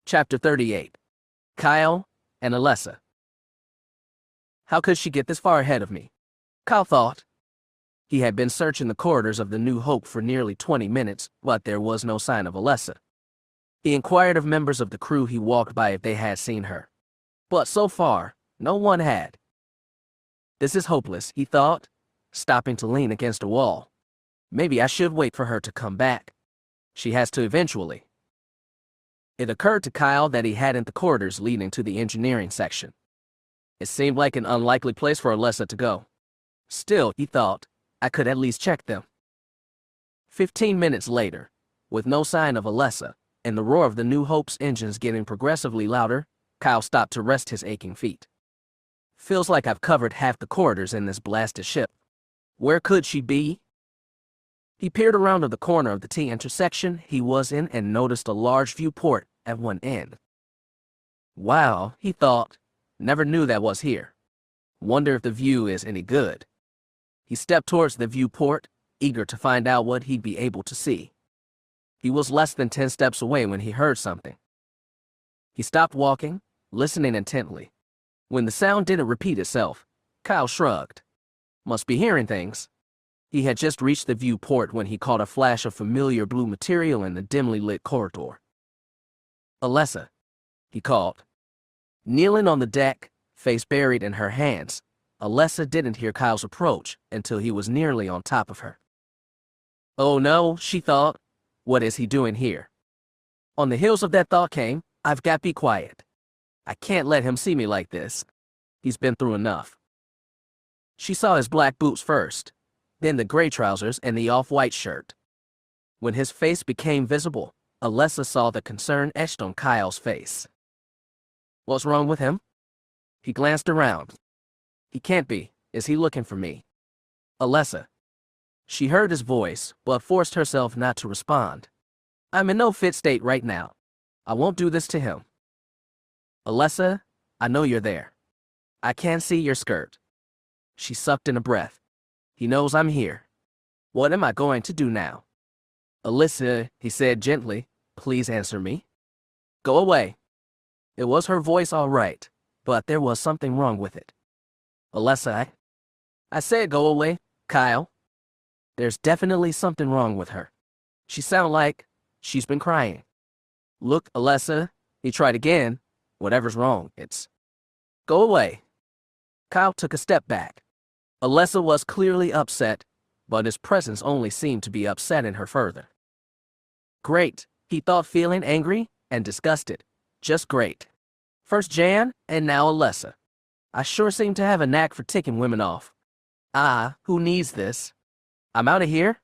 Chapter 38. Kyle and Alessa. How could she get this far ahead of me? Kyle thought. He had been searching the corridors of the New Hope for nearly 20 minutes, but there was no sign of Alessa. He inquired of members of the crew he walked by if they had seen her. But so far, no one had. This is hopeless, he thought, stopping to lean against a wall. Maybe I should wait for her to come back. She has to eventually. It occurred to Kyle that he hadn't the corridors leading to the engineering section. It seemed like an unlikely place for Alessa to go. Still, he thought, I could at least check them. 15 minutes later, with no sign of Alessa, and the roar of the New Hope's engines getting progressively louder, Kyle stopped to rest his aching feet. Feels like I've covered half the corridors in this blasted ship. Where could she be? He peered around the corner of the T intersection he was in and noticed a large viewport at one end. Wow, he thought. Never knew that was here. Wonder if the view is any good. He stepped towards the viewport, eager to find out what he'd be able to see. He was less than 10 steps away when he heard something. He stopped walking, listening intently. When the sound didn't repeat itself, Kyle shrugged. Must be hearing things. He had just reached the viewport when he caught a flash of familiar blue material in the dimly lit corridor. Alessa, he called. Kneeling on the deck, face buried in her hands, Alessa didn't hear Kyle's approach until he was nearly on top of her. Oh no, she thought. What is he doing here? On the heels of that thought came, I've got to be quiet. I can't let him see me like this. He's been through enough. She saw his black boots first, then the gray trousers and the off-white shirt. When his face became visible, Alessa saw the concern etched on Kyle's face. What's wrong with him? He glanced around. He can't be. Is he looking for me? Alessa. She heard his voice, but forced herself not to respond. I'm in no fit state right now. I won't do this to him. Alessa, I know you're there. I can't see your skirt. She sucked in a breath. He knows I'm here. What am I going to do now? Alessa, he said gently, please answer me. Go away. It was her voice all right, but there was something wrong with it. Alessa, I said go away, Kyle. There's definitely something wrong with her. She sounds like she's been crying. Look, Alessa, he tried again. Whatever's wrong, it's... Go away. Kyle took a step back. Alessa was clearly upset, but his presence only seemed to be upsetting her further. Great, he thought, feeling angry and disgusted. Just great. First Jan, and now Alessa. I sure seem to have a knack for ticking women off. Who needs this? I'm out of here?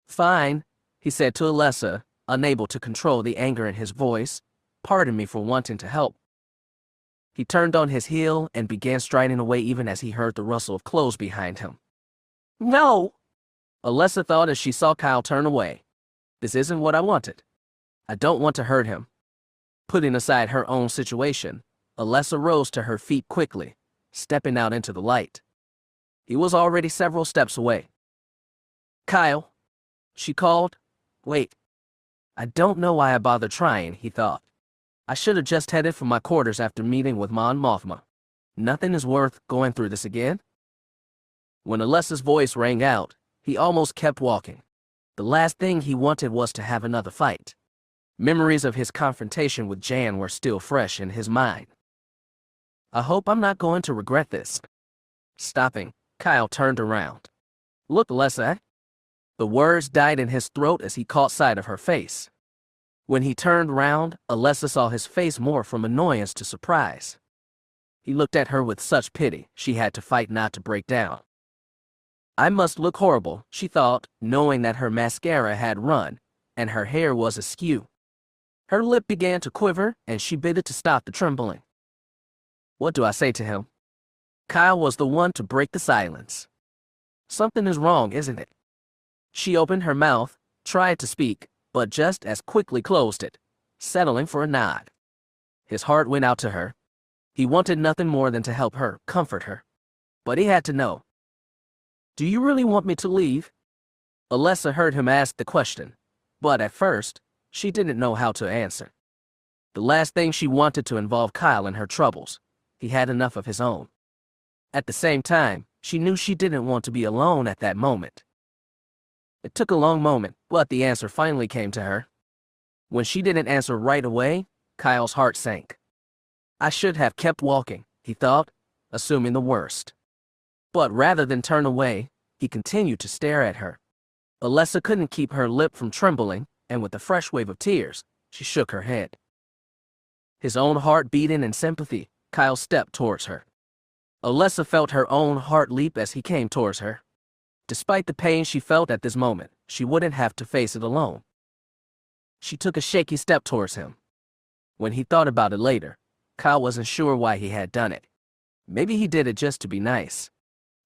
Fine, he said to Alessa, unable to control the anger in his voice. Pardon me for wanting to help. He turned on his heel and began striding away even as he heard the rustle of clothes behind him. No! Alessa thought as she saw Kyle turn away. This isn't what I wanted. I don't want to hurt him. Putting aside her own situation, Alessa rose to her feet quickly, stepping out into the light. He was already several steps away. Kyle, she called. Wait. I don't know why I bothered trying, he thought. I should have just headed for my quarters after meeting with Mon Mothma. Nothing is worth going through this again. When Alessa's voice rang out, he almost kept walking. The last thing he wanted was to have another fight. Memories of his confrontation with Jan were still fresh in his mind. I hope I'm not going to regret this. Stopping, Kyle turned around. Look, Alessa. The words died in his throat as he caught sight of her face. When he turned round, Alessa saw his face more from annoyance to surprise. He looked at her with such pity, she had to fight not to break down. I must look horrible, she thought, knowing that her mascara had run, and her hair was askew. Her lip began to quiver, and she bit it to stop the trembling. What do I say to him? Kyle was the one to break the silence. Something is wrong, isn't it? She opened her mouth, tried to speak, but just as quickly closed it, settling for a nod. His heart went out to her. He wanted nothing more than to help her, comfort her. But he had to know. Do you really want me to leave? Alessa heard him ask the question, but at first, she didn't know how to answer. The last thing she wanted to involve Kyle in her troubles. He had enough of his own. At the same time, she knew she didn't want to be alone at that moment. It took a long moment, but the answer finally came to her. When she didn't answer right away, Kyle's heart sank. I should have kept walking, he thought, assuming the worst. But rather than turn away, he continued to stare at her. Alessa couldn't keep her lip from trembling, and with a fresh wave of tears, she shook her head. His own heart beating in sympathy, Kyle stepped towards her. Alessa felt her own heart leap as he came towards her. Despite the pain she felt at this moment, she wouldn't have to face it alone. She took a shaky step towards him. When he thought about it later, Kyle wasn't sure why he had done it. Maybe he did it just to be nice.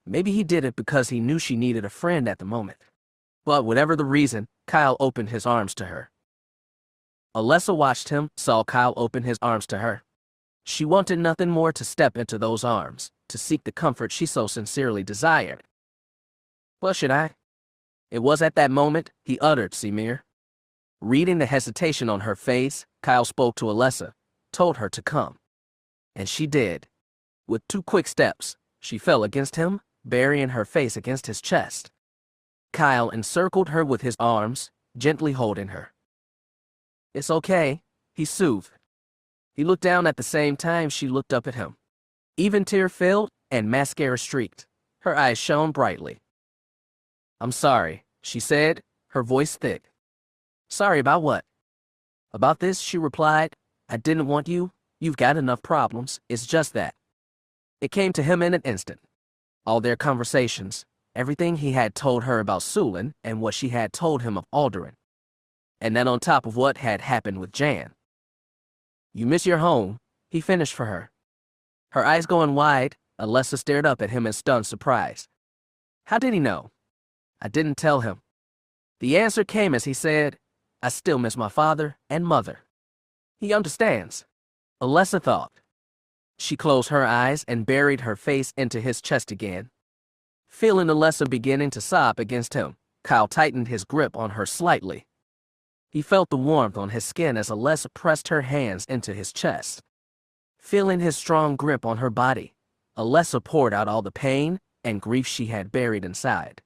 Maybe he did it because he knew she needed a friend at the moment. But whatever the reason, Kyle opened his arms to her. Alessa watched him, saw Kyle open his arms to her. She wanted nothing more to step into those arms, to seek the comfort she so sincerely desired. Well, should I? It was at that moment he uttered Simir. Reading the hesitation on her face, Kyle spoke to Alessa, told her to come. And she did. With 2 quick steps, she fell against him, burying her face against his chest. Kyle encircled her with his arms, gently holding her. It's okay, he soothed. He looked down at the same time she looked up at him. Even tear-filled and mascara-streaked, her eyes shone brightly. I'm sorry, she said, her voice thick. Sorry about what? About this, she replied. I didn't want you. You've got enough problems. It's just that. It came to him in an instant. All their conversations, everything he had told her about Sulin and what she had told him of Alderaan. And then on top of what had happened with Jan. You miss your home, he finished for her. Her eyes going wide, Alessa stared up at him in stunned surprise. How did he know? I didn't tell him. The answer came as he said, I still miss my father and mother. He understands, Alessa thought. She closed her eyes and buried her face into his chest again. Feeling Alessa beginning to sob against him, Kyle tightened his grip on her slightly. He felt the warmth on his skin as Alessa pressed her hands into his chest. Feeling his strong grip on her body, Alessa poured out all the pain and grief she had buried inside.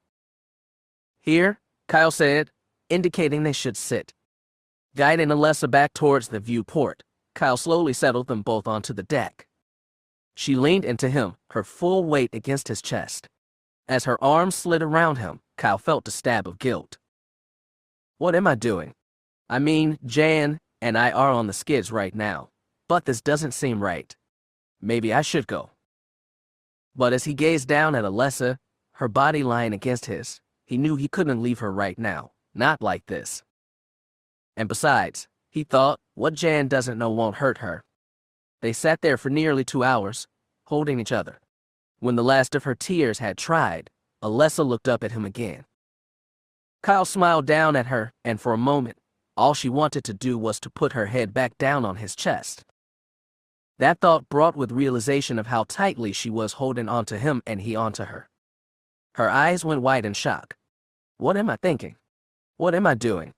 Here, Kyle said, indicating they should sit. Guiding Alessa back towards the viewport, Kyle slowly settled them both onto the deck. She leaned into him, her full weight against his chest. As her arms slid around him, Kyle felt a stab of guilt. What am I doing? I mean, Jan and I are on the skids right now, but this doesn't seem right. Maybe I should go. But as he gazed down at Alessa, her body lying against his, he knew he couldn't leave her right now, not like this. And besides, he thought, what Jan doesn't know won't hurt her. They sat there for nearly 2 hours, holding each other. When the last of her tears had dried, Alessa looked up at him again. Kyle smiled down at her, and for a moment, all she wanted to do was to put her head back down on his chest. That thought brought with realization of how tightly she was holding onto him and he onto her. Her eyes went wide in shock. What am I thinking? What am I doing?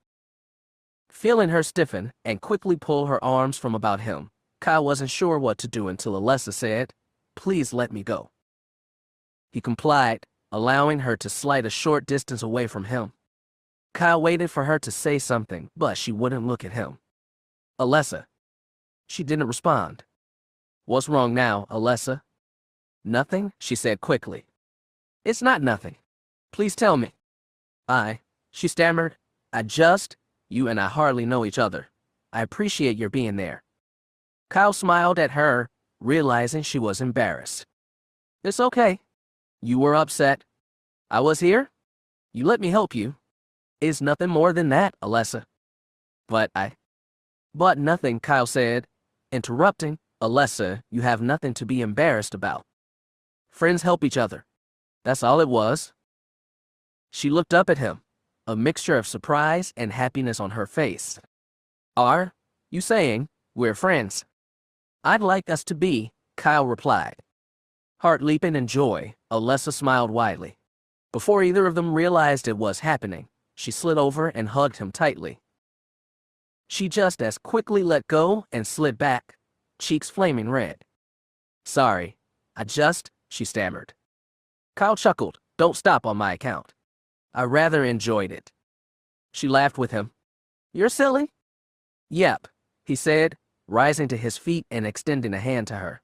Feeling her stiffen and quickly pull her arms from about him, Kyle wasn't sure what to do until Alessa said, Please let me go. He complied, allowing her to slide a short distance away from him. Kyle waited for her to say something, but she wouldn't look at him. Alessa. She didn't respond. What's wrong now, Alessa? Nothing, she said quickly. It's not nothing. Please tell me. She stammered. You and I hardly know each other. I appreciate your being there. Kyle smiled at her, realizing she was embarrassed. It's okay. You were upset. I was here. You let me help you. It's nothing more than that, Alessa. But nothing, Kyle said, interrupting. Alessa, you have nothing to be embarrassed about. Friends help each other. That's all it was. She looked up at him, a mixture of surprise and happiness on her face. Are you saying we're friends? I'd like us to be, Kyle replied. Heart leaping in joy, Alessa smiled widely. Before either of them realized it was happening, she slid over and hugged him tightly. She just as quickly let go and slid back, cheeks flaming red. Sorry, she stammered. Kyle chuckled. Don't stop on my account. I rather enjoyed it. She laughed with him. You're silly? Yep, he said, rising to his feet and extending a hand to her.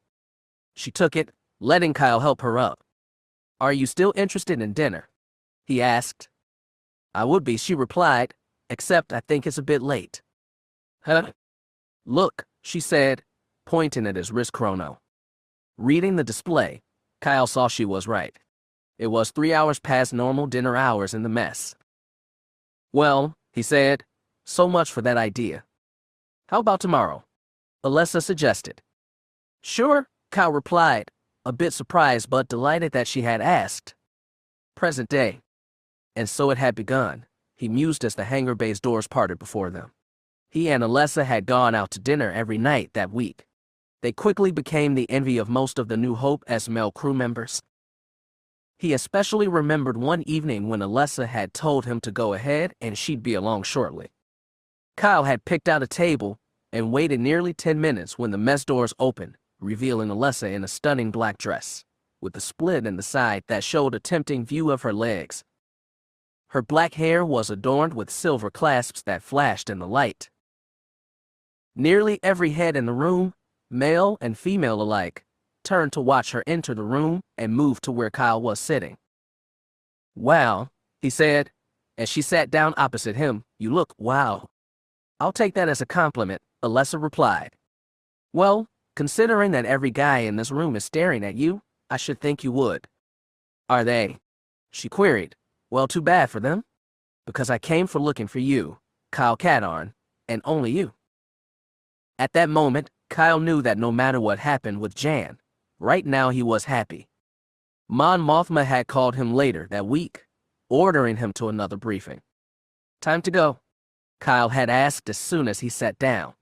She took it, letting Kyle help her up. Are you still interested in dinner? He asked. I would be, she replied, except I think it's a bit late. Huh? Look, she said, pointing at his wrist chrono. Reading the display, Kyle saw she was right. It was 3 hours past normal dinner hours in the mess. Well, he said, so much for that idea. How about tomorrow? Alessa suggested. Sure, Kyle replied, a bit surprised but delighted that she had asked. Present day. And so it had begun, he mused as the hangar bay's doors parted before them. He and Alessa had gone out to dinner every night that week. They quickly became the envy of most of the New Hope as male crew members. He especially remembered one evening when Alessa had told him to go ahead and she'd be along shortly. Kyle had picked out a table and waited nearly 10 minutes when the mess doors opened, revealing Alessa in a stunning black dress, with a split in the side that showed a tempting view of her legs. Her black hair was adorned with silver clasps that flashed in the light. Nearly every head in the room, male and female alike, turned to watch her enter the room and move to where Kyle was sitting. Wow, he said, as she sat down opposite him, you look wow. I'll take that as a compliment, Alessa replied. Well, considering that every guy in this room is staring at you, I should think you would. Are they? She queried. Well, too bad for them. Because I came for looking for you, Kyle Katarn, and only you. At that moment, Kyle knew that no matter what happened with Jan, right now he was happy. Mon Mothma had called him later that week, ordering him to another briefing. Time to go, Kyle had asked as soon as he sat down.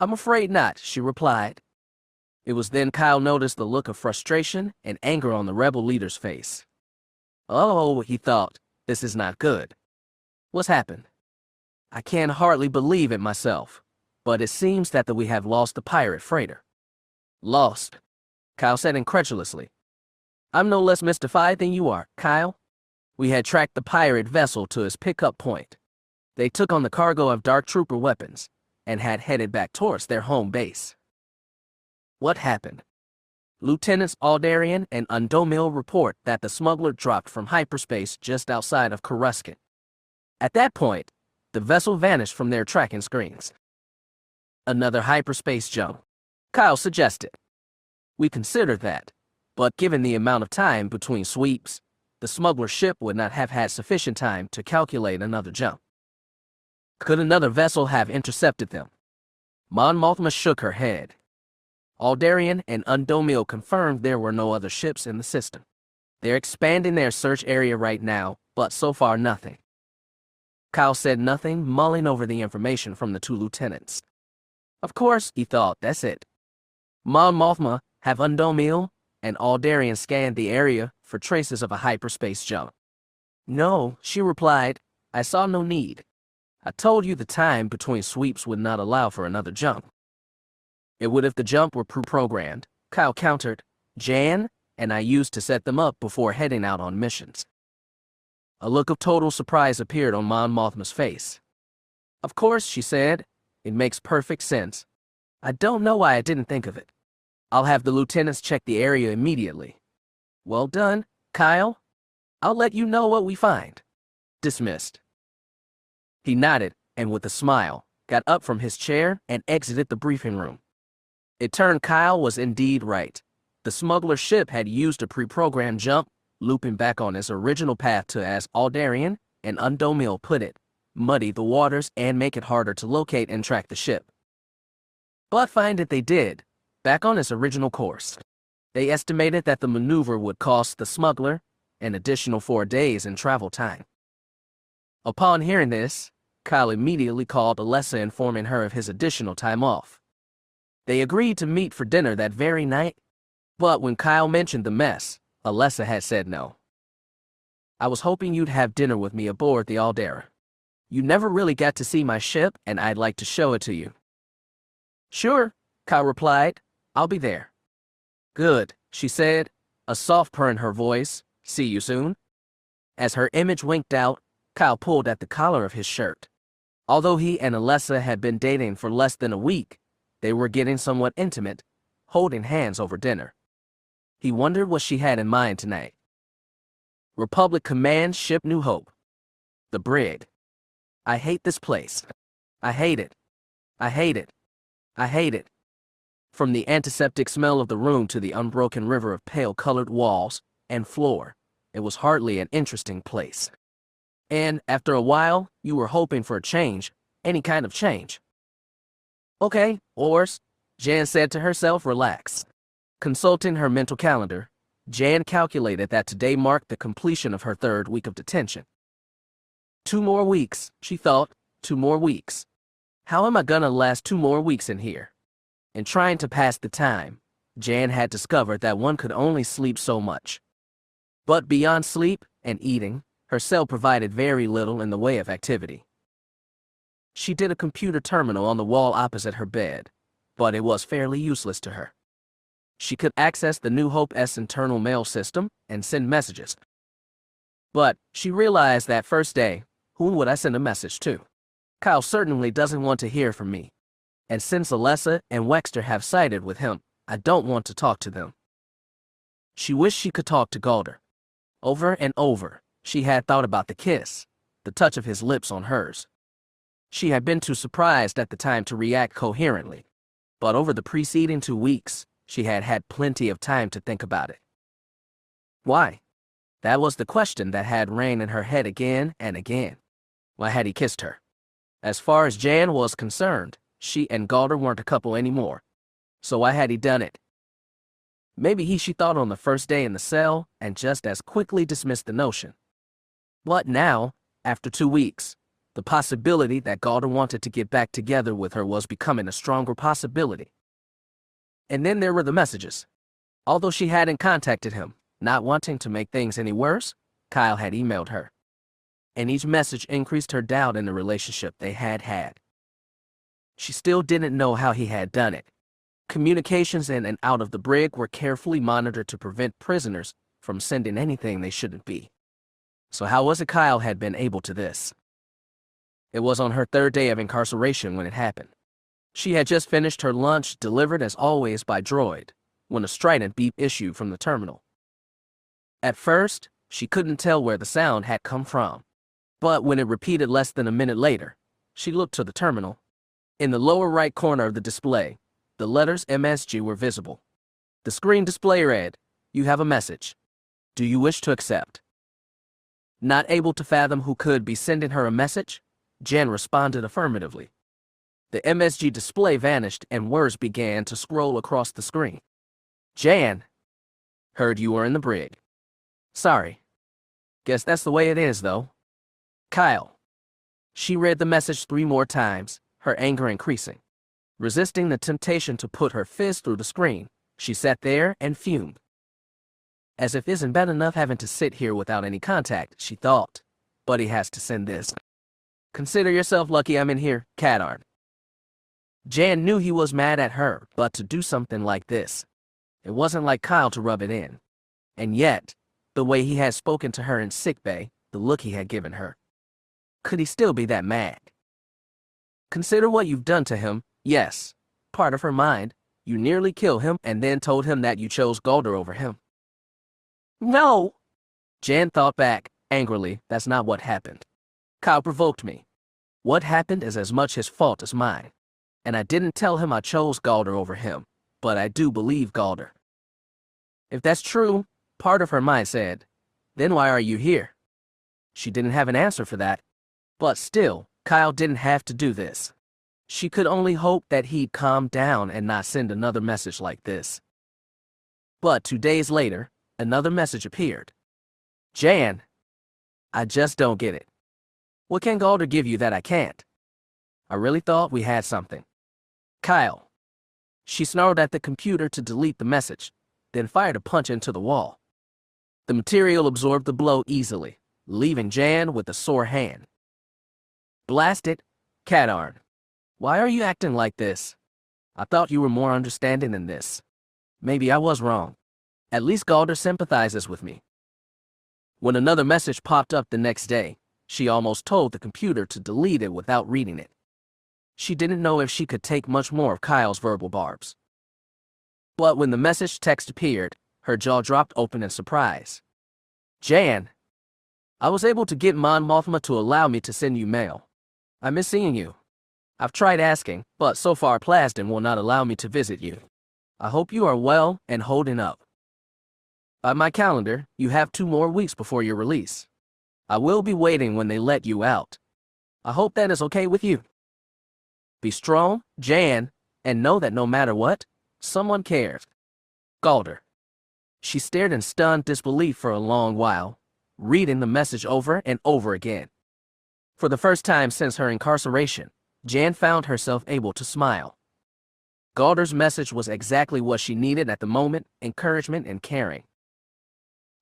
I'm afraid not, she replied. It was then Kyle noticed the look of frustration and anger on the rebel leader's face. Oh, he thought, this is not good. What's happened? I can hardly believe it myself, but it seems that we have lost the pirate freighter. Lost? Kyle said incredulously. I'm no less mystified than you are, Kyle. We had tracked the pirate vessel to its pickup point. They took on the cargo of Dark Trooper weapons and had headed back towards their home base. What happened? Lieutenants Aldarian and Undomil report that the smuggler dropped from hyperspace just outside of Coruscant. At that point, the vessel vanished from their tracking screens. Another hyperspace jump, Kyle suggested. We considered that, but given the amount of time between sweeps, the smuggler ship would not have had sufficient time to calculate another jump. Could another vessel have intercepted them? Mon Mothma shook her head. Aldarian and Undomil confirmed there were no other ships in the system. They're expanding their search area right now, but so far nothing. Kyle said nothing, mulling over the information from the two lieutenants. Of course, he thought, that's it. Mon Mothma have Undomil and Aldarian scanned the area for traces of a hyperspace jump. No, she replied, I saw no need. I told you the time between sweeps would not allow for another jump. It would if the jump were pre-programmed, Kyle countered. Jan and I used to set them up before heading out on missions. A look of total surprise appeared on Mon Mothma's face. Of course, she said. It makes perfect sense. I don't know why I didn't think of it. I'll have the lieutenants check the area immediately. Well done, Kyle. I'll let you know what we find. Dismissed. He nodded, and with a smile, got up from his chair and exited the briefing room. It turned Kyle was indeed right. The smuggler ship had used a pre-programmed jump, looping back on its original path to, as Aldarian and Undomil put it, muddy the waters and make it harder to locate and track the ship. But find it they did, back on its original course. They estimated that the maneuver would cost the smuggler an additional 4 days in travel time. Upon hearing this, Kyle immediately called Alessa, informing her of his additional time off. They agreed to meet for dinner that very night, but when Kyle mentioned the mess, Alessa had said no. I was hoping you'd have dinner with me aboard the Aldera. You never really got to see my ship, and I'd like to show it to you. Sure, Kyle replied. I'll be there. Good, she said, a soft purr in her voice. See you soon. As her image winked out, Kyle pulled at the collar of his shirt. Although he and Alessa had been dating for less than a week, they were getting somewhat intimate, holding hands over dinner. He wondered what she had in mind tonight. Republic Command Ship New Hope. The brig. I hate this place. I hate it. I hate it. I hate it. From the antiseptic smell of the room to the unbroken river of pale-colored walls and floor, it was hardly an interesting place. And, after a while, you were hoping for a change, any kind of change. Okay, Ors, Jan said to herself, relax. Consulting her mental calendar, Jan calculated that today marked the completion of her 3rd week of detention. 2 more weeks, she thought, 2 more weeks. How am I gonna last 2 more weeks in here? In trying to pass the time, Jan had discovered that one could only sleep so much. But beyond sleep and eating, her cell provided very little in the way of activity. She did a computer terminal on the wall opposite her bed, but it was fairly useless to her. She could access the New Hope's internal mail system and send messages. But she realized that first day, whom would I send a message to? Kyle certainly doesn't want to hear from me. And since Alessa and Wexter have sided with him, I don't want to talk to them. She wished she could talk to Galder. Over and over, she had thought about the kiss, the touch of his lips on hers. She had been too surprised at the time to react coherently, but over the preceding 2 weeks, she had had plenty of time to think about it. Why? That was the question that had rang in her head again and again. Why had he kissed her? As far as Jan was concerned, she and Galder weren't a couple anymore. So why had he done it? Maybe she thought on the first day in the cell and just as quickly dismissed the notion. But now, after 2 weeks, the possibility that Galder wanted to get back together with her was becoming a stronger possibility. And then there were the messages. Although she hadn't contacted him, not wanting to make things any worse, Kyle had emailed her. And each message increased her doubt in the relationship they had had. She still didn't know how he had done it. Communications in and out of the brig were carefully monitored to prevent prisoners from sending anything they shouldn't be. So how was it Kyle had been able to this? It was on her 3rd day of incarceration when it happened. She had just finished her lunch, delivered as always by droid, when a strident beep issued from the terminal. At first, she couldn't tell where the sound had come from. But when it repeated less than a minute later, she looked to the terminal. In the lower right corner of the display, the letters MSG were visible. The screen display read, "You have a message. Do you wish to accept?" Not able to fathom who could be sending her a message, Jen responded affirmatively. The MSG display vanished and words began to scroll across the screen. Jan, heard you were in the brig. Sorry. Guess that's the way it is, though. Kyle. She read the message 3 more times, her anger increasing. Resisting the temptation to put her fist through the screen, she sat there and fumed. As if isn't bad enough having to sit here without any contact, she thought. But he has to send this. Consider yourself lucky I'm in here, catard. Jan knew he was mad at her, but to do something like this, it wasn't like Kyle to rub it in. And yet, the way he had spoken to her in sickbay, the look he had given her, could he still be that mad? Consider what you've done to him. Yes, part of her mind, you nearly killed him and then told him that you chose Galder over him. No! Jan thought back, angrily, that's not what happened. Kyle provoked me. What happened is as much his fault as mine. And I didn't tell him I chose Galder over him, but I do believe Galder. If that's true, part of her mind said, then why are you here? She didn't have an answer for that. But still, Kyle didn't have to do this. She could only hope that he'd calm down and not send another message like this. But 2 days later, another message appeared. Jan, I just don't get it. What can Galder give you that I can't? I really thought we had something. Kyle. She snarled at the computer to delete the message, then fired a punch into the wall. The material absorbed the blow easily, leaving Jan with a sore hand. Blast it, Catarn. Why are you acting like this? I thought you were more understanding than this. Maybe I was wrong. At least Galder sympathizes with me. When another message popped up the next day, she almost told the computer to delete it without reading it. She didn't know if she could take much more of Kyle's verbal barbs. But when the message text appeared, her jaw dropped open in surprise. Jan, I was able to get Mon Mothma to allow me to send you mail. I miss seeing you. I've tried asking, but so far Plasden will not allow me to visit you. I hope you are well and holding up. By my calendar, you have 2 more weeks before your release. I will be waiting when they let you out. I hope that is okay with you. Be strong, Jan, and know that no matter what, someone cares. Galder. She stared in stunned disbelief for a long while, reading the message over and over again. For the first time since her incarceration, Jan found herself able to smile. Galder's message was exactly what she needed at the moment, encouragement and caring.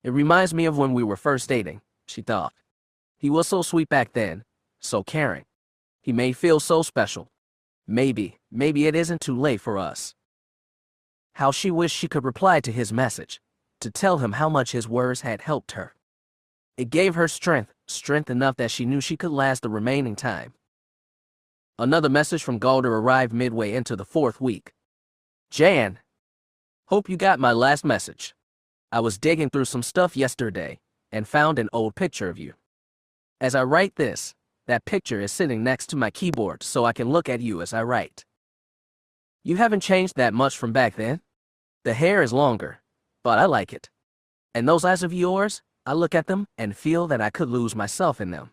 It reminds me of when we were first dating, she thought. He was so sweet back then, so caring. He made feel so special. Maybe it isn't too late for us. How she wished she could reply to his message, to tell him how much his words had helped her. It gave her strength enough that she knew she could last the remaining time. Another message from Galder arrived midway into the 4th week. Jan, hope you got my last message. I was digging through some stuff yesterday and found an old picture of you. As I write this, that picture is sitting next to my keyboard so I can look at you as I write. You haven't changed that much from back then. The hair is longer, but I like it. And those eyes of yours, I look at them and feel that I could lose myself in them.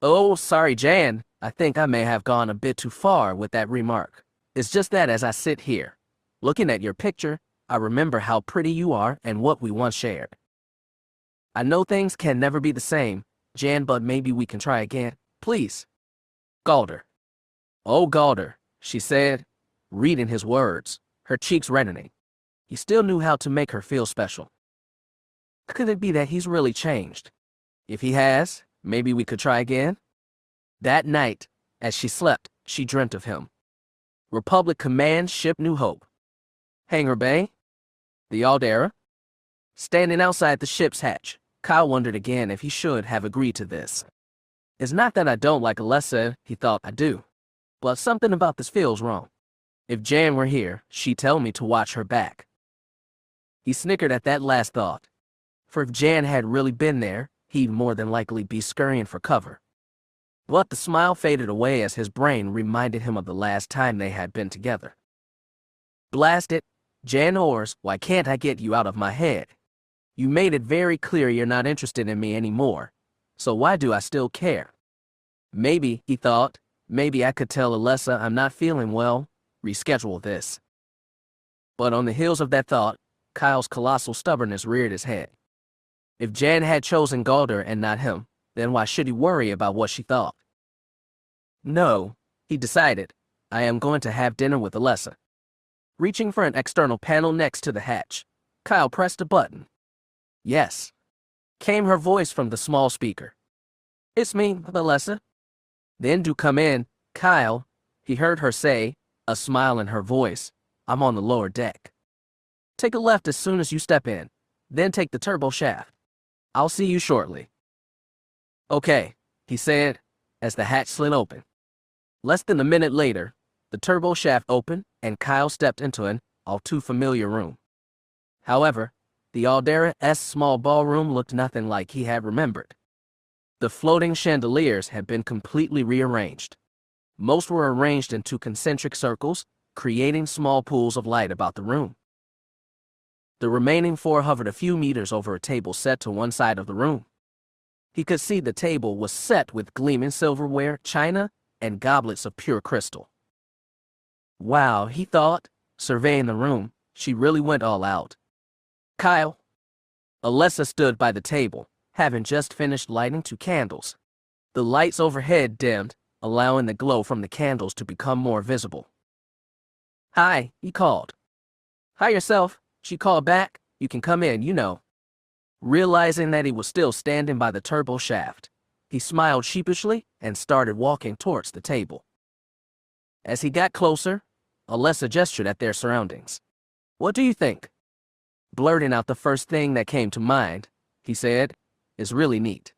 Oh, sorry, Jan. I think I may have gone a bit too far with that remark. It's just that as I sit here, looking at your picture, I remember how pretty you are and what we once shared. I know things can never be the same, Jan, but maybe we can try again, please. Galder. Oh, Galder, she said, reading his words, her cheeks reddening. He still knew how to make her feel special. Could it be that he's really changed? If he has, maybe we could try again? That night, as she slept, she dreamt of him. Republic Command Ship New Hope. Hangar Bay? The Aldera? Standing outside the ship's hatch, Kyle wondered again if he should have agreed to this. It's not that I don't like Alessa, he thought. I do. But something about this feels wrong. If Jan were here, she'd tell me to watch her back. He snickered at that last thought. For if Jan had really been there, he'd more than likely be scurrying for cover. But the smile faded away as his brain reminded him of the last time they had been together. Blast it, Jan Ors, why can't I get you out of my head? You made it very clear you're not interested in me anymore, so why do I still care? Maybe, he thought, maybe I could tell Alessa I'm not feeling well, reschedule this. But on the heels of that thought, Kyle's colossal stubbornness reared his head. If Jan had chosen Galder and not him, then why should he worry about what she thought? No, he decided, I am going to have dinner with Alessa. Reaching for an external panel next to the hatch, Kyle pressed a button. Yes, came her voice from the small speaker. It's me, Alessa. Then do come in, Kyle, he heard her say, a smile in her voice. I'm on the lower deck. Take a left as soon as you step in, then take the turbo shaft. I'll see you shortly. Okay, he said, as the hatch slid open. Less than a minute later, the turbo shaft opened and Kyle stepped into an all too familiar room. However, the Aldera's small ballroom looked nothing like he had remembered. The floating chandeliers had been completely rearranged. Most were arranged into concentric circles, creating small pools of light about the room. The remaining 4 hovered a few meters over a table set to one side of the room. He could see the table was set with gleaming silverware, china, and goblets of pure crystal. Wow, he thought, surveying the room, she really went all out. Kyle. Alessa stood by the table, having just finished lighting 2 candles. The lights overhead dimmed, allowing the glow from the candles to become more visible. Hi, he called. Hi yourself, she called back. You can come in, you know. Realizing that he was still standing by the turbo shaft, He smiled sheepishly and started walking towards the table. As he got closer, Alessa gestured at their surroundings. "What do you think?" Blurting out the first thing that came to mind, he said, "It's really neat."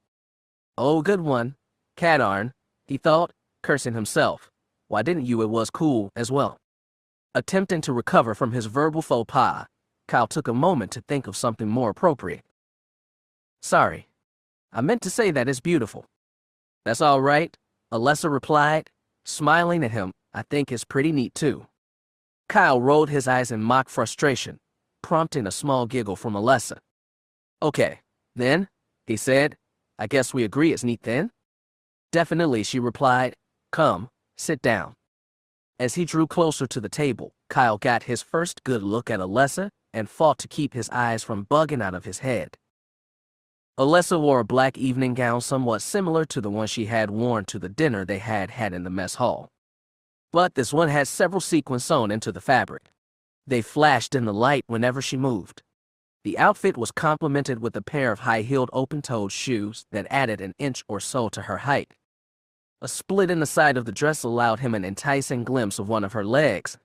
"Oh, good one. Cadarn," he thought, cursing himself. "Why didn't you? It was cool as well." Attempting to recover from his verbal faux pas, Kyle took a moment to think of something more appropriate. "Sorry. I meant to say that it's beautiful." "That's all right," Alessa replied, smiling at him. "I think it's pretty neat too." Kyle rolled his eyes in mock frustration, prompting a small giggle from Alessa. "Okay, then," he said. "I guess we agree it's neat then?" "Definitely," she replied. "Come, sit down." As he drew closer to the table, Kyle got his first good look at Alessa and fought to keep his eyes from bugging out of his head. Alessa wore a black evening gown somewhat similar to the one she had worn to the dinner they had had in the mess hall. But this one had several sequins sewn into the fabric. They flashed in the light whenever she moved. The outfit was complemented with a pair of high-heeled open-toed shoes that added an inch or so to her height. A split in the side of the dress allowed him an enticing glimpse of one of her legs.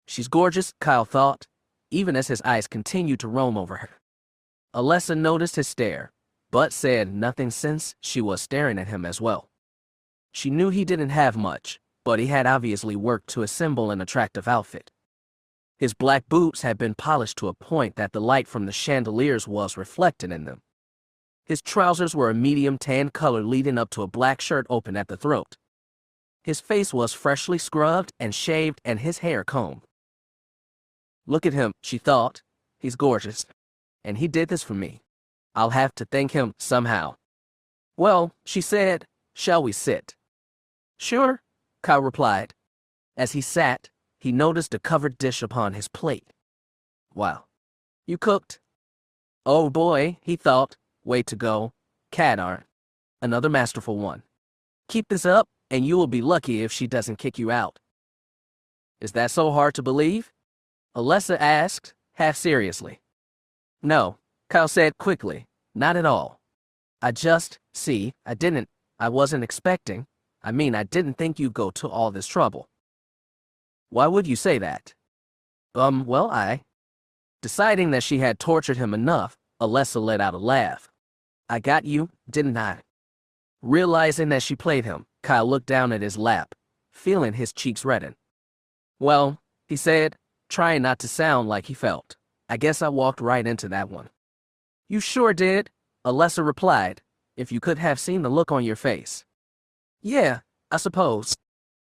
"She's gorgeous," Kyle thought, even as his eyes continued to roam over her. Alessa noticed his stare, but said nothing since she was staring at him as well. She knew he didn't have much, but he had obviously worked to assemble an attractive outfit. His black boots had been polished to a point that the light from the chandeliers was reflected in them. His trousers were a medium tan color leading up to a black shirt open at the throat. His face was freshly scrubbed and shaved and his hair combed. "Look at him," she thought. "He's gorgeous. And he did this for me. I'll have to thank him somehow." "Well," she said, "shall we sit?" "Sure," Kyle replied. As he sat, he noticed a covered dish upon his plate. "Wow. You cooked?" "Oh boy," he thought. "Way to go. Cadarn. Another masterful one. Keep this up, and you will be lucky if she doesn't kick you out." "Is that so hard to believe?" Alessa asked, half seriously. "No," Kyle said quickly. "Not at all. I wasn't expecting. I didn't think you'd go to all this trouble." "Why would you say that?" Well, Deciding that she had tortured him enough, Alessa let out a laugh. "I got you, didn't I?" Realizing that she played him, Kyle looked down at his lap, feeling his cheeks redden. "Well," he said, trying not to sound like he felt, "I guess I walked right into that one." "You sure did," Alessa replied, "if you could have seen the look on your face." "Yeah, I suppose.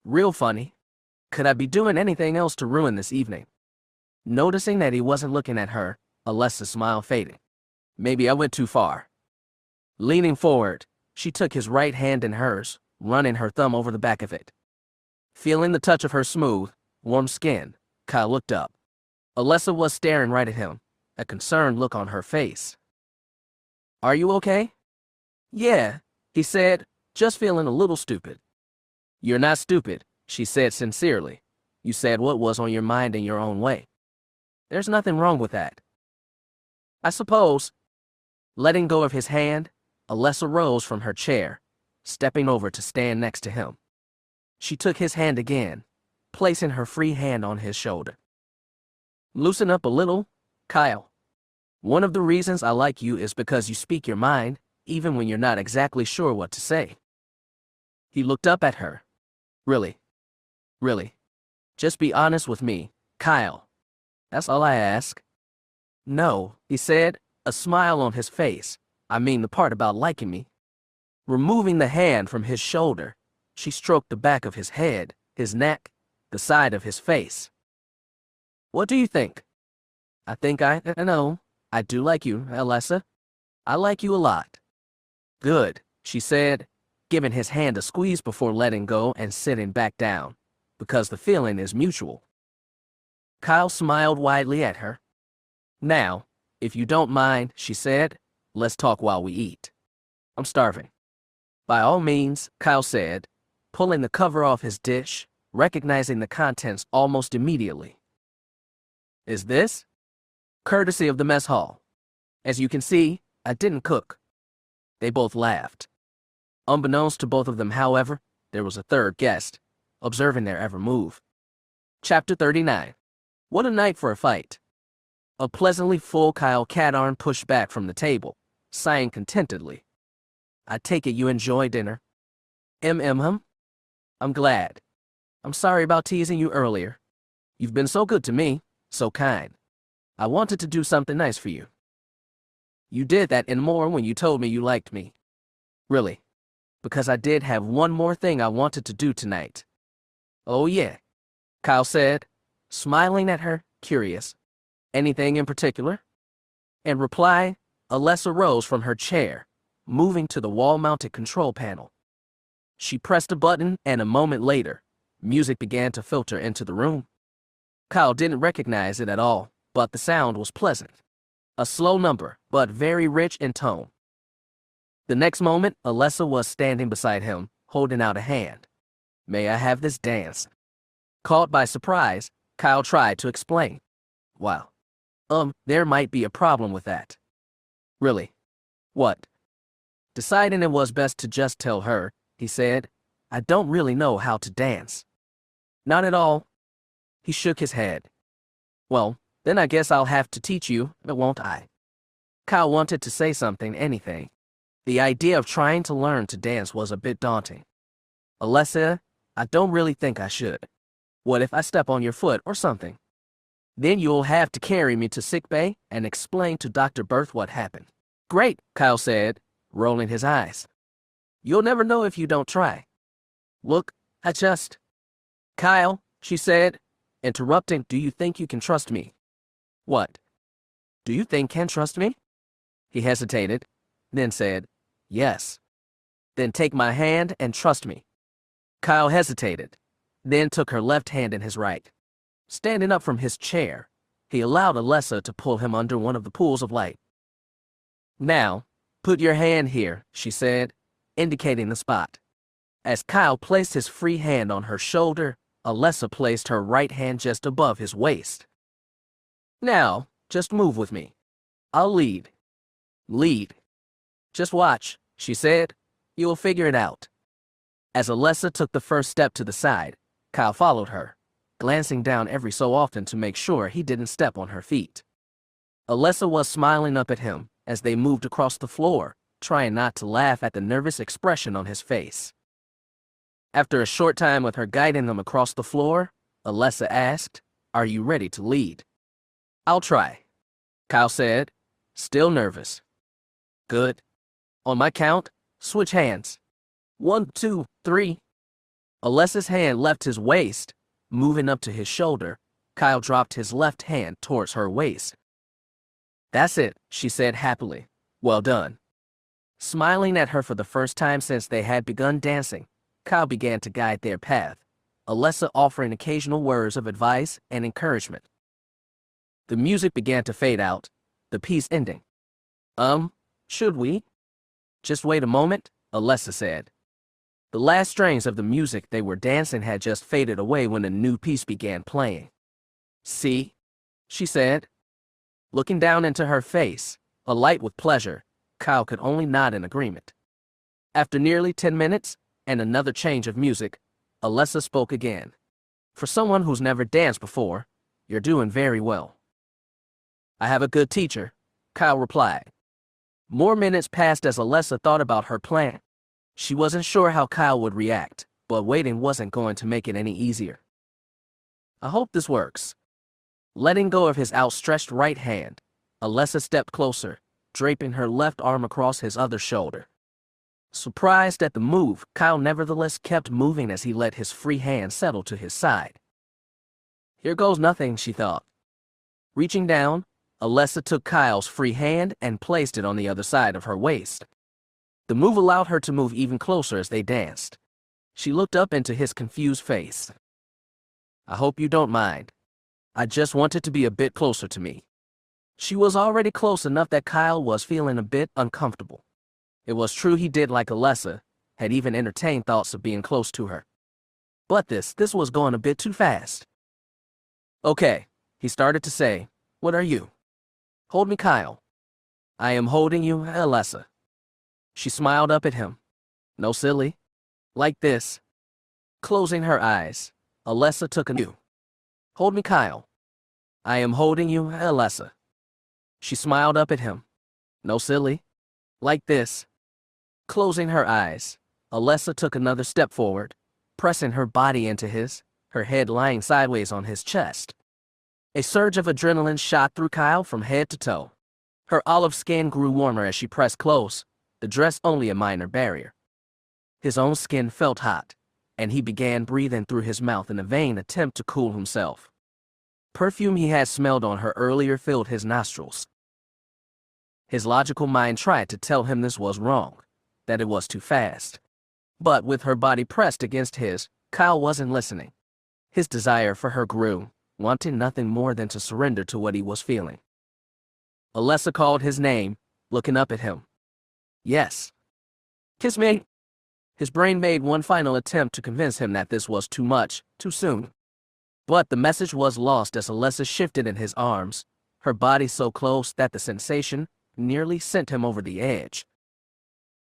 Real funny. Could I be doing anything else to ruin this evening?" Noticing that he wasn't looking at her, Alessa's smile faded. "Maybe I went too far." Leaning forward, she took his right hand in hers, running her thumb over the back of it. Feeling the touch of her smooth, warm skin, Kyle looked up. Alessa was staring right at him, a concerned look on her face. "Are you okay?" "Yeah," he said, "just feeling a little stupid." "You're not stupid," she said sincerely. "You said what was on your mind in your own way. There's nothing wrong with that." "I suppose." Letting go of his hand, Alessa rose from her chair, stepping over to stand next to him. She took his hand again, placing her free hand on his shoulder. "Loosen up a little, Kyle. One of the reasons I like you is because you speak your mind, even when you're not exactly sure what to say." He looked up at her. Really? Just be honest with me, Kyle. That's all I ask." "No," he said, a smile on his face. The part about liking me." Removing the hand from his shoulder, she stroked the back of his head, his neck, the side of his face. "What do you think?" "I think I know. I do like you, Alessa. I like you a lot." "Good," she said, giving his hand a squeeze before letting go and sitting back down, "because the feeling is mutual." Kyle smiled widely at her. "Now, if you don't mind," she said, "let's talk while we eat. I'm starving." "By all means," Kyle said, pulling the cover off his dish, recognizing the contents almost immediately. "Is this?" "Courtesy of the mess hall. As you can see, I didn't cook." They both laughed. Unbeknownst to both of them, however, there was a third guest, observing their every move. Chapter 39. What a night for a fight. A pleasantly full Kyle Katarn pushed back from the table, sighing contentedly. I take it you enjoy dinner? I'm glad. I'm sorry about teasing you earlier. You've been so good to me, so kind. I wanted to do something nice for you. You did that and more when you told me you liked me. Really. Because I did have one more thing I wanted to do tonight. Oh yeah, Kyle said, smiling at her, curious. Anything in particular? In reply, Alessa rose from her chair, moving to the wall-mounted control panel. She pressed a button, and a moment later, music began to filter into the room. Kyle didn't recognize it at all, but the sound was pleasant. A slow number, but very rich in tone. The next moment, Alessa was standing beside him, holding out a hand. May I have this dance? Caught by surprise, Kyle tried to explain. Wow. There might be a problem with that. Really? What? Deciding it was best to just tell her, he said, I don't really know how to dance. Not at all. He shook his head. Well, then I guess I'll have to teach you, won't I? Kyle wanted to say something, anything. The idea of trying to learn to dance was a bit daunting. Alessa, I don't really think I should. What if I step on your foot or something? Then you'll have to carry me to sickbay and explain to Dr. Berth what happened. Great, Kyle said, rolling his eyes. You'll never know if you don't try. Look, Kyle, she said, interrupting, do you think you can trust me? What? Do you think Ken trust me? He hesitated, then said, yes. Then take my hand and trust me. Kyle hesitated, then took her left hand in his right. Standing up from his chair, he allowed Alessa to pull him under one of the pools of light. Now, put your hand here, she said, indicating the spot. As Kyle placed his free hand on her shoulder, Alessa placed her right hand just above his waist. Now, just move with me. I'll lead. Lead. Just watch, she said. You'll figure it out. As Alessa took the first step to the side, Kyle followed her, glancing down every so often to make sure he didn't step on her feet. Alessa was smiling up at him as they moved across the floor, trying not to laugh at the nervous expression on his face. After a short time with her guiding them across the floor, Alessa asked, Are you ready to lead? I'll try, Kyle said, still nervous. Good. On my count, switch hands. 1, 2, 3. Alessa's hand left his waist, moving up to his shoulder. Kyle dropped his left hand towards her waist. That's it, she said happily. Well done. Smiling at her for the first time since they had begun dancing, Kyle began to guide their path, Alessa offering occasional words of advice and encouragement. The music began to fade out, the piece ending. Should we? Just wait a moment, Alessa said. The last strains of the music they were dancing had just faded away when a new piece began playing. See? She said. Looking down into her face, alight with pleasure, Kyle could only nod in agreement. After nearly 10 minutes and another change of music, Alessa spoke again. For someone who's never danced before, you're doing very well. I have a good teacher, Kyle replied. More minutes passed as Alessa thought about her plan. She wasn't sure how Kyle would react, but waiting wasn't going to make it any easier. I hope this works. Letting go of his outstretched right hand, Alessa stepped closer, draping her left arm across his other shoulder. Surprised at the move, Kyle nevertheless kept moving as he let his free hand settle to his side. Here goes nothing, she thought. Reaching down, Alessa took Kyle's free hand and placed it on the other side of her waist. The move allowed her to move even closer as they danced. She looked up into his confused face. I hope you don't mind. I just wanted to be a bit closer to me. She was already close enough that Kyle was feeling a bit uncomfortable. It was true he did like Alessa, had even entertained thoughts of being close to her. But this was going a bit too fast. Okay, he started to say, what are you? Hold me, Kyle. I am holding you, Alessa. She smiled up at him. No, silly. Like this. Closing her eyes, Alessa took a new. Hold me, Kyle. I am holding you, Alessa. She smiled up at him. No, silly. Like this. Closing her eyes, Alessa took another step forward, pressing her body into his, her head lying sideways on his chest. A surge of adrenaline shot through Kyle from head to toe. Her olive skin grew warmer as she pressed close, the dress only a minor barrier. His own skin felt hot, and he began breathing through his mouth in a vain attempt to cool himself. Perfume he had smelled on her earlier filled his nostrils. His logical mind tried to tell him this was wrong, that it was too fast. But with her body pressed against his, Kyle wasn't listening. His desire for her grew, wanting nothing more than to surrender to what he was feeling. Alessa called his name, looking up at him. Yes. Kiss me. His brain made one final attempt to convince him that this was too much, too soon. But the message was lost as Alessa shifted in his arms, her body so close that the sensation nearly sent him over the edge.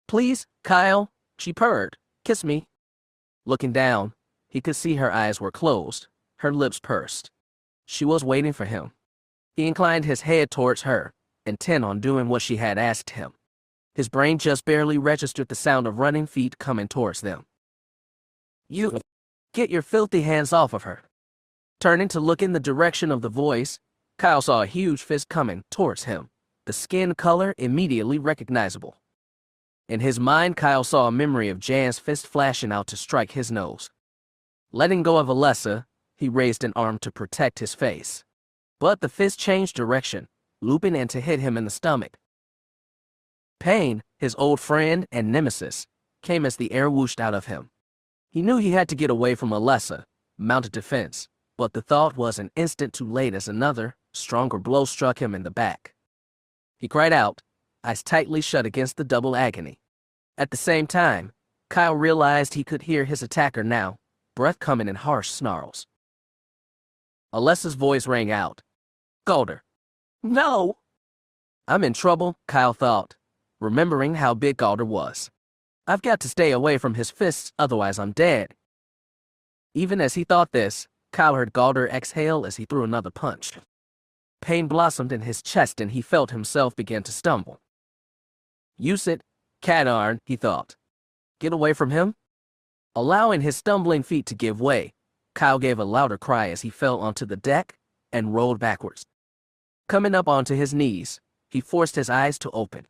Please, Kyle, she purred, kiss me. Looking down, he could see her eyes were closed, her lips pursed. She was waiting for him. He inclined his head towards her, intent on doing what she had asked him. His brain just barely registered the sound of running feet coming towards them. You, get your filthy hands off of her. Turning to look in the direction of the voice, Kyle saw a huge fist coming towards him, the skin color immediately recognizable. In his mind, Kyle saw a memory of Jan's fist flashing out to strike his nose. Letting go of Alessa, he raised an arm to protect his face. But the fist changed direction, looping in to hit him in the stomach. Pain, his old friend and nemesis, came as the air whooshed out of him. He knew he had to get away from Alessa, mounted defense, but the thought was an instant too late as another, stronger blow struck him in the back. He cried out, eyes tightly shut against the double agony. At the same time, Kyle realized he could hear his attacker now, breath coming in harsh snarls. Alessa's voice rang out. Galder. No! I'm in trouble, Kyle thought, remembering how big Galder was. I've got to stay away from his fists, otherwise I'm dead. Even as he thought this, Kyle heard Galder exhale as he threw another punch. Pain blossomed in his chest and he felt himself begin to stumble. Use it, Cadarn, he thought. Get away from him? Allowing his stumbling feet to give way, Kyle gave a louder cry as he fell onto the deck and rolled backwards. Coming up onto his knees, he forced his eyes to open.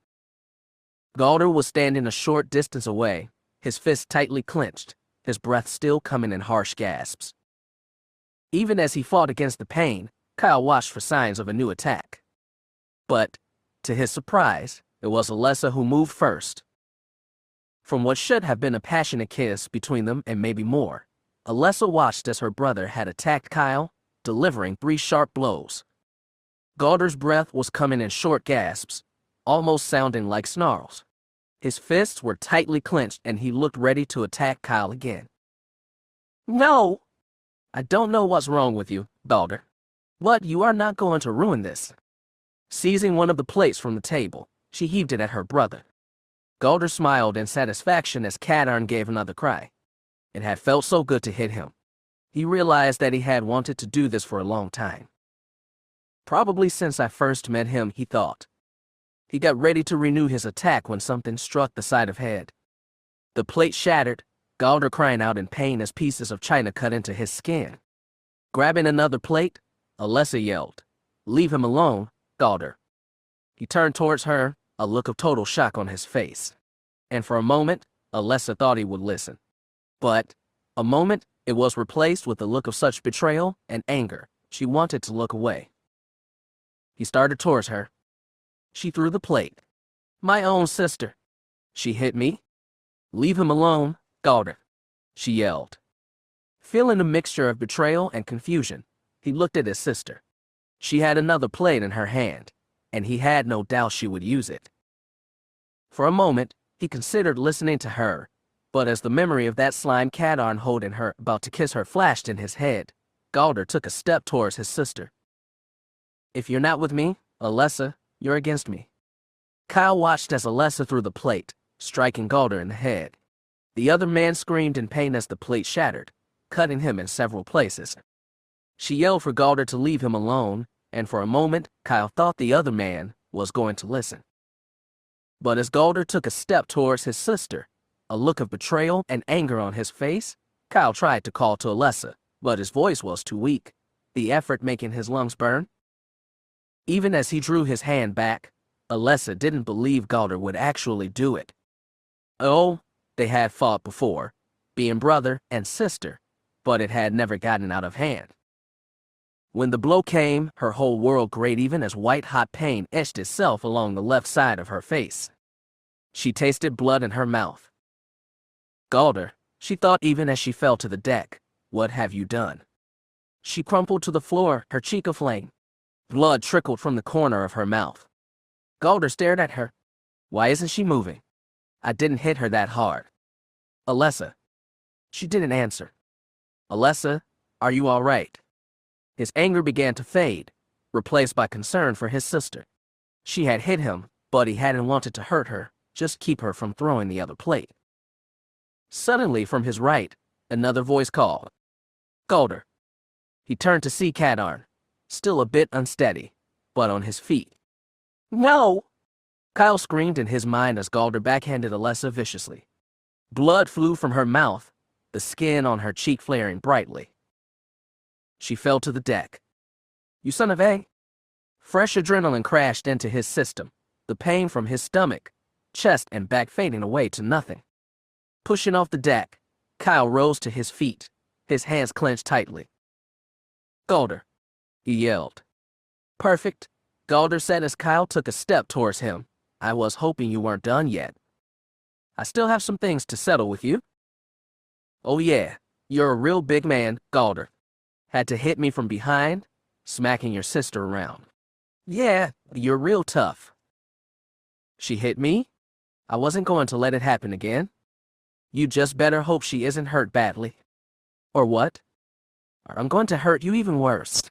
Galder was standing a short distance away, his fists tightly clenched, his breath still coming in harsh gasps. Even as he fought against the pain, Kyle watched for signs of a new attack. But, to his surprise, it was Alessa who moved first. From what should have been a passionate kiss between them and maybe more, Alessa watched as her brother had attacked Kyle, delivering 3 sharp blows. Galder's breath was coming in short gasps, almost sounding like snarls. His fists were tightly clenched and he looked ready to attack Kyle again. No! I don't know what's wrong with you, Galder. But you are not going to ruin this. Seizing one of the plates from the table, she heaved it at her brother. Galder smiled in satisfaction as Cadarn gave another cry. It had felt so good to hit him. He realized that he had wanted to do this for a long time. Probably since I first met him, he thought. He got ready to renew his attack when something struck the side of head. The plate shattered, Galder crying out in pain as pieces of china cut into his skin. Grabbing another plate, Alessa yelled, "Leave him alone, Galder." He turned towards her, a look of total shock on his face. And for a moment, Alessa thought he would listen. But, a moment, it was replaced with a look of such betrayal and anger, she wanted to look away. He started towards her. She threw the plate. My own sister. She hit me. Leave him alone, Galder, she yelled. Feeling a mixture of betrayal and confusion, he looked at his sister. She had another plate in her hand, and he had no doubt she would use it. For a moment, he considered listening to her, but as the memory of that slime Cadarn holding her about to kiss her flashed in his head, Galder took a step towards his sister. If you're not with me, Alessa, you're against me. Kyle watched as Alessa threw the plate, striking Galder in the head. The other man screamed in pain as the plate shattered, cutting him in several places. She yelled for Galder to leave him alone, and for a moment, Kyle thought the other man was going to listen. But as Galder took a step towards his sister, a look of betrayal and anger on his face, Kyle tried to call to Alessa, but his voice was too weak, the effort making his lungs burn. Even as he drew his hand back, Alessa didn't believe Galder would actually do it. Oh, they had fought before, being brother and sister, but it had never gotten out of hand. When the blow came, her whole world grayed even as white-hot pain etched itself along the left side of her face. She tasted blood in her mouth. Galder, she thought even as she fell to the deck, what have you done? She crumpled to the floor, her cheek aflame. Blood trickled from the corner of her mouth. Galder stared at her. Why isn't she moving? I didn't hit her that hard. Alessa. She didn't answer. Alessa, are you all right? His anger began to fade, replaced by concern for his sister. She had hit him, but he hadn't wanted to hurt her, just keep her from throwing the other plate. Suddenly, from his right, another voice called. Galder. He turned to see Kadarn, still a bit unsteady, but on his feet. No! Kyle screamed in his mind as Galder backhanded Alessa viciously. Blood flew from her mouth, the skin on her cheek flaring brightly. She fell to the deck. You son of a... Fresh adrenaline crashed into his system, the pain from his stomach, chest and back fading away to nothing. Pushing off the deck, Kyle rose to his feet, his hands clenched tightly. Galder, he yelled. Perfect, Galder said as Kyle took a step towards him. I was hoping you weren't done yet. I still have some things to settle with you. Oh yeah, you're a real big man, Galder. Had to hit me from behind, smacking your sister around. Yeah, you're real tough. She hit me? I wasn't going to let it happen again. You just better hope she isn't hurt badly. Or what? Or I'm going to hurt you even worse.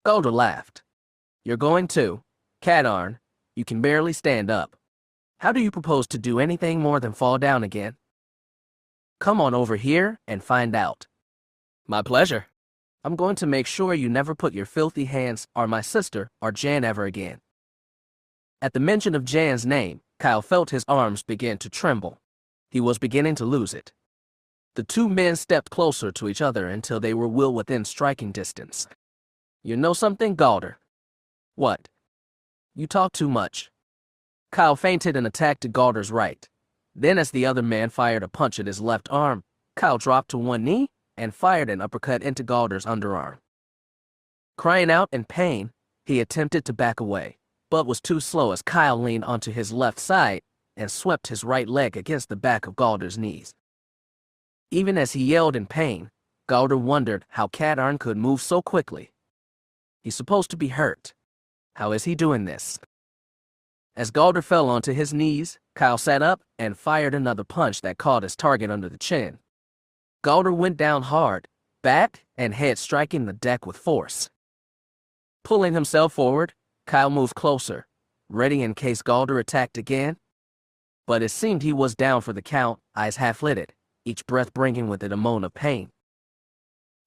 Galder laughed. You're going to. Kadarn, you can barely stand up. How do you propose to do anything more than fall down again? Come on over here and find out. My pleasure. I'm going to make sure you never put your filthy hands on my sister or Jan ever again. At the mention of Jan's name, Kyle felt his arms begin to tremble. He was beginning to lose it. The two men stepped closer to each other until they were well within striking distance. You know something, Galder? What? You talk too much. Kyle feinted and attacked to Galder's right. Then as the other man fired a punch at his left arm, Kyle dropped to one knee and fired an uppercut into Galder's underarm. Crying out in pain, he attempted to back away, but was too slow as Kyle leaned onto his left side and swept his right leg against the back of Galder's knees. Even as he yelled in pain, Galder wondered how Kadarn could move so quickly. He's supposed to be hurt. How is he doing this? As Galder fell onto his knees, Kyle sat up and fired another punch that caught his target under the chin. Galder went down hard, back and head striking the deck with force. Pulling himself forward, Kyle moved closer, ready in case Galder attacked again. But it seemed he was down for the count, eyes half-lidded, each breath bringing with it a moan of pain.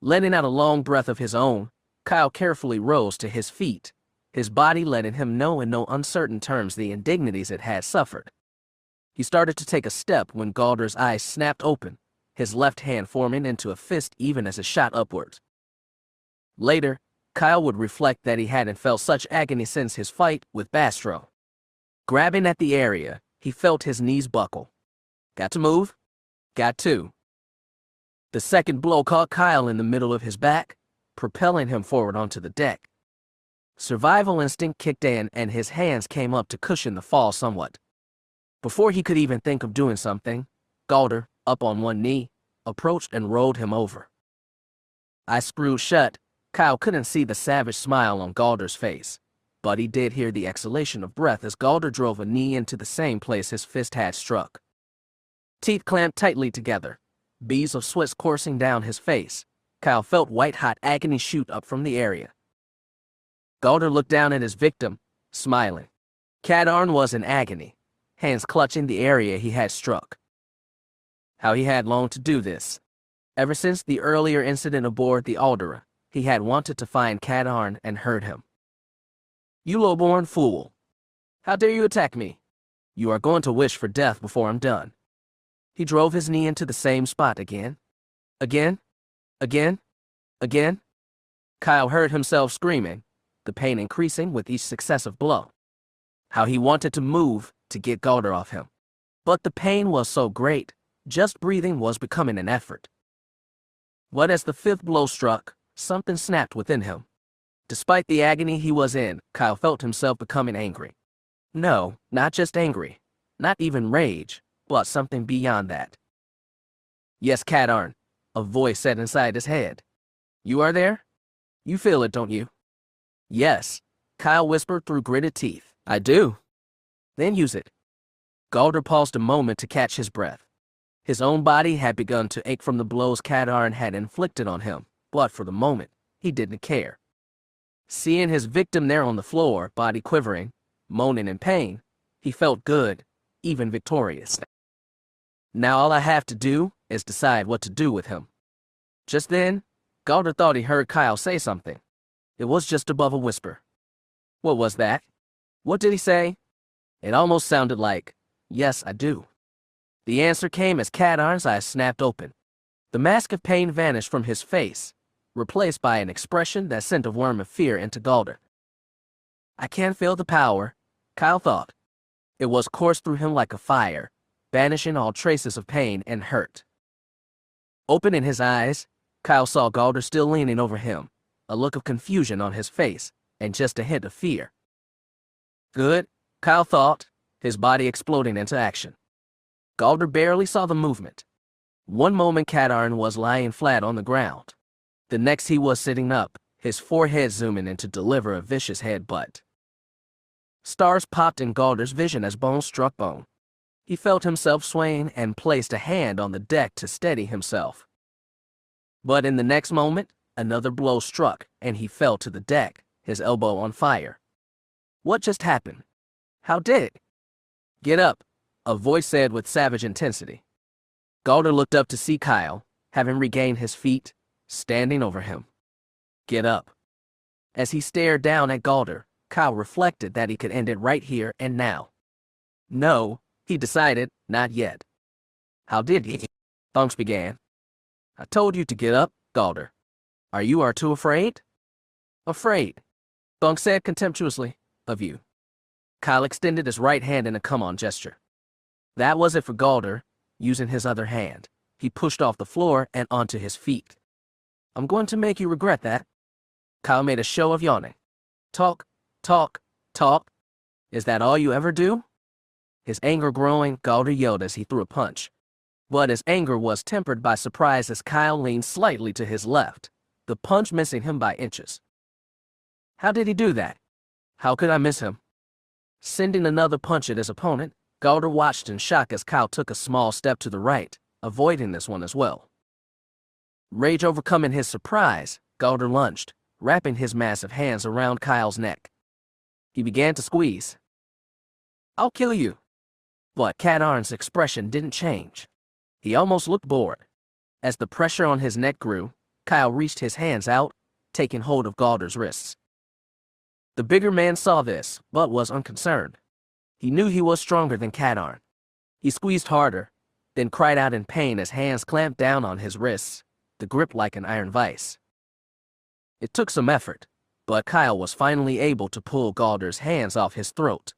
Letting out a long breath of his own, Kyle carefully rose to his feet, his body letting him know in no uncertain terms the indignities it had suffered. He started to take a step when Galder's eyes snapped open, his left hand forming into a fist even as it shot upwards. Later, Kyle would reflect that he hadn't felt such agony since his fight with Bastro. Grabbing at the area, he felt his knees buckle. Got to move? Got to. The second blow caught Kyle in the middle of his back, propelling him forward onto the deck. Survival instinct kicked in and his hands came up to cushion the fall somewhat. Before he could even think of doing something, Galder, up on one knee, approached and rolled him over. Eyes screwed shut, Kyle couldn't see the savage smile on Galder's face, but he did hear the exhalation of breath as Galder drove a knee into the same place his fist had struck. Teeth clamped tightly together, beads of sweat coursing down his face, Kyle felt white-hot agony shoot up from the area. Galder looked down at his victim, smiling. Kadarn was in agony, hands clutching the area he had struck. How he had longed to do this. Ever since the earlier incident aboard the Aldera, he had wanted to find Kadarn and hurt him. "You low-born fool. How dare you attack me? You are going to wish for death before I'm done." He drove his knee into the same spot again. Again. Kyle heard himself screaming, the pain increasing with each successive blow. How he wanted to move to get Galder off him. But the pain was so great, just breathing was becoming an effort. But as the fifth blow struck, something snapped within him. Despite the agony he was in, Kyle felt himself becoming angry. No, not just angry, not even rage, but something beyond that. "Yes, Kadarn," a voice said inside his head. "You are there? You feel it, don't you?" "Yes," Kyle whispered through gritted teeth. "I do." "Then use it." Galder paused a moment to catch his breath. His own body had begun to ache from the blows Kadarn had inflicted on him, but for the moment, he didn't care. Seeing his victim there on the floor, body quivering, moaning in pain, he felt good, even victorious. Now all I have to do is decide what to do with him. Just then, Galder thought he heard Kyle say something. It was just above a whisper. What was that? What did he say? It almost sounded like, "Yes, I do." The answer came as Kadarn's eyes snapped open. The mask of pain vanished from his face, replaced by an expression that sent a worm of fear into Galder. "I can't feel the power," Kyle thought. It was coursed through him like a fire, banishing all traces of pain and hurt. Opening his eyes, Kyle saw Galder still leaning over him, a look of confusion on his face, and just a hint of fear. Good, Kyle thought, his body exploding into action. Galder barely saw the movement. One moment Kadarn was lying flat on the ground. The next he was sitting up, his forehead zooming in to deliver a vicious headbutt. Stars popped in Galder's vision as bone struck bone. He felt himself swaying and placed a hand on the deck to steady himself. But in the next moment, another blow struck and he fell to the deck, his elbow on fire. What just happened? How did it? "Get up," a voice said with savage intensity. Galder looked up to see Kyle, having regained his feet, standing over him. "Get up." As he stared down at Galder, Kyle reflected that he could end it right here and now. No, he decided, not yet. "How did he?" Thunks began. "I told you to get up, Galder. You are too afraid?" "Afraid," Thunk said contemptuously, "of you." Kyle extended his right hand in a come-on gesture. That was it for Galder. Using his other hand, he pushed off the floor and onto his feet. "I'm going to make you regret that." Kyle made a show of yawning. Talk. Is that all you ever do?" His anger growing, Galder yelled as he threw a punch. But his anger was tempered by surprise as Kyle leaned slightly to his left, the punch missing him by inches. How did he do that? How could I miss him? Sending another punch at his opponent, Galder watched in shock as Kyle took a small step to the right, avoiding this one as well. Rage overcoming his surprise, Galder lunged, wrapping his massive hands around Kyle's neck. He began to squeeze. "I'll kill you." But Kadarn's expression didn't change. He almost looked bored. As the pressure on his neck grew, Kyle reached his hands out, taking hold of Galder's wrists. The bigger man saw this, but was unconcerned. He knew he was stronger than Kadarn. He squeezed harder, then cried out in pain as hands clamped down on his wrists, the grip like an iron vise. It took some effort, but Kyle was finally able to pull Galder's hands off his throat.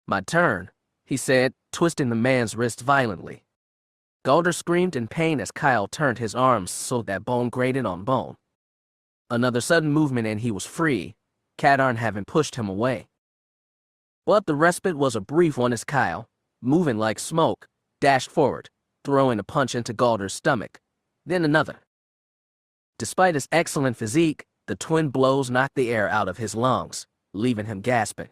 "My turn," he said, twisting the man's wrist violently. Galder screamed in pain as Kyle turned his arms so that bone grated on bone. Another sudden movement and he was free, Kadarn having pushed him away. But the respite was a brief one as Kyle, moving like smoke, dashed forward, throwing a punch into Galder's stomach, then another. Despite his excellent physique, the twin blows knocked the air out of his lungs, leaving him gasping.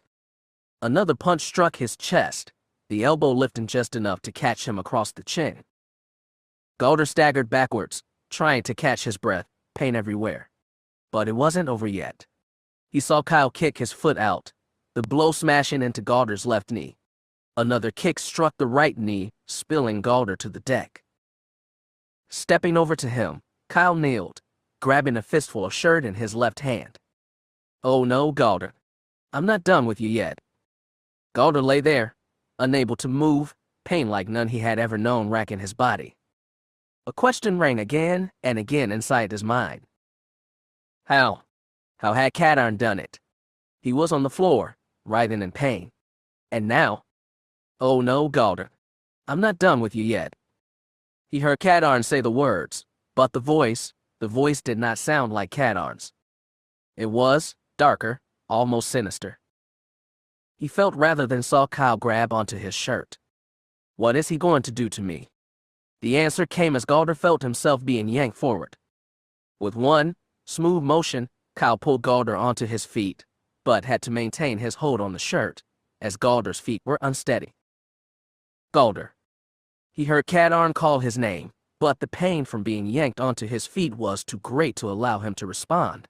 Another punch struck his chest, the elbow lifting just enough to catch him across the chin. Galder staggered backwards, trying to catch his breath, pain everywhere. But it wasn't over yet. He saw Kyle kick his foot out, the blow smashing into Galder's left knee. Another kick struck the right knee, spilling Galder to the deck. Stepping over to him, Kyle kneeled, grabbing a fistful of shirt in his left hand. "Oh no, Galder. I'm not done with you yet." Galder lay there, unable to move, pain like none he had ever known racking his body. A question rang again and again inside his mind. How had Cadarn done it? He was on the floor, writhing in pain. And now? "Oh no, Galder. I'm not done with you yet." He heard Cadarn say the words, but the voice did not sound like Cadarn's. It was darker, almost sinister. He felt rather than saw Kyle grab onto his shirt. What is he going to do to me? The answer came as Galder felt himself being yanked forward. With one smooth motion, Kyle pulled Galder onto his feet, but had to maintain his hold on the shirt, as Galder's feet were unsteady. Galder. He heard Cadarn call his name, but the pain from being yanked onto his feet was too great to allow him to respond.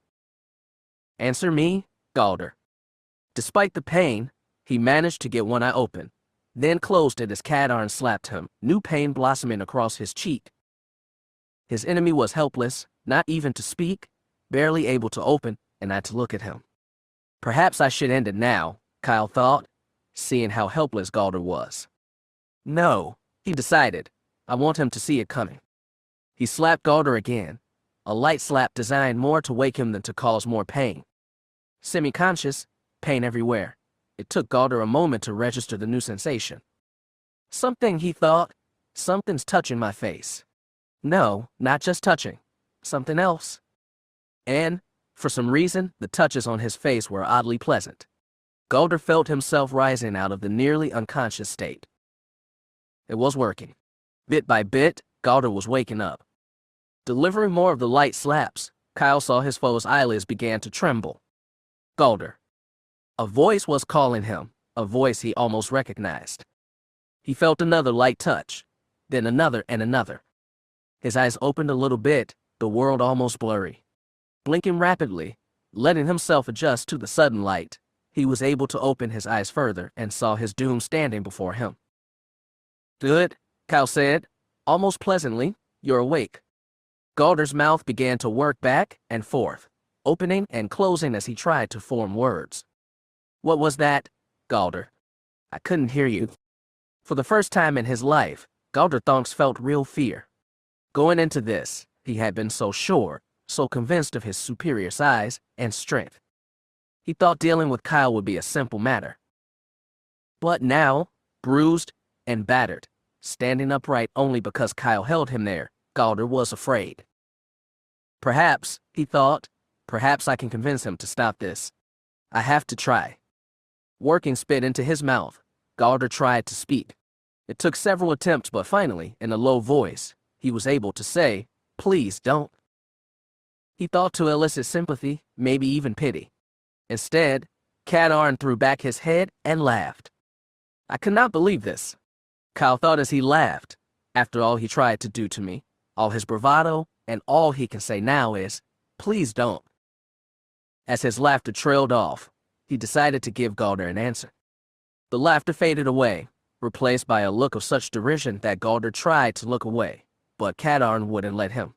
"Answer me, Galder." Despite the pain, he managed to get one eye open, then closed it as Cadarn slapped him, new pain blossoming across his cheek. His enemy was helpless, not even to speak, barely able to open, and not to look at him. Perhaps I should end it now, Kyle thought, seeing how helpless Galder was. No, he decided. I want him to see it coming. He slapped Galder again, a light slap designed more to wake him than to cause more pain. Semi-conscious, pain everywhere. It took Galder a moment to register the new sensation. Something, he thought. Something's touching my face. No, not just touching. Something else. And, for some reason, the touches on his face were oddly pleasant. Galder felt himself rising out of the nearly unconscious state. It was working. Bit by bit, Galder was waking up. Delivering more of the light slaps, Kyle saw his foe's eyelids began to tremble. Galder. A voice was calling him, a voice he almost recognized. He felt another light touch, then another and another. His eyes opened a little bit, the world almost blurry. Blinking rapidly, letting himself adjust to the sudden light, he was able to open his eyes further and saw his doom standing before him. Good, Kyle said, almost pleasantly, you're awake. Galder's mouth began to work back and forth, opening and closing as he tried to form words. What was that, Galder? I couldn't hear you. For the first time in his life, Galder Thonks felt real fear. Going into this, he had been so sure, so convinced of his superior size and strength. He thought dealing with Kyle would be a simple matter. But now, bruised and battered, standing upright only because Kyle held him there, Galder was afraid. Perhaps, he thought, perhaps I can convince him to stop this. I have to try. Working spit into his mouth, Galder tried to speak. It took several attempts, but finally, in a low voice, he was able to say, "Please don't." He thought to elicit sympathy, maybe even pity. Instead, Cadarn threw back his head and laughed. I could not believe this. Kyle thought as he laughed. After all he tried to do to me, all his bravado, and all he can say now is, "Please don't." As his laughter trailed off, he decided to give Galder an answer. The laughter faded away, replaced by a look of such derision that Galder tried to look away, but Cadarn wouldn't let him.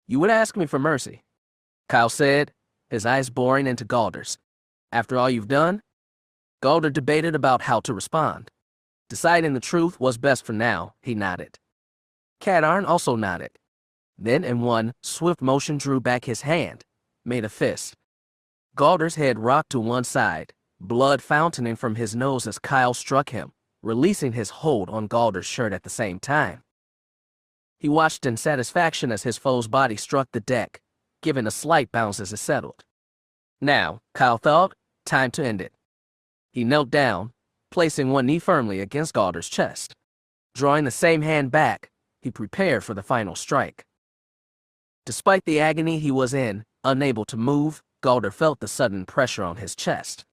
You would ask me for mercy, Kyle said, his eyes boring into Galder's. After all you've done? Galder debated about how to respond. Deciding the truth was best for now, he nodded. Cadarn also nodded. Then in one swift motion drew back his hand, made a fist. Galder's head rocked to one side, blood fountaining from his nose as Kyle struck him, releasing his hold on Galder's shirt at the same time. He watched in satisfaction as his foe's body struck the deck, giving a slight bounce as it settled. Now, Kyle thought, time to end it. He knelt down, placing one knee firmly against Galder's chest. Drawing the same hand back, he prepared for the final strike. Despite the agony he was in, unable to move, Galder felt the sudden pressure on his chest.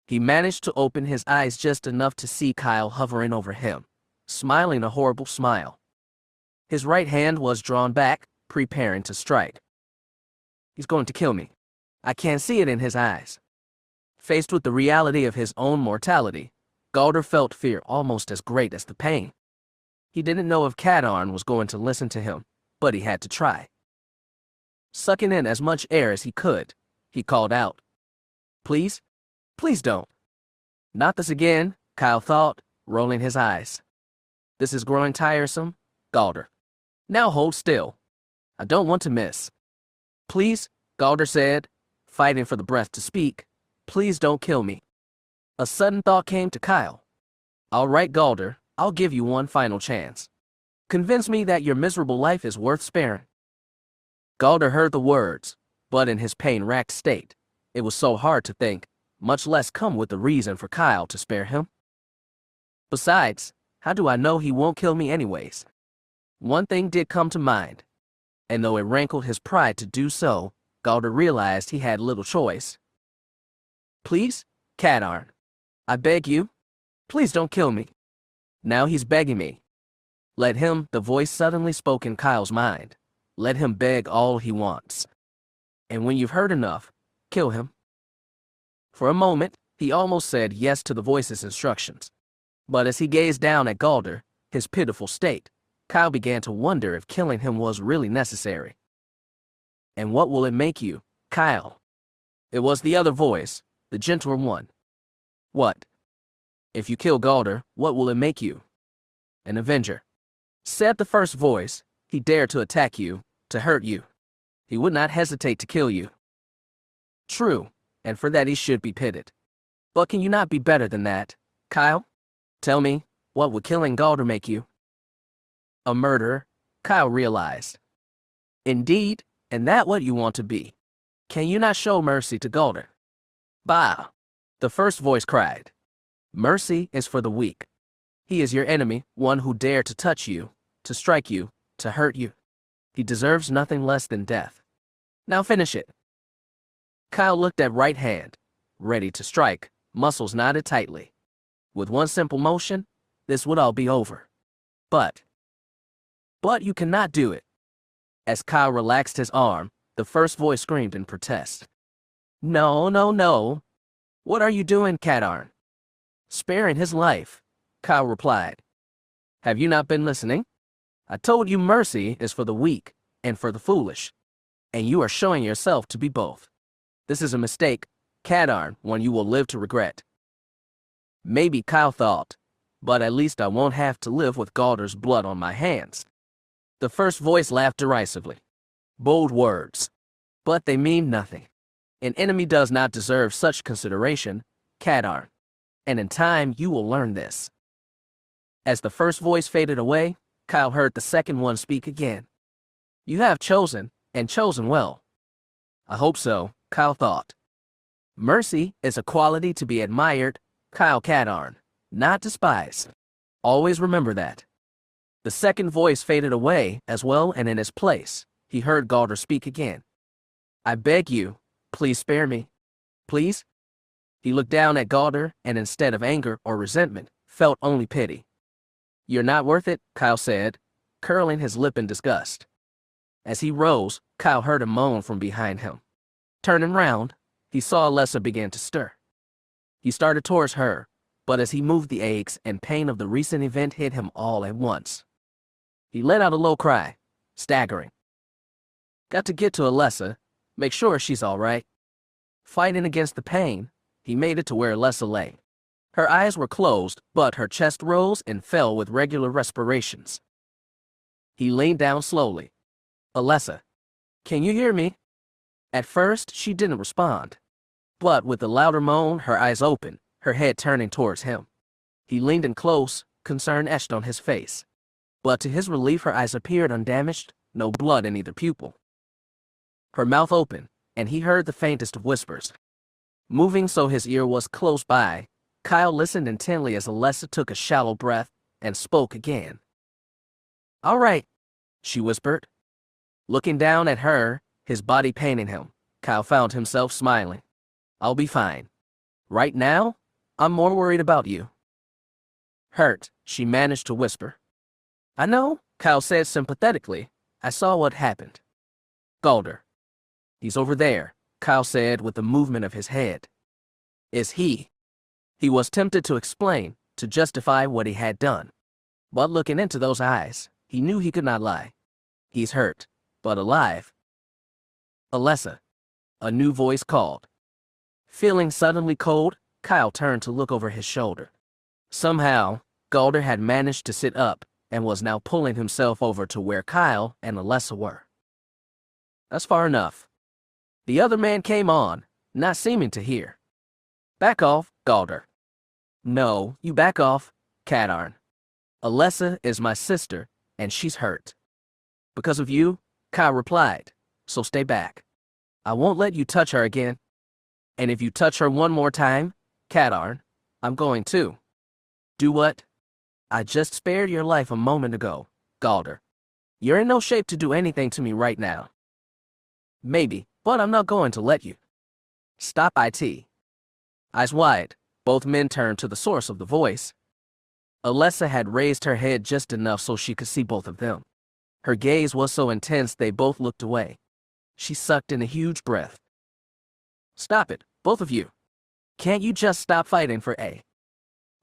He managed to open his eyes just enough to see Kyle hovering over him, smiling a horrible smile. His right hand was drawn back, preparing to strike. He's going to kill me. I can't see it in his eyes. Faced with the reality of his own mortality, Galder felt fear almost as great as the pain. He didn't know if Kadarn was going to listen to him, but he had to try. Sucking in as much air as he could, he called out, "Please? Please don't." "Not this again," Kyle thought, rolling his eyes. "This is growing tiresome, Galder. Now hold still. I don't want to miss." "Please," Galder said, fighting for the breath to speak, "please don't kill me." A sudden thought came to Kyle. "All right, Galder, I'll give you one final chance. Convince me that your miserable life is worth sparing." Galder heard the words, but in his pain-racked state, it was so hard to think, much less come with a reason for Kyle to spare him. Besides, how do I know he won't kill me anyways? One thing did come to mind, and though it rankled his pride to do so, Galder realized he had little choice. "Please, Kadarn, I beg you, please don't kill me." Now he's begging me. Let him, the voice suddenly spoke in Kyle's mind. Let him beg all he wants. And when you've heard enough, kill him. For a moment, he almost said yes to the voice's instructions. But as he gazed down at Galder, his pitiful state, Kyle began to wonder if killing him was really necessary. "And what will it make you, Kyle?" It was the other voice, the gentler one. "What? If you kill Galder, what will it make you?" "An avenger," said the first voice. "He dared to attack you, to hurt you. He would not hesitate to kill you." "True, and for that he should be pitied. But can you not be better than that, Kyle? Tell me, what would killing Galder make you?" "A murderer," Kyle realized. "Indeed, and that what you want to be. Can you not show mercy to Galder?" "Bah!" the first voice cried. "Mercy is for the weak. He is your enemy, one who dared to touch you, to strike you, to hurt you. He deserves nothing less than death. Now finish it." Kyle looked at right hand, ready to strike, muscles knotted tightly. With one simple motion, this would all be over. But you cannot do it." As Kyle relaxed his arm, the first voice screamed in protest. "No, no, no. What are you doing, Kadarn?" "Sparing his life," Kyle replied. "Have you not been listening? I told you mercy is for the weak and for the foolish, and you are showing yourself to be both. This is a mistake, Kadarn, one you will live to regret." Maybe, Kyle thought, but at least I won't have to live with Galder's blood on my hands. The first voice laughed derisively. "Bold words, but they mean nothing. An enemy does not deserve such consideration, Kadarn, and in time you will learn this." As the first voice faded away, Kyle heard the second one speak again. "You have chosen, and chosen well." "I hope so," Kyle thought. "Mercy is a quality to be admired, Kyle Kadarn, not despised. Always remember that." The second voice faded away as well, and in his place, he heard Galder speak again. "I beg you, please spare me. Please?" He looked down at Galder, and instead of anger or resentment, felt only pity. "You're not worth it," Kyle said, curling his lip in disgust. As he rose, Kyle heard a moan from behind him. Turning round, he saw Alessa begin to stir. He started towards her, but as he moved, the aches and pain of the recent event hit him all at once. He let out a low cry, staggering. "Got to get to Alessa, make sure she's all right." Fighting against the pain, he made it to where Alessa lay. Her eyes were closed, but her chest rose and fell with regular respirations. He leaned down slowly. "Alessa, can you hear me?" At first, she didn't respond. But with a louder moan, her eyes open, her head turning towards him. He leaned in close, concern etched on his face. But to his relief, her eyes appeared undamaged, no blood in either pupil. Her mouth opened, and he heard the faintest of whispers. Moving so his ear was close by, Kyle listened intently as Alessa took a shallow breath and spoke again. "All right," she whispered. Looking down at her, his body paining him, Kyle found himself smiling. "I'll be fine. Right now, I'm more worried about you." "Hurt," she managed to whisper. "I know," Kyle said sympathetically. "I saw what happened." "Galder." "He's over there," Kyle said with a movement of his head. "Is he?" He was tempted to explain, to justify what he had done. But looking into those eyes, he knew he could not lie. He's hurt, but alive. Alessa. A new voice called. Feeling suddenly cold, Kyle turned to look over his shoulder. Somehow, Galder had managed to sit up and was now pulling himself over to where Kyle and Alessa were. That's far enough. The other man came on, not seeming to hear. Back off, Galder. No, you back off, Cadarn. Alessa is my sister, and she's hurt. Because of you, Kyle replied, so stay back. I won't let you touch her again. And if you touch her one more time, Cadarn, I'm going to. Do what? I just spared your life a moment ago, Galder. You're in no shape to do anything to me right now. Maybe, but I'm not going to let you. Stop it. Eyes wide, both men turned to the source of the voice. Alessa had raised her head just enough so she could see both of them. Her gaze was so intense they both looked away. She sucked in a huge breath. Stop it, both of you. Can't you just stop fighting for A?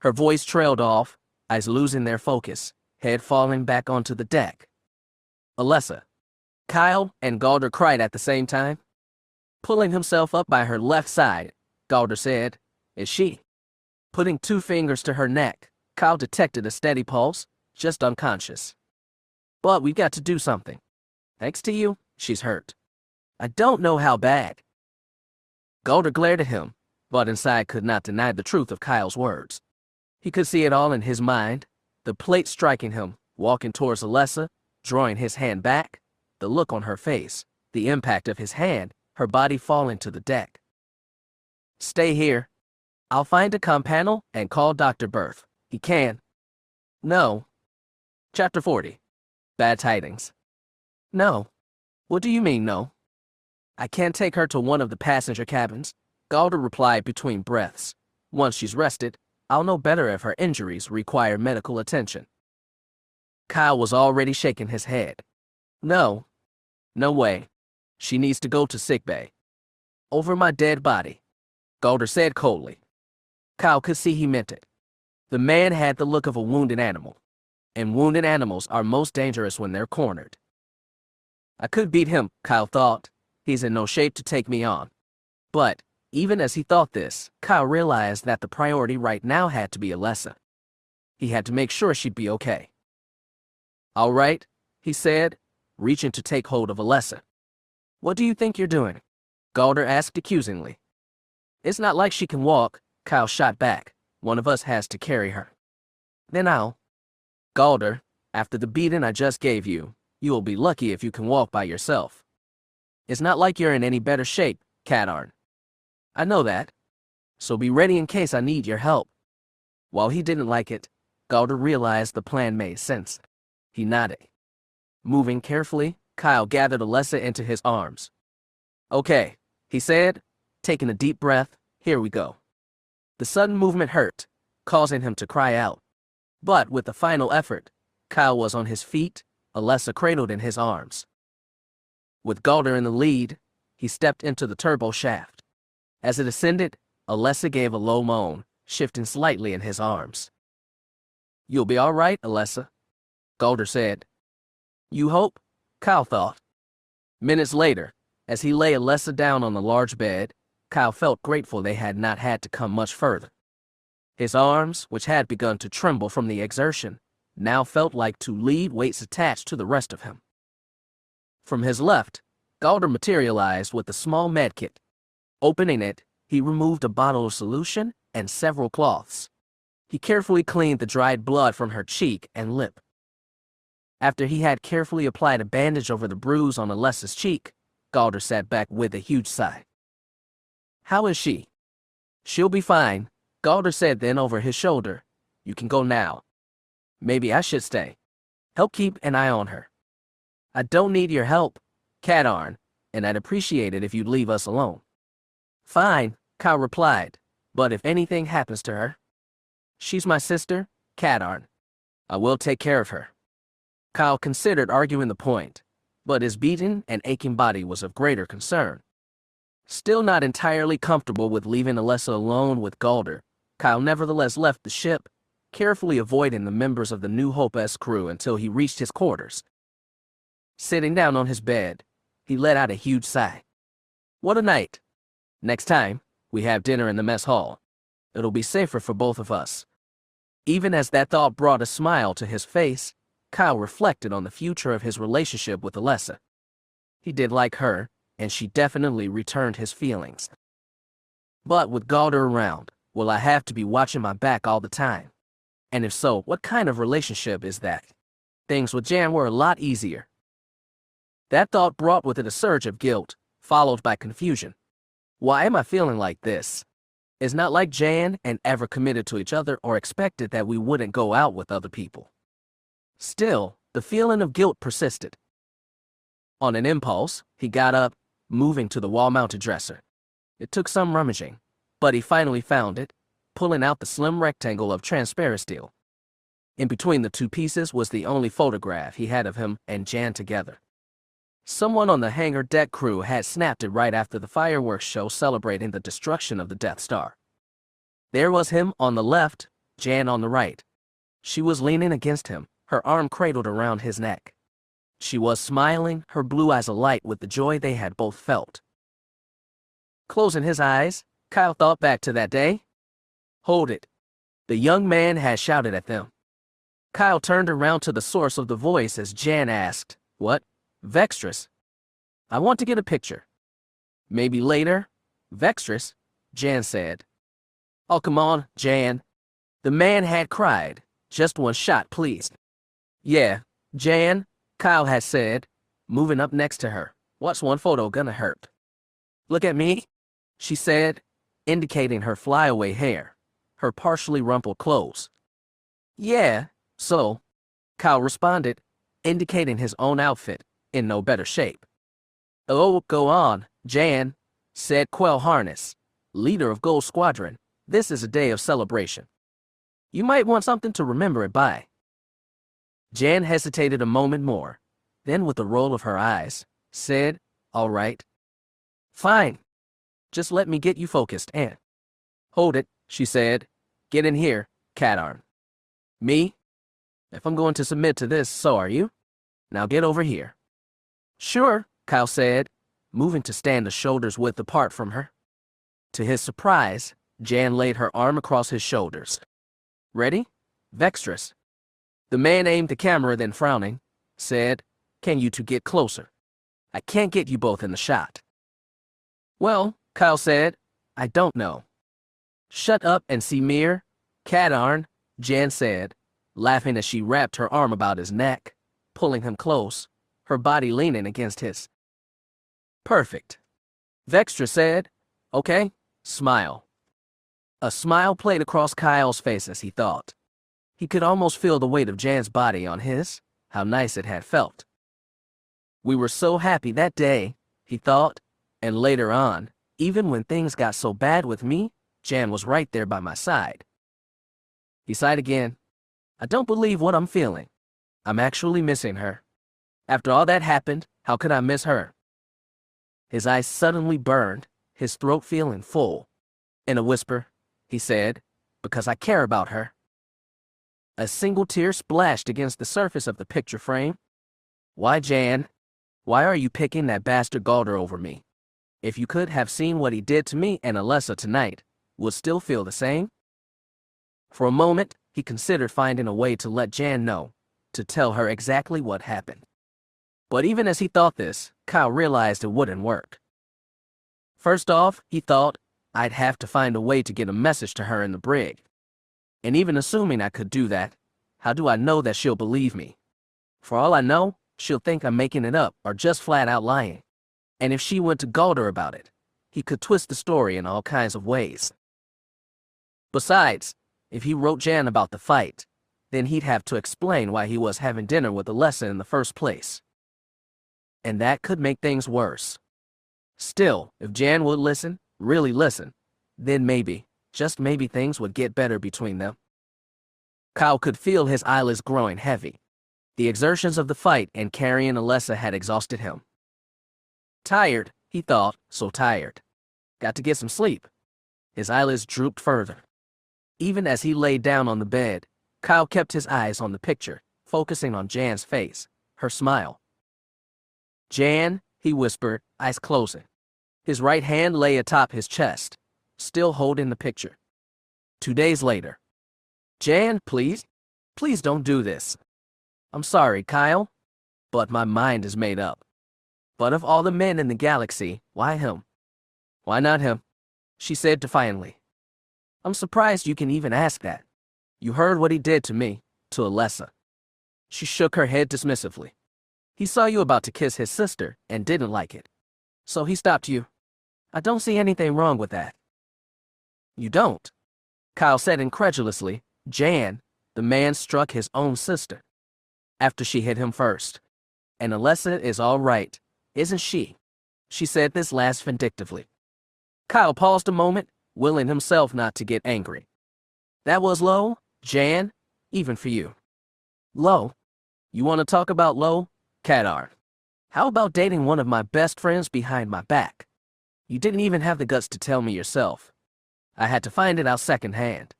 Her voice trailed off, eyes losing their focus, head falling back onto the deck. Alessa. Kyle and Galder cried at the same time. Pulling himself up by her left side, Galder said, Is she? Putting 2 fingers to her neck, Kyle detected a steady pulse, just unconscious. But we've got to do something. Thanks to you, she's hurt. I don't know how bad. Galder glared at him, but inside could not deny the truth of Kyle's words. He could see it all in his mind, the plate striking him, walking towards Alessa, drawing his hand back, the look on her face, the impact of his hand, her body falling to the deck. Stay here. I'll find a companel and call Dr. Berth. He can. No. Chapter 40. Bad tidings. No. What do you mean, no? I can't take her to one of the passenger cabins, Galder replied between breaths. Once she's rested, I'll know better if her injuries require medical attention. Kyle was already shaking his head. No. No way. She needs to go to sickbay. Over my dead body, Galder said coldly. Kyle could see he meant it. The man had the look of a wounded animal, and wounded animals are most dangerous when they're cornered. I could beat him, Kyle thought. He's in no shape to take me on. But, even as he thought this, Kyle realized that the priority right now had to be Alessa. He had to make sure she'd be okay. All right, he said, reaching to take hold of Alessa. What do you think you're doing? Galder asked accusingly. It's not like she can walk, Kyle shot back. One of us has to carry her. Then I'll. Galder, after the beating I just gave you, you will be lucky if you can walk by yourself. It's not like you're in any better shape, Cadarn. I know that. So be ready in case I need your help. While he didn't like it, Galder realized the plan made sense. He nodded. Moving carefully, Kyle gathered Alessa into his arms. Okay, he said, taking a deep breath, here we go. The sudden movement hurt, causing him to cry out. But with a final effort, Kyle was on his feet, Alessa cradled in his arms. With Galder in the lead, he stepped into the turbo shaft. As it ascended, Alessa gave a low moan, shifting slightly in his arms. You'll be all right, Alessa, Galder said. You hope? Kyle thought. Minutes later, as he lay Alessa down on the large bed, Kyle felt grateful they had not had to come much further. His arms, which had begun to tremble from the exertion, now felt like 2 lead weights attached to the rest of him. From his left, Galder materialized with a small medkit. Opening it, he removed a bottle of solution and several cloths. He carefully cleaned the dried blood from her cheek and lip. After he had carefully applied a bandage over the bruise on Alessa's cheek, Galder sat back with a huge sigh. How is she? She'll be fine, Galder said then over his shoulder. You can go now. Maybe I should stay. Help keep an eye on her. I don't need your help, Cadarn, and I'd appreciate it if you'd leave us alone. Fine, Kyle replied, but if anything happens to her, she's my sister, Cadarn. I will take care of her. Kyle considered arguing the point, but his beaten and aching body was of greater concern. Still not entirely comfortable with leaving Alessa alone with Galder, Kyle nevertheless left the ship, carefully avoiding the members of the New Hope's crew until he reached his quarters. Sitting down on his bed, he let out a huge sigh. What a night. Next time, we have dinner in the mess hall. It'll be safer for both of us. Even as that thought brought a smile to his face, Kyle reflected on the future of his relationship with Alessa. He did like her, and she definitely returned his feelings. But with Galder around, will I have to be watching my back all the time? And if so, what kind of relationship is that? Things with Jan were a lot easier. That thought brought with it a surge of guilt, followed by confusion. Why am I feeling like this? It's not like Jan and ever committed to each other or expected that we wouldn't go out with other people. Still, the feeling of guilt persisted. On an impulse, he got up, moving to the wall-mounted dresser. It took some rummaging, but he finally found it, pulling out the slim rectangle of transparent steel. In between the two pieces was the only photograph he had of him and Jan together. Someone on the hangar deck crew had snapped it right after the fireworks show celebrating the destruction of the Death Star. There was him on the left, Jan on the right. She was leaning against him, her arm cradled around his neck. She was smiling, her blue eyes alight with the joy they had both felt. Closing his eyes, Kyle thought back to that day. Hold it. The young man had shouted at them. Kyle turned around to the source of the voice as Jan asked, "What? Vextress? I want to get a picture." "Maybe later, Vextress," Jan said. "Oh, come on, Jan." The man had cried. "Just one shot, please." "Yeah, Jan," Kyle had said, moving up next to her. "What's one photo gonna hurt?" "Look at me," she said, indicating her flyaway hair, her partially rumpled clothes. "Yeah, so," Kyle responded, indicating his own outfit, in no better shape. "Oh, go on, Jan," said Quell Harness, leader of Gold Squadron. "This is a day of celebration. You might want something to remember it by." Jan hesitated a moment more, then with a roll of her eyes, said, "All right. Fine. Just let me get you focused and..." "Hold it," she said. "Get in here, Catarn." "Me? If I'm going to submit to this, so are you. Now get over here." "Sure," Kyle said, moving to stand a shoulder's width apart from her. To his surprise, Jan laid her arm across his shoulders. "Ready? Vextress." The man aimed the camera, then frowning, said, "Can you two get closer? I can't get you both in the shot." "Well," Kyle said, "I don't know." "Shut up and see mirror, Catarn," Jan said, laughing as she wrapped her arm about his neck, pulling him close, her body leaning against his. "Perfect," Vextra said. "Okay, smile." A smile played across Kyle's face as he thought. He could almost feel the weight of Jan's body on his. How nice it had felt. "We were so happy that day," he thought, and later on, even when things got so bad with me, Jan was right there by my side. He sighed again. "I don't believe what I'm feeling. I'm actually missing her. After all that happened, how could I miss her?" His eyes suddenly burned, his throat feeling full. In a whisper, he said, "Because I care about her." A single tear splashed against the surface of the picture frame. "Why, Jan? Why are you picking that bastard Galder over me? If you could have seen what he did to me and Alessa tonight, would still feel the same?" For a moment, he considered finding a way to let Jan know, to tell her exactly what happened. But even as he thought this, Kyle realized it wouldn't work. First off, he thought, I'd have to find a way to get a message to her in the brig. And even assuming I could do that, how do I know that she'll believe me? For all I know, she'll think I'm making it up or just flat out lying. And if she went to Galder about it, he could twist the story in all kinds of ways. Besides, if he wrote Jan about the fight, then he'd have to explain why he was having dinner with Alessa in the first place. And that could make things worse. Still, if Jan would listen, really listen, then maybe, just maybe things would get better between them. Kyle could feel his eyelids growing heavy. The exertions of the fight and carrying Alessa had exhausted him. Tired, he thought, so tired. Got to get some sleep. His eyelids drooped further. Even as he lay down on the bed, Kyle kept his eyes on the picture, focusing on Jan's face, her smile. "Jan," he whispered, eyes closing. His right hand lay atop his chest, still holding the picture. 2 days later. "Jan, please. Please don't do this. I'm sorry, Kyle, but my mind is made up. But of all the men in the galaxy, why him? Why not him?" she said defiantly. "I'm surprised you can even ask that. You heard what he did to me, to Alessa." She shook her head dismissively. "He saw you about to kiss his sister and didn't like it. So he stopped you. I don't see anything wrong with that." "You don't?" Kyle said incredulously. "Jan, the man struck his own sister. After she hit him first. And Alessa is all right, isn't she?" She said this last vindictively. Kyle paused a moment, willing himself not to get angry. "That was low, Jan, even for you." "Low? You want to talk about low? Kadar. How about dating one of my best friends behind my back? You didn't even have the guts to tell me yourself. I had to find it out secondhand."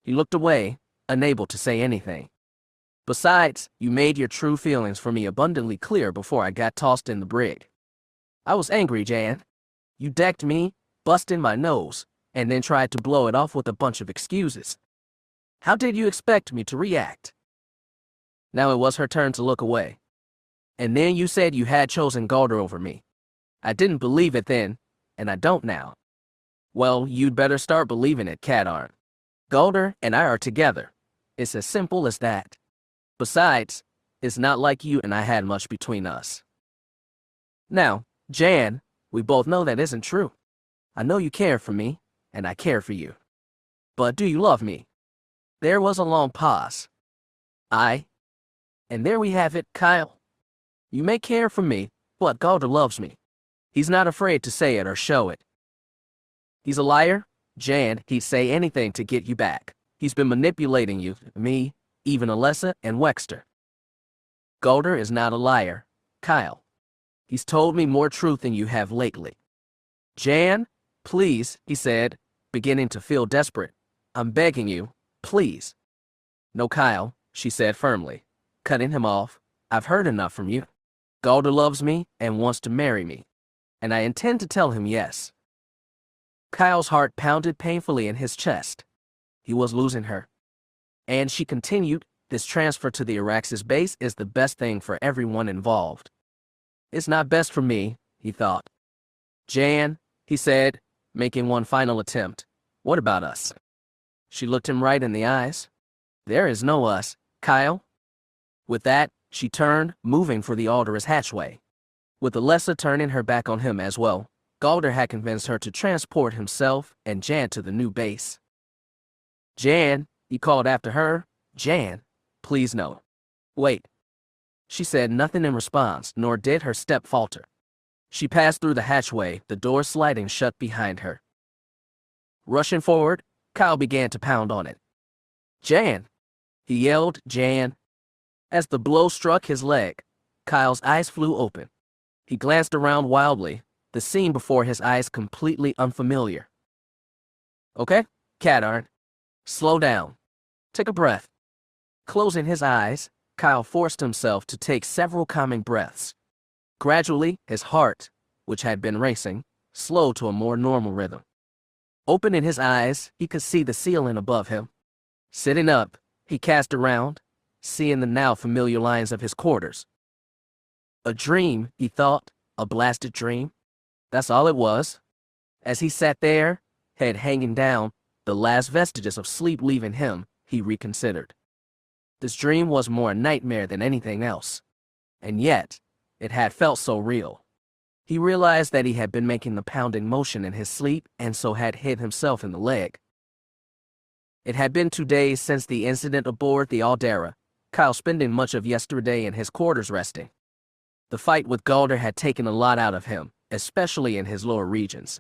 He looked away, unable to say anything. "Besides, you made your true feelings for me abundantly clear before I got tossed in the brig. I was angry, Jan. You decked me, busted my nose, and then tried to blow it off with a bunch of excuses. How did you expect me to react?" Now it was her turn to look away. "And then you said you had chosen Galder over me. I didn't believe it then, and I don't now. Well, you'd better start believing it, Kadar. Galder and I are together. It's as simple as that. Besides, it's not like you and I had much between us." "Now, Jan, we both know that isn't true. I know you care for me, and I care for you. But do you love me?" There was a long pause. And there we have it, Kyle. You may care for me, but Galder loves me. He's not afraid to say it or show it. He's a liar, Jan. He'd say anything to get you back. He's been manipulating you, me, even Alessa and Wexter. Galder is not a liar, Kyle. He's told me more truth than you have lately. Jan, please, he said, beginning to feel desperate. I'm begging you, please. No, Kyle, she said firmly, cutting him off. I've heard enough from you. Galder loves me and wants to marry me, and I intend to tell him yes. Kyle's heart pounded painfully in his chest. He was losing her. And she continued, this transfer to the Araxis base is the best thing for everyone involved. It's not best for me, he thought. Jan, he said, making one final attempt. What about us? She looked him right in the eyes. There is no us, Kyle. With that, she turned, moving for the Alderus hatchway. With Alessa turning her back on him as well, Galder had convinced her to transport himself and Jan to the new base. Jan, he called after her. Jan, please no. Wait. She said nothing in response, nor did her step falter. She passed through the hatchway, the door sliding shut behind her. Rushing forward, Kyle began to pound on it. Jan! He yelled, Jan! As the blow struck his leg, Kyle's eyes flew open. He glanced around wildly, the scene before his eyes completely unfamiliar. Okay, Cadarn. Slow down. Take a breath. Closing his eyes, Kyle forced himself to take several calming breaths. Gradually, his heart, which had been racing, slowed to a more normal rhythm. Opening his eyes, he could see the ceiling above him. Sitting up, he cast around, seeing the now familiar lines of his quarters. A dream, he thought, a blasted dream. That's all it was. As he sat there, head hanging down, the last vestiges of sleep leaving him, he reconsidered. This dream was more a nightmare than anything else. And yet, it had felt so real. He realized that he had been making the pounding motion in his sleep and so had hit himself in the leg. It had been 2 days since the incident aboard the Aldera, Kyle spending much of yesterday in his quarters resting. The fight with Galder had taken a lot out of him, especially in his lower regions.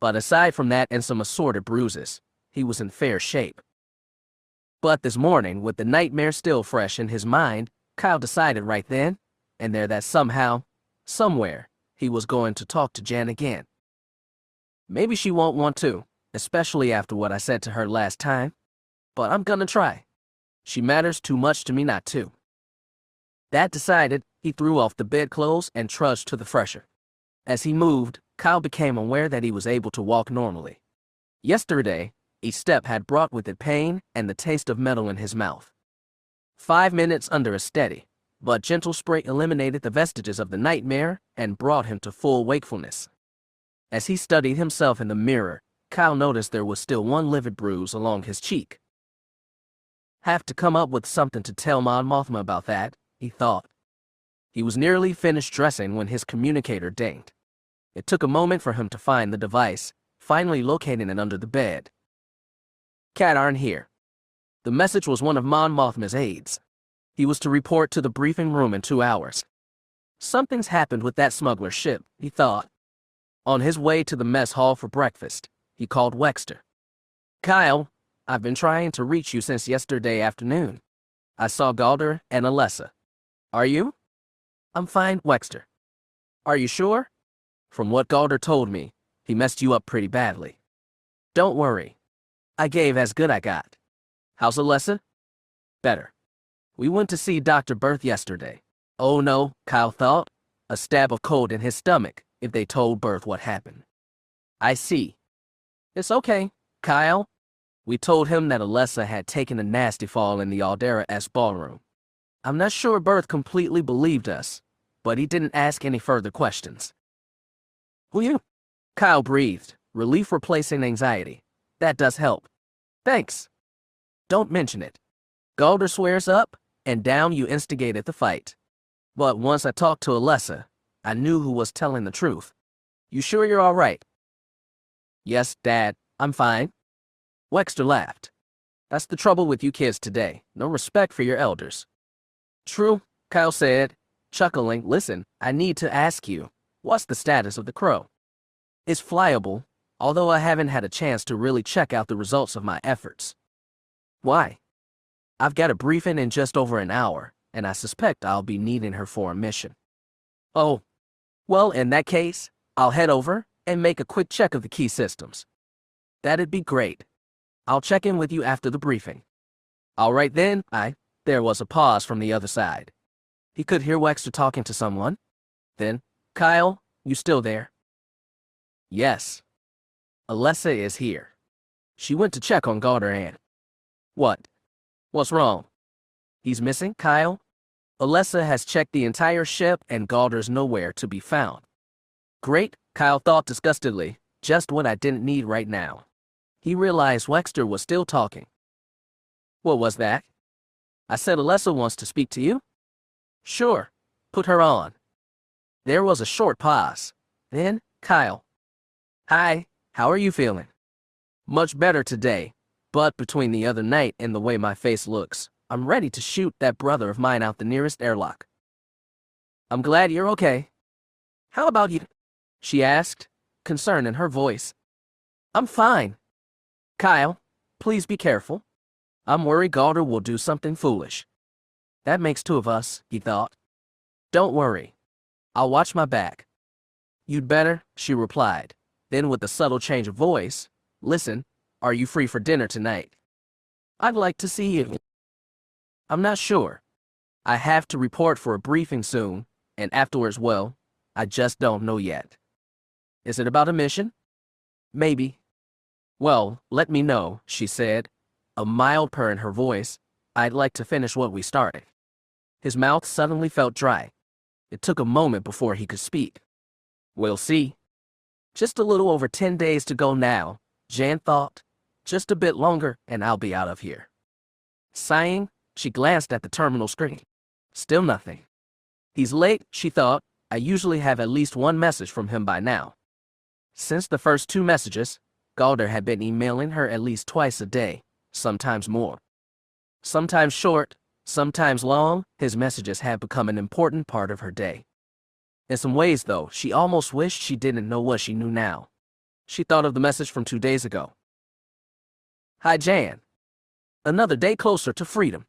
But aside from that and some assorted bruises, he was in fair shape. But this morning, with the nightmare still fresh in his mind, Kyle decided right then and there that somehow, somewhere, he was going to talk to Jan again. Maybe she won't want to, especially after what I said to her last time. but I'm gonna try. She matters too much to me not to. That decided, he threw off the bedclothes and trudged to the fresher. As he moved, Kyle became aware that he was able to walk normally. Yesterday, each step had brought with it pain and the taste of metal in his mouth. 5 minutes under a steady, but gentle spray eliminated the vestiges of the nightmare and brought him to full wakefulness. As he studied himself in the mirror, Kyle noticed there was still one livid bruise along his cheek. Have to come up with something to tell Mon Mothma about that, he thought. He was nearly finished dressing when his communicator dinged. It took a moment for him to find the device, finally locating it under the bed. Cat aren't here. The message was one of Mon Mothma's aides. He was to report to the briefing room in 2 hours. Something's happened with that smuggler ship, he thought. On his way to the mess hall for breakfast, he called Wexter. Kyle, I've been trying to reach you since yesterday afternoon. I saw Galder and Alessa. Are you? I'm fine, Wexter. Are you sure? From what Galder told me, he messed you up pretty badly. Don't worry. I gave as good I got. How's Alessa? Better. We went to see Dr. Berth yesterday. Oh no, Kyle thought. A stab of cold in his stomach if they told Berth what happened. I see. It's okay, Kyle. We told him that Alessa had taken a nasty fall in the Aldera S ballroom. I'm not sure Berth completely believed us, but he didn't ask any further questions. Will you? Kyle breathed, relief replacing anxiety. That does help. Thanks. Don't mention it. Galder swears up and down you instigated the fight. But once I talked to Alessa, I knew who was telling the truth. You sure you're all right? Yes, Dad, I'm fine. Wexter laughed. That's the trouble with you kids today. No respect for your elders. True, Kyle said, chuckling. Listen, I need to ask you, what's the status of the Crow? It's flyable, although I haven't had a chance to really check out the results of my efforts. Why? I've got a briefing in just over an hour, and I suspect I'll be needing her for a mission. Oh, well, in that case, I'll head over and make a quick check of the key systems. That'd be great. I'll check in with you after the briefing. All right then, There was a pause from the other side. He could hear Wexter talking to someone. Then, Kyle, you still there? Yes. Alessa is here. She went to check on Galder and... What? What's wrong? He's missing, Kyle? Alessa has checked the entire ship and Galder's nowhere to be found. Great, Kyle thought disgustedly. Just what I didn't need right now. He realized Wexter was still talking. What was that? I said Alessa wants to speak to you. Sure, put her on. There was a short pause. Then, Kyle. Hi, how are you feeling? Much better today, but between the other night and the way my face looks, I'm ready to shoot that brother of mine out the nearest airlock. I'm glad you're okay. How about you? She asked, concern in her voice. I'm fine. Kyle, please be careful. I'm worried Galder will do something foolish. That makes 2 of us, he thought. Don't worry. I'll watch my back. You'd better, she replied. Then with a subtle change of voice, listen, are you free for dinner tonight? I'd like to see you. I'm not sure. I have to report for a briefing soon, and afterwards, well, I just don't know yet. Is it about a mission? Maybe. Well, let me know, she said, a mild purr in her voice. I'd like to finish what we started. His mouth suddenly felt dry. It took a moment before he could speak. We'll see. Just a little over 10 days to go now, Jan thought. Just a bit longer and I'll be out of here. Sighing, she glanced at the terminal screen. Still nothing. He's late, she thought. I usually have at least one message from him by now. Since the first 2 messages, Galder had been emailing her at least twice a day, sometimes more. Sometimes short, sometimes long, his messages had become an important part of her day. In some ways, though, she almost wished she didn't know what she knew now. She thought of the message from 2 days ago. Hi, Jan. Another day closer to freedom.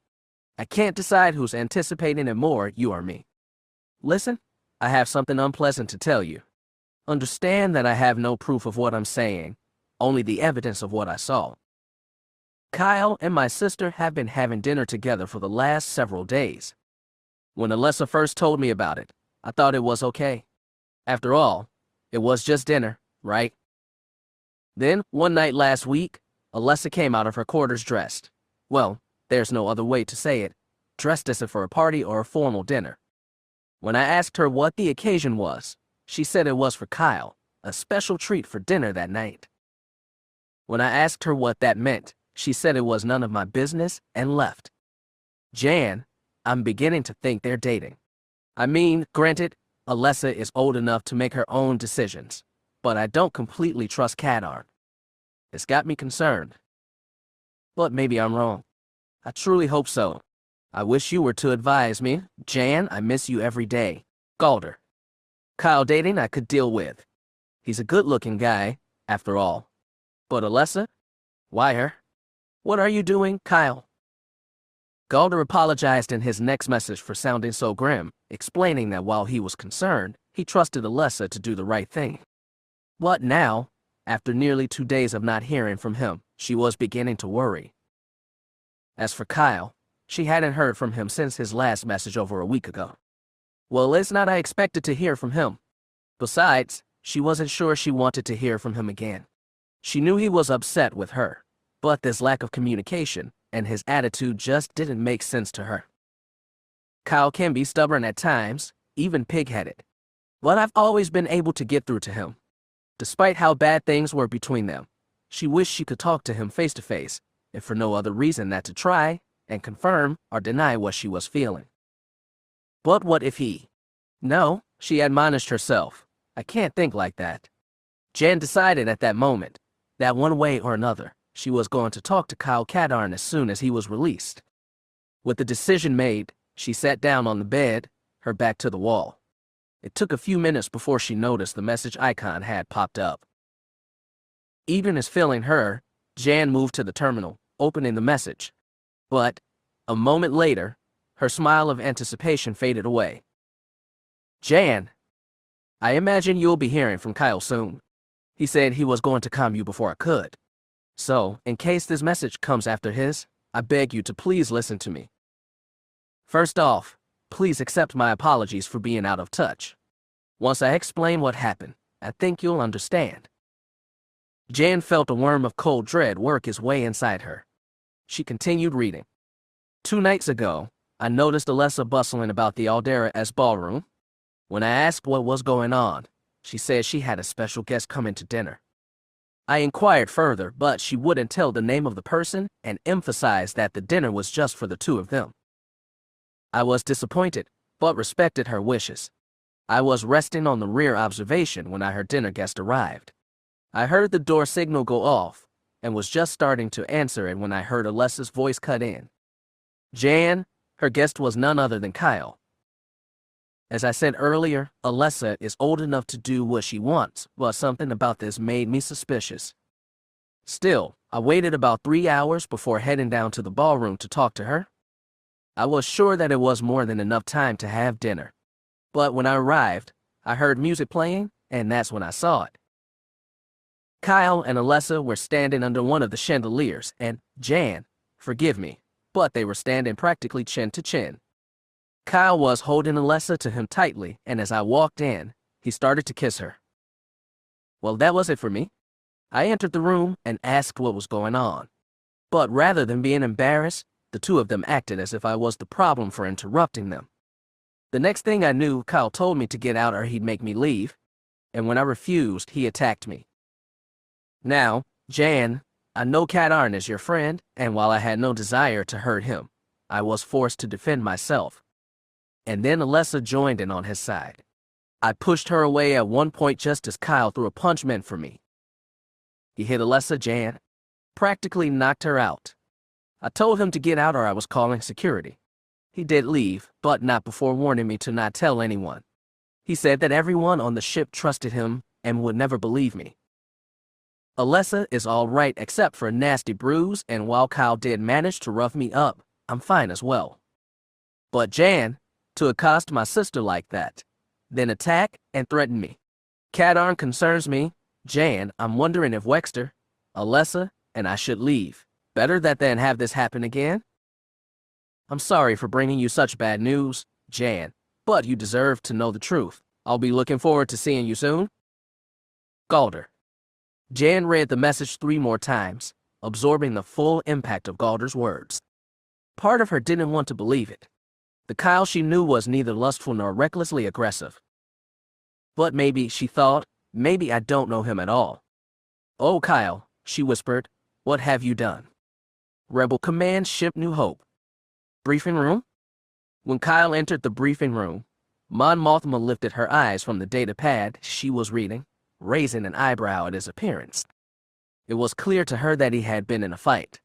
I can't decide who's anticipating it more, you or me. Listen, I have something unpleasant to tell you. Understand that I have no proof of what I'm saying, only the evidence of what I saw. Kyle and my sister have been having dinner together for the last several days. When Alessa first told me about it, I thought it was okay. After all, it was just dinner, right? Then, one night last week, Alessa came out of her quarters dressed. Well, there's no other way to say it. Dressed as if for a party or a formal dinner. When I asked her what the occasion was, she said it was for Kyle, a special treat for dinner that night. When I asked her what that meant, she said it was none of my business and left. Jan, I'm beginning to think they're dating. I mean, granted, Alessa is old enough to make her own decisions, but I don't completely trust Kadarn. It's got me concerned. But maybe I'm wrong. I truly hope so. I wish you were to advise me. Jan, I miss you every day. Galder. Kyle dating I could deal with. He's a good-looking guy, after all. But Alessa? Why her? What are you doing, Kyle? Galder apologized in his next message for sounding so grim, explaining that while he was concerned, he trusted Alessa to do the right thing. But now, after nearly 2 days of not hearing from him, she was beginning to worry. As for Kyle, she hadn't heard from him since his last message over a week ago. Well, it's not I expected to hear from him. Besides, she wasn't sure she wanted to hear from him again. She knew he was upset with her, but this lack of communication and his attitude just didn't make sense to her. Kyle can be stubborn at times, even pig-headed, but I've always been able to get through to him. Despite how bad things were between them, she wished she could talk to him face-to-face, if for no other reason than to try and confirm or deny what she was feeling. But what if he? No, she admonished herself. I can't think like that. Jan decided at that moment that one way or another, she was going to talk to Kyle Kadarn as soon as he was released. With the decision made, she sat down on the bed, her back to the wall. It took a few minutes before she noticed the message icon had popped up. Even as filling her, Jan moved to the terminal, opening the message. But, a moment later, her smile of anticipation faded away. Jan, I imagine you'll be hearing from Kyle soon. He said he was going to calm you before I could. So, in case this message comes after his, I beg you to please listen to me. First off, please accept my apologies for being out of touch. Once I explain what happened, I think you'll understand. Jan felt a worm of cold dread work his way inside her. She continued reading. 2 nights ago, I noticed Alessa bustling about the Aldera ballroom. When I asked what was going on, she said she had a special guest coming to dinner. I inquired further, but she wouldn't tell the name of the person and emphasized that the dinner was just for the 2 of them. I was disappointed, but respected her wishes. I was resting on the rear observation when our dinner guest arrived. I heard the door signal go off and was just starting to answer it when I heard Alessa's voice cut in. Jan, her guest was none other than Kyle. As I said earlier, Alessa is old enough to do what she wants, but something about this made me suspicious. Still, I waited about 3 hours before heading down to the ballroom to talk to her. I was sure that it was more than enough time to have dinner. But when I arrived, I heard music playing, and that's when I saw it. Kyle and Alessa were standing under one of the chandeliers, and Jan, forgive me, but they were standing practically chin to chin. Kyle was holding Alessa to him tightly, and as I walked in, he started to kiss her. Well, that was it for me. I entered the room and asked what was going on. But rather than being embarrassed, the 2 of them acted as if I was the problem for interrupting them. The next thing I knew, Kyle told me to get out or he'd make me leave, and when I refused, he attacked me. Now, Jan, I know Kadarn is your friend, and while I had no desire to hurt him, I was forced to defend myself. And then Alessa joined in on his side. I pushed her away at one point just as Kyle threw a punch meant for me. He hit Alessa, Jan, practically knocked her out. I told him to get out or I was calling security. He did leave, but not before warning me to not tell anyone. He said that everyone on the ship trusted him and would never believe me. Alessa is all right except for a nasty bruise, and while Kyle did manage to rough me up, I'm fine as well. But Jan, to accost my sister like that, then attack and threaten me. Kadarn concerns me. Jan, I'm wondering if Wexter, Alessa, and I should leave. Better that than have this happen again. I'm sorry for bringing you such bad news, Jan, but you deserve to know the truth. I'll be looking forward to seeing you soon. Galder. Jan read the message 3 more times, absorbing the full impact of Galder's words. Part of her didn't want to believe it. The Kyle she knew was neither lustful nor recklessly aggressive. But maybe, she thought, maybe I don't know him at all. Oh, Kyle, she whispered, what have you done? Rebel Command Ship New Hope. Briefing room? When Kyle entered the briefing room, Mon Mothma lifted her eyes from the data pad she was reading, raising an eyebrow at his appearance. It was clear to her that he had been in a fight.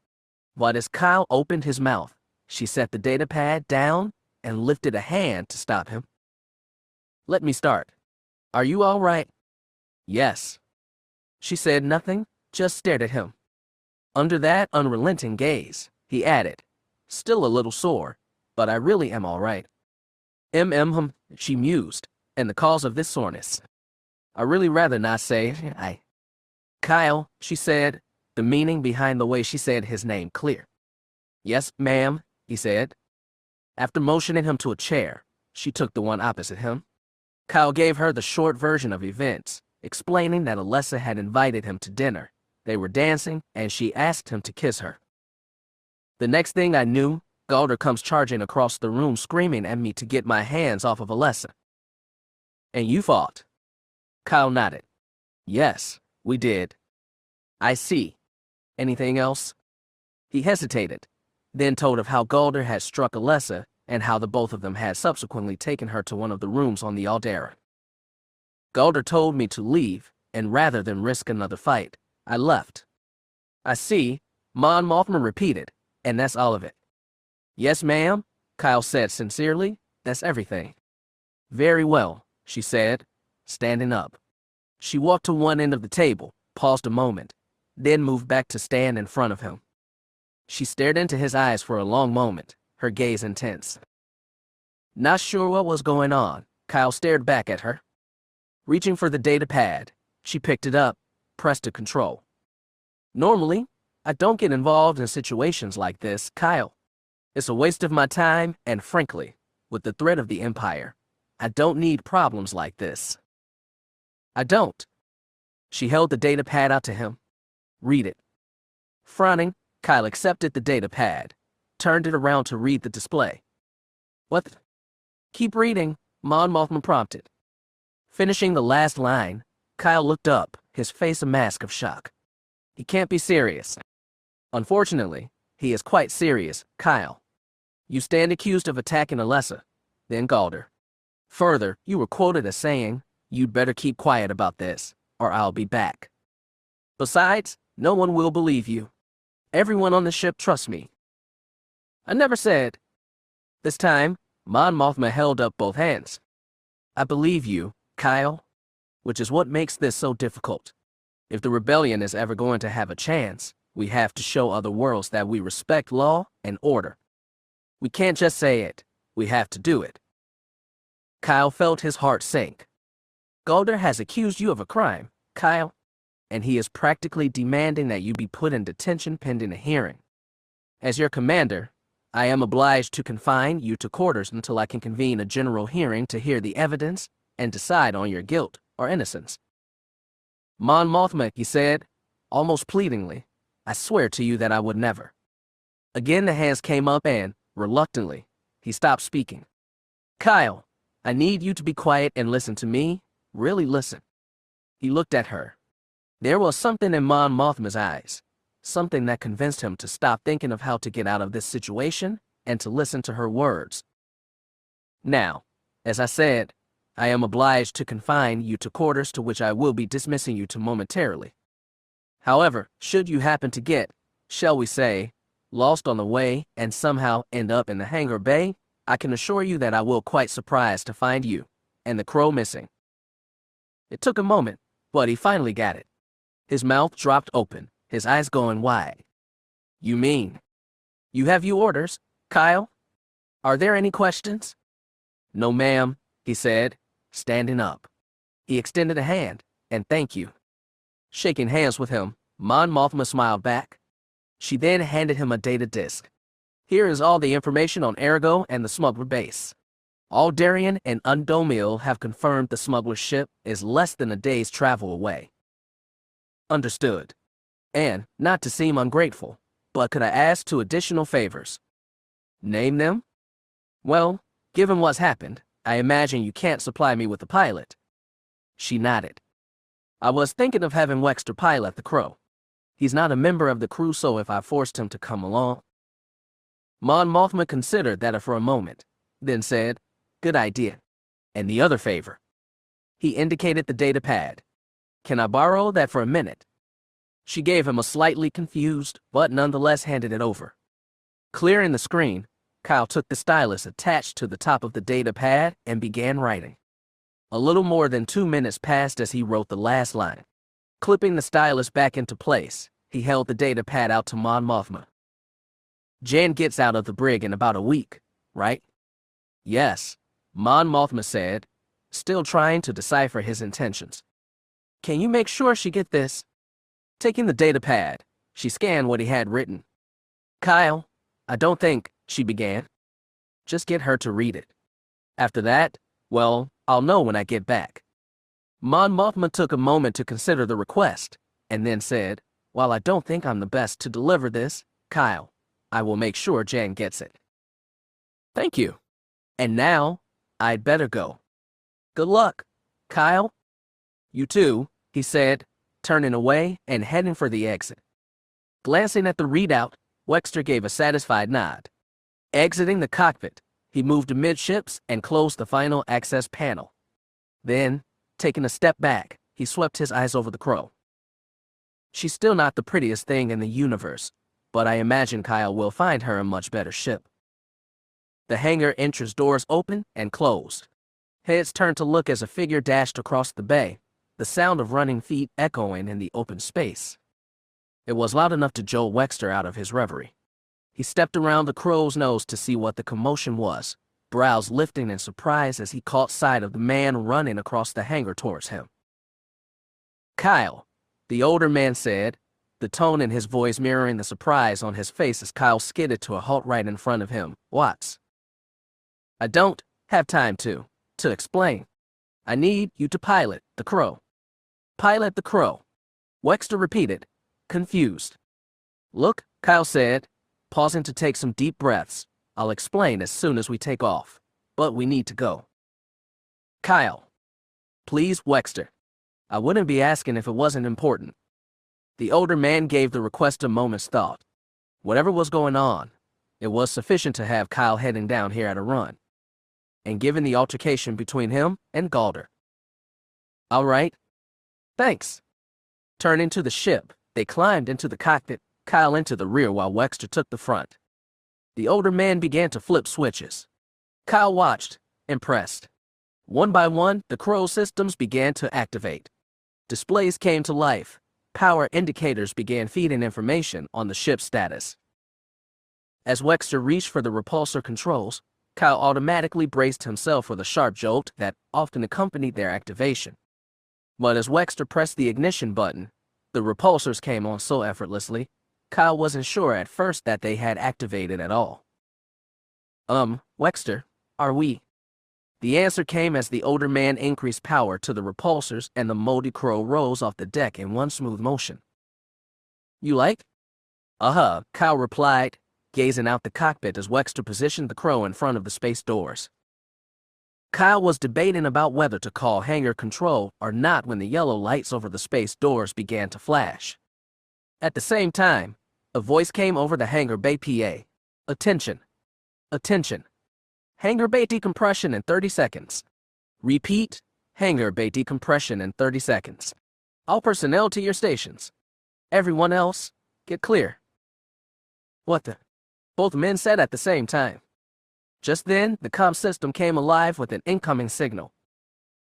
But as Kyle opened his mouth, she set the data pad down and lifted a hand to stop him. Let me start. Are you all right? Yes. She said nothing, just stared at him. Under that unrelenting gaze, he added, still a little sore, but I really am all right. She mused, and the cause of this soreness. I really rather not say, Kyle, she said, the meaning behind the way she said his name clear. Yes, ma'am, he said. After motioning him to a chair, she took the one opposite him. Kyle gave her the short version of events, explaining that Alessa had invited him to dinner. They were dancing, and she asked him to kiss her. The next thing I knew, Galder comes charging across the room screaming at me to get my hands off of Alessa. And you fought? Kyle nodded. Yes, we did. I see. Anything else? He hesitated, then told of how Galder had struck Alessa and how the both of them had subsequently taken her to one of the rooms on the Aldera. Galder told me to leave, and rather than risk another fight, I left. I see, Mon Mothma repeated, and that's all of it. Yes, ma'am, Kyle said sincerely, that's everything. Very well, she said, standing up. She walked to one end of the table, paused a moment, then moved back to stand in front of him. She stared into his eyes for a long moment, her gaze intense. Not sure what was going on, Kyle stared back at her. Reaching for the data pad, she picked it up, pressed to control. Normally, I don't get involved in situations like this, Kyle. It's a waste of my time, and frankly, with the threat of the Empire, I don't need problems like this. I don't. She held the data pad out to him. Read it. Frowning, Kyle accepted the data pad, turned it around to read the display. What? Keep reading, Mon Mothma prompted. Finishing the last line, Kyle looked up, his face a mask of shock. He can't be serious. Unfortunately, he is quite serious, Kyle. You stand accused of attacking Alessa, then Galder. Further, you were quoted as saying, you'd better keep quiet about this, or I'll be back. Besides, no one will believe you. Everyone on the ship trusts me. I never said. This time, Mon Mothma held up both hands. I believe you, Kyle, which is what makes this so difficult. If the rebellion is ever going to have a chance, we have to show other worlds that we respect law and order. We can't just say it, we have to do it. Kyle felt his heart sink. Galder has accused you of a crime, Kyle, and he is practically demanding that you be put in detention pending a hearing. As your commander, I am obliged to confine you to quarters until I can convene a general hearing to hear the evidence and decide on your guilt or innocence. Mon Mothma, he said, almost pleadingly, I swear to you that I would never. Again the hands came up and, reluctantly, he stopped speaking. Kyle, I need you to be quiet and listen to me, really listen. He looked at her. There was something in Mon Mothma's eyes, something that convinced him to stop thinking of how to get out of this situation and to listen to her words. Now, as I said, I am obliged to confine you to quarters to which I will be dismissing you to momentarily. However, should you happen to get, shall we say, lost on the way and somehow end up in the hangar bay, I can assure you that I will quite surprised to find you and the crow missing. It took a moment, but he finally got it. His mouth dropped open, his eyes going wide. You mean? You have your orders, Kyle? Are there any questions? No, ma'am, he said, standing up. He extended a hand, and thank you. Shaking hands with him, Mon Mothma smiled back. She then handed him a data disk. Here is all the information on Ergo and the smuggler base. Aldarian and Undomil have confirmed the smuggler's ship is less than a day's travel away. Understood. And, not to seem ungrateful, but could I ask 2 additional favors? Name them? Well, given what's happened, I imagine you can't supply me with a pilot. She nodded. I was thinking of having Wexter pilot the Crow. He's not a member of the crew, so if I forced him to come along. Mon Mothma considered that for a moment, then said, good idea. And the other favor. He indicated the data pad. Can I borrow that for a minute? She gave him a slightly confused, but nonetheless handed it over. Clearing the screen, Kyle took the stylus attached to the top of the data pad and began writing. A little more than 2 minutes passed as he wrote the last line. Clipping the stylus back into place, he held the data pad out to Mon Mothma. Jan gets out of the brig in about a week, right? Yes, Mon Mothma said, still trying to decipher his intentions. Can you make sure she get this? Taking the data pad, she scanned what he had written. Kyle, I don't think, she began. Just get her to read it. After that, well, I'll know when I get back. Mon Mothma took a moment to consider the request, and then said, while I don't think I'm the best to deliver this, Kyle, I will make sure Jan gets it. Thank you. And now, I'd better go. Good luck, Kyle. You too, he said, turning away and heading for the exit. Glancing at the readout, Wexter gave a satisfied nod. Exiting the cockpit, he moved amidships and closed the final access panel. Then, taking a step back, he swept his eyes over the Crow. She's still not the prettiest thing in the universe, but I imagine Kyle will find her a much better ship. The hangar entrance doors opened and closed. Heads turned to look as a figure dashed across the bay, the sound of running feet echoing in the open space. It was loud enough to jolt Wexter out of his reverie. He stepped around the Crow's nose to see what the commotion was, brows lifting in surprise as he caught sight of the man running across the hangar towards him. Kyle, the older man said, the tone in his voice mirroring the surprise on his face as Kyle skidded to a halt right in front of him. Watts. I don't have time to explain. I need you to pilot the Crow. Pilot the Crow. Wexter repeated, confused. Look, Kyle said, pausing to take some deep breaths. I'll explain as soon as we take off, but we need to go. Kyle. Please, Wexter. I wouldn't be asking if it wasn't important. The older man gave the request a moment's thought. Whatever was going on, it was sufficient to have Kyle heading down here at a run. And given the altercation between him and Galder. All right. Thanks. Turning to the ship, they climbed into the cockpit, Kyle into the rear while Wexter took the front. The older man began to flip switches. Kyle watched, impressed. One by one, the Crow systems began to activate. Displays came to life. Power indicators began feeding information on the ship's status. As Wexter reached for the repulsor controls, Kyle automatically braced himself for the sharp jolt that often accompanied their activation. But as Wexter pressed the ignition button, the repulsors came on so effortlessly, Kyle wasn't sure at first that they had activated at all. Wexter, are we? The answer came as the older man increased power to the repulsors and the moldy Crow rose off the deck in one smooth motion. You like? Kyle replied, gazing out the cockpit as Wexter positioned the Crow in front of the space doors. Kyle was debating about whether to call hangar control or not when the yellow lights over the space doors began to flash. At the same time, a voice came over the hangar bay PA. Attention. Attention. Hangar bay decompression in 30 seconds. Repeat, hangar bay decompression in 30 seconds. All personnel to your stations. Everyone else, get clear. What the? Both men said at the same time. Just then, the comm system came alive with an incoming signal.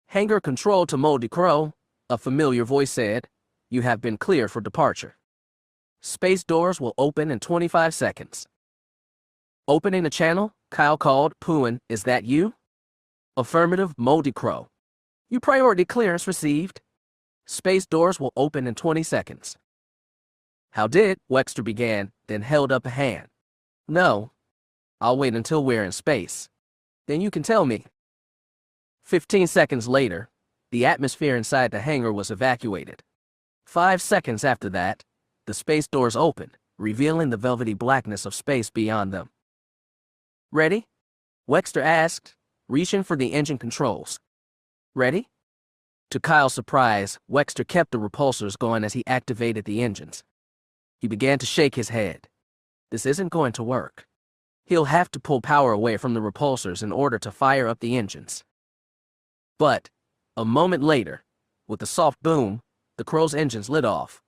Hangar control to Moldy Crow, a familiar voice said. You have been clear for departure. Space doors will open in 25 seconds. Opening the channel, Kyle called. Puin, is that you? Affirmative, Moldy Crow. Your priority clearance received. Space doors will open in 20 seconds. How did? Wexter began, then held up a hand. No. I'll wait until we're in space. Then you can tell me. 15 seconds later, the atmosphere inside the hangar was evacuated. 5 seconds after that, the space doors opened, revealing the velvety blackness of space beyond them. Ready? Wexter asked, reaching for the engine controls. Ready? To Kyle's surprise, Wexter kept the repulsors going as he activated the engines. He began to shake his head. This isn't going to work. He'll have to pull power away from the repulsors in order to fire up the engines. But, a moment later, with a soft boom, the crow's engines lit off.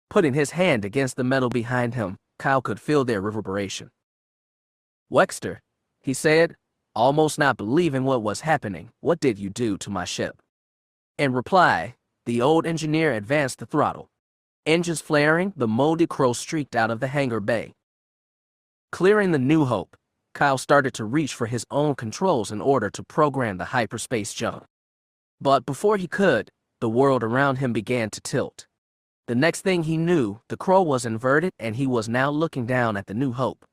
Putting his hand against the metal behind him, Kyle could feel their reverberation. Wexter, he said, almost not believing what was happening, what did you do to my ship? In reply, the old engineer advanced the throttle. Engines flaring, the moldy crow streaked out of the hangar bay. Clearing the New Hope, Kyle started to reach for his own controls in order to program the hyperspace jump. But before he could, the world around him began to tilt. The next thing he knew, the crow was inverted and he was now looking down at the New Hope.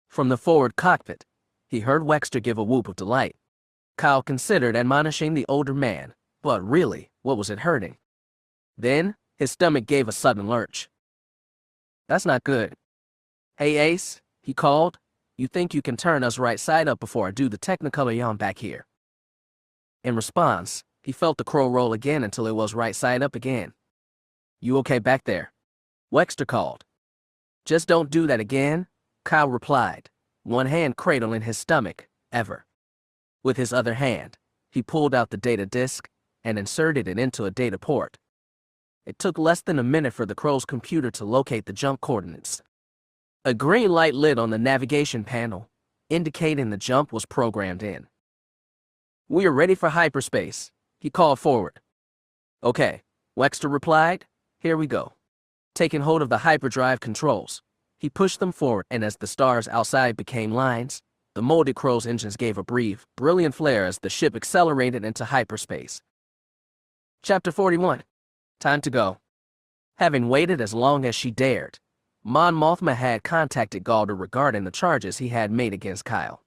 From the forward cockpit, he heard Wexter give a whoop of delight. Kyle considered admonishing the older man, but really, what was it hurting? Then, his stomach gave a sudden lurch. That's not good. Hey Ace, he called, you think you can turn us right side up before I do the technicolor yawn back here? In response, he felt the crow roll again until it was right side up again. You okay back there? Wexter called. Just don't do that again, Kyle replied, one hand cradling his stomach, ever. With his other hand, he pulled out the data disk and inserted it into a data port. It took less than a minute for the crow's computer to locate the jump coordinates. A green light lit on the navigation panel, indicating the jump was programmed in. We are ready for hyperspace, he called forward. Okay, Wexter replied, here we go. Taking hold of the hyperdrive controls, he pushed them forward, and as the stars outside became lines, the moldy crow's engines gave a brief, brilliant flare as the ship accelerated into hyperspace. Chapter 41. Time to go. Having waited as long as she dared, Mon Mothma had contacted Galder regarding the charges he had made against Kyle.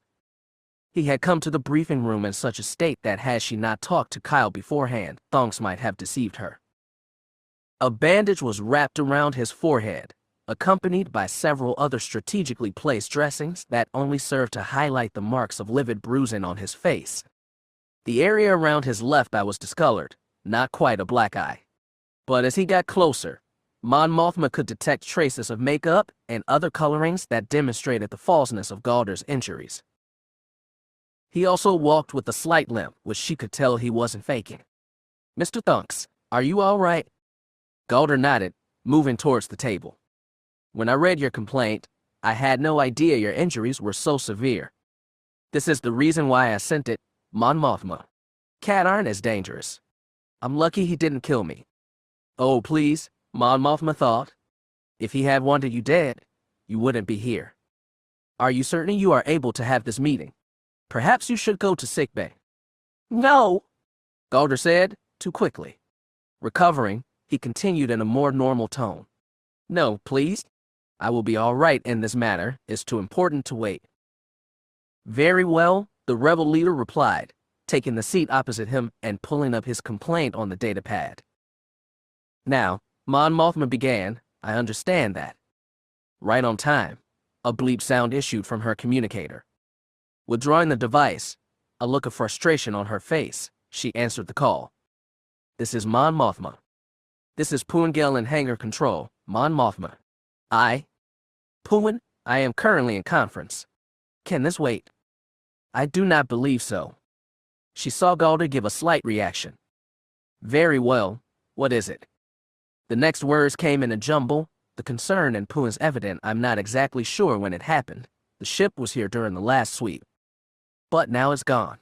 He had come to the briefing room in such a state that had she not talked to Kyle beforehand, Thonks might have deceived her. A bandage was wrapped around his forehead, accompanied by several other strategically placed dressings that only served to highlight the marks of livid bruising on his face. The area around his left eye was discolored, not quite a black eye. But as he got closer, Mon Mothma could detect traces of makeup and other colorings that demonstrated the falseness of Galder's injuries. He also walked with a slight limp, which she could tell he wasn't faking. Mr. Thunks, are you all right? Galder nodded, moving towards the table. When I read your complaint, I had no idea your injuries were so severe. This is the reason why I sent it, Mon Mothma. Cat aren't as dangerous. I'm lucky he didn't kill me. Oh, please, Mon Mothma thought. If he had wanted you dead, you wouldn't be here. Are you certain you are able to have this meeting? Perhaps you should go to sickbay. No, Galder said, too quickly. Recovering, he continued in a more normal tone. No, please. I will be all right in this matter. It's too important to wait. Very well, the rebel leader replied, taking the seat opposite him and pulling up his complaint on the datapad. Now, Mon Mothma began, I understand that. Right on time, a bleep sound issued from her communicator. Withdrawing the device, a look of frustration on her face, she answered the call. This is Mon Mothma. This is Poongel in hangar control, Mon Mothma. Poon, I am currently in conference. Can this wait? I do not believe so. She saw Galder give a slight reaction. Very well, what is it? The next words came in a jumble, the concern in Poon's evident. I'm not exactly sure when it happened. The ship was here during the last sweep. But now it's gone.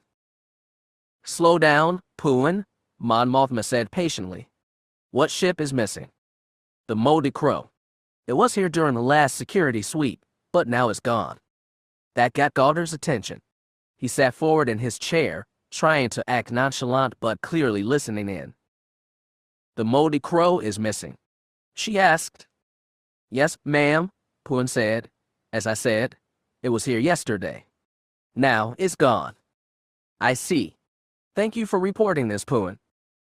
Slow down, Poon, Mon Mothma said patiently. What ship is missing? The Moldy Crow. It was here during the last security sweep, but now it's gone. That got Galder's attention. He sat forward in his chair, trying to act nonchalant but clearly listening in. The Moldy Crow is missing, she asked. Yes, ma'am, Poohin said. As I said, it was here yesterday. Now it's gone. I see. Thank you for reporting this, Poohin.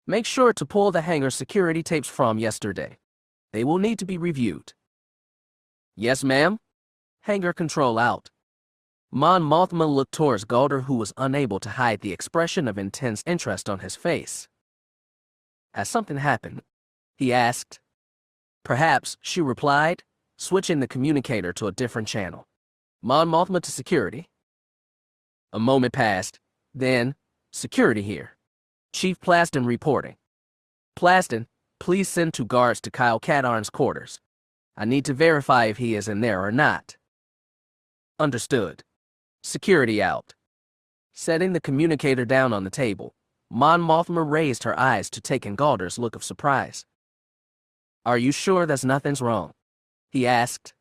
Make sure to pull the hangar security tapes from yesterday. They will need to be reviewed. Yes, ma'am. Hangar control out. Mon Mothma looked towards Galder, who was unable to hide the expression of intense interest on his face. Has something happened? He asked. Perhaps, she replied, switching the communicator to a different channel. Mon Mothma to security. A moment passed. Then, security here. Chief Plaston reporting. Plaston, please send 2 guards to Kyle Katarn's quarters. I need to verify if he is in there or not. Understood. Security out. Setting the communicator down on the table, Mon Mothma raised her eyes to take in Galder's look of surprise. Are you sure that nothing's wrong? He asked.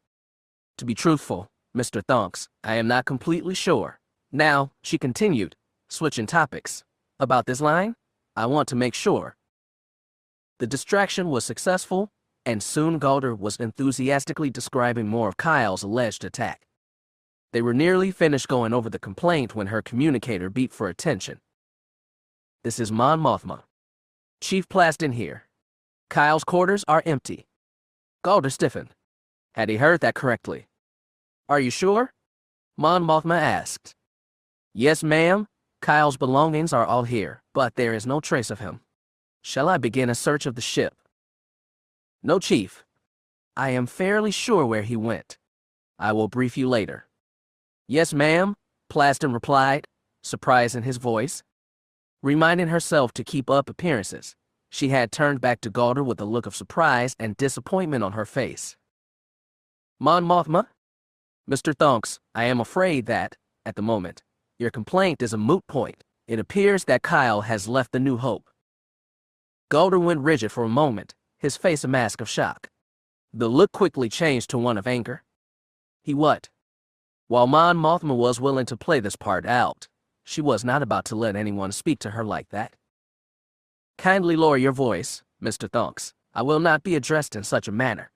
To be truthful, Mr. Thonks, I am not completely sure. Now, she continued, switching topics. About this line, I want to make sure. The distraction was successful, and soon Galder was enthusiastically describing more of Kyle's alleged attack. They were nearly finished going over the complaint when her communicator beeped for attention. This is Mon Mothma. Chief Plaston here. Kyle's quarters are empty. Galder stiffened. Had he heard that correctly? Are you sure? Mon Mothma asked. Yes, ma'am. Kyle's belongings are all here, but there is no trace of him. Shall I begin a search of the ship? No, Chief. I am fairly sure where he went. I will brief you later. Yes, ma'am, Plaston replied, surprise in his voice. Reminding herself to keep up appearances, she had turned back to Galder with a look of surprise and disappointment on her face. Mon Mothma? Mr. Thonks, I am afraid that, at the moment, your complaint is a moot point. It appears that Kyle has left the New Hope. Galder went rigid for a moment, his face a mask of shock. The look quickly changed to one of anger. He what? While Mon Mothma was willing to play this part out, she was not about to let anyone speak to her like that. Kindly lower your voice, Mr. Thonks. I will not be addressed in such a manner.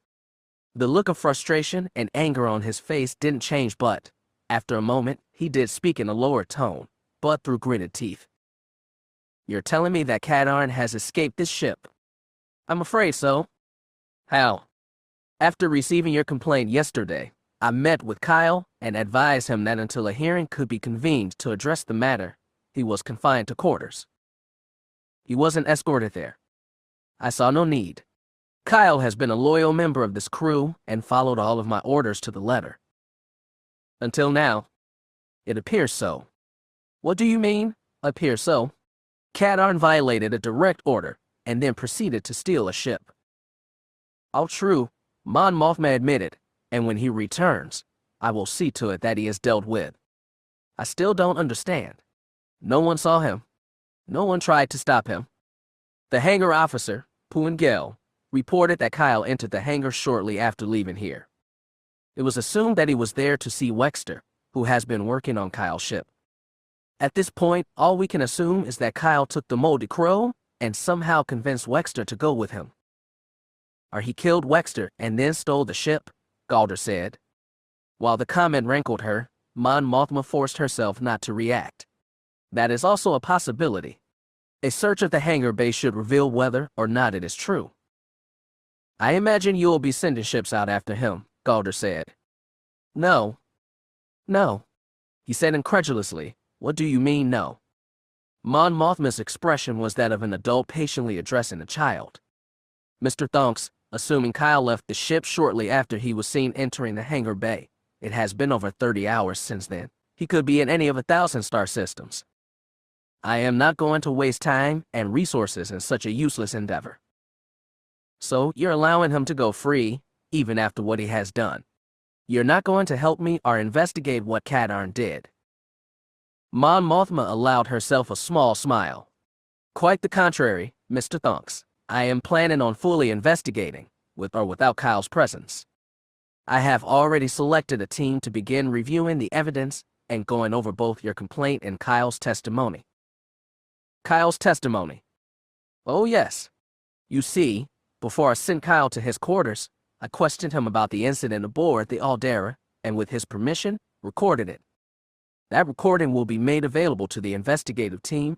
The look of frustration and anger on his face didn't change, but, after a moment, he did speak in a lower tone, but through gritted teeth. You're telling me that Katarn has escaped this ship? I'm afraid so. How? After receiving your complaint yesterday, I met with Kyle and advised him that until a hearing could be convened to address the matter, he was confined to quarters. He wasn't escorted there. I saw no need. Kyle has been a loyal member of this crew and followed all of my orders to the letter. Until now. It appears so. What do you mean, appears so? Katarn violated a direct order and then proceeded to steal a ship. All true, Mon Mothma admitted, and when he returns, I will see to it that he is dealt with. I still don't understand. No one saw him. No one tried to stop him. The hangar officer, Poohin Gel, reported that Kyle entered the hangar shortly after leaving here. It was assumed that he was there to see Wexter, who has been working on Kyle's ship. At this point, all we can assume is that Kyle took the Moldy Crow and somehow convinced Wexter to go with him. Or he killed Wexter and then stole the ship, Galder said. While the comment rankled her, Mon Mothma forced herself not to react. That is also a possibility. A search of the hangar bay should reveal whether or not it is true. I imagine you will be sending ships out after him, Galder said. No. No. He said incredulously, what do you mean no? Mon Mothma's expression was that of an adult patiently addressing a child. Mr. Thonks, assuming Kyle left the ship shortly after he was seen entering the hangar bay, it has been over 30 hours since then. He could be in any of 1,000 star systems. I am not going to waste time and resources in such a useless endeavor. So you're allowing him to go free, even after what he has done. You're not going to help me or investigate what Katarn did. Mon Mothma allowed herself a small smile. Quite the contrary, Mr. Thonks. I am planning on fully investigating, with or without Kyle's presence. I have already selected a team to begin reviewing the evidence and going over both your complaint and Kyle's testimony. Kyle's testimony. Oh yes. You see, before I sent Kyle to his quarters, I questioned him about the incident aboard the Aldera, and with his permission, recorded it. That recording will be made available to the investigative team.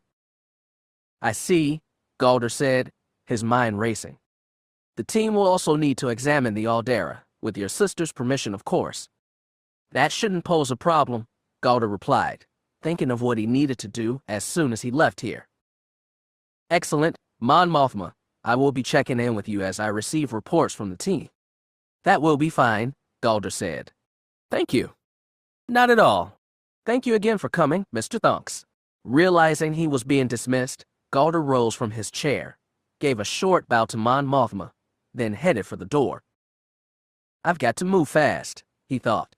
I see, Galder said, his mind racing. The team will also need to examine the Aldera, with your sister's permission, of course. That shouldn't pose a problem, Galder replied, thinking of what he needed to do as soon as he left here. Excellent, Mon Mothma. I will be checking in with you as I receive reports from the team. That will be fine, Galder said. Thank you. Not at all. Thank you again for coming, Mr. Thunks. Realizing he was being dismissed, Galder rose from his chair, gave a short bow to Mon Mothma, then headed for the door. I've got to move fast, he thought.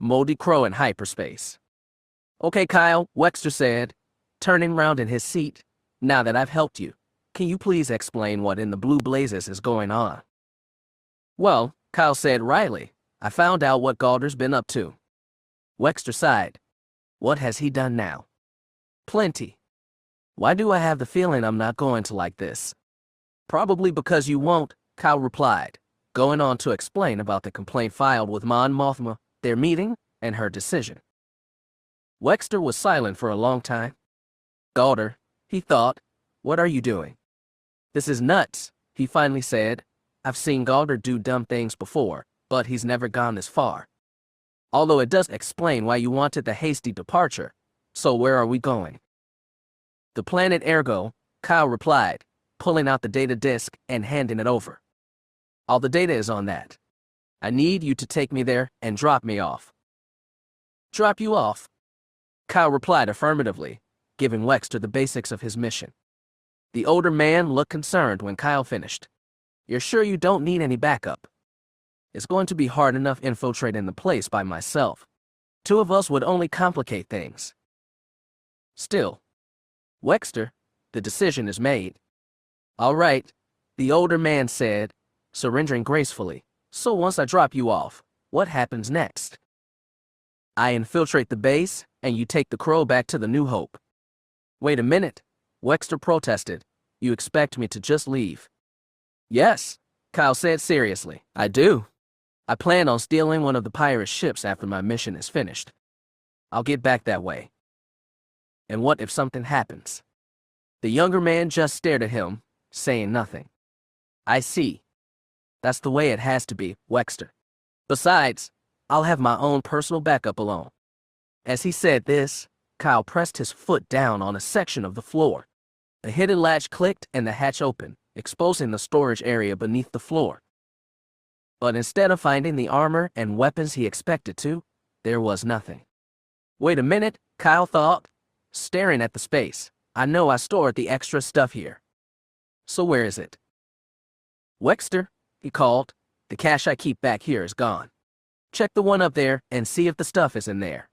Moldy Crow in hyperspace. Okay, Kyle, Wexter said, turning round in his seat. Now that I've helped you, can you please explain what in the blue blazes is going on? Well, Kyle said wryly, I found out what Galder's been up to. Wexter sighed. What has he done now? Plenty. Why do I have the feeling I'm not going to like this? Probably because you won't, Kyle replied, going on to explain about the complaint filed with Mon Mothma, their meeting, and her decision. Wexter was silent for a long time. Galder, he thought, what are you doing? This is nuts, he finally said. I've seen Galder do dumb things before, but he's never gone this far. Although it does explain why you wanted the hasty departure. So where are we going? The planet Ergo, Kyle replied, pulling out the data disk and handing it over. All the data is on that. I need you to take me there and drop me off. Drop you off? Kyle replied affirmatively, giving Wexter the basics of his mission. The older man looked concerned when Kyle finished. You're sure you don't need any backup? It's going to be hard enough infiltrating the place by myself. 2 of us would only complicate things. Still, Wexter, the decision is made. All right, the older man said, surrendering gracefully. So once I drop you off, what happens next? I infiltrate the base, and you take the Crow back to the New Hope. Wait a minute, Wexter protested. You expect me to just leave? Yes, Kyle said seriously. I do. I plan on stealing one of the pirate ships after my mission is finished. I'll get back that way. And what if something happens? The younger man just stared at him, saying nothing. I see. That's the way it has to be, Wexter. Besides, I'll have my own personal backup alone. As he said this, Kyle pressed his foot down on a section of the floor. A hidden latch clicked and the hatch opened, exposing the storage area beneath the floor. But instead of finding the armor and weapons he expected to, there was nothing. Wait a minute, Kyle thought, staring at the space. I know I stored the extra stuff here. So where is it? Wexter, he called. The cache I keep back here is gone. Check the one up there and see if the stuff is in there.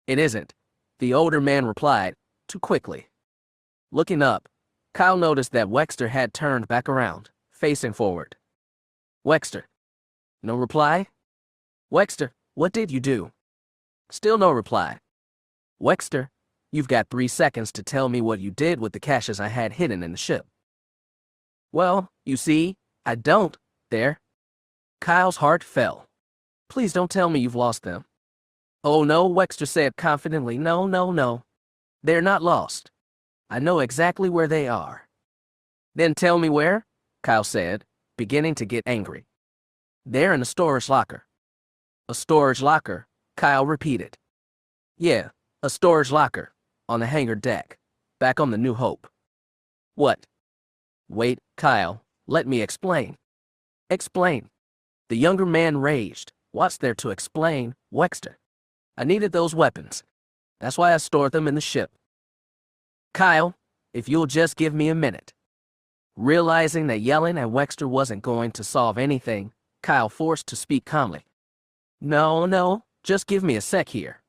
It isn't, the older man replied, too quickly. Looking up, Kyle noticed that Wexter had turned back around, facing forward. Wexter. No reply? Wexter, what did you do? Still no reply. Wexter, you've got 3 seconds to tell me what you did with the caches I had hidden in the ship. Well, you see, I don't, there. Kyle's heart fell. Please don't tell me you've lost them. Oh no, Wexter said confidently, no. They're not lost. I know exactly where they are. Then tell me where, Kyle said, beginning to get angry. They're in a storage locker. A storage locker, Kyle repeated. Yeah, a storage locker, on the hangar deck, back on the New Hope. What? Wait, Kyle, let me explain. Explain. The younger man raged. What's there to explain, Wexter? I needed those weapons. That's why I stored them in the ship. Kyle, if you'll just give me a minute. Realizing that yelling at Wexter wasn't going to solve anything, Kyle forced to speak calmly. No, just give me a sec here.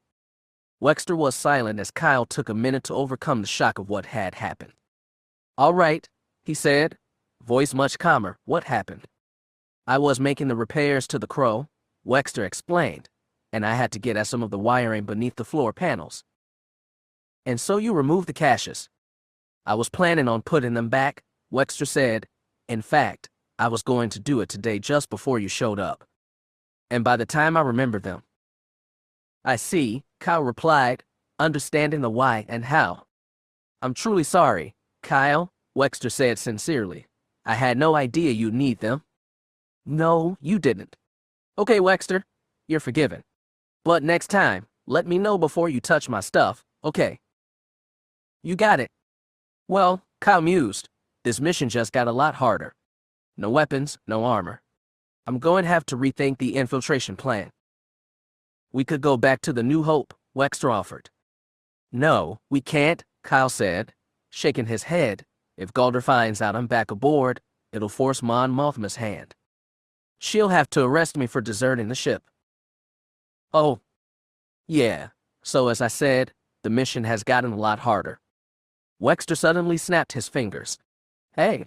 Wexter was silent as Kyle took a minute to overcome the shock of what had happened. All right, he said, voice much calmer. What happened? I was making the repairs to the Crow, Wexter explained, and I had to get at some of the wiring beneath the floor panels. And so you removed the caches. I was planning on putting them back, Wexter said. In fact, I was going to do it today just before you showed up. And by the time I remembered them. I see, Kyle replied, understanding the why and how. I'm truly sorry, Kyle, Wexter said sincerely. I had no idea you'd need them. No, you didn't. Okay, Wexter, you're forgiven. But next time, let me know before you touch my stuff, okay? You got it. Well, Kyle mused. This mission just got a lot harder. No weapons, no armor. I'm going to have to rethink the infiltration plan. We could go back to the New Hope, Wexter offered. No, we can't, Kyle said, shaking his head. If Galder finds out I'm back aboard, it'll force Mon Mothma's hand. She'll have to arrest me for deserting the ship. Oh. Yeah, so as I said, the mission has gotten a lot harder. Wexter suddenly snapped his fingers. Hey,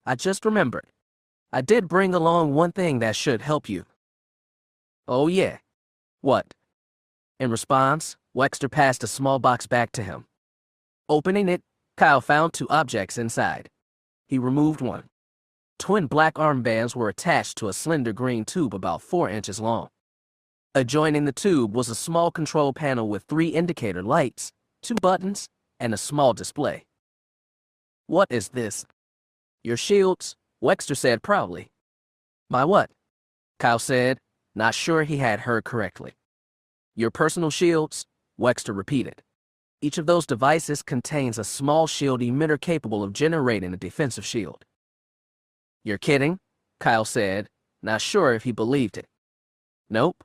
I just remembered. I did bring along one thing that should help you. Oh yeah. What? In response, Wexter passed a small box back to him. Opening it, Kyle found 2 objects inside. He removed one. Twin black armbands were attached to a slender green tube about 4 inches long. Adjoining the tube was a small control panel with 3 indicator lights, 2 buttons, and a small display. What is this? Your shields, Wexter said proudly. My what? Kyle said, not sure he had heard correctly. Your personal shields, Wexter repeated. Each of those devices contains a small shield emitter capable of generating a defensive shield. You're kidding? Kyle said, not sure if he believed it. Nope.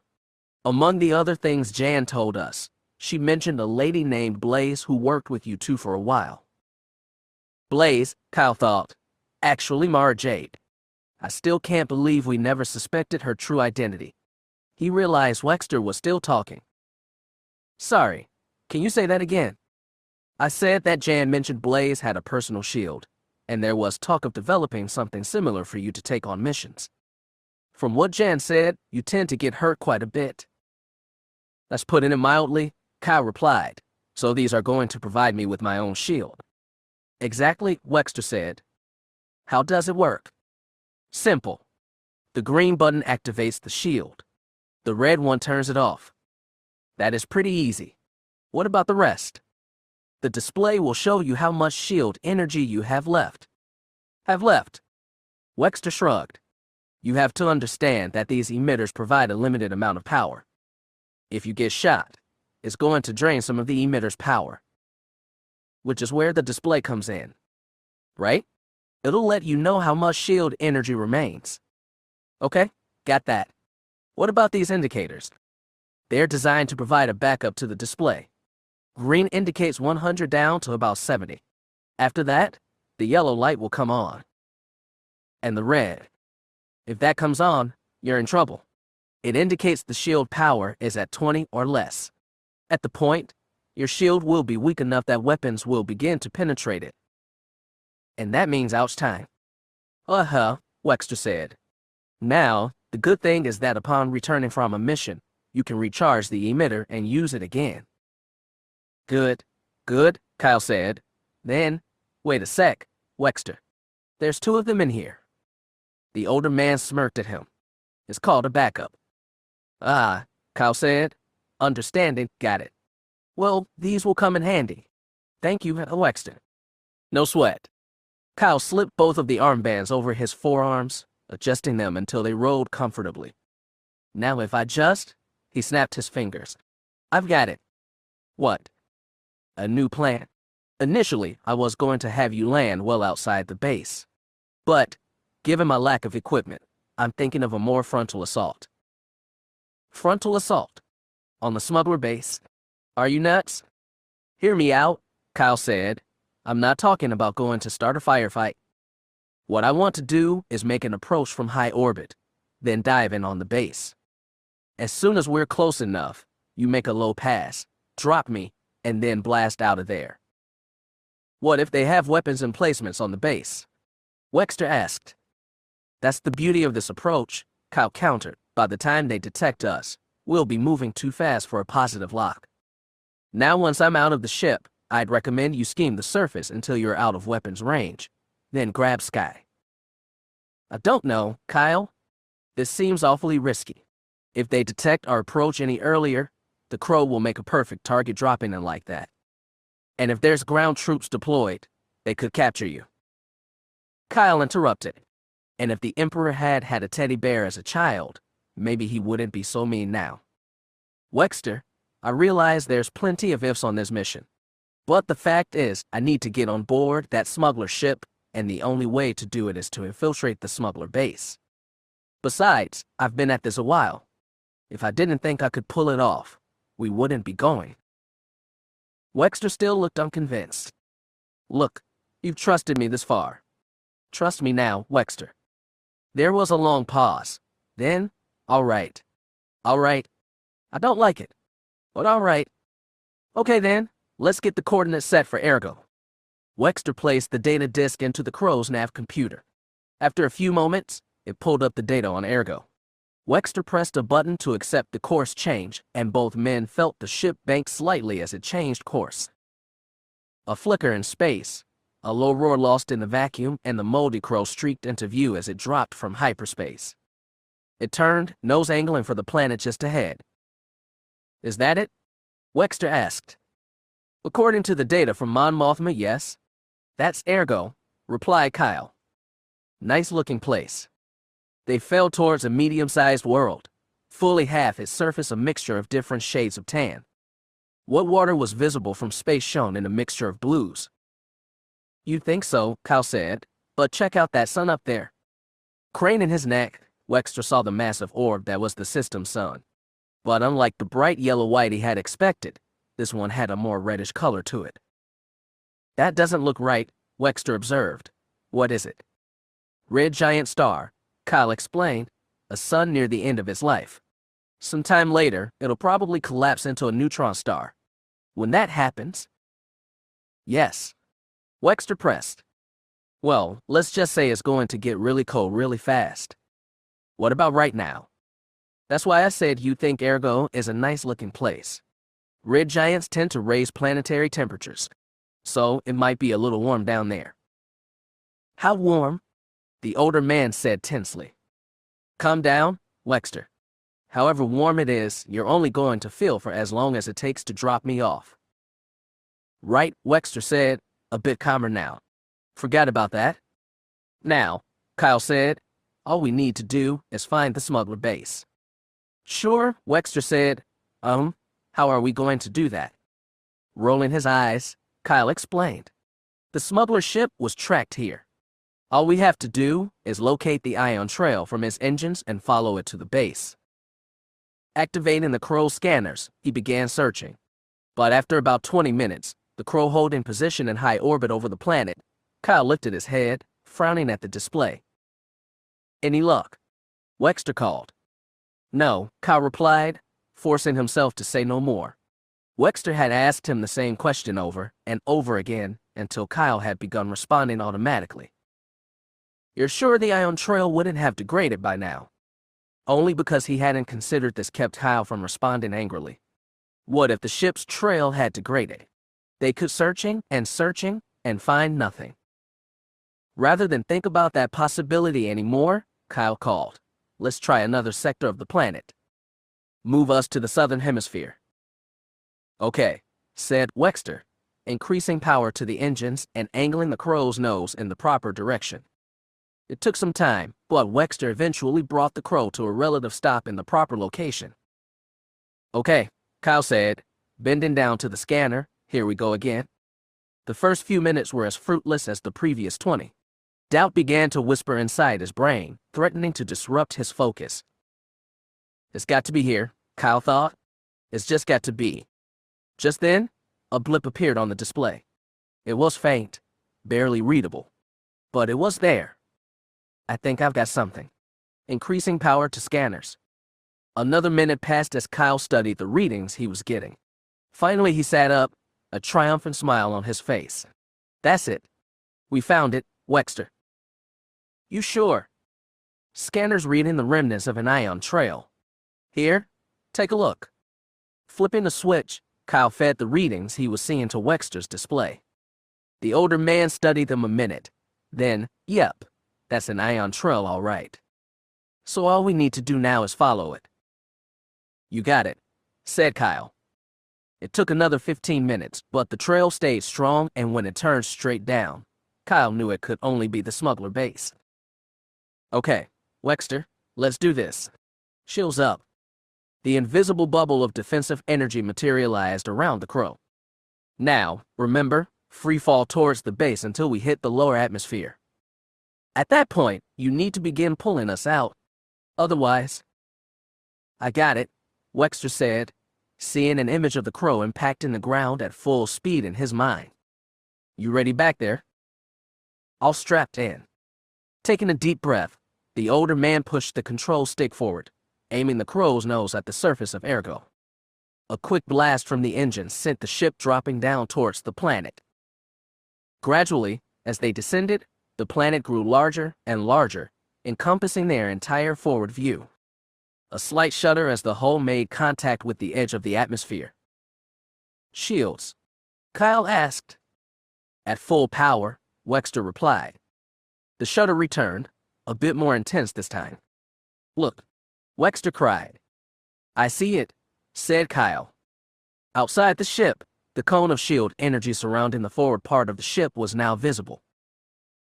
Among the other things Jan told us, she mentioned a lady named Blaze who worked with you 2 for a while. Blaze, Kyle thought. Actually, Mara Jade. I still can't believe we never suspected her true identity. He realized Wexter was still talking. Sorry, can you say that again? I said that Jan mentioned Blaze had a personal shield, and there was talk of developing something similar for you to take on missions. From what Jan said, you tend to get hurt quite a bit. That's putting it mildly, Kyle replied. So these are going to provide me with my own shield. Exactly, Wexter said. How does it work? Simple. The green button activates the shield. The red one turns it off. That is pretty easy. What about the rest? The display will show you how much shield energy you have left. Have left? Wexter shrugged. You have to understand that these emitters provide a limited amount of power. If you get shot, it's going to drain some of the emitter's power. Which is where the display comes in. Right? It'll let you know how much shield energy remains. Okay, got that. What about these indicators? They're designed to provide a backup to the display. Green indicates 100 down to about 70. After that, the yellow light will come on. And the red. If that comes on, you're in trouble. It indicates the shield power is at 20 or less. At the point, your shield will be weak enough that weapons will begin to penetrate it. And that means ouch time. Wexter said. Now, the good thing is that upon returning from a mission, you can recharge the emitter and use it again. Good, Kyle said. Then, wait a sec, Wexter. There's 2 of them in here. The older man smirked at him. It's called a backup. Ah, Kyle said. Understanding, got it. Well, these will come in handy. Thank you, Wexter. No sweat. Kyle slipped both of the armbands over his forearms, adjusting them until they rolled comfortably. Now if I just... He snapped his fingers. I've got it. What? A new plan. Initially, I was going to have you land well outside the base. But, given my lack of equipment, I'm thinking of a more frontal assault. Frontal assault? On the smuggler base? Are you nuts? Hear me out, Kyle said. I'm not talking about going to start a firefight. What I want to do is make an approach from high orbit, then dive in on the base. As soon as we're close enough, you make a low pass, drop me, and then blast out of there. What if they have weapons emplacements on the base? Wexter asked. That's the beauty of this approach, Kyle countered. By the time they detect us, we'll be moving too fast for a positive lock. Now once I'm out of the ship, I'd recommend you scheme the surface until you're out of weapons range, then grab Sky. I don't know, Kyle. This seems awfully risky. If they detect our approach any earlier, the Crow will make a perfect target dropping in like that. And if there's ground troops deployed, they could capture you. Kyle interrupted. And if the Emperor had had a teddy bear as a child, maybe he wouldn't be so mean now. Wexter, I realize there's plenty of ifs on this mission. But the fact is, I need to get on board that smuggler ship, and the only way to do it is to infiltrate the smuggler base. Besides, I've been at this a while. If I didn't think I could pull it off, we wouldn't be going. Wexter still looked unconvinced. Look, you've trusted me this far. Trust me now, Wexter. There was a long pause. Then, all right. All right. I don't like it, but all right. Okay then, let's get the coordinates set for Ergo. Wexter placed the data disk into the Crow's nav computer. After a few moments, it pulled up the data on Ergo. Wexter pressed a button to accept the course change, and both men felt the ship bank slightly as it changed course. A flicker in space, a low roar lost in the vacuum, and the moldy Crow streaked into view as it dropped from hyperspace. It turned, nose angling for the planet just ahead. Is that it? Wexter asked. According to the data from Mon Mothma, yes. That's Ergo, replied Kyle. Nice looking place. They fell towards a medium-sized world, fully half its surface a mixture of different shades of tan. What water was visible from space shone in a mixture of blues. You'd think so, Kyle said, but check out that sun up there. Craning his neck, Wexter saw the massive orb that was the system's sun. But unlike the bright yellow-white he had expected, this one had a more reddish color to it. That doesn't look right, Wexter observed. What is it? Red giant star, Kyle explained, a sun near the end of its life. Sometime later, it'll probably collapse into a neutron star. When that happens... Yes. Wexter pressed. Well, let's just say it's going to get really cold really fast. What about right now? That's why I said you think Ergo is a nice-looking place. Red giants tend to raise planetary temperatures, so it might be a little warm down there. How warm? The older man said tensely. Calm down, Wexter. However warm it is, you're only going to feel for as long as it takes to drop me off. Right, Wexter said, a bit calmer now. Forgot about that. Now, Kyle said, all we need to do is find the smuggler base. Sure, Wexter said. How are we going to do that? Rolling his eyes, Kyle explained. The smuggler ship was tracked here. All we have to do is locate the ion trail from its engines and follow it to the base. Activating the Crow's scanners, he began searching. But after about 20 minutes, the Crow holding position in high orbit over the planet, Kyle lifted his head, frowning at the display. Any luck? Wexter called. No, Kyle replied, forcing himself to say no more. Wexter had asked him the same question over and over again until Kyle had begun responding automatically. You're sure the ion trail wouldn't have degraded by now? Only because he hadn't considered this kept Kyle from responding angrily. What if the ship's trail had degraded? They could searching and find nothing. Rather than think about that possibility anymore, Kyle called. Let's try another sector of the planet. Move us to the southern hemisphere. Okay, said Wexter, increasing power to the engines and angling the Crow's nose in the proper direction. It took some time, but Wexter eventually brought the Crow to a relative stop in the proper location. Okay, Kyle said, bending down to the scanner. Here we go again. The first few minutes were as fruitless as the previous 20. Doubt began to whisper inside his brain, threatening to disrupt his focus. It's got to be here, Kyle thought. It's just got to be. Just then, a blip appeared on the display. It was faint, barely readable, but it was there. I think I've got something. Increasing power to scanners. Another minute passed as Kyle studied the readings he was getting. Finally, he sat up, a triumphant smile on his face. That's it. We found it, Wexter. You sure? Scanners reading the remnants of an ion trail. Here, take a look. Flipping the switch, Kyle fed the readings he was seeing to Wexter's display. The older man studied them a minute. Then, yep, That's an ion trail, all right. So all we need to do now is follow it. You got it, said Kyle. It took another 15 minutes, but the trail stayed strong, and when it turned straight down, Kyle knew it could only be the smuggler base. Okay, Wexter, let's do this. Shields up. The invisible bubble of defensive energy materialized around the crow. Now, remember, free fall towards the base until we hit the lower atmosphere. At that point, you need to begin pulling us out. Otherwise... I got it, Wexter said, seeing an image of the crow impacting the ground at full speed in his mind. You ready back there? All strapped in. Taking a deep breath, the older man pushed the control stick forward, aiming the crow's nose at the surface of Ergo. A quick blast from the engine sent the ship dropping down towards the planet. Gradually, as they descended, the planet grew larger and larger, encompassing their entire forward view. A slight shudder as the hull made contact with the edge of the atmosphere. Shields? Kyle asked. At full power, Wexter replied. The shudder returned, a bit more intense this time. Look, Wexter cried. I see it, said Kyle. Outside the ship, the cone of shield energy surrounding the forward part of the ship was now visible.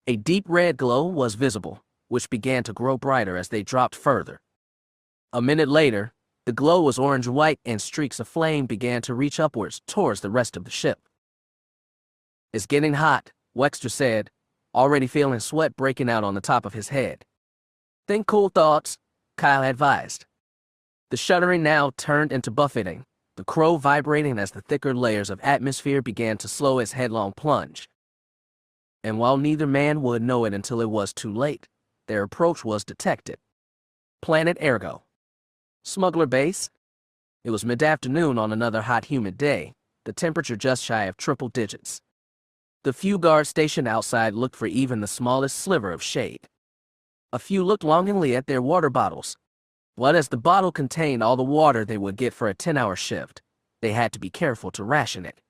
A deep red glow was visible, which began to grow brighter as they dropped further. A minute later, the glow was orange-white and streaks of flame began to reach upwards towards the rest of the ship. It's getting hot, Wexter said, already feeling sweat breaking out on the top of his head. Think cool thoughts, Kyle advised. The shuddering now turned into buffeting, the crow vibrating as the thicker layers of atmosphere began to slow its headlong plunge. And while neither man would know it until it was too late, their approach was detected. Planet Ergo. Smuggler base? It was mid-afternoon on another hot, humid day, the temperature just shy of triple digits. The few guards stationed outside looked for even the smallest sliver of shade. A few looked longingly at their water bottles. But as the bottle contained all the water they would get for a 10-hour shift, they had to be careful to ration it.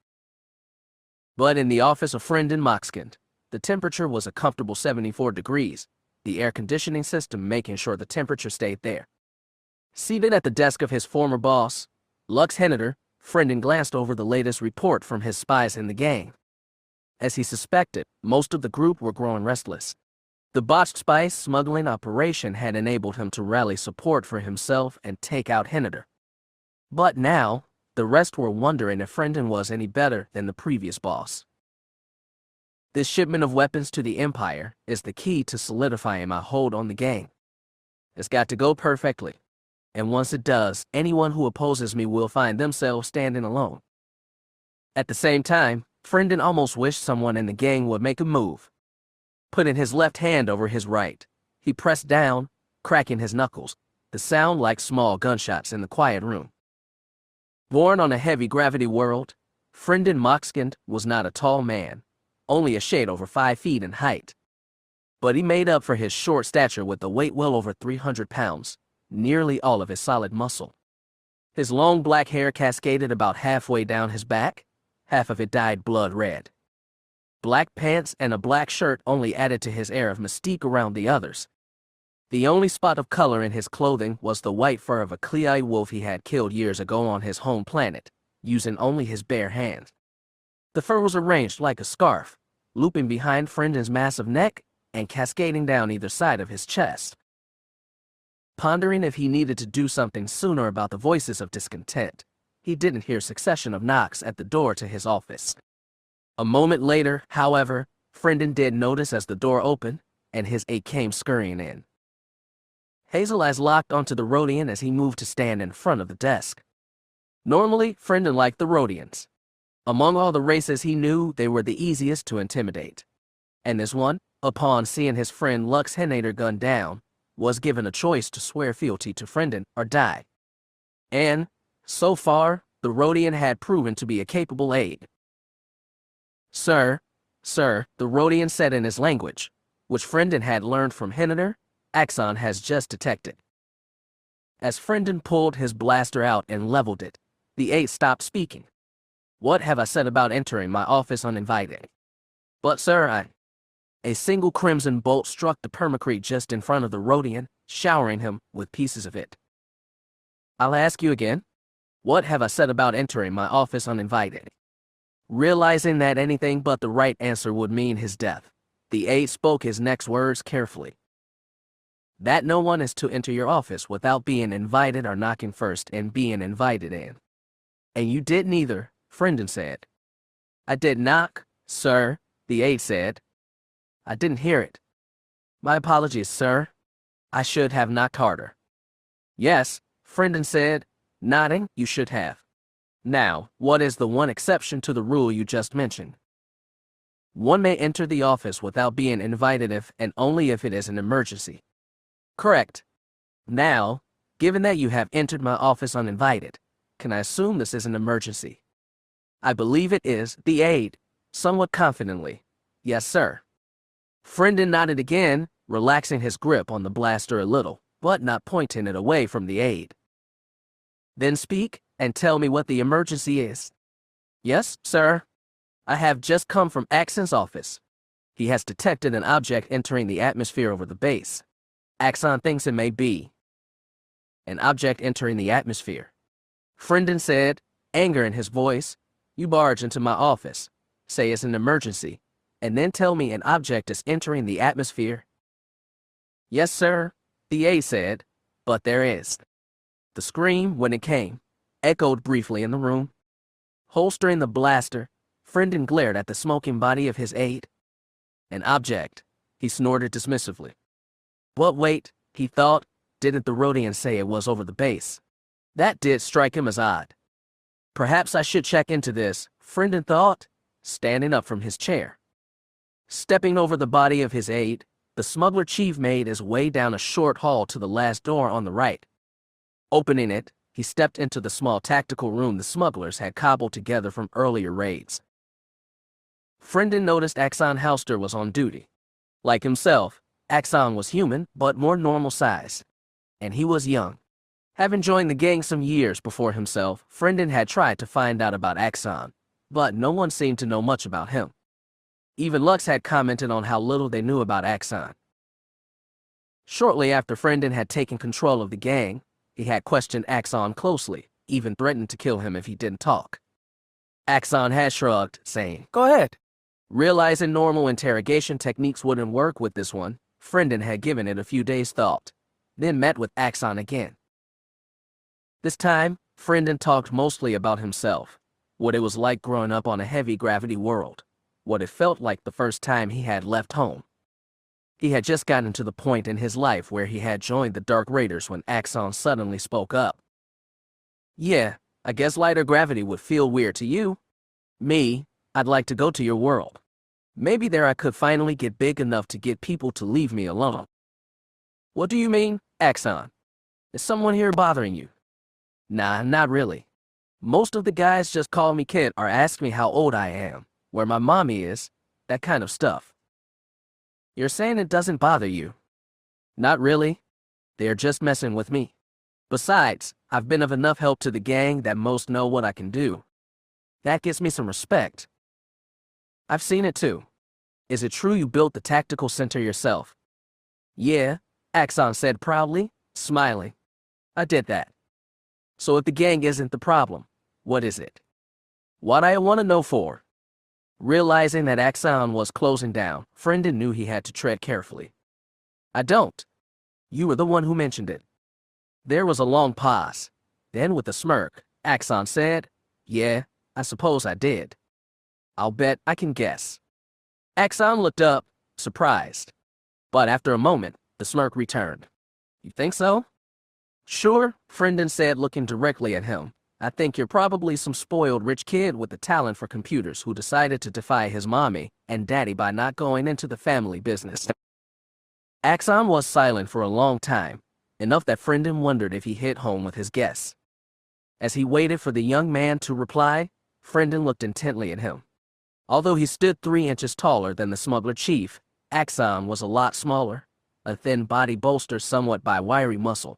But in the office of Friend Moxkind, the temperature was a comfortable 74 degrees, the air conditioning system making sure the temperature stayed there. Seated at the desk of his former boss, Lux Hennitor, Friend glanced over the latest report from his spies in the gang. As he suspected, most of the group were growing restless. The botched spice smuggling operation had enabled him to rally support for himself and take out Hennitor. But now, the rest were wondering if Friend was any better than the previous boss. This shipment of weapons to the Empire is the key to solidifying my hold on the gang. It's got to go perfectly. And once it does, anyone who opposes me will find themselves standing alone. At the same time, Friend almost wished someone in the gang would make a move. Putting his left hand over his right, he pressed down, cracking his knuckles, the sound like small gunshots in the quiet room. Born on a heavy-gravity world, Friend Moxkind was not a tall man, only a shade over 5 feet in height. But he made up for his short stature with a weight well over 300 pounds, nearly all of his solid muscle. His long black hair cascaded about halfway down his back, half of it dyed blood red. Black pants and a black shirt only added to his air of mystique around the others. The only spot of color in his clothing was the white fur of a Klei wolf he had killed years ago on his home planet, using only his bare hands. The fur was arranged like a scarf, looping behind Friend's massive neck and cascading down either side of his chest. Pondering if he needed to do something sooner about the voices of discontent, he didn't hear a succession of knocks at the door to his office. A moment later, however, Friend did notice as the door opened, and his aide came scurrying in. Hazel eyes locked onto the Rhodian as he moved to stand in front of the desk. Normally, Friend liked the Rhodians. Among all the races he knew, they were the easiest to intimidate. And this one, upon seeing his friend Lux Hennitor gunned down, was given a choice to swear fealty to Friend or die. And, so far, the Rhodian had proven to be a capable aide. Sir, the Rhodian said in his language, which Friend had learned from Hennitor, Axon has just detected. As Friend pulled his blaster out and leveled it, the aide stopped speaking. What have I said about entering my office uninvited? But sir, A single crimson bolt struck the permacrete just in front of the Rodian, showering him with pieces of it. I'll ask you again. What have I said about entering my office uninvited? Realizing that anything but the right answer would mean his death, the aide spoke his next words carefully. That no one is to enter your office without being invited or knocking first and being invited in. And you didn't either, Frendon said. I did knock, sir, the aide said. I didn't hear it. My apologies, sir. I should have knocked harder. Yes, Frendon said, nodding, you should have. Now, what is the one exception to the rule you just mentioned? One may enter the office without being invited if and only if it is an emergency. Correct. Now, given that you have entered my office uninvited, can I assume this is an emergency? I believe it is, the aide, somewhat confidently. Yes, sir. Frendon nodded again, relaxing his grip on the blaster a little, but not pointing it away from the aide. Then speak, and tell me what the emergency is. Yes, sir. I have just come from Axon's office. He has detected an object entering the atmosphere over the base. Axon thinks it may be an object entering the atmosphere. Frendon said, anger in his voice. You barge into my office, say it's an emergency, and then tell me an object is entering the atmosphere? Yes, sir, the aide said, but there is. The scream, when it came, echoed briefly in the room. Holstering the blaster, Frendon glared at the smoking body of his aide. An object, he snorted dismissively. But wait, he thought, didn't the Rodian say it was over the base? That did strike him as odd. Perhaps I should check into this, Frendon thought, standing up from his chair. Stepping over the body of his aide, the smuggler chief made his way down a short hall to the last door on the right. Opening it, he stepped into the small tactical room the smugglers had cobbled together from earlier raids. Frendon noticed Axon Halster was on duty. Like himself, Axon was human, but more normal size. And he was young. Having joined the gang some years before himself, Frendon had tried to find out about Axon, but no one seemed to know much about him. Even Lux had commented on how little they knew about Axon. Shortly after Frendon had taken control of the gang, he had questioned Axon closely, even threatened to kill him if he didn't talk. Axon had shrugged, saying, "Go ahead." Realizing normal interrogation techniques wouldn't work with this one, Frendon had given it a few days' thought, then met with Axon again. This time, Frendon talked mostly about himself, what it was like growing up on a heavy-gravity world, what it felt like the first time he had left home. He had just gotten to the point in his life where he had joined the Dark Raiders when Axon suddenly spoke up. "Yeah, I guess lighter gravity would feel weird to you. Me, I'd like to go to your world. Maybe there I could finally get big enough to get people to leave me alone." "What do you mean, Axon? Is someone here bothering you?" "Nah, not really. Most of the guys just call me kid or ask me how old I am, where my mommy is, that kind of stuff." "You're saying it doesn't bother you?" "Not really. They're just messing with me. Besides, I've been of enough help to the gang that most know what I can do. That gives me some respect." "I've seen it too. Is it true you built the tactical center yourself?" "Yeah," Axon said proudly, smiling. "I did that. So if the gang isn't the problem, what is it?" "What I want to know for." Realizing that Axon was closing down, Frendon knew he had to tread carefully. "I don't. You were the one who mentioned it." There was a long pause. Then with a smirk, Axon said, "Yeah, I suppose I did. I'll bet I can guess." Axon looked up, surprised. But after a moment, the smirk returned. "You think so?" "Sure," Frendon said, looking directly at him. "I think you're probably some spoiled rich kid with a talent for computers who decided to defy his mommy and daddy by not going into the family business." Axon was silent for a long time, enough that Frendon wondered if he hit home with his guess. As he waited for the young man to reply, Frendon looked intently at him. Although he stood 3 inches taller than the smuggler chief, Axon was a lot smaller, a thin body bolstered somewhat by wiry muscle.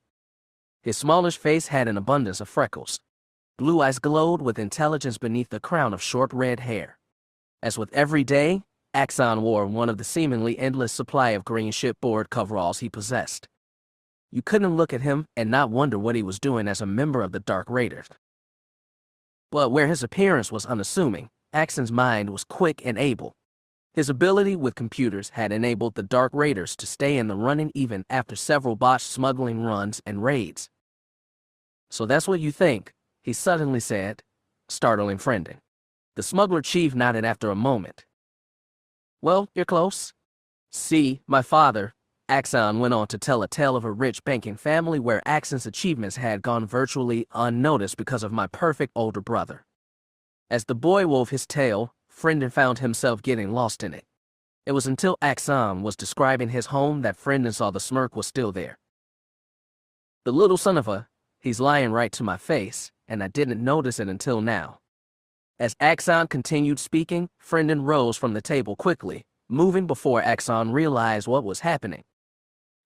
His smallish face had an abundance of freckles. Blue eyes glowed with intelligence beneath the crown of short red hair. As with every day, Axon wore one of the seemingly endless supply of green shipboard coveralls he possessed. You couldn't look at him and not wonder what he was doing as a member of the Dark Raiders. But where his appearance was unassuming, Axon's mind was quick and able. His ability with computers had enabled the Dark Raiders to stay in the running even after several botched smuggling runs and raids. "So that's what you think," he suddenly said, startling Frienden. The smuggler chief nodded after a moment. "Well, you're close. See, my father," Axon went on to tell a tale of a rich banking family where Axon's achievements had gone virtually unnoticed because of my perfect older brother. As the boy wove his tale, Frienden found himself getting lost in it. It was until Axon was describing his home that Frienden saw the smirk was still there. "The little son of a, he's lying right to my face, and I didn't notice it until now." As Axon continued speaking, Frienden rose from the table quickly, moving before Axon realized what was happening.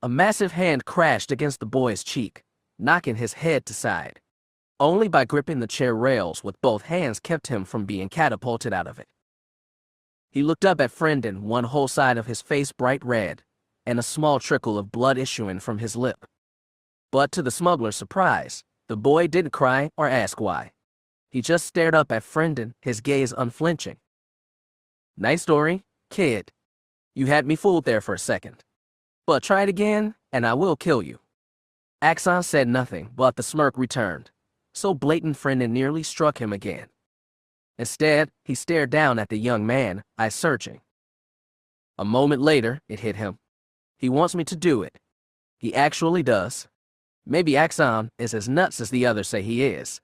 A massive hand crashed against the boy's cheek, knocking his head to side. Only by gripping the chair rails with both hands kept him from being catapulted out of it. He looked up at Frienden, one whole side of his face bright red, and a small trickle of blood issuing from his lip. But to the smuggler's surprise, the boy didn't cry or ask why. He just stared up at Frienden, his gaze unflinching. "Nice story, kid. You had me fooled there for a second. But try it again, and I will kill you." Axon said nothing, but the smirk returned, so blatant Frienden nearly struck him again. Instead, he stared down at the young man, eyes searching. A moment later, it hit him. He wants me to do it. He actually does. Maybe Axon is as nuts as the others say he is.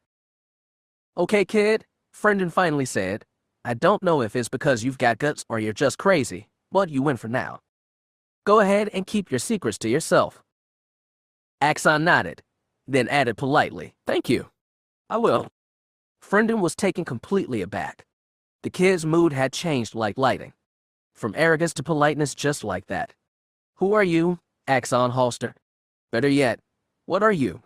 "Okay, kid," Frienden finally said. "I don't know if it's because you've got guts or you're just crazy, but you win for now. Go ahead and keep your secrets to yourself." Axon nodded, then added politely, "Thank you. I will." Frienden was taken completely aback. The kid's mood had changed like lighting. From arrogance to politeness just like that. "Who are you, Axon Holster? Better yet, what are you?"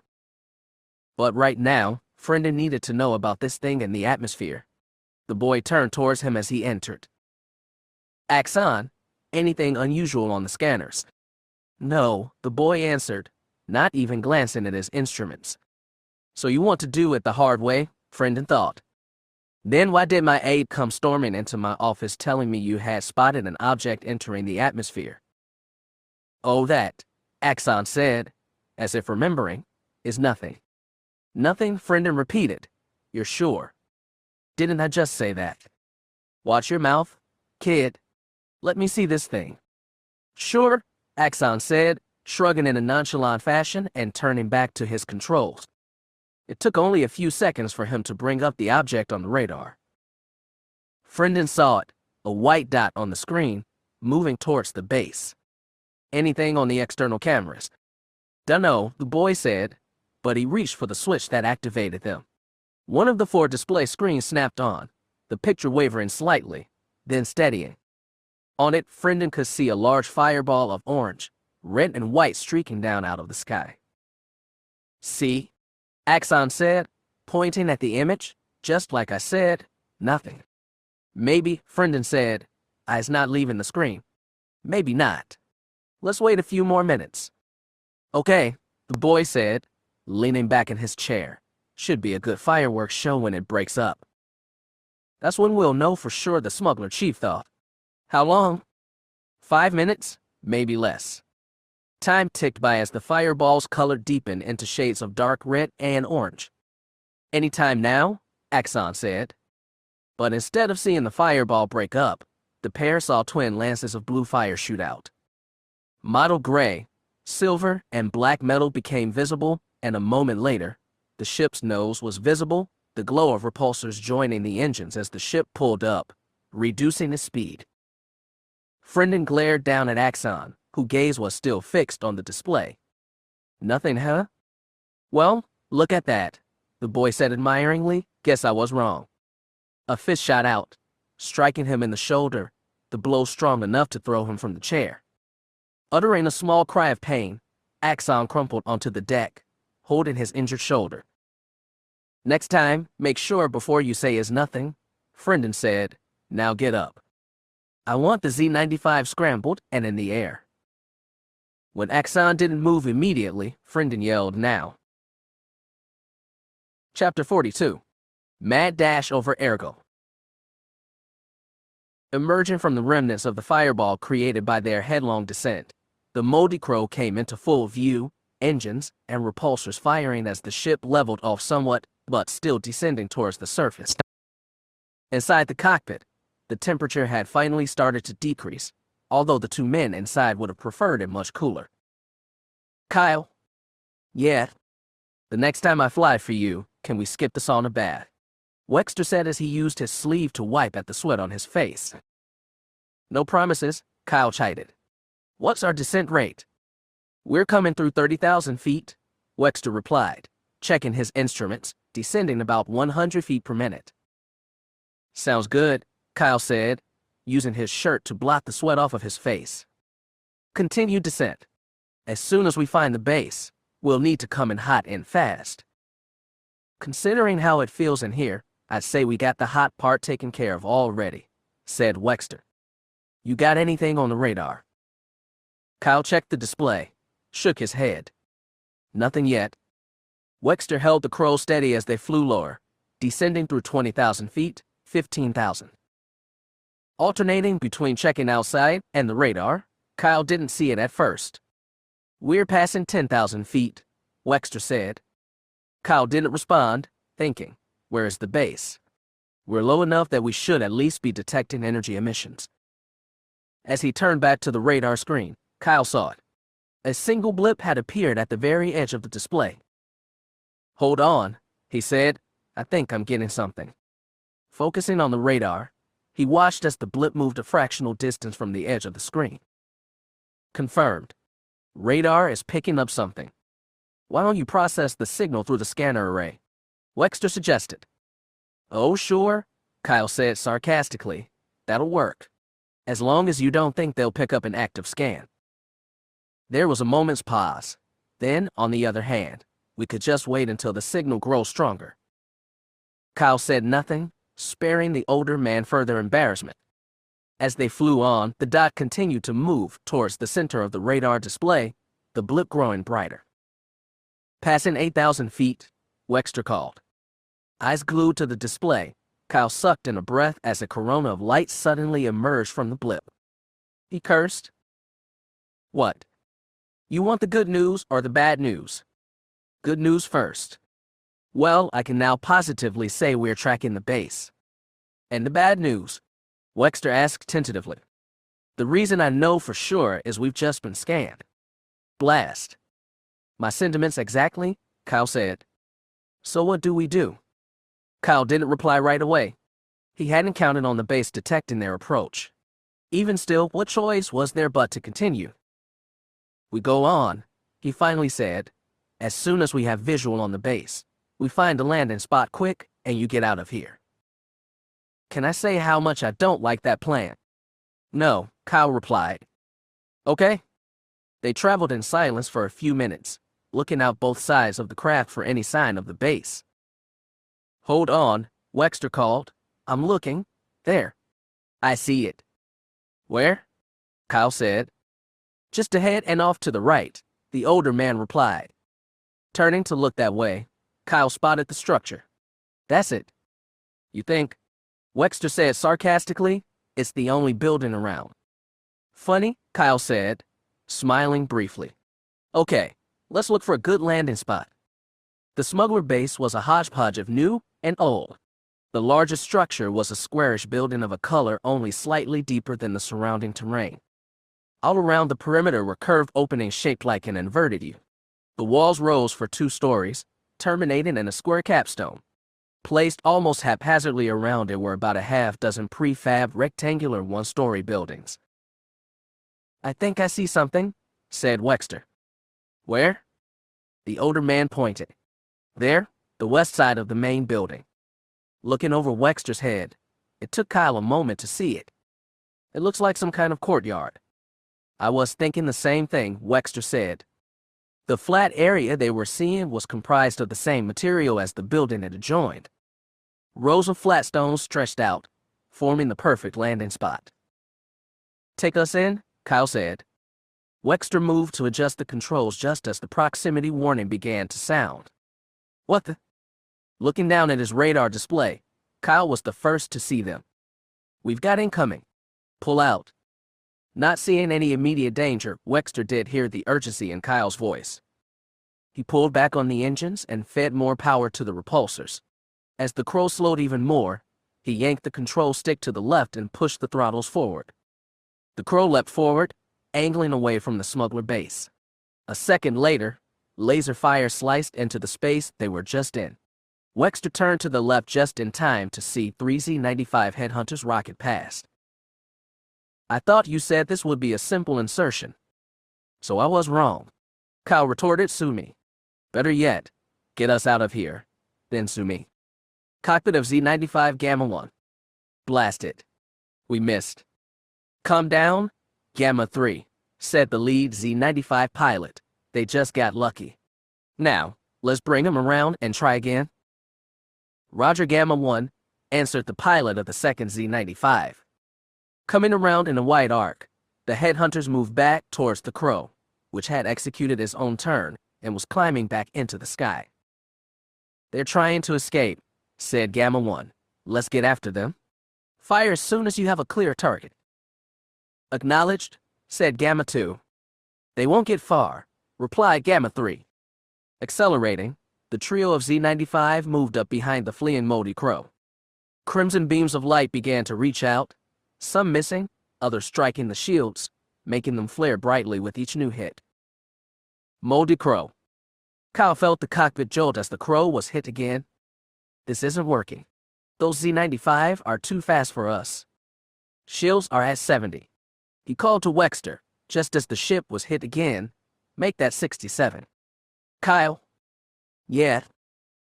But right now, Frienden needed to know about this thing in the atmosphere. The boy turned towards him as he entered. "Axon, anything unusual on the scanners?" "No," the boy answered, not even glancing at his instruments. "So you want to do it the hard way?" Frienden thought. "Then why did my aide come storming into my office telling me you had spotted an object entering the atmosphere?" "Oh, that," Axon said, as if remembering, "is nothing." "Nothing?" Frienden repeated. "You're sure? Didn't I just say that?" "Watch your mouth, kid. Let me see this thing." "Sure," Axon said, shrugging in a nonchalant fashion and turning back to his controls. It took only a few seconds for him to bring up the object on the radar. Frienden saw it, a white dot on the screen, moving towards the base. "Anything on the external cameras?" "Dunno," the boy said, but he reached for the switch that activated them. One of the 4 display screens snapped on, the picture wavering slightly, then steadying. On it, Frienden could see a large fireball of orange, red and white streaking down out of the sky. "See?" Axon said, pointing at the image. "Just like I said, nothing." "Maybe," Frienden said, eyes not leaving the screen. "Maybe not. Let's wait a few more minutes." "Okay," the boy said, leaning back in his chair. "Should be a good fireworks show when it breaks up." "That's when we'll know for sure," the smuggler chief thought. "How long?" 5 minutes, maybe less." Time ticked by as the fireball's color deepened into shades of dark red and orange. "Any time now?" Axon said. But instead of seeing the fireball break up, the pair saw twin lances of blue fire shoot out. Mottled gray, silver, and black metal became visible, and a moment later, the ship's nose was visible, the glow of repulsors joining the engines as the ship pulled up, reducing its speed. Frienden glared down at Axon, whose gaze was still fixed on the display. "Nothing, huh?" "Well, look at that," the boy said admiringly. "Guess I was wrong." A fist shot out, striking him in the shoulder, the blow strong enough to throw him from the chair. Uttering a small cry of pain, Axon crumpled onto the deck, holding his injured shoulder. "Next time, make sure before you say is nothing," Frienden said. "Now get up." I want the Z-95 scrambled and in the air. When Axon didn't move immediately, Frienden yelled, now. Chapter 42. Mad Dash over Ergo. Emerging from the remnants of the fireball created by their headlong descent, the moldy crow came into full view, engines and repulsors firing as the ship leveled off somewhat, but still descending towards the surface. Inside the cockpit, the temperature had finally started to decrease, although the two men inside would have preferred it much cooler. Kyle? Yeah? The next time I fly for you, can we skip the sauna bath? Wexter said as he used his sleeve to wipe at the sweat on his face. No promises, Kyle chided. What's our descent rate? We're coming through 30,000 feet, Wexter replied, checking his instruments, descending about 100 feet per minute. Sounds good, Kyle said, using his shirt to blot the sweat off of his face. Continue descent. As soon as we find the base, we'll need to come in hot and fast. Considering how it feels in here, I'd say we got the hot part taken care of already, said Wexter. You got anything on the radar? Kyle checked the display, shook his head. Nothing yet. Wexter held the crow steady as they flew lower, descending through 20,000 feet, 15,000. Alternating between checking outside and the radar, Kyle didn't see it at first. We're passing 10,000 feet, Wexter said. Kyle didn't respond, thinking, where is the base? We're low enough that we should at least be detecting energy emissions. As he turned back to the radar screen, Kyle saw it. A single blip had appeared at the very edge of the display. Hold on, he said. I think I'm getting something. Focusing on the radar, he watched as the blip moved a fractional distance from the edge of the screen. Confirmed. Radar is picking up something. Why don't you process the signal through the scanner array? Wexter suggested. Oh, sure, Kyle said sarcastically. That'll work. As long as you don't think they'll pick up an active scan. There was a moment's pause. Then, on the other hand, we could just wait until the signal grows stronger. Kyle said nothing, sparing the older man further embarrassment. As they flew on, the dot continued to move towards the center of the radar display, the blip growing brighter. Passing 8,000 feet, Wexter called. Eyes glued to the display, Kyle sucked in a breath as a corona of light suddenly emerged from the blip. He cursed. What? You want the good news or the bad news? Good news first. Well, I can now positively say we're tracking the base. And the bad news? Wexter asked tentatively. The reason I know for sure is we've just been scanned. Blast. My sentiments exactly, Kyle said. So what do we do? Kyle didn't reply right away. He hadn't counted on the base detecting their approach. Even still, what choice was there but to continue? We go on, he finally said. As soon as we have visual on the base, we find a landing spot quick and you get out of here. Can I say how much I don't like that plan? No, Kyle replied. Okay. They traveled in silence for a few minutes, looking out both sides of the craft for any sign of the base. Hold on, Wexter called. I'm looking. There. I see it. Where? Kyle said. Just ahead and off to the right, the older man replied. Turning to look that way, Kyle spotted the structure. That's it. You think? Wexter said sarcastically, it's the only building around. Funny, Kyle said, smiling briefly. Okay, let's look for a good landing spot. The smuggler base was a hodgepodge of new and old. The largest structure was a squarish building of a color only slightly deeper than the surrounding terrain. All around the perimeter were curved openings shaped like an inverted U. The walls rose for 2 stories, terminating in a square capstone. Placed almost haphazardly around it were about a half-dozen prefab rectangular 1-story buildings. I think I see something, said Wexter. Where? The older man pointed. There, the west side of the main building. Looking over Wexter's head, it took Kyle a moment to see it. It looks like some kind of courtyard. I was thinking the same thing, Wexter said. The flat area they were seeing was comprised of the same material as the building it adjoined. Rows of flat stones stretched out, forming the perfect landing spot. Take us in, Kyle said. Wexter moved to adjust the controls just as the proximity warning began to sound. What the? Looking down at his radar display, Kyle was the first to see them. We've got incoming. Pull out. Not seeing any immediate danger, Wexter did hear the urgency in Kyle's voice. He pulled back on the engines and fed more power to the repulsors. As the Crow slowed even more, he yanked the control stick to the left and pushed the throttles forward. The Crow leapt forward, angling away from the smuggler base. A second later, laser fire sliced into the space they were just in. Wexter turned to the left just in time to see 3 Z-95 headhunters rocket past. I thought you said this would be a simple insertion. So I was wrong. Kyle retorted, sue me. Better yet, get us out of here, then sue me. Cockpit of Z-95 Gamma 1. Blast it. We missed. Calm down, Gamma 3, said the lead Z-95 pilot. They just got lucky. Now, let's bring them around and try again. Roger, Gamma 1, answered the pilot of the second Z-95. Coming around in a wide arc, the headhunters moved back towards the Crow, which had executed its own turn and was climbing back into the sky. They're trying to escape, said Gamma 1. Let's get after them. Fire as soon as you have a clear target. Acknowledged, said Gamma 2. They won't get far, replied Gamma 3. Accelerating, the trio of Z-95 moved up behind the fleeing Moldy Crow. Crimson beams of light began to reach out, some missing, others striking the shields, making them flare brightly with each new hit. Moldy Crow. Kyle felt the cockpit jolt as the Crow was hit again. This isn't working. Those Z-95 are too fast for us. Shields are at 70. He called to Wexter, just as the ship was hit again. Make that 67. Kyle. Yeah.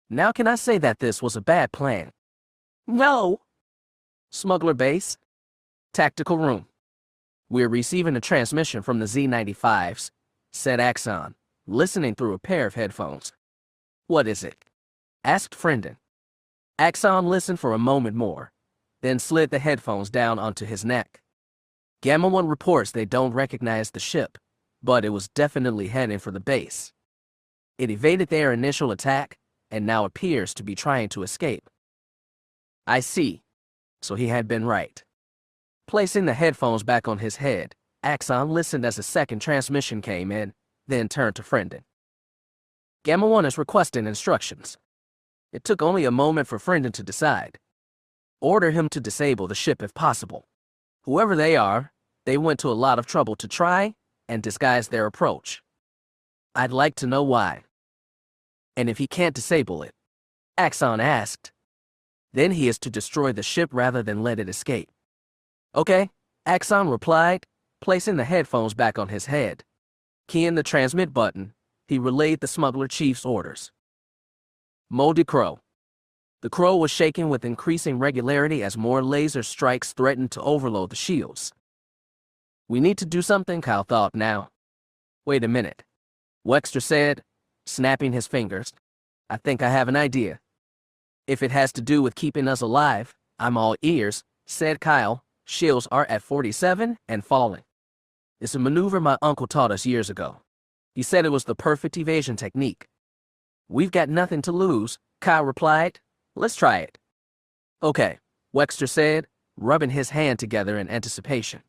Now can I say that this was a bad plan? No. Smuggler base. Tactical room. We're receiving a transmission from the Z-95s, said Axon, listening through a pair of headphones. What is it? Asked Frendon. Axon listened for a moment more, then slid the headphones down onto his neck. Gamma 1 reports they don't recognize the ship, but it was definitely heading for the base. It evaded their initial attack and now appears to be trying to escape. I see. So he had been right. Placing the headphones back on his head, Axon listened as a second transmission came in, then turned to Frendon. Gamma 1 is requesting instructions. It took only a moment for Frendon to decide. Order him to disable the ship if possible. Whoever they are, they went to a lot of trouble to try and disguise their approach. I'd like to know why. And if he can't disable it, Axon asked, then he is to destroy the ship rather than let it escape. Okay, Axon replied, placing the headphones back on his head. Keying the transmit button, he relayed the smuggler chief's orders. Moldy Crow. The Crow was shaking with increasing regularity as more laser strikes threatened to overload the shields. We need to do something, Kyle thought now. Wait a minute. Wexter said, snapping his fingers. I think I have an idea. If it has to do with keeping us alive, I'm all ears, said Kyle. Shields are at 47 and falling. It's a maneuver my uncle taught us years ago. He said it was the perfect evasion technique. We've got nothing to lose, Kyle replied. Let's try it. Okay, Wexter said, rubbing his hand together in anticipation.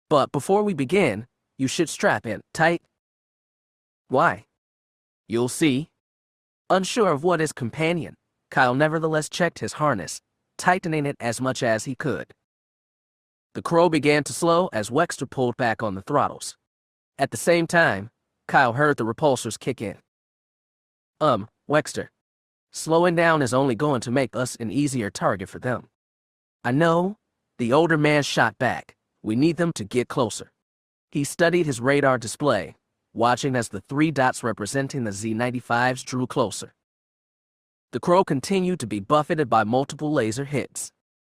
But before we begin, you should strap in tight. Why? You'll see. Unsure of what his companion, Kyle nevertheless checked his harness, tightening it as much as he could. The Crow began to slow as Wexter pulled back on the throttles. At the same time, Kyle heard the repulsors kick in. Wexter. Slowing down is only going to make us an easier target for them. I know, the older man shot back. We need them to get closer. He studied his radar display, watching as the 3 dots representing the Z-95s drew closer. The Crow continued to be buffeted by multiple laser hits.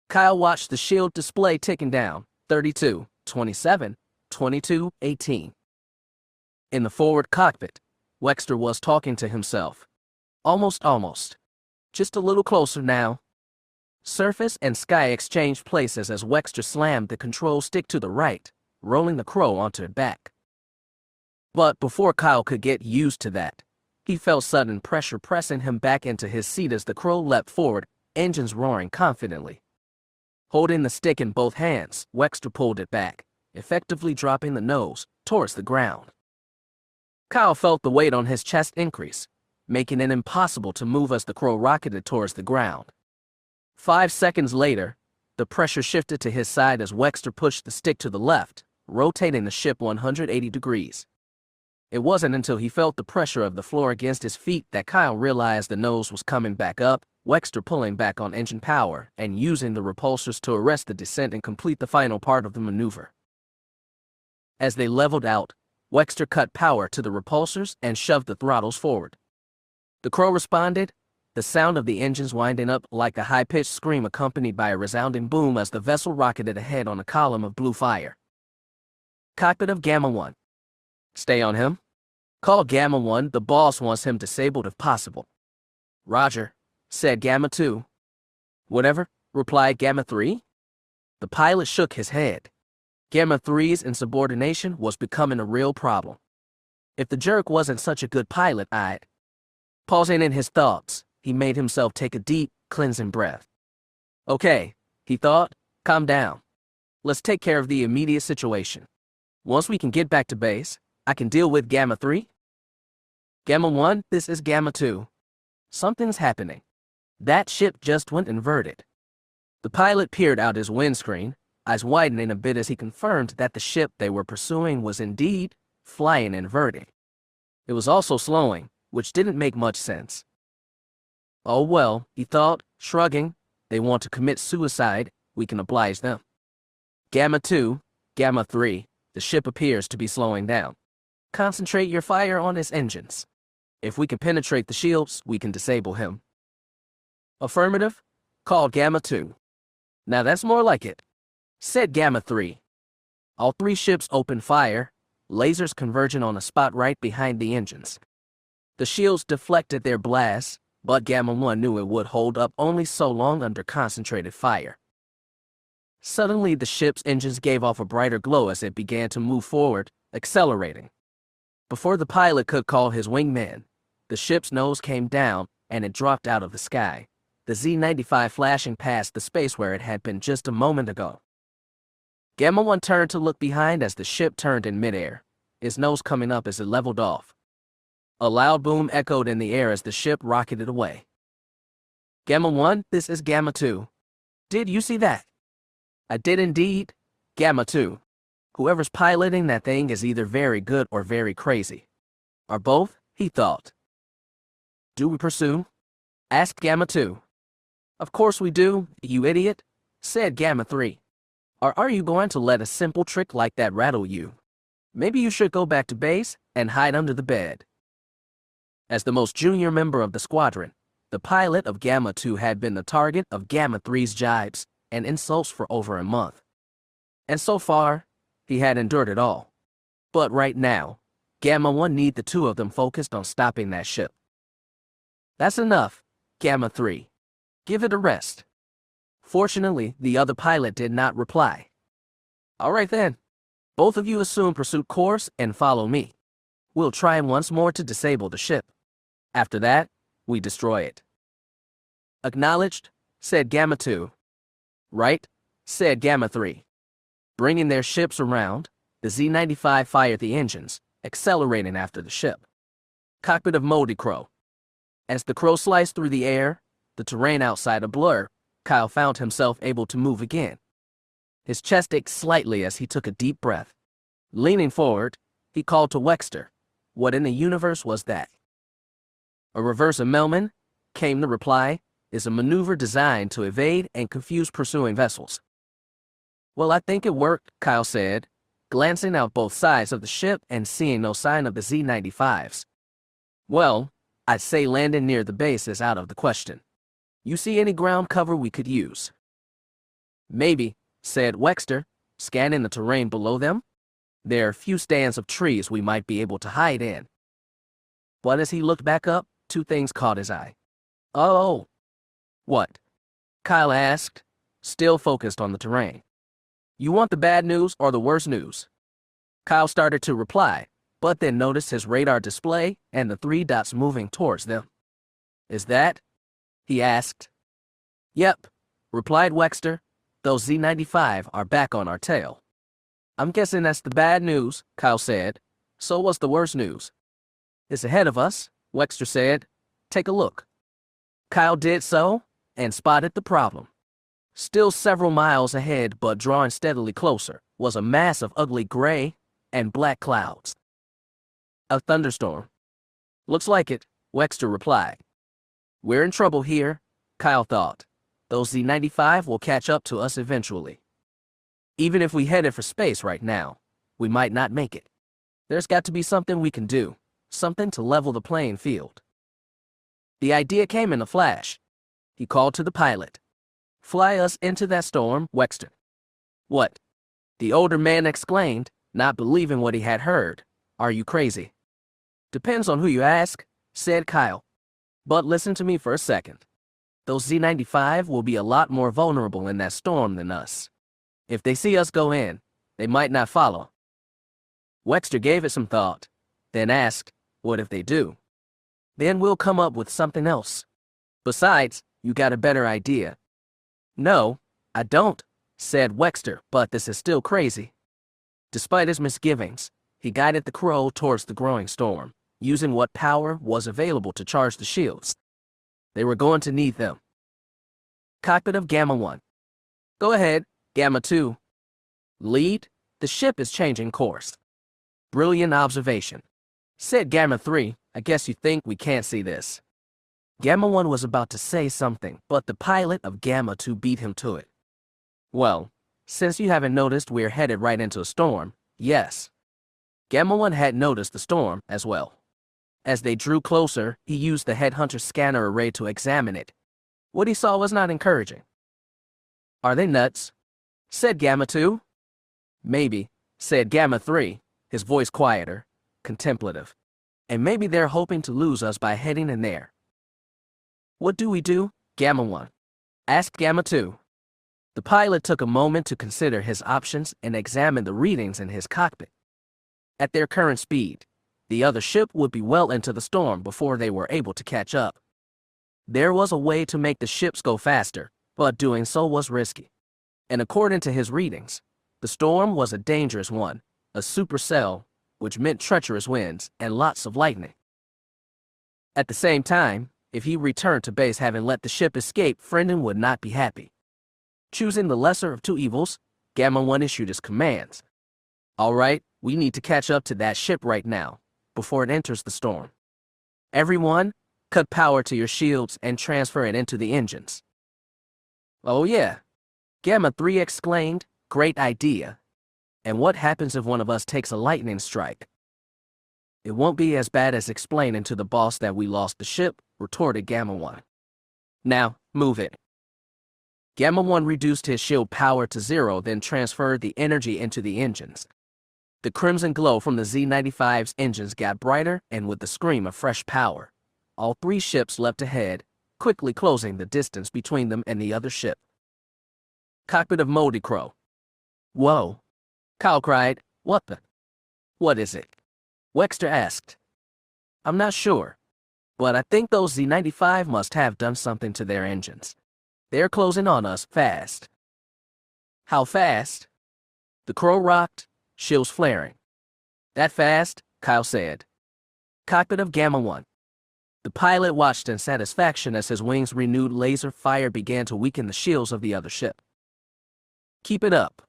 Kyle watched the shield display ticking down, 32, 27, 22, 18. In the forward cockpit, Wexter was talking to himself. Almost. Just a little closer now. Surface and sky exchanged places as Wexter slammed the control stick to the right, rolling the crow onto her back. But before Kyle could get used to that, he felt sudden pressure pressing him back into his seat as the crow leapt forward, engines roaring confidently. Holding the stick in both hands, Wexter pulled it back, effectively dropping the nose towards the ground. Kyle felt the weight on his chest increase, making it impossible to move as the crow rocketed towards the ground. 5 seconds later, the pressure shifted to his side as Wexter pushed the stick to the left, rotating the ship 180 degrees. It wasn't until he felt the pressure of the floor against his feet that Kyle realized the nose was coming back up, Wexter pulling back on engine power and using the repulsors to arrest the descent and complete the final part of the maneuver. As they leveled out, Wexter cut power to the repulsors and shoved the throttles forward. The crow responded, the sound of the engines winding up like a high-pitched scream accompanied by a resounding boom as the vessel rocketed ahead on a column of blue fire. Cockpit of Gamma 1. Stay on him. Call Gamma 1, the boss wants him disabled if possible. Roger, said Gamma 2. Whatever, replied Gamma 3. The pilot shook his head. Gamma 3's insubordination was becoming a real problem. If the jerk wasn't such a good pilot, I'd... Pausing in his thoughts, he made himself take a deep, cleansing breath. Okay, he thought, calm down. Let's take care of the immediate situation. Once we can get back to base, I can deal with Gamma 3. Gamma 1, this is Gamma 2. Something's happening. That ship just went inverted. The pilot peered out his windscreen, eyes widening a bit as he confirmed that the ship they were pursuing was indeed flying inverted. It was also slowing, which didn't make much sense. Oh well, he thought, shrugging, they want to commit suicide, we can oblige them. Gamma 2, Gamma 3, the ship appears to be slowing down. Concentrate your fire on its engines. If we can penetrate the shields, we can disable him. Affirmative, called Gamma 2. Now that's more like it, said Gamma 3. All 3 ships opened fire, lasers converging on a spot right behind the engines. The shields deflected their blasts, but Gamma 1 knew it would hold up only so long under concentrated fire. Suddenly, the ship's engines gave off a brighter glow as it began to move forward, accelerating. Before the pilot could call his wingman, the ship's nose came down and it dropped out of the sky, the Z-95 flashing past the space where it had been just a moment ago. Gamma 1 turned to look behind as the ship turned in midair, its nose coming up as it leveled off. A loud boom echoed in the air as the ship rocketed away. Gamma 1, this is Gamma 2. Did you see that? I did indeed, Gamma 2. Whoever's piloting that thing is either very good or very crazy. Or both, he thought. Do we pursue? Asked Gamma 2. Of course we do, you idiot, said Gamma 3. Or are you going to let a simple trick like that rattle you? Maybe you should go back to base and hide under the bed. As the most junior member of the squadron, the pilot of Gamma 2 had been the target of Gamma 3's jibes and insults for over a month. And so far, he had endured it all. But right now, Gamma 1 needed the 2 of them focused on stopping that ship. That's enough, Gamma 3. Give it a rest. Fortunately, the other pilot did not reply. All right then. Both of you assume pursuit course and follow me. We'll try once more to disable the ship. After that, we destroy it. Acknowledged, said Gamma 2. Right, said Gamma 3. Bringing their ships around, the Z-95 fired the engines, accelerating after the ship. Cockpit of Moldy Crow. As the crow sliced through the air, the terrain outside a blur, Kyle found himself able to move again. His chest ached slightly as he took a deep breath. Leaning forward, he called to Wexter. What in the universe was that? A reverse Melman, came the reply, is a maneuver designed to evade and confuse pursuing vessels. Well, I think it worked, Kyle said, glancing out both sides of the ship and seeing no sign of the Z-95s. Well, I'd say landing near the base is out of the question. You see any ground cover we could use? Maybe, said Wexter, scanning the terrain below them. There are a few stands of trees we might be able to hide in. But as he looked back up, 2 things caught his eye. Oh. What? Kyle asked, still focused on the terrain. You want the bad news or the worst news? Kyle started to reply, but then noticed his radar display and the 3 dots moving towards them. Is that? He asked. Yep, replied Wexter. Those Z-95 are back on our tail. I'm guessing that's the bad news, Kyle said. So what's the worst news? It's ahead of us, Wexter said. Take a look. Kyle did so and spotted the problem. Still several miles ahead, but drawing steadily closer, was a mass of ugly gray and black clouds. A thunderstorm. Looks like it, Wexter replied. We're in trouble here, Kyle thought. Those Z-95 will catch up to us eventually. Even if we headed for space right now, we might not make it. There's got to be something we can do, something to level the playing field. The idea came in a flash. He called to the pilot. Fly us into that storm, Wexter. What? The older man exclaimed, not believing what he had heard. Are you crazy? Depends on who you ask, said Kyle. But listen to me for a second. Those Z-95 will be a lot more vulnerable in that storm than us. If they see us go in, they might not follow. Wexter gave it some thought, then asked, what if they do? Then we'll come up with something else. Besides, you got a better idea. No, I don't, said Wexter, but this is still crazy. Despite his misgivings, he guided the crow towards the growing storm, using what power was available to charge the shields. They were going to need them. Cockpit of Gamma 1. Go ahead, Gamma 2. Lead, the ship is changing course. Brilliant observation, said Gamma 3. I guess you think we can't see this. Gamma 1 was about to say something, but the pilot of Gamma 2 beat him to it. Well, since you haven't noticed we're headed right into a storm, yes. Gamma 1 had noticed the storm as well. As they drew closer, he used the Headhunter scanner array to examine it. What he saw was not encouraging. Are they nuts? Said Gamma 2. Maybe, said Gamma 3, his voice quieter, contemplative. And maybe they're hoping to lose us by heading in there. What do we do, Gamma 1? Asked Gamma 2. The pilot took a moment to consider his options and examine the readings in his cockpit. At their current speed, the other ship would be well into the storm before they were able to catch up. There was a way to make the ships go faster, but doing so was risky. And according to his readings, the storm was a dangerous one, a supercell, which meant treacherous winds and lots of lightning. At the same time, if he returned to base having let the ship escape, Friendon would not be happy. Choosing the lesser of two evils, Gamma 1 issued his commands. All right, we need to catch up to that ship right now, before it enters the storm. Everyone, cut power to your shields and transfer it into the engines. Oh yeah, Gamma 3 exclaimed, great idea. And what happens if one of us takes a lightning strike? It won't be as bad as explaining to the boss that we lost the ship, retorted Gamma 1. Now, move it. Gamma 1 reduced his shield power to 0, then transferred the energy into the engines. The crimson glow from the Z-95's engines got brighter, and with the scream of fresh power, all 3 ships leapt ahead, quickly closing the distance between them and the other ship. Cockpit of Moldy Crow. Whoa! Kyle cried. What the? What is it? Wexter asked. I'm not sure, but I think those Z-95 must have done something to their engines. They're closing on us fast. How fast? The crow rocked, shields flaring. That fast, Kyle said. Cockpit of Gamma 1. The pilot watched in satisfaction as his wings' renewed laser fire began to weaken the shields of the other ship. Keep it up,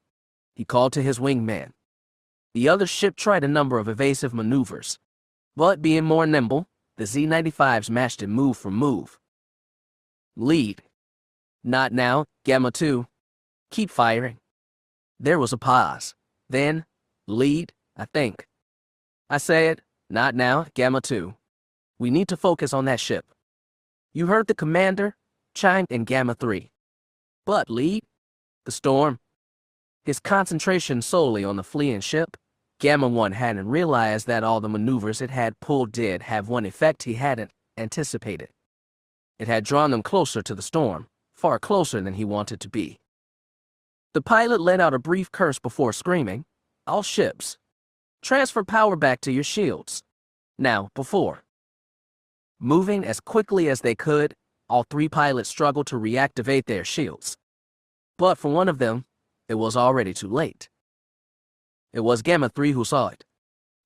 he called to his wingman. The other ship tried a number of evasive maneuvers, but being more nimble, the Z-95s matched it move for move. Lead. Not now, Gamma 2. Keep firing. There was a pause. Then, lead, I think. I said, not now, Gamma 2. We need to focus on that ship. You heard the commander, chimed in Gamma 3. But lead? The storm. His concentration solely on the fleeing ship, Gamma 1 hadn't realized that all the maneuvers it had pulled did have one effect he hadn't anticipated. It had drawn them closer to the storm, far closer than he wanted to be. The pilot let out a brief curse before screaming, all ships, Transfer power back to your shields. Now, before. Moving as quickly as they could, all three pilots struggled to reactivate their shields. But for one of them, it was already too late. It was Gamma 3 who saw it.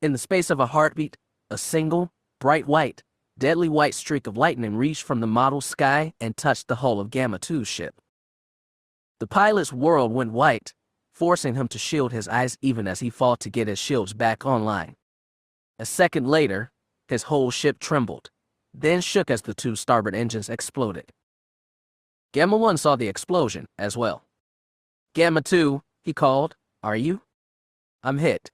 In the space of a heartbeat, a single, bright white, deadly white streak of lightning reached from the model's sky and touched the hull of Gamma 2's ship. The pilot's world went white, forcing him to shield his eyes even as he fought to get his shields back online. A second later, his whole ship trembled, then shook as the two starboard engines exploded. Gamma 1 saw the explosion as well. "Gamma 2, he called, "are you?" I'm hit.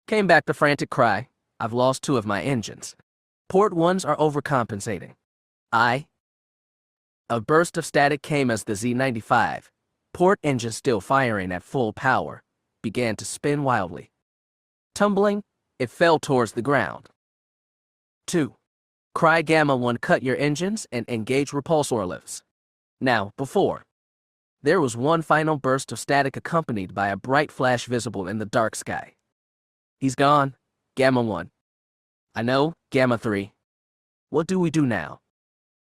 Came back the frantic cry, "I've lost 2 of my engines. Port 1s are overcompensating." A burst of static came as the Z-95, port engine still firing at full power, began to spin wildly. Tumbling, it fell towards the ground. 2. Cry Gamma 1, cut your engines and engage repulsor lifts. Now, before. There was one final burst of static accompanied by a bright flash visible in the dark sky. He's gone, Gamma 1. I know, Gamma 3. What do we do now?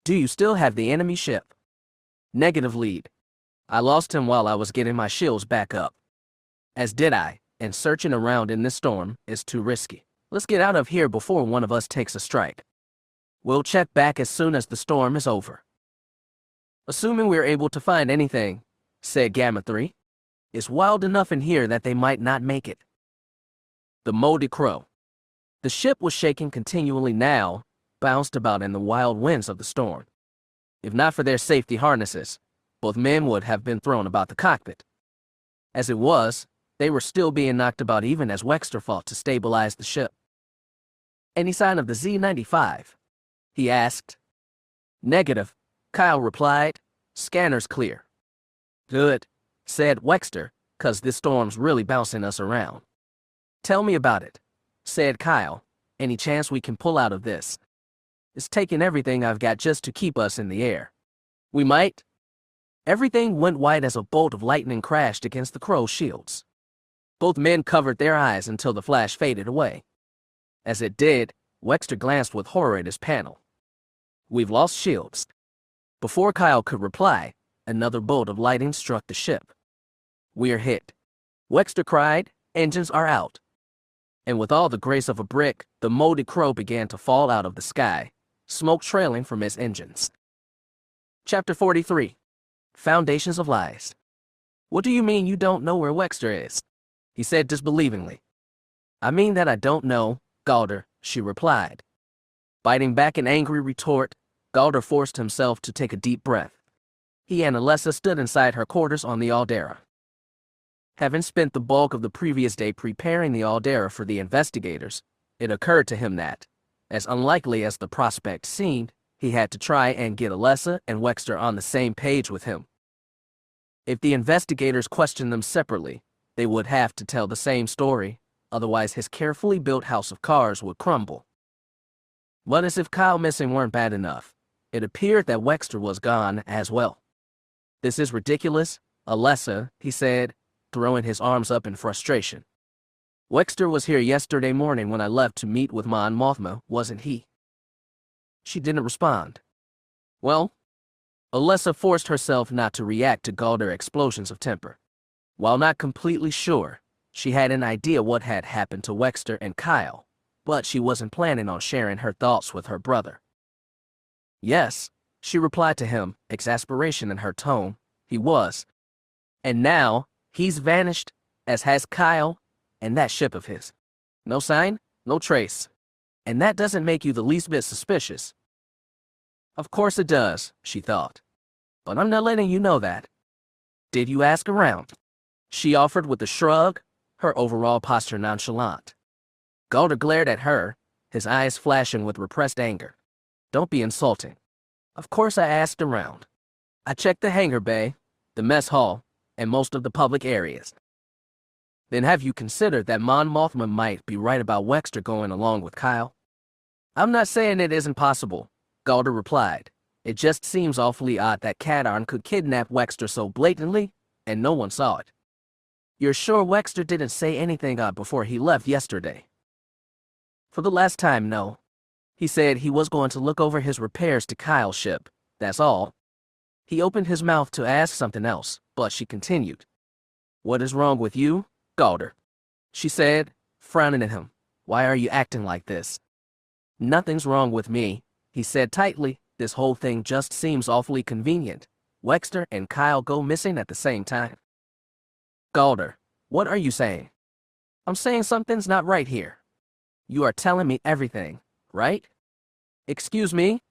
Do you still have the enemy ship? Negative lead. I lost him while I was getting my shields back up. As did I, and searching around in this storm is too risky. Let's get out of here before one of us takes a strike. We'll check back as soon as the storm is over. Assuming we're able to find anything, said Gamma 3. It's wild enough in here that they might not make it. The Moldy Crow. The ship was shaking continually now, bounced about in the wild winds of the storm. If not for their safety harnesses, both men would have been thrown about the cockpit. As it was, they were still being knocked about even as Wexter fought to stabilize the ship. Any sign of the Z-95? He asked. Negative, Kyle replied. Scanner's clear. Good, said Wexter, 'cause this storm's really bouncing us around. Tell me about it, said Kyle. Any chance we can pull out of this? It's taking everything I've got just to keep us in the air. We might. Everything went white as a bolt of lightning crashed against the crow's shields. Both men covered their eyes until the flash faded away. As it did, Wexter glanced with horror at his panel. We've lost shields. Before Kyle could reply, another bolt of lightning struck the ship. We're hit. Wexter cried, engines are out. And with all the grace of a brick, the Moldy Crow began to fall out of the sky, smoke trailing from its engines. Chapter 43. Foundations of Lies. What do you mean you don't know where Wexter is? He said disbelievingly. I mean that I don't know, Galder, she replied. Biting back an angry retort, Galder forced himself to take a deep breath. He and Alessa stood inside her quarters on the Aldera. Having spent the bulk of the previous day preparing the Aldera for the investigators, it occurred to him that, as unlikely as the prospect seemed, he had to try and get Alessa and Wexter on the same page with him. If the investigators questioned them separately, they would have to tell the same story, otherwise his carefully built house of cards would crumble. But as if Kyle missing weren't bad enough, it appeared that Wexter was gone as well. This is ridiculous, Alessa, he said, throwing his arms up in frustration. Wexter was here yesterday morning when I left to meet with Mon Mothma, wasn't he? She didn't respond. Well, Alessa forced herself not to react to Galder's explosions of temper. While not completely sure, she had an idea what had happened to Wexter and Kyle, but she wasn't planning on sharing her thoughts with her brother. Yes, she replied to him, exasperation in her tone. He was. And now, he's vanished, as has Kyle, and that ship of his. No sign, no trace. And that doesn't make you the least bit suspicious. Of course it does, she thought. But I'm not letting you know that. Did you ask around? She offered with a shrug, her overall posture nonchalant. Galder glared at her, his eyes flashing with repressed anger. Don't be insulting. Of course I asked around. I checked the hangar bay, the mess hall, and most of the public areas. Then have you considered that Mon Mothma might be right about Wexter going along with Kyle? I'm not saying it isn't possible, Galder replied. It just seems awfully odd that Kadarn could kidnap Wexter so blatantly, and no one saw it. You're sure Wexter didn't say anything before he left yesterday? For the last time, no. He said he was going to look over his repairs to Kyle's ship, that's all. He opened his mouth to ask something else, but she continued. What is wrong with you, Galder? She said, frowning at him. Why are you acting like this? Nothing's wrong with me, he said tightly. This whole thing just seems awfully convenient. Wexter and Kyle go missing at the same time. Galder, what are you saying? I'm saying something's not right here. You are telling me everything, right? Excuse me?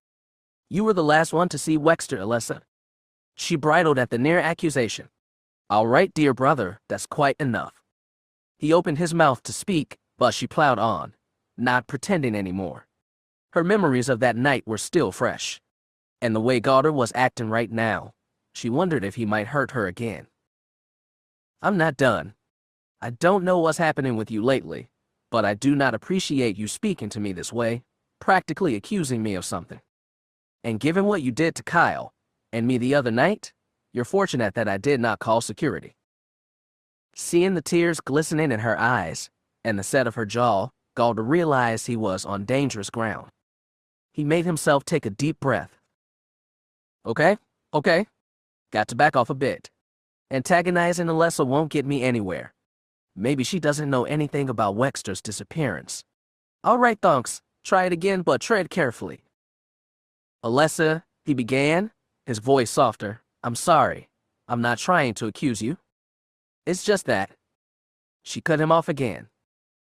You were the last one to see Wexter, Alessa. She bridled at the near accusation. All right, dear brother, that's quite enough. He opened his mouth to speak, but she plowed on, not pretending anymore. Her memories of that night were still fresh. And the way Galder was acting right now, she wondered if he might hurt her again. I'm not done. I don't know what's happening with you lately, but I do not appreciate you speaking to me this way, practically accusing me of something. And given what you did to Kyle and me the other night, you're fortunate that I did not call security. Seeing the tears glistening in her eyes and the set of her jaw, Galder realized he was on dangerous ground. He made himself take a deep breath. Okay. Got to back off a bit. Antagonizing Alessa won't get me anywhere. Maybe she doesn't know anything about Wexter's disappearance. All right, thanks. Try it again, but tread carefully. Alessa, he began, his voice softer. I'm sorry. I'm not trying to accuse you. It's just that. She cut him off again.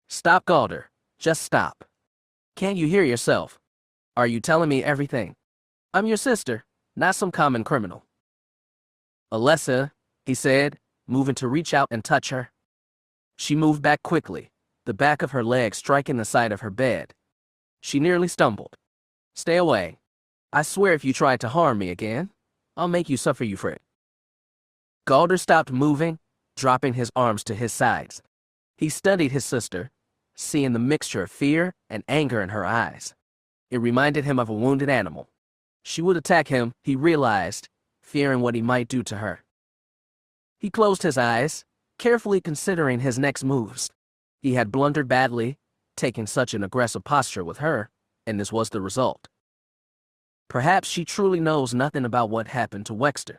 Stop, Galder. Just stop. Can't you hear yourself? Are you telling me everything? I'm your sister, not some common criminal. Alessa, he said, moving to reach out and touch her. She moved back quickly, the back of her leg striking the side of her bed. She nearly stumbled. Stay away. I swear if you try to harm me again, I'll make you suffer you for it. Galder stopped moving, dropping his arms to his sides. He studied his sister, seeing the mixture of fear and anger in her eyes. It reminded him of a wounded animal. She would attack him, he realized, fearing what he might do to her. He closed his eyes, carefully considering his next moves. He had blundered badly, taking such an aggressive posture with her, and this was the result. Perhaps she truly knows nothing about what happened to Wexter.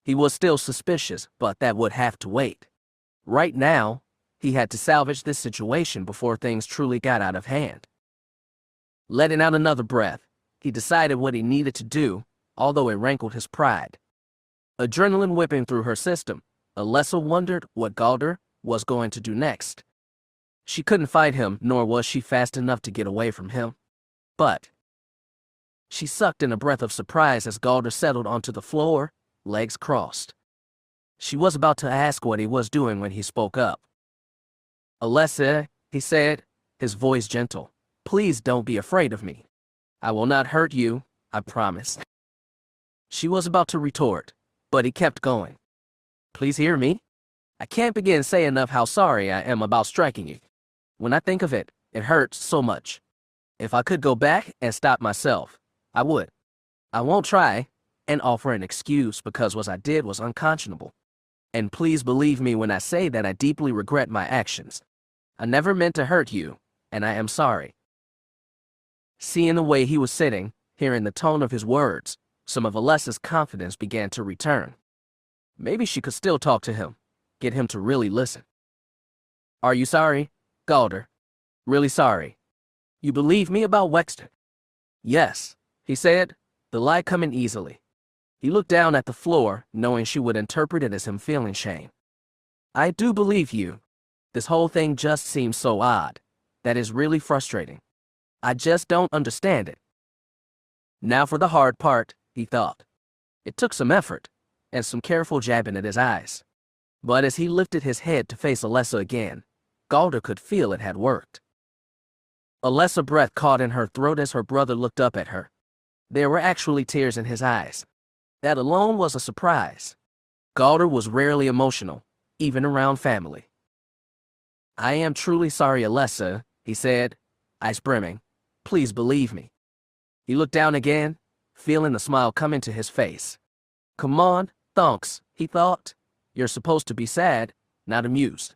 He was still suspicious, but that would have to wait. Right now, he had to salvage this situation before things truly got out of hand. Letting out another breath, he decided what he needed to do, although it rankled his pride. Adrenaline whipping through her system, Alessa wondered what Galder was going to do next. She couldn't fight him, nor was she fast enough to get away from him. But she sucked in a breath of surprise as Galder settled onto the floor, legs crossed. She was about to ask what he was doing when he spoke up. Alessa, he said, his voice gentle, please don't be afraid of me. I will not hurt you, I promise. She was about to retort, but he kept going. Please hear me. I can't begin to say enough how sorry I am about striking you. When I think of it, it hurts so much. If I could go back and stop myself, I would. I won't try and offer an excuse because what I did was unconscionable. And please believe me when I say that I deeply regret my actions. I never meant to hurt you, and I am sorry. Seeing the way he was sitting, hearing the tone of his words, some of Alessa's confidence began to return. Maybe she could still talk to him, get him to really listen. Are you sorry, Galder? Really sorry? You believe me about Wexter? Yes, he said, the lie coming easily. He looked down at the floor, knowing she would interpret it as him feeling shame. I do believe you. This whole thing just seems so odd. That is really frustrating. I just don't understand it. Now for the hard part, he thought. It took some effort, and some careful jabbing at his eyes. But as he lifted his head to face Alessa again, Galder could feel it had worked. Alessa's breath caught in her throat as her brother looked up at her. There were actually tears in his eyes. That alone was a surprise. Galder was rarely emotional, even around family. I am truly sorry, Alessa, he said, eyes brimming. Please believe me. He looked down again, feeling the smile come into his face. Come on, thanks, he thought. You're supposed to be sad, not amused.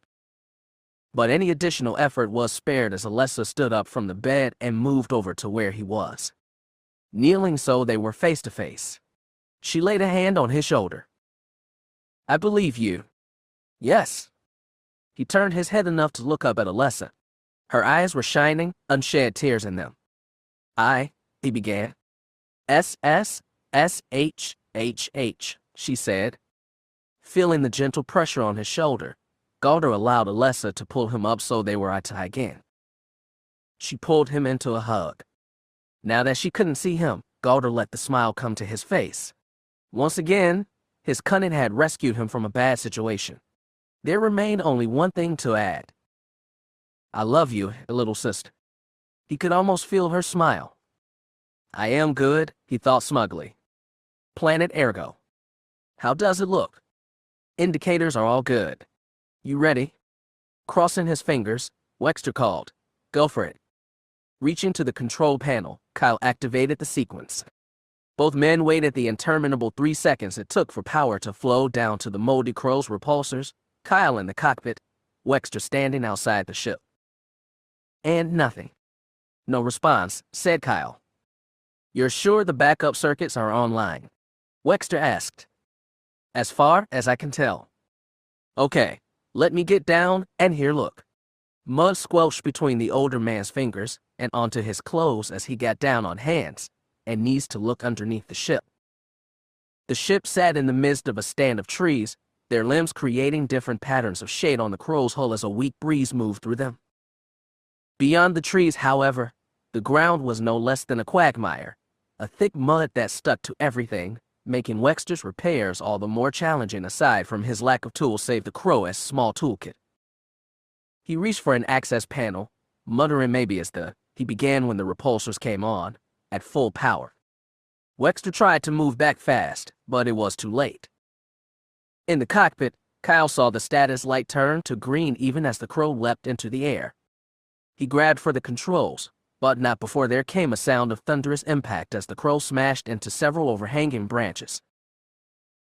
But any additional effort was spared as Alessa stood up from the bed and moved over to where he was. Kneeling so they were face to face. She laid a hand on his shoulder. "I believe you." "Yes." He turned his head enough to look up at Alessa. Her eyes were shining, unshed tears in them. He began. "SSSHHH," she said. Feeling the gentle pressure on his shoulder, Galder allowed Alessa to pull him up so they were eye to eye again. She pulled him into a hug. Now that she couldn't see him, Galder let the smile come to his face. Once again, his cunning had rescued him from a bad situation. There remained only one thing to add. "I love you, little sister." He could almost feel her smile. "I am good," he thought smugly. "Planet Ergo. How does it look?" "Indicators are all good." "You ready?" Crossing his fingers, Wexter called, "Go for it." Reaching to the control panel, Kyle activated the sequence. Both men waited the interminable 3 seconds it took for power to flow down to the moldy crow's repulsors, Kyle in the cockpit, Wexter standing outside the ship. And nothing. "No response," said Kyle. "You're sure the backup circuits are online?" Wexter asked. "As far as I can tell." "Okay, let me get down and here look." Mud squelched between the older man's fingers and onto his clothes as he got down on hands and knees to look underneath the ship. The ship sat in the midst of a stand of trees, their limbs creating different patterns of shade on the crow's hull as a weak breeze moved through them. Beyond the trees, however, the ground was no less than a quagmire, a thick mud that stuck to everything, making Wexter's repairs all the more challenging aside from his lack of tools save the crow's small toolkit. He reached for an access panel, muttering maybe as he began when the repulsors came on, at full power. Wexter tried to move back fast, but it was too late. In the cockpit, Kyle saw the status light turn to green even as the crow leapt into the air. He grabbed for the controls, but not before there came a sound of thunderous impact as the crow smashed into several overhanging branches.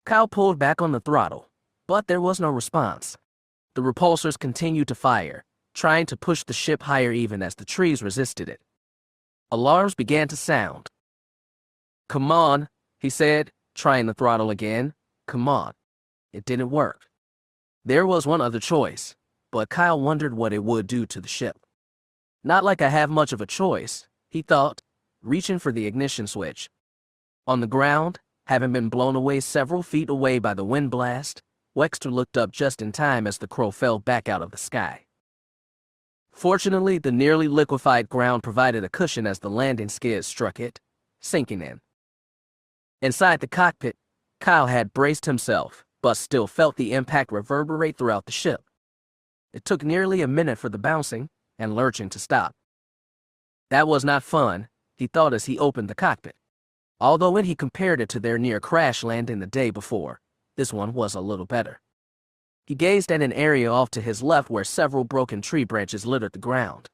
Kyle pulled back on the throttle, but there was no response. The repulsors continued to fire, trying to push the ship higher even as the trees resisted it. Alarms began to sound. "Come on," he said, trying the throttle again. "Come on." It didn't work. There was one other choice, but Kyle wondered what it would do to the ship. "Not like I have much of a choice," he thought, reaching for the ignition switch. On the ground, having been blown away several feet away by the wind blast, Wexter looked up just in time as the crow fell back out of the sky. Fortunately, the nearly liquefied ground provided a cushion as the landing skids struck it, sinking in. Inside the cockpit, Kyle had braced himself, but still felt the impact reverberate throughout the ship. It took nearly a minute for the bouncing and lurching to stop. That was not fun, he thought as he opened the cockpit. Although when he compared it to their near crash landing the day before, this one was a little better. He gazed at an area off to his left where several broken tree branches littered the ground.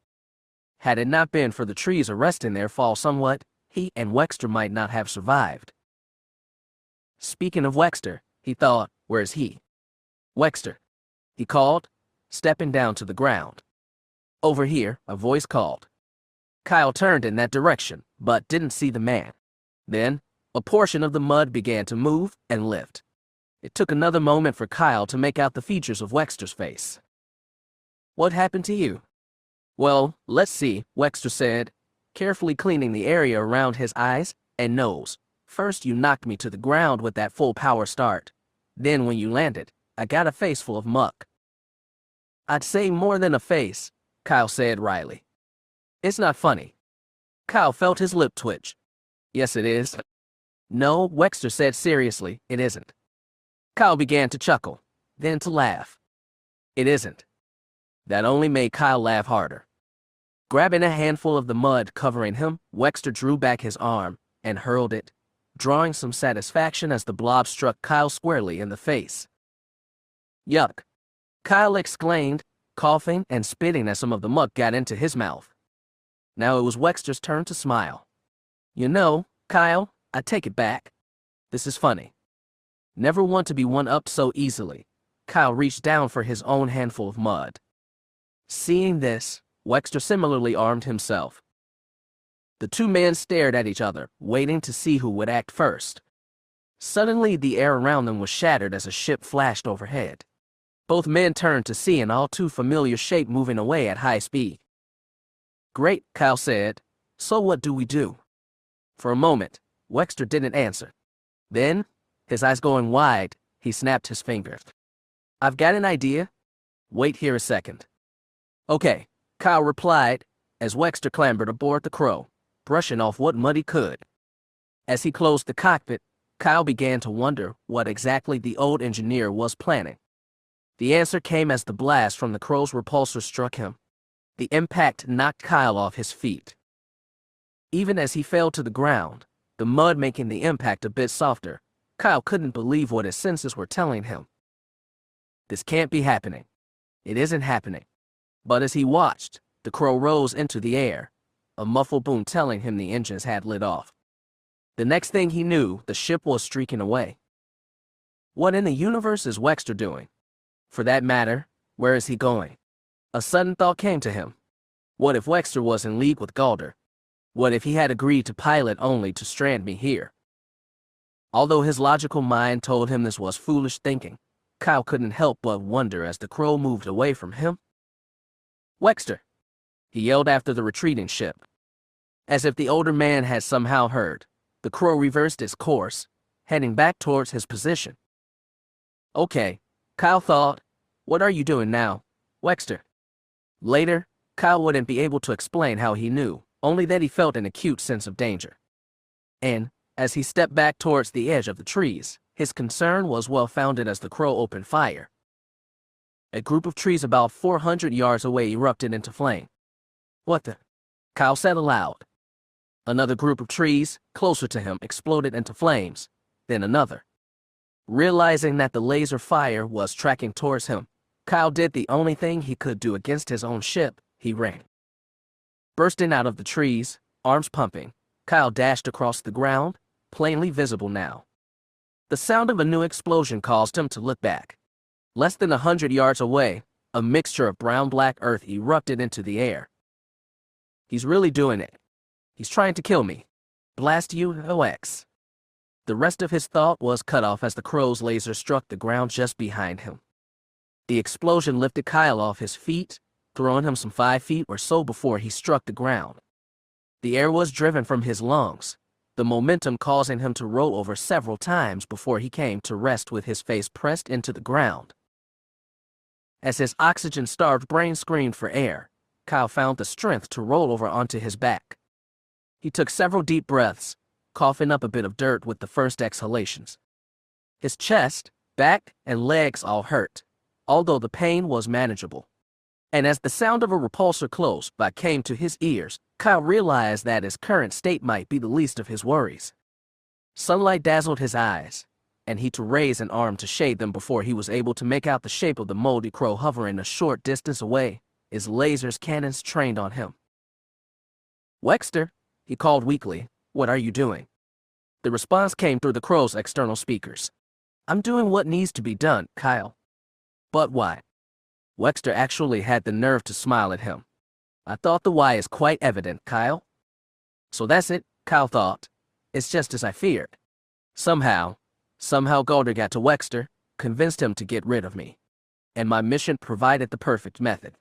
Had it not been for the trees arresting their fall somewhat, he and Wexter might not have survived. Speaking of Wexter, he thought, where's he? "Wexter," he called, stepping down to the ground. "Over here," a voice called. Kyle turned in that direction, but didn't see the man. Then, a portion of the mud began to move and lift. It took another moment for Kyle to make out the features of Wexter's face. "What happened to you?" "Well, let's see," Wexter said, carefully cleaning the area around his eyes and nose. "First you knocked me to the ground with that full power start. Then when you landed, I got a face full of muck." "I'd say more than a face," Kyle said wryly. "It's not funny." Kyle felt his lip twitch. "Yes, it is." "No," Wexter said seriously, "it isn't." Kyle began to chuckle, then to laugh. "It isn't." That only made Kyle laugh harder. Grabbing a handful of the mud covering him, Wexter drew back his arm and hurled it, drawing some satisfaction as the blob struck Kyle squarely in the face. "Yuck," Kyle exclaimed, coughing and spitting as some of the muck got into his mouth. Now it was Wexter's turn to smile. "You know, Kyle, I take it back. This is funny. Never want to be one-upped so easily," Kyle reached down for his own handful of mud. Seeing this, Wexter similarly armed himself. The two men stared at each other, waiting to see who would act first. Suddenly, the air around them was shattered as a ship flashed overhead. Both men turned to see an all-too-familiar shape moving away at high speed. "Great," Kyle said. "So what do we do?" For a moment, Wexter didn't answer. Then, his eyes going wide, he snapped his fingers. "I've got an idea. Wait here a second." "Okay," Kyle replied, as Wexter clambered aboard the Crow, brushing off what mud he could. As he closed the cockpit, Kyle began to wonder what exactly the old engineer was planning. The answer came as the blast from the Crow's repulsor struck him. The impact knocked Kyle off his feet. Even as he fell to the ground, the mud making the impact a bit softer, Kyle couldn't believe what his senses were telling him. This can't be happening. It isn't happening. But as he watched, the Crow rose into the air, a muffled boom telling him the engines had lit off. The next thing he knew, the ship was streaking away. What in the universe is Wexter doing? For that matter, where is he going? A sudden thought came to him. What if Wexter was in league with Galder? What if he had agreed to pilot only to strand me here? Although his logical mind told him this was foolish thinking, Kyle couldn't help but wonder as the Crow moved away from him. "Wexter!" he yelled after the retreating ship. As if the older man had somehow heard, the Crow reversed its course, heading back towards his position. "Okay," Kyle thought. "What are you doing now, Wexter?" Later, Kyle wouldn't be able to explain how he knew, only that he felt an acute sense of danger. And, as he stepped back towards the edge of the trees, his concern was well-founded as the Crow opened fire. A group of trees about 400 yards away erupted into flame. "What the?" Kyle said aloud. Another group of trees, closer to him, exploded into flames, then another. Realizing that the laser fire was tracking towards him, Kyle did the only thing he could do against his own ship. He ran. Bursting out of the trees, arms pumping, Kyle dashed across the ground, plainly visible now. The sound of a new explosion caused him to look back. Less than 100 yards away, a mixture of brown-black earth erupted into the air. "He's really doing it. He's trying to kill me. Blast you, OX." The rest of his thought was cut off as the Crow's laser struck the ground just behind him. The explosion lifted Kyle off his feet, throwing him some 5 feet or so before he struck the ground. The air was driven from his lungs, the momentum causing him to roll over several times before he came to rest with his face pressed into the ground. As his oxygen-starved brain screamed for air, Kyle found the strength to roll over onto his back. He took several deep breaths, coughing up a bit of dirt with the first exhalations. His chest, back, and legs all hurt, although the pain was manageable. And as the sound of a repulsor close by came to his ears, Kyle realized that his current state might be the least of his worries. Sunlight dazzled his eyes, and he had to raise an arm to shade them before he was able to make out the shape of the moldy Crow hovering a short distance away, his laser's cannons trained on him. "Wexter," he called weakly, "what are you doing?" The response came through the Crow's external speakers. "I'm doing what needs to be done, Kyle." "But why?" Wexter actually had the nerve to smile at him. "I thought the why is quite evident, Kyle." "So that's it," Kyle thought. "It's just as I feared. Somehow Galder got to Wexter, convinced him to get rid of me. And my mission provided the perfect method."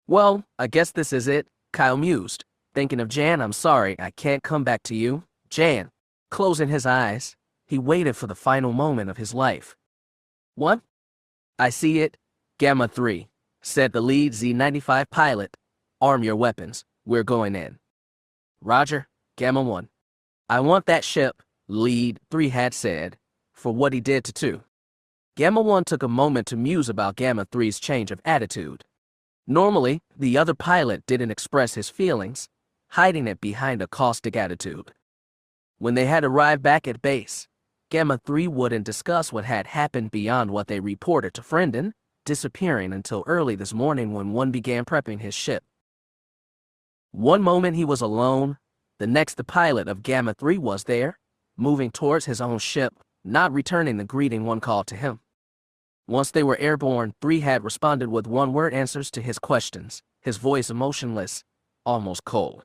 "Well, I guess this is it," Kyle mused, thinking of Jan. "I'm sorry I can't come back to you, Jan." Closing his eyes, he waited for the final moment of his life. "What?" "I see it. Gamma 3, said the lead Z-95 pilot. "Arm your weapons. We're going in." "Roger, Gamma 1. I want that ship," Lead 3 had said, for what he did to 2. Gamma 1 took a moment to muse about Gamma 3's change of attitude. Normally, the other pilot didn't express his feelings, hiding it behind a caustic attitude. When they had arrived back at base, Gamma 3 wouldn't discuss what had happened beyond what they reported to Frendon, disappearing until early this morning when one began prepping his ship. One moment he was alone, the next the pilot of Gamma 3 was there, moving towards his own ship, not returning the greeting one called to him. Once they were airborne, 3 had responded with one-word answers to his questions, his voice emotionless, almost cold.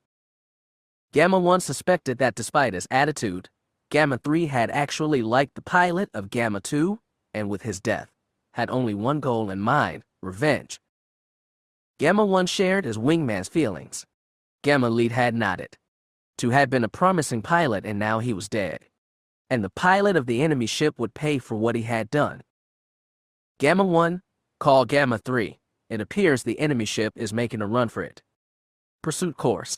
Gamma 1 suspected that despite his attitude, Gamma 3 had actually liked the pilot of Gamma 2, and with his death, had only one goal in mind: revenge. Gamma 1 shared his wingman's feelings. Gamma Lead had nodded. 2 had been a promising pilot, and now he was dead. And the pilot of the enemy ship would pay for what he had done. Gamma 1, call Gamma 3. It appears the enemy ship is making a run for it. Pursuit course.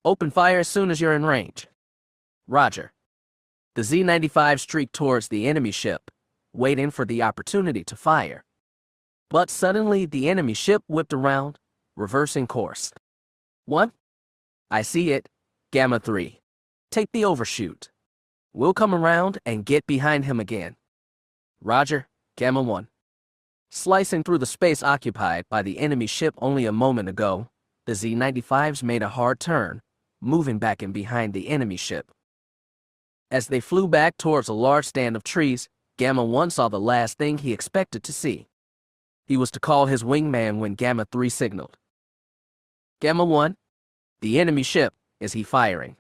Open fire as soon as you're in range. Roger. The Z-95 streaked towards the enemy ship, waiting for the opportunity to fire. But suddenly the enemy ship whipped around, reversing course. 1. I see it. Gamma 3. Take the overshoot. We'll come around and get behind him again. Roger, Gamma 1. Slicing through the space occupied by the enemy ship only a moment ago, the Z-95s made a hard turn, moving back in behind the enemy ship. As they flew back towards a large stand of trees, Gamma 1 saw the last thing he expected to see. He was to call his wingman when Gamma 3 signaled. Gamma 1, the enemy ship, is he firing?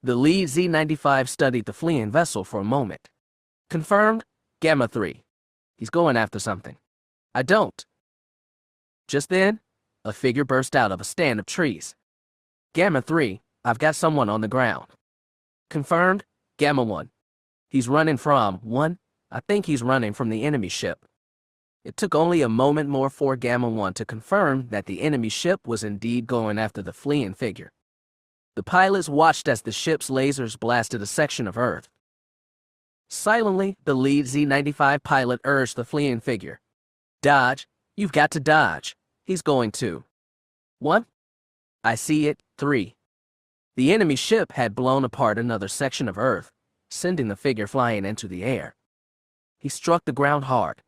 The lead Z-95 studied the fleeing vessel for a moment. Confirmed, Gamma 3. He's going after something. I don't. Just then, a figure burst out of a stand of trees. Gamma 3, I've got someone on the ground. Confirmed, Gamma 1. He's running from 1. I think he's running from the enemy ship. It took only a moment more for Gamma 1 to confirm that the enemy ship was indeed going after the fleeing figure. The pilots watched as the ship's lasers blasted a section of Earth. Silently, the lead Z-95 pilot urged the fleeing figure. Dodge, you've got to dodge. He's going to. 1. I see it. 3. The enemy ship had blown apart another section of Earth, sending the figure flying into the air. He struck the ground hard.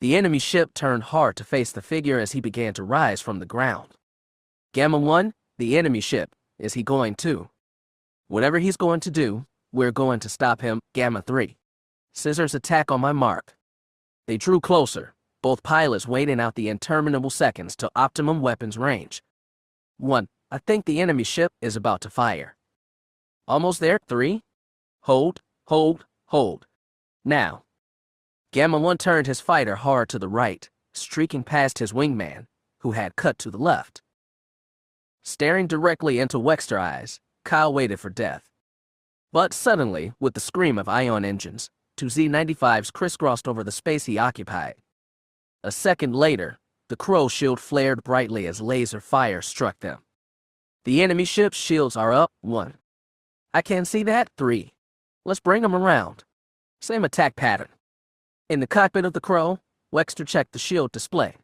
The enemy ship turned hard to face the figure as he began to rise from the ground. Gamma 1, the enemy ship, is he going to? Whatever he's going to do, we're going to stop him. Gamma 3. Scissors attack on my mark. They drew closer, both pilots waiting out the interminable seconds to optimum weapons range. 1. I think the enemy ship is about to fire. Almost there. 3. Hold, hold, hold. Now. Gamma 1 turned his fighter hard to the right, streaking past his wingman, who had cut to the left. Staring directly into Wexter's eyes, Kyle waited for death. But suddenly, with the scream of ion engines, 2 Z-95s crisscrossed over the space he occupied. A second later, the Crow shield flared brightly as laser fire struck them. The enemy ship's shields are up. 1. I can see that. 3. Let's bring them around. Same attack pattern. In the cockpit of the Crow, Wexter checked the shield display.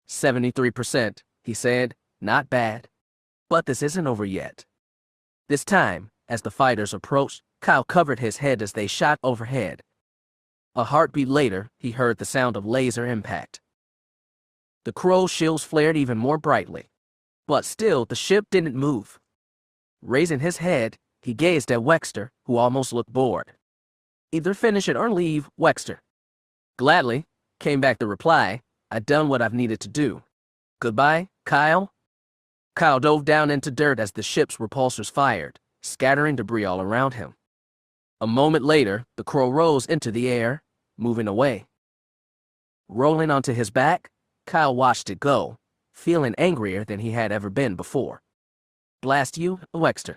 73%, he said. Not bad. But this isn't over yet. This time, as the fighters approached, Kyle covered his head as they shot overhead. A heartbeat later, he heard the sound of laser impact. The Crow's shields flared even more brightly. But still, the ship didn't move. Raising his head, he gazed at Wexter, who almost looked bored. Either finish it or leave, Wexter. Gladly, came back the reply. I've done what I've needed to do. Goodbye, Kyle. Kyle dove down into dirt as the ship's repulsors fired, scattering debris all around him. A moment later, the Crow rose into the air, moving away. Rolling onto his back, Kyle watched it go, feeling angrier than he had ever been before. Blast you, Wexter.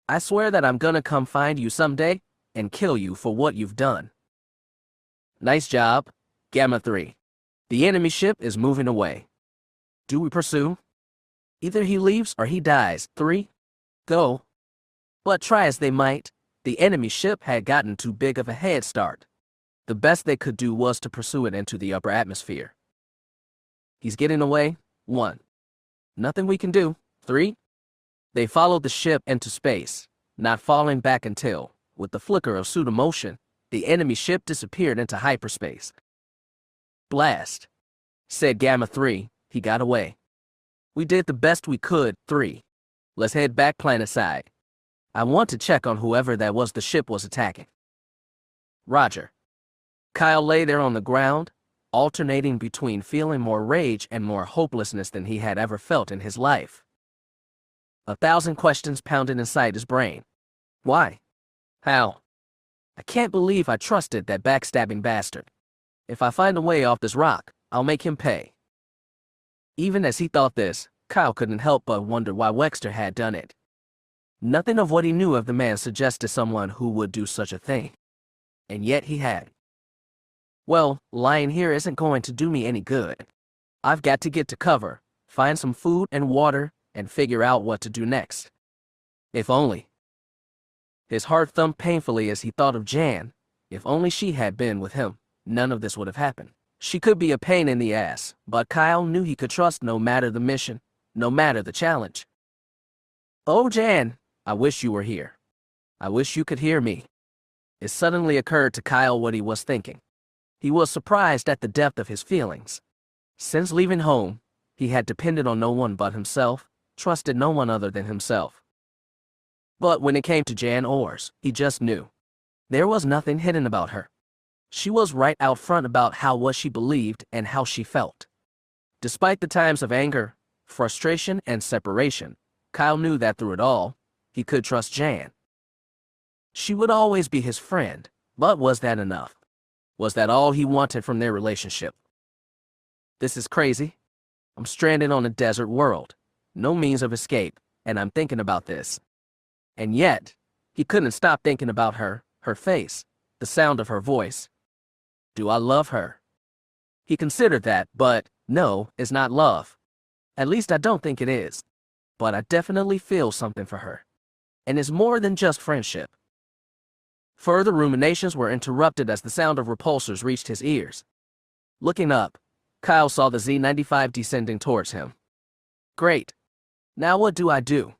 I swear that I'm gonna come find you someday and kill you for what you've done. Nice job, Gamma 3. The enemy ship is moving away. Do we pursue? Either he leaves or he dies. 3. Go. But try as they might, the enemy ship had gotten too big of a head start. The best they could do was to pursue it into the upper atmosphere. He's getting away. 1. Nothing we can do. 3. They followed the ship into space, not falling back until, with the flicker of pseudo-motion, the enemy ship disappeared into hyperspace. Blast, said Gamma 3. He got away. We did the best we could. 3. Let's head back planetside. I want to check on whoever that was the ship was attacking. Roger. Kyle lay there on the ground, alternating between feeling more rage and more hopelessness than he had ever felt in his life. 1,000 questions pounded inside his brain. Why? How? I can't believe I trusted that backstabbing bastard. If I find a way off this rock, I'll make him pay. Even as he thought this, Kyle couldn't help but wonder why Wexter had done it. Nothing of what he knew of the man suggested someone who would do such a thing. And yet he had. Well, lying here isn't going to do me any good. I've got to get to cover, find some food and water, and figure out what to do next. If only. His heart thumped painfully as he thought of Jan. If only she had been with him, none of this would have happened. She could be a pain in the ass, but Kyle knew he could trust no matter the mission, no matter the challenge. Oh, Jan, I wish you were here. I wish you could hear me. It suddenly occurred to Kyle what he was thinking. He was surprised at the depth of his feelings. Since leaving home, he had depended on no one but himself, trusted no one other than himself. But when it came to Jan Ors, he just knew. There was nothing hidden about her. She was right out front about what she believed and how she felt. Despite the times of anger, frustration, and separation, Kyle knew that through it all, he could trust Jan. She would always be his friend, but was that enough? Was that all he wanted from their relationship? This is crazy. I'm stranded on a desert world, no means of escape, and I'm thinking about this. And yet, he couldn't stop thinking about her face, the sound of her voice. Do I love her? He considered that, but no, it's not love. At least I don't think it is. But I definitely feel something for her. And it's more than just friendship. Further ruminations were interrupted as the sound of repulsors reached his ears. Looking up, Kyle saw the Z-95 descending towards him. Great. Now what do I do?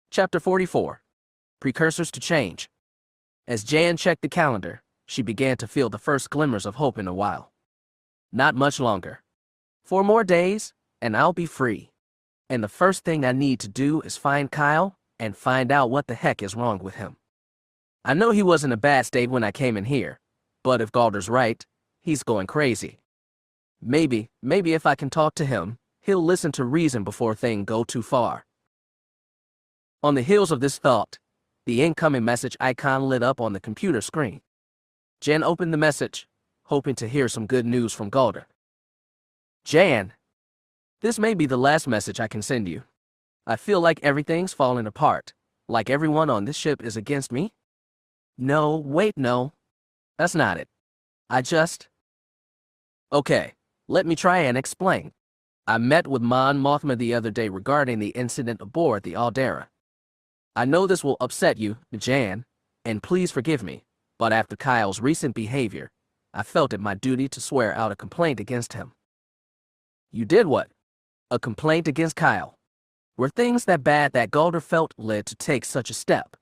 Chapter 44. Precursors to Change. As Jan checked the calendar, she began to feel the first glimmers of hope in a while. Not much longer. 4 more days, and I'll be free. And the first thing I need to do is find Kyle and find out what the heck is wrong with him. I know he was in a bad state when I came in here, but if Galder's right, he's going crazy. Maybe if I can talk to him, he'll listen to reason before things go too far. On the heels of this thought, the incoming message icon lit up on the computer screen. Jan opened the message, hoping to hear some good news from Galder. Jan, this may be the last message I can send you. I feel like everything's falling apart, like everyone on this ship is against me. No, wait, no. That's not it. Okay, let me try and explain. I met with Mon Mothma the other day regarding the incident aboard the Aldera. I know this will upset you, Jan, and please forgive me, but after Kyle's recent behavior, I felt it my duty to swear out a complaint against him. You did what? A complaint against Kyle. Were things that bad that Galder felt led to take such a step?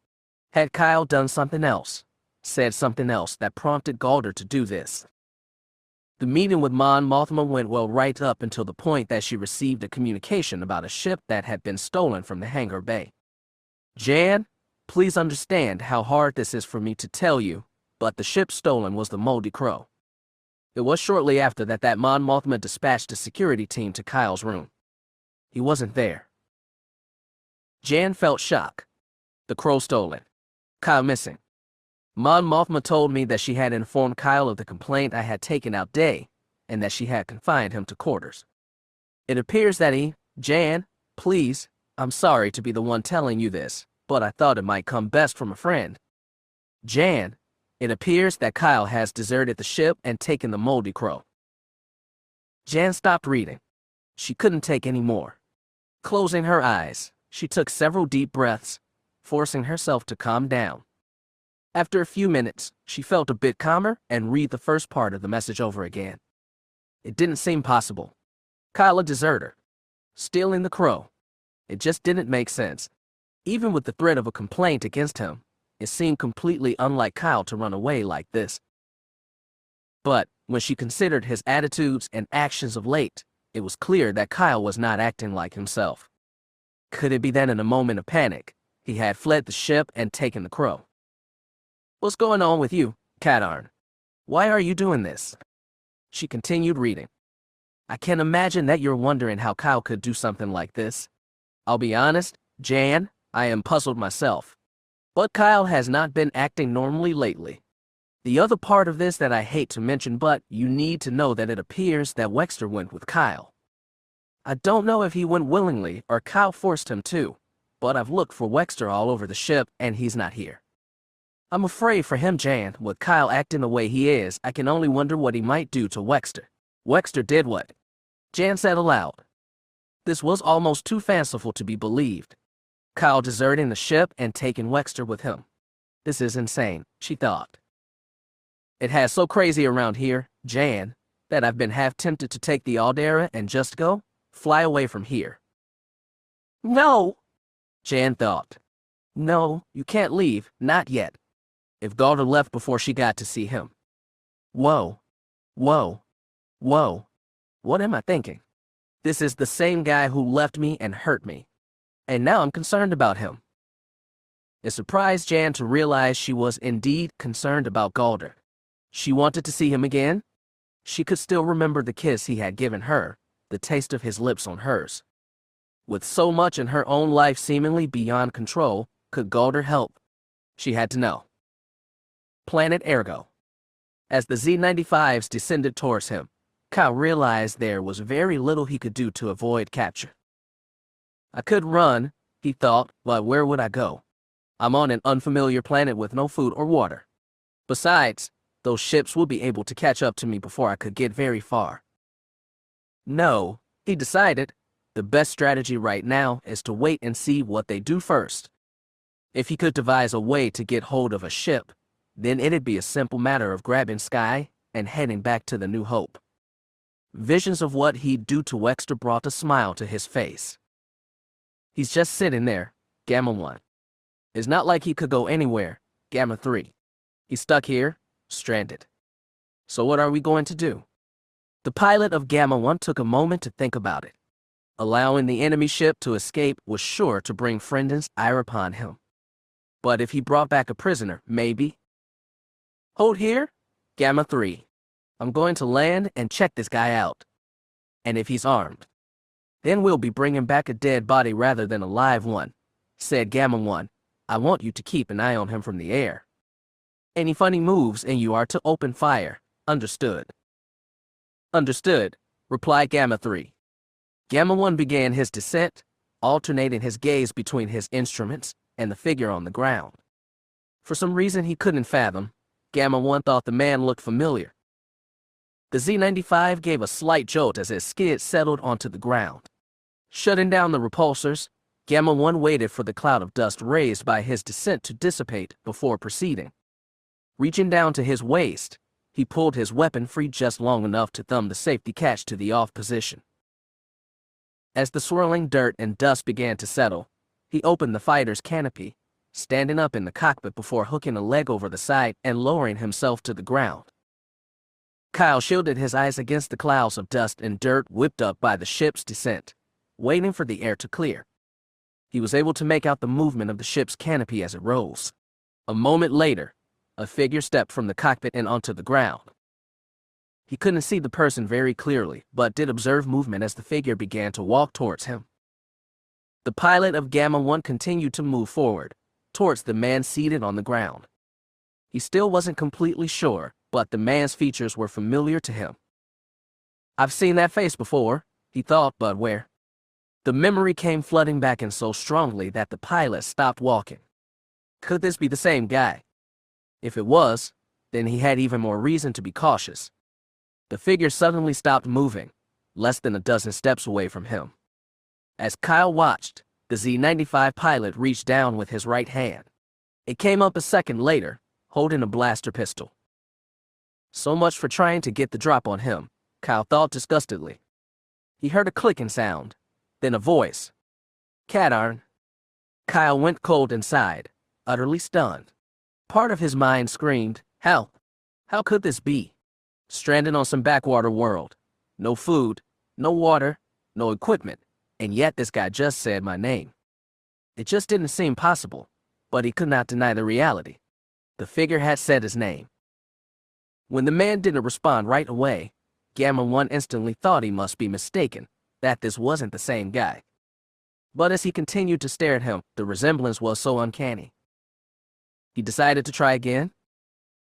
Had Kyle done something else, said something else that prompted Galder to do this? The meeting with Mon Mothma went well right up until the point that she received a communication about a ship that had been stolen from the hangar bay. Jan, please understand how hard this is for me to tell you, but the ship stolen was the Moldy Crow. It was shortly after that Mon Mothma dispatched a security team to Kyle's room. He wasn't there. Jan felt shock. The Crow stolen. Kyle missing. Mon Mothma told me that she had informed Kyle of the complaint I had taken out day, and that she had confined him to quarters. It appears that Jan, please, I'm sorry to be the one telling you this, but I thought it might come best from a friend. Jan, it appears that Kyle has deserted the ship and taken the Moldy Crow. Jan stopped reading. She couldn't take any more. Closing her eyes, she took several deep breaths, forcing herself to calm down. After a few minutes, she felt a bit calmer and read the first part of the message over again. It didn't seem possible. Kyle a deserter. Stealing the Crow. It just didn't make sense. Even with the threat of a complaint against him, it seemed completely unlike Kyle to run away like this. But when she considered his attitudes and actions of late, it was clear that Kyle was not acting like himself. Could it be that in a moment of panic, he had fled the ship and taken the Crow? What's going on with you, Cadarn? Why are you doing this? She continued reading. I can imagine that you're wondering how Kyle could do something like this. I'll be honest, Jan, I am puzzled myself. But Kyle has not been acting normally lately. The other part of this that I hate to mention, but you need to know that it appears that Wexter went with Kyle. I don't know if he went willingly or Kyle forced him to, but I've looked for Wexter all over the ship and he's not here. I'm afraid for him, Jan. With Kyle acting the way he is, I can only wonder what he might do to Wexter. Wexter did what? Jan said aloud. This was almost too fanciful to be believed. Kyle deserting the ship and taking Wexter with him. This is insane, she thought. It has so crazy around here, Jan, that I've been half tempted to take the Aldera and just fly away from here. No, Jan thought. No, you can't leave, not yet. If Galder left before she got to see him. Whoa, whoa, whoa. What am I thinking? This is the same guy who left me and hurt me. And now I'm concerned about him. It surprised Jan to realize she was indeed concerned about Galder. She wanted to see him again. She could still remember the kiss he had given her, the taste of his lips on hers. With so much in her own life seemingly beyond control, could Galder help? She had to know. Planet Ergo. As the Z-95s descended towards him, Kyle realized there was very little he could do to avoid capture. I could run, he thought, but where would I go? I'm on an unfamiliar planet with no food or water. Besides, those ships would be able to catch up to me before I could get very far. No, he decided, the best strategy right now is to wait and see what they do first. If he could devise a way to get hold of a ship, then it'd be a simple matter of grabbing Sky and heading back to the New Hope. Visions of what he'd do to Wexter brought a smile to his face. He's just sitting there, Gamma 1. It's not like he could go anywhere, Gamma 3. He's stuck here, stranded. So what are we going to do? The pilot of Gamma 1 took a moment to think about it. Allowing the enemy ship to escape was sure to bring Frendon's ire upon him. But if he brought back a prisoner, maybe. Hold here, Gamma 3. I'm going to land and check this guy out. And if he's armed, then we'll be bringing back a dead body rather than a live one, said Gamma 1. I want you to keep an eye on him from the air. Any funny moves and you are to open fire. Understood. Understood, replied Gamma 3. Gamma 1 began his descent, alternating his gaze between his instruments and the figure on the ground. For some reason he couldn't fathom, Gamma 1 thought the man looked familiar. The Z-95 gave a slight jolt as its skid settled onto the ground. Shutting down the repulsors, Gamma 1 waited for the cloud of dust raised by his descent to dissipate before proceeding. Reaching down to his waist, he pulled his weapon free just long enough to thumb the safety catch to the off position. As the swirling dirt and dust began to settle, he opened the fighter's canopy, standing up in the cockpit before hooking a leg over the side and lowering himself to the ground. Kyle shielded his eyes against the clouds of dust and dirt whipped up by the ship's descent, waiting for the air to clear. He was able to make out the movement of the ship's canopy as it rose. A moment later, a figure stepped from the cockpit and onto the ground. He couldn't see the person very clearly, but did observe movement as the figure began to walk towards him. The pilot of Gamma 1 continued to move forward, towards the man seated on the ground. He still wasn't completely sure, but the man's features were familiar to him. I've seen that face before, he thought, but where? The memory came flooding back in so strongly that the pilot stopped walking. Could this be the same guy? If it was, then he had even more reason to be cautious. The figure suddenly stopped moving, less than a dozen steps away from him. As Kyle watched, the Z-95 pilot reached down with his right hand. It came up a second later, holding a blaster pistol. So much for trying to get the drop on him, Kyle thought disgustedly. He heard a clicking sound, then a voice. Cadarn. Kyle went cold inside, utterly stunned. Part of his mind screamed, hell, how could this be? Stranded on some backwater world. No food, no water, no equipment, and yet this guy just said my name. It just didn't seem possible, but he could not deny the reality. The figure had said his name. When the man didn't respond right away, Gamma 1 instantly thought he must be mistaken, that this wasn't the same guy. But as he continued to stare at him, the resemblance was so uncanny. He decided to try again.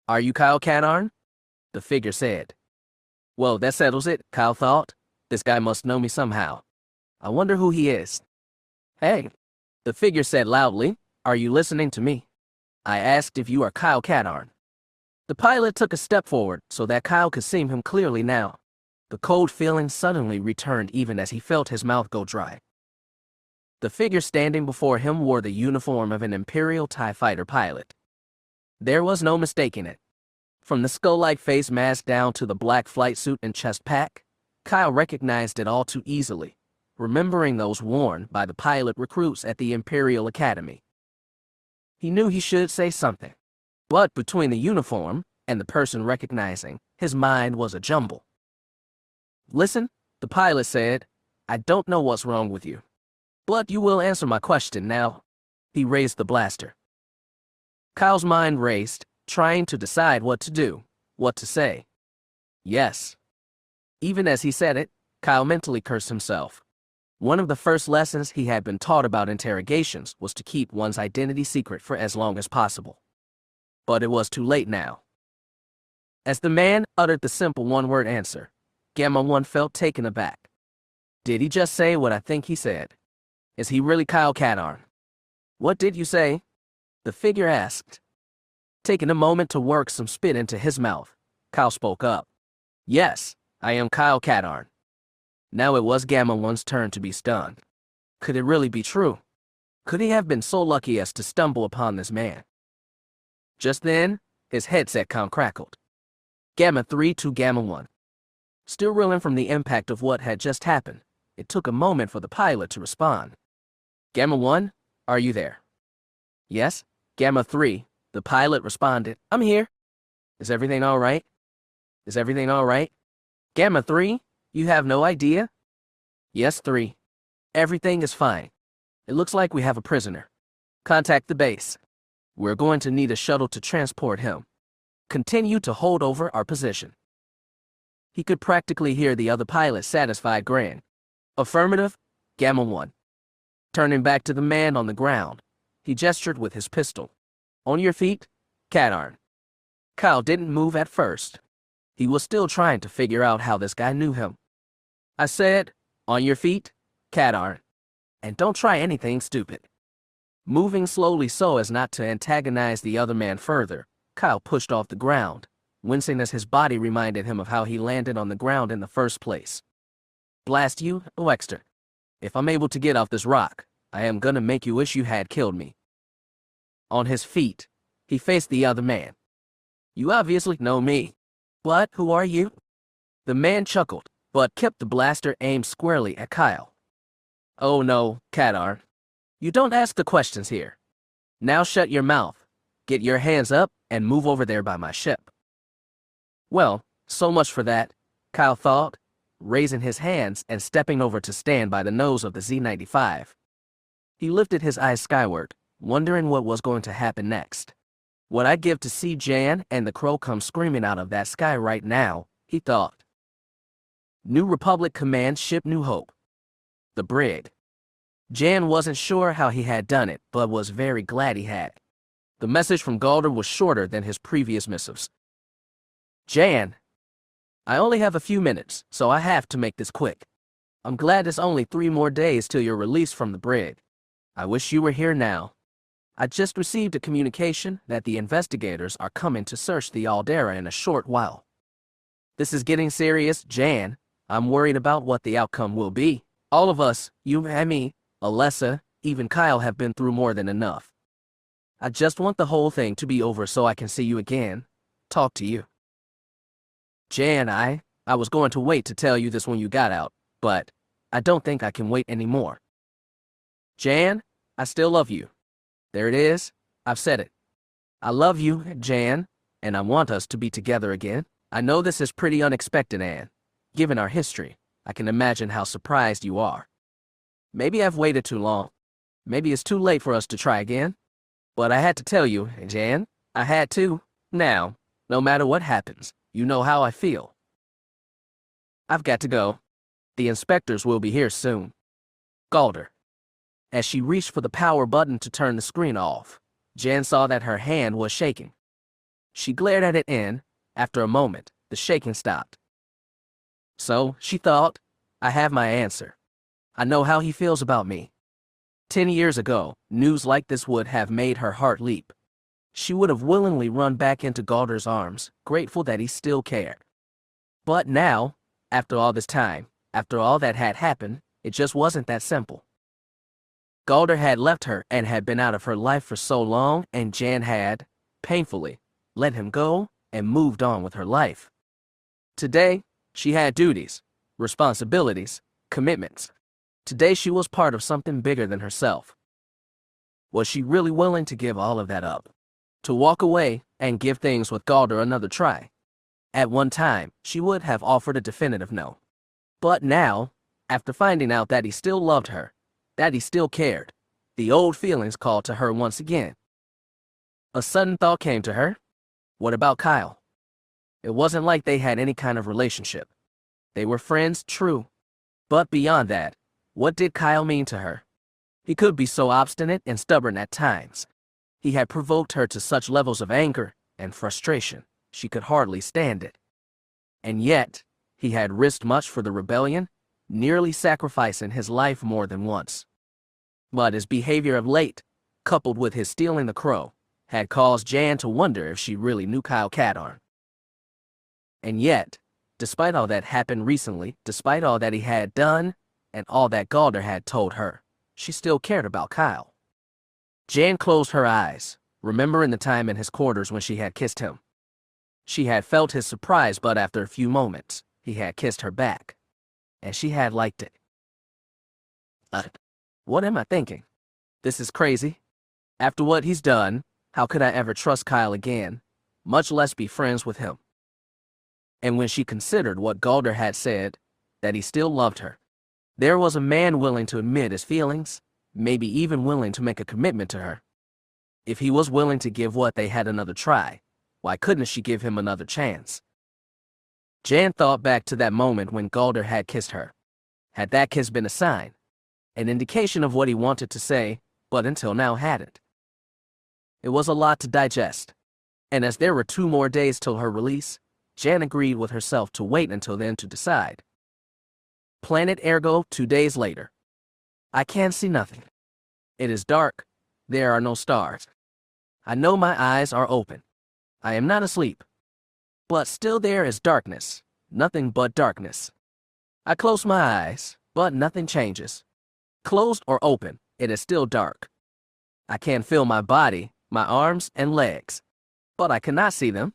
"Are you Kyle Katarn?" the figure said. "Well, that settles it," Kyle thought. "This guy must know me somehow. I wonder who he is." "Hey," the figure said loudly, "are you listening to me? I asked if you are Kyle Katarn." The pilot took a step forward so that Kyle could see him clearly now. The cold feeling suddenly returned even as he felt his mouth go dry. The figure standing before him wore the uniform of an Imperial TIE fighter pilot. There was no mistaking it. From the skull-like face mask down to the black flight suit and chest pack, Kyle recognized it all too easily, remembering those worn by the pilot recruits at the Imperial Academy. He knew he should say something, but between the uniform and the person recognizing, his mind was a jumble. "Listen," the pilot said, "I don't know what's wrong with you, but you will answer my question now." He raised the blaster. Kyle's mind raced, trying to decide what to do, what to say. Yes. Even as he said it, Kyle mentally cursed himself. One of the first lessons he had been taught about interrogations was to keep one's identity secret for as long as possible. But it was too late now. As the man uttered the simple one-word answer, Gamma 1 felt taken aback. Did he just say what I think he said? Is he really Kyle Katarn? "What did you say?" the figure asked. Taking a moment to work some spit into his mouth, Kyle spoke up. "Yes, I am Kyle Katarn." Now it was Gamma 1's turn to be stunned. Could it really be true? Could he have been so lucky as to stumble upon this man? Just then, his headset comm crackled. Gamma 3 to Gamma 1. Still reeling from the impact of what had just happened, it took a moment for the pilot to respond. "Gamma 1, are you there?" "Yes, Gamma 3, the pilot responded. "I'm here." "Is everything all right? Is everything all right?" "Gamma 3, you have no idea?" "Yes, 3. Everything is fine. It looks like we have a prisoner. Contact the base. We're going to need a shuttle to transport him. Continue to hold over our position." He could practically hear the other pilot's satisfied grin. "Affirmative, Gamma 1. Turning back to the man on the ground, he gestured with his pistol. "On your feet, Katarn." Kyle didn't move at first. He was still trying to figure out how this guy knew him. "I said, on your feet, Katarn. And don't try anything stupid." Moving slowly so as not to antagonize the other man further, Kyle pushed off the ground, wincing as his body reminded him of how he landed on the ground in the first place. "Blast you, Wexter. If I'm able to get off this rock, I am gonna make you wish you had killed me." On his feet, he faced the other man. "You obviously know me. But who are you?" The man chuckled, but kept the blaster aimed squarely at Kyle. "Oh no, Katarn. You don't ask the questions here. Now shut your mouth, get your hands up, and move over there by my ship." Well, so much for that, Kyle thought, raising his hands and stepping over to stand by the nose of the Z-95. He lifted his eyes skyward, wondering what was going to happen next. "What I'd give to see Jan and the crow come screaming out of that sky right now," he thought. New Republic Command Ship New Hope. The brig. Jan wasn't sure how he had done it, but was very glad he had. The message from Galder was shorter than his previous missives. "Jan, I only have a few minutes, so I have to make this quick. I'm glad it's only 3 more days till you're released from the brig. I wish you were here now. I just received a communication that the investigators are coming to search the Aldera in a short while. This is getting serious, Jan. I'm worried about what the outcome will be. All of us, you and me, Alessa, even Kyle have been through more than enough. I just want the whole thing to be over so I can see you again, talk to you. Jan, I was going to wait to tell you this when you got out, but I don't think I can wait anymore. Jan, I still love you. There it is, I've said it. I love you, Jan, and I want us to be together again. I know this is pretty unexpected, and, given our history, I can imagine how surprised you are. Maybe I've waited too long. Maybe it's too late for us to try again. But I had to tell you, Jan. I had to. Now, No matter what happens, you know how I feel. I've got to go. The inspectors will be here soon. Galder. As she reached for the power button to turn the screen off, Jan saw that her hand was shaking. She glared at it and, after a moment, the shaking stopped. So, she thought, I have my answer. I know how he feels about me. 10 years ago, news like this would have made her heart leap. She would have willingly run back into Galder's arms, grateful that he still cared. But now, after all this time, after all that had happened, it just wasn't that simple. Galder had left her and had been out of her life for so long, and Jan had, painfully, let him go and moved on with her life. Today, she had duties, responsibilities, commitments. Today she was part of something bigger than herself. Was she really willing to give all of that up? To walk away and give things with Galder another try? At one time, she would have offered a definitive no. But now, after finding out that he still loved her, that he still cared, the old feelings called to her once again. A sudden thought came to her. What about Kyle? It wasn't like they had any kind of relationship. They were friends, true. But beyond that, what did Kyle mean to her? He could be so obstinate and stubborn at times. He had provoked her to such levels of anger and frustration, she could hardly stand it. And yet, he had risked much for the rebellion, nearly sacrificing his life more than once. But his behavior of late, coupled with his stealing the crow, had caused Jan to wonder if she really knew Kyle Katarn. And yet, despite all that happened recently, despite all that he had done, and all that Galder had told her, she still cared about Kyle. Jan closed her eyes, remembering the time in his quarters when she had kissed him. She had felt his surprise, but after a few moments, he had kissed her back, and she had liked it. What am I thinking? This is crazy. After what he's done, how could I ever trust Kyle again, much less be friends with him? And when she considered what Galder had said, that he still loved her, there was a man willing to admit his feelings, maybe even willing to make a commitment to her. If he was willing to give what they had another try, why couldn't she give him another chance? Jan thought back to that moment when Galder had kissed her. Had that kiss been a sign, an indication of what he wanted to say, but until now hadn't? It was a lot to digest, and as there were 2 more days till her release, Jan agreed with herself to wait until then to decide. Planet Ergo 2 days later. I can see nothing. It is dark. There are no stars. I know my eyes are open. I am not asleep. But still there is darkness, nothing but darkness. I close my eyes, but nothing changes. Closed or open, it is still dark. I can feel my body, my arms and legs, but I cannot see them.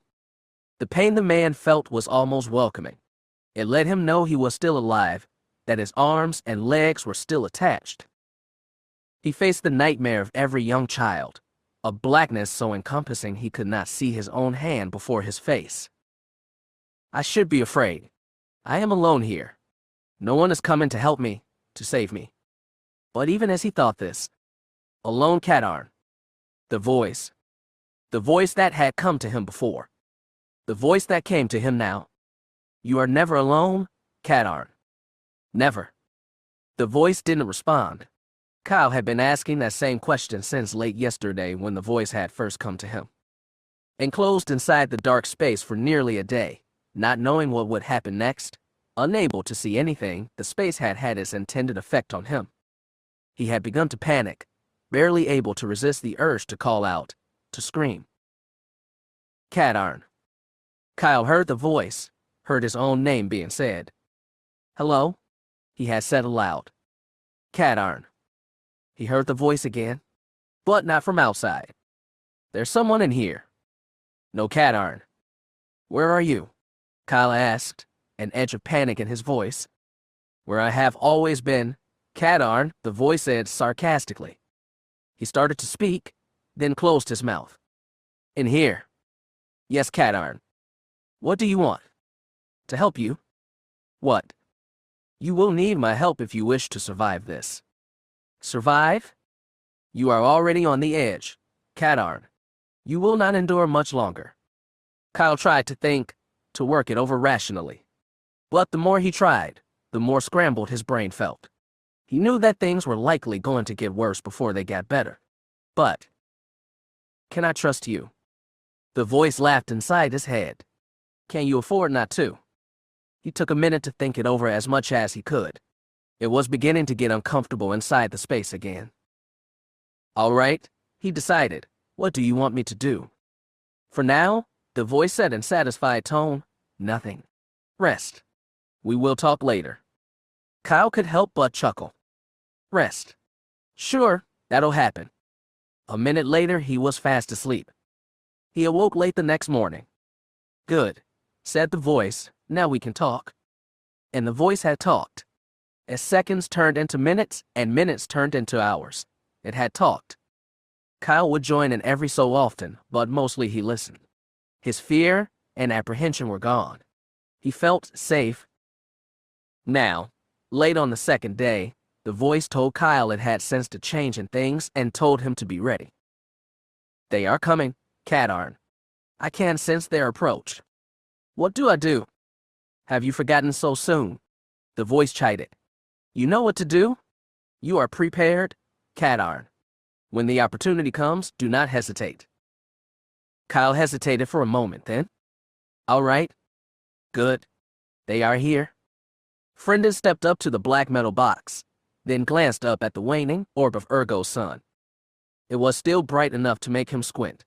The pain the man felt was almost welcoming. It let him know he was still alive, that his arms and legs were still attached. He faced the nightmare of every young child, a blackness so encompassing he could not see his own hand before his face. I should be afraid. I am alone here. No one is coming to help me, to save me. But even as he thought this, alone Katarn, the voice that had come to him before, the voice that came to him now. You are never alone, Katarn. Never. The voice didn't respond. Kyle had been asking that same question since late yesterday when the voice had first come to him. Enclosed inside the dark space for nearly a day, not knowing what would happen next, unable to see anything, the space had had its intended effect on him. He had begun to panic, barely able to resist the urge to call out, to scream. Katarn. Kyle heard the voice, heard his own name being said. Hello? He had said aloud. Katarn. He heard the voice again, but not from outside. There's someone in here. No, Katarn. Where are you? Kyle asked, an edge of panic in his voice. Where I have always been, Katarn, the voice said sarcastically. He started to speak, then closed his mouth. In here. Yes, Katarn. What do you want? To help you. What? You will need my help if you wish to survive this. Survive? You are already on the edge, Katarn. You will not endure much longer. Kyle tried to think, to work it over rationally. But the more he tried, the more scrambled his brain felt. He knew that things were likely going to get worse before they got better. But, can I trust you? The voice laughed inside his head. Can you afford not to? He took a minute to think it over as much as he could. It was beginning to get uncomfortable inside the space again. All right, he decided. What do you want me to do? For now, the voice said in satisfied tone, nothing. Rest. We will talk later. Kyle could help but chuckle. Rest. Sure, that'll happen. A minute later, he was fast asleep. He awoke late the next morning. Good, said the voice, now we can talk. And the voice had talked. As seconds turned into minutes and minutes turned into hours, it had talked. Kyle would join in every so often, but mostly he listened. His fear and apprehension were gone. He felt safe. Now, late on the second day, the voice told Kyle it had sensed a change in things and told him to be ready. They are coming, Cadarn. I can sense their approach. What do I do? Have you forgotten so soon? The voice chided. You know what to do? You are prepared, Cadarn. When the opportunity comes, do not hesitate. Kyle hesitated for a moment, then. All right. Good. They are here. Friendon stepped up to the black metal box, then glanced up at the waning orb of Urgo's sun. It was still bright enough to make him squint.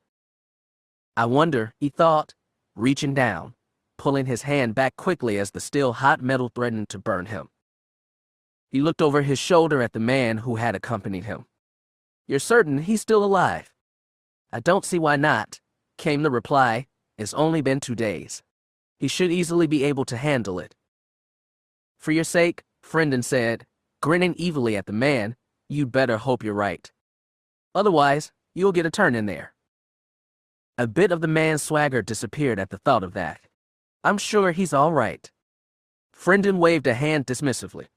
I wonder, he thought, reaching down, pulling his hand back quickly as the still hot metal threatened to burn him. He looked over his shoulder at the man who had accompanied him. You're certain he's still alive? I don't see why not, came the reply. It's only been 2 days. He should easily be able to handle it. For your sake, Friendon said, grinning evilly at the man, you'd better hope you're right. Otherwise, you'll get a turn in there. A bit of the man's swagger disappeared at the thought of that. I'm sure he's all right. Friendon waved a hand dismissively.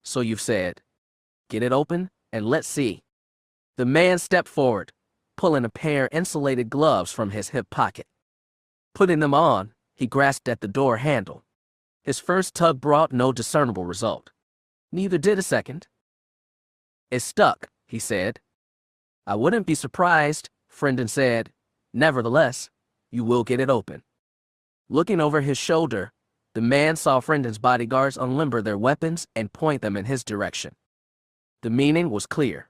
So you've said. Get it open, and let's see. The man stepped forward, pulling a pair of insulated gloves from his hip pocket. Putting them on, he grasped at the door handle. His first tug brought no discernible result. Neither did a second. It's stuck, he said. I wouldn't be surprised, Friendon said. Nevertheless, you will get it open. Looking over his shoulder, the man saw Friendon's bodyguards unlimber their weapons and point them in his direction. The meaning was clear.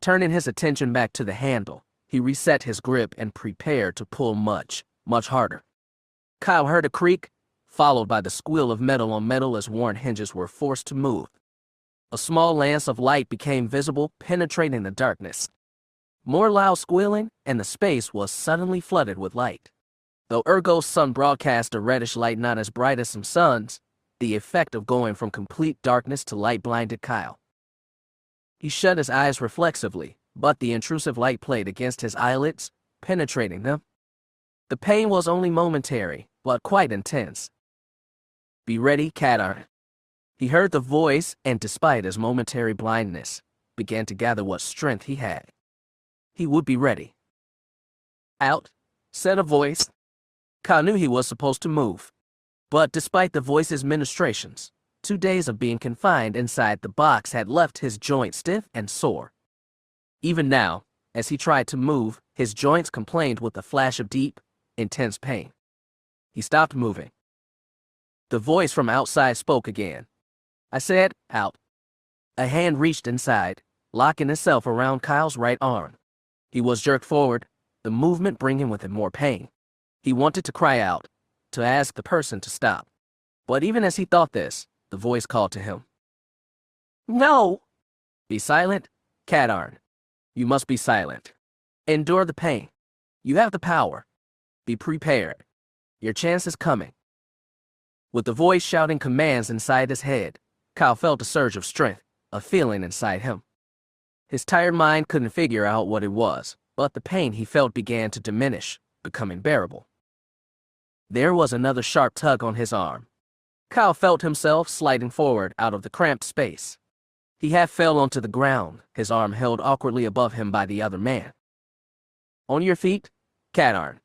Turning his attention back to the handle, he reset his grip and prepared to pull much, much harder. Kyle heard a creak, followed by the squeal of metal on metal as worn hinges were forced to move. A small lance of light became visible, penetrating the darkness. More loud squealing, and the space was suddenly flooded with light. Though Urgo's sun broadcast a reddish light not as bright as some suns, the effect of going from complete darkness to light blinded Kyle. He shut his eyes reflexively, but the intrusive light played against his eyelids, penetrating them. The pain was only momentary, but quite intense. Be ready, Cadarn. He heard the voice, and despite his momentary blindness, began to gather what strength he had. He would be ready. Out, said a voice. Kyle knew he was supposed to move. But despite the voice's ministrations, 2 days of being confined inside the box had left his joints stiff and sore. Even now, as he tried to move, his joints complained with a flash of deep, intense pain. He stopped moving. The voice from outside spoke again. I said, out. A hand reached inside, locking itself around Kyle's right arm. He was jerked forward, the movement bringing with it more pain. He wanted to cry out, to ask the person to stop. But even as he thought this, the voice called to him. No! Be silent, Cadarn. You must be silent. Endure the pain. You have the power. Be prepared. Your chance is coming. With the voice shouting commands inside his head, Kyle felt a surge of strength, a feeling inside him. His tired mind couldn't figure out what it was, but the pain he felt began to diminish, becoming bearable. There was another sharp tug on his arm. Kyle felt himself sliding forward out of the cramped space. He half fell onto the ground, his arm held awkwardly above him by the other man. On your feet, Cadarn.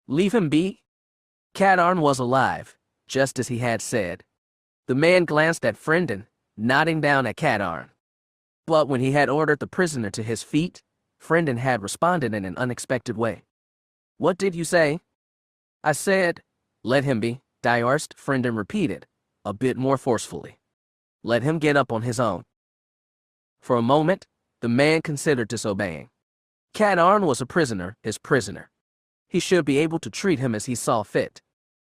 Leave him be? Cadarn was alive, just as he had said. The man glanced at Frendon, nodding down at Cadarn. But when he had ordered the prisoner to his feet, Frendon had responded in an unexpected way. What did you say? I said, let him be, Diarst, Frendon repeated, a bit more forcefully. Let him get up on his own. For a moment, the man considered disobeying. Cadarn was a prisoner, his prisoner. He should be able to treat him as he saw fit.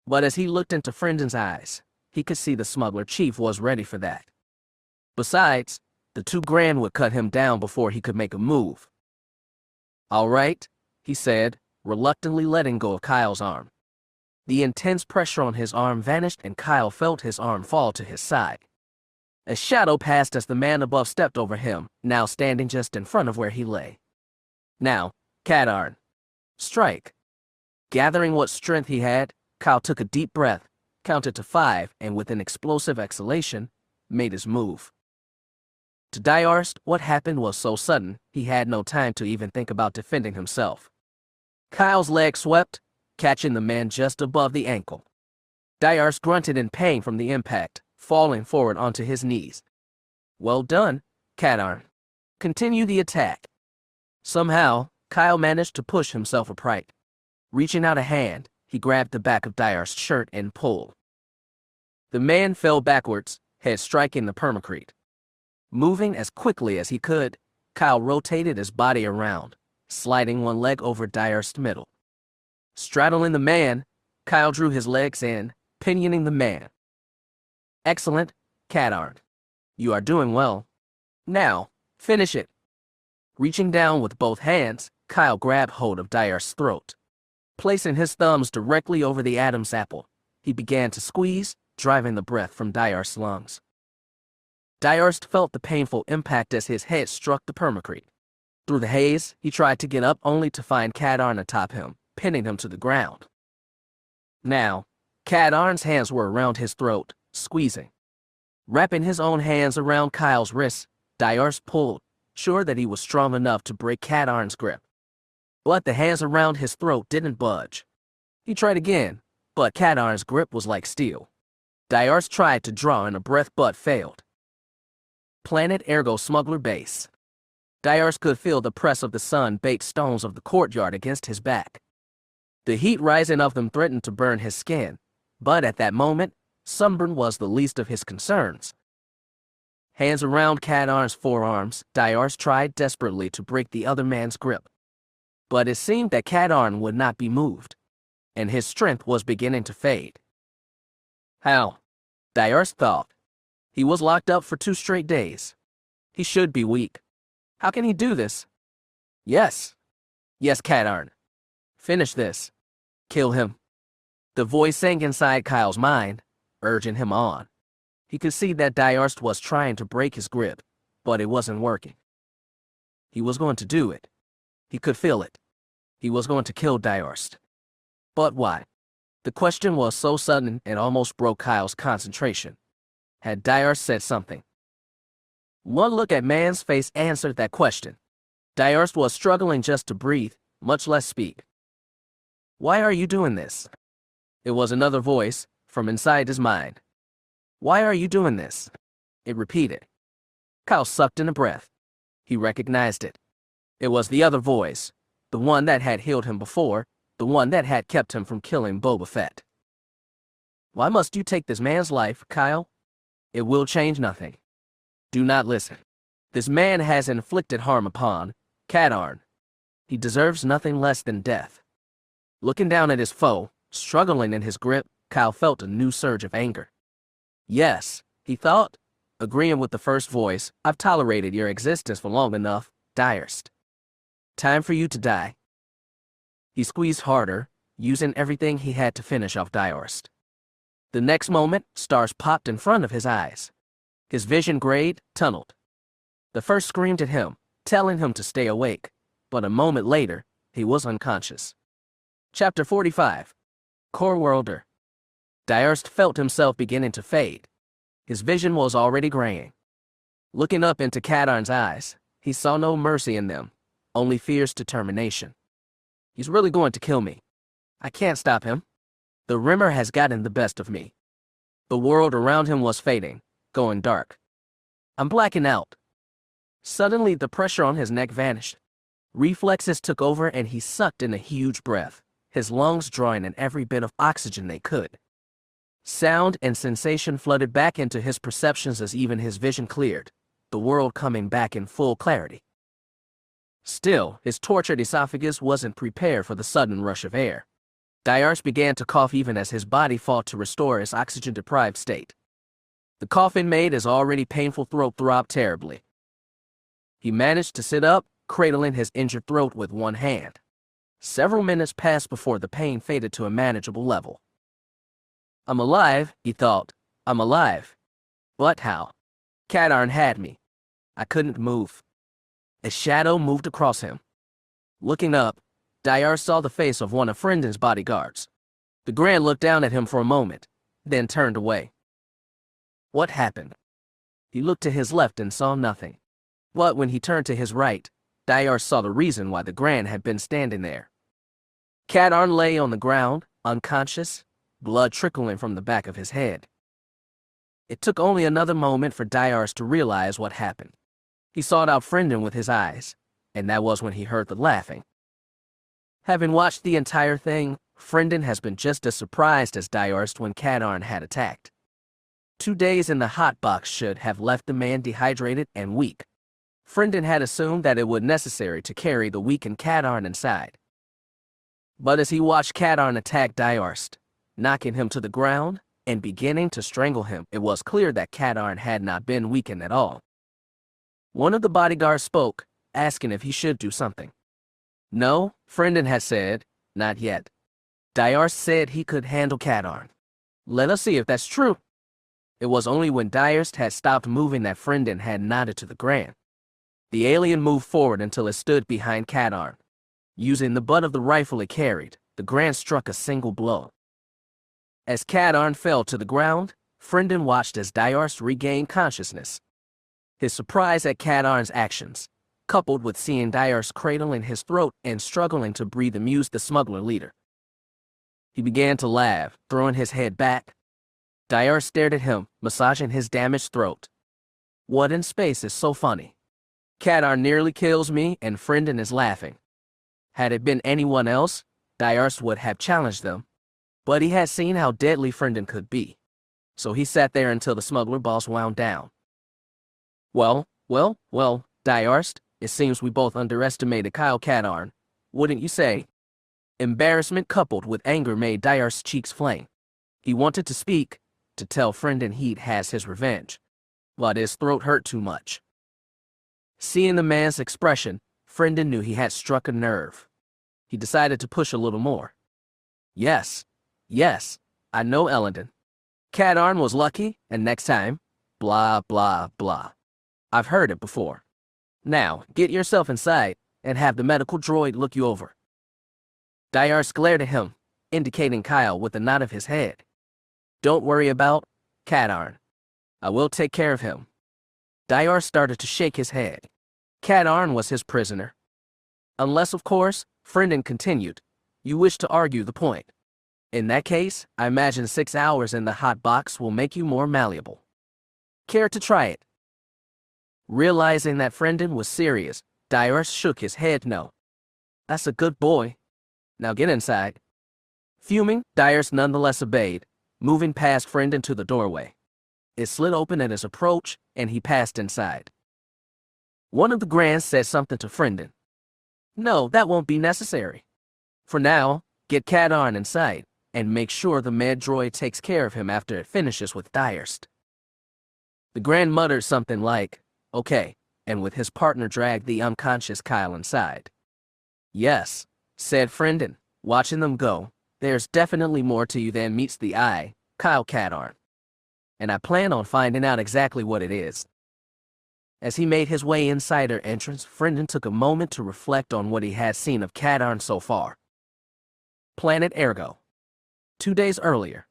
But as he looked into Frendon's eyes, he could see the smuggler chief was ready for that. Besides, the 2 grand would cut him down before he could make a move. All right, he said, reluctantly letting go of Kyle's arm. The intense pressure on his arm vanished and Kyle felt his arm fall to his side. A shadow passed as the man above stepped over him, now standing just in front of where he lay. Now, Cadarn. Strike. Gathering what strength he had, Kyle took a deep breath, counted to 5, and with an explosive exhalation, made his move. To Diarst, what happened was so sudden, he had no time to even think about defending himself. Kyle's leg swept, catching the man just above the ankle. Diarst grunted in pain from the impact, falling forward onto his knees. Well done, Cadarn. Continue the attack. Somehow, Kyle managed to push himself upright. Reaching out a hand, he grabbed the back of Diarst's shirt and pulled. The man fell backwards, head striking the permacrete. Moving as quickly as he could, Kyle rotated his body around, sliding one leg over Diarst's middle. Straddling the man, Kyle drew his legs in, pinioning the man. Excellent, Cadarn. You are doing well. Now, finish it. Reaching down with both hands, Kyle grabbed hold of Diarst's throat. Placing his thumbs directly over the Adam's apple, he began to squeeze, driving the breath from Diarst's lungs. Diarst felt the painful impact as his head struck the permacrete. Through the haze, he tried to get up only to find Cadarn atop him, pinning him to the ground. Now, Cadarn's hands were around his throat, squeezing. Wrapping his own hands around Kyle's wrists, Diarst pulled, sure that he was strong enough to break Cadarn's grip. But the hands around his throat didn't budge. He tried again, but Cadarn's grip was like steel. Diarst tried to draw in a breath but failed. Planet Ergo Smuggler Base. Diarst could feel the press of the sun-baked stones of the courtyard against his back. The heat rising of them threatened to burn his skin, but at that moment, sunburn was the least of his concerns. Hands around Cadarn's forearms, Diarst tried desperately to break the other man's grip. But it seemed that Cadarn would not be moved, and his strength was beginning to fade. How? Diarst thought. He was locked up for 2 straight days. He should be weak. How can he do this? Yes. Yes, Cadarn. Finish this. Kill him. The voice sang inside Kyle's mind, urging him on. He could see that Diarst was trying to break his grip, but it wasn't working. He was going to do it. He could feel it. He was going to kill Diarst. But why? The question was so sudden it almost broke Kyle's concentration. Had Diarst said something? One look at man's face answered that question. Diarst was struggling just to breathe, much less speak. Why are you doing this? It was another voice, from inside his mind. Why are you doing this? It repeated. Kyle sucked in a breath. He recognized it. It was the other voice, the one that had healed him before, the one that had kept him from killing Boba Fett. Why must you take this man's life, Kyle? It will change nothing. Do not listen. This man has inflicted harm upon Cadarn. He deserves nothing less than death. Looking down at his foe, struggling in his grip, Kyle felt a new surge of anger. Yes, he thought, agreeing with the first voice, I've tolerated your existence for long enough, Diarst. Time for you to die. He squeezed harder, using everything he had to finish off Diarst. The next moment, stars popped in front of his eyes. His vision grayed, tunneled. The first screamed at him, telling him to stay awake, but a moment later, he was unconscious. Chapter 45. Core Worlder. Diarst felt himself beginning to fade. His vision was already graying. Looking up into Cadarn's eyes, he saw no mercy in them, only fierce determination. He's really going to kill me. I can't stop him. The Rimmer has gotten the best of me. The world around him was fading, going dark. I'm blacking out. Suddenly, the pressure on his neck vanished. Reflexes took over and he sucked in a huge breath, his lungs drawing in every bit of oxygen they could. Sound and sensation flooded back into his perceptions as even his vision cleared, the world coming back in full clarity. Still, his tortured esophagus wasn't prepared for the sudden rush of air. Diarst began to cough even as his body fought to restore his oxygen-deprived state. The coughing made his already painful throat throb terribly. He managed to sit up, cradling his injured throat with one hand. Several minutes passed before the pain faded to a manageable level. I'm alive, he thought. I'm alive. But how? Kadarn had me. I couldn't move. A shadow moved across him. Looking up, Diarst saw the face of one of Frendon's bodyguards. The Grand looked down at him for a moment, then turned away. What happened? He looked to his left and saw nothing. But when he turned to his right, Diarst saw the reason why the Grand had been standing there. Kadarn lay on the ground, unconscious, blood trickling from the back of his head. It took only another moment for Diarst to realize what happened. He sought out Frendon with his eyes, and that was when he heard the laughing. Having watched the entire thing, Frendon has been just as surprised as Diarst when Kadarn had attacked. 2 days in the hot box should have left the man dehydrated and weak. Frendon had assumed that it was necessary to carry the weakened Kadarn inside. But as he watched Kadarn attack Diarst, knocking him to the ground and beginning to strangle him, it was clear that Kadarn had not been weakened at all. One of the bodyguards spoke, asking if he should do something. No, Frendon had said, not yet. Diarst said he could handle Kadarn. Let us see if that's true. It was only when Diarst had stopped moving that Frendon had nodded to the Grand. The alien moved forward until it stood behind Kadarn. Using the butt of the rifle it carried, the Grand struck a single blow. As Kadarn fell to the ground, Frendon watched as Diarst regained consciousness. His surprise at Kadarn's actions, coupled with seeing Diarst cradling his throat and struggling to breathe, amused the smuggler leader. He began to laugh, throwing his head back. Diarst stared at him, massaging his damaged throat. What in space is so funny? Kadarn nearly kills me and Frendon is laughing. Had it been anyone else, Diarst would have challenged them. But he had seen how deadly Frendon could be. So he sat there until the smuggler boss wound down. Well, Diarst, it seems we both underestimated Kyle Kadarn, wouldn't you say? Embarrassment coupled with anger made Diarst's cheeks flame. He wanted to speak, to tell Frendon he'd has his revenge, but his throat hurt too much. Seeing the man's expression, Frendon knew he had struck a nerve. He decided to push a little more. Yes, I know Ellendon. Kadarn was lucky, and next time, blah, blah, blah. I've heard it before. Now, get yourself inside, and have the medical droid look you over. Diarst glared at him, indicating Kyle with a nod of his head. Don't worry about Kadarn. I will take care of him. Diarst started to shake his head. Kadarn was his prisoner. Unless, of course, Frendon continued, you wish to argue the point. In that case, I imagine 6 hours in the hot box will make you more malleable. Care to try it? Realizing that Frendon was serious, Diarst shook his head no. That's a good boy. Now get inside. Fuming, Diarst nonetheless obeyed, moving past Frendon to the doorway. It slid open at his approach, and he passed inside. One of the Grands said something to Frendon. No, that won't be necessary. For now, get Kadarn inside, and make sure the med droid takes care of him after it finishes with Diarst. The Grand muttered something like, okay, and with his partner dragged the unconscious Kyle inside. Yes, said Frendon, watching them go, there's definitely more to you than meets the eye, Kyle Kadarn. And I plan on finding out exactly what it is. As he made his way inside her entrance, Frendon took a moment to reflect on what he had seen of Kadarn so far. Planet Ergo. 2 days earlier.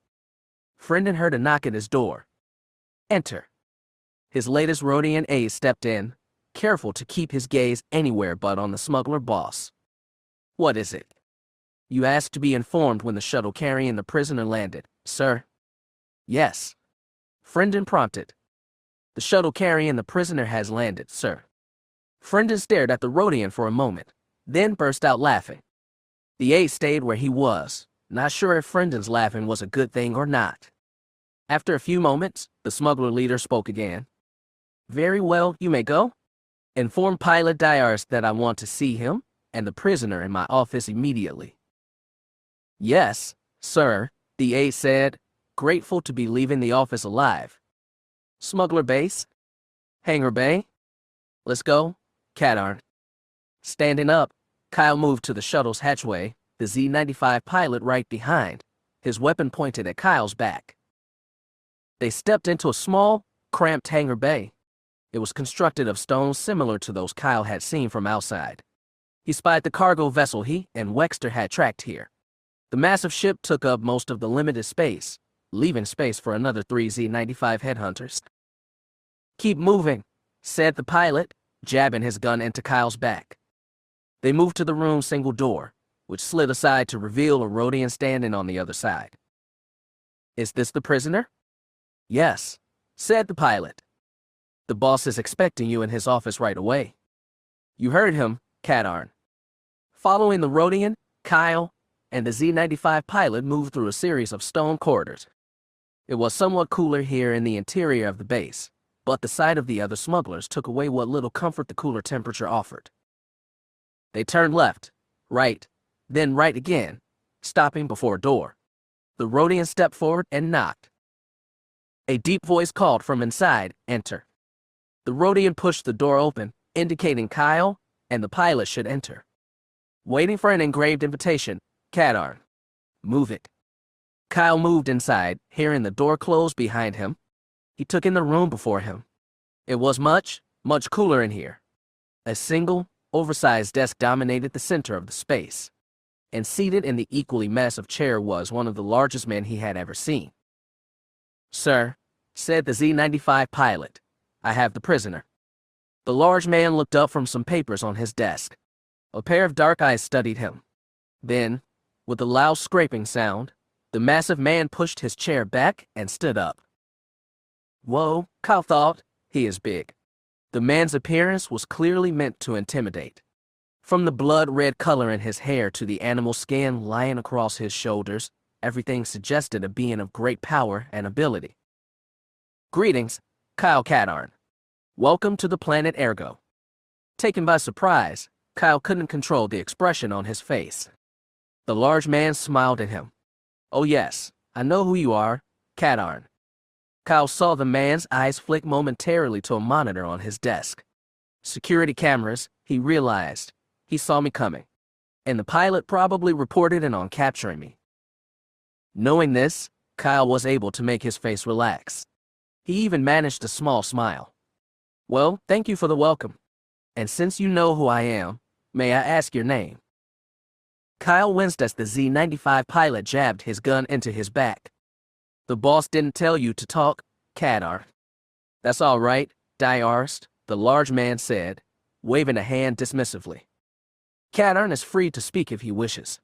Frendon heard a knock at his door. Enter. His latest Rhodian aide stepped in, careful to keep his gaze anywhere but on the smuggler boss. What is it? You asked to be informed when the shuttle carrying the prisoner landed, sir. Yes. Frendon prompted. The shuttle carrying the prisoner has landed, sir. Frendon stared at the Rodian for a moment, then burst out laughing. The aide stayed where he was, not sure if Frendon's laughing was a good thing or not. After a few moments, the smuggler leader spoke again. Very well, you may go. Inform Pilot Diarst that I want to see him and the prisoner in my office immediately. Yes, sir, the aide said, grateful to be leaving the office alive. Smuggler base? Hangar bay? Let's go, Kadarn. Standing up, Kyle moved to the shuttle's hatchway, the Z-95 pilot right behind, his weapon pointed at Kyle's back. They stepped into a small, cramped hangar bay. It was constructed of stones similar to those Kyle had seen from outside. He spied the cargo vessel he and Wexter had tracked here. The massive ship took up most of the limited space, leaving space for another 3 Z-95 headhunters. Keep moving, said the pilot, jabbing his gun into Kyle's back. They moved to the room's single door, which slid aside to reveal a Rodian standing on the other side. Is this the prisoner? Yes, said the pilot. The boss is expecting you in his office right away. You heard him, Kadarn. Following the Rodian, Kyle and the Z-95 pilot moved through a series of stone corridors. It was somewhat cooler here in the interior of the base, but the sight of the other smugglers took away what little comfort the cooler temperature offered. They turned left, right, then right again, stopping before a door. The Rodian stepped forward and knocked. A deep voice called from inside, "Enter." The Rodian pushed the door open, indicating Kyle and the pilot should enter. Waiting for an engraved invitation, Kadarn. Move it. Kyle moved inside, hearing the door close behind him. He took in the room before him. It was much, much cooler in here. A single, oversized desk dominated the center of the space, and seated in the equally massive chair was one of the largest men he had ever seen. Sir, said the Z-95 pilot, I have the prisoner. The large man looked up from some papers on his desk. A pair of dark eyes studied him. Then, with a loud scraping sound, the massive man pushed his chair back and stood up. Whoa, Kyle thought, he is big. The man's appearance was clearly meant to intimidate. From the blood-red color in his hair to the animal skin lying across his shoulders, everything suggested a being of great power and ability. Greetings, Kyle Kadarn. Welcome to the planet Ergo. Taken by surprise, Kyle couldn't control the expression on his face. The large man smiled at him. Oh yes, I know who you are, Kadarn. Kyle saw the man's eyes flick momentarily to a monitor on his desk. Security cameras, he realized. He saw me coming. And the pilot probably reported in on capturing me. Knowing this, Kyle was able to make his face relax. He even managed a small smile. Well, thank you for the welcome. And since you know who I am, may I ask your name? Kyle winced as the Z-95 pilot jabbed his gun into his back. The boss didn't tell you to talk, Kadar. That's all right, Diarst, the large man said, waving a hand dismissively. Kadarn is free to speak if he wishes.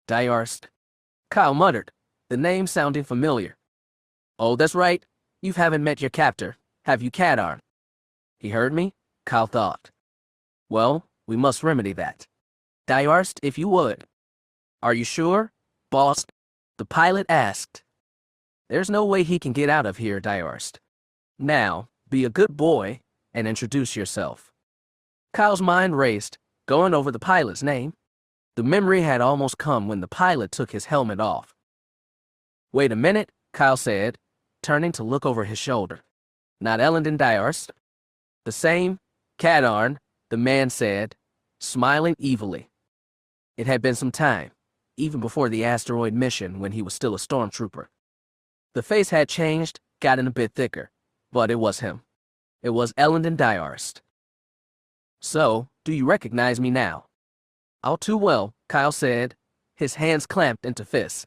Diarst. Kyle muttered, the name sounding familiar. Oh, that's right. You haven't met your captor, have you, Kadarn? He heard me, Kyle thought. Well, we must remedy that. Diarst, if you would. Are you sure, boss? The pilot asked. There's no way he can get out of here, Diarst. Now, be a good boy and introduce yourself. Kyle's mind raced, going over the pilot's name. The memory had almost come when the pilot took his helmet off. Wait a minute, Kyle said, turning to look over his shoulder. Not Ellendon Diarst. The same, Kadarn, the man said, smiling evilly. It had been some time, even before the asteroid mission when he was still a stormtrooper. The face had changed, gotten a bit thicker, but it was him. It was Ellendon Diarst. So, do you recognize me now? All too well, Kyle said, his hands clamped into fists.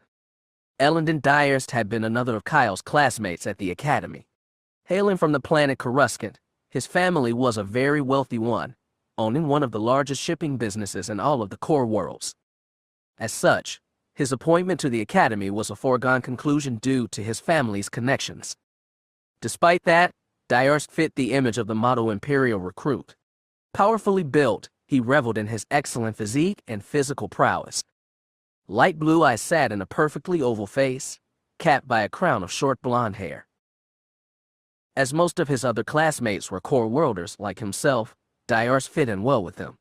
Ellendon Diarst had been another of Kyle's classmates at the academy. Hailing from the planet Coruscant, his family was a very wealthy one, owning one of the largest shipping businesses in all of the core worlds. As such, his appointment to the academy was a foregone conclusion due to his family's connections. Despite that, Diarst fit the image of the model Imperial recruit. Powerfully built, he reveled in his excellent physique and physical prowess. Light blue eyes sat in a perfectly oval face, capped by a crown of short blonde hair. As most of his other classmates were core worlders like himself, Diarst fit in well with them.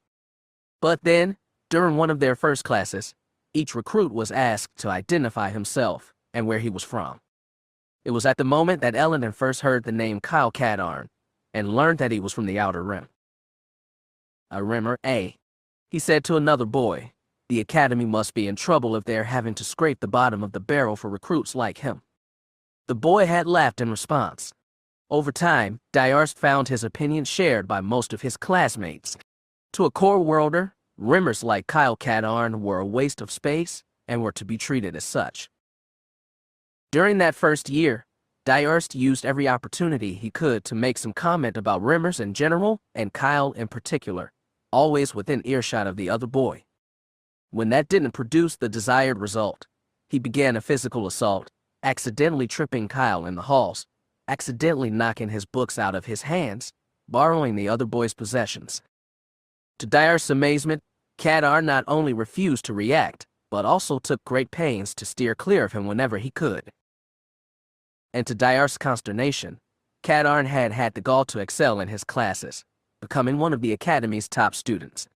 But then, during one of their first classes, each recruit was asked to identify himself and where he was from. It was at the moment that Elandon first heard the name Kyle Katarn and learned that he was from the Outer Rim. "A Rimmer, eh?" he said to another boy. "The academy must be in trouble if they're having to scrape the bottom of the barrel for recruits like him." The boy had laughed in response. Over time, Diarst found his opinion shared by most of his classmates. To a core worlder, Rimmers like Kyle Katarn were a waste of space and were to be treated as such. During that first year, Diarst used every opportunity he could to make some comment about Rimmers in general and Kyle in particular, always within earshot of the other boy. When that didn't produce the desired result, he began a physical assault, accidentally tripping Kyle in the halls, accidentally knocking his books out of his hands, borrowing the other boy's possessions. To Diarst's amazement, Katarn not only refused to react, but also took great pains to steer clear of him whenever he could. And to Diarst's consternation, Katarn had the gall to excel in his classes, becoming one of the academy's top students.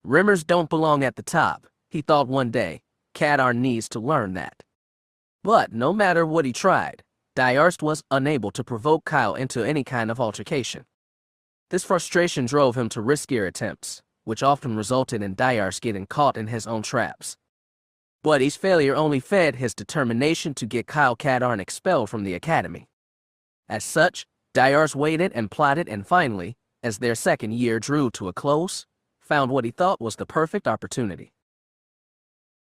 Rimmers don't belong at the top, he thought one day. Katarn needs to learn that. But no matter what he tried, Diarst was unable to provoke Kyle into any kind of altercation. This frustration drove him to riskier attempts, which often resulted in Diarst getting caught in his own traps. But each failure only fed his determination to get Kyle Katarn expelled from the academy. As such, Diarst waited and plotted and finally, as their second year drew to a close, found what he thought was the perfect opportunity.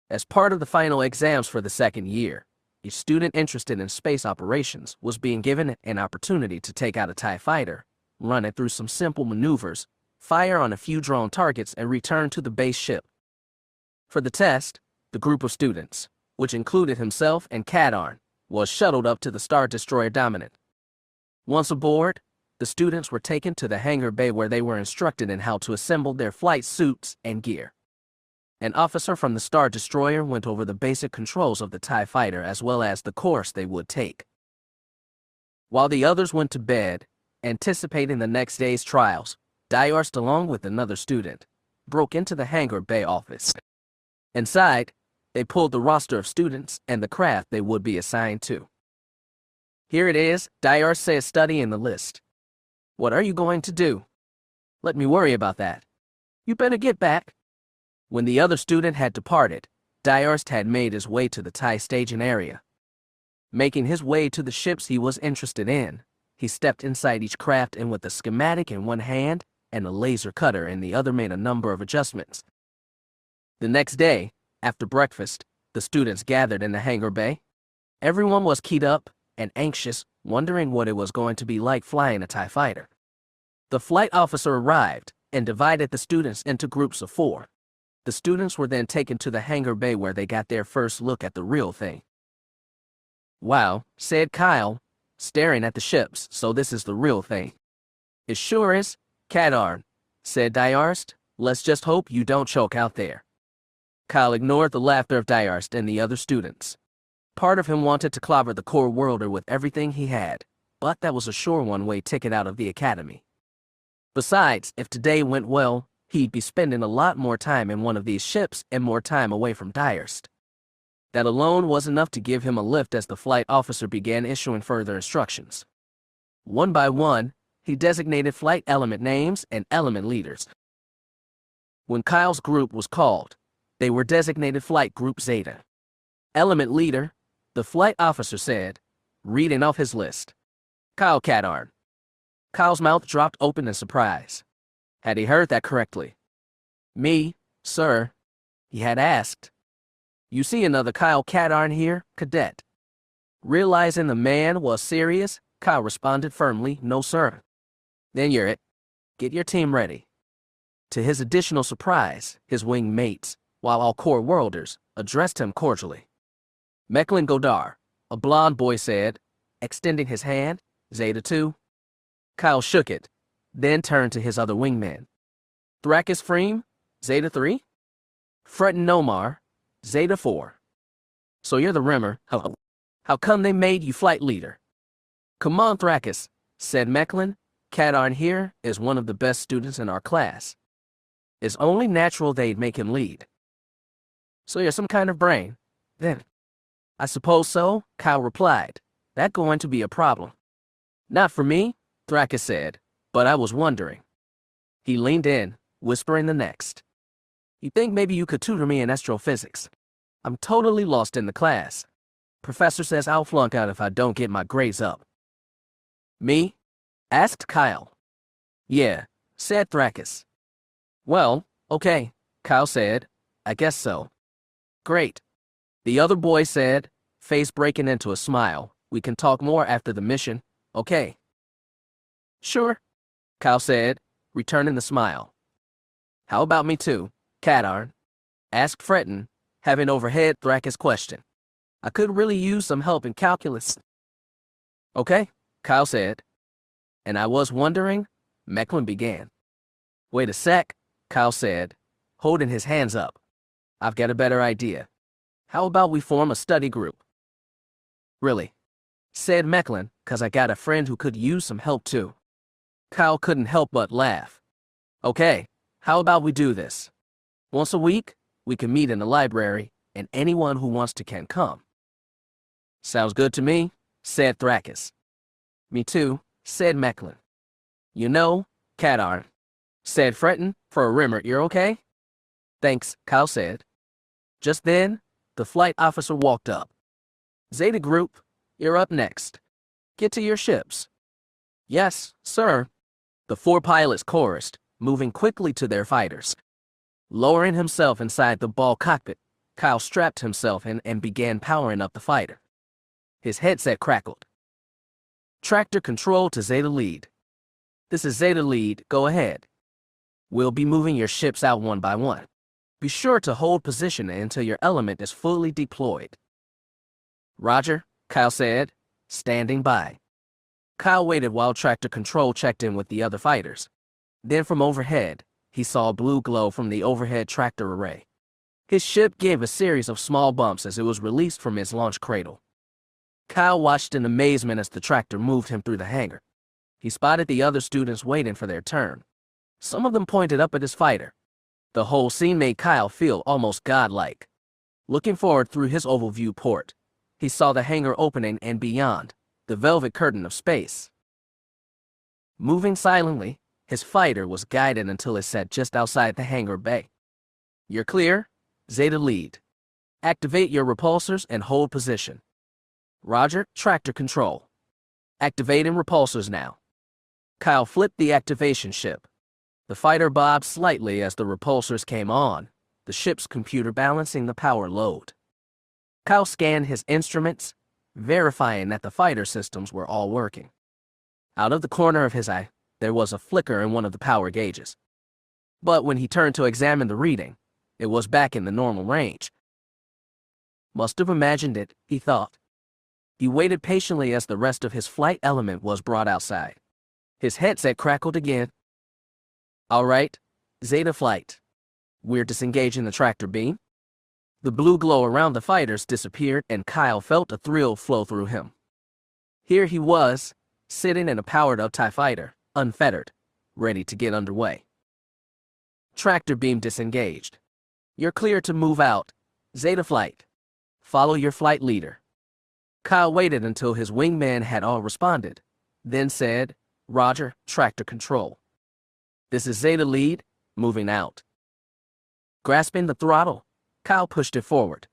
As part of the final exams for the second year, each student interested in space operations was being given an opportunity to take out a TIE fighter, run it through some simple maneuvers, fire on a few drone targets, and return to the base ship. For the test, the group of students, which included himself and Katarn, was shuttled up to the Star Destroyer Dominant. Once aboard, the students were taken to the hangar bay where they were instructed in how to assemble their flight suits and gear. An officer from the Star Destroyer went over the basic controls of the TIE fighter as well as the course they would take. While the others went to bed, anticipating the next day's trials, Diarst, along with another student, broke into the hangar bay office. Inside, they pulled the roster of students and the craft they would be assigned to. "Here it is," Diarst said, studying the list. "What are you going to do?" "Let me worry about that." "You better get back." When the other student had departed, Diarst had made his way to the TIE staging area. Making his way to the ships he was interested in, he stepped inside each craft and with a schematic in one hand and a laser cutter in the other made a number of adjustments. The next day, after breakfast, the students gathered in the hangar bay. Everyone was keyed up and anxious, wondering what it was going to be like flying a TIE fighter. The flight officer arrived and divided the students into groups of 4. The students were then taken to the hangar bay where they got their first look at the real thing. "Wow," said Kyle, staring at the ships, "so this is the real thing." "It sure is, Katarn," said Diarst. "Let's just hope you don't choke out there." Kyle ignored the laughter of Diarst and the other students. Part of him wanted to clobber the core worlder with everything he had, but that was a sure one-way ticket out of the academy. Besides, if today went well, he'd be spending a lot more time in one of these ships and more time away from Diarst. That alone was enough to give him a lift as the flight officer began issuing further instructions. One by one, he designated flight element names and element leaders. When Kyle's group was called, they were designated Flight Group Zeta. "Element leader," the flight officer said, reading off his list. "Kyle Katarn." Kyle's mouth dropped open in surprise. Had he heard that correctly? "Me, sir?" he had asked. "You see another Kyle Katarn here, cadet?" Realizing the man was serious, Kyle responded firmly, "No, sir." "Then you're it. Get your team ready." To his additional surprise, his wing mates, while all core worlders addressed him cordially. Mechlin Godar, a blond boy said, extending his hand. Zeta 2. Kyle shook it, then turned to his other wingman. Thrakis Freem, Zeta 3. Fretin Nomar, Zeta 4. So you're the Rimmer, hello. How come they made you flight leader? Come on, Thrakis, said Mechlin. Kadarn here is one of the best students in our class. It's only natural they'd make him lead. So you're some kind of brain, then? I suppose so, Kyle replied. That's going to be a problem. Not for me, Thrakis said, but I was wondering. He leaned in, whispering the next. You think maybe you could tutor me in astrophysics? I'm totally lost in the class. Professor says I'll flunk out if I don't get my grades up. Me? Asked Kyle. Yeah, said Thrakis. Well, okay, Kyle said. I guess so. Great. The other boy said, face breaking into a smile. We can talk more after the mission, okay? Sure, Kyle said, returning the smile. How about me too, Kadarn? Asked Fretin, having overheard Thrakis' question. I could really use some help in calculus. Okay, Kyle said. And I was wondering, Mechlin began. Wait a sec, Kyle said, holding his hands up. I've got a better idea. How about we form a study group? Really? Said Mechlin, 'cause I got a friend who could use some help too. Kyle couldn't help but laugh. Okay, how about we do this? Once a week, we can meet in the library, and anyone who wants to can come. Sounds good to me, said Thrakis. Me too, said Mechlin. You know, Kadarn, said Fretin, for a Rimmer, you're okay? Thanks, Kyle said. Just then, the flight officer walked up. Zeta Group, you're up next. Get to your ships. Yes, sir. The 4 pilots chorused, moving quickly to their fighters. Lowering himself inside the ball cockpit, Kyle strapped himself in and began powering up the fighter. His headset crackled. Tractor control to Zeta Lead. This is Zeta Lead, go ahead. We'll be moving your ships out one by one. Be sure to hold position until your element is fully deployed. Roger, Kyle said, standing by. Kyle waited while Tractor Control checked in with the other fighters. Then from overhead, he saw a blue glow from the overhead tractor array. His ship gave a series of small bumps as it was released from its launch cradle. Kyle watched in amazement as the tractor moved him through the hangar. He spotted the other students waiting for their turn. Some of them pointed up at his fighter. The whole scene made Kyle feel almost godlike. Looking forward through his oval view port, he saw the hangar opening and beyond, the velvet curtain of space. Moving silently, his fighter was guided until it sat just outside the hangar bay. You're clear, Zeta Lead. Activate your repulsors and hold position. Roger, Tractor Control. Activating repulsors now. Kyle flipped the activation ship. The fighter bobbed slightly as the repulsors came on, the ship's computer balancing the power load. Kyle scanned his instruments, verifying that the fighter systems were all working. Out of the corner of his eye, there was a flicker in one of the power gauges. But when he turned to examine the reading, it was back in the normal range. Must have imagined it, he thought. He waited patiently as the rest of his flight element was brought outside. His headset crackled again. All right, Zeta Flight. We're disengaging the tractor beam. The blue glow around the fighters disappeared and Kyle felt a thrill flow through him. Here he was, sitting in a powered-up TIE fighter, unfettered, ready to get underway. Tractor beam disengaged. You're clear to move out. Zeta Flight. Follow your flight leader. Kyle waited until his wingman had all responded, then said, Roger, Tractor Control. This is Zeta Lead, moving out. Grasping the throttle, Kyle pushed it forward.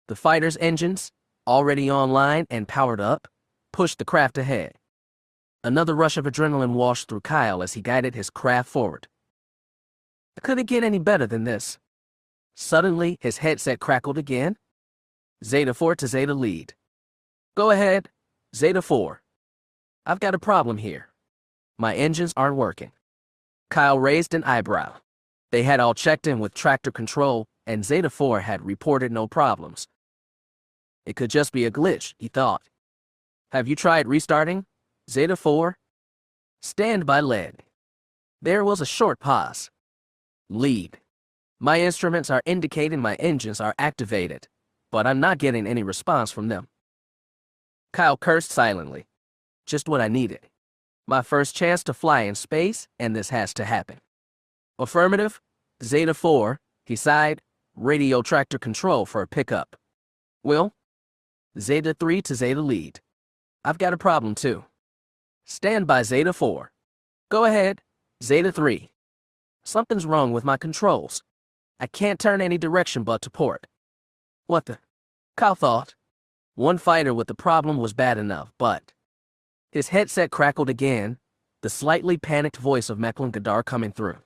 The fighter's engines, already online and powered up, pushed the craft ahead. Another rush of adrenaline washed through Kyle as he guided his craft forward. Could it get any better than this? Suddenly, his headset crackled again. Zeta 4 to Zeta Lead. Go ahead, Zeta 4. I've got a problem here. My engines aren't working. Kyle raised an eyebrow. They had all checked in with Tractor Control and Zeta 4 had reported no problems. It could just be a glitch, he thought. Have you tried restarting? Zeta 4? Standby lead. There was a short pause. Lead. My instruments are indicating my engines are activated, but I'm not getting any response from them. Kyle cursed silently. Just what I needed. My first chance to fly in space, and this has to happen. Affirmative. Zeta 4, he sighed. Radio tractor control for a pickup. Will? Zeta 3 to Zeta lead. I've got a problem too. Stand by Zeta 4. Go ahead, Zeta 3. Something's wrong with my controls. I can't turn any direction but to port. What the? Kyle thought. One fighter with the problem was bad enough, but... His headset crackled again, the slightly panicked voice of Mechlin Gadar coming through.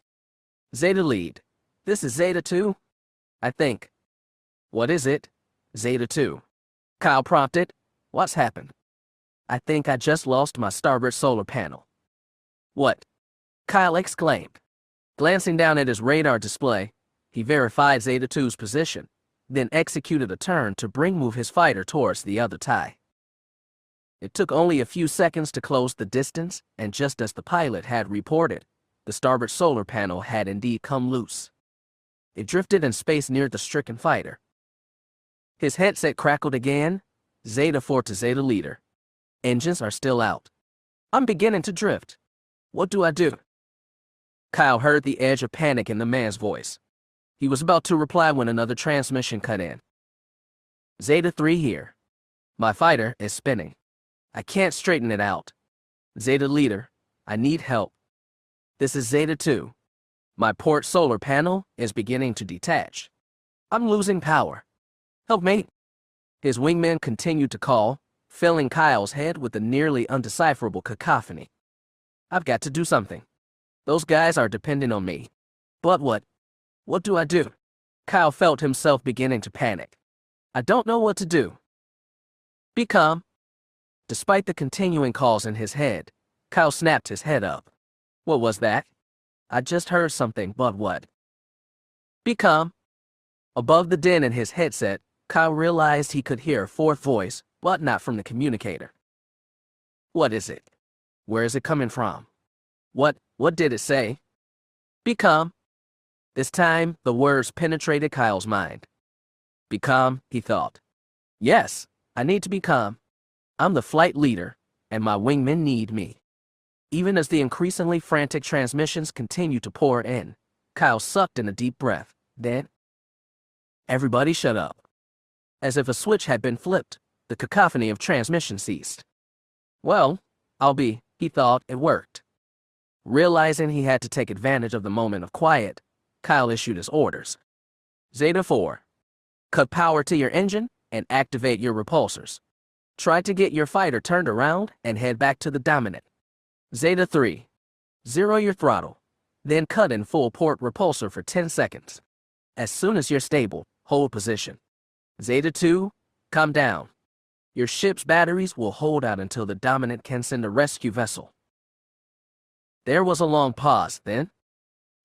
Zeta lead. This is Zeta 2? I think. What is it? Zeta 2. Kyle prompted. What's happened? I think I just lost my starboard solar panel. What? Kyle exclaimed. Glancing down at his radar display, he verified Zeta 2's position, then executed a turn to move his fighter towards the other tie. It took only a few seconds to close the distance, and just as the pilot had reported, the starboard solar panel had indeed come loose. It drifted in space near the stricken fighter. His headset crackled again. Zeta 4 to Zeta leader. Engines are still out. I'm beginning to drift. What do I do? Kyle heard the edge of panic in the man's voice. He was about to reply when another transmission cut in. Zeta 3 here. My fighter is spinning. I can't straighten it out. Zeta leader, I need help. This is Zeta 2. My port solar panel is beginning to detach. I'm losing power. Help me. His wingmen continued to call, filling Kyle's head with a nearly undecipherable cacophony. I've got to do something. Those guys are depending on me. But what? What do I do? Kyle felt himself beginning to panic. I don't know what to do. Be calm. Despite the continuing calls in his head, Kyle snapped his head up. What was that? I just heard something, but what? Be calm. Above the din in his headset, Kyle realized he could hear a fourth voice, but not from the communicator. What is it? Where is it coming from? What did it say? Be calm. This time, the words penetrated Kyle's mind. Be calm, he thought. Yes, I need to be calm. I'm the flight leader, and my wingmen need me. Even as the increasingly frantic transmissions continued to pour in, Kyle sucked in a deep breath. Then, everybody shut up. As if a switch had been flipped, the cacophony of transmission ceased. Well, he thought. It worked. Realizing he had to take advantage of the moment of quiet, Kyle issued his orders. Zeta 4. Cut power to your engine and activate your repulsors. Try to get your fighter turned around and head back to the dominant. Zeta 3. Zero your throttle, then cut in full port repulsor for 10 seconds. As soon as you're stable, hold position. Zeta 2, calm down. Your ship's batteries will hold out until the dominant can send a rescue vessel. There was a long pause, then.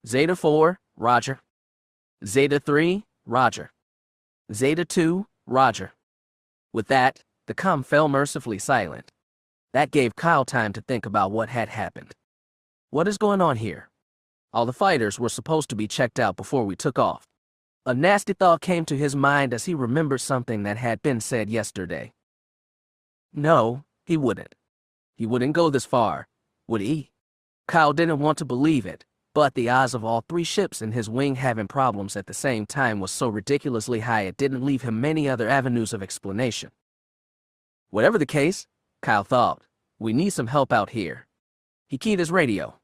Zeta 4, roger. Zeta 3, roger. Zeta 2, roger. With that, the comm fell mercifully silent. That gave Kyle time to think about what had happened. What is going on here? All the fighters were supposed to be checked out before we took off. A nasty thought came to his mind as he remembered something that had been said yesterday. No, he wouldn't. He wouldn't go this far, would he? Kyle didn't want to believe it, but the odds of all three ships in his wing having problems at the same time was so ridiculously high it didn't leave him many other avenues of explanation. Whatever the case, Kyle thought, we need some help out here. He keyed his radio.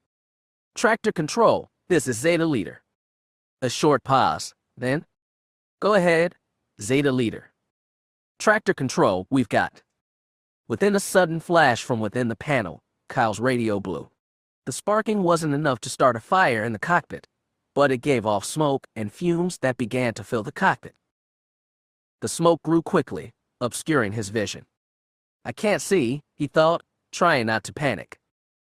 Tractor control, this is Zeta leader. A short pause, then. Go ahead, Zeta leader. Tractor control, we've got. Within a sudden flash from within the panel, Kyle's radio blew. The sparking wasn't enough to start a fire in the cockpit, but it gave off smoke and fumes that began to fill the cockpit. The smoke grew quickly, obscuring his vision. I can't see, he thought, trying not to panic.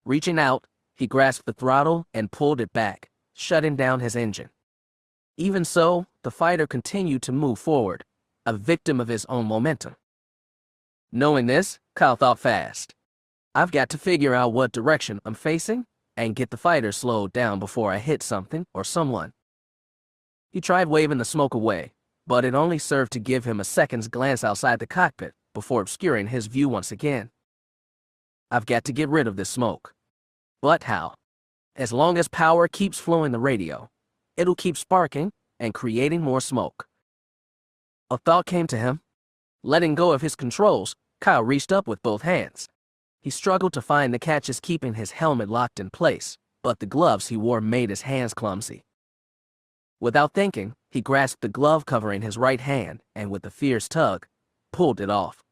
Reaching out, he grasped the throttle and pulled it back, shutting down his engine. Even so, the fighter continued to move forward, a victim of his own momentum. Knowing this, Kyle thought fast. I've got to figure out what direction I'm facing and get the fighter slowed down before I hit something or someone. He tried waving the smoke away, but it only served to give him a second's glance outside the cockpit before obscuring his view once again. I've got to get rid of this smoke. But how? As long as power keeps flowing the radio, it'll keep sparking and creating more smoke. A thought came to him. Letting go of his controls, Kyle reached up with both hands. He struggled to find the catches keeping his helmet locked in place, but the gloves he wore made his hands clumsy. Without thinking, he grasped the glove covering his right hand and with a fierce tug, pulled it off.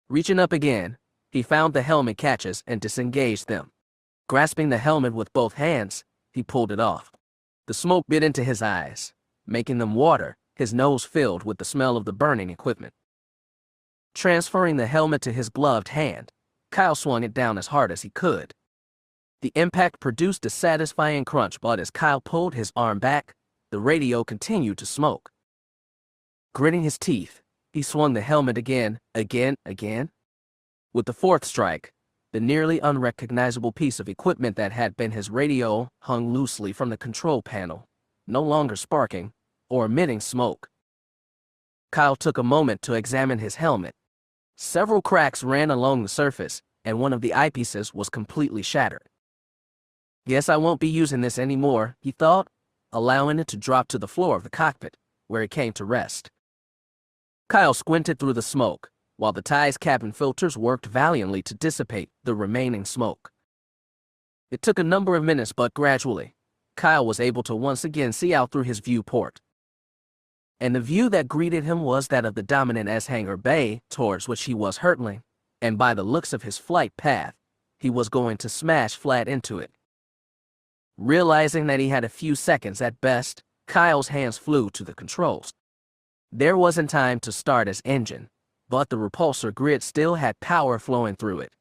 Reaching up again, he found the helmet catches and disengaged them. Grasping the helmet with both hands, he pulled it off. The smoke bit into his eyes, making them water, his nose filled with the smell of the burning equipment. Transferring the helmet to his gloved hand, Kyle swung it down as hard as he could. The impact produced a satisfying crunch, but as Kyle pulled his arm back, the radio continued to smoke. Gritting his teeth, he swung the helmet again. With the fourth strike, the nearly unrecognizable piece of equipment that had been his radio hung loosely from the control panel, no longer sparking or emitting smoke. Kyle took a moment to examine his helmet. Several cracks ran along the surface, and one of the eyepieces was completely shattered. Guess I won't be using this anymore, he thought, allowing it to drop to the floor of the cockpit, where it came to rest. Kyle squinted through the smoke, while the tie's cabin filters worked valiantly to dissipate the remaining smoke. It took a number of minutes, but gradually, Kyle was able to once again see out through his viewport. And the view that greeted him was that of the Dominant S hangar bay towards which he was hurtling, and by the looks of his flight path, he was going to smash flat into it. Realizing that he had a few seconds at best, Kyle's hands flew to the controls. There wasn't time to start his engine, but the repulsor grid still had power flowing through it.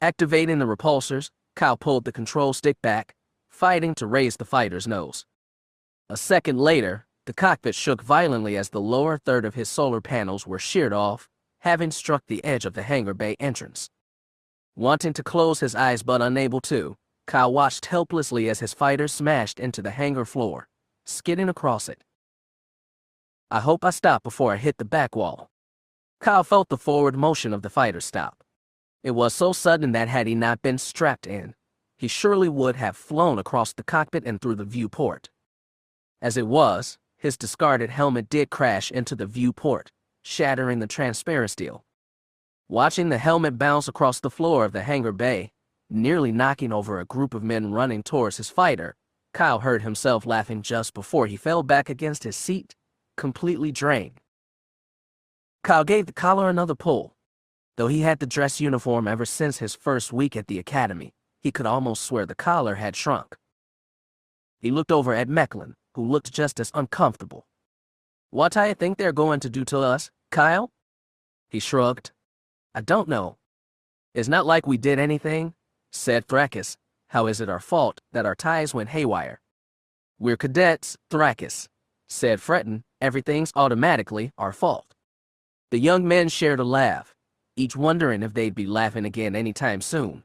Activating the repulsors, Kyle pulled the control stick back, fighting to raise the fighter's nose. A second later, the cockpit shook violently as the lower third of his solar panels were sheared off, having struck the edge of the hangar bay entrance. Wanting to close his eyes but unable to, Kyle watched helplessly as his fighter smashed into the hangar floor, skidding across it. I hope I stop before I hit the back wall. Kyle felt the forward motion of the fighter stop. It was so sudden that had he not been strapped in, he surely would have flown across the cockpit and through the viewport. As it was, his discarded helmet did crash into the viewport, shattering the transparent steel. Watching the helmet bounce across the floor of the hangar bay, nearly knocking over a group of men running towards his fighter, Kyle heard himself laughing just before he fell back against his seat, completely drained. Kyle gave the collar another pull. Though he had the dress uniform ever since his first week at the academy, he could almost swear the collar had shrunk. He looked over at Mecklin, who looked just as uncomfortable. What do you think they're going to do to us, Kyle? He shrugged. I don't know. It's not like we did anything, said Thrakis. How is it our fault that our ties went haywire? We're cadets, Thrakis, said Fretten. Everything's automatically our fault. The young men shared a laugh, each wondering if they'd be laughing again anytime soon.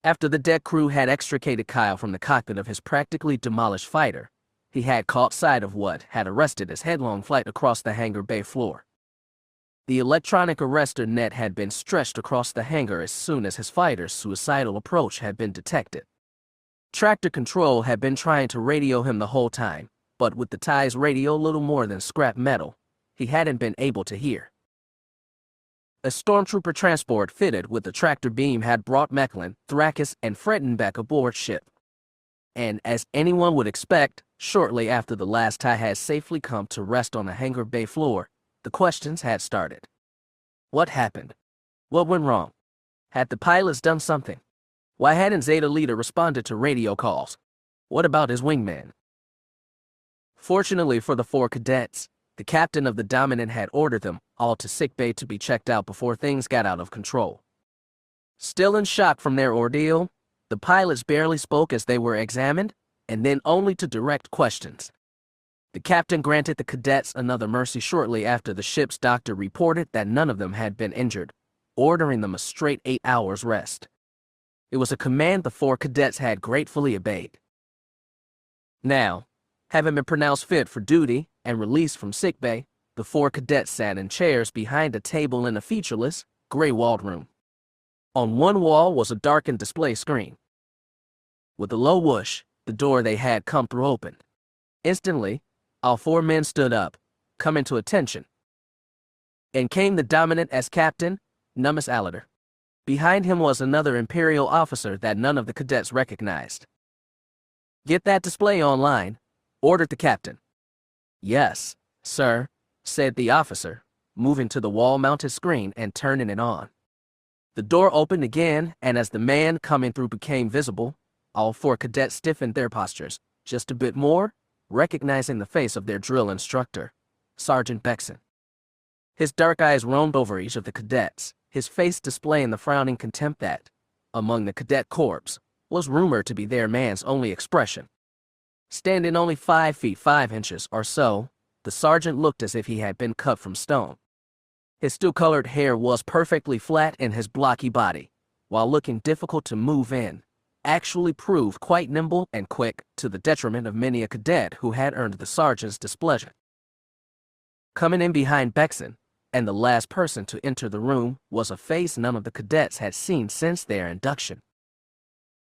After the deck crew had extricated Kyle from the cockpit of his practically demolished fighter, he had caught sight of what had arrested his headlong flight across the hangar bay floor. The electronic arrestor net had been stretched across the hangar as soon as his fighter's suicidal approach had been detected. Tractor control had been trying to radio him the whole time, but with the tie's radio little more than scrap metal, he hadn't been able to hear. A stormtrooper transport fitted with the tractor beam had brought Mecklin, Thrakis, and Fretten back aboard ship. And as anyone would expect, shortly after the last tie had safely come to rest on the hangar bay floor, the questions had started. What happened? What went wrong? Had the pilots done something? Why hadn't Zeta Leader responded to radio calls? What about his wingman? Fortunately for the four cadets, the captain of the Dominant had ordered them all to sickbay to be checked out before things got out of control. Still in shock from their ordeal, the pilots barely spoke as they were examined, and then only to direct questions. The captain granted the cadets another mercy shortly after the ship's doctor reported that none of them had been injured, ordering them a straight 8 hours rest. It was a command the 4 cadets had gratefully obeyed. Now, having been pronounced fit for duty and released from sickbay, the 4 cadets sat in chairs behind a table in a featureless, gray-walled room. On one wall was a darkened display screen. With a low whoosh, the door they had come through opened. Instantly, all 4 men stood up, coming to attention. In came the dominant as captain, Numus Alator. Behind him was another Imperial officer that none of the cadets recognized. "Get that display online," ordered the captain. "Yes, sir," said the officer, moving to the wall-mounted screen and turning it on. The door opened again, and as the man coming through became visible, all 4 cadets stiffened their postures just a bit more, recognizing the face of their drill instructor, Sergeant Bexon. His dark eyes roamed over each of the cadets, his face displaying the frowning contempt that, among the cadet corps, was rumored to be their man's only expression. Standing only 5 feet 5 inches or so, the sergeant looked as if he had been cut from stone. His steel-colored hair was perfectly flat in his blocky body, while looking difficult to move in, actually proved quite nimble and quick to the detriment of many a cadet who had earned the sergeant's displeasure. Coming in behind Bexon, and the last person to enter the room, was a face none of the cadets had seen since their induction.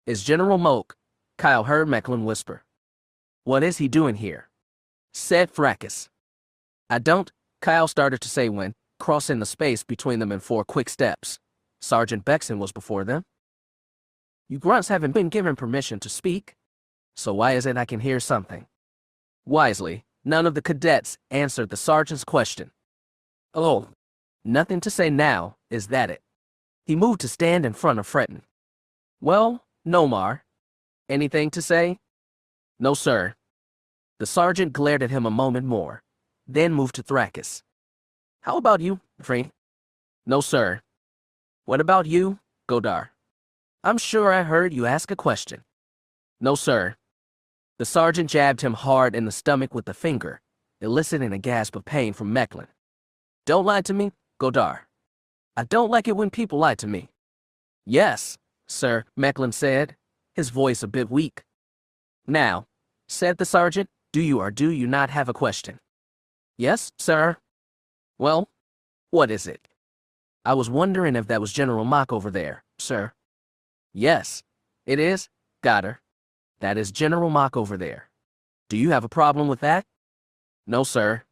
"Is General Moak?" Kyle heard Mecklin whisper. "What is he doing here?" said Fracas. "I don't," Kyle started to say when, crossing the space between them in 4 quick steps, Sergeant Bexon was before them. "You grunts haven't been given permission to speak, so why is it I can hear something?" Wisely, none of the cadets answered the sergeant's question. "Oh, nothing to say now, is that it?" He moved to stand in front of Fretton. "Well, Nomar, anything to say?" "No, sir." The sergeant glared at him a moment more, then moved to Thrakus. "How about you, Free?" "No, sir." "What about you, Godar?" "I'm sure I heard you ask a question." "No, sir." The sergeant jabbed him hard in the stomach with the finger, eliciting a gasp of pain from Mecklin. "Don't lie to me, Godar. I don't like it when people lie to me." "Yes, sir," Mecklin said, his voice a bit weak. "Now," said the sergeant, "do you or do you not have a question?" "Yes, sir." "Well, what is it?" "I was wondering if that was General Mock over there, sir." "Yes, it is, Goddard. That is General Mock over there. Do you have a problem with that?" "No, sir."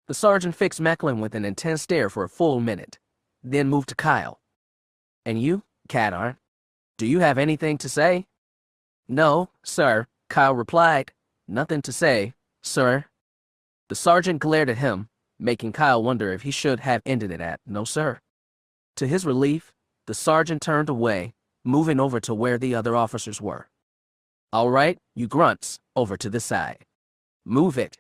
The sergeant fixed Mecklin with an intense stare for a full minute, then moved to Kyle. "And you, Cadarn, do you have anything to say?" "No, sir," Kyle replied. "Nothing to say, sir." The sergeant glared at him, making Kyle wonder if he should have ended it at "no, sir." To his relief, the sergeant turned away, moving over to where the other officers were. "All right, you grunts, over to this side. Move it."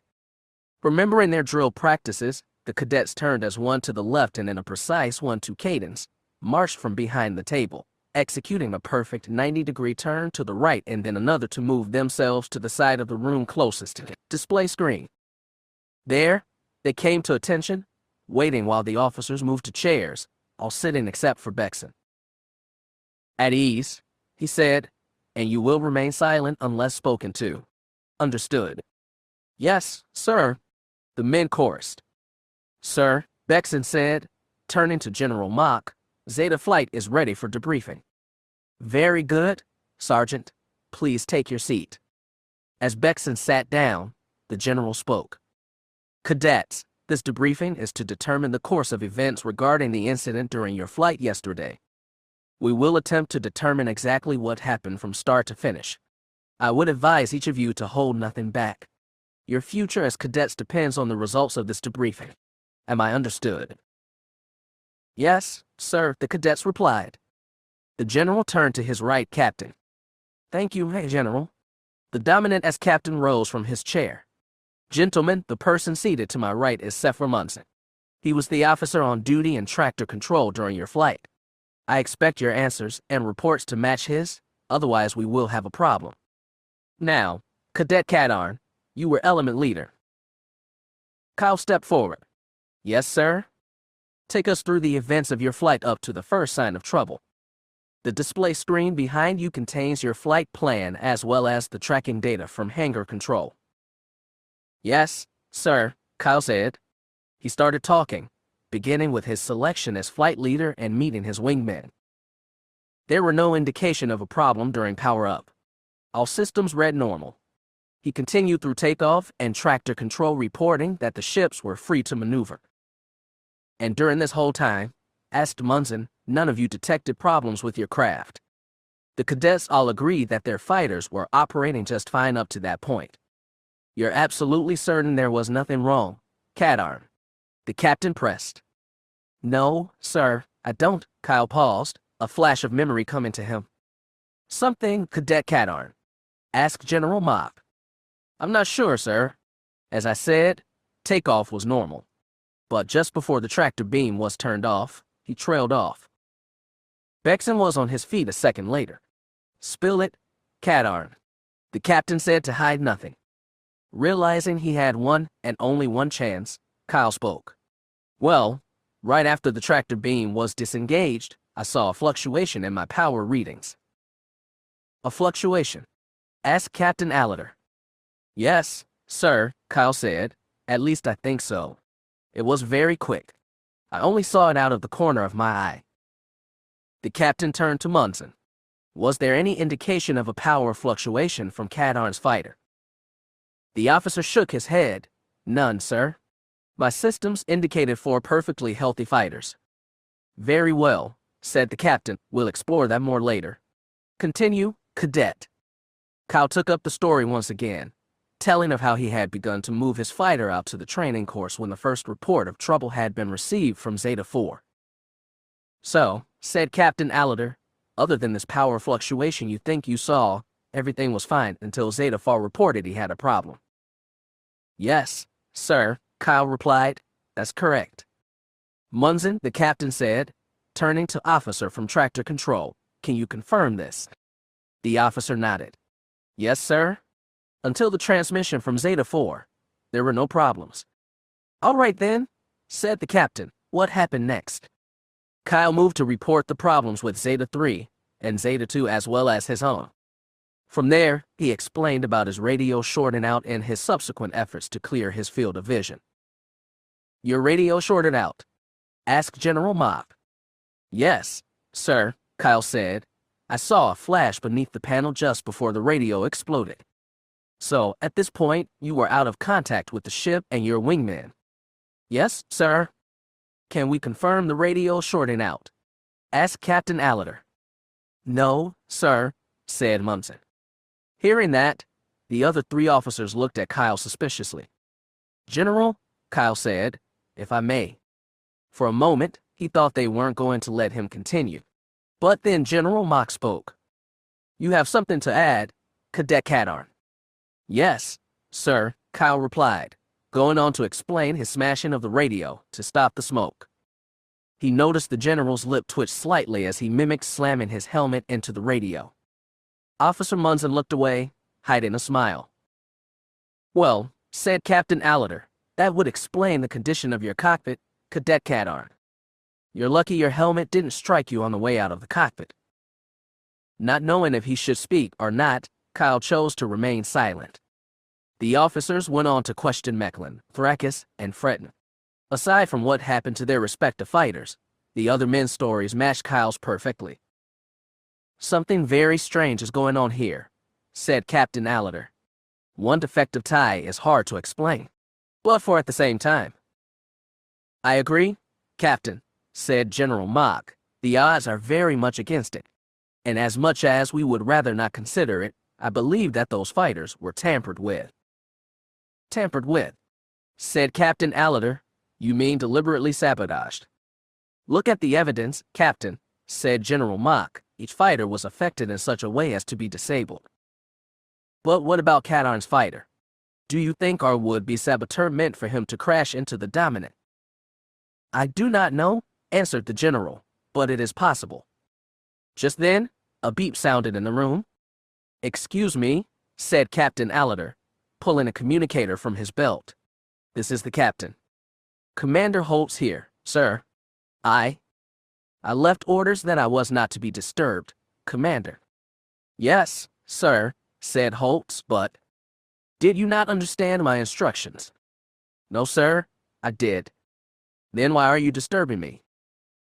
Remembering their drill practices, the cadets turned as one to the left and in a precise 1-2 cadence, marched from behind the table, executing a perfect 90-degree turn to the right and then another to move themselves to the side of the room closest to the display screen. There, they came to attention, waiting while the officers moved to chairs, all sitting except for Bexon. "At ease," he said, "and you will remain silent unless spoken to." "Understood." "Yes, sir," the men chorused. "Sir," Bexon said, turning to General Mock, "Zeta Flight is ready for debriefing." "Very good, Sergeant. Please take your seat." As Bexon sat down, the general spoke. "Cadets, this debriefing is to determine the course of events regarding the incident during your flight yesterday. We will attempt to determine exactly what happened from start to finish. I would advise each of you to hold nothing back. Your future as cadets depends on the results of this debriefing. Am I understood?" "Yes, sir," the cadets replied. The general turned to his right captain. "Thank you, General." The dominant as captain rose from his chair. "Gentlemen, the person seated to my right is Sephra Munson. He was the officer on duty and tractor control during your flight. I expect your answers and reports to match his, otherwise we will have a problem. Now, Cadet Cadarn, you were element leader. Kyle stepped forward. Yes, sir? Take us through the events of your flight up to the first sign of trouble. The display screen behind you contains your flight plan as well as the tracking data from hangar control. Yes, sir, Kyle said. He started talking, beginning with his selection as flight leader and meeting his wingmen. There were no indication of a problem during power-up. All systems read normal. He continued through takeoff and tractor control, reporting that the ships were free to maneuver. And during this whole time, asked Munson, none of you detected problems with your craft. The cadets all agreed that their fighters were operating just fine up to that point. You're absolutely certain there was nothing wrong, Cadarn? The captain pressed. No, sir, I don't. Kyle paused, a flash of memory coming to him. Something, Cadet Cadarn? Asked General Mock. I'm not sure, sir. As I said, takeoff was normal. But just before the tractor beam was turned off, he trailed off. Bexon was on his feet a second later. Spill it, Cadarn, the captain said to hide nothing. Realizing he had one and only one chance, Kyle spoke. Well, right after the tractor beam was disengaged, I saw a fluctuation in my power readings. A fluctuation? Asked Captain Alliter. Yes, sir, Kyle said. At least I think so. It was very quick. I only saw it out of the corner of my eye. The captain turned to Munson. Was there any indication of a power fluctuation from Cadarn's fighter? The officer shook his head. None, sir. My systems indicated 4 perfectly healthy fighters. Very well, said the captain. We'll explore that more later. Continue, Cadet. Kyle took up the story once again, telling of how he had begun to move his fighter out to the training course when the first report of trouble had been received from Zeta 4. So, said Captain Alliter, other than this power fluctuation you think you saw, everything was fine until Zeta 4 reported he had a problem. Yes, sir, Kyle replied. That's correct. Munson, the captain said, turning to officer from tractor control, can you confirm this? The officer nodded. Yes, sir. Until the transmission from Zeta 4, there were no problems. All right then, said the captain. What happened next? Kyle moved to report the problems with Zeta 3 and Zeta 2 as well as his own. From there, he explained about his radio shorting out and his subsequent efforts to clear his field of vision. Your radio shorted out? Asked General Mock. Yes, sir, Kyle said. I saw a flash beneath the panel just before the radio exploded. So, at this point, you were out of contact with the ship and your wingman. Yes, sir. Can we confirm the radio shorting out? Asked Captain Alliter. No, sir, said Munson. Hearing that, the other 3 officers looked at Kyle suspiciously. General, Kyle said, if I may. For a moment, he thought they weren't going to let him continue. But then General Mock spoke. You have something to add, Cadet Cadarn? Yes, sir, Kyle replied, going on to explain his smashing of the radio to stop the smoke. He noticed the general's lip twitch slightly as he mimicked slamming his helmet into the radio. Officer Munson looked away, hiding a smile. Well, said Captain Alliter, that would explain the condition of your cockpit, Cadet Cadarn. You're lucky your helmet didn't strike you on the way out of the cockpit. Not knowing if he should speak or not, Kyle chose to remain silent. The officers went on to question Mechlin, Thrakis, and Fretten. Aside from what happened to their respective fighters, the other men's stories matched Kyle's perfectly. Something very strange is going on here, said Captain Alliter. One defective tie is hard to explain, but for at the same time. I agree, Captain, said General Mock. The odds are very much against it. And as much as we would rather not consider it, I believe that those fighters were tampered with. Tampered with, said Captain Alliter. You mean deliberately sabotaged? Look at the evidence, Captain, said General Mock. Each fighter was affected in such a way as to be disabled. But what about Cadarn's fighter? Do you think our would-be saboteur meant for him to crash into the Dominant? I do not know, answered the general, but it is possible. Just then, a beep sounded in the room. Excuse me, said Captain Alliter, pulling a communicator from his belt. This is the captain. Commander Holtz here, sir. I left orders that I was not to be disturbed, Commander. Yes, sir, said Holtz, but did you not understand my instructions? No, sir, I did. Then why are you disturbing me?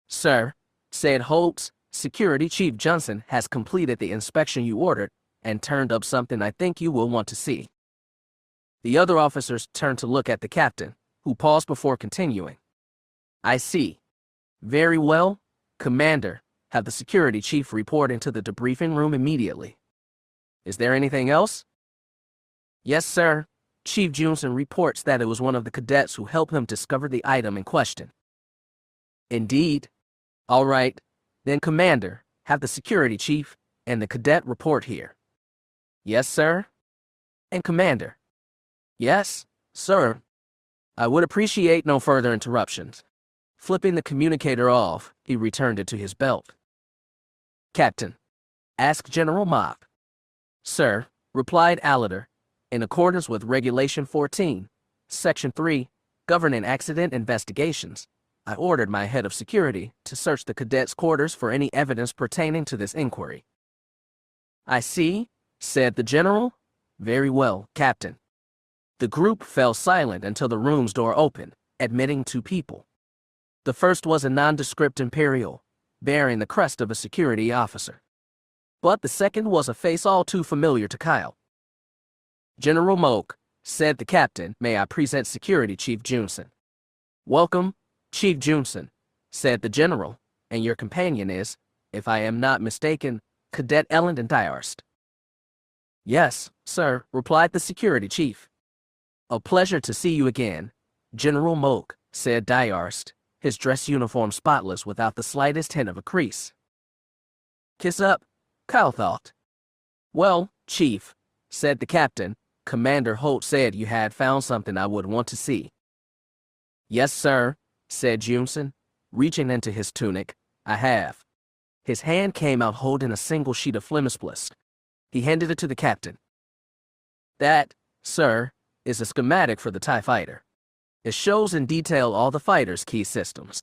Sir, said Holtz, Security Chief Johnson has completed the inspection you ordered and turned up something I think you will want to see. The other officers turned to look at the captain, who paused before continuing. I see. Very well, Commander. Have the security chief report into the debriefing room immediately. Is there anything else? Yes, sir. Chief Johnson reports that it was one of the cadets who helped him discover the item in question. Indeed. All right. Then, Commander, have the security chief and the cadet report here. Yes, sir. And Commander. Yes, sir. I would appreciate no further interruptions. Flipping the communicator off, he returned it to his belt. Captain, ask General Mock. Sir, replied Alatar, in accordance with Regulation 14, Section 3, governing accident investigations, I ordered my head of security to search the cadets' quarters for any evidence pertaining to this inquiry. I see, said the general. Very well, Captain. The group fell silent until the room's door opened, admitting 2 people. The first was a nondescript Imperial, bearing the crest of a security officer. But the second was a face all too familiar to Kyle. General Moak, said the captain, may I present Security Chief Johnson. Welcome, Chief Johnson, said the general, and your companion is, if I am not mistaken, Cadet Ellen Diarst. Yes, sir, replied the security chief. A pleasure to see you again, General Moak, said Diarst, his dress uniform spotless without the slightest hint of a crease. Kiss up, Kyle thought. Well, Chief, said the captain, Commander Holt said you had found something I would want to see. Yes, sir, said Johnson, reaching into his tunic. I have. His hand came out holding a single sheet of flimsplast. He handed it to the captain. That, sir, is a schematic for the TIE fighter. It shows in detail all the fighter's key systems.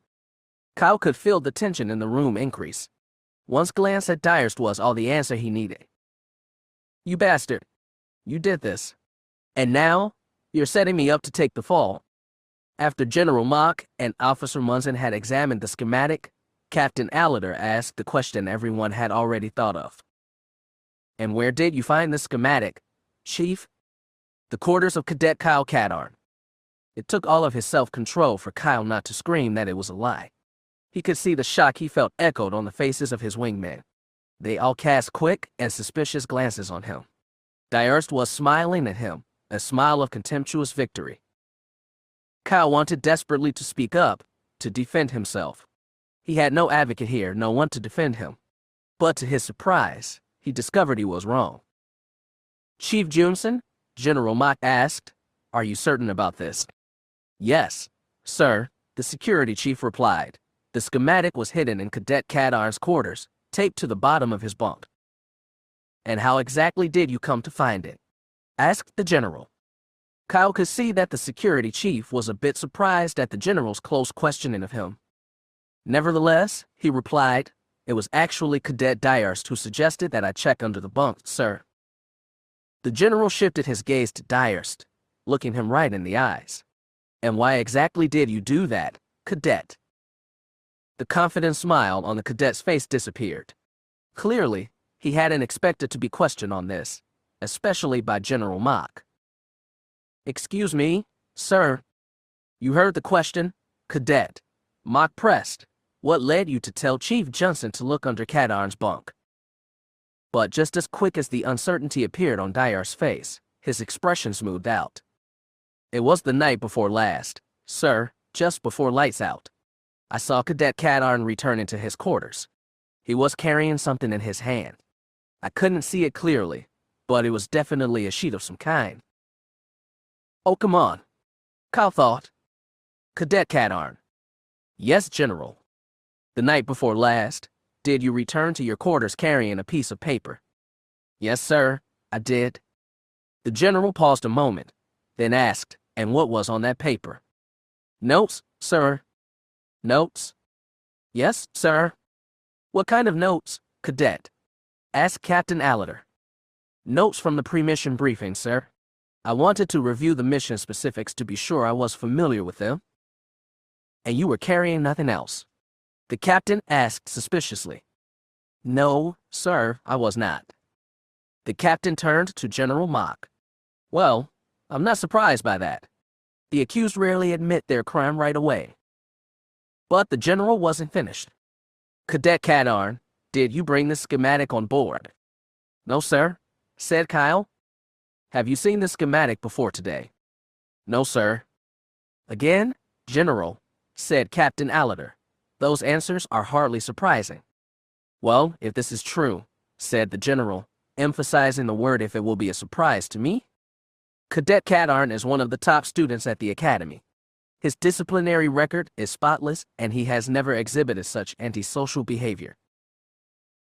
Kyle could feel the tension in the room increase. One glance at Diarst was all the answer he needed. You bastard. You did this. And now, you're setting me up to take the fall. After General Mock and Officer Munson had examined the schematic, Captain Alatar asked the question everyone had already thought of. And where did you find this schematic, Chief? The quarters of Cadet Kyle Katarn. It took all of his self-control for Kyle not to scream that it was a lie. He could see the shock he felt echoed on the faces of his wingmen. They all cast quick and suspicious glances on him. Diarst was smiling at him, a smile of contemptuous victory. Kyle wanted desperately to speak up, to defend himself. He had no advocate here, no one to defend him. But to his surprise, he discovered he was wrong. Chief Johnson, General Mock asked, are you certain about this? Yes, sir, the security chief replied. The schematic was hidden in Cadet Katarn's quarters, taped to the bottom of his bunk. And how exactly did you come to find it? Asked the general. Kyle could see that the security chief was a bit surprised at the general's close questioning of him. Nevertheless, he replied, it was actually Cadet Diarst who suggested that I check under the bunk, sir. The general shifted his gaze to Diarst, looking him right in the eyes. And why exactly did you do that, Cadet? The confident smile on the cadet's face disappeared. Clearly, he hadn't expected to be questioned on this, especially by General Mock. Excuse me, sir. You heard the question, Cadet. Mock pressed. What led you to tell Chief Johnson to look under Katarn's bunk? But just as quick as the uncertainty appeared on Diarst's face, his expression smoothed out. It was the night before last, sir, just before lights out. I saw Cadet Katarn return into his quarters. He was carrying something in his hand. I couldn't see it clearly, but it was definitely a sheet of some kind. Oh, come on, Kyle thought. Cadet Katarn. Yes, General. The night before last, did you return to your quarters carrying a piece of paper? Yes, sir, I did. The general paused a moment, then asked, And what was on that paper? Notes, sir. Notes? Yes, sir. What kind of notes, Cadet? Asked Captain Alater. Notes from the pre-mission briefing, sir. I wanted to review the mission specifics to be sure I was familiar with them. And you were carrying nothing else? The captain asked suspiciously. No, sir, I was not. The captain turned to General Mock. Well, I'm not surprised by that. The accused rarely admit their crime right away. But the general wasn't finished. Cadet Cadarn, did you bring this schematic on board? No, sir, said Kyle. Have you seen this schematic before today? No, sir. Again, General, said Captain Alater. Those answers are hardly surprising. Well, if this is true, said the general, emphasizing the word if it will be a surprise to me. Cadet Cadarn is one of the top students at the academy. His disciplinary record is spotless and he has never exhibited such antisocial behavior.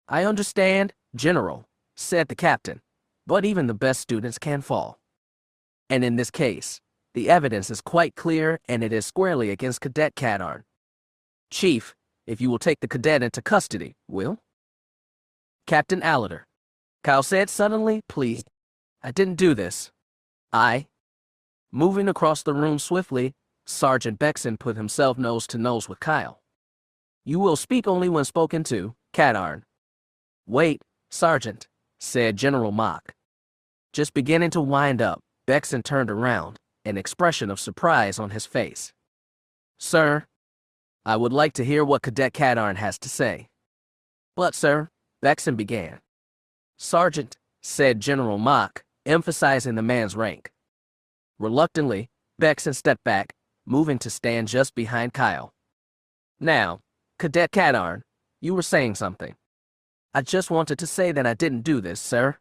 I understand, General, said the captain, but even the best students can fall. And in this case, the evidence is quite clear and it is squarely against Cadet Cadarn. Chief, if you will take the cadet into custody, will? Captain Alater. Kyle said suddenly, please. I didn't do this. Moving across the room swiftly, Sergeant Bexon put himself nose to nose with Kyle. You will speak only when spoken to, Cadarn. Wait, Sergeant, said General Mock. Just beginning to wind up, Bexon turned around, an expression of surprise on his face. Sir, I would like to hear what Cadet Cadarn has to say. But, sir, Bexon began. Sergeant, said General Mock, emphasizing the man's rank. Reluctantly, Bexon stepped back, moving to stand just behind Kyle. Now, Cadet Cadarn, you were saying something. I just wanted to say that I didn't do this, sir.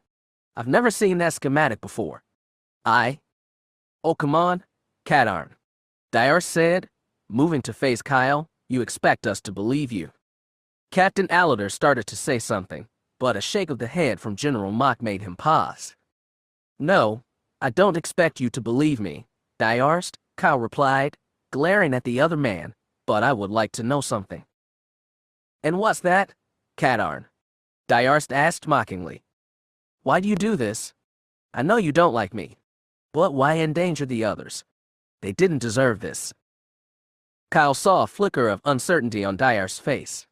I've never seen that schematic before. Oh, come on, Cadarn. Dyer said, moving to face Kyle, you expect us to believe you. Captain Alater started to say something, but a shake of the head from General Mock made him pause. No, I don't expect you to believe me, Dyarst, Kyle replied, glaring at the other man, but I would like to know something. And what's that, Cadarn? Dyarst asked mockingly. Why do you do this? I know you don't like me, but why endanger the others? They didn't deserve this. Kyle saw a flicker of uncertainty on Dyar's face,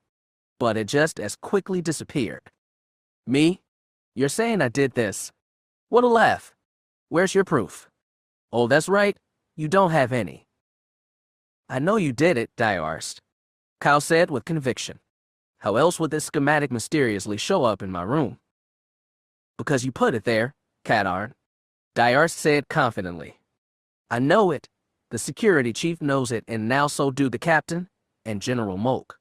but it just as quickly disappeared. Me? You're saying I did this? What a laugh. Where's your proof? Oh, that's right, you don't have any. I know you did it, Dyarst, Kyle said with conviction. How else would this schematic mysteriously show up in my room? Because you put it there, Cadarn, Dyarst said confidently. I know it. The security chief knows it, and now so do the captain and General Moak.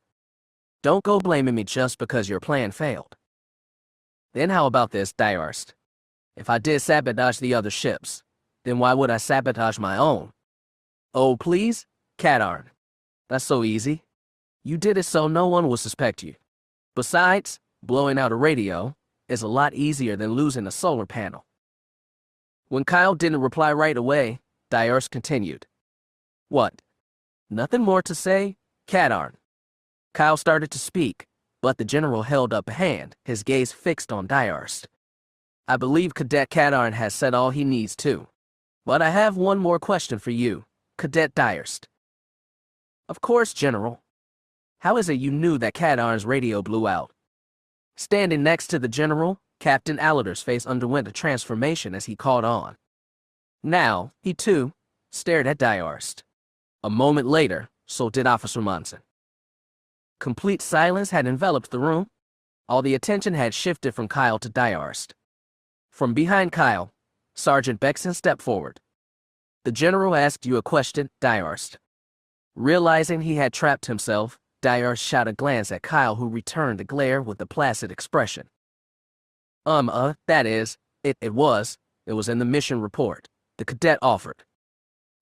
Don't go blaming me just because your plan failed. Then how about this, Dyarst? If I did sabotage the other ships, then why would I sabotage my own? Oh, please, Cadarn. That's so easy. You did it so no one will suspect you. Besides, blowing out a radio is a lot easier than losing a solar panel. When Kyle didn't reply right away, Dyarst continued. What? Nothing more to say, Cadarn? Kyle started to speak, but the general held up a hand, his gaze fixed on Dyarst. I believe Cadet Cadarn has said all he needs to. But I have one more question for you, Cadet Dyarst. Of course, General. How is it you knew that Cadarn's radio blew out? Standing next to the general, Captain Alater's face underwent a transformation as he caught on. Now, he too, stared at Dyarst. A moment later, so did Officer Monson. Complete silence had enveloped the room. All the attention had shifted from Kyle to Dyarst. From behind Kyle, Sergeant Bexon stepped forward. The general asked you a question, Dyarst. Realizing he had trapped himself, Dyarst shot a glance at Kyle, who returned the glare with a placid expression. That is, it was in the mission report, the cadet offered.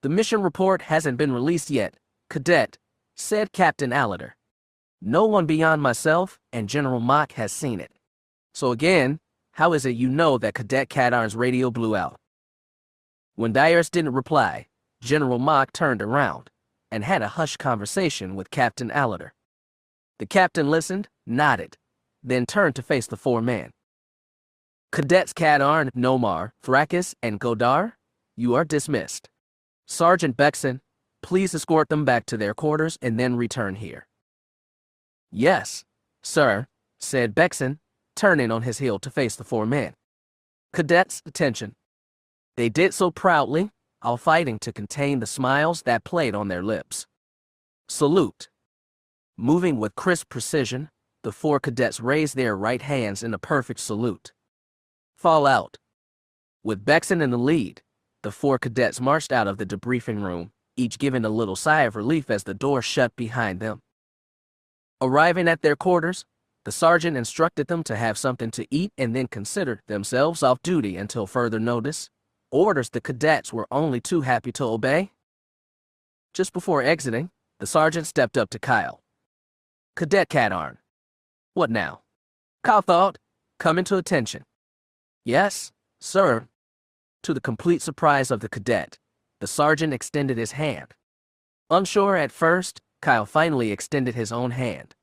The mission report hasn't been released yet, Cadet, said Captain Alater. No one beyond myself and General Mock has seen it. So again, how is it you know that Cadet Cadarn's radio blew out? When Dyarst didn't reply, General Mock turned around and had a hushed conversation with Captain Alatar. The captain listened, nodded, then turned to face the four men. Cadets Kadarn, Nomar, Thrakis, and Godar, you are dismissed. Sergeant Bexon, please escort them back to their quarters and then return here. Yes, sir, said Bexon, turning on his heel to face the four men. Cadets, attention. They did so proudly, all fighting to contain the smiles that played on their lips. Salute. Moving with crisp precision, the four cadets raised their right hands in a perfect salute. Fall out. With Bexon in the lead, the four cadets marched out of the debriefing room, each giving a little sigh of relief as the door shut behind them. Arriving at their quarters, the sergeant instructed them to have something to eat and then consider themselves off duty until further notice, orders the cadets were only too happy to obey. Just before exiting, the sergeant stepped up to Kyle. Cadet Kadarn. What now? Kyle thought, coming to attention. Yes, sir. To the complete surprise of the cadet, the sergeant extended his hand. Unsure at first, Kyle finally extended his own hand.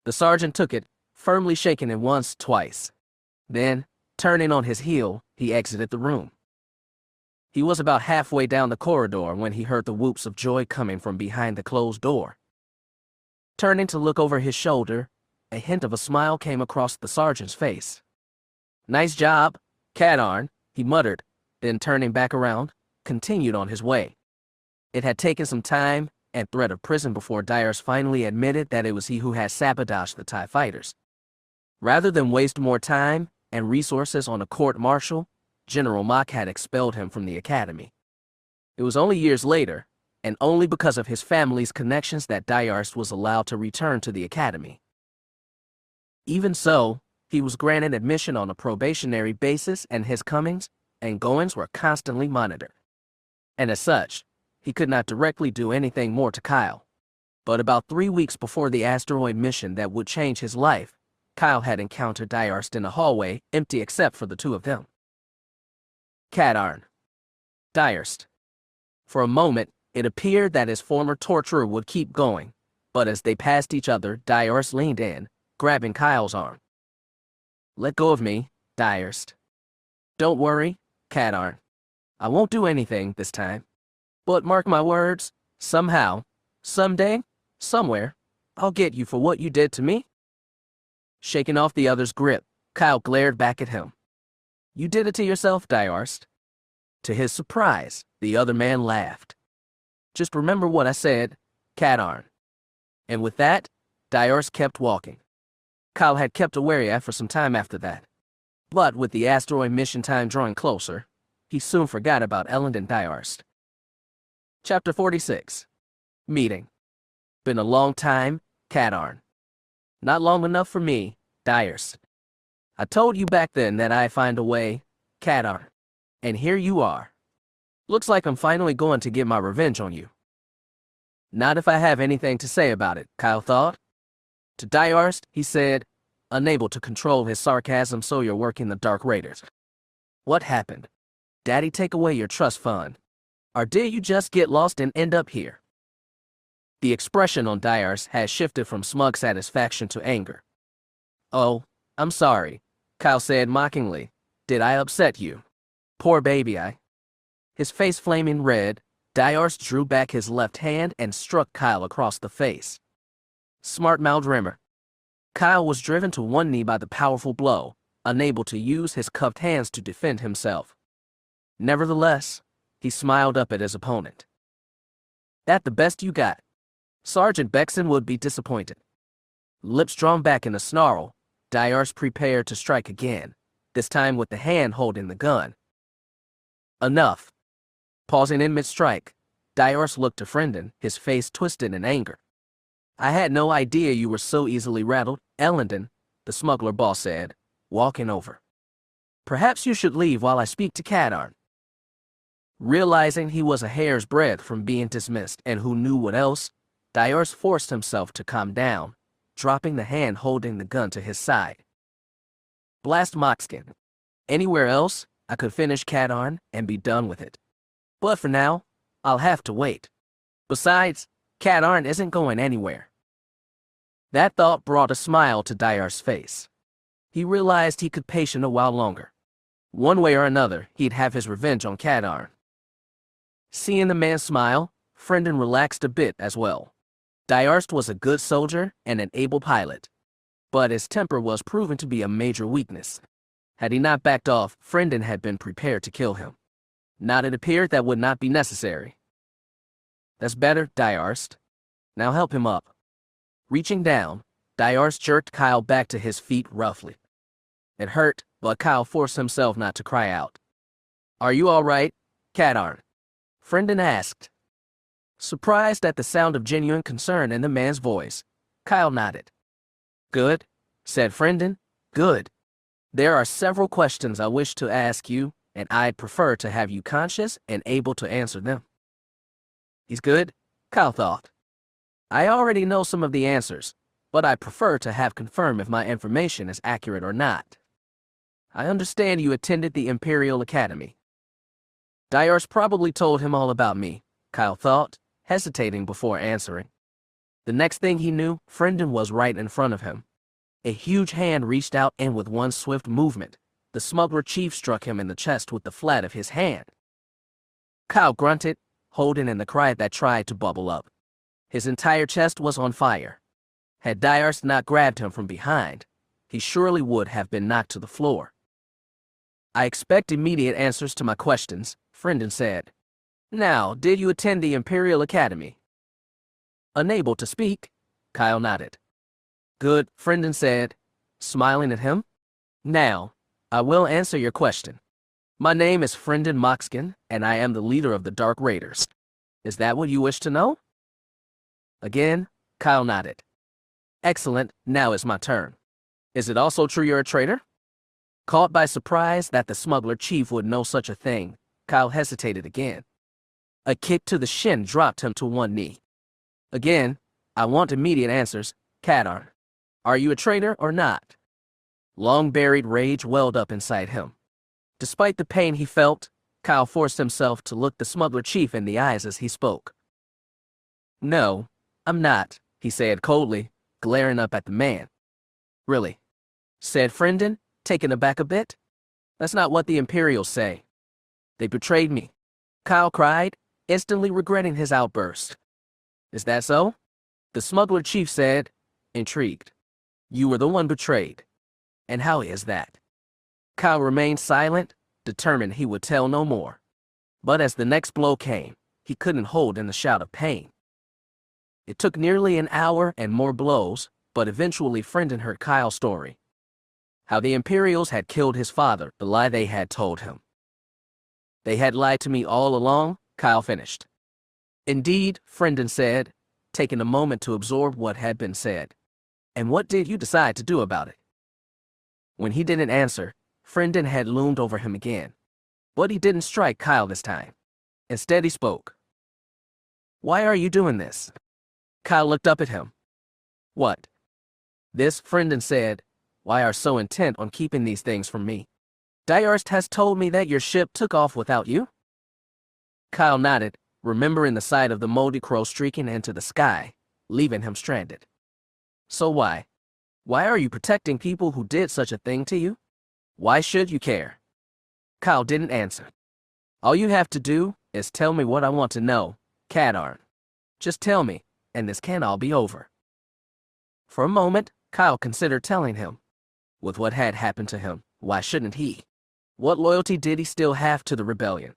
The sergeant took it, firmly shaking it once, twice. Then, turning on his heel, he exited the room. He was about halfway down the corridor when he heard the whoops of joy coming from behind the closed door. Turning to look over his shoulder, a hint of a smile came across the sergeant's face. Nice job, Kadarn, he muttered, then turning back around, continued on his way. It had taken some time and threat of prison before Dyers finally admitted that it was he who had sabotaged the TIE fighters. Rather than waste more time and resources on a court-martial, General Mock had expelled him from the academy. It was only years later, and only because of his family's connections, that Dyers was allowed to return to the academy. Even so, he was granted admission on a probationary basis, and his comings and goings were constantly monitored. And as such, he could not directly do anything more to Kyle. But about 3 weeks before the asteroid mission that would change his life, Kyle had encountered Dyers in a hallway, empty except for the two of them. Kadarn. Dyers. For a moment, it appeared that his former torturer would keep going, but as they passed each other, Dyers leaned in, grabbing Kyle's arm. Let go of me, Dyers. Don't worry, Kadarn. I won't do anything this time. But mark my words, somehow, someday, somewhere, I'll get you for what you did to me. Shaking off the other's grip, Kyle glared back at him. You did it to yourself, Dyers. To his surprise, the other man laughed. Just remember what I said, Kadarn. And with that, Dyers kept walking. Kyle had kept a wary eye for some time after that. But with the asteroid mission time drawing closer, he soon forgot about Ellen and Dyers. Chapter 46. Meeting. Been a long time, Kadarn. Not long enough for me, Dyers. I told you back then that I'd find a way, Kadarn. And here you are. Looks like I'm finally going to get my revenge on you. Not if I have anything to say about it, Kyle thought. To Dyers, he said, unable to control his sarcasm, so you're working the Dark Raiders. What happened? Daddy take away your trust fund? Or did you just get lost and end up here? The expression on Dyers had shifted from smug satisfaction to anger. Oh, I'm sorry, Kyle said mockingly. Did I upset you? Poor baby I. His face flaming red, Dyers drew back his left hand and struck Kyle across the face. Smart-mouthed rimmer. Kyle was driven to one knee by the powerful blow, unable to use his cuffed hands to defend himself. Nevertheless, he smiled up at his opponent. That the best you got? Sergeant Bexon would be disappointed. Lips drawn back in a snarl, Dyers prepared to strike again, this time with the hand holding the gun. Enough. Pausing in mid-strike, Dyers looked to Frendon, his face twisted in anger. I had no idea you were so easily rattled, Ellendon, the smuggler boss said, walking over. Perhaps you should leave while I speak to Kadarn. Realizing he was a hair's breadth from being dismissed and who knew what else, Dyers forced himself to calm down, dropping the hand holding the gun to his side. Blast Moxkin. Anywhere else, I could finish Kadarn and be done with it. But for now, I'll have to wait. Besides, Cat Arn isn't going anywhere. That thought brought a smile to Dyar's face. He realized he could patient a while longer. One way or another, he'd have his revenge on Cat Arn. Seeing the man smile, Frendon relaxed a bit as well. Dyarst was a good soldier and an able pilot, but his temper was proven to be a major weakness. Had he not backed off, Frendon had been prepared to kill him. Now it appeared that would not be necessary. That's better, Dyarst. Now help him up. Reaching down, Dyarst jerked Kyle back to his feet roughly. It hurt, but Kyle forced himself not to cry out. Are you all right, Cat Arn? Frendon asked. Surprised at the sound of genuine concern in the man's voice, Kyle nodded. Good, said Frendon. Good. There are several questions I wish to ask you, and I'd prefer to have you conscious and able to answer them. He's good, Kyle thought. I already know some of the answers, but I prefer to have confirmed if my information is accurate or not. I understand you attended the Imperial Academy. Dyar's probably told him all about me, Kyle thought, hesitating before answering. The next thing he knew, Frendon was right in front of him. A huge hand reached out and with one swift movement, the smuggler chief struck him in the chest with the flat of his hand. Kyle grunted, holding in the cry that tried to bubble up. His entire chest was on fire. Had Dyarst not grabbed him from behind, he surely would have been knocked to the floor. I expect immediate answers to my questions, Frendon said. Now, did you attend the Imperial Academy? Unable to speak, Kyle nodded. Good, Frendon said, smiling at him. Now, I will answer your question. My name is Frendon Moxkin, and I am the leader of the Dark Raiders. Is that what you wish to know? Again, Kyle nodded. Excellent, now is my turn. Is it also true you're a traitor? Caught by surprise that the smuggler chief would know such a thing, Kyle hesitated again. A kick to the shin dropped him to one knee. Again, I want immediate answers, Cat Arn. Are you a traitor or not? Long-buried rage welled up inside him. Despite the pain he felt, Kyle forced himself to look the smuggler chief in the eyes as he spoke. No, I'm not, he said coldly, glaring up at the man. Really? Said Frendon, taken aback a bit. That's not what the Imperials say. They betrayed me. Kyle cried, instantly regretting his outburst. Is that so? The smuggler chief said, intrigued. You were the one betrayed. And how is that? Kyle remained silent, determined he would tell no more. But as the next blow came, he couldn't hold in the shout of pain. It took nearly an hour and more blows, but eventually Frendon heard Kyle's story. How the Imperials had killed his father, the lie they had told him. They had lied to me all along, Kyle finished. Indeed, Frendon said, taking a moment to absorb what had been said. And what did you decide to do about it? When he didn't answer, Frendon had loomed over him again. But he didn't strike Kyle this time. Instead he spoke. Why are you doing this? Kyle looked up at him. What? This, Frendon said. Why are so intent on keeping these things from me? Dyarst has told me that your ship took off without you? Kyle nodded, remembering the sight of the moldy crow streaking into the sky, leaving him stranded. So why? Why are you protecting people who did such a thing to you? Why should you care? Kyle didn't answer. All you have to do is tell me what I want to know, Cat Arn. Just tell me, and this can all be over. For a moment, Kyle considered telling him. With what had happened to him, why shouldn't he? What loyalty did he still have to the rebellion?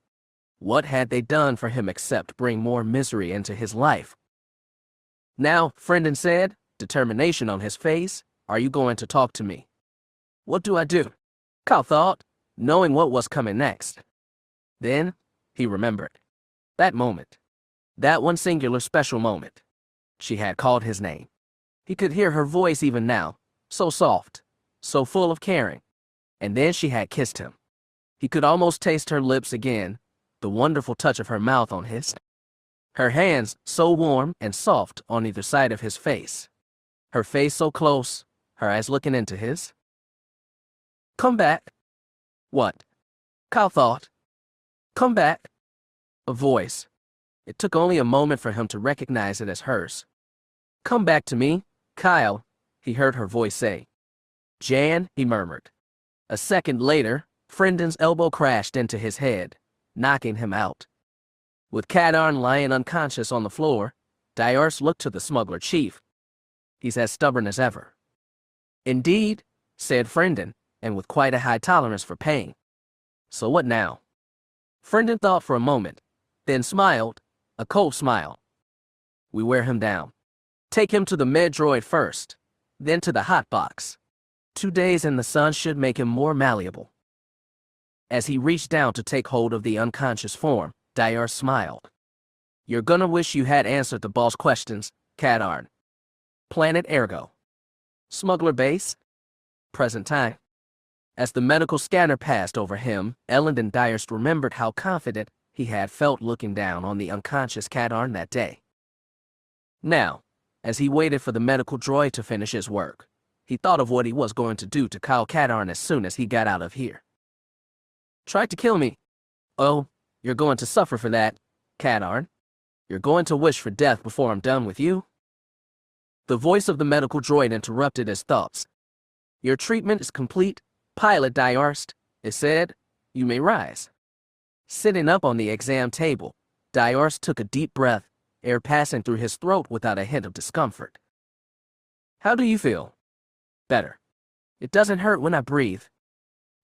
What had they done for him except bring more misery into his life? Now, Frendon said, determination on his face, are you going to talk to me? What do I do? Kyle thought, knowing what was coming next. Then, he remembered. That moment. That one singular special moment. She had called his name. He could hear her voice even now, so soft, so full of caring. And then she had kissed him. He could almost taste her lips again, the wonderful touch of her mouth on his. Her hands so warm and soft on either side of his face. Her face so close, her eyes looking into his. Come back. What? Kyle thought. Come back. A voice. It took only a moment for him to recognize it as hers. "Come back to me, Kyle," he heard her voice say. "Jan," he murmured. A second later, Frendon's elbow crashed into his head, knocking him out. With Kadarn lying unconscious on the floor, Diarce looked to the smuggler chief. "He's as stubborn as ever." "Indeed," said Frendon, and with quite a high tolerance for pain. "So what now?" Frendon thought for a moment, then smiled, a cold smile. "We wear him down. Take him to the med droid first, then to the hot box. 2 days in the sun should make him more malleable." As he reached down to take hold of the unconscious form, Diarce smiled. "You're gonna wish you had answered the boss questions, Kadarn. Planet Ergo. Smuggler base. Present time." As the medical scanner passed over him, Elendon Diarce remembered how confident he had felt looking down on the unconscious Kadarn that day. Now, as he waited for the medical droid to finish his work, he thought of what he was going to do to Kyle Kadarn as soon as he got out of here. "Tried to kill me. Oh, you're going to suffer for that, Kadarn. You're going to wish for death before I'm done with you." The voice of the medical droid interrupted his thoughts. "Your treatment is complete, Pilot Diarce," it said. "You may rise." Sitting up on the exam table, Diarce took a deep breath, air passing through his throat without a hint of discomfort. "How do you feel?" "Better. It doesn't hurt when I breathe.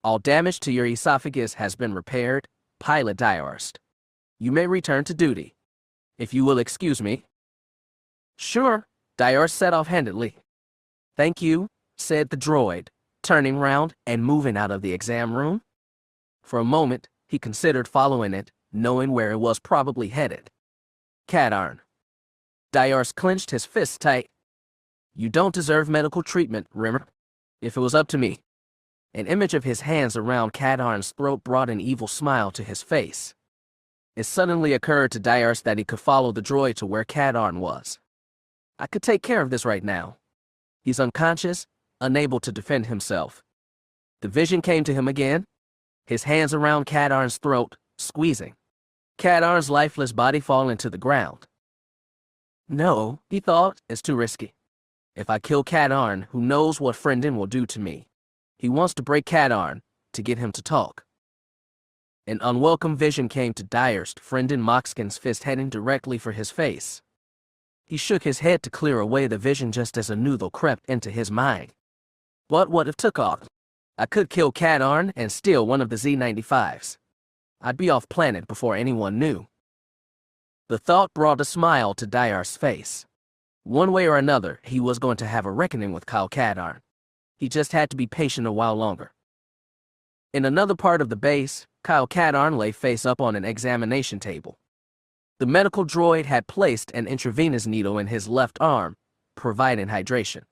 All damage to your esophagus has been repaired, Pilot Diarce. You may return to duty. If you will excuse me." "Sure," Diarce said offhandedly. "Thank you," said the droid, turning round and moving out of the exam room. For a moment, he considered following it, knowing where it was probably headed. "Kadarn." Diarce clenched his fists tight. "You don't deserve medical treatment, Rimmer. If it was up to me." An image of his hands around Kadarn's throat brought an evil smile to his face. It suddenly occurred to Diarce that he could follow the droid to where Kadarn was. "I could take care of this right now. He's unconscious, unable to defend himself." The vision came to him again, his hands around Kadarn's throat, squeezing. Kadarn's lifeless body falling to the ground. "No," he thought, "it's too risky. If I kill Kadarn, who knows what Frendon will do to me? He wants to break Kadarn, to get him to talk." An unwelcome vision came to Diarce, Frendon Moxkin's fist heading directly for his face. He shook his head to clear away the vision just as a noodle crept into his mind. "But what if took off? I could kill Kadarn and steal one of the Z-95s. I'd be off planet before anyone knew." The thought brought a smile to Diarce's face. One way or another, he was going to have a reckoning with Kyle Kadarn. He just had to be patient a while longer. In another part of the base, Kyle Kadarn lay face up on an examination table. The medical droid had placed an intravenous needle in his left arm, providing hydration.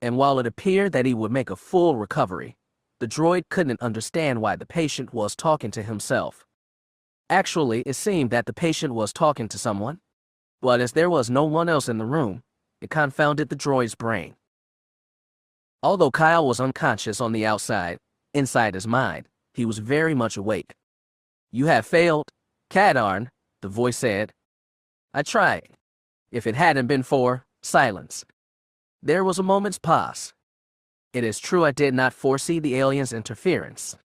And while it appeared that he would make a full recovery, the droid couldn't understand why the patient was talking to himself. Actually, it seemed that the patient was talking to someone, but as there was no one else in the room, it confounded the droid's brain. Although Kyle was unconscious on the outside, inside his mind, he was very much awake. "You have failed, Kadarn," the voice said. "I tried. If it hadn't been for silence." There was a moment's pause. "It is true I did not foresee the aliens' interference,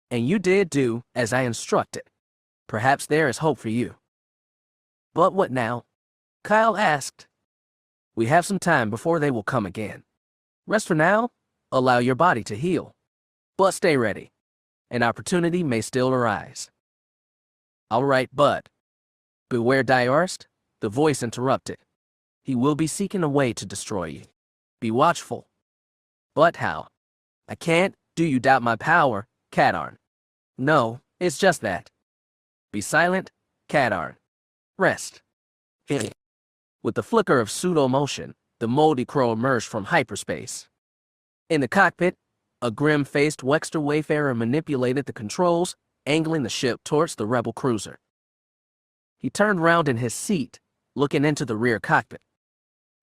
and you did do as I instructed. Perhaps there is hope for you." "But what now?" Kyle asked. "We have some time before they will come again. Rest for now, allow your body to heal. But stay ready. An opportunity may still arise." "All right, but..." "Beware, Diarce," the voice interrupted. "He will be seeking a way to destroy you. Be watchful." "But how?" "I can't. Do you doubt my power, Kadarn?" "No, it's just that." "Be silent, Kadarn. Rest." With the flicker of pseudo-motion, the moldy crow emerged from hyperspace. In the cockpit, a grim-faced Wexter wayfarer manipulated the controls, angling the ship towards the rebel cruiser. He turned round in his seat, looking into the rear cockpit.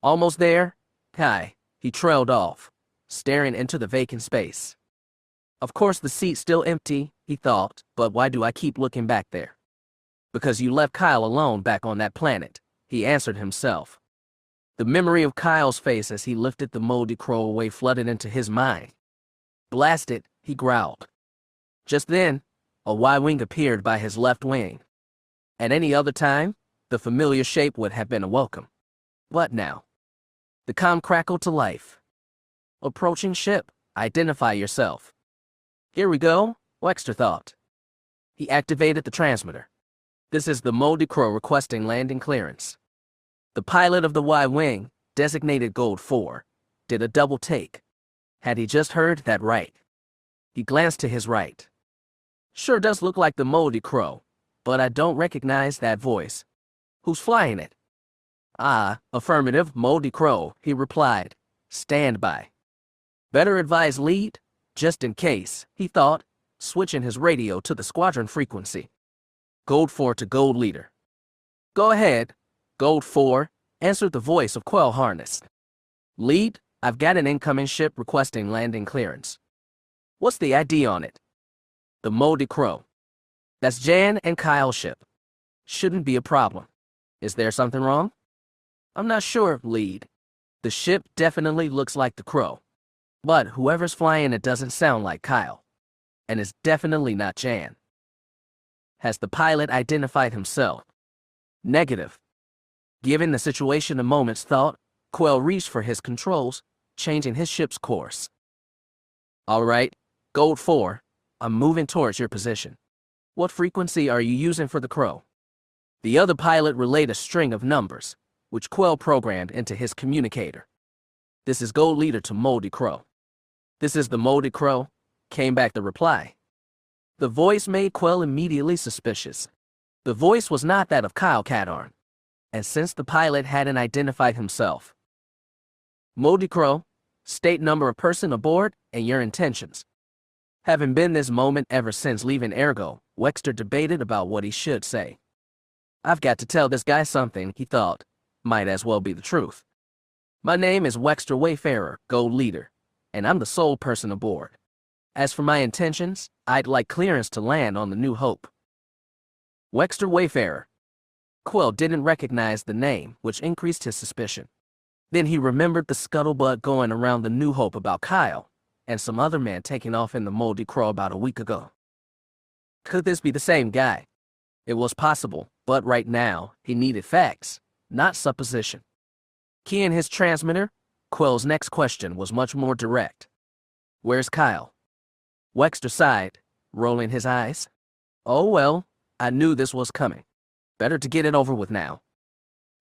"Almost there, Kai," he trailed off, staring into the vacant space. "Of course the seat's still empty," he thought, "but why do I keep looking back there?" Because you left Kyle alone back on that planet, he answered himself. The memory of Kyle's face as he lifted the moldy crow away flooded into his mind. Blast it, he growled. Just then, a Y-wing appeared by his left wing. At any other time, the familiar shape would have been a welcome. But now, the comm crackled to life. Approaching ship, identify yourself. Here we go, Wexter thought. He activated the transmitter. This is the moldy crow requesting landing clearance. The pilot of the Y-wing, designated Gold 4, did a double take. Had he just heard that right? He glanced to his right. Sure does look like the moldy crow, but I don't recognize that voice. Who's flying it? Ah, affirmative, moldy crow, he replied. Stand by. Better advise lead, just in case, he thought, switching his radio to the squadron frequency. Gold 4 to Gold Leader. Go ahead, Gold 4, answered the voice of Quell Harness. Lead, I've got an incoming ship requesting landing clearance. What's the ID on it? The Moldy Crow. That's Jan and Kyle's ship. Shouldn't be a problem. Is there something wrong? I'm not sure, Lead. The ship definitely looks like the Crow. But whoever's flying it doesn't sound like Kyle. And it's definitely not Jan. Has the pilot identified himself? Negative. Given the situation a moment's thought, Quell reached for his controls, changing his ship's course. All right, Gold 4, I'm moving towards your position. What frequency are you using for the Crow? The other pilot relayed a string of numbers, which Quell programmed into his communicator. This is Gold Leader to Moldy Crow. This is the Moldy Crow, came back the reply. The voice made Quell immediately suspicious. The voice was not that of Kyle Katarn, and since the pilot hadn't identified himself. Moldy Crow, state number of person aboard, and your intentions. Having been this moment ever since leaving Ergo, Wexter debated about what he should say. I've got to tell this guy something, he thought. Might as well be the truth. My name is Wexter Wayfarer, Gold Leader, and I'm the sole person aboard. As for my intentions, I'd like clearance to land on the New Hope. Wexter Wayfarer. Quell didn't recognize the name, which increased his suspicion. Then he remembered the scuttlebutt going around the New Hope about Kyle, and some other man taking off in the Moldy Crow about a week ago. Could this be the same guy? It was possible, but right now, he needed facts, not supposition. Keying his transmitter, Quell's next question was much more direct. Where's Kyle? Wexter sighed, rolling his eyes. Oh well, I knew this was coming. Better to get it over with now.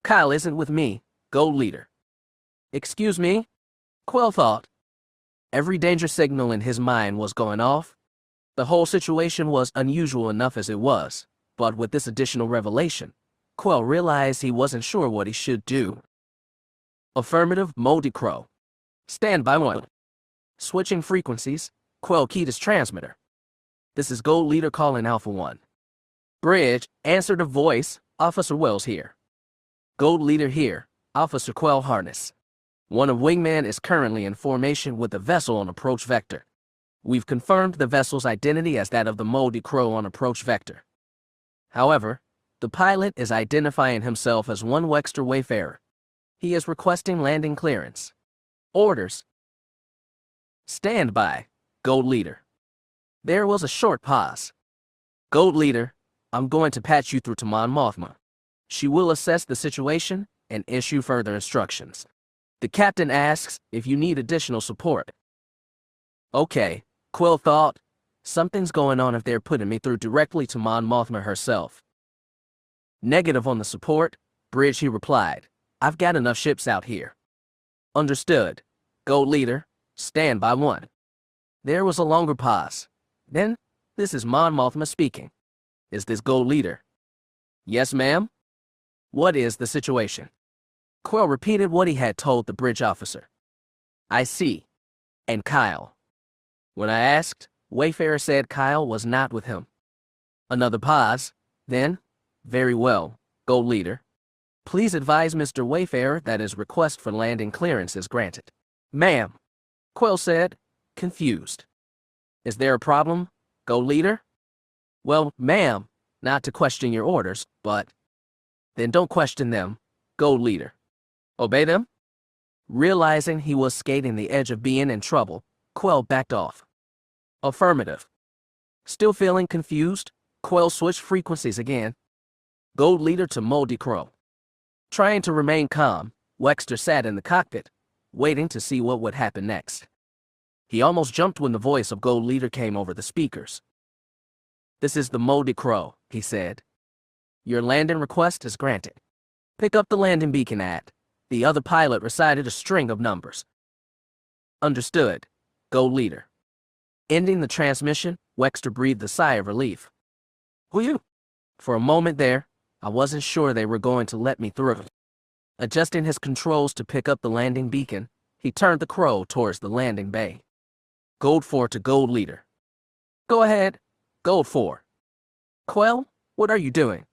Kyle isn't with me, Gold Leader. Excuse me? Quell thought. Every danger signal in his mind was going off. The whole situation was unusual enough as it was, but with this additional revelation, Quell realized he wasn't sure what he should do. Affirmative, Moldy Crow. Stand by one. Switching frequencies, Quell keyed his transmitter. This is Gold Leader calling Alpha 1. Bridge, answer the voice, Officer Wells here. Gold Leader here, Officer Quell Harness. One of Wingman is currently in formation with a vessel on approach vector. We've confirmed the vessel's identity as that of the Moldy Crow on approach vector. However, the pilot is identifying himself as one Wexter Wayfarer. He is requesting landing clearance. Orders. Stand by, Gold Leader. There was a short pause. Gold Leader, I'm going to patch you through to Mon Mothma. She will assess the situation and issue further instructions. The captain asks if you need additional support. Okay, Quell thought. Something's going on if they're putting me through directly to Mon Mothma herself. Negative on the support, Bridge, he replied. I've got enough ships out here. Understood. Gold Leader, stand by one. There was a longer pause. Then, this is Mon Mothma speaking. Is this Gold Leader? Yes, ma'am. What is the situation? Quell repeated what he had told the bridge officer. I see. And Kyle. When I asked, Wayfarer said Kyle was not with him. Another pause. Then, very well, Gold Leader. Please advise Mr. Wayfarer that his request for landing clearance is granted. Ma'am, Quell said, confused. Is there a problem, Gold Leader? Well, ma'am, not to question your orders, but... Then don't question them, Gold Leader. Obey them? Realizing he was skating the edge of being in trouble, Quell backed off. Affirmative. Still feeling confused, Quell switched frequencies again. Gold Leader to Moldy Crow. Trying to remain calm, Wexter sat in the cockpit, waiting to see what would happen next. He almost jumped when the voice of Gold Leader came over the speakers. "This is the Moldy Crow," he said. "Your landing request is granted. Pick up the landing beacon at..." The other pilot recited a string of numbers. "Understood, Gold Leader." Ending the transmission, Wexter breathed a sigh of relief. "Whew." For a moment there, I wasn't sure they were going to let me through. Adjusting his controls to pick up the landing beacon, he turned the Crow towards the landing bay. Gold 4 to Gold Leader. "Go ahead, Gold 4. Quell, what are you doing?"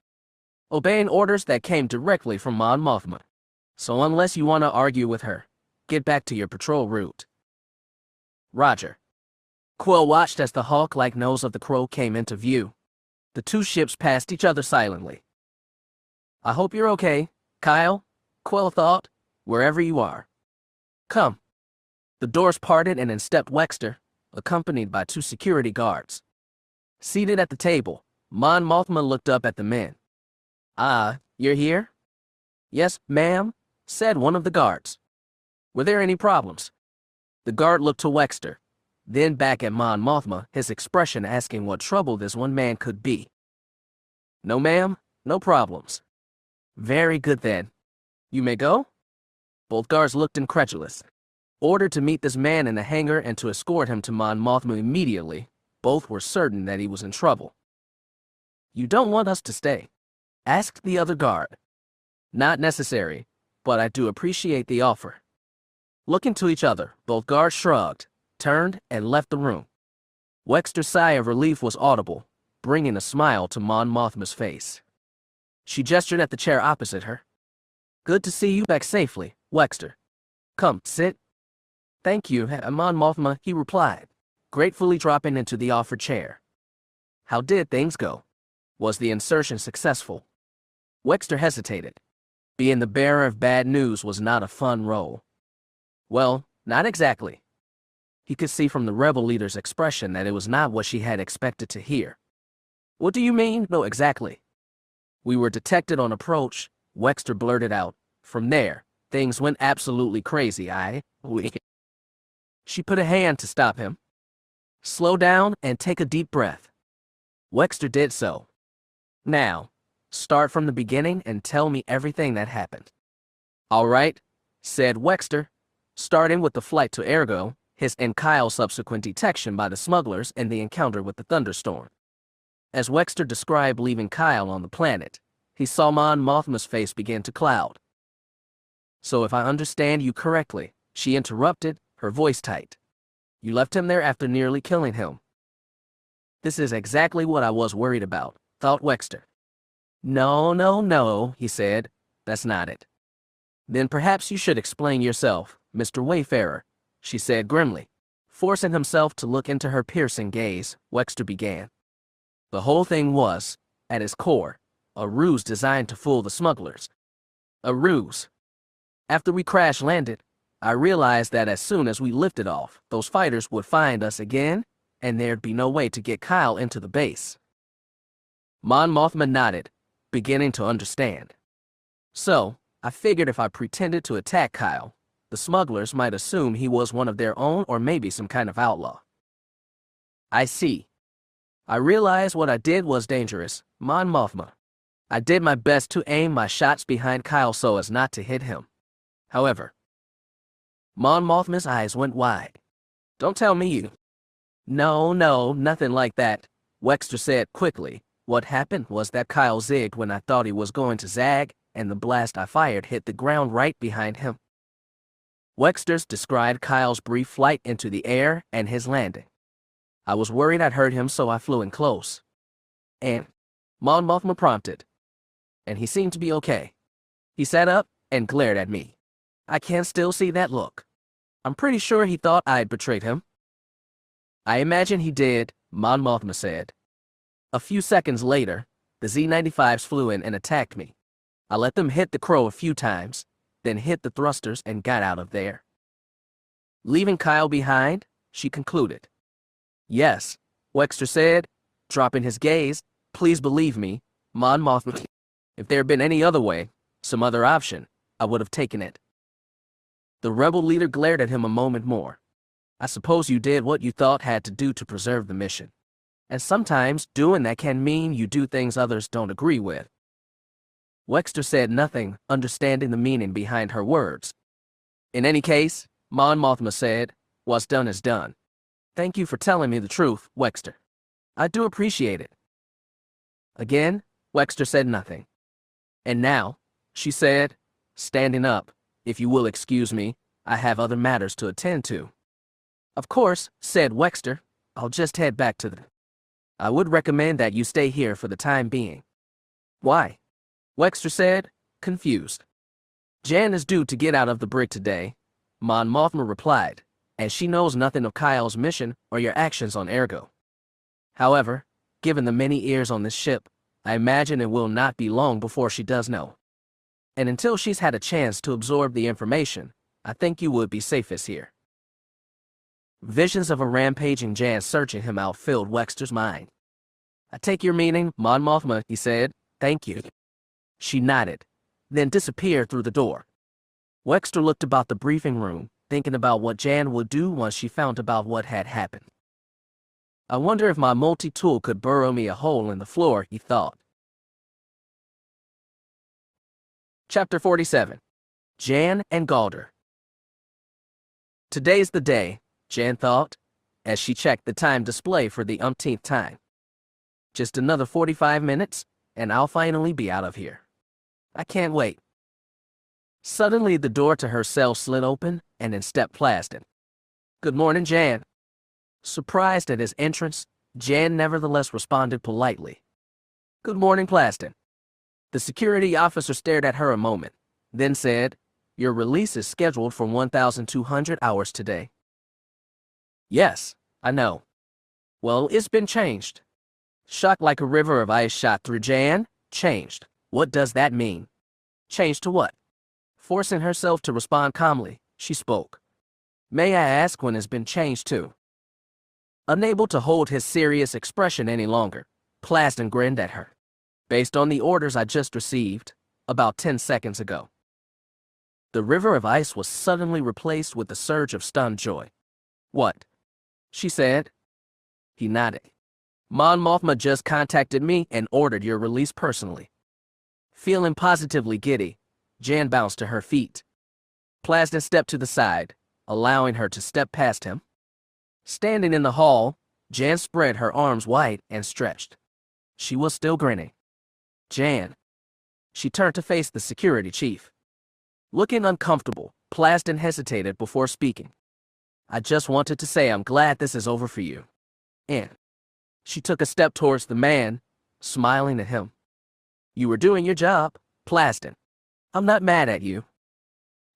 "Obeying orders that came directly from Mon Mothma. So unless you want to argue with her, get back to your patrol route." "Roger." Quell watched as the hawk-like nose of the Crow came into view. The two ships passed each other silently. "I hope you're okay, Kyle," Quell thought, "wherever you are. Come." The doors parted and in stepped Wexter, accompanied by 2 security guards. Seated at the table, Mon Mothma looked up at the men. "Ah, you're here?" "Yes, ma'am," said one of the guards. "Were there any problems?" The guard looked to Wexter, then back at Mon Mothma, his expression asking what trouble this one man could be. "No, ma'am, no problems." "Very good then. You may go?" Both guards looked incredulous. Ordered to meet this man in the hangar and to escort him to Mon Mothma immediately, both were certain that he was in trouble. "You don't want us to stay?" asked the other guard. "Not necessary, but I do appreciate the offer." Looking to each other, both guards shrugged, turned, and left the room. Wexter's sigh of relief was audible, bringing a smile to Mon Mothma's face. She gestured at the chair opposite her. "Good to see you back safely, Wexter. Come, sit." "Thank you, Mon Mothma," he replied, gratefully dropping into the offered chair. "How did things go? Was the insertion successful?" Wexter hesitated. Being the bearer of bad news was not a fun role. "Well, not exactly." He could see from the rebel leader's expression that it was not what she had expected to hear. "What do you mean? No, exactly." "We were detected on approach," Wexter blurted out. "From there, things went absolutely crazy. She put a hand to stop him. "Slow down and take a deep breath." Wexter did so. "Now, start from the beginning and tell me everything that happened." "All right," said Wexter, starting with the flight to Ergo, his and Kyle's subsequent detection by the smugglers and the encounter with the thunderstorm. As Wexter described leaving Kyle on the planet, he saw Mon Mothma's face begin to cloud. "So if I understand you correctly," she interrupted, her voice tight, "you left him there after nearly killing him." "This is exactly what I was worried about," thought Wexter. No, he said. "That's not it." "Then perhaps you should explain yourself, Mr. Wayfarer," she said grimly. Forcing himself to look into her piercing gaze, Wexter began. "The whole thing was, at its core, a ruse designed to fool the smugglers. A ruse. After we crash-landed, I realized that as soon as we lifted off, those fighters would find us again, and there'd be no way to get Kyle into the base." Mon Mothma nodded, beginning to understand. "So, I figured if I pretended to attack Kyle, the smugglers might assume he was one of their own or maybe some kind of outlaw." "I see. I realized what I did was dangerous, Mon Mothma. I did my best to aim my shots behind Kyle so as not to hit him. However..." Mon Mothma's eyes went wide. "Don't tell me you..." No, nothing like that," Wexter said quickly. "What happened was that Kyle zigged when I thought he was going to zag, and the blast I fired hit the ground right behind him." Wexter described Kyle's brief flight into the air and his landing. "I was worried I'd hurt him, so I flew in close. And..." Mon Mothma prompted. "And he seemed to be okay. He sat up and glared at me. I can still see that look. I'm pretty sure he thought I'd betrayed him." "I imagine he did," Mon Mothma said. A few seconds later, The Z-95s flew in and attacked me. I let them hit the crow a few times, then hit the thrusters and got out of there. Leaving Kyle behind, she concluded. Yes, Wexter said, dropping his gaze. Please believe me, Mon Mothma. If there had been any other way, some other option, I would have taken it. The rebel leader glared at him a moment more. I suppose you did what you thought had to do to preserve the mission. And sometimes doing that can mean you do things others don't agree with. Wexter said nothing, understanding the meaning behind her words. In any case, Mon Mothma said, what's done is done. Thank you for telling me the truth, Wexter. I do appreciate it. Again, Wexter said nothing. And now, she said, standing up, if you will excuse me, I have other matters to attend to. Of course, said Wexter, I'll just head back to the... I would recommend that you stay here for the time being. Why? Wexter said, confused. Jan is due to get out of the brig today, Mon Mothma replied, and she knows nothing of Kyle's mission or your actions on Ergo. However, given the many ears on this ship, I imagine it will not be long before she does know. And until she's had a chance to absorb the information, I think you would be safest here. Visions of a rampaging Jan searching him out filled Wexter's mind. I take your meaning, Mon Mothma, he said. Thank you. She nodded, then disappeared through the door. Wexter looked about the briefing room, thinking about what Jan would do once she found about what had happened. I wonder if my multi-tool could burrow me a hole in the floor, he thought. Chapter 47. Jan and Galder. Today's the day, Jan thought, as she checked the time display for the umpteenth time. Just another 45 minutes, and I'll finally be out of here. I can't wait. Suddenly, the door to her cell slid open, and in stepped Plaston. Good morning, Jan. Surprised at his entrance, Jan nevertheless responded politely. Good morning, Plaston. The security officer stared at her a moment, then said, your release is scheduled for 1,200 hours today. Yes, I know. Well, it's been changed. Shocked like a river of ice shot through Jan. Changed. What does that mean? Changed to what? Forcing herself to respond calmly, she spoke. May I ask when it's been changed to? Unable to hold his serious expression any longer, Plaston grinned at her. Based on the orders I just received, about 10 seconds ago. The river of ice was suddenly replaced with a surge of stunned joy. What? She said. He nodded. Mon Mothma just contacted me and ordered your release personally. Feeling positively giddy, Jan bounced to her feet. Plaston stepped to the side, allowing her to step past him. Standing in the hall, Jan spread her arms wide and stretched. She was still grinning. Jan. She turned to face the security chief. Looking uncomfortable, Plaston hesitated before speaking. I just wanted to say I'm glad this is over for you. And she took a step towards the man, smiling at him. You were doing your job, Plaston. I'm not mad at you.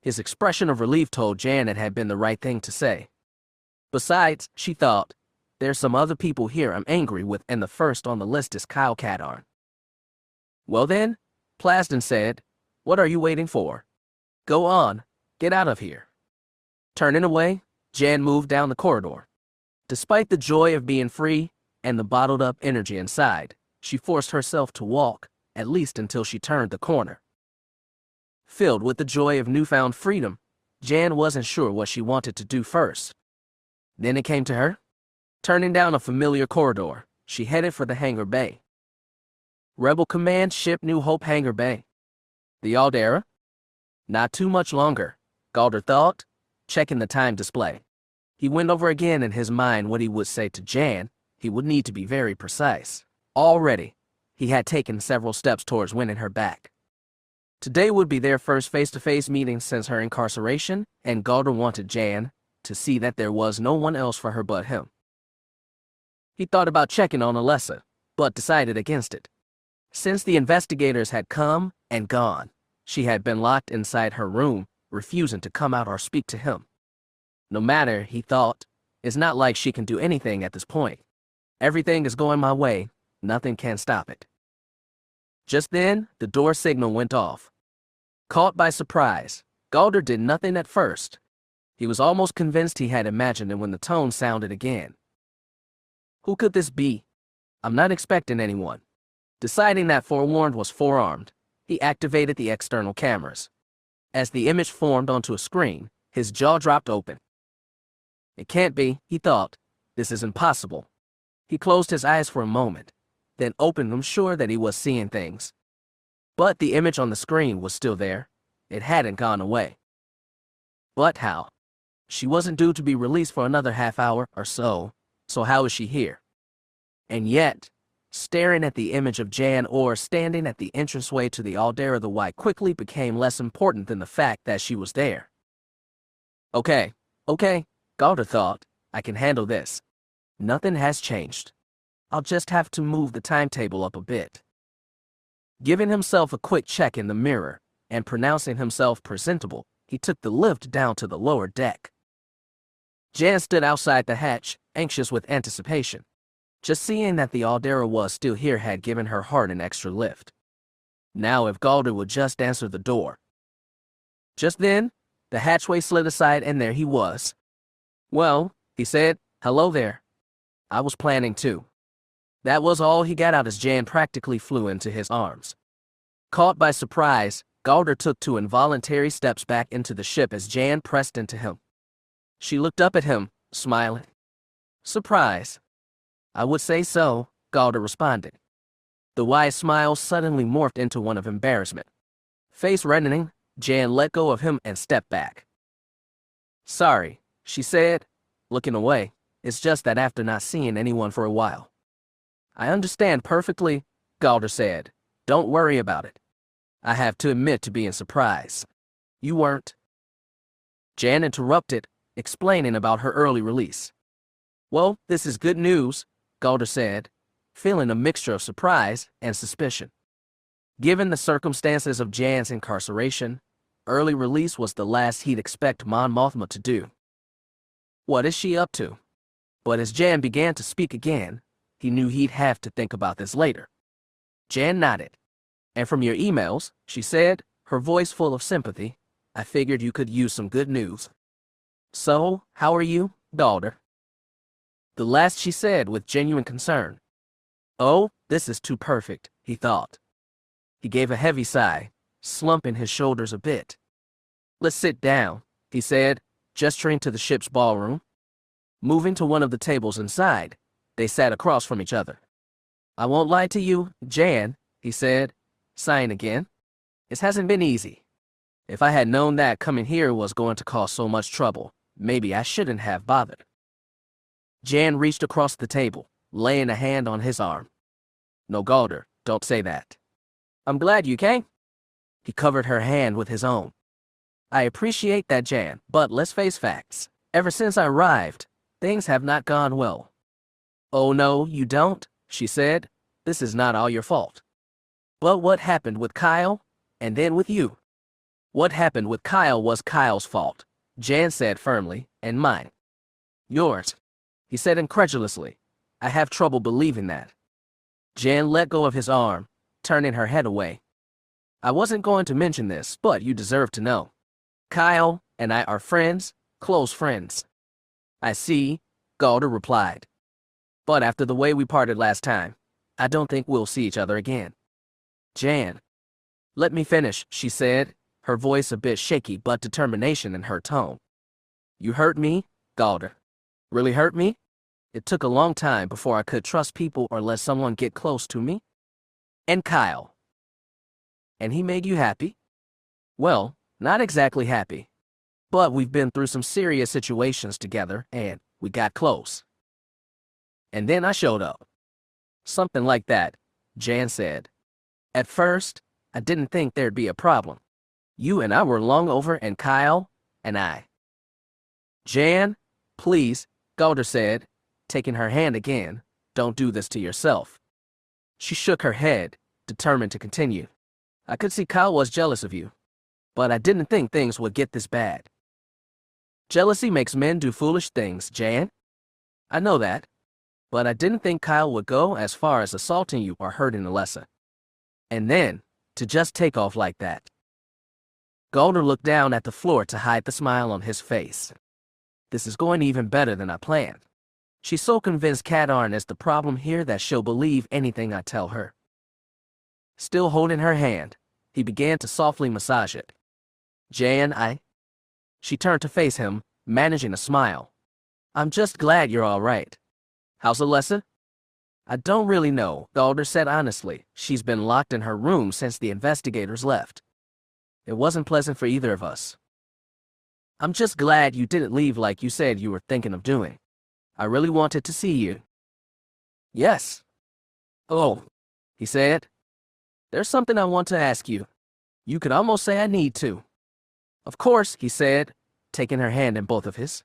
His expression of relief told Jan it had been the right thing to say. Besides, she thought, there's some other people here I'm angry with, and the first on the list is Kyle Katarn. Well then, Plaston said, what are you waiting for? Go on, get out of here. Turning away, Jan moved down the corridor. Despite the joy of being free and the bottled-up energy inside, she forced herself to walk, at least until she turned the corner. Filled with the joy of newfound freedom, Jan wasn't sure what she wanted to do first. Then it came to her. Turning down a familiar corridor, she headed for the hangar bay. Rebel Command Ship New Hope Hangar Bay. The Aldera? Not too much longer, Galder thought, checking the time display. He went over again in his mind what he would say to Jan. He would need to be very precise. Already, he had taken several steps towards winning her back. Today would be their first face-to-face meeting since her incarceration, and Galder wanted Jan to see that there was no one else for her but him. He thought about checking on Alessa, but decided against it. Since the investigators had come and gone, she had been locked inside her room, refusing to come out or speak to him. No matter, he thought, it's not like she can do anything at this point. Everything is going my way, nothing can stop it. Just then, the door signal went off. Caught by surprise, Galder did nothing at first. He was almost convinced he had imagined it when the tone sounded again. Who could this be? I'm not expecting anyone. Deciding that forewarned was forearmed, he activated the external cameras. As the image formed onto a screen, his jaw dropped open. It can't be, he thought. This is impossible. He closed his eyes for a moment, then opened them, sure that he was seeing things. But the image on the screen was still there. It hadn't gone away. But how? She wasn't due to be released for another half hour or so how is she here? And yet, staring at the image of Jan Orr standing at the entranceway to the Aldera the White quickly became less important than the fact that she was there. Okay, Galder thought, I can handle this. Nothing has changed. I'll just have to move the timetable up a bit. Giving himself a quick check in the mirror and pronouncing himself presentable, he took the lift down to the lower deck. Jan stood outside the hatch, anxious with anticipation. Just seeing that the Aldera was still here had given her heart an extra lift. Now if Galder would just answer the door. Just then, the hatchway slid aside and there he was. Well, he said, hello there. I was planning to. That was all he got out as Jan practically flew into his arms. Caught by surprise, Galder took 2 involuntary steps back into the ship as Jan pressed into him. She looked up at him, smiling. Surprise. I would say so, Galder responded. The wide smile suddenly morphed into one of embarrassment. Face reddening, Jan let go of him and stepped back. Sorry, she said, looking away. It's just that after not seeing anyone for a while. I understand perfectly, Galder said. Don't worry about it. I have to admit to being surprised. You weren't. Jan interrupted, explaining about her early release. Well, this is good news, Galder said, feeling a mixture of surprise and suspicion. Given the circumstances of Jan's incarceration, early release was the last he'd expect Mon Mothma to do. What is she up to? But as Jan began to speak again, he knew he'd have to think about this later. Jan nodded. And from your emails, she said, her voice full of sympathy, I figured you could use some good news. So, how are you, Galder? The last she said with genuine concern. Oh, this is too perfect, he thought. He gave a heavy sigh, slumping his shoulders a bit. Let's sit down, he said, gesturing to the ship's ballroom. Moving to one of the tables inside, they sat across from each other. I won't lie to you, Jan, he said, sighing again. It hasn't been easy. If I had known that coming here was going to cause so much trouble, maybe I shouldn't have bothered. Jan reached across the table, laying a hand on his arm. No, Galder, don't say that. I'm glad you came. He covered her hand with his own. I appreciate that, Jan, but let's face facts. Ever since I arrived, things have not gone well. Oh no, you don't, she said. This is not all your fault. But what happened with Kyle, and then with you? What happened with Kyle was Kyle's fault, Jan said firmly, and mine. Yours, he said incredulously. I have trouble believing that. Jan let go of his arm, turning her head away. I wasn't going to mention this, but you deserve to know. Kyle and I are friends, close friends. I see, Galder replied. But after the way we parted last time, I don't think we'll see each other again. Jan. Let me finish, she said, her voice a bit shaky but determination in her tone. You hurt me, Galder. Really hurt me? It took a long time before I could trust people or let someone get close to me. And Kyle. And he made you happy? Well, not exactly happy. But we've been through some serious situations together and we got close. And then I showed up. Something like that, Jan said. At first, I didn't think there'd be a problem. You and I were long over and Kyle and I. Jan, please, Galder said, taking her hand again, don't do this to yourself. She shook her head, determined to continue. I could see Kyle was jealous of you, but I didn't think things would get this bad. Jealousy makes men do foolish things, Jan. I know that, but I didn't think Kyle would go as far as assaulting you or hurting Alessa. And then, to just take off like that. Galder looked down at the floor to hide the smile on his face. This is going even better than I planned. She's so convinced Katarn is the problem here that she'll believe anything I tell her. Still holding her hand, he began to softly massage it. Jan, She turned to face him, managing a smile. I'm just glad you're all right. How's Alessa? I don't really know, Galder said honestly. She's been locked in her room since the investigators left. It wasn't pleasant for either of us. I'm just glad you didn't leave like you said you were thinking of doing. I really wanted to see you. Yes. Oh, he said. There's something I want to ask you. You could almost say I need to. Of course, he said, taking her hand in both of his.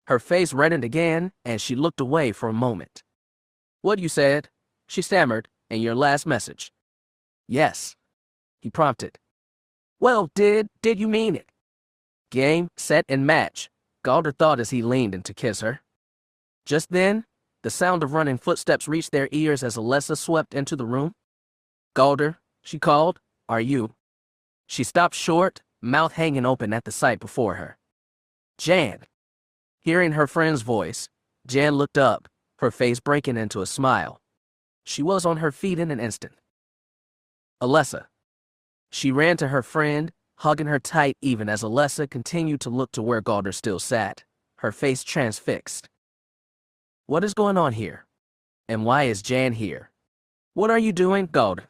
Her face reddened again, and she looked away for a moment. What you said, she stammered, in your last message. Yes, he prompted. Well, did you mean it? Game, set, and match, Galder thought as he leaned in to kiss her. Just then, the sound of running footsteps reached their ears as Alessa swept into the room. Galder, she called, are you? She stopped short, mouth hanging open at the sight before her. Jan. Hearing her friend's voice, Jan looked up, her face breaking into a smile. She was on her feet in an instant. Alessa. She ran to her friend, hugging her tight even as Alessa continued to look to where Galder still sat, her face transfixed. What is going on here? And why is Jan here? What are you doing, Galder?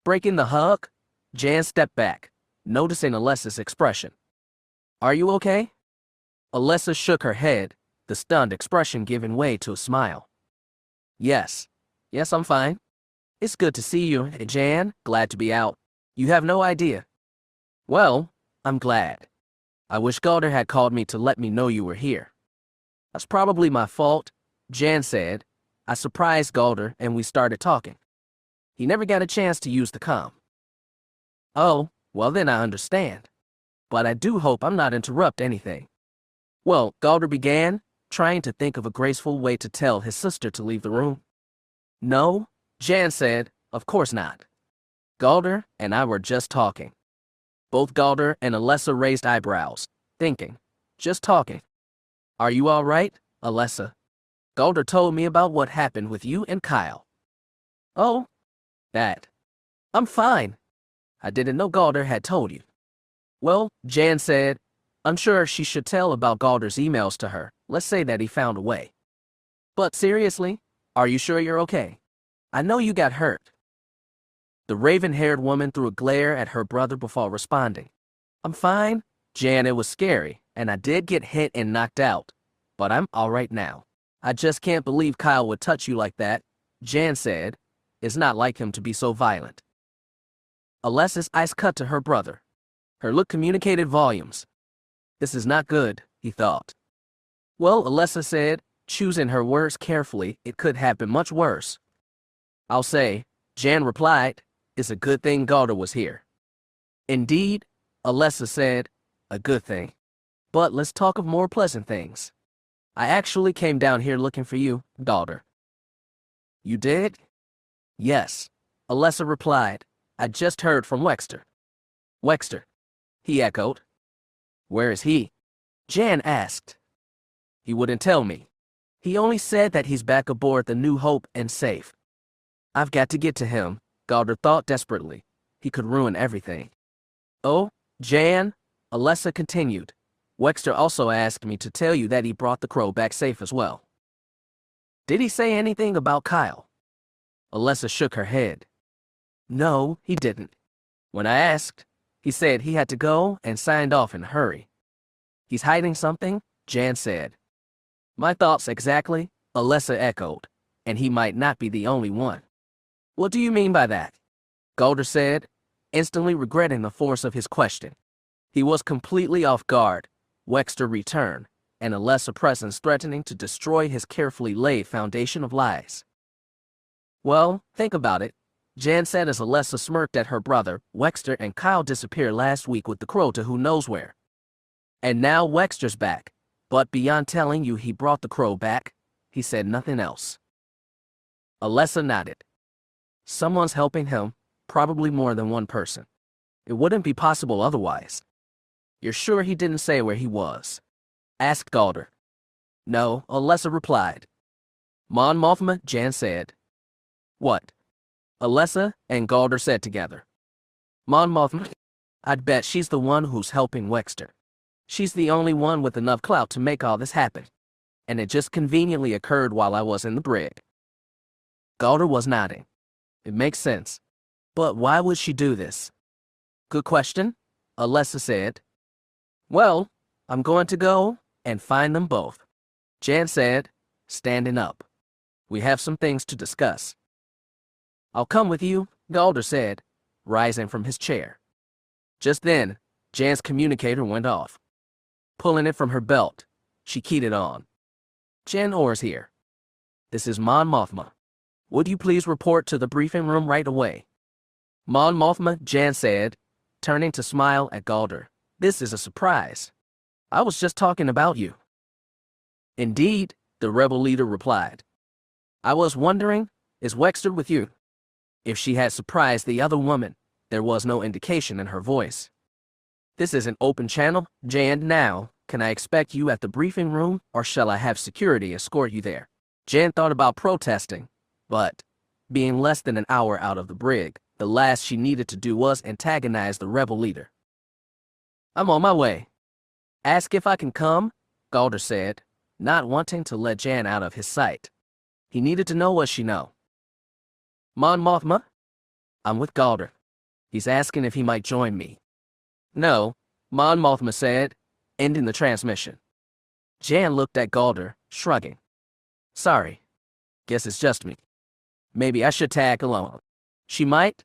Breaking the hug? Jan stepped back, noticing Alessa's expression. Are you okay? Alessa shook her head, the stunned expression giving way to a smile. Yes, I'm fine. It's good to see you, Jan, glad to be out. You have no idea. Well, I'm glad. I wish Galder had called me to let me know you were here. That's probably my fault, Jan said. I surprised Galder and we started talking. He never got a chance to use the comm. Oh, well then I understand. But I do hope I'm not interrupt anything. Well, Galder began, trying to think of a graceful way to tell his sister to leave the room. No, Jan said, of course not. Galder and I were just talking. Both Galder and Alessa raised eyebrows, thinking, just talking. Are you all right, Alessa? Galder told me about what happened with you and Kyle. Oh, that. I'm fine. I didn't know Galder had told you. Well, Jan said, unsure she should tell about Galder's emails to her. Let's say that he found a way. But seriously, are you sure you're okay? I know you got hurt. The raven-haired woman threw a glare at her brother before responding. I'm fine, Jan. It was scary, and I did get hit and knocked out. But I'm all right now. I just can't believe Kyle would touch you like that, Jan said. It's not like him to be so violent. Alessa's eyes cut to her brother. Her look communicated volumes. This is not good, he thought. Well, Alessa said, choosing her words carefully, it could have been much worse. I'll say, Jan replied, it's a good thing Galder was here. Indeed, Alessa said, a good thing. But let's talk of more pleasant things. I actually came down here looking for you, Galder. You did? Yes, Alessa replied. I just heard from Wexter. Wexter, he echoed. Where is he? Jan asked. He wouldn't tell me. He only said that he's back aboard the New Hope and safe. I've got to get to him, Galder thought desperately. He could ruin everything. Oh, Jan, Alessa continued. Wexter also asked me to tell you that he brought the crow back safe as well. Did he say anything about Kyle? Alessa shook her head. No, he didn't. When I asked, he said he had to go and signed off in a hurry. He's hiding something, Jan said. My thoughts exactly, Alessa echoed, and he might not be the only one. What do you mean by that? Galder said, instantly regretting the force of his question. He was completely off guard. Wexter returned, and Alessa's presence threatening to destroy his carefully laid foundation of lies. Well, think about it, Jan said as Alessa smirked at her brother. Wexter and Kyle disappeared last week with the crow to who knows where. And now Wexter's back, but beyond telling you he brought the crow back, he said nothing else. Alessa nodded. Someone's helping him, Probably more than one person. It wouldn't be possible otherwise. You're sure he didn't say where he was? Asked Galder. No, Alessa replied. Mon Mothma, Jan said. What? Alessa and Galder said together. Mon Mothma, I'd bet she's the one who's helping Wexter. She's the only one with enough clout to make all this happen. And it just conveniently occurred while I was in the brig. Galder was nodding. It makes sense. But why would she do this? Good question, Alessa said. Well, I'm going to go and find them both, Jan said, standing up. We have some things to discuss. I'll come with you, Galder said, rising from his chair. Just then, Jan's communicator went off. Pulling it from her belt, she keyed it on. Jan Orr's here. This is Mon Mothma. Would you please report to the briefing room right away? Mon Mothma, Jan said, turning to smile at Galder. This is a surprise. I was just talking about you. Indeed, the rebel leader replied. I was wondering, is Wexter with you? If she had surprised the other woman, there was no indication in her voice. This is an open channel, Jan. Now, can I expect you at the briefing room, or shall I have security escort you there? Jan thought about protesting, but, being less than an hour out of the brig, the last she needed to do was antagonize the rebel leader. I'm on my way. Ask if I can come, Galder said, not wanting to let Jan out of his sight. He needed to know what she know. Mon Mothma? I'm with Galder. He's asking if he might join me. No, Mon Mothma said, ending the transmission. Jan looked at Galder, shrugging. Sorry. Guess it's just me. Maybe I should tag along. She might?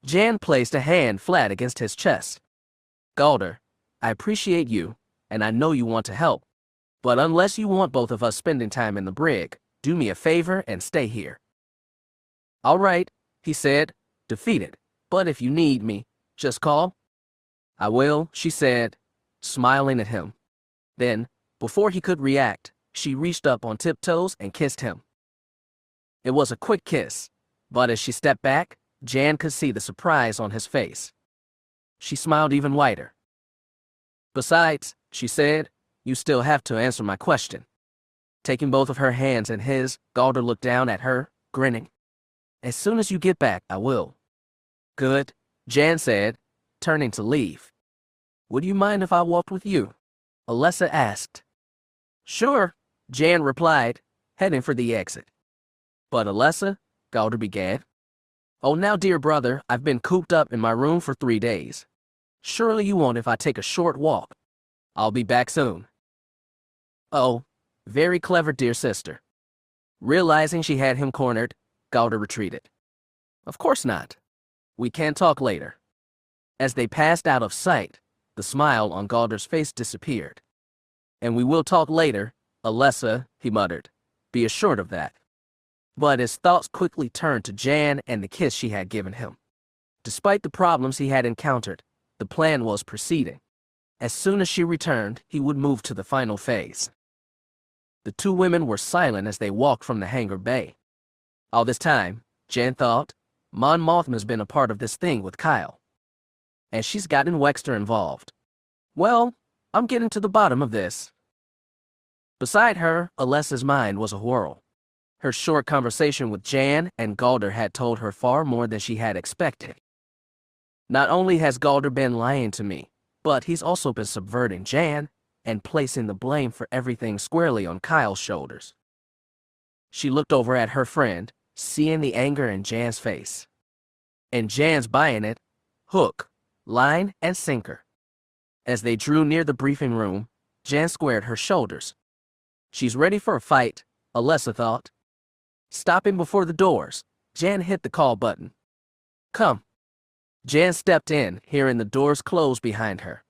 Jan placed a hand flat against his chest. Galder, I appreciate you, and I know you want to help. But unless you want both of us spending time in the brig, do me a favor and stay here. All right, he said, defeated. But if you need me, just call. I will, she said, smiling at him. Then, before he could react, she reached up on tiptoes and kissed him. It was a quick kiss, but as she stepped back, Jan could see the surprise on his face. She smiled even wider. Besides, she said, you still have to answer my question. Taking both of her hands in his, Galder looked down at her, grinning. As soon as you get back, I will. Good, Jan said, turning to leave. Would you mind if I walked with you? Alessa asked. Sure, Jan replied, heading for the exit. But Alessa, Galder began. Oh, now, dear brother, I've been cooped up in my room for 3 days. Surely you won't if I take a short walk. I'll be back soon. Oh, very clever, dear sister. Realizing she had him cornered, Galder retreated. Of course not. We can talk later. As they passed out of sight, the smile on Galder's face disappeared. And we will talk later, Alessa, he muttered. Be assured of that. But his thoughts quickly turned to Jan and the kiss she had given him. Despite the problems he had encountered, the plan was proceeding. As soon as she returned, he would move to the final phase. The two women were silent as they walked from the hangar bay. All this time, Jan thought, Mon Mothma's been a part of this thing with Kyle. And she's gotten Wexter involved. Well, I'm getting to the bottom of this. Beside her, Alessa's mind was a whirl. Her short conversation with Jan and Galder had told her far more than she had expected. Not only has Galder been lying to me, but he's also been subverting Jan and placing the blame for everything squarely on Kyle's shoulders. She looked over at her friend, seeing the anger in Jan's face. And Jan's buying it, hook, line, and sinker. As they drew near the briefing room, Jan squared her shoulders. She's ready for a fight, Alessa thought. Stopping before the doors, Jan hit the call button. Come. Jan stepped in, hearing the doors close behind her.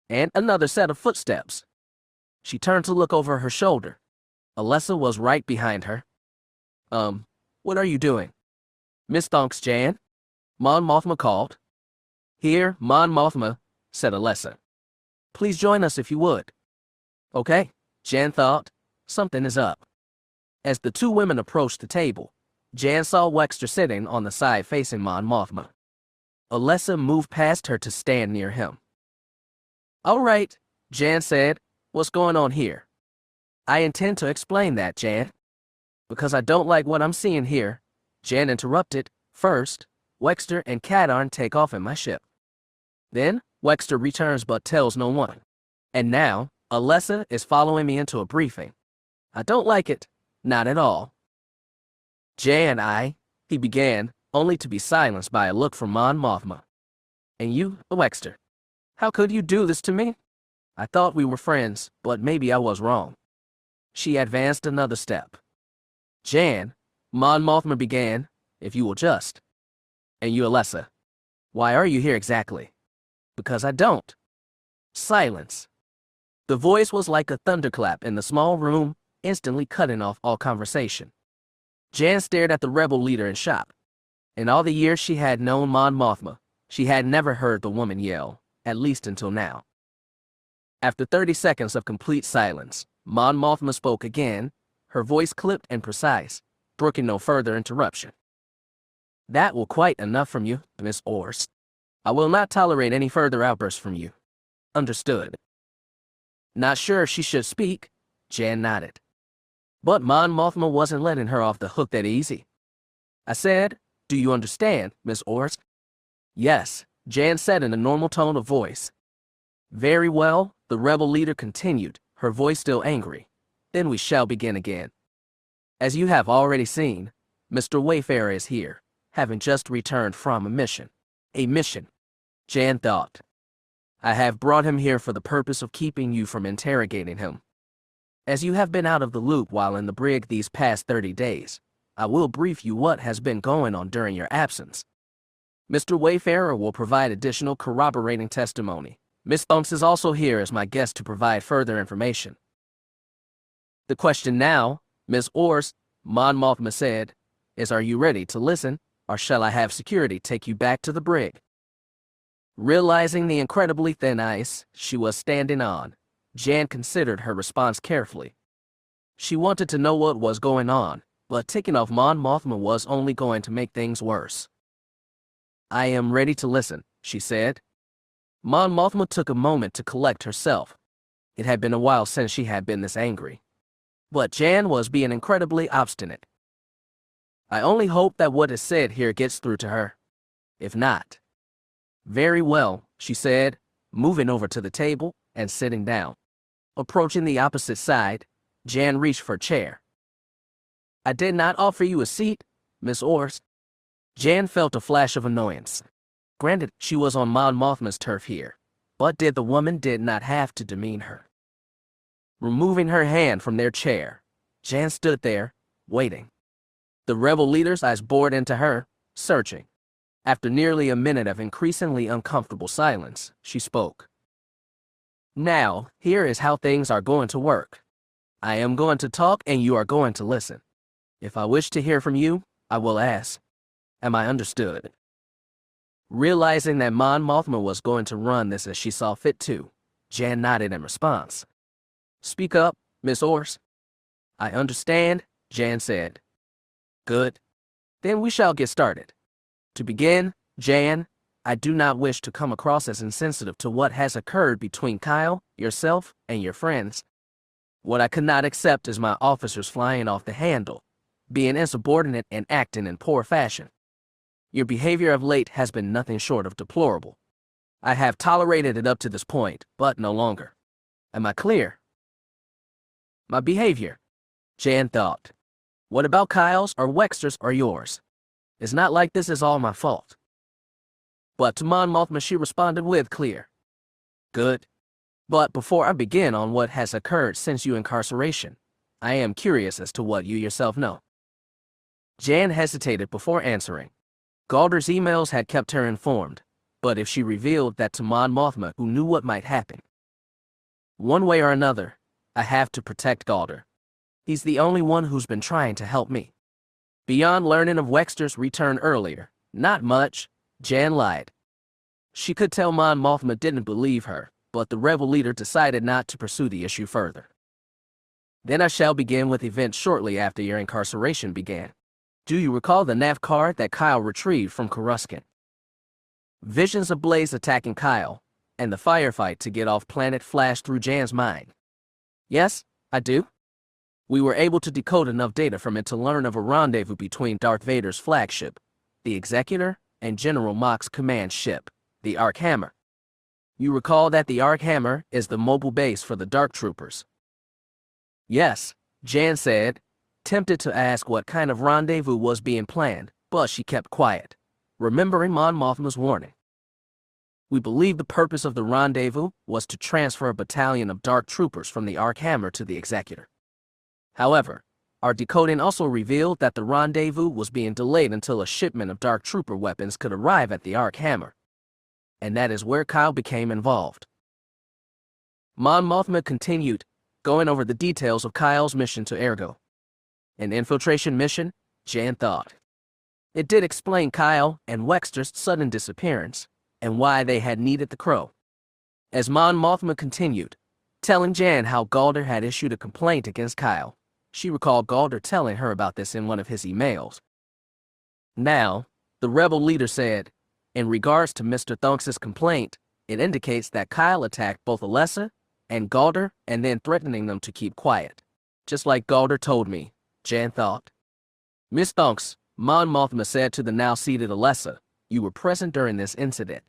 And another set of footsteps. She turned to look over her shoulder. Alessa was right behind her. What are you doing? Miss Thonks, Jan? Mon Mothma called. Here, Mon Mothma, said Alessa. Please join us if you would. Okay, Jan thought. Something is up. As the two women approached the table, Jan saw Wexter sitting on the side facing Mon Mothma. Alessa moved past her to stand near him. "All right," Jan said. "What's going on here?" "I intend to explain that, Jan. Because I don't like what I'm seeing here," Jan interrupted. "First, Wexter and Kadarn take off in my ship. Then, Wexter returns but tells no one. And now, Alessa is following me into a briefing. I don't like it. Not at all." "Jan, he began, only to be silenced by a look from Mon Mothma. "And you, Wexter, how could you do this to me? I thought we were friends, but maybe I was wrong." She advanced another step. "Jan," Mon Mothma began, "if you will just." "And you, Alessa, why are you here exactly?" "Because I don't." Silence. The voice was like a thunderclap in the small room, instantly cutting off all conversation. Jan stared at the rebel leader in shock. In all the years she had known Mon Mothma, she had never heard the woman yell, at least until now. After 30 seconds of complete silence, Mon Mothma spoke again, her voice clipped and precise, brooking no further interruption. "That will quite enough from you, Miss Ors. I will not tolerate any further outbursts from you. Understood?" Not sure if she should speak, Jan nodded. But Mon Mothma wasn't letting her off the hook that easy. "I said, do you understand, Miss Ors?" "Yes," Jan said in a normal tone of voice. "Very well," the rebel leader continued, her voice still angry. "Then we shall begin again. As you have already seen, Mr. Wayfarer is here, having just returned from a mission." "A mission," Jan thought. "I have brought him here for the purpose of keeping you from interrogating him. As you have been out of the loop while in the brig these past 30 days, I will brief you what has been going on during your absence. Mr. Wayfarer will provide additional corroborating testimony. Miss Thumps is also here as my guest to provide further information." "The question now, Miss Ors," Mon Mothma said, "is are you ready to listen, or shall I have security take you back to the brig?" Realizing the incredibly thin ice she was standing on, Jan considered her response carefully. She wanted to know what was going on, but ticking off Mon Mothma was only going to make things worse. "I am ready to listen," she said. Mon Mothma took a moment to collect herself. It had been a while since she had been this angry. But Jan was being incredibly obstinate. "I only hope that what is said here gets through to her. If not..." "Very well," she said, moving over to the table and sitting down. Approaching the opposite side, Jan reached for a chair. "I did not offer you a seat, Miss Ors." Jan felt a flash of annoyance. Granted, she was on Mon Mothma's turf here, but the woman did not have to demean her. Removing her hand from their chair, Jan stood there, waiting. The rebel leader's eyes bored into her, searching. After nearly a minute of increasingly uncomfortable silence, she spoke. "Now, here is how things are going to work. I am going to talk and you are going to listen. If I wish to hear from you, I will ask. Am I understood?" Realizing that Mon Mothma was going to run this as she saw fit to, Jan nodded in response. "Speak up, Miss Ors." "I understand," Jan said. "Good. Then we shall get started. To begin, Jan, I do not wish to come across as insensitive to what has occurred between Kyle, yourself, and your friends. What I could not accept is my officers flying off the handle, being insubordinate and acting in poor fashion. Your behavior of late has been nothing short of deplorable. I have tolerated it up to this point, but no longer. Am I clear?" "My behavior," Jan thought. "What about Kyle's or Wexter's or yours? It's not like this is all my fault." But to Mon Mothma she responded with clear. "Good. But before I begin on what has occurred since your incarceration, I am curious as to what you yourself know." Jan hesitated before answering. Galder's emails had kept her informed, but if she revealed that to Mon Mothma, who knew what might happen? One way or another, I have to protect Galder. He's the only one who's been trying to help me. Beyond learning of Wexter's return earlier, not much, Jan lied. She could tell Mon Mothma didn't believe her, but the rebel leader decided not to pursue the issue further. "Then I shall begin with events shortly after your incarceration began," Do you recall the nav card that Kyle retrieved from Coruscant? Visions of Blaze attacking Kyle, and the firefight to get off planet flashed through Jan's mind. Yes, I do. We were able to decode enough data from it to learn of a rendezvous between Darth Vader's flagship, the Executor, and General Mock's command ship, the Arkhammer. You recall that the Arkhammer is the mobile base for the Dark Troopers. Yes, Jan said, tempted to ask what kind of rendezvous was being planned, but she kept quiet, remembering Mon Mothma's warning. We believe the purpose of the rendezvous was to transfer a battalion of Dark Troopers from the Arkhammer to the Executor. However, our decoding also revealed that the rendezvous was being delayed until a shipment of Dark Trooper weapons could arrive at the Arkhammer. And that is where Kyle became involved. Mon Mothma continued, going over the details of Kyle's mission to Ergo. An infiltration mission, Jan thought. It did explain Kyle and Wexter's sudden disappearance, and why they had needed the Crow. As Mon Mothma continued, telling Jan how Galder had issued a complaint against Kyle, she recalled Galder telling her about this in one of his emails. Now, the rebel leader said, in regards to Mr. Thunks' complaint, it indicates that Kyle attacked both Alessa and Galder and then threatening them to keep quiet. Just like Galder told me, Jan thought. Miss Thunks, Mon Mothma said to the now-seated Alessa, you were present during this incident.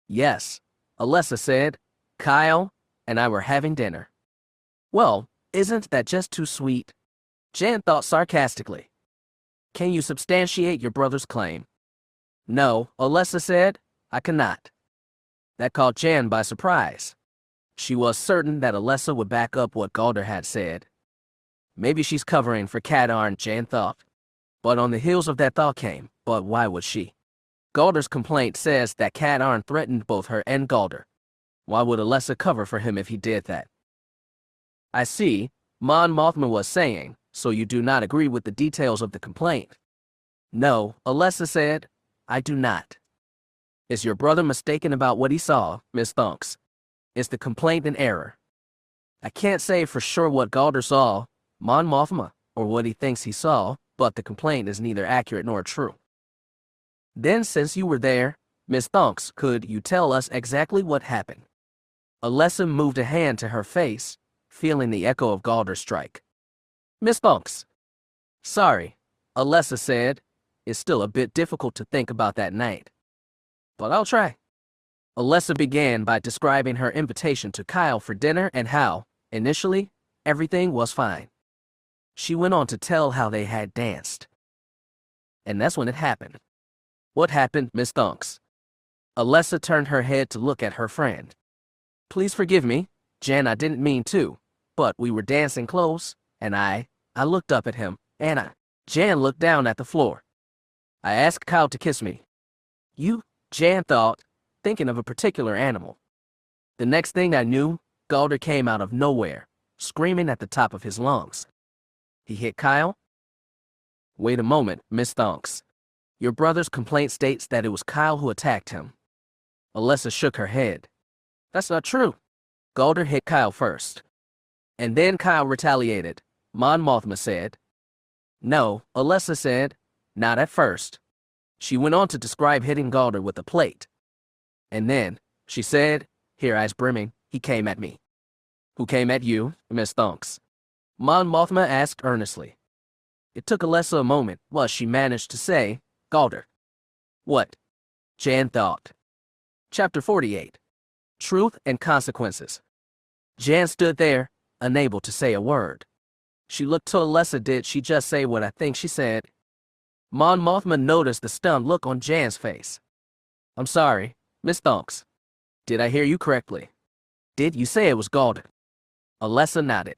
Yes, Alessa said, Kyle and I were having dinner. Well, isn't that just too sweet? Jan thought sarcastically. Can you substantiate your brother's claim? No, Alessa said, I cannot. That caught Jan by surprise. She was certain that Alessa would back up what Galder had said. Maybe she's covering for Kadarn, Jan thought. But on the heels of that thought came, but why would she? Galder's complaint says that Kadarn threatened both her and Galder. Why would Alessa cover for him if he did that? I see, Mon Mothma was saying, so you do not agree with the details of the complaint. No, Alessa said, I do not. Is your brother mistaken about what he saw, Miss Thunks? Is the complaint in error? I can't say for sure what Galder saw, Mon Mothma, or what he thinks he saw, but the complaint is neither accurate nor true. Then since you were there, Miss Thunks, could you tell us exactly what happened? Alessa moved a hand to her face, feeling the echo of Galder's strike. Miss Thunks. Sorry, Alessa said. It's still a bit difficult to think about that night. But I'll try. Alessa began by describing her invitation to Kyle for dinner and how, initially, everything was fine. She went on to tell how they had danced. And that's when it happened. What happened, Miss Thunks? Alessa turned her head to look at her friend. Please forgive me, Jan, I didn't mean to, but we were dancing close, and I looked up at him, and Jan looked down at the floor. I asked Kyle to kiss me. You, Jan thought, thinking of a particular animal. The next thing I knew, Galder came out of nowhere, screaming at the top of his lungs. He hit Kyle? Wait a moment, Miss Thunks. Your brother's complaint states that it was Kyle who attacked him. Alessa shook her head. That's not true. Galder hit Kyle first. And then Kyle retaliated, Mon Mothma said. No, Alessa said, not at first. She went on to describe hitting Galder with a plate. And then, she said, her eyes brimming, he came at me. Who came at you, Miss Thunks? Mon Mothma asked earnestly. It took Alessa a moment, but she managed to say, Galder. What? Jan thought. Chapter 48. Truth and Consequences. Jan stood there, unable to say a word. She looked to Alessa. Did she just say what I think she said? Mon Mothma noticed the stunned look on Jan's face. I'm sorry, Miss Thunks. Did I hear you correctly? Did you say it was Galder? Alessa nodded.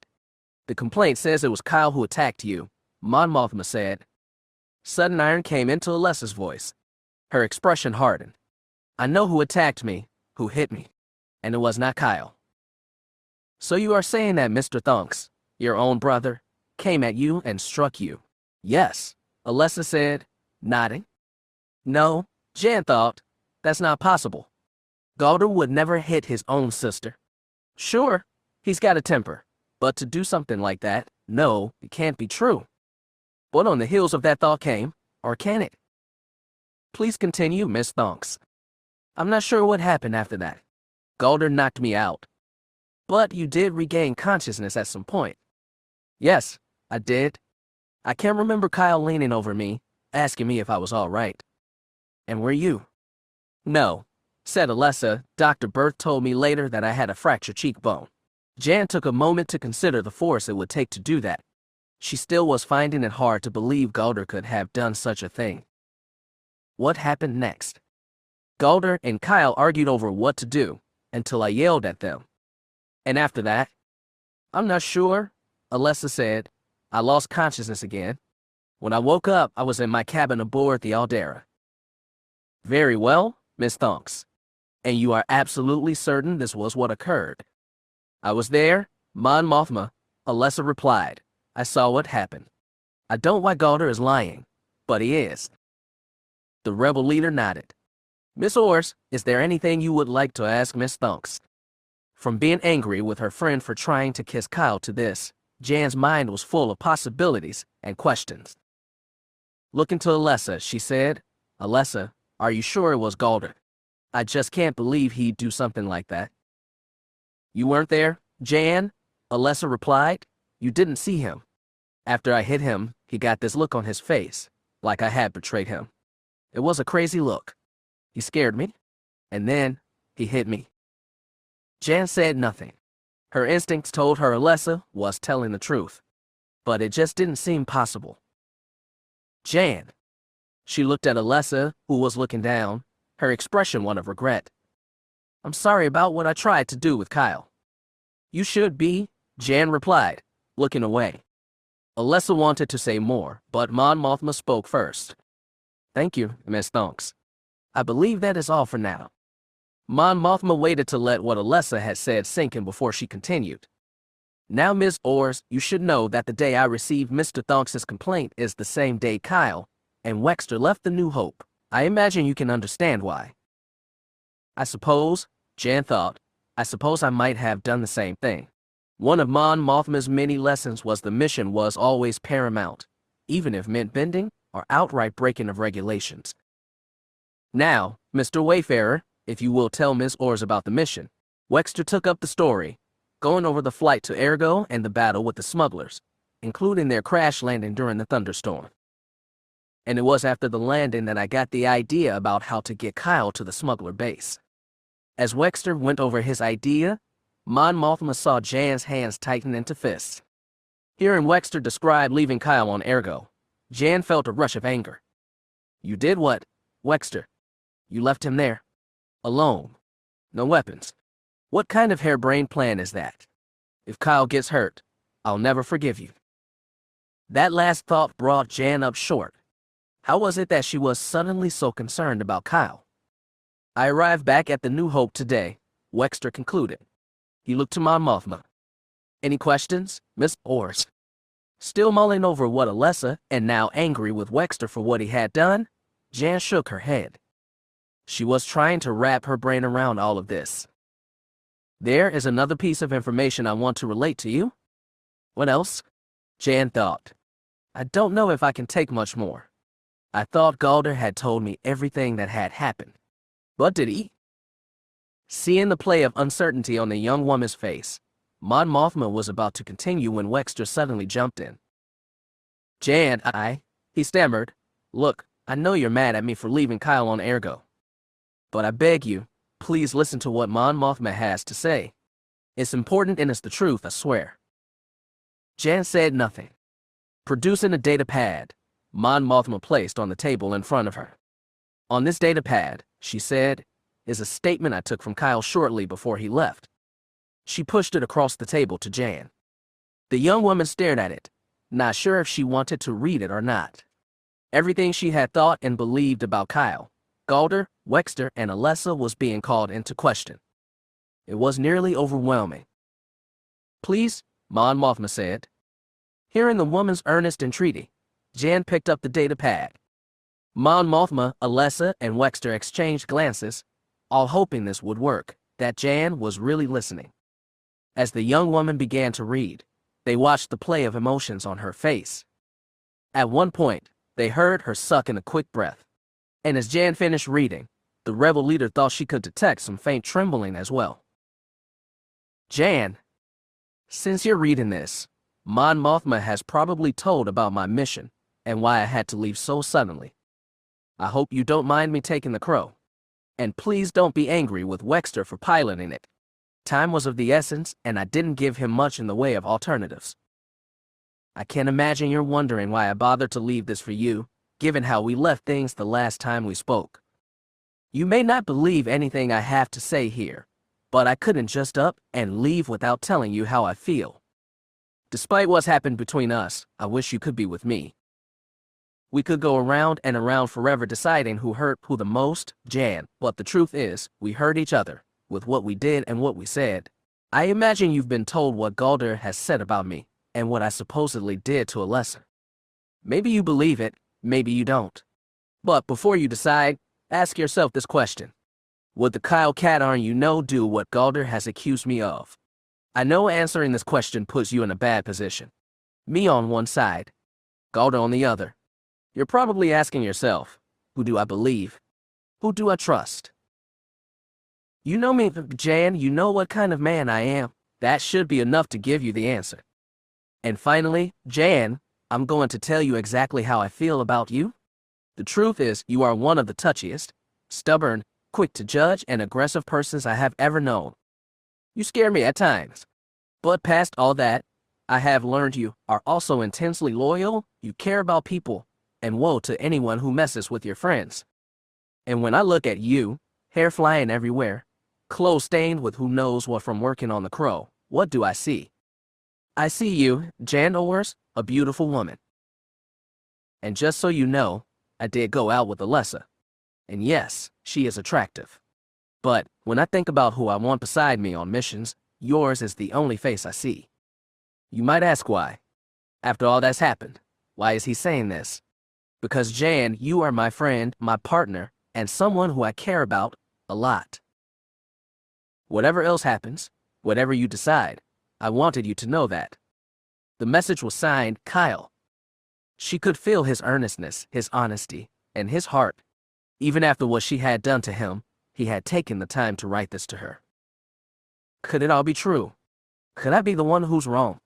The complaint says it was Kyle who attacked you, Mon Mothma said. Sudden iron came into Alessa's voice. Her expression hardened. I know who attacked me, who hit me, and it was not Kyle. So you are saying that Mr. Thunks, your own brother, came at you and struck you? Yes, Alessa said, nodding. No, Jan thought, that's not possible. Galder would never hit his own sister. Sure, he's got a temper, but to do something like that, no, it can't be true. What on the heels of that thought came, or can it? Please continue, Miss Thonks. I'm not sure what happened after that. Galder knocked me out. But you did regain consciousness at some point. Yes, I did. I can't remember Kyle leaning over me, asking me if I was all right. And were you? No, said Alessa. Dr. Berth told me later that I had a fractured cheekbone. Jan took a moment to consider the force it would take to do that. She still was finding it hard to believe Galder could have done such a thing. What happened next? Galder and Kyle argued over what to do, until I yelled at them. And after that? I'm not sure, Alessa said. I lost consciousness again. When I woke up, I was in my cabin aboard the Aldera. Very well, Miss Thonks. And you are absolutely certain this was what occurred? I was there, Mon Mothma, Alessa replied. I saw what happened. I don't why Galder is lying, but he is. The rebel leader nodded. Miss Ors, is there anything you would like to ask Miss Thonks? From being angry with her friend for trying to kiss Kyle to this, Jan's mind was full of possibilities and questions. Looking to Alessa, she said, Alessa, are you sure it was Galder? I just can't believe he'd do something like that. You weren't there, Jan? Alessa replied. You didn't see him. After I hit him, he got this look on his face, like I had betrayed him. It was a crazy look. He scared me, and then he hit me. Jan said nothing. Her instincts told her Alessa was telling the truth, but it just didn't seem possible. Jan. She looked at Alessa, who was looking down, her expression one of regret. I'm sorry about what I tried to do with Kyle. You should be, Jan replied, looking away. Alessa wanted to say more, but Mon Mothma spoke first. Thank you, Miss Thonks. I believe that is all for now. Mon Mothma waited to let what Alessa had said sink in before she continued. Now, Miss Ors, you should know that the day I received Mr. Thonks' complaint is the same day Kyle and Wexter left the New Hope. I imagine you can understand why. I suppose, Jan thought, I suppose I might have done the same thing. One of Mon Mothma's many lessons was the mission was always paramount, even if meant bending or outright breaking of regulations. Now, Mr. Wayfarer, if you will tell Miss Ors about the mission. Wexter took up the story, going over the flight to Ergo and the battle with the smugglers, including their crash landing during the thunderstorm. And it was after the landing that I got the idea about how to get Kyle to the smuggler base. As Wexter went over his idea, Mon Mothma saw Jan's hands tighten into fists. Hearing Wexter describe leaving Kyle on Ergo, Jan felt a rush of anger. You did what, Wexter? You left him there, alone, no weapons. What kind of harebrained plan is that? If Kyle gets hurt, I'll never forgive you. That last thought brought Jan up short. How was it that she was suddenly so concerned about Kyle? I arrived back at the New Hope today, Wexter concluded. He looked to Mon Mothma. Any questions, Miss Ors? Still mulling over what Alessa, and now angry with Wexter for what he had done, Jan shook her head. She was trying to wrap her brain around all of this. There is another piece of information I want to relate to you. What else? Jan thought. I don't know if I can take much more. I thought Galder had told me everything that had happened. But did he? Seeing the play of uncertainty on the young woman's face, Mon Mothma was about to continue when Wexter suddenly jumped in. Jan, he stammered. Look, I know you're mad at me for leaving Kyle on Ergo. But I beg you, please listen to what Mon Mothma has to say. It's important and it's the truth, I swear. Jan said nothing. Producing a data pad, Mon Mothma placed on the table in front of her. On this data pad, she said, is a statement I took from Kyle shortly before he left. She pushed it across the table to Jan. The young woman stared at it, not sure if she wanted to read it or not. Everything she had thought and believed about Kyle, Galder, Wexter, and Alessa was being called into question. It was nearly overwhelming. Please, Mon Mothma said. Hearing the woman's earnest entreaty, Jan picked up the data pad. Mon Mothma, Alessa, and Wexter exchanged glances, all hoping this would work, that Jan was really listening. As the young woman began to read, they watched the play of emotions on her face. At one point, they heard her suck in a quick breath. And as Jan finished reading, the rebel leader thought she could detect some faint trembling as well. Jan, since you're reading this, Mon Mothma has probably told about my mission and why I had to leave so suddenly. I hope you don't mind me taking the crow. And please don't be angry with Wexter for piloting it. Time was of the essence, and I didn't give him much in the way of alternatives. I can't imagine you're wondering why I bothered to leave this for you, given how we left things the last time we spoke. You may not believe anything I have to say here, but I couldn't just up and leave without telling you how I feel. Despite what's happened between us, I wish you could be with me. We could go around and around forever deciding who hurt who the most, Jan, but the truth is, we hurt each other, with what we did and what we said. I imagine you've been told what Galder has said about me, and what I supposedly did to Alessa. Maybe you believe it, maybe you don't. But before you decide, ask yourself this question. Would the Kyle Katarn you know do what Galder has accused me of? I know answering this question puts you in a bad position. Me on one side, Galder on the other. You're probably asking yourself, who do I believe? Who do I trust? You know me, Jan, you know what kind of man I am. That should be enough to give you the answer. And finally, Jan, I'm going to tell you exactly how I feel about you. The truth is, you are one of the touchiest, stubborn, quick to judge, and aggressive persons I have ever known. You scare me at times. But past all that, I have learned you are also intensely loyal, you care about people, and woe to anyone who messes with your friends. And when I look at you, hair flying everywhere, clothes stained with who knows what from working on the crow, what do I see? I see you, Jan Ors, a beautiful woman. And just so you know, I did go out with Alessa. And yes, she is attractive. But when I think about who I want beside me on missions, yours is the only face I see. You might ask why. After all that's happened, why is he saying this? Because Jan, you are my friend, my partner, and someone who I care about a lot. Whatever else happens, whatever you decide, I wanted you to know that. The message was signed, Kyle. She could feel his earnestness, his honesty, and his heart. Even after what she had done to him, he had taken the time to write this to her. Could it all be true? Could I be the one who's wrong?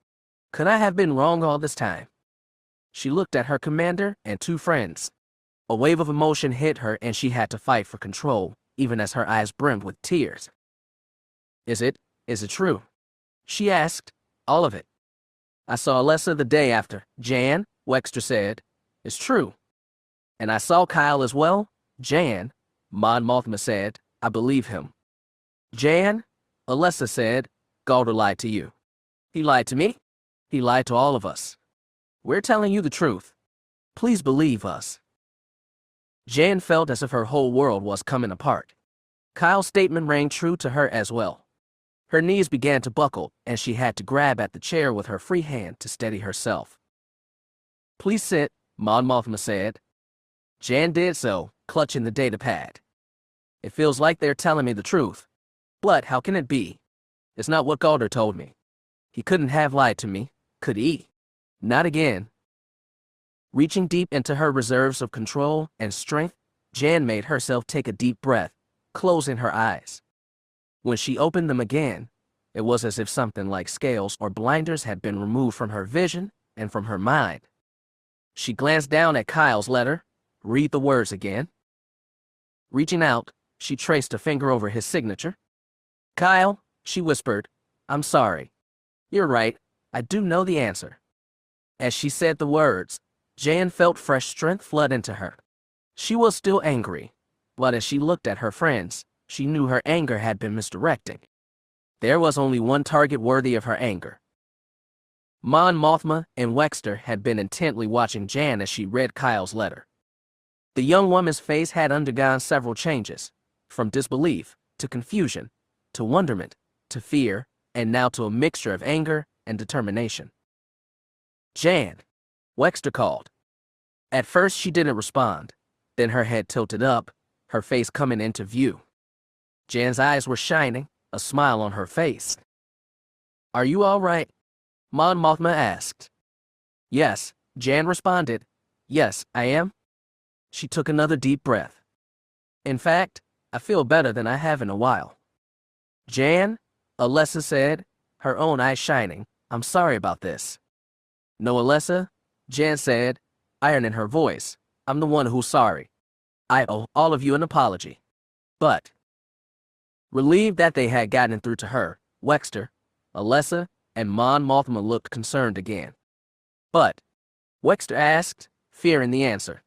Could I have been wrong all this time? She looked at her commander and two friends. A wave of emotion hit her and she had to fight for control, even as her eyes brimmed with tears. Is it true? She asked. All of it. I saw Alessa the day after. Jan, Wexter said. It's true. And I saw Kyle as well. Jan, Mon Mothma said. I believe him. Jan, Alessa said. Galder lied to you. He lied to me. He lied to all of us. We're telling you the truth. Please believe us. Jan felt as if her whole world was coming apart. Kyle's statement rang true to her as well. Her knees began to buckle, and she had to grab at the chair with her free hand to steady herself. Please sit, Mon Mothma said. Jan did so, clutching the data pad. It feels like they're telling me the truth. But how can it be? It's not what Galder told me. He couldn't have lied to me, could he? Not again. Reaching deep into her reserves of control and strength, Jan made herself take a deep breath, closing her eyes. When she opened them again, it was as if something like scales or blinders had been removed from her vision and from her mind. She glanced down at Kyle's letter, read the words again. Reaching out, she traced a finger over his signature. Kyle, she whispered, I'm sorry. You're right, I do know the answer. As she said the words, Jan felt fresh strength flood into her. She was still angry, but as she looked at her friends, she knew her anger had been misdirecting. There was only one target worthy of her anger. Mon Mothma and Wexter had been intently watching Jan as she read Kyle's letter. The young woman's face had undergone several changes, from disbelief to confusion, to wonderment, to fear, and now to a mixture of anger and determination. Jan, Wexter called. At first she didn't respond, then her head tilted up, her face coming into view. Jan's eyes were shining, a smile on her face. Are you all right? Mon Mothma asked. Yes, Jan responded, Yes, I am. She took another deep breath. In fact, I feel better than I have in a while. Jan, Alessa said, her own eyes shining, I'm sorry about this. No, Alessa, Jan said, iron in her voice, I'm the one who's sorry. I owe all of you an apology. But, relieved that they had gotten through to her, Wexter, Alessa, and Mon Mothma looked concerned again. But, Wexter asked, fearing the answer.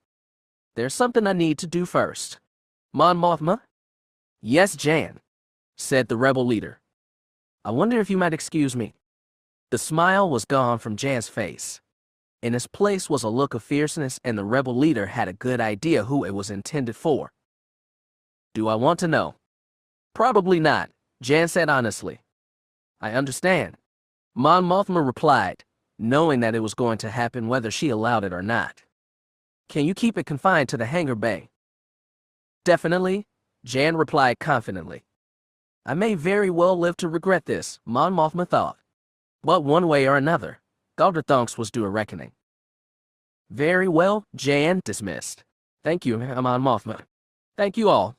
There's something I need to do first. Mon Mothma? Yes, Jan, said the rebel leader. I wonder if you might excuse me. The smile was gone from Jan's face. In its place was a look of fierceness, and the rebel leader had a good idea who it was intended for. Do I want to know? Probably not, Jan said honestly. I understand. Mon Mothma replied, knowing that it was going to happen whether she allowed it or not. Can you keep it confined to the hangar bay? Definitely, Jan replied confidently. I may very well live to regret this, Mon Mothma thought. But one way or another, Galderthonks was due a reckoning. Very well, Jan dismissed. Thank you, Mon Mothma. Thank you all.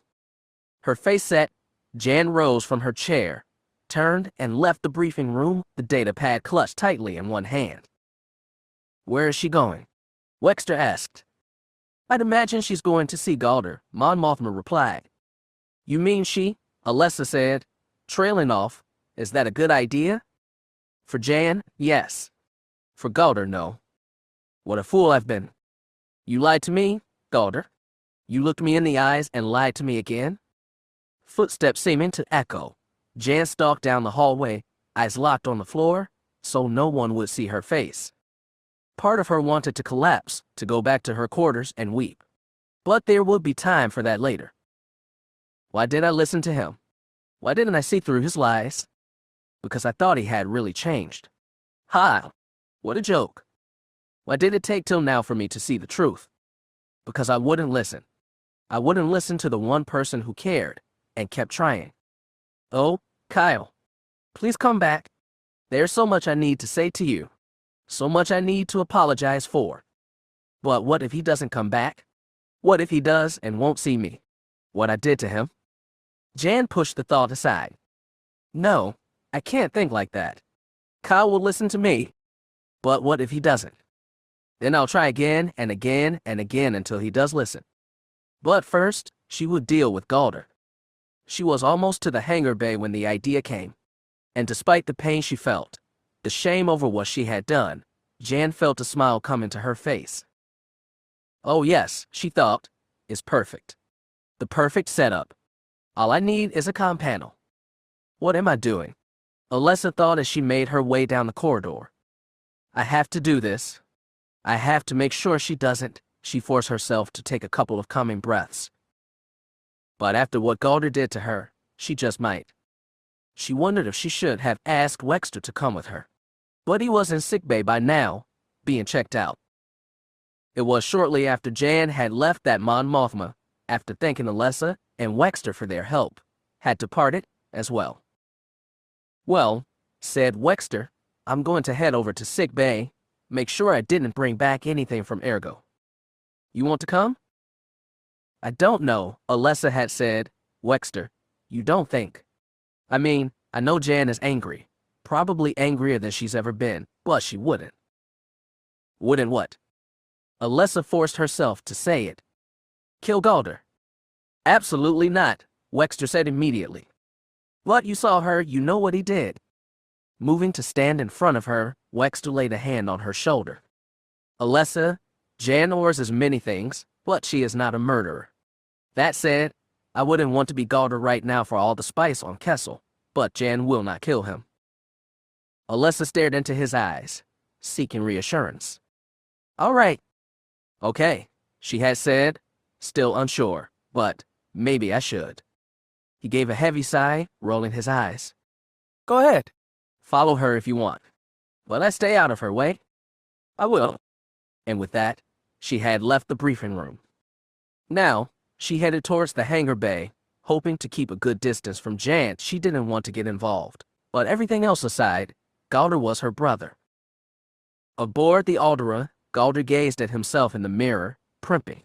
Her face set, Jan rose from her chair, turned and left the briefing room, the data pad clutched tightly in one hand. Where is she going? Wexter asked. I'd imagine she's going to see Galder, Mon Mothma replied. You mean she? Alessa said, trailing off. Is that a good idea? For Jan, yes. For Galder, no. What a fool I've been. You lied to me, Galder. You looked me in the eyes and lied to me again. Footsteps seeming to echo. Jan stalked down the hallway, eyes locked on the floor, so no one would see her face. Part of her wanted to collapse, to go back to her quarters and weep. But there would be time for that later. Why did I listen to him? Why didn't I see through his lies? Because I thought he had really changed. Ha! What a joke. Why did it take till now for me to see the truth? Because I wouldn't listen. I wouldn't listen to the one person who cared, and kept trying. Oh, Kyle, please come back. There's so much I need to say to you. So much I need to apologize for. But what if he doesn't come back? What if he does and won't see me? What I did to him? Jan pushed the thought aside. No, I can't think like that. Kyle will listen to me. But what if he doesn't? Then I'll try again and again and again until he does listen. But first, she would deal with Galder. She was almost to the hangar bay when the idea came. And despite the pain she felt, the shame over what she had done, Jan felt a smile come into her face. Oh yes, she thought, is perfect. The perfect setup. All I need is a comm panel. What am I doing? Alessa thought as she made her way down the corridor. I have to do this. I have to make sure she doesn't. She forced herself to take a couple of calming breaths. But after what Galder did to her, she just might. She wondered if she should have asked Wexter to come with her. But he was in sickbay by now, being checked out. It was shortly after Jan had left that Mon Mothma, after thanking Alessa and Wexter for their help, had departed as well. Well, said Wexter, I'm going to head over to sickbay, make sure I didn't bring back anything from Ergo. You want to come? I don't know, Alessa had said. Wexter, you don't think. I mean, I know Jan is angry. Probably angrier than she's ever been, but she wouldn't. Wouldn't what? Alessa forced herself to say it. Kill Galder. Absolutely not, Wexter said immediately. But you saw her, you know what he did. Moving to stand in front of her, Wexter laid a hand on her shoulder. Alessa, Jan ors many things, but she is not a murderer. That said, I wouldn't want to be Galder right now for all the spice on Kessel, but Jan will not kill him. Alessa stared into his eyes, seeking reassurance. All right. Okay, she had said, still unsure, but maybe I should. He gave a heavy sigh, rolling his eyes. Go ahead. Follow her if you want. But I stay out of her way. I will. And with that, she had left the briefing room. Now, she headed towards the hangar bay, hoping to keep a good distance from Jan. She didn't want to get involved. But everything else aside, Galder was her brother. Aboard the Aldera, Galder gazed at himself in the mirror, primping.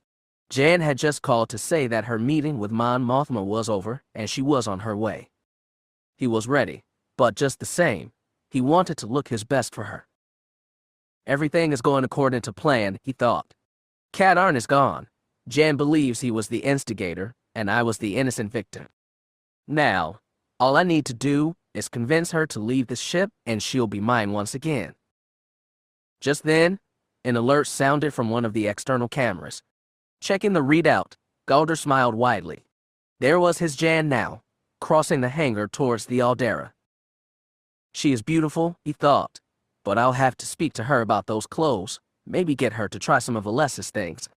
Jan had just called to say that her meeting with Mon Mothma was over and she was on her way. He was ready, but just the same, he wanted to look his best for her. Everything is going according to plan, he thought. Cat Arn is gone. Jan believes he was the instigator, and I was the innocent victim. Now, all I need to do is convince her to leave the ship and she'll be mine once again. Just then, an alert sounded from one of the external cameras. Checking the readout, Galder smiled widely. There was his Jan now, crossing the hangar towards the Aldera. She is beautiful, he thought, but I'll have to speak to her about those clothes, maybe get her to try some of Alessa's things.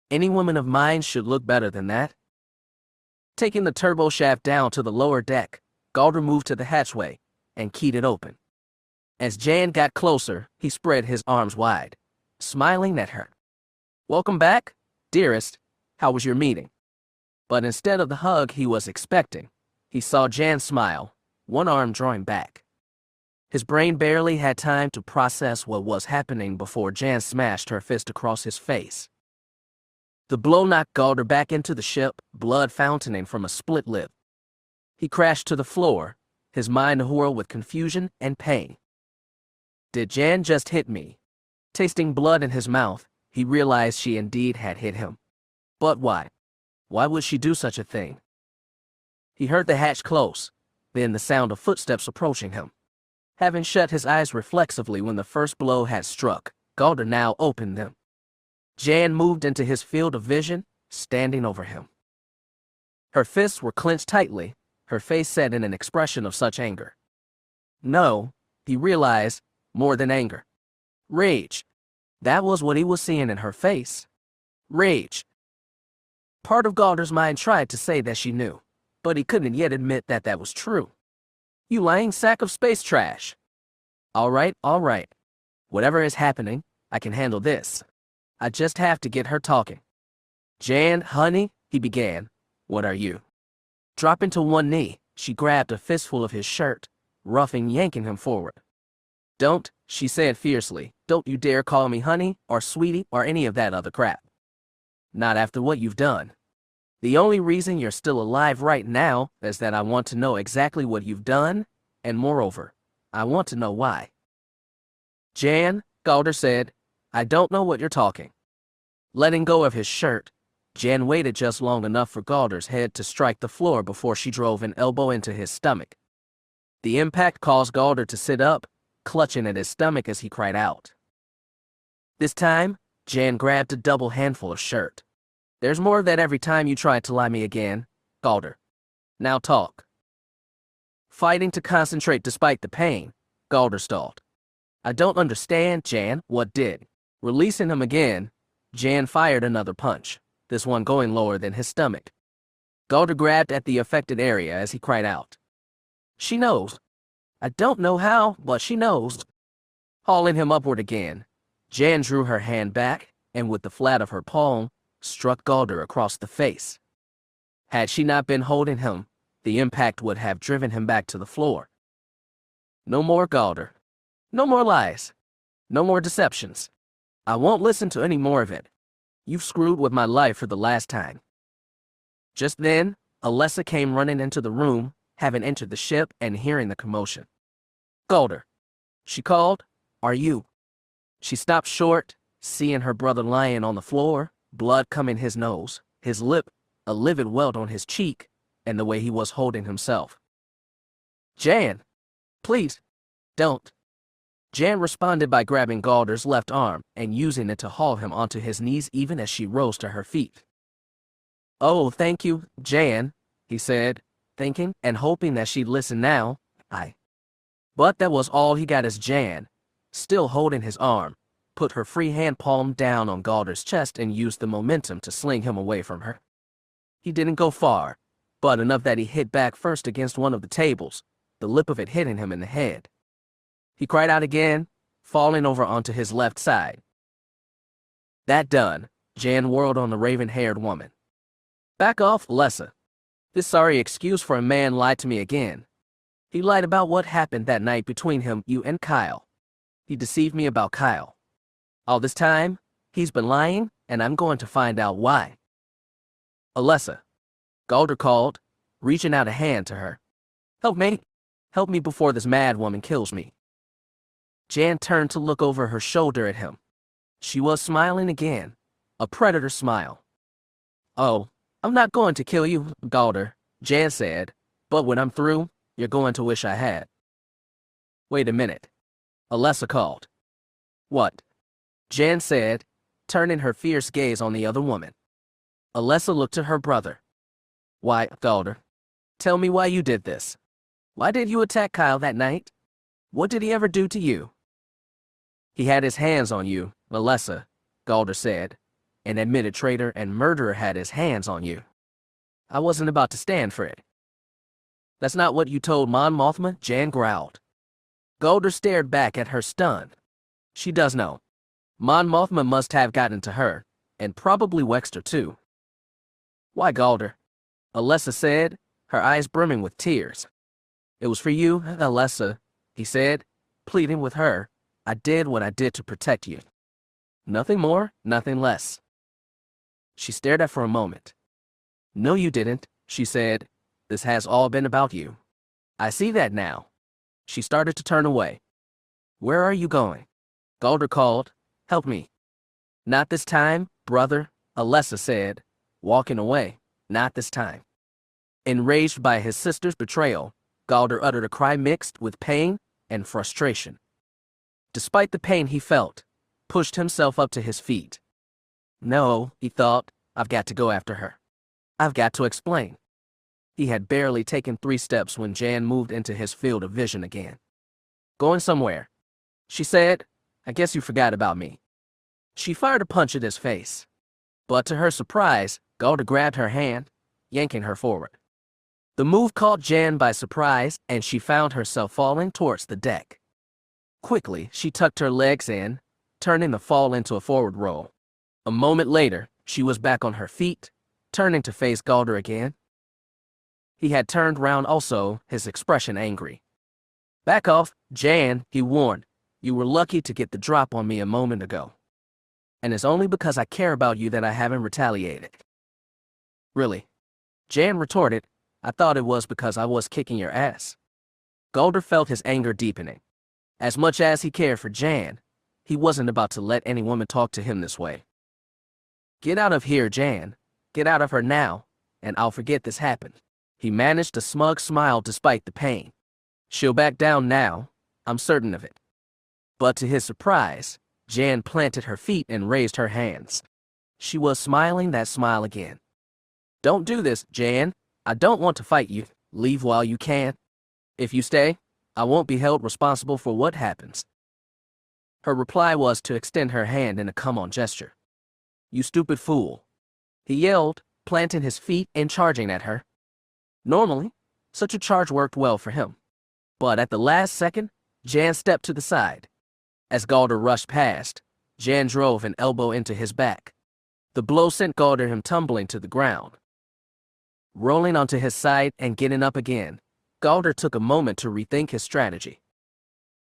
Any woman of mine should look better than that. Taking the turbo shaft down to the lower deck, Galder moved to the hatchway and keyed it open. As Jan got closer, he spread his arms wide, smiling at her. Welcome back, dearest. How was your meeting? But instead of the hug he was expecting, he saw Jan smile, one arm drawing back. His brain barely had time to process what was happening before Jan smashed her fist across his face. The blow knocked Galder back into the ship, blood fountaining from a split lip. He crashed to the floor, his mind whirled with confusion and pain. Did Jan just hit me? Tasting blood in his mouth, he realized she indeed had hit him. But why? Why would she do such a thing? He heard the hatch close, then the sound of footsteps approaching him. Having shut his eyes reflexively when the first blow had struck, Galder now opened them. Jan moved into his field of vision, standing over him. Her fists were clenched tightly, her face set in an expression of such anger. No, he realized, more than anger. Rage. That was what he was seeing in her face. Rage. Part of Galder's mind tried to say that she knew, but he couldn't yet admit that that was true. You lying sack of space trash. All right. Whatever is happening, I can handle this. I just have to get her talking. Jan, honey, he began. What are you? Dropping to one knee, she grabbed a fistful of his shirt, roughing, yanking him forward. Don't, she said fiercely, don't you dare call me honey, or sweetie, or any of that other crap. Not after what you've done. The only reason you're still alive right now is that I want to know exactly what you've done, and moreover, I want to know why. Jan, Galder said, I don't know what you're talking. Letting go of his shirt, Jan waited just long enough for Galder's head to strike the floor before she drove an elbow into his stomach. The impact caused Galder to sit up, clutching at his stomach as he cried out. This time, Jan grabbed a double handful of shirt. There's more of that every time you try to lie me again, Galder. Now talk. Fighting to concentrate despite the pain, Galder stalled. I don't understand, Jan, what did? Releasing him again, Jan fired another punch, this one going lower than his stomach. Galder grabbed at the affected area as he cried out. She knows. I don't know how, but she knows. Hauling him upward again, Jan drew her hand back, and with the flat of her palm, struck Galder across the face. Had she not been holding him, the impact would have driven him back to the floor. No more Galder. No more lies. No more deceptions. I won't listen to any more of it. You've screwed with my life for the last time. Just then, Alessa came running into the room, having entered the ship and hearing the commotion. Galder, she called, are you? She stopped short, seeing her brother lying on the floor, blood coming his nose, his lip, a livid welt on his cheek, and the way he was holding himself. Jan, please, don't. Jan responded by grabbing Galder's left arm and using it to haul him onto his knees even as she rose to her feet. Oh, thank you, Jan, he said, thinking and hoping that she'd listen now. But that was all he got as Jan, still holding his arm, put her free hand palm down on Galder's chest and used the momentum to sling him away from her. He didn't go far, but enough that he hit back first against one of the tables, the lip of it hitting him in the head. He cried out again, falling over onto his left side. That done, Jan whirled on the raven-haired woman. Back off, Alessa. This sorry excuse for a man lied to me again. He lied about what happened that night between you and Kyle. He deceived me about Kyle. All this time, he's been lying, and I'm going to find out why. Alessa, Galder called, reaching out a hand to her. Help me. Help me before this mad woman kills me. Jan turned to look over her shoulder at him. She was smiling again, a predator smile. Oh, I'm not going to kill you, Galder, Jan said, but when I'm through, you're going to wish I had. Wait a minute. Alessa called. What? Jan said, turning her fierce gaze on the other woman. Alessa looked to her brother. Why, Galder, tell me why you did this. Why did you attack Kyle that night? What did he ever do to you? He had his hands on you, Alessa, Galder said. An admitted traitor and murderer had his hands on you. I wasn't about to stand for it. That's not what you told Mon Mothma, Jan growled. Galder stared back at her stunned. She does know. Mon Mothma must have gotten to her, and probably Wexter too. Why, Galder? Alessa said, her eyes brimming with tears. It was for you, Alessa, he said, pleading with her. I did what I did to protect you. Nothing more, nothing less. She stared at her for a moment. No, you didn't, she said. This has all been about you. I see that now. She started to turn away. Where are you going? Galder called. Help me. Not this time, brother, Alessa said, walking away. Not this time. Enraged by his sister's betrayal, Galder uttered a cry mixed with pain and frustration. Despite the pain he felt, pushed himself up to his feet. No, he thought, I've got to go after her. I've got to explain. He had barely taken 3 steps when Jan moved into his field of vision again. Going somewhere, she said. I guess you forgot about me. She fired a punch at his face. But to her surprise, Galder grabbed her hand, yanking her forward. The move caught Jan by surprise, and she found herself falling towards the deck. Quickly, she tucked her legs in, turning the fall into a forward roll. A moment later, she was back on her feet, turning to face Galder again. He had turned round also, his expression angry. Back off, Jan, he warned. You were lucky to get the drop on me a moment ago. And it's only because I care about you that I haven't retaliated. Really? Jan retorted. I thought it was because I was kicking your ass. Galder felt his anger deepening. As much as he cared for Jan, he wasn't about to let any woman talk to him this way. Get out of here, Jan. Get out of her now, and I'll forget this happened. He managed a smug smile despite the pain. She'll back down now, I'm certain of it. But to his surprise, Jan planted her feet and raised her hands. She was smiling that smile again. Don't do this, Jan. I don't want to fight you. Leave while you can. If you stay, I won't be held responsible for what happens. Her reply was to extend her hand in a come-on gesture. You stupid fool. He yelled, planting his feet and charging at her. Normally, such a charge worked well for him. But at the last second, Jan stepped to the side. As Galder rushed past, Jan drove an elbow into his back. The blow sent Galder him tumbling to the ground. Rolling onto his side and getting up again, Galder took a moment to rethink his strategy.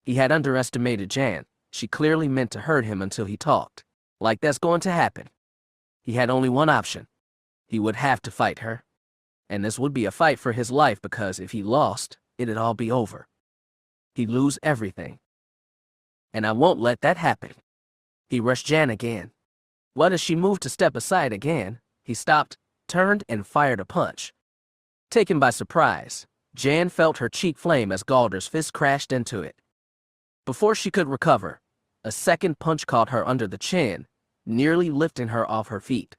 He had underestimated Jan. She clearly meant to hurt him until he talked. Like that's going to happen. He had only one option. He would have to fight her. And this would be a fight for his life because if he lost, it'd all be over. He'd lose everything. And I won't let that happen. He rushed Jan again. What as she moved to step aside again, he stopped, turned, and fired a punch. Taken by surprise, Jan felt her cheek flame as Galder's fist crashed into it. Before she could recover, a second punch caught her under the chin, nearly lifting her off her feet.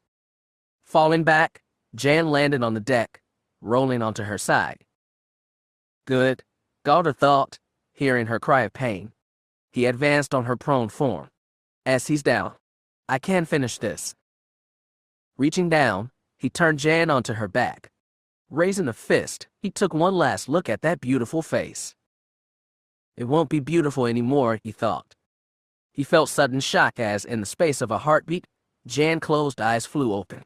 Falling back, Jan landed on the deck, rolling onto her side. Good, Galder thought, hearing her cry of pain. He advanced on her prone form. As he's down, I can finish this. Reaching down, he turned Jan onto her back. Raising a fist, he took one last look at that beautiful face. It won't be beautiful anymore, he thought. He felt sudden shock as, in the space of a heartbeat, Jan's closed eyes flew open.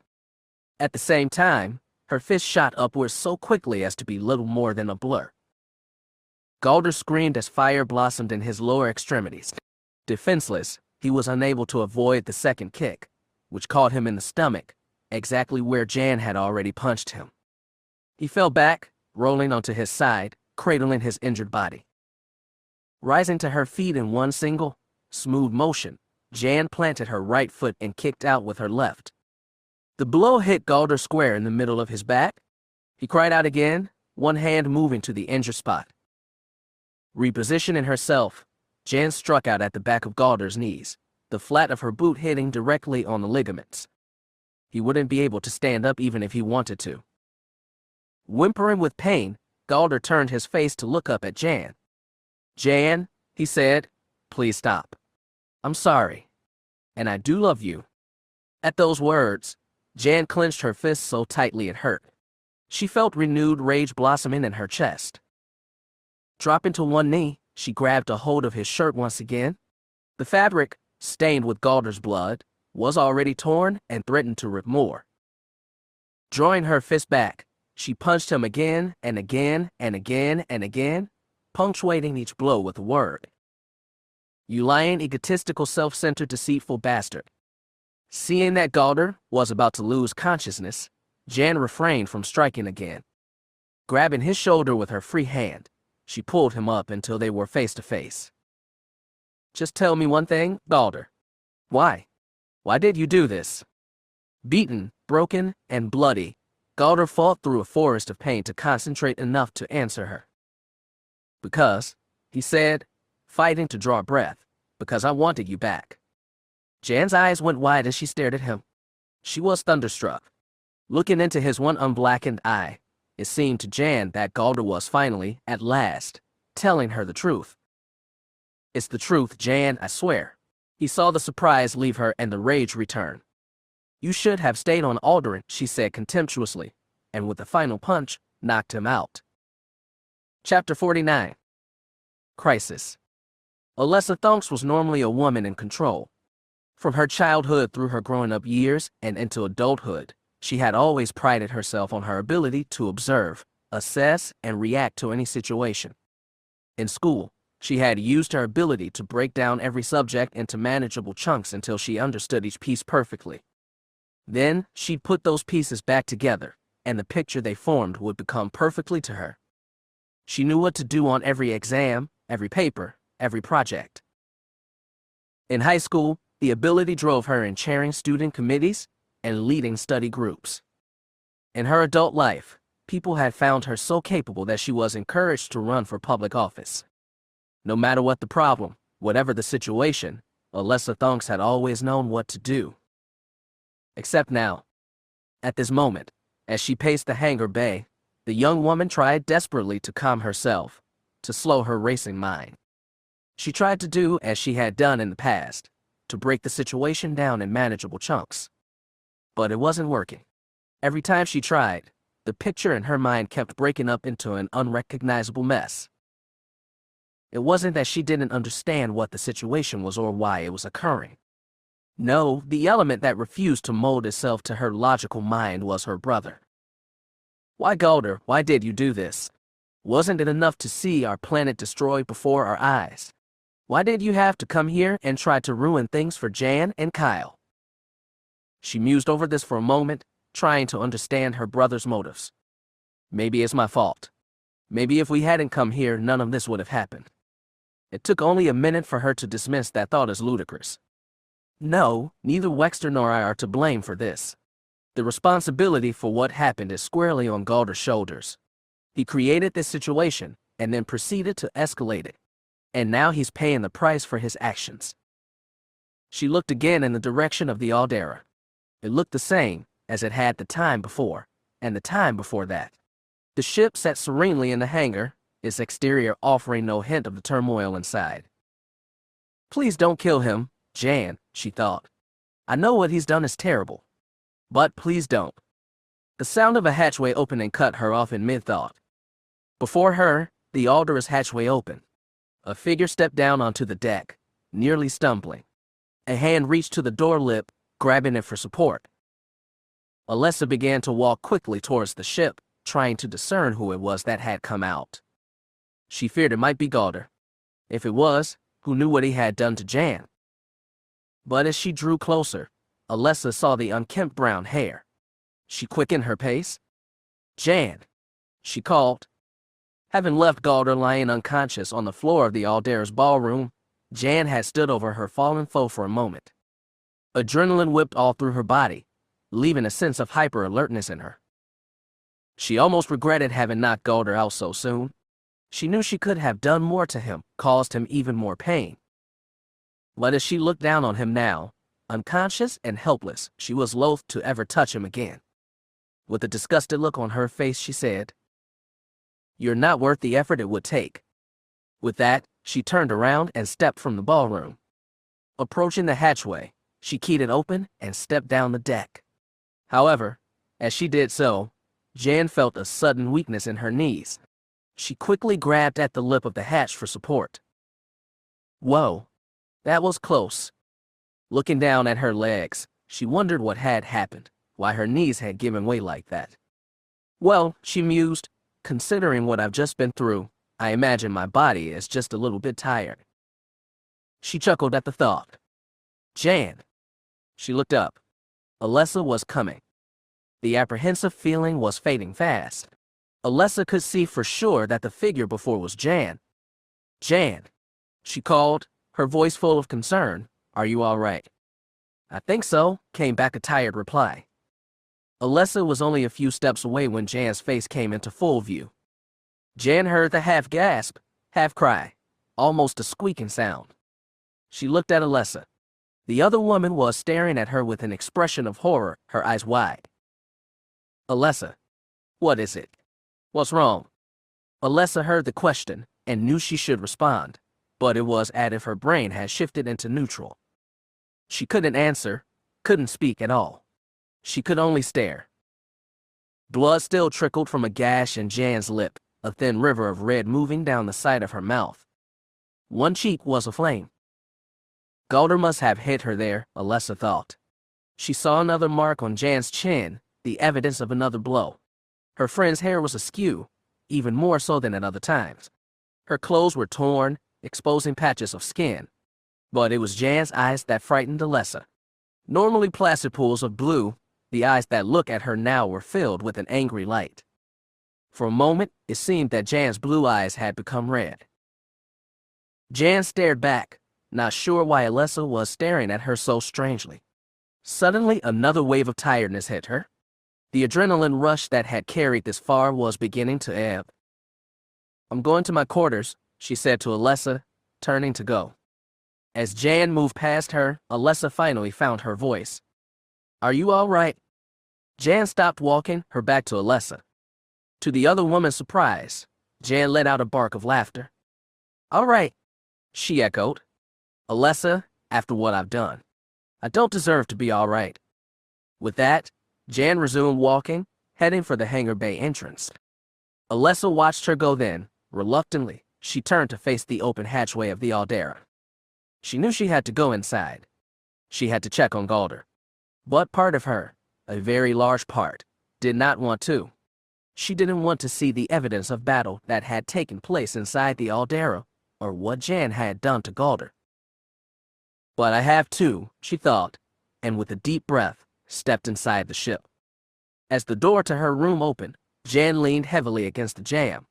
At the same time, her fist shot upwards so quickly as to be little more than a blur. Galder screamed as fire blossomed in his lower extremities. Defenseless, he was unable to avoid the second kick, which caught him in the stomach, exactly where Jan had already punched him. He fell back, rolling onto his side, cradling his injured body. Rising to her feet in one single, smooth motion, Jan planted her right foot and kicked out with her left. The blow hit Galder square in the middle of his back. He cried out again, one hand moving to the injured spot. Repositioning herself, Jan struck out at the back of Galder's knees, the flat of her boot hitting directly on the ligaments. He wouldn't be able to stand up even if he wanted to. Whimpering with pain, Galder turned his face to look up at Jan. "Jan," he said, "please stop. I'm sorry. And I do love you." At those words, Jan clenched her fists so tightly it hurt. She felt renewed rage blossoming in her chest. Dropping to one knee, she grabbed a hold of his shirt once again. The fabric, stained with Galder's blood, was already torn and threatened to rip more. Drawing her fist back, she punched him again and again and again and again, punctuating each blow with a word. "You lying, egotistical, self-centered, deceitful bastard." Seeing that Galder was about to lose consciousness, Jan refrained from striking again. Grabbing his shoulder with her free hand, she pulled him up until they were face to face. "Just tell me one thing, Galder. Why? Why did you do this?" Beaten, broken, and bloody, Galder fought through a forest of pain to concentrate enough to answer her. "Because," he said, fighting to draw breath, "because I wanted you back." Jan's eyes went wide as she stared at him. She was thunderstruck. Looking into his one unblackened eye, it seemed to Jan that Galder was finally, at last, telling her the truth. "It's the truth, Jan, I swear." He saw the surprise leave her and the rage return. "You should have stayed on Alderaan," she said contemptuously, and with a final punch, knocked him out. Chapter 49. Crisis. Alessa Thonks was normally a woman in control. From her childhood through her growing-up years and into adulthood, she had always prided herself on her ability to observe, assess, and react to any situation. In school, she had used her ability to break down every subject into manageable chunks until she understood each piece perfectly. Then, she'd put those pieces back together, and the picture they formed would become perfectly to her. She knew what to do on every exam, every paper, every project. In high school, the ability drove her in chairing student committees and leading study groups. In her adult life, people had found her so capable that she was encouraged to run for public office. No matter what the problem, whatever the situation, Alessa Thonks had always known what to do. Except now. At this moment, as she paced the hangar bay, the young woman tried desperately to calm herself, to slow her racing mind. She tried to do as she had done in the past, to break the situation down in manageable chunks. But it wasn't working. Every time she tried, the picture in her mind kept breaking up into an unrecognizable mess. It wasn't that she didn't understand what the situation was or why it was occurring. No, the element that refused to mold itself to her logical mind was her brother. "Why, Galder, why did you do this? Wasn't it enough to see our planet destroyed before our eyes? Why did you have to come here and try to ruin things for Jan and Kyle?" She mused over this for a moment, trying to understand her brother's motives. "Maybe it's my fault. Maybe if we hadn't come here, none of this would have happened." It took only a minute for her to dismiss that thought as ludicrous. "No, neither Wexter nor I are to blame for this. The responsibility for what happened is squarely on Galder's shoulders. He created this situation and then proceeded to escalate it. And now he's paying the price for his actions." She looked again in the direction of the Alderaan. It looked the same as it had the time before, and the time before that. The ship sat serenely in the hangar, its exterior offering no hint of the turmoil inside. "Please don't kill him, Jan," she thought. "I know what he's done is terrible. But please don't." The sound of a hatchway opening cut her off in mid-thought. Before her, the Alderaan's hatchway opened. A figure stepped down onto the deck, nearly stumbling. A hand reached to the door lip, grabbing it for support. Alessa began to walk quickly towards the ship, trying to discern who it was that had come out. She feared it might be Galder. If it was, who knew what he had done to Jan? But as she drew closer, Alessa saw the unkempt brown hair. She quickened her pace. "Jan," she called. Having left Galder lying unconscious on the floor of the Aldera's ballroom, Jan had stood over her fallen foe for a moment. Adrenaline whipped all through her body, leaving a sense of hyper-alertness in her. She almost regretted having knocked Galder out so soon. She knew she could have done more to him, caused him even more pain. But as she looked down on him now, unconscious and helpless, she was loath to ever touch him again. With a disgusted look on her face, she said, "You're not worth the effort it would take." With that, she turned around and stepped from the ballroom. Approaching the hatchway, she keyed it open and stepped down the deck. However, as she did so, Jan felt a sudden weakness in her knees. She quickly grabbed at the lip of the hatch for support. Whoa, that was close. Looking down at her legs, she wondered what had happened, why her knees had given way like that. "Well," she mused, "considering what I've just been through, I imagine my body is just a little bit tired." She chuckled at the thought. "Jan." She looked up. Alessa was coming. The apprehensive feeling was fading fast. Alessa could see for sure that the figure before was Jan. "Jan," she called, her voice full of concern. "Are you all right?" "I think so," came back a tired reply. Alessa was only a few steps away when Jan's face came into full view. Jan heard the half gasp, half cry, almost a squeaking sound. She looked at Alessa. The other woman was staring at her with an expression of horror, her eyes wide. "Alessa, what is it? What's wrong?" Alessa heard the question and knew she should respond, but it was as if her brain had shifted into neutral. She couldn't answer, couldn't speak at all. She could only stare. Blood still trickled from a gash in Jan's lip, a thin river of red moving down the side of her mouth. One cheek was aflame. Galder must have hit her there, Alessa thought. She saw another mark on Jan's chin, the evidence of another blow. Her friend's hair was askew, even more so than at other times. Her clothes were torn, exposing patches of skin. But it was Jan's eyes that frightened Alessa. Normally placid pools of blue, the eyes that looked at her now were filled with an angry light. For a moment, it seemed that Jan's blue eyes had become red. Jan stared back, not sure why Alessa was staring at her so strangely. Suddenly, another wave of tiredness hit her. The adrenaline rush that had carried this far was beginning to ebb. "I'm going to my quarters," she said to Alessa, turning to go. As Jan moved past her, Alessa finally found her voice. "Are you all right?" Jan stopped walking, her back to Alessa. To the other woman's surprise, Jan let out a bark of laughter. "All right," she echoed. "Alessa, after what I've done, I don't deserve to be all right." With that, Jan resumed walking, heading for the hangar bay entrance. Alessa watched her go then, reluctantly, she turned to face the open hatchway of the Aldera. She knew she had to go inside. She had to check on Galder. But part of her, a very large part, did not want to. She didn't want to see the evidence of battle that had taken place inside the Aldera, or what Jan had done to Galder. But I have to, she thought, and with a deep breath, stepped inside the ship. As the door to her room opened, Jan leaned heavily against the jamb.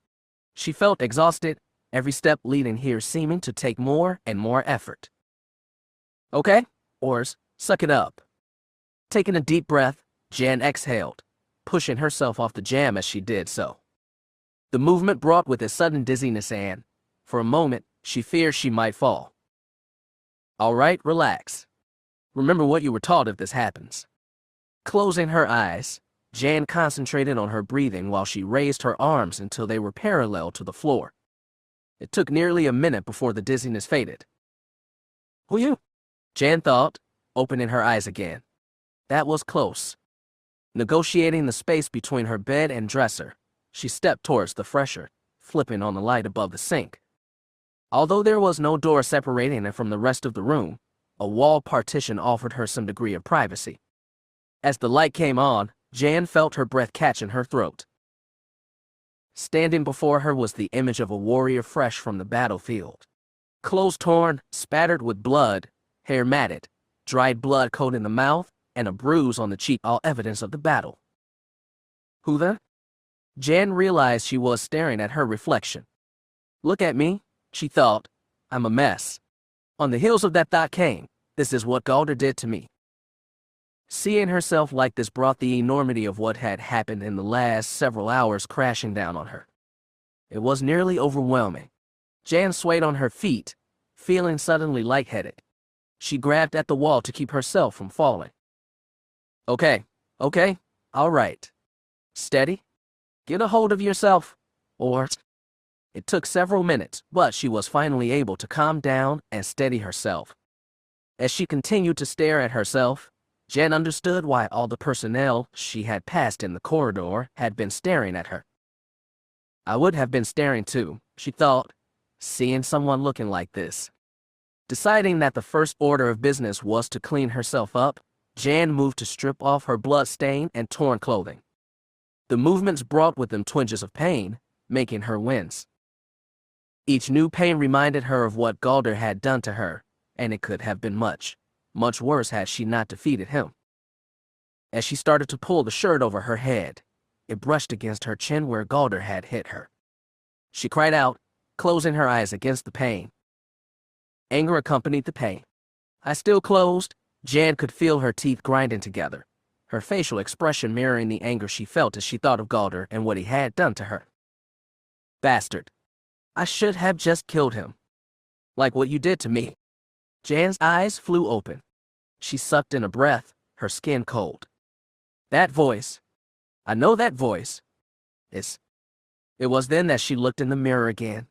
She felt exhausted, every step leading here seeming to take more and more effort. "Okay, Ors, suck it up." Taking a deep breath, Jan exhaled, pushing herself off the jamb as she did so. The movement brought with it sudden dizziness and, for a moment, she feared she might fall. "All right, relax. Remember what you were taught if this happens." Closing her eyes, Jan concentrated on her breathing while she raised her arms until they were parallel to the floor. It took nearly a minute before the dizziness faded. "Who you?" Jan thought, opening her eyes again. That was close. Negotiating the space between her bed and dresser, she stepped towards the fresher, flipping on the light above the sink. Although there was no door separating it from the rest of the room, a wall partition offered her some degree of privacy. As the light came on, Jan felt her breath catch in her throat. Standing before her was the image of a warrior fresh from the battlefield. Clothes torn, spattered with blood, hair matted, dried blood coat in the mouth, and a bruise on the cheek, all evidence of the battle. Who the? Jan realized she was staring at her reflection. Look at me, she thought. I'm a mess. On the heels of that thought came, this is what Galder did to me. Seeing herself like this brought the enormity of what had happened in the last several hours crashing down on her. It was nearly overwhelming. Jan swayed on her feet, feeling suddenly lightheaded. She grabbed at the wall to keep herself from falling. Okay, all right. Steady. Get a hold of yourself, or... It took several minutes, but she was finally able to calm down and steady herself. As she continued to stare at herself, Jen understood why all the personnel she had passed in the corridor had been staring at her. I would have been staring too, she thought, seeing someone looking like this. Deciding that the first order of business was to clean herself up, Jan moved to strip off her blood-stained and torn clothing. The movements brought with them twinges of pain, making her wince. Each new pain reminded her of what Galder had done to her, and it could have been much worse had she not defeated him. As she started to pull the shirt over her head, it brushed against her chin where Galder had hit her. She cried out, closing her eyes against the pain. Anger accompanied the pain. Eyes still closed, Jan could feel her teeth grinding together, her facial expression mirroring the anger she felt as she thought of Galder and what he had done to her. Bastard. I should have just killed him. Like what you did to me. Jan's eyes flew open. She sucked in a breath, her skin cold. That voice. I know that voice. It was then that she looked in the mirror again.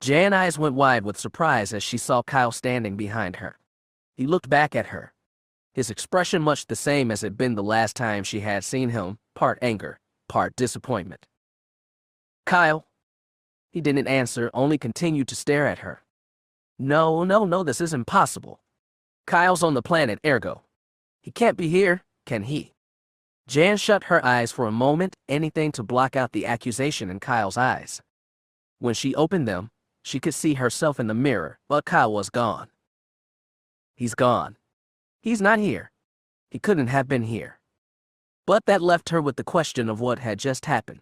Jan's eyes went wide with surprise as she saw Kyle standing behind her. He looked back at her, his expression much the same as had been the last time she had seen him, part anger, part disappointment. Kyle. He didn't answer, only continued to stare at her. No, this is impossible. Kyle's on the planet Ergo. He can't be here, can he? Jan shut her eyes for a moment, anything to block out the accusation in Kyle's eyes. When she opened them, she could see herself in the mirror, but Kyle was gone. He's gone. He's not here. He couldn't have been here. But that left her with the question of what had just happened.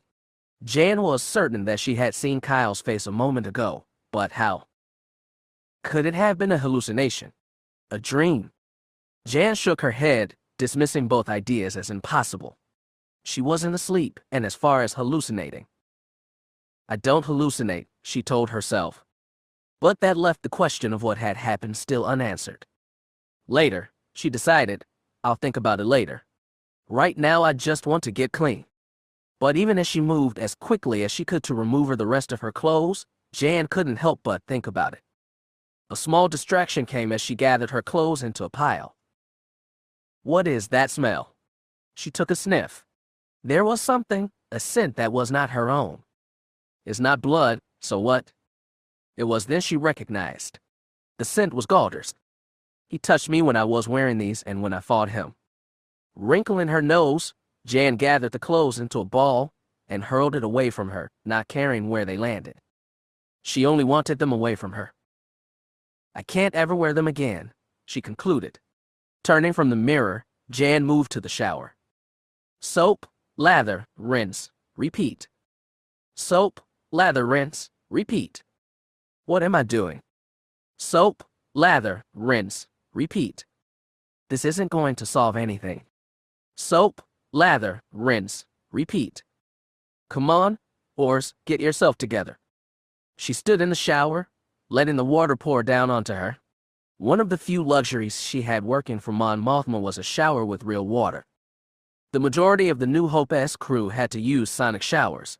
Jan was certain that she had seen Kyle's face a moment ago, but how? Could it have been a hallucination? A dream? Jan shook her head, dismissing both ideas as impossible. She wasn't asleep, and as far as hallucinating. I don't hallucinate, she told herself. But that left the question of what had happened still unanswered. Later, she decided, I'll think about it later. Right now I just want to get clean. But even as she moved as quickly as she could to remove the rest of her clothes, Jan couldn't help but think about it. A small distraction came as she gathered her clothes into a pile. What is that smell? She took a sniff. There was something, a scent that was not her own. It's not blood, so what? It was then she recognized. The scent was Galder's. He touched me when I was wearing these and when I fought him. Wrinkling her nose, Jan gathered the clothes into a ball and hurled it away from her, not caring where they landed. She only wanted them away from her. I can't ever wear them again, she concluded. Turning from the mirror, Jan moved to the shower. Soap, lather, rinse, repeat. Soap, lather, rinse, repeat. What am I doing? Soap, lather, rinse, repeat. This isn't going to solve anything. Soap, lather, rinse, repeat. Come on, Ors, get yourself together. She stood in the shower, letting the water pour down onto her. One of the few luxuries she had working for Mon Mothma was a shower with real water. The majority of the New Hope's crew had to use sonic showers.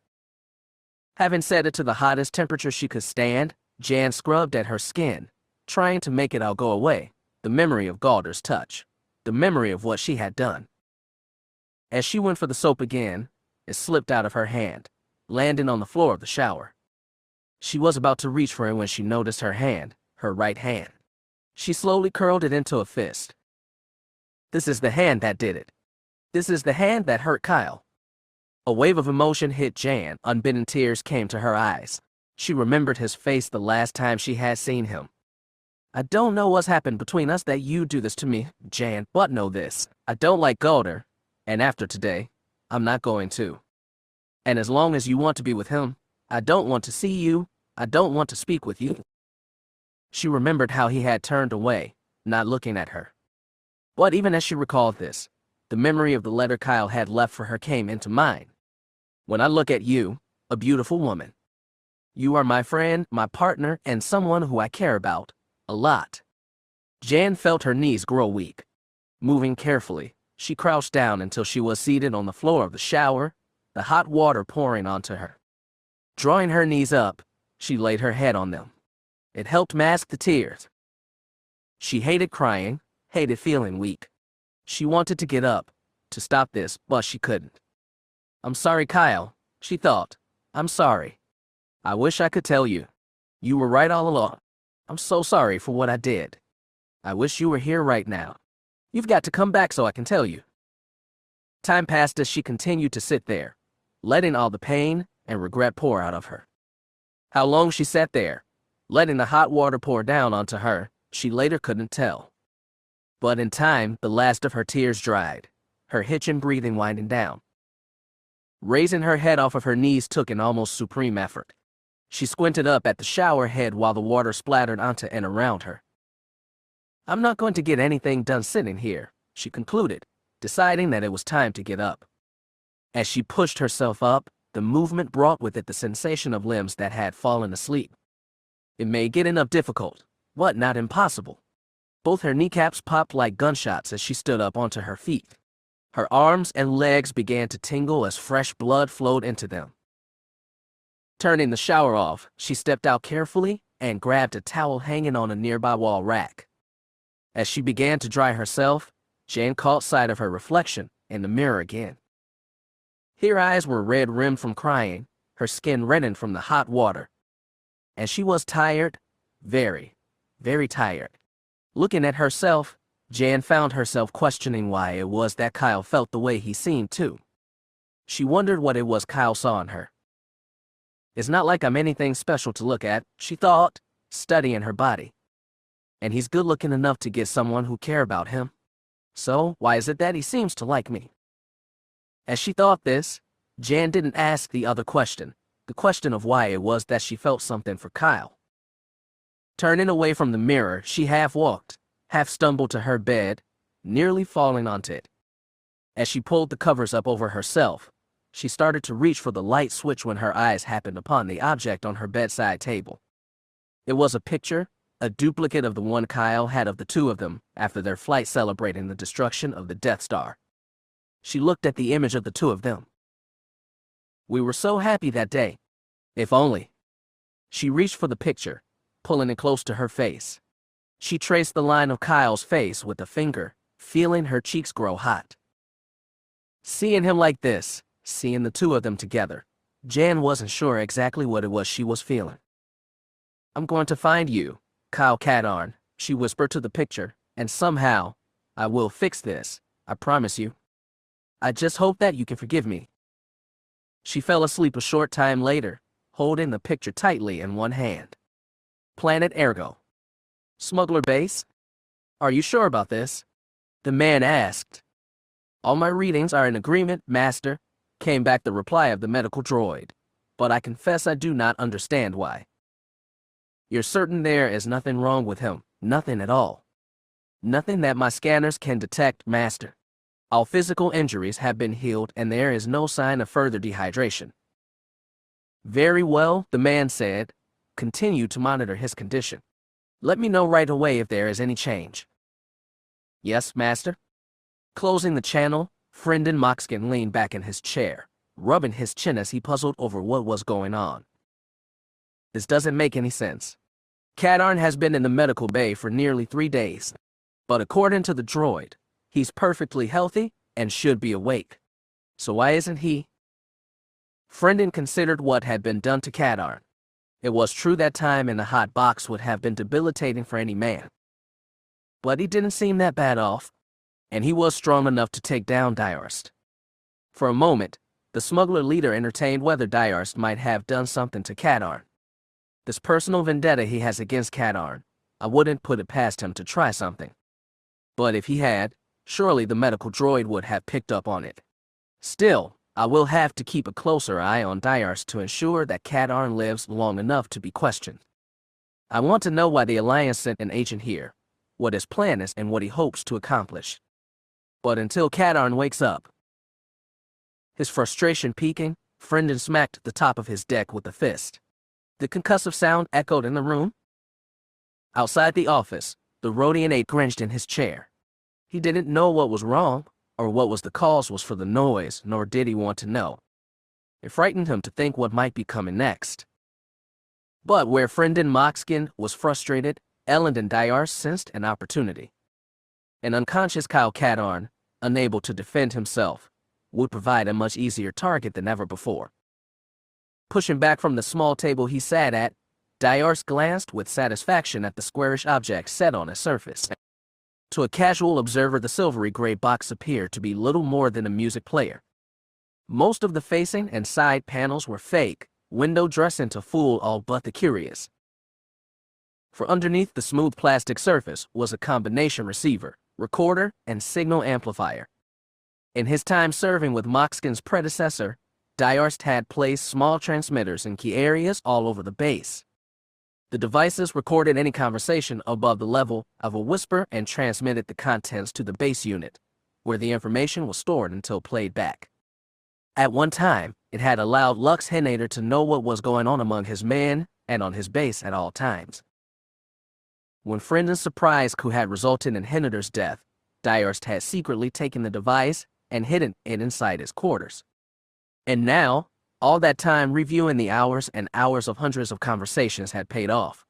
Having set it to the hottest temperature she could stand, Jan scrubbed at her skin, trying to make it all go away, the memory of Galder's touch, the memory of what she had done. As she went for the soap again, it slipped out of her hand, landing on the floor of the shower. She was about to reach for it when she noticed her hand, her right hand. She slowly curled it into a fist. This is the hand that did it. This is the hand that hurt Kyle. A wave of emotion hit Jan. Unbidden tears came to her eyes. She remembered his face the last time she had seen him. I don't know what's happened between us that you do this to me, Jan, but know this. I don't like Golder, and after today, I'm not going to. And as long as you want to be with him, I don't want to see you, I don't want to speak with you. She remembered how he had turned away, not looking at her. But even as she recalled this, the memory of the letter Kyle had left for her came into mind. When I look at you, a beautiful woman, you are my friend, my partner, and someone who I care about a lot. Jan felt her knees grow weak. Moving carefully, she crouched down until she was seated on the floor of the shower, the hot water pouring onto her. Drawing her knees up, she laid her head on them. It helped mask the tears. She hated crying, hated feeling weak. She wanted to get up, to stop this, but she couldn't. I'm sorry, Kyle, she thought. I'm sorry. I wish I could tell you. You were right all along. I'm so sorry for what I did. I wish you were here right now. You've got to come back so I can tell you. Time passed as she continued to sit there, letting all the pain and regret pour out of her. How long she sat there, letting the hot water pour down onto her, she later couldn't tell. But in time, the last of her tears dried, her hitching breathing winding down. Raising her head off of her knees took an almost supreme effort. She squinted up at the shower head while the water splattered onto and around her. I'm not going to get anything done sitting here, she concluded, deciding that it was time to get up. As she pushed herself up, the movement brought with it the sensation of limbs that had fallen asleep. It made getting up difficult, but not impossible. Both her kneecaps popped like gunshots as she stood up onto her feet. Her arms and legs began to tingle as fresh blood flowed into them. Turning the shower off, she stepped out carefully and grabbed a towel hanging on a nearby wall rack. As she began to dry herself, Jan caught sight of her reflection in the mirror again. Her eyes were red-rimmed from crying, her skin reddened from the hot water. And she was tired, very, very tired. Looking at herself, Jan found herself questioning why it was that Kyle felt the way he seemed too. She wondered what it was Kyle saw in her. It's not like I'm anything special to look at, she thought, studying her body. And he's good-looking enough to get someone who care about him. So why is it that he seems to like me? As she thought this, Jan didn't ask the other question, the question of why it was that she felt something for Kyle. Turning away from the mirror, she half walked, half stumbled to her bed, nearly falling onto it. As she pulled the covers up over herself, she started to reach for the light switch when her eyes happened upon the object on her bedside table. It was a picture, a duplicate of the one Kyle had of the two of them after their flight celebrating the destruction of the Death Star. She looked at the image of the two of them. We were so happy that day. If only. She reached for the picture, pulling it close to her face. She traced the line of Kyle's face with a finger, feeling her cheeks grow hot. Seeing him like this, seeing the two of them together, Jan wasn't sure exactly what it was she was feeling. I'm going to find you, Kyle Katarn, she whispered to the picture, and somehow, I will fix this, I promise you. I just hope that you can forgive me. She fell asleep a short time later, holding the picture tightly in one hand. Planet Ergo. Smuggler base? Are you sure about this? The man asked. All my readings are in agreement, Master, came back the reply of the medical droid, but I confess I do not understand why. You're certain there is nothing wrong with him, nothing at all. Nothing that my scanners can detect, Master. All physical injuries have been healed and there is no sign of further dehydration. Very well, the man said. Continue to monitor his condition. Let me know right away if there is any change. Yes, Master. Closing the channel, Friendin Moxkin leaned back in his chair, rubbing his chin as he puzzled over what was going on. This doesn't make any sense. Katarn has been in the medical bay for nearly 3 days, but according to the droid, he's perfectly healthy and should be awake. So why isn't he? Friendin considered what had been done to Katarn. It was true that time in the hot box would have been debilitating for any man. But he didn't seem that bad off, and he was strong enough to take down Diarst. For a moment, the smuggler leader entertained whether Diarst might have done something to Katarn. This personal vendetta he has against Katarn, I wouldn't put it past him to try something. But if he had, surely the medical droid would have picked up on it. Still, I will have to keep a closer eye on Diars to ensure that Kadarn lives long enough to be questioned. I want to know why the Alliance sent an agent here, what his plan is, and what he hopes to accomplish. But until Kadarn wakes up, his frustration peaking, Frendon smacked the top of his deck with a fist. The concussive sound echoed in the room. Outside the office, the Rhodian ate cringed in his chair. He didn't know what was wrong, or what was the cause was for the noise, nor did he want to know. It frightened him to think what might be coming next. But where Frendon Moxkin was frustrated, Elend and Diars sensed an opportunity. An unconscious Kyle Kadarn, unable to defend himself, would provide a much easier target than ever before. Pushing back from the small table he sat at, Diars glanced with satisfaction at the squarish object set on its surface. To a casual observer, the silvery gray box appeared to be little more than a music player. Most of the facing and side panels were fake, window dressing to fool all but the curious. For underneath the smooth plastic surface was a combination receiver, recorder, and signal amplifier. In his time serving with Moxkin's predecessor, Diars had placed small transmitters in key areas all over the base. The devices recorded any conversation above the level of a whisper and transmitted the contents to the base unit, where the information was stored until played back. At one time, it had allowed Lux Henator to know what was going on among his men and on his base at all times. When Frendon's surprise coup had resulted in Henator's death, Diars had secretly taken the device and hidden it inside his quarters. And now, all that time reviewing the hours and hours of hundreds of conversations had paid off.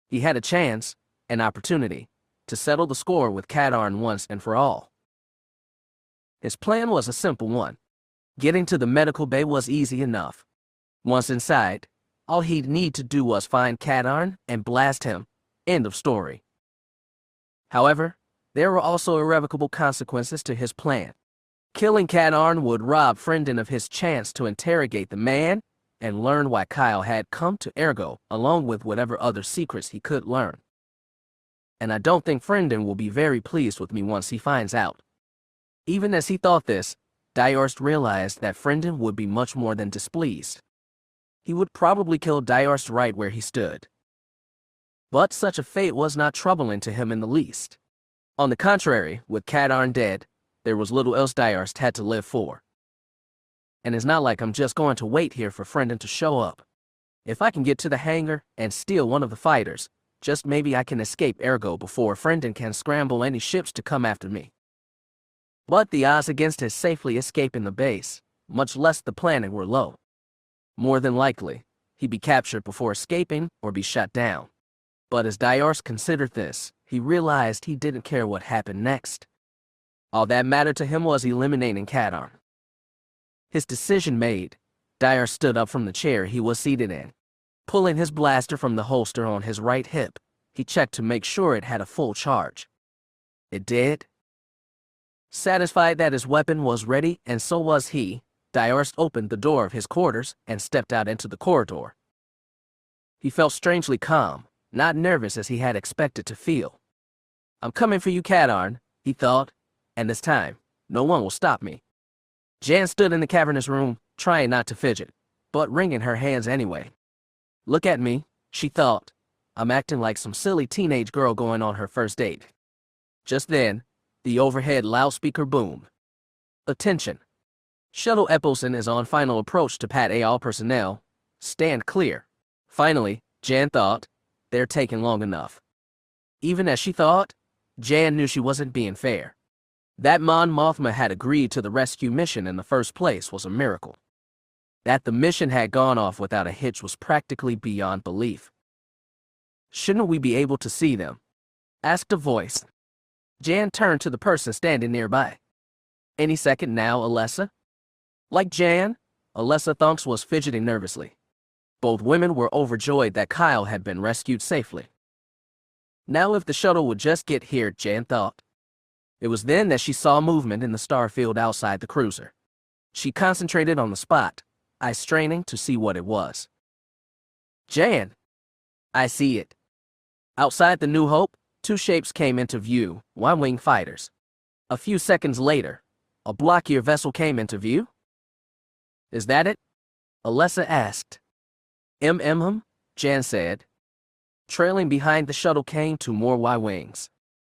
He had a chance, an opportunity, to settle the score with Kadarn once and for all. His plan was a simple one. Getting to the medical bay was easy enough. Once inside, all he'd need to do was find Kadarn and blast him. End of story. However, there were also irrevocable consequences to his plan. Killing Kadarn would rob Frendon of his chance to interrogate the man and learn why Kyle had come to Ergo, along with whatever other secrets he could learn. And I don't think Frendon will be very pleased with me once he finds out. Even as he thought this, Diars realized that Frendon would be much more than displeased. He would probably kill Diars right where he stood. But such a fate was not troubling to him in the least. On the contrary, with Kadarn dead, there was little else Diars had to live for. And it's not like I'm just going to wait here for Frendon to show up. If I can get to the hangar and steal one of the fighters, just maybe I can escape Ergo before Frendon can scramble any ships to come after me. But the odds against his safely escaping the base, much less the planning, were low. More than likely, he'd be captured before escaping or be shot down. But as Diars considered this, he realized he didn't care what happened next. All that mattered to him was eliminating Kadarn. His decision made, Diars stood up from the chair he was seated in. Pulling his blaster from the holster on his right hip, he checked to make sure it had a full charge. It did. Satisfied that his weapon was ready, and so was he, Diars opened the door of his quarters and stepped out into the corridor. He felt strangely calm, not nervous as he had expected to feel. I'm coming for you, Kadarn, he thought, and this time, no one will stop me. Jan stood in the cavernous room, trying not to fidget, but wringing her hands anyway. Look at me, she thought. I'm acting like some silly teenage girl going on her first date. Just then, the overhead loudspeaker boomed. Attention. Shuttle Epilson is on final approach to Pat A. All personnel. Stand clear. Finally, Jan thought, they're taking long enough. Even as she thought, Jan knew she wasn't being fair. That Mon Mothma had agreed to the rescue mission in the first place was a miracle. That the mission had gone off without a hitch was practically beyond belief. Shouldn't we be able to see them? Asked a voice. Jan turned to the person standing nearby. Any second now, Alessa? Like Jan, Alessa Thunks was fidgeting nervously. Both women were overjoyed that Kyle had been rescued safely. Now if the shuttle would just get here, Jan thought. It was then that she saw movement in the star field outside the cruiser. She concentrated on the spot, eyes straining to see what it was. Jan! I see it. Outside the New Hope, two shapes came into view, Y-wing fighters. A few seconds later, a blockier vessel came into view. Is that it? Alessa asked. Jan said. Trailing behind the shuttle came two more Y-wings.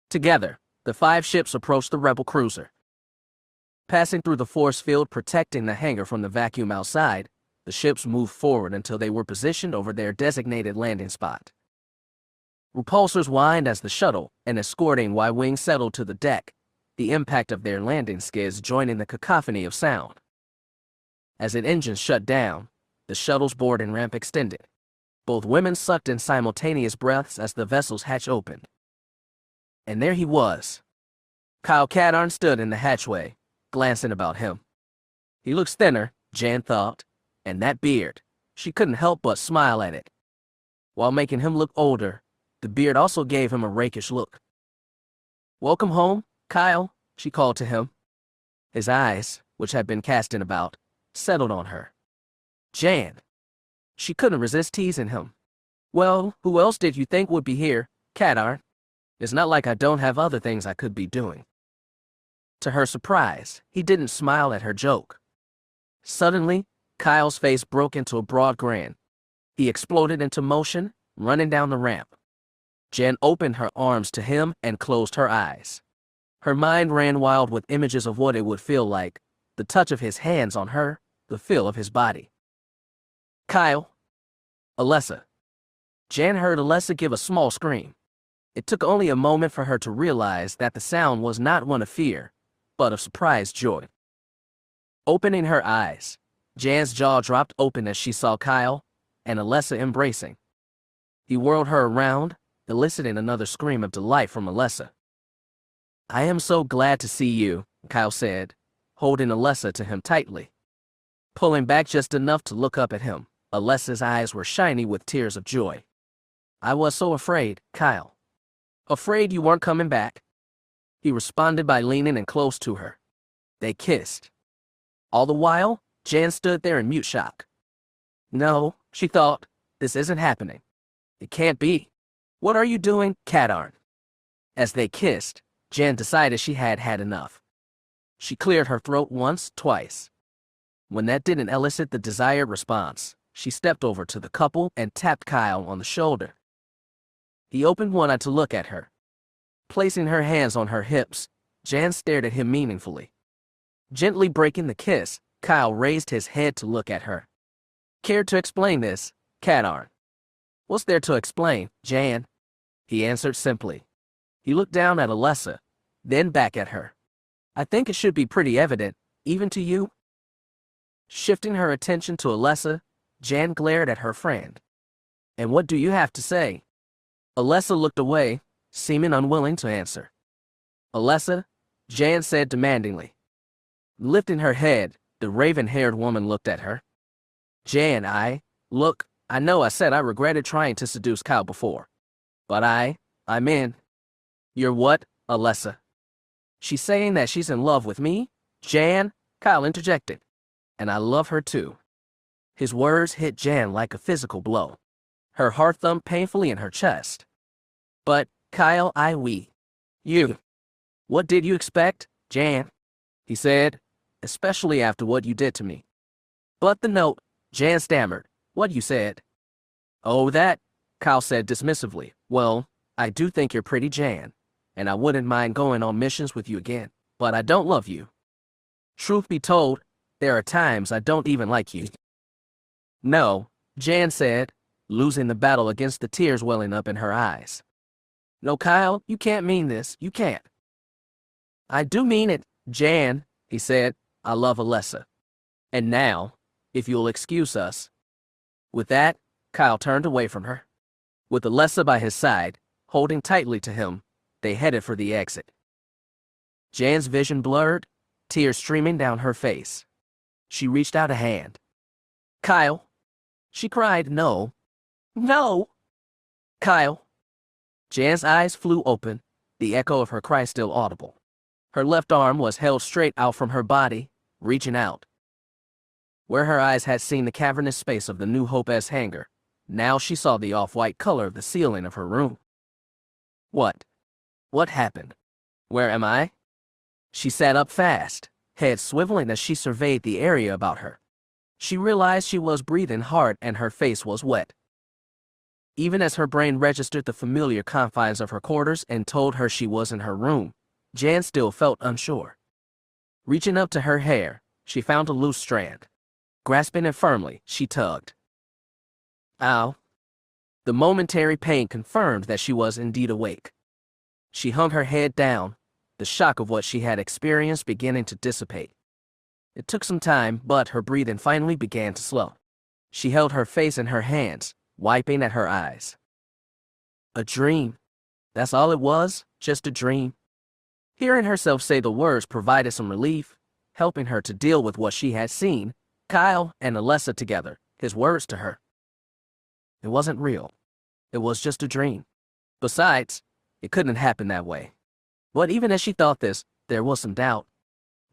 Together, the 5 ships approached the rebel cruiser. Passing through the force field protecting the hangar from the vacuum outside, the ships moved forward until they were positioned over their designated landing spot. Repulsors whined as the shuttle and escorting Y-wing settled to the deck, the impact of their landing skids joining the cacophony of sound. As its engines shut down, the shuttle's boarding ramp extended. Both women sucked in simultaneous breaths as the vessel's hatch opened. And there he was. Kyle Katarn stood in the hatchway, glancing about him. He looks thinner, Jan thought, and that beard, she couldn't help but smile at it. While making him look older, the beard also gave him a rakish look. Welcome home, Kyle, she called to him. His eyes, which had been casting about, settled on her. Jan. She couldn't resist teasing him. Well, who else did you think would be here, Katarn? It's not like I don't have other things I could be doing. To her surprise, he didn't smile at her joke. Suddenly, Kyle's face broke into a broad grin. He exploded into motion, running down the ramp. Jan opened her arms to him and closed her eyes. Her mind ran wild with images of what it would feel like, the touch of his hands on her, the feel of his body. Kyle. Alessa. Jan heard Alessa give a small scream. It took only a moment for her to realize that the sound was not one of fear, but of surprised joy. Opening her eyes, Jan's jaw dropped open as she saw Kyle and Alessa embracing. He whirled her around, eliciting another scream of delight from Alessa. I am so glad to see you, Kyle said, holding Alessa to him tightly. Pulling back just enough to look up at him, Alessa's eyes were shiny with tears of joy. I was so afraid, Kyle. Afraid you weren't coming back? He responded by leaning in close to her. They kissed. All the while, Jan stood there in mute shock. No, she thought, this isn't happening. It can't be. What are you doing, Katarn? As they kissed, Jan decided she had had enough. She cleared her throat once, twice. When that didn't elicit the desired response, she stepped over to the couple and tapped Kyle on the shoulder. He opened one eye to look at her. Placing her hands on her hips, Jan stared at him meaningfully. Gently breaking the kiss, Kyle raised his head to look at her. Care to explain this, Katarn? What's there to explain, Jan? He answered simply. He looked down at Alessa, then back at her. I think it should be pretty evident, even to you. Shifting her attention to Alessa, Jan glared at her friend. And what do you have to say? Alessa looked away, seeming unwilling to answer. Alessa, Jan said demandingly. Lifting her head, the raven-haired woman looked at her. Jan, look, I know I said I regretted trying to seduce Kyle before. But I'm in. You're what, Alessa? She's saying that she's in love with me? Jan, Kyle interjected. And I love her too. His words hit Jan like a physical blow. Her heart thumped painfully in her chest. But, Kyle, you. What did you expect, Jan? He said, especially after what you did to me. But the note, Jan stammered. What you said? Oh, that, Kyle said dismissively. Well, I do think you're pretty, Jan, and I wouldn't mind going on missions with you again, but I don't love you. Truth be told, there are times I don't even like you. No, Jan said, losing the battle against the tears welling up in her eyes. No, Kyle, you can't mean this. You can't. I do mean it, Jan, he said. I love Alessa. And now, if you'll excuse us. With that, Kyle turned away from her. With Alessa by his side, holding tightly to him, they headed for the exit. Jan's vision blurred, tears streaming down her face. She reached out a hand. Kyle. She cried, no. No. Kyle. Jan's eyes flew open, the echo of her cry still audible. Her left arm was held straight out from her body, reaching out. Where her eyes had seen the cavernous space of the New Hope-esque hangar, now she saw the off-white color of the ceiling of her room. What? What happened? Where am I? She sat up fast, head swiveling as she surveyed the area about her. She realized she was breathing hard and her face was wet. Even as her brain registered the familiar confines of her quarters and told her she was in her room, Jan still felt unsure. Reaching up to her hair, she found a loose strand. Grasping it firmly, she tugged. Ow. The momentary pain confirmed that she was indeed awake. She hung her head down, the shock of what she had experienced beginning to dissipate. It took some time, but her breathing finally began to slow. She held her face in her hands, wiping at her eyes. A dream. That's all it was, just a dream. Hearing herself say the words provided some relief, helping her to deal with what she had seen, Kyle and Alessa together, his words to her. It wasn't real. It was just a dream. Besides, it couldn't happen that way. But even as she thought this, there was some doubt.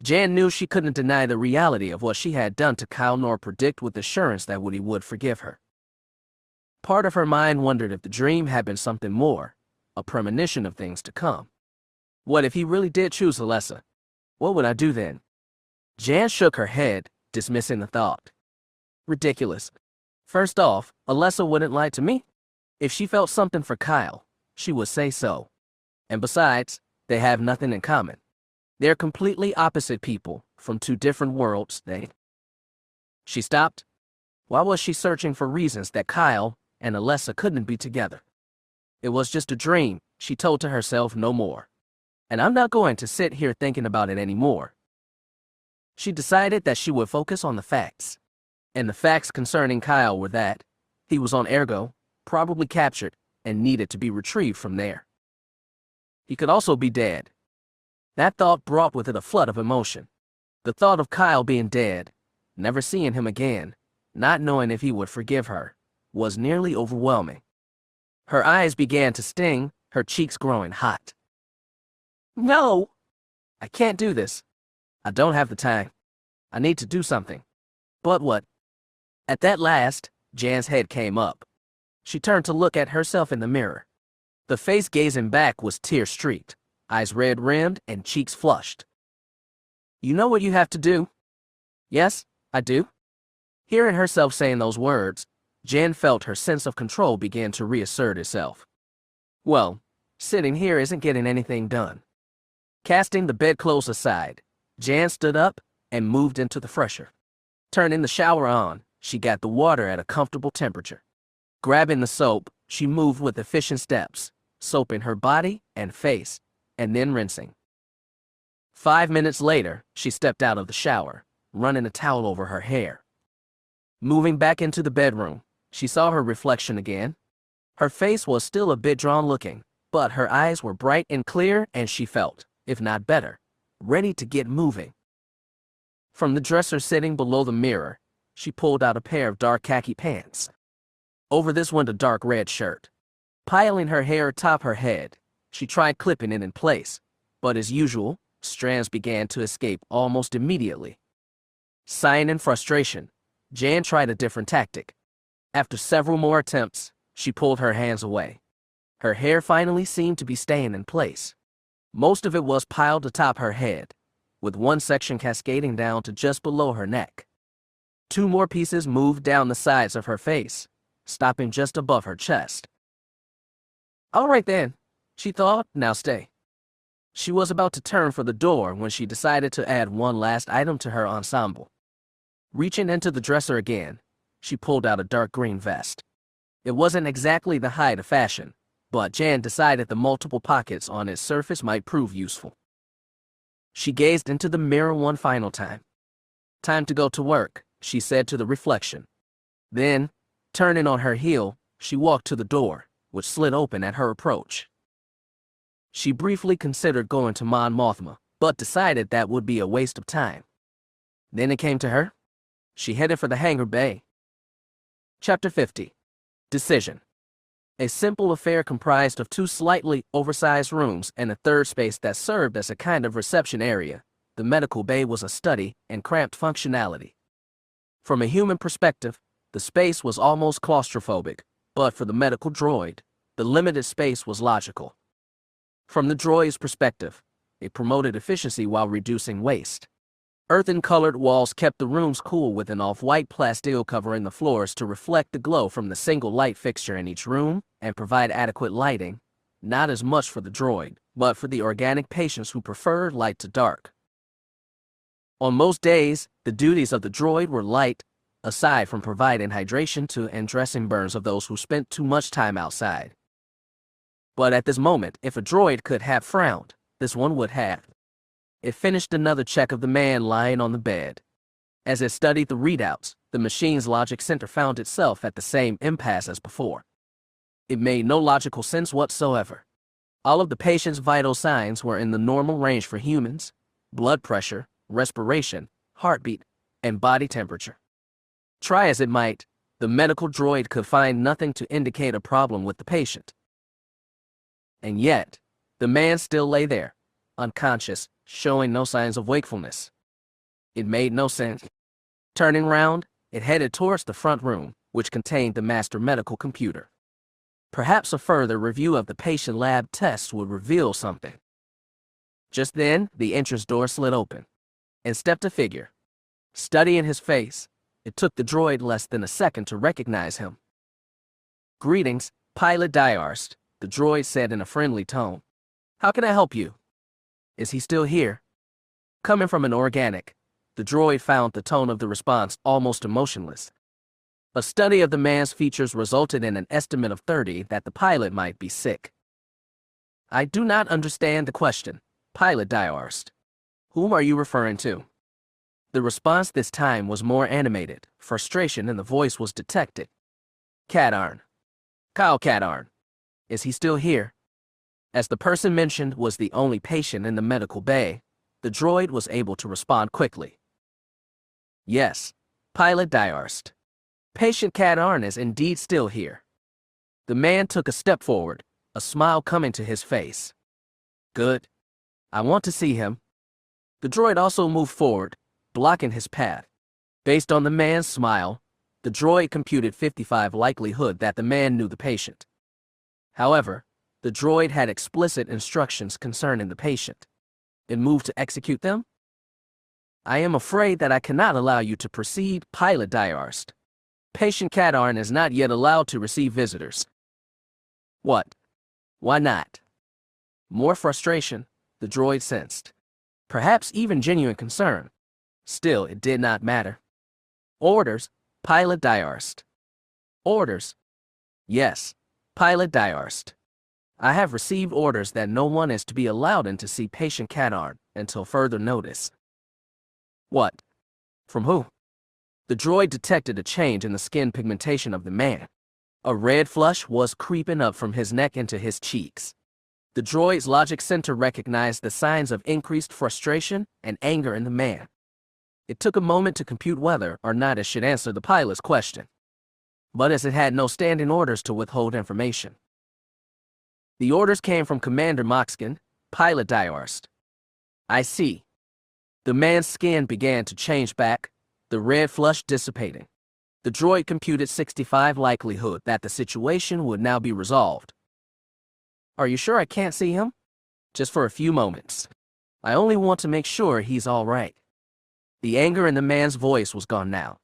Jan knew she couldn't deny the reality of what she had done to Kyle nor predict with assurance that Woody would forgive her. Part of her mind wondered if the dream had been something more, a premonition of things to come. What if he really did choose Alessa? What would I do then? Jan shook her head, dismissing the thought. Ridiculous. First off, Alessa wouldn't lie to me. If she felt something for Kyle, she would say so. And besides, they have nothing in common. They're completely opposite people, from two different worlds, She stopped. Why was she searching for reasons that Kyle and Alessa couldn't be together? It was just a dream, she told to herself, no more. And I'm not going to sit here thinking about it anymore. She decided that she would focus on the facts. And the facts concerning Kyle were that he was on Ergo, probably captured, and needed to be retrieved from there. He could also be dead. That thought brought with it a flood of emotion. The thought of Kyle being dead, never seeing him again, not knowing if he would forgive her, was nearly overwhelming. Her eyes began to sting, her cheeks growing hot. No! I can't do this. I don't have the time. I need to do something. But what? At that last, Jan's head came up. She turned to look at herself in the mirror. The face gazing back was tear-streaked, eyes red-rimmed and cheeks flushed. You know what you have to do? Yes, I do. Hearing herself saying those words, Jan felt her sense of control begin to reassert itself. Well, sitting here isn't getting anything done. Casting the bedclothes aside, Jan stood up and moved into the fresher. Turning the shower on, she got the water at a comfortable temperature. Grabbing the soap, she moved with efficient steps, soaping her body and face, and then rinsing. 5 minutes later, she stepped out of the shower, running a towel over her hair. Moving back into the bedroom, she saw her reflection again. Her face was still a bit drawn-looking, but her eyes were bright and clear, and she felt, if not better, ready to get moving. From the dresser sitting below the mirror, she pulled out a pair of dark khaki pants. Over this went a dark red shirt. Piling her hair atop her head, she tried clipping it in place, but as usual, strands began to escape almost immediately. Sighing in frustration, Jan tried a different tactic. After several more attempts, she pulled her hands away. Her hair finally seemed to be staying in place. Most of it was piled atop her head, with one section cascading down to just below her neck. 2 more pieces moved down the sides of her face, stopping just above her chest. All right then, she thought, now stay. She was about to turn for the door when she decided to add one last item to her ensemble. Reaching into the dresser again, she pulled out a dark green vest. It wasn't exactly the height of fashion, but Jan decided the multiple pockets on its surface might prove useful. She gazed into the mirror one final time. Time to go to work, she said to the reflection. Then, turning on her heel, she walked to the door, which slid open at her approach. She briefly considered going to Mon Mothma, but decided that would be a waste of time. Then it came to her. She headed for the hangar bay. Chapter 50. Decision. A simple affair comprised of 2 slightly oversized rooms and a third space that served as a kind of reception area. The medical bay was a study in cramped functionality. From a human perspective, the space was almost claustrophobic, but for the medical droid, the limited space was logical. From the droid's perspective, it promoted efficiency while reducing waste. Earthen-colored walls kept the rooms cool with an off-white plasteel covering the floors to reflect the glow from the single light fixture in each room and provide adequate lighting, not as much for the droid, but for the organic patients who preferred light to dark. On most days, the duties of the droid were light, aside from providing hydration to and dressing burns of those who spent too much time outside. But at this moment, if a droid could have frowned, this one would have. It finished another check of the man lying on the bed. As it studied the readouts, the machine's logic center found itself at the same impasse as before. It made no logical sense whatsoever. All of the patient's vital signs were in the normal range for humans: blood pressure, respiration, heartbeat, and body temperature. Try as it might, the medical droid could find nothing to indicate a problem with the patient. And yet, the man still lay there, unconscious, showing no signs of wakefulness. It made no sense. Turning round, it headed towards the front room, which contained the master medical computer. Perhaps a further review of the patient lab tests would reveal something. Just then, the entrance door slid open, and stepped a figure. Studying his face, it took the droid less than a second to recognize him. "Greetings, Pilot Diarst," the droid said in a friendly tone. "How can I help you? Is he still here?" Coming from an organic, the droid found the tone of the response almost emotionless. A study of the man's features resulted in an estimate of 30 that the pilot might be sick. "I do not understand the question, Pilot Diarst. Whom are you referring to?" The response this time was more animated. Frustration in the voice was detected. "Katarn. Kyle Katarn. Is he still here?" As the person mentioned was the only patient in the medical bay, the droid was able to respond quickly. "Yes, Pilot Diarst. Patient Katarn is indeed still here." The man took a step forward, a smile coming to his face. "Good. I want to see him." The droid also moved forward, blocking his path. Based on the man's smile, the droid computed 55 likelihood that the man knew the patient. However, the droid had explicit instructions concerning the patient. It moved to execute them. "I am afraid that I cannot allow you to proceed, Pilot Diarst. Patient Katarn is not yet allowed to receive visitors." "What? Why not?" More frustration, the droid sensed. Perhaps even genuine concern. Still, it did not matter. "Orders, Pilot Diarst." "Orders?" "Yes, Pilot Diarst. I have received orders that no one is to be allowed in to see Patient Katarn until further notice." "What? From who?" The droid detected a change in the skin pigmentation of the man. A red flush was creeping up from his neck into his cheeks. The droid's logic center recognized the signs of increased frustration and anger in the man. It took a moment to compute whether or not it should answer the pilot's question. But as it had no standing orders to withhold information. "The orders came from Commander Moxkin, Pilot Diarst." "I see." The man's skin began to change back, the red flush dissipating. The droid computed 65 likelihood that the situation would now be resolved. "Are you sure I can't see him?" "Just for a few moments. I only want to make sure he's all right." The anger in the man's voice was gone now.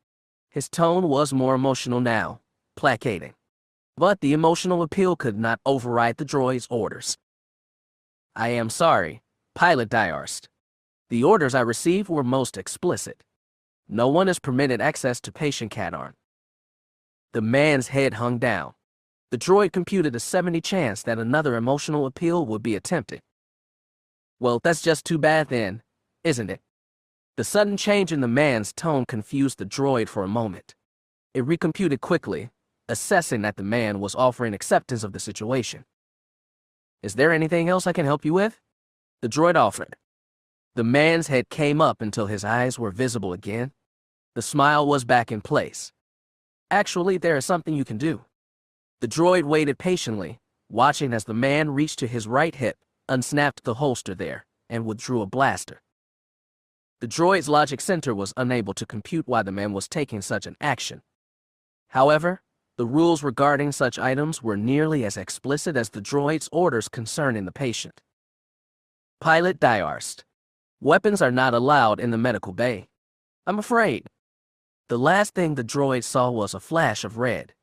His tone was more emotional now, placating. But the emotional appeal could not override the droid's orders. "I am sorry, Pilot Diarst. The orders I received were most explicit. No one is permitted access to Patient Katarn." The man's head hung down. The droid computed a 70 chance that another emotional appeal would be attempted. "Well, that's just too bad then, isn't it?" The sudden change in the man's tone confused the droid for a moment. It recomputed quickly, assessing that the man was offering acceptance of the situation. "Is there anything else I can help you with?" the droid offered. The man's head came up until his eyes were visible again. The smile was back in place. "Actually, there is something you can do." The droid waited patiently, watching as the man reached to his right hip, unsnapped the holster there, and withdrew a blaster. The droid's logic center was unable to compute why the man was taking such an action. However, the rules regarding such items were nearly as explicit as the droid's orders concerning the patient. Pilot Diarst. Weapons are not allowed in the medical bay. I'm afraid. The last thing the droid saw was a flash of red.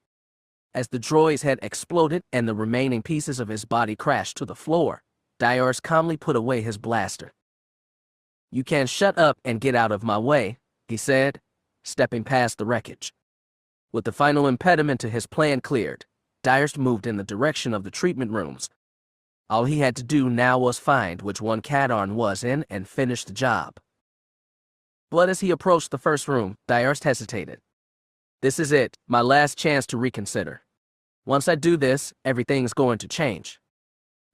As the droid's head exploded and the remaining pieces of his body crashed to the floor, Diarst calmly put away his blaster. You can shut up and get out of my way, he said, stepping past the wreckage. With the final impediment to his plan cleared, Diarst moved in the direction of the treatment rooms. All he had to do now was find which one Kadarn was in and finish the job. But as he approached the first room, Diarst hesitated. This is it, my last chance to reconsider. Once I do this, everything's going to change.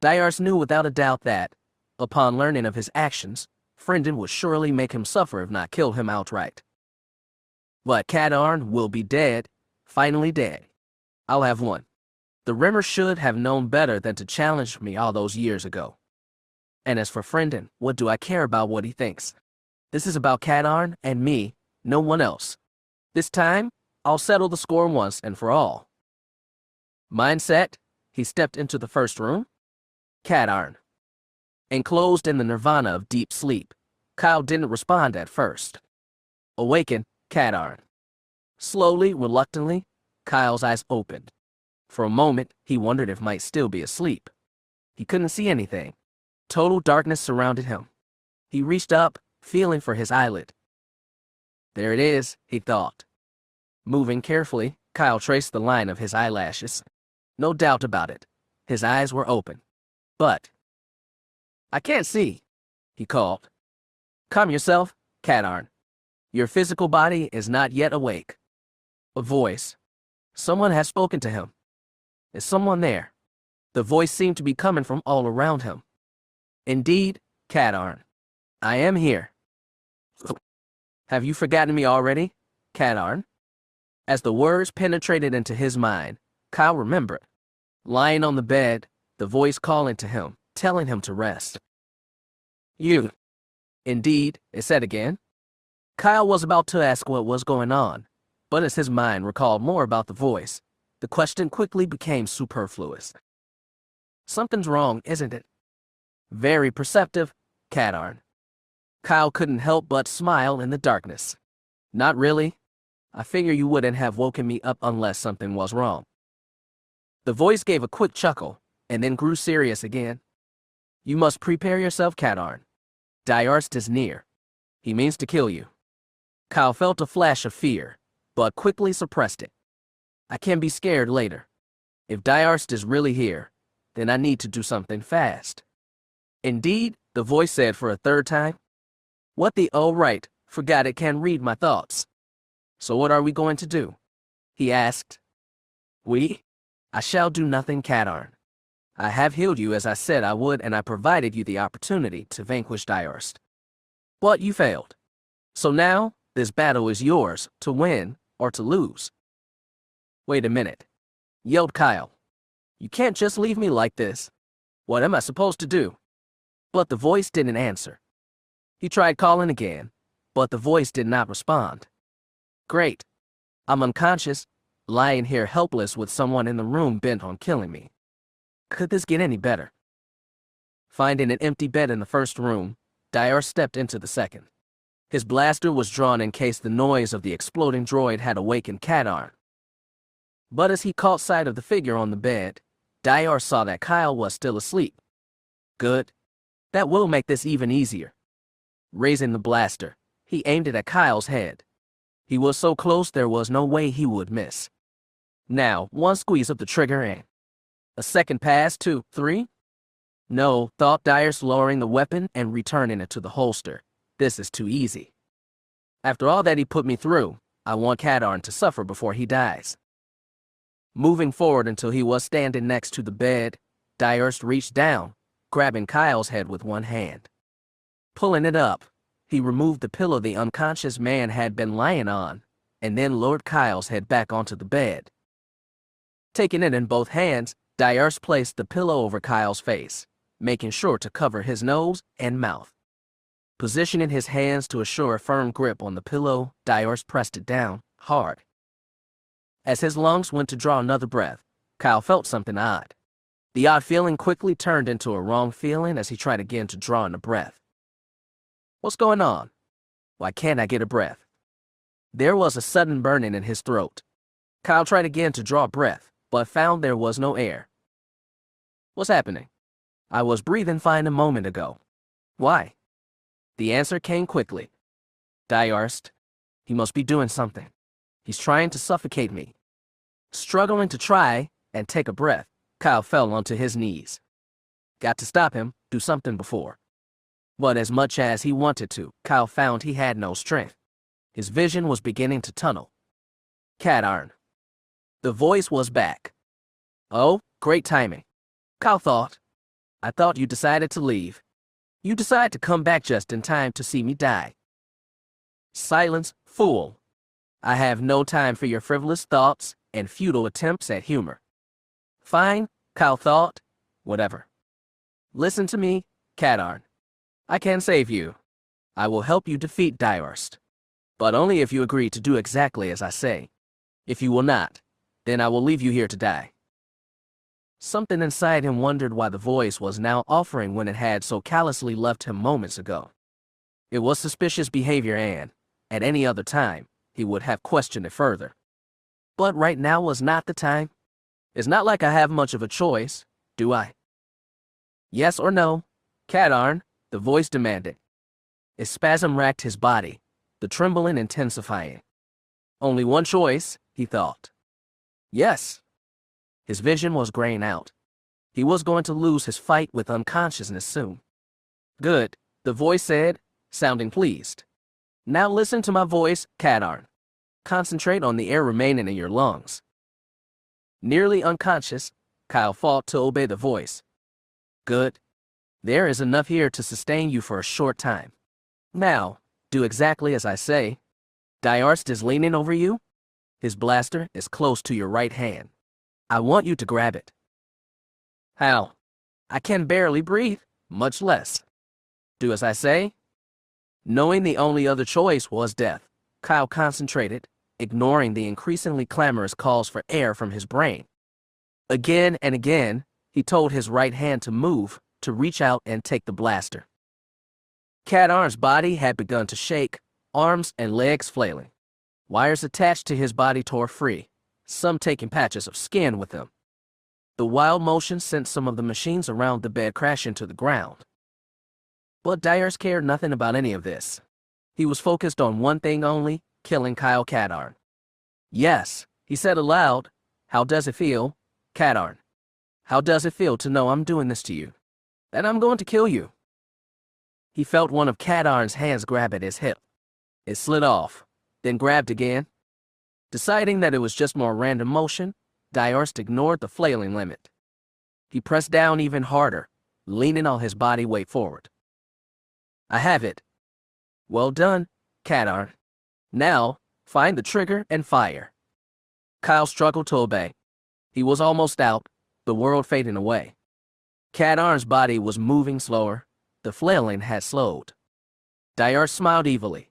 Diarst knew without a doubt that, upon learning of his actions, Frendon would surely make him suffer if not kill him outright. But Kadarn will be dead, finally dead. I'll have won. The Rimmer should have known better than to challenge me all those years ago. And as for Frendon, what do I care about what he thinks? This is about Kadarn and me, no one else. This time, I'll settle the score once and for all. Mindset, he stepped into the first room. Kadarn. Enclosed in the nirvana of deep sleep, Kyle didn't respond at first. Awaken, Kadarn. Slowly, reluctantly, Kyle's eyes opened. For a moment, he wondered if might still be asleep. He couldn't see anything. Total darkness surrounded him. He reached up, feeling for his eyelid. There it is, he thought. Moving carefully, Kyle traced the line of his eyelashes. No doubt about it. His eyes were open. But I can't see, he called. Calm yourself, Kadarn. Your physical body is not yet awake. A voice. Someone has spoken to him. Is someone there? The voice seemed to be coming from all around him. Indeed, Kadarn. I am here. Have you forgotten me already, Kadarn? As the words penetrated into his mind, Kyle remembered. Lying on the bed, the voice calling to him, telling him to rest. You. Indeed, it said again. Kyle was about to ask what was going on, but as his mind recalled more about the voice, the question quickly became superfluous. Something's wrong, isn't it? Very perceptive, Kadarn. Kyle couldn't help but smile in the darkness. Not really. I figure you wouldn't have woken me up unless something was wrong. The voice gave a quick chuckle, and then grew serious again. You must prepare yourself, Kadarn. Diarst is near. He means to kill you. Kyle felt a flash of fear, but quickly suppressed it. I can be scared later. If Diarst is really here, then I need to do something fast. Indeed, the voice said for a third time. What the oh right, forgot it can read my thoughts. So what are we going to do? He asked. I shall do nothing, Kadarn. I have healed you as I said I would, and I provided you the opportunity to vanquish Diarst. But you failed. So now, this battle is yours, to win or to lose. Wait a minute, yelled Kyle. You can't just leave me like this. What am I supposed to do? But the voice didn't answer. He tried calling again, but the voice did not respond. Great. I'm unconscious, lying here helpless with someone in the room bent on killing me. Could this get any better? Finding an empty bed in the first room, Diarst stepped into the second. His blaster was drawn in case the noise of the exploding droid had awakened Kadarn. But as he caught sight of the figure on the bed, Diarst saw that Kyle was still asleep. Good. That will make this even easier. Raising the blaster, he aimed it at Kyle's head. He was so close there was no way he would miss. Now, one squeeze of the trigger and a second pass, 2, 3. No, thought Diarst, lowering the weapon and returning it to the holster. This is too easy. After all that he put me through, I want Kadarn to suffer before he dies. Moving forward until he was standing next to the bed, Diarst reached down, grabbing Kyle's head with one hand. Pulling it up, he removed the pillow the unconscious man had been lying on, and then lowered Kyle's head back onto the bed. Taking it in both hands, Diarst placed the pillow over Kyle's face, making sure to cover his nose and mouth. Positioning his hands to assure a firm grip on the pillow, Diarst pressed it down, hard. As his lungs went to draw another breath, Kyle felt something odd. The odd feeling quickly turned into a wrong feeling as he tried again to draw in a breath. What's going on? Why can't I get a breath? There was a sudden burning in his throat. Kyle tried again to draw breath, but found there was no air. What's happening? I was breathing fine a moment ago. Why? The answer came quickly. Diarst. He must be doing something. He's trying to suffocate me. Struggling to try and take a breath, Kyle fell onto his knees. Got to stop him, do something before. But as much as he wanted to, Kyle found he had no strength. His vision was beginning to tunnel. Cadarn. The voice was back. Oh, great timing. Kyle thought. I thought you decided to leave. You decided to come back just in time to see me die. Silence, fool. I have no time for your frivolous thoughts and futile attempts at humor. Fine, Kyle thought. Whatever. Listen to me, Cadarn. I can save you. I will help you defeat Diarst. But only if you agree to do exactly as I say. If you will not, then I will leave you here to die. Something inside him wondered why the voice was now offering when it had so callously left him moments ago. It was suspicious behavior and, at any other time, he would have questioned it further. But right now was not the time. It's not like I have much of a choice, do I? Yes or no, Cadarn, the voice demanded. A spasm racked his body, the trembling intensifying. Only one choice, he thought. Yes. His vision was graying out. He was going to lose his fight with unconsciousness soon. Good, the voice said, sounding pleased. Now listen to my voice, Cadarn. Concentrate on the air remaining in your lungs. Nearly unconscious, Kyle fought to obey the voice. Good. There is enough here to sustain you for a short time. Now, do exactly as I say. Diarst is leaning over you. His blaster is close to your right hand. I want you to grab it. How? I can barely breathe, much less. Do as I say? Knowing the only other choice was death, Kyle concentrated, ignoring the increasingly clamorous calls for air from his brain. Again and again, he told his right hand to move, to reach out and take the blaster. Cadarn's body had begun to shake, arms and legs flailing. Wires attached to his body tore free, some taking patches of skin with them. The wild motion sent some of the machines around the bed crashing to the ground. But Diarst cared nothing about any of this. He was focused on one thing only, killing Kyle Cadarn. Yes, he said aloud, how does it feel, Cadarn? How does it feel to know I'm doing this to you? That I'm going to kill you? He felt one of Cadarn's hands grab at his hip. It slid off, then grabbed again. Deciding that it was just more random motion, Diarst ignored the flailing limit. He pressed down even harder, leaning all his body weight forward. I have it. Well done, Cadarn. Now, find the trigger and fire. Kyle struggled to obey. He was almost out, the world fading away. Cadarn's body was moving slower. The flailing had slowed. Diarst smiled evilly.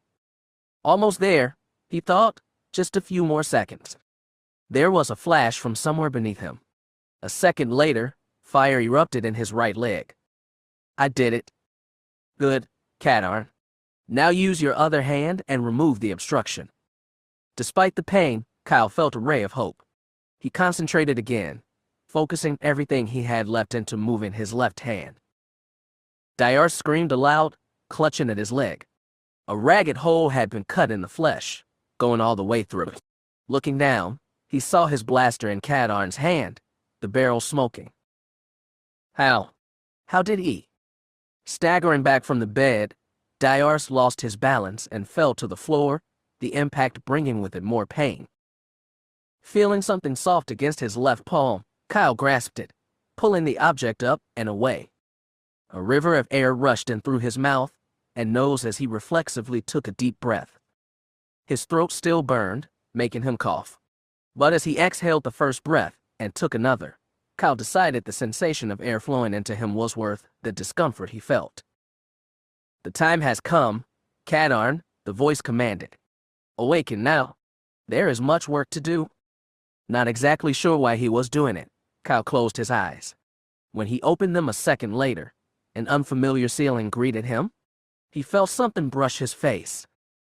Almost there, he thought. Just a few more seconds. There was a flash from somewhere beneath him. A second later, fire erupted in his right leg. I did it. Good, Cadarn. Now use your other hand and remove the obstruction. Despite the pain, Kyle felt a ray of hope. He concentrated again, focusing everything he had left into moving his left hand. Diarst screamed aloud, clutching at his leg. A ragged hole had been cut in the flesh, going all the way through. Looking down, he saw his blaster in Cadarn's hand, the barrel smoking. How did he? Staggering back from the bed, Diarst lost his balance and fell to the floor, the impact bringing with it more pain. Feeling something soft against his left palm, Kyle grasped it, pulling the object up and away. A river of air rushed in through his mouth and nose as he reflexively took a deep breath. His throat still burned, making him cough. But as he exhaled the first breath and took another, Kyle decided the sensation of air flowing into him was worth the discomfort he felt. The time has come, Cadarn, the voice commanded. Awaken now. There is much work to do. Not exactly sure why he was doing it, Kyle closed his eyes. When he opened them a second later, an unfamiliar feeling greeted him. He felt something brush his face.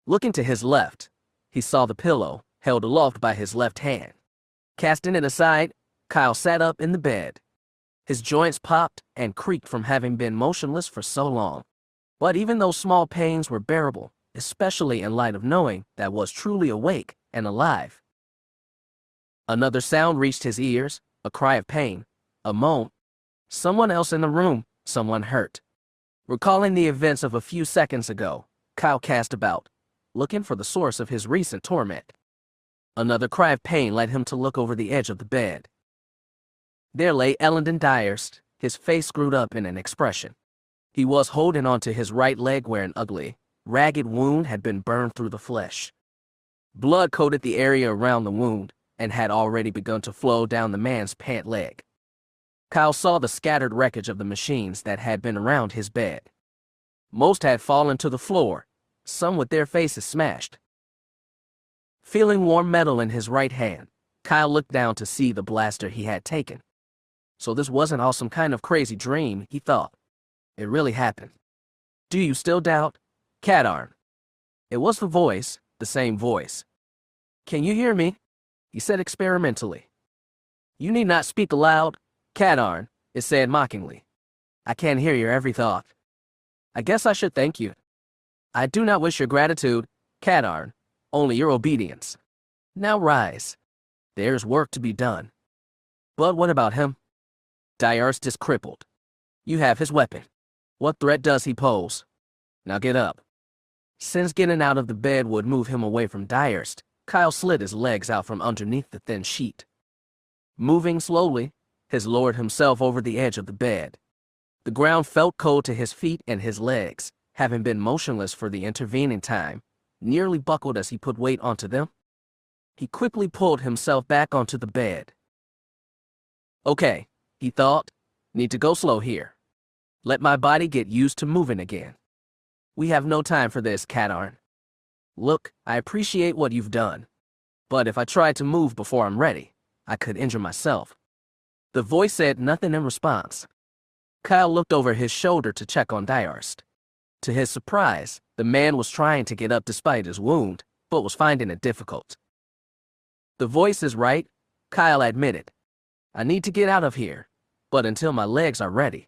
Looking to his left, he saw the pillow held aloft by his left hand. Casting it aside, Kyle sat up in the bed. His joints popped and creaked from having been motionless for so long. But even those small pains were bearable, especially in light of knowing that was truly awake and alive. Another sound reached his ears, a cry of pain, a moan. Someone else in the room, someone hurt. Recalling the events of a few seconds ago, Kyle cast about, looking for the source of his recent torment. Another cry of pain led him to look over the edge of the bed. There lay Elendon Dietz, his face screwed up in an expression. He was holding onto his right leg where an ugly, ragged wound had been burned through the flesh. Blood coated the area around the wound and had already begun to flow down the man's pant leg. Kyle saw the scattered wreckage of the machines that had been around his bed. Most had fallen to the floor, some with their faces smashed. Feeling warm metal in his right hand, Kyle looked down to see the blaster he had taken. So this wasn't all some kind of crazy dream, he thought. It really happened. Do you still doubt? Cadarn. It was the voice, the same voice. Can you hear me? He said experimentally. You need not speak aloud, Cadarn, it said mockingly. I can hear your every thought. I guess I should thank you. I do not wish your gratitude, Cadarn, only your obedience. Now rise. There's work to be done. But what about him? Dietz is crippled. You have his weapon. What threat does he pose? Now get up. Since getting out of the bed would move him away from Dietz, Kyle slid his legs out from underneath the thin sheet. Moving slowly, he lowered himself over the edge of the bed. The ground felt cold to his feet, and his legs, having been motionless for the intervening time, nearly buckled as he put weight onto them. He quickly pulled himself back onto the bed. Okay, he thought, need to go slow here. Let my body get used to moving again. We have no time for this, Cadarn. Look, I appreciate what you've done. But if I tried to move before I'm ready, I could injure myself. The voice said nothing in response. Kyle looked over his shoulder to check on Dietz. To his surprise, the man was trying to get up despite his wound, but was finding it difficult. The voice is right, Kyle admitted. I need to get out of here, but until my legs are ready.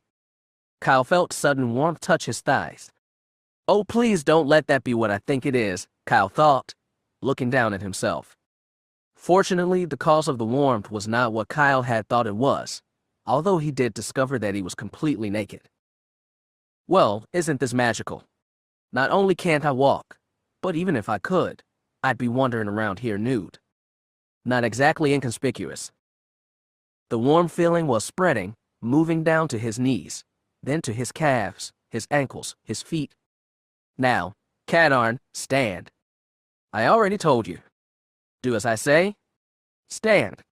Kyle felt sudden warmth touch his thighs. Oh, please don't let that be what I think it is, Kyle thought, looking down at himself. Fortunately, the cause of the warmth was not what Kyle had thought it was, although he did discover that he was completely naked. Well, isn't this magical? Not only can't I walk, but even if I could, I'd be wandering around here nude. Not exactly inconspicuous. The warm feeling was spreading, moving down to his knees, then to his calves, his ankles, his feet. Now, Cadarn, stand. I already told you. Do as I say. Stand.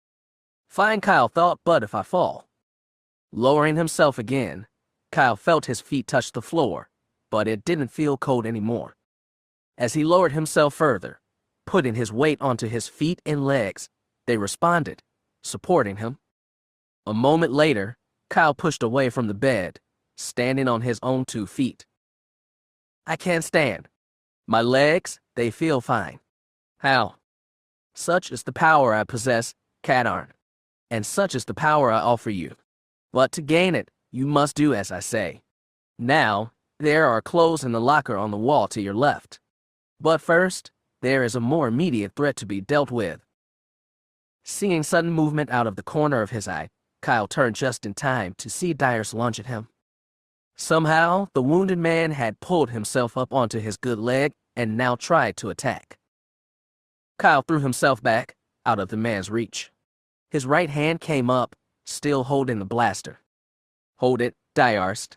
Fine, Kyle thought, but if I fall. Lowering himself again, Kyle felt his feet touch the floor, but it didn't feel cold anymore. As he lowered himself further, putting his weight onto his feet and legs, they responded, supporting him. A moment later, Kyle pushed away from the bed, standing on his own 2 feet. I can't stand. My legs, they feel fine. How? Such is the power I possess, Cadarn, and such is the power I offer you. But to gain it, you must do as I say. Now, there are clothes in the locker on the wall to your left. But first, there is a more immediate threat to be dealt with. Seeing sudden movement out of the corner of his eye, Kyle turned just in time to see Dietz lunge at him. Somehow, the wounded man had pulled himself up onto his good leg and now tried to attack. Kyle threw himself back, out of the man's reach. His right hand came up, still holding the blaster. Hold it, Dietz.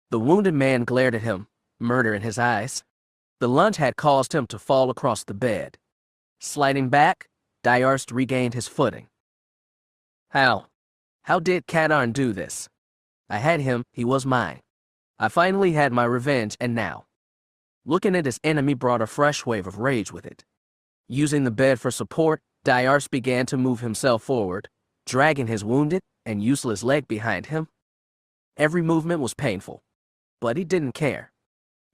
The wounded man glared at him, murder in his eyes. The lunge had caused him to fall across the bed. Sliding back, Dietz regained his footing. How? How did Cadarn do this? I had him, he was mine. I finally had my revenge, and now. Looking at his enemy brought a fresh wave of rage with it. Using the bed for support, Dietz began to move himself forward, dragging his wounded and useless leg behind him, Every movement was painful, but he didn't care.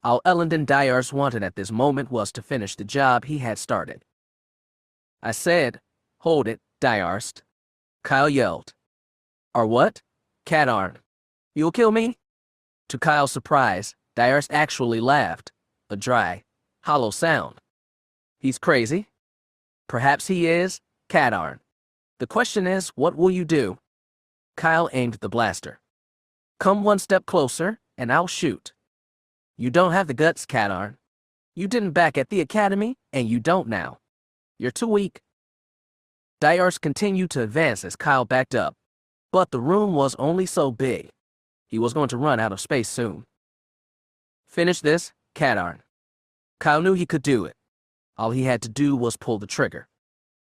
All Elendon Diarst wanted at this moment was to finish the job he had started. I said, "Hold it, Diarst," Kyle yelled. "Or what? Kadarn, you'll kill me?" To Kyle's surprise, Diarst actually laughed, a dry, hollow sound. "He's crazy?" "Perhaps he is, Kadarn. The question is, what will you do?" Kyle aimed the blaster. "Come one step closer, and I'll shoot." "You don't have the guts, Kadarn. You didn't back at the academy, and you don't now. You're too weak." Diarst continued to advance as Kyle backed up, but the room was only so big. He was going to run out of space soon. "Finish this, Kadarn." Kyle knew he could do it. All he had to do was pull the trigger.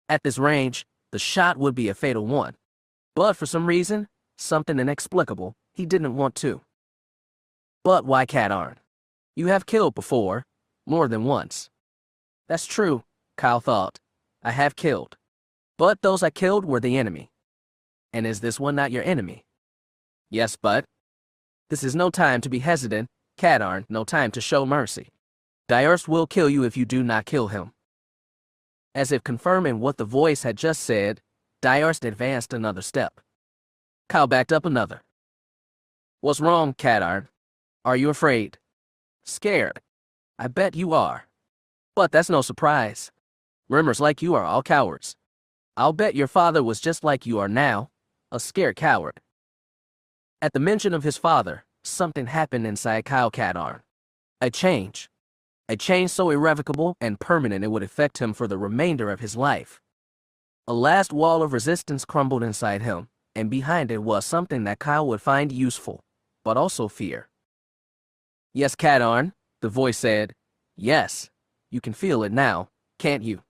At this range, the shot would be a fatal one. But for some reason, something inexplicable, he didn't want to. "But why Kadarn? You have killed before, more than once." "That's true," Kyle thought. "I have killed. But those I killed were the enemy. And is this one not your enemy?" "Yes, but..." "This is no time to be hesitant, Kadarn, no time to show mercy. Diarst will kill you if you do not kill him." As if confirming what the voice had just said, Diarst advanced another step. Kyle backed up another. "What's wrong, Kadarn? Are you afraid?" "Scared? I bet you are. But that's no surprise. Rumors like you are all cowards. I'll bet your father was just like you are now, a scared coward." At the mention of his father, something happened inside Kyle Kadarn. A change. A change so irrevocable and permanent it would affect him for the remainder of his life. A last wall of resistance crumbled inside him, and behind it was something that Kyle would find useful, but also fear. "Yes, Kadarn," the voice said. "Yes, you can feel it now, can't you?"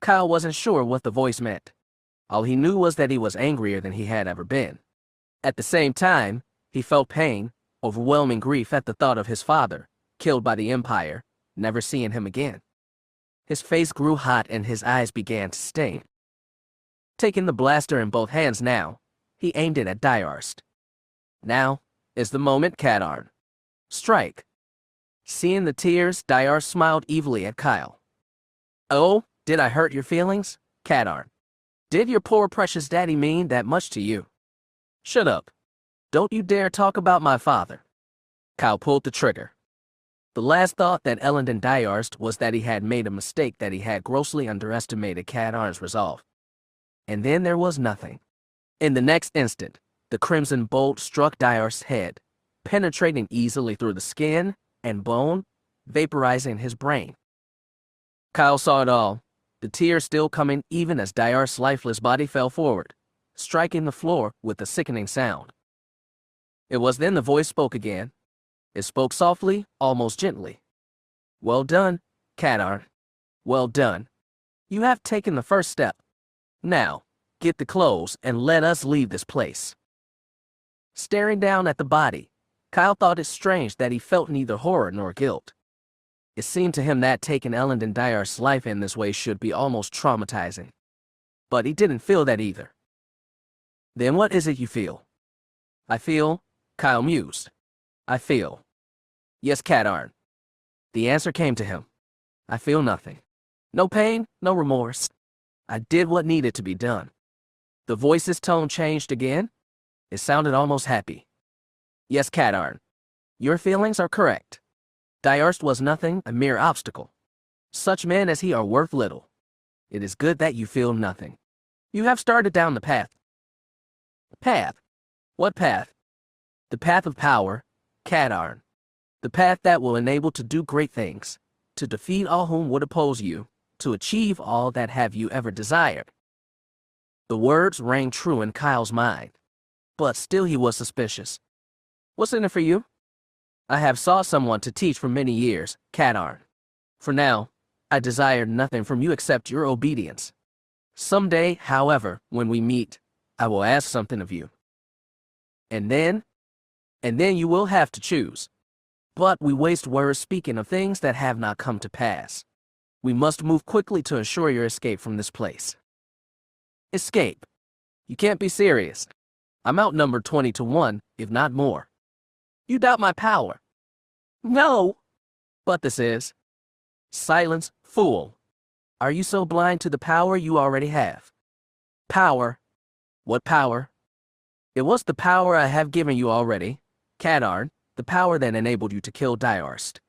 Kyle wasn't sure what the voice meant. All he knew was that he was angrier than he had ever been. At the same time, he felt pain, overwhelming grief at the thought of his father, killed by the Empire, never seeing him again. His face grew hot and his eyes began to sting. Taking the blaster in both hands now, he aimed it at Diarst. "Now is the moment, Kadarn. Strike." Seeing the tears, Diarst smiled evilly at Kyle. "Oh, did I hurt your feelings, Kadarn? Did your poor precious daddy mean that much to you?" "Shut up. Don't you dare talk about my father." Kyle pulled the trigger. The last thought that Elendon Diarst was that he had made a mistake, that he had grossly underestimated Kadarn's resolve. And then there was nothing. In the next instant, the crimson bolt struck Diarst's head, penetrating easily through the skin and bone, vaporizing his brain. Kyle saw it all, the tears still coming even as Diarst's lifeless body fell forward, striking the floor with a sickening sound. It was then the voice spoke again. It spoke softly, almost gently. "Well done, Kadarn. Well done. You have taken the first step. Now, get the clothes and let us leave this place." Staring down at the body, Kyle thought it strange that he felt neither horror nor guilt. It seemed to him that taking Elendon Diarst's life in this way should be almost traumatizing. But he didn't feel that either. "Then what is it you feel?" "I feel," Kyle mused. "I feel." "Yes, Kadarn." The answer came to him. "I feel nothing. No pain, no remorse. I did what needed to be done." The voice's tone changed again. It sounded almost happy. "Yes, Kadarn. Your feelings are correct. Diarst was nothing, a mere obstacle. Such men as he are worth little. It is good that you feel nothing. You have started down the path." "Path? What path?" "The path of power, Kadarn. The path that will enable to do great things, to defeat all whom would oppose you, to achieve all that have you ever desired." The words rang true in Kyle's mind, but still he was suspicious. "What's in it for you?" "I have sought someone to teach for many years, Kadarn. For now, I desire nothing from you except your obedience. Someday, however, when we meet, I will ask something of you. And then you will have to choose. But we waste words speaking of things that have not come to pass. We must move quickly to ensure your escape from this place." "Escape? You can't be serious. I'm outnumbered 20 to 1, if not more. You doubt my power. No. But this is. Silence, fool. Are you so blind to the power you already have? Power? What power? It was the power I have given you already, Kadarn, the power that enabled you to kill Diarst.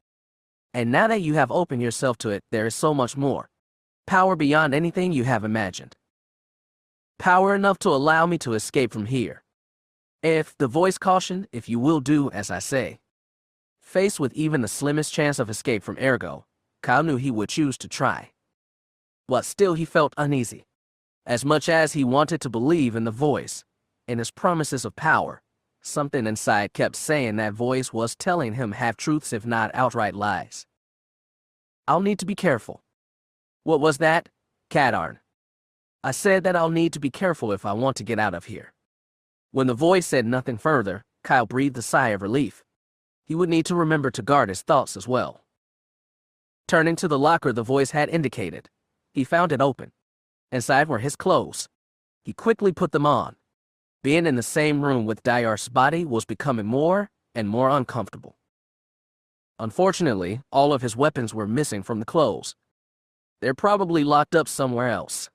And now that you have opened yourself to it, there is so much more. Power beyond anything you have imagined. Power enough to allow me to escape from here. If, the voice cautioned, if you will do as I say. Faced with even the slimmest chance of escape from Ergo, Kyle knew he would choose to try. But still he felt uneasy. As much as he wanted to believe in the voice, in his promises of power, something inside kept saying that voice was telling him half-truths if not outright lies. I'll need to be careful. What was that, Kadarn? I said that I'll need to be careful if I want to get out of here. When the voice said nothing further, Kyle breathed a sigh of relief. He would need to remember to guard his thoughts as well. Turning to the locker the voice had indicated, he found it open. Inside were his clothes. He quickly put them on. Being in the same room with Diarst's body was becoming more and more uncomfortable. Unfortunately, all of his weapons were missing from the clothes. They're probably locked up somewhere else.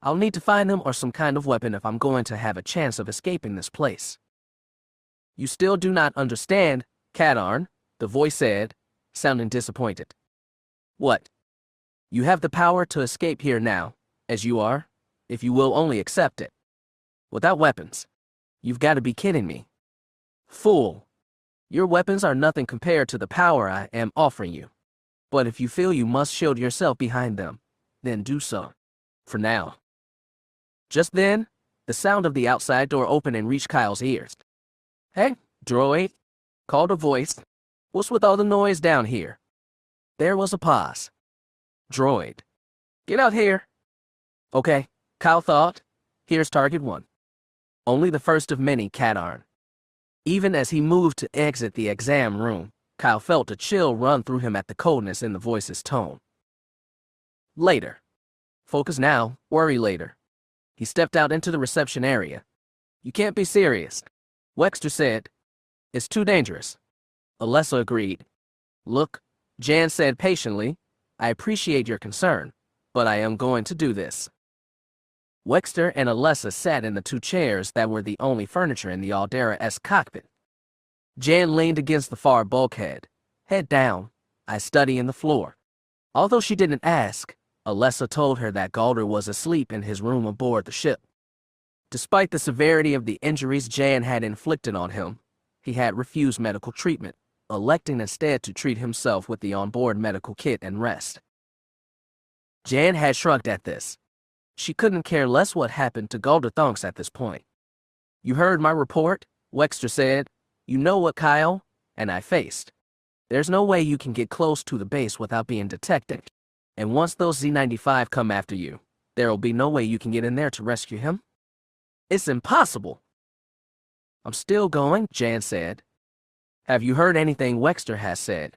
I'll need to find them or some kind of weapon if I'm going to have a chance of escaping this place. You still do not understand, Kadarn, the voice said, sounding disappointed. What? You have the power to escape here now, as you are, if you will only accept it. Without weapons. You've got to be kidding me. Fool. Your weapons are nothing compared to the power I am offering you. But if you feel you must shield yourself behind them, then do so. For now. Just then, the sound of the outside door opened and reached Kyle's ears. Hey, droid, called a voice. What's with all the noise down here? There was a pause. Droid. Get out here. Okay, Kyle thought. Here's target 1. Only the first of many, Kadarn. Even as he moved to exit the exam room, Kyle felt a chill run through him at the coldness in the voice's tone. Later. Focus now, worry later. He stepped out into the reception area. You can't be serious, Wexter said. It's too dangerous. Alessa agreed. Look, Jan said patiently, I appreciate your concern, but I am going to do this. Wexter and Alessa sat in the 2 chairs that were the only furniture in the Aldera-esque cockpit. Jan leaned against the far bulkhead, head down, eyes studying the floor. Although she didn't ask, Alessa told her that Galder was asleep in his room aboard the ship. Despite the severity of the injuries Jan had inflicted on him, he had refused medical treatment, electing instead to treat himself with the onboard medical kit and rest. Jan had shrugged at this. She couldn't care less what happened to Galder Thonks at this point. You heard my report, Wexter said. You know what Kyle and I faced. There's no way you can get close to the base without being detected. And once those Z-95 come after you, there'll be no way you can get in there to rescue him. It's impossible. I'm still going, Jan said. Have you heard anything Wexter has said?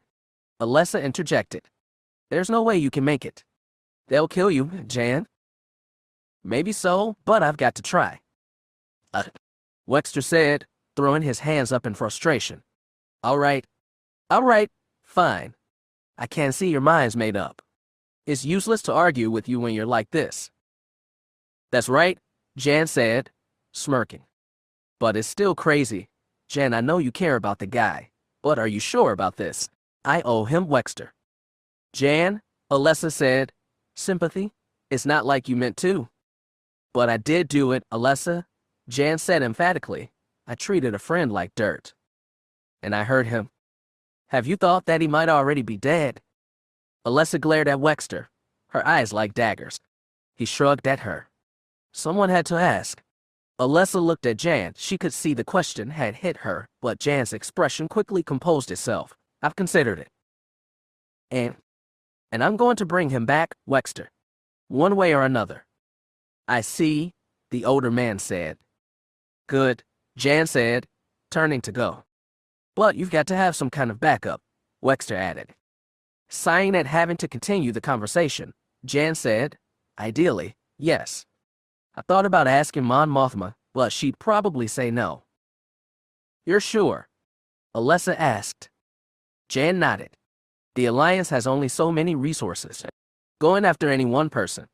Alessa interjected. There's no way you can make it. They'll kill you, Jan. Maybe so, but I've got to try. Wexter said, throwing his hands up in frustration. All right, fine. I can't see your mind's made up. It's useless to argue with you when you're like this. That's right, Jan said, smirking. But it's still crazy. Jan, I know you care about the guy, but are you sure about this? I owe him Wexter. Jan, Alessa said, sympathy? It's not like you meant to. But I did do it, Alessa, Jan said emphatically. I treated a friend like dirt. And I hurt him. Have you thought that he might already be dead? Alessa glared at Wexter, her eyes like daggers. He shrugged at her. Someone had to ask. Alessa looked at Jan. She could see the question had hit her, but Jan's expression quickly composed itself. I've considered it. And I'm going to bring him back, Wexter. One way or another. I see, the older man said. Good, Jan said, turning to go. But you've got to have some kind of backup, Wexter added. Sighing at having to continue the conversation, Jan said, ideally, yes. I thought about asking Mon Mothma, but she'd probably say no. You're sure? Alessa asked. Jan nodded. The Alliance has only so many resources. Going after any one person.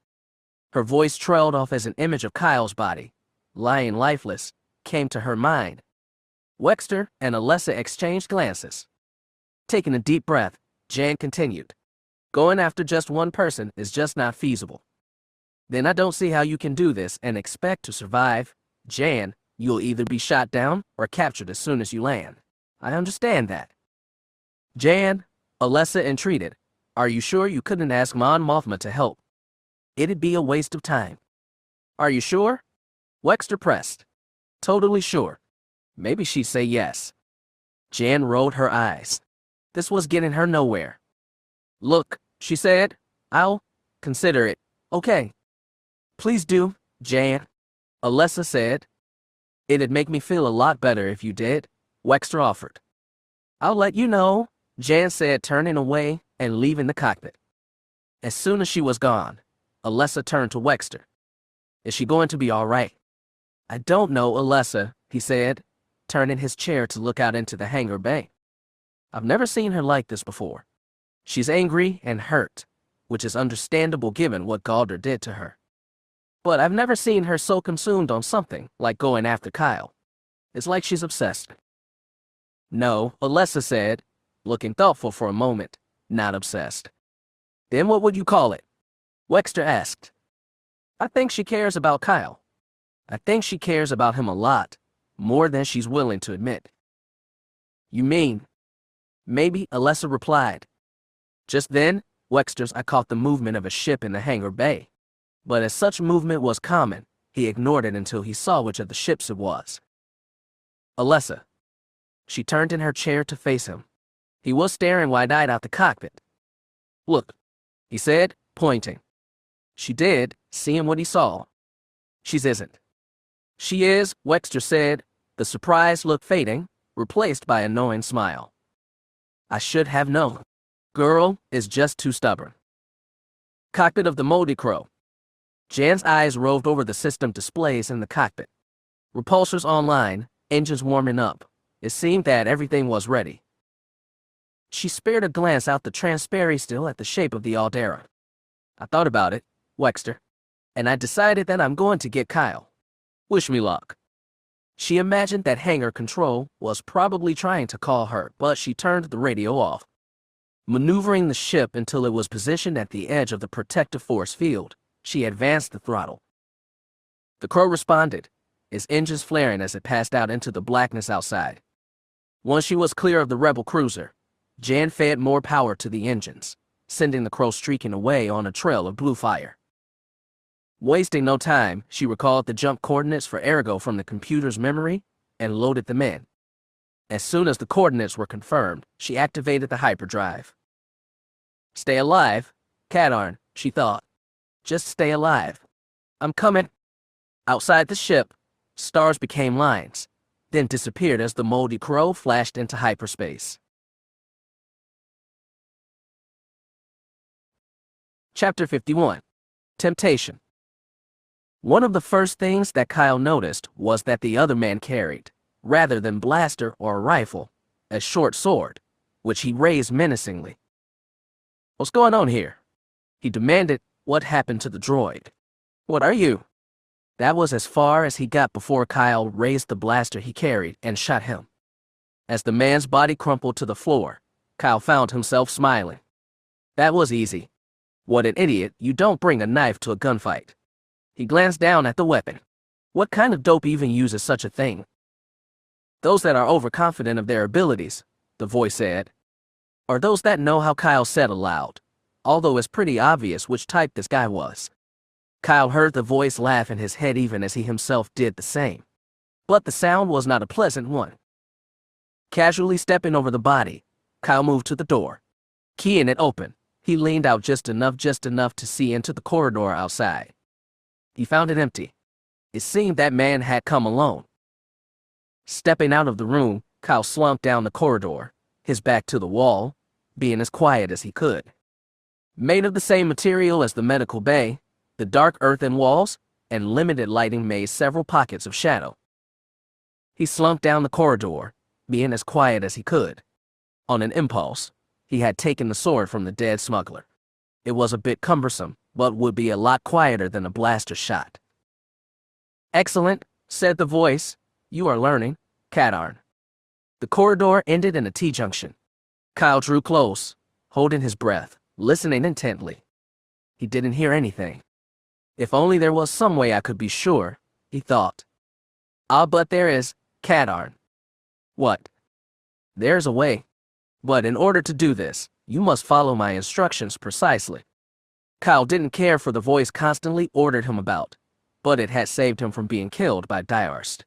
Her voice trailed off as an image of Kyle's body, lying lifeless, came to her mind. Wexter and Alessa exchanged glances. Taking a deep breath, Jan continued. Going after just one person is just not feasible. Then I don't see how you can do this and expect to survive. Jan, you'll either be shot down or captured as soon as you land. I understand that. Jan, Alessa entreated. Are you sure you couldn't ask Mon Mothma to help? It'd be a waste of time. Are you sure? Wexter pressed. Totally sure. Maybe she'd say yes. Jan rolled her eyes. This was getting her nowhere. Look, she said, I'll consider it. Okay. Please do, Jan. Alessa said. It'd make me feel a lot better if you did, Wexter offered. I'll let you know, Jan said, turning away and leaving the cockpit. As soon as she was gone, Alessa turned to Wexter. Is she going to be all right? I don't know, Alessa, he said, turning his chair to look out into the hangar bay. I've never seen her like this before. She's angry and hurt, which is understandable given what Galder did to her. But I've never seen her so consumed on something like going after Kyle. It's like she's obsessed. No, Alessa said, looking thoughtful for a moment, not obsessed. Then what would you call it? Wexter asked. I think she cares about Kyle. I think she cares about him a lot, more than she's willing to admit. You mean? Maybe, Alessa replied. Just then, Wexter's eye caught the movement of a ship in the hangar bay. But as such movement was common, he ignored it until he saw which of the ships it was. Alessa. She turned in her chair to face him. He was staring wide-eyed out the cockpit. Look, he said, pointing. She did, seeing what he saw. She isn't. She is, Wexter said, the surprised look fading, replaced by a knowing smile. I should have known. Girl is just too stubborn. Cockpit of the Moldy Crow. Jan's eyes roved over the system displays in the cockpit. Repulsors online, engines warming up. It seemed that everything was ready. She spared a glance out the transparent still at the shape of the Aldera. I thought about it, Wexter, and I decided that I'm going to get Kyle. Wish me luck. She imagined that hangar control was probably trying to call her, but she turned the radio off. Maneuvering the ship until it was positioned at the edge of the protective force field, she advanced the throttle. The Crow responded, its engines flaring as it passed out into the blackness outside. Once she was clear of the rebel cruiser, Jan fed more power to the engines, sending the Crow streaking away on a trail of blue fire. Wasting no time, she recalled the jump coordinates for Ergo from the computer's memory and loaded them in. As soon as the coordinates were confirmed, she activated the hyperdrive. Stay alive, Cadarn, she thought. Just stay alive. I'm coming. Outside the ship, stars became lines, then disappeared as the Moldy Crow flashed into hyperspace. Chapter 51. Temptation. One of the first things that Kyle noticed was that the other man carried, rather than blaster or rifle, a short sword, which he raised menacingly. What's going on here? He demanded. What happened to the droid? What are you? That was as far as he got before Kyle raised the blaster he carried and shot him. As the man's body crumpled to the floor, Kyle found himself smiling. That was easy. What an idiot, you don't bring a knife to a gunfight. He glanced down at the weapon. What kind of dope even uses such a thing? Those that are overconfident of their abilities, the voice said. Or those that know how, Kyle said aloud, although it's pretty obvious which type this guy was. Kyle heard the voice laugh in his head even as he himself did the same. But the sound was not a pleasant one. Casually stepping over the body, Kyle moved to the door. Keying it open, he leaned out just enough to see into the corridor outside. He found it empty. It seemed that man had come alone. Stepping out of the room, Kyle slumped down the corridor, his back to the wall, being as quiet as he could. Made of the same material as the medical bay, the dark earthen walls and limited lighting made several pockets of shadow. He slumped down the corridor, being as quiet as he could. On an impulse, he had taken the sword from the dead smuggler. It was a bit cumbersome, but would be a lot quieter than a blaster shot. "Excellent," said the voice. "You are learning, Kadarn." The corridor ended in a T-junction. Kyle drew close, holding his breath, listening intently. He didn't hear anything. If only there was some way I could be sure, he thought. "Ah, but there is, Kadarn." "What?" "There's a way. But in order to do this, you must follow my instructions precisely." Kyle didn't care for the voice constantly ordered him about, but it had saved him from being killed by Diarst.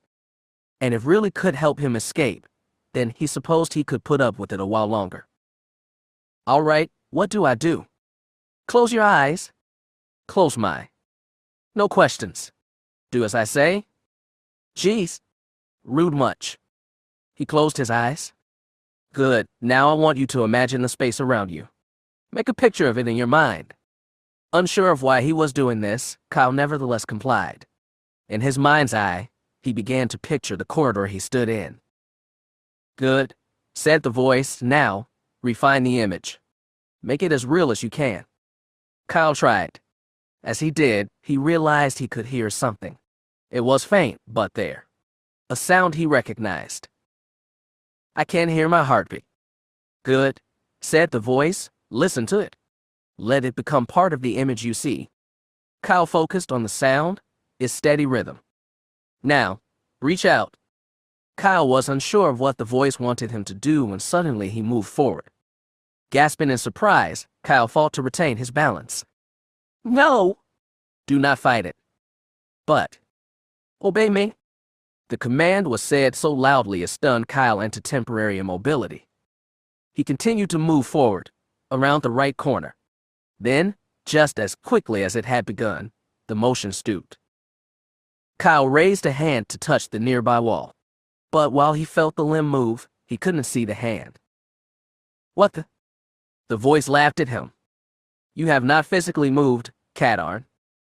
And if really could help him escape, then he supposed he could put up with it a while longer. "All right, what do I do?" "Close your eyes." "Close my." "No questions. Do as I say." "Geez, rude much." He closed his eyes. "Good, now I want you to imagine the space around you. Make a picture of it in your mind." Unsure of why he was doing this, Kyle nevertheless complied. In his mind's eye, he began to picture the corridor he stood in. "Good," said the voice. "Now, refine the image. Make it as real as you can." Kyle tried. As he did, he realized he could hear something. It was faint, but there. A sound he recognized. "I can hear my heartbeat." "Good," said the voice. "Listen to it. Let it become part of the image you see." Kyle focused on the sound, its steady rhythm. "Now, reach out." Kyle was unsure of what the voice wanted him to do when suddenly he moved forward. Gasping in surprise, Kyle fought to retain his balance. "No!" "Do not fight it." "But." "Obey me." The command was said so loudly it stunned Kyle into temporary immobility. He continued to move forward, around the right corner. Then, just as quickly as it had begun, the motion stooped. Kyle raised a hand to touch the nearby wall. But while he felt the limb move, he couldn't see the hand. "What the?" The voice laughed at him. "You have not physically moved, Kadarn.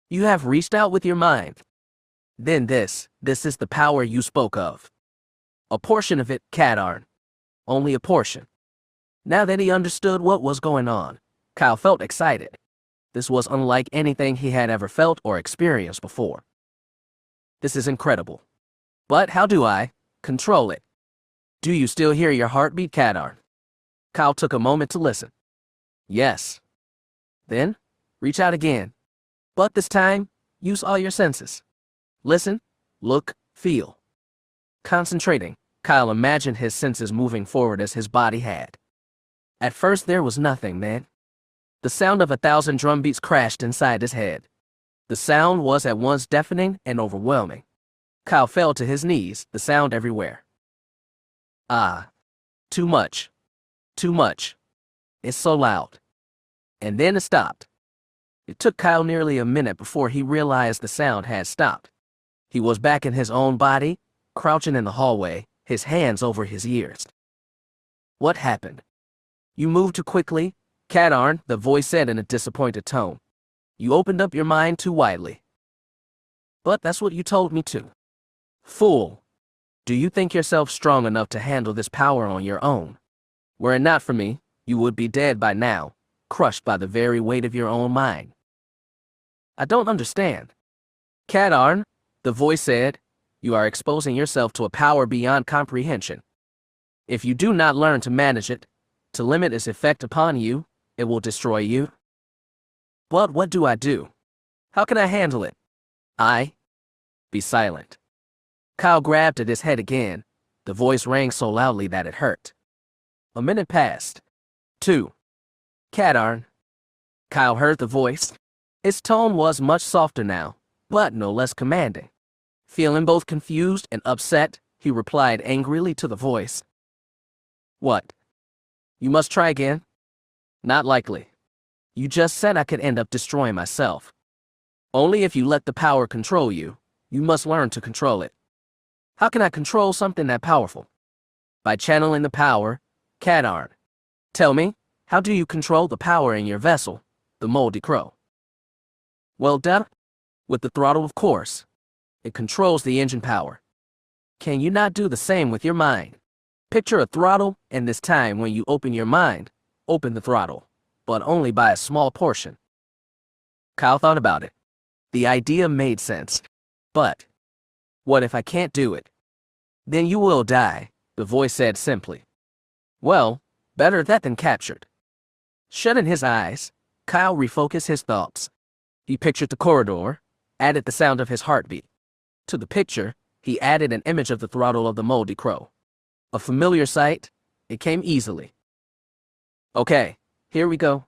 You have reached out with your mind. Then this is the power you spoke of. A portion of it, Kadarn. Only a portion." Now that he understood what was going on, Kyle felt excited. This was unlike anything he had ever felt or experienced before. "This is incredible. But how do I control it? Do you still hear your heartbeat, Kadarn?" Kyle took a moment to listen. "Yes." "Then, reach out again. But this time, use all your senses. Listen, look, feel." Concentrating, Kyle imagined his senses moving forward as his body had. At first there was nothing, then. The sound of 1,000 drum beats crashed inside his head. The sound was at once deafening and overwhelming. Kyle fell to his knees, the sound everywhere. "Ah. Too much. Too much. It's so loud." And then it stopped. It took Kyle nearly a minute before he realized the sound had stopped. He was back in his own body, crouching in the hallway, his hands over his ears. "What happened?" "You moved too quickly, Kadarn," the voice said in a disappointed tone. "You opened up your mind too widely." "But that's what you told me to." "Fool. Do you think yourself strong enough to handle this power on your own? Were it not for me, you would be dead by now, crushed by the very weight of your own mind." "I don't understand." "Kadarn," the voice said, "you are exposing yourself to a power beyond comprehension. If you do not learn to manage it, to limit its effect upon you, it will destroy you." "But what do I do? How can I handle it?" Be silent." Kyle grabbed at his head again. The voice rang so loudly that it hurt. A minute passed. 2. "Kadarn." Kyle heard the voice. Its tone was much softer now, but no less commanding. Feeling both confused and upset, he replied angrily to the voice. "What? You must try again?" "Not likely. You just said I could end up destroying myself. Only if you let the power control you, you must learn to control it." "How can I control something that powerful?" "By channeling the power, Kadarn." "Tell me, how do you control the power in your vessel, the Moldy Crow?" "Well, duh. With the throttle, of course. It controls the engine power. Can you not do the same with your mind?" Picture a throttle, and this time when you open your mind, open the throttle, but only by a small portion. Kyle thought about it. The idea made sense. But what if I can't do it? Then you will die, the voice said simply. Well, better that than captured. Shutting his eyes, Kyle refocused his thoughts. He pictured the corridor, added the sound of his heartbeat. To the picture, he added an image of the throttle of the moldy crow. A familiar sight, it came easily. Okay, here we go.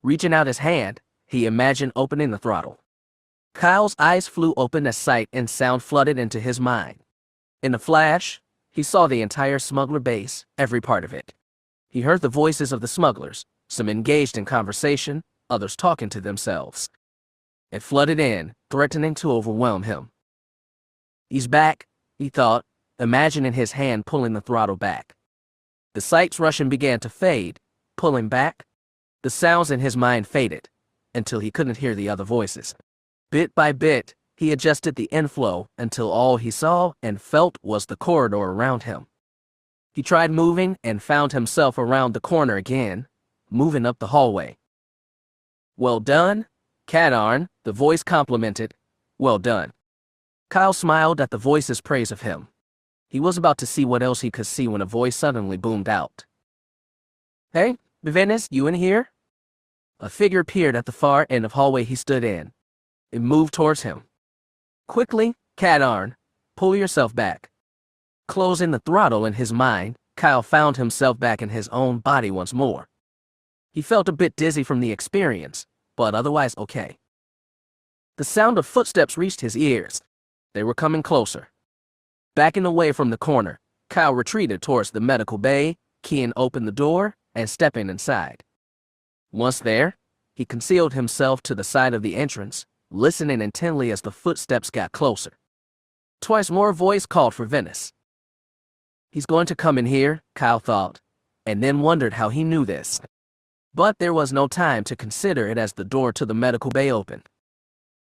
Reaching out his hand, he imagined opening the throttle. Kyle's eyes flew open as sight and sound flooded into his mind. In a flash, he saw the entire smuggler base, every part of it. He heard the voices of the smugglers, some engaged in conversation, others talking to themselves. It flooded in, threatening to overwhelm him. He's back, he thought, imagining his hand pulling the throttle back. The sights rushing began to fade, pulling back. The sounds in his mind faded, until he couldn't hear the other voices. Bit by bit, he adjusted the inflow until all he saw and felt was the corridor around him. He tried moving and found himself around the corner again, moving up the hallway. Well done, Cadarn, the voice complimented. Well done. Kyle smiled at the voice's praise of him. He was about to see what else he could see when a voice suddenly boomed out. Hey, Venice, you in here? A figure appeared at the far end of the hallway he stood in. It moved towards him. Quickly, Cadarn, pull yourself back. Closing the throttle in his mind, Kyle found himself back in his own body once more. He felt a bit dizzy from the experience, but otherwise okay. The sound of footsteps reached his ears. They were coming closer. Backing away from the corner, Kyle retreated towards the medical bay, keying open the door and stepping inside. Once there, he concealed himself to the side of the entrance, listening intently as the footsteps got closer. Twice more a voice called for Venice. He's going to come in here, Kyle thought, and then wondered how he knew this. But there was no time to consider it as the door to the medical bay opened.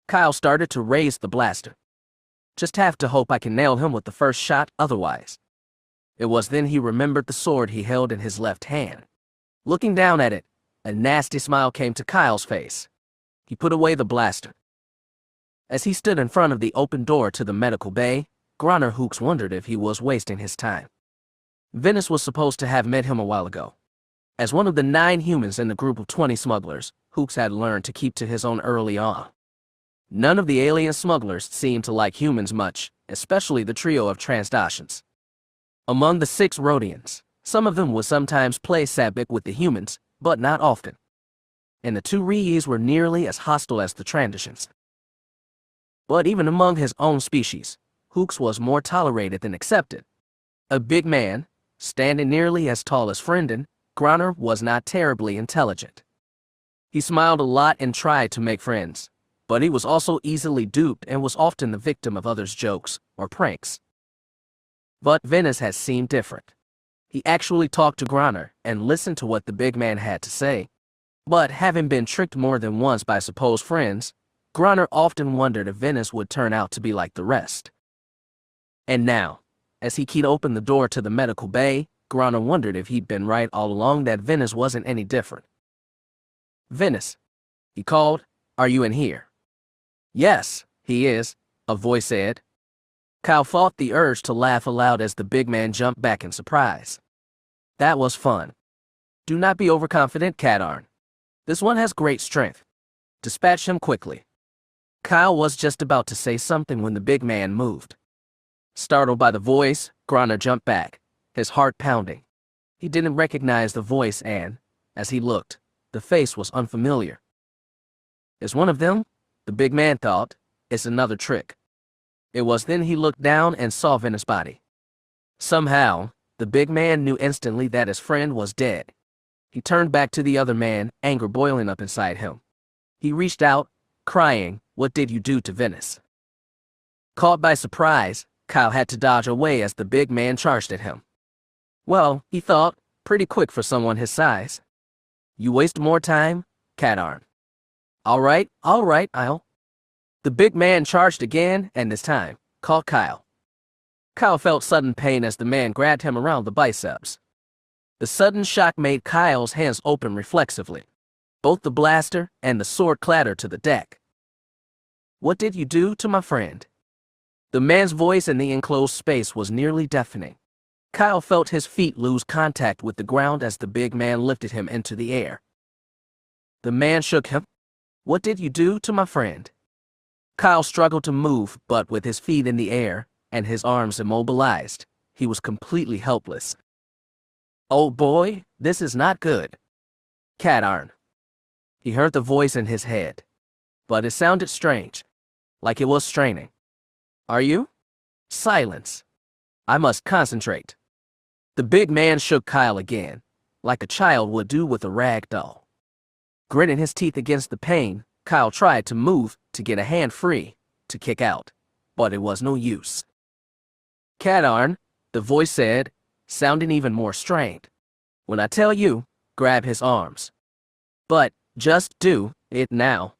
Kyle started to raise the blaster. Just have to hope I can nail him with the first shot otherwise. It was then he remembered the sword he held in his left hand. Looking down at it, a nasty smile came to Kyle's face. He put away the blaster. As he stood in front of the open door to the medical bay, Groner Hooks wondered if he was wasting his time. Venice was supposed to have met him a while ago. As one of the 9 humans in the group of 20 smugglers, Hooks had learned to keep to his own early on. None of the alien smugglers seemed to like humans much, especially the trio of Transdoshans. Among the 6 Rhodians, some of them would sometimes play Sabik with the humans, but not often. And the 2 Rees were nearly as hostile as the Trandoshans. But even among his own species, Hooks was more tolerated than accepted. A big man, standing nearly as tall as Frendon, Groner was not terribly intelligent. He smiled a lot and tried to make friends, but he was also easily duped and was often the victim of others' jokes or pranks. But Venice had seemed different. He actually talked to Groner and listened to what the big man had to say. But having been tricked more than once by supposed friends, Groner often wondered if Venice would turn out to be like the rest. And now, as he keyed open the door to the medical bay, Groner wondered if he'd been right all along that Venice wasn't any different. Venice, he called, are you in here? Yes, he is, a voice said. Kyle fought the urge to laugh aloud as the big man jumped back in surprise. That was fun. Do not be overconfident, Cadarn. This one has great strength. Dispatch him quickly. Kyle was just about to say something when the big man moved. Startled by the voice, Groner jumped back, his heart pounding. He didn't recognize the voice and, as he looked, the face was unfamiliar. Is one of them? The big man thought. It's another trick. It was then he looked down and saw Venice's body. Somehow, the big man knew instantly that his friend was dead. He turned back to the other man, anger boiling up inside him. He reached out, crying, "What did you do to Venice?" Caught by surprise, Kyle had to dodge away as the big man charged at him. Well, he thought, pretty quick for someone his size. You waste more time, Cadarn. All right, I'll. The big man charged again, and this time, caught Kyle. Kyle felt sudden pain as the man grabbed him around the biceps. The sudden shock made Kyle's hands open reflexively. Both the blaster and the sword clattered to the deck. "What did you do to my friend?" The man's voice in the enclosed space was nearly deafening. Kyle felt his feet lose contact with the ground as the big man lifted him into the air. The man shook him. "What did you do to my friend?" Kyle struggled to move, but with his feet in the air and his arms immobilized, he was completely helpless. "Oh boy, this is not good. Cat iron." He heard the voice in his head, but it sounded strange, like it was straining. "Are you?" Silence. "I must concentrate." The big man shook Kyle again, like a child would do with a rag doll. Gritting his teeth against the pain, Kyle tried to move to get a hand free, to kick out, but it was no use. "Cat iron," the voice said, sounding even more strained. "When I tell you, grab his arms. But just do it now."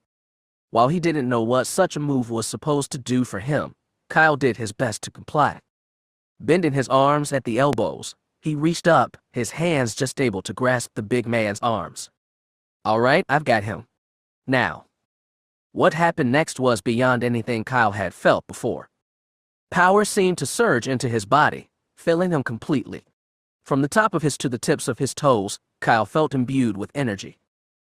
While he didn't know what such a move was supposed to do for him, Kyle did his best to comply. Bending his arms at the elbows, he reached up, his hands just able to grasp the big man's arms. "All right, I've got him. Now." What happened next was beyond anything Kyle had felt before. Power seemed to surge into his body, filling him completely. From the top of his to the tips of his toes, Kyle felt imbued with energy.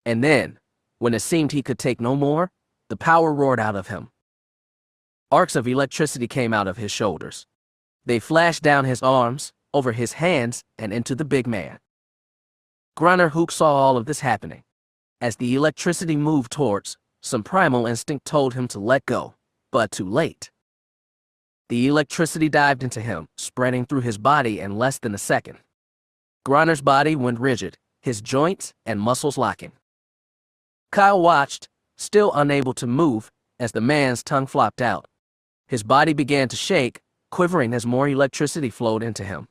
And then, when it seemed he could take no more, the power roared out of him. Arcs of electricity came out of his shoulders. They flashed down his arms, over his hands, and into the big man. Grunner Hook saw all of this happening. As the electricity moved towards, some primal instinct told him to let go, but too late. The electricity dived into him, spreading through his body in less than a second. Grunner's body went rigid, his joints and muscles locking. Kyle watched, still unable to move, as the man's tongue flopped out. His body began to shake, quivering as more electricity flowed into him.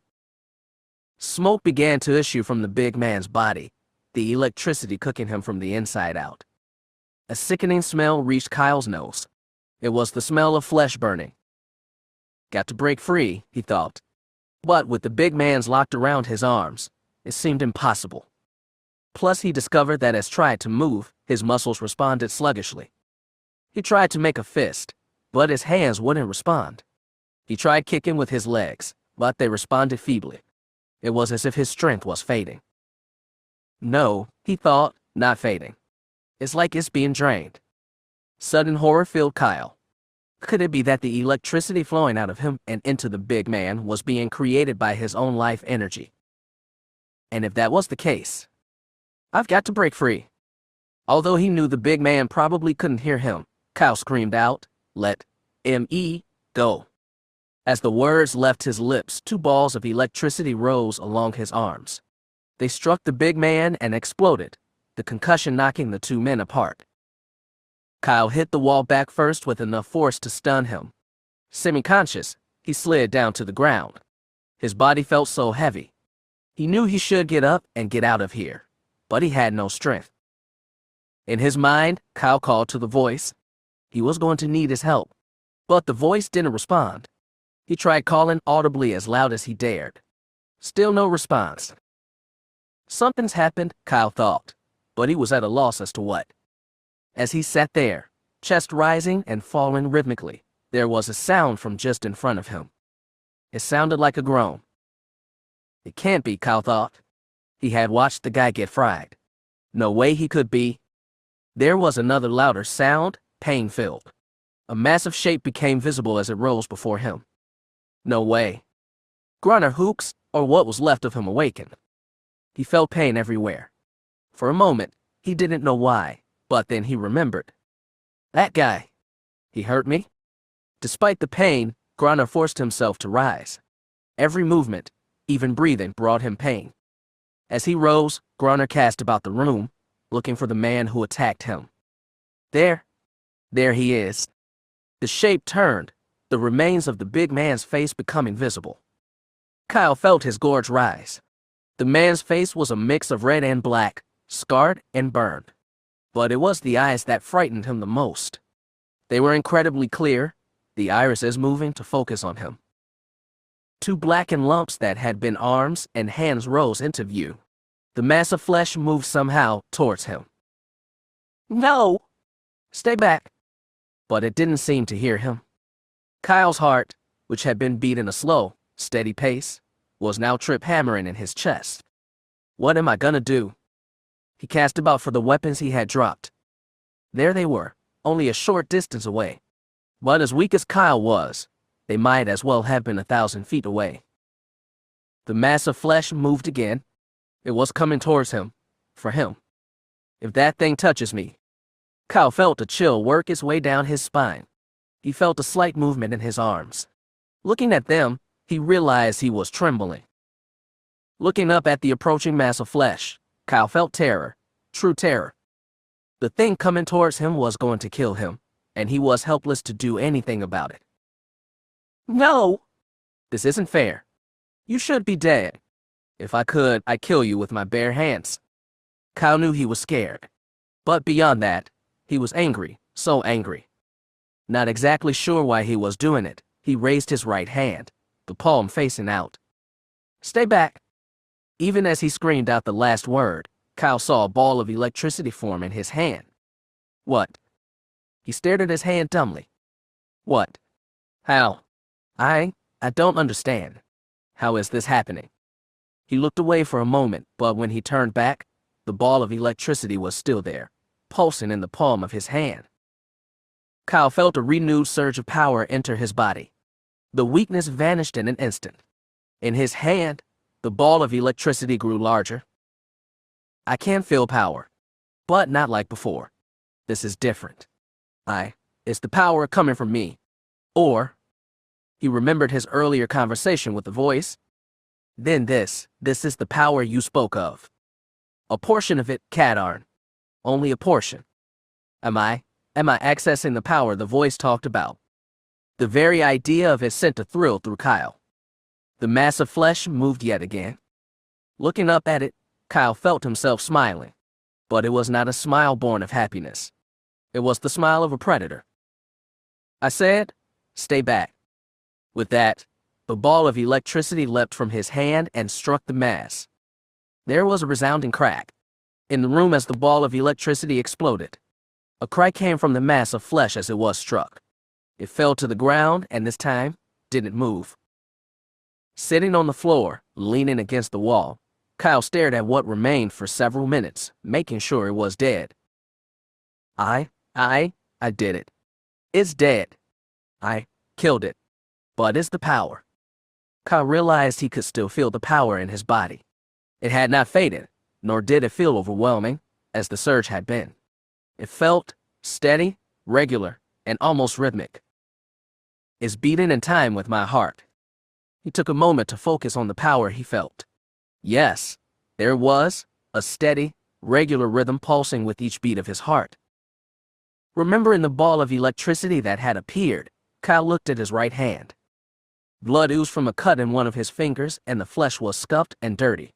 Smoke began to issue from the big man's body, the electricity cooking him from the inside out. A sickening smell reached Kyle's nose. It was the smell of flesh burning. Got to break free, he thought. But with the big man's locked around his arms, it seemed impossible. Plus he discovered that as tried to move, his muscles responded sluggishly. He tried to make a fist, but his hands wouldn't respond. He tried kicking with his legs, but they responded feebly. It was as if his strength was fading. No, he thought, not fading. It's like it's being drained. Sudden horror filled Kyle. Could it be that the electricity flowing out of him and into the big man was being created by his own life energy? And if that was the case, I've got to break free. Although he knew the big man probably couldn't hear him, Kyle screamed out, "Let me go." As the words left his lips, two balls of electricity rose along his arms. They struck the big man and exploded, the concussion knocking the two men apart. Kyle hit the wall back first with enough force to stun him. Semi-conscious, he slid down to the ground. His body felt so heavy. He knew he should get up and get out of here, but he had no strength. In his mind, Kyle called to the voice. He was going to need his help, but the voice didn't respond. He tried calling audibly as loud as he dared. Still no response. Something's happened, Kyle thought, but he was at a loss as to what. As he sat there, chest rising and falling rhythmically, there was a sound from just in front of him. It sounded like a groan. It can't be, Kyle thought. He had watched the guy get fried. No way he could be. There was another louder sound, pain-filled. A massive shape became visible as it rose before him. No way. Grunner Hooks, or what was left of him, awakened. He felt pain everywhere. For a moment, he didn't know why, but then he remembered. That guy. He hurt me? Despite the pain, Grunner forced himself to rise. Every movement, even breathing, brought him pain. As he rose, Grunner cast about the room, looking for the man who attacked him. There he is. The shape turned, the remains of the big man's face becoming visible. Kyle felt his gorge rise. The man's face was a mix of red and black, scarred and burned. But it was the eyes that frightened him the most. They were incredibly clear, the irises moving to focus on him. Two blackened lumps that had been arms and hands rose into view. The mass of flesh moved somehow towards him. "No! Stay back!" But it didn't seem to hear him. Kyle's heart, which had been beating a slow, steady pace, was now trip-hammering in his chest. What am I gonna do? He cast about for the weapons he had dropped. There they were, only a short distance away. But as weak as Kyle was, they might as well have been 1,000 feet away. The mass of flesh moved again. It was coming towards him, for him. If that thing touches me. Kyle felt a chill work its way down his spine. He felt a slight movement in his arms. Looking at them, he realized he was trembling. Looking up at the approaching mass of flesh, Kyle felt terror, true terror. The thing coming towards him was going to kill him, and he was helpless to do anything about it. "No! This isn't fair. You should be dead. If I could, I'd kill you with my bare hands." Kyle knew he was scared. But beyond that, he was angry, so angry. Not exactly sure why he was doing it, he raised his right hand, the palm facing out. "Stay back." Even as he screamed out the last word, Kyle saw a ball of electricity form in his hand. What? He stared at his hand dumbly. What? How? I don't understand. How is this happening? He looked away for a moment, but when he turned back, the ball of electricity was still there, pulsing in the palm of his hand. Kyle felt a renewed surge of power enter his body. The weakness vanished in an instant. In his hand, the ball of electricity grew larger. I can feel power, but not like before. This is different. It's the power coming from me. Or, he remembered his earlier conversation with the voice. Then this is the power you spoke of. A portion of it, Cadarn. Only a portion. Am I accessing the power the voice talked about? The very idea of it sent a thrill through Kyle. The mass of flesh moved yet again. Looking up at it, Kyle felt himself smiling. But it was not a smile born of happiness. It was the smile of a predator. I said, "Stay back." With that, the ball of electricity leapt from his hand and struck the mass. There was a resounding crack in the room as the ball of electricity exploded. A cry came from the mass of flesh as it was struck. It fell to the ground and this time didn't move. Sitting on the floor, leaning against the wall, Kyle stared at what remained for several minutes, making sure it was dead. I did it. It's dead. I killed it. But it's the power. Kyle realized he could still feel the power in his body. It had not faded, nor did it feel overwhelming, as the surge had been. It felt steady, regular, and almost rhythmic. It's beating in time with my heart. He took a moment to focus on the power he felt. Yes, there was a steady, regular rhythm pulsing with each beat of his heart. Remembering the ball of electricity that had appeared, Kyle looked at his right hand. Blood oozed from a cut in one of his fingers and the flesh was scuffed and dirty.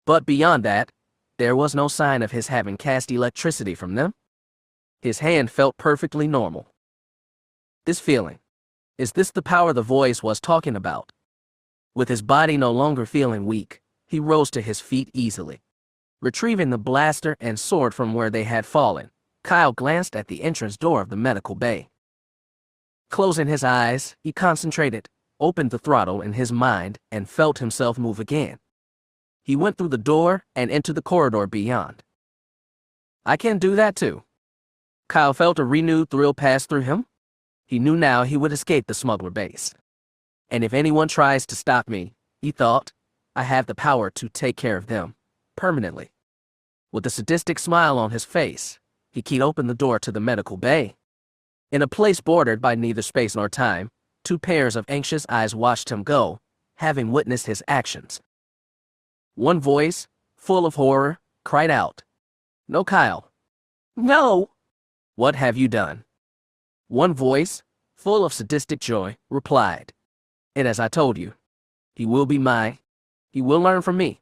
But beyond that, there was no sign of his having cast electricity from them. His hand felt perfectly normal. This feeling, is this the power the voice was talking about? With his body no longer feeling weak, he rose to his feet easily. Retrieving the blaster and sword from where they had fallen, Kyle glanced at the entrance door of the medical bay. Closing his eyes, he concentrated, opened the throttle in his mind, and felt himself move again. He went through the door and into the corridor beyond. I can do that too. Kyle felt a renewed thrill pass through him. He knew now he would escape the smuggler base. And if anyone tries to stop me, he thought, I have the power to take care of them, permanently. With a sadistic smile on his face, he keyed open the door to the medical bay. In a place bordered by neither space nor time, two pairs of anxious eyes watched him go, having witnessed his actions. One voice, full of horror, cried out, "No, Kyle. No! What have you done?" One voice, full of sadistic joy, replied, "And as I told you, he will be mine. He will learn from me.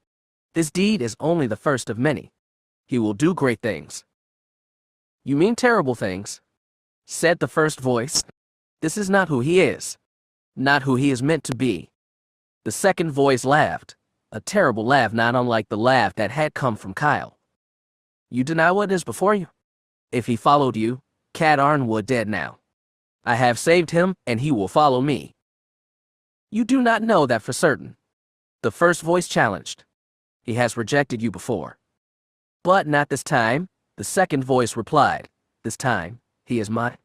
This deed is only the first of many. He will do great things." "You mean terrible things," said the first voice. "This is not who he is. Not who he is meant to be." The second voice laughed, a terrible laugh not unlike the laugh that had come from Kyle. You deny what is before you? If he followed you, Cat Arn would dead now. I have saved him, and he will follow me. You do not know that for certain. The first voice challenged. He has rejected you before. But not this time, the second voice replied. This time, he is mine.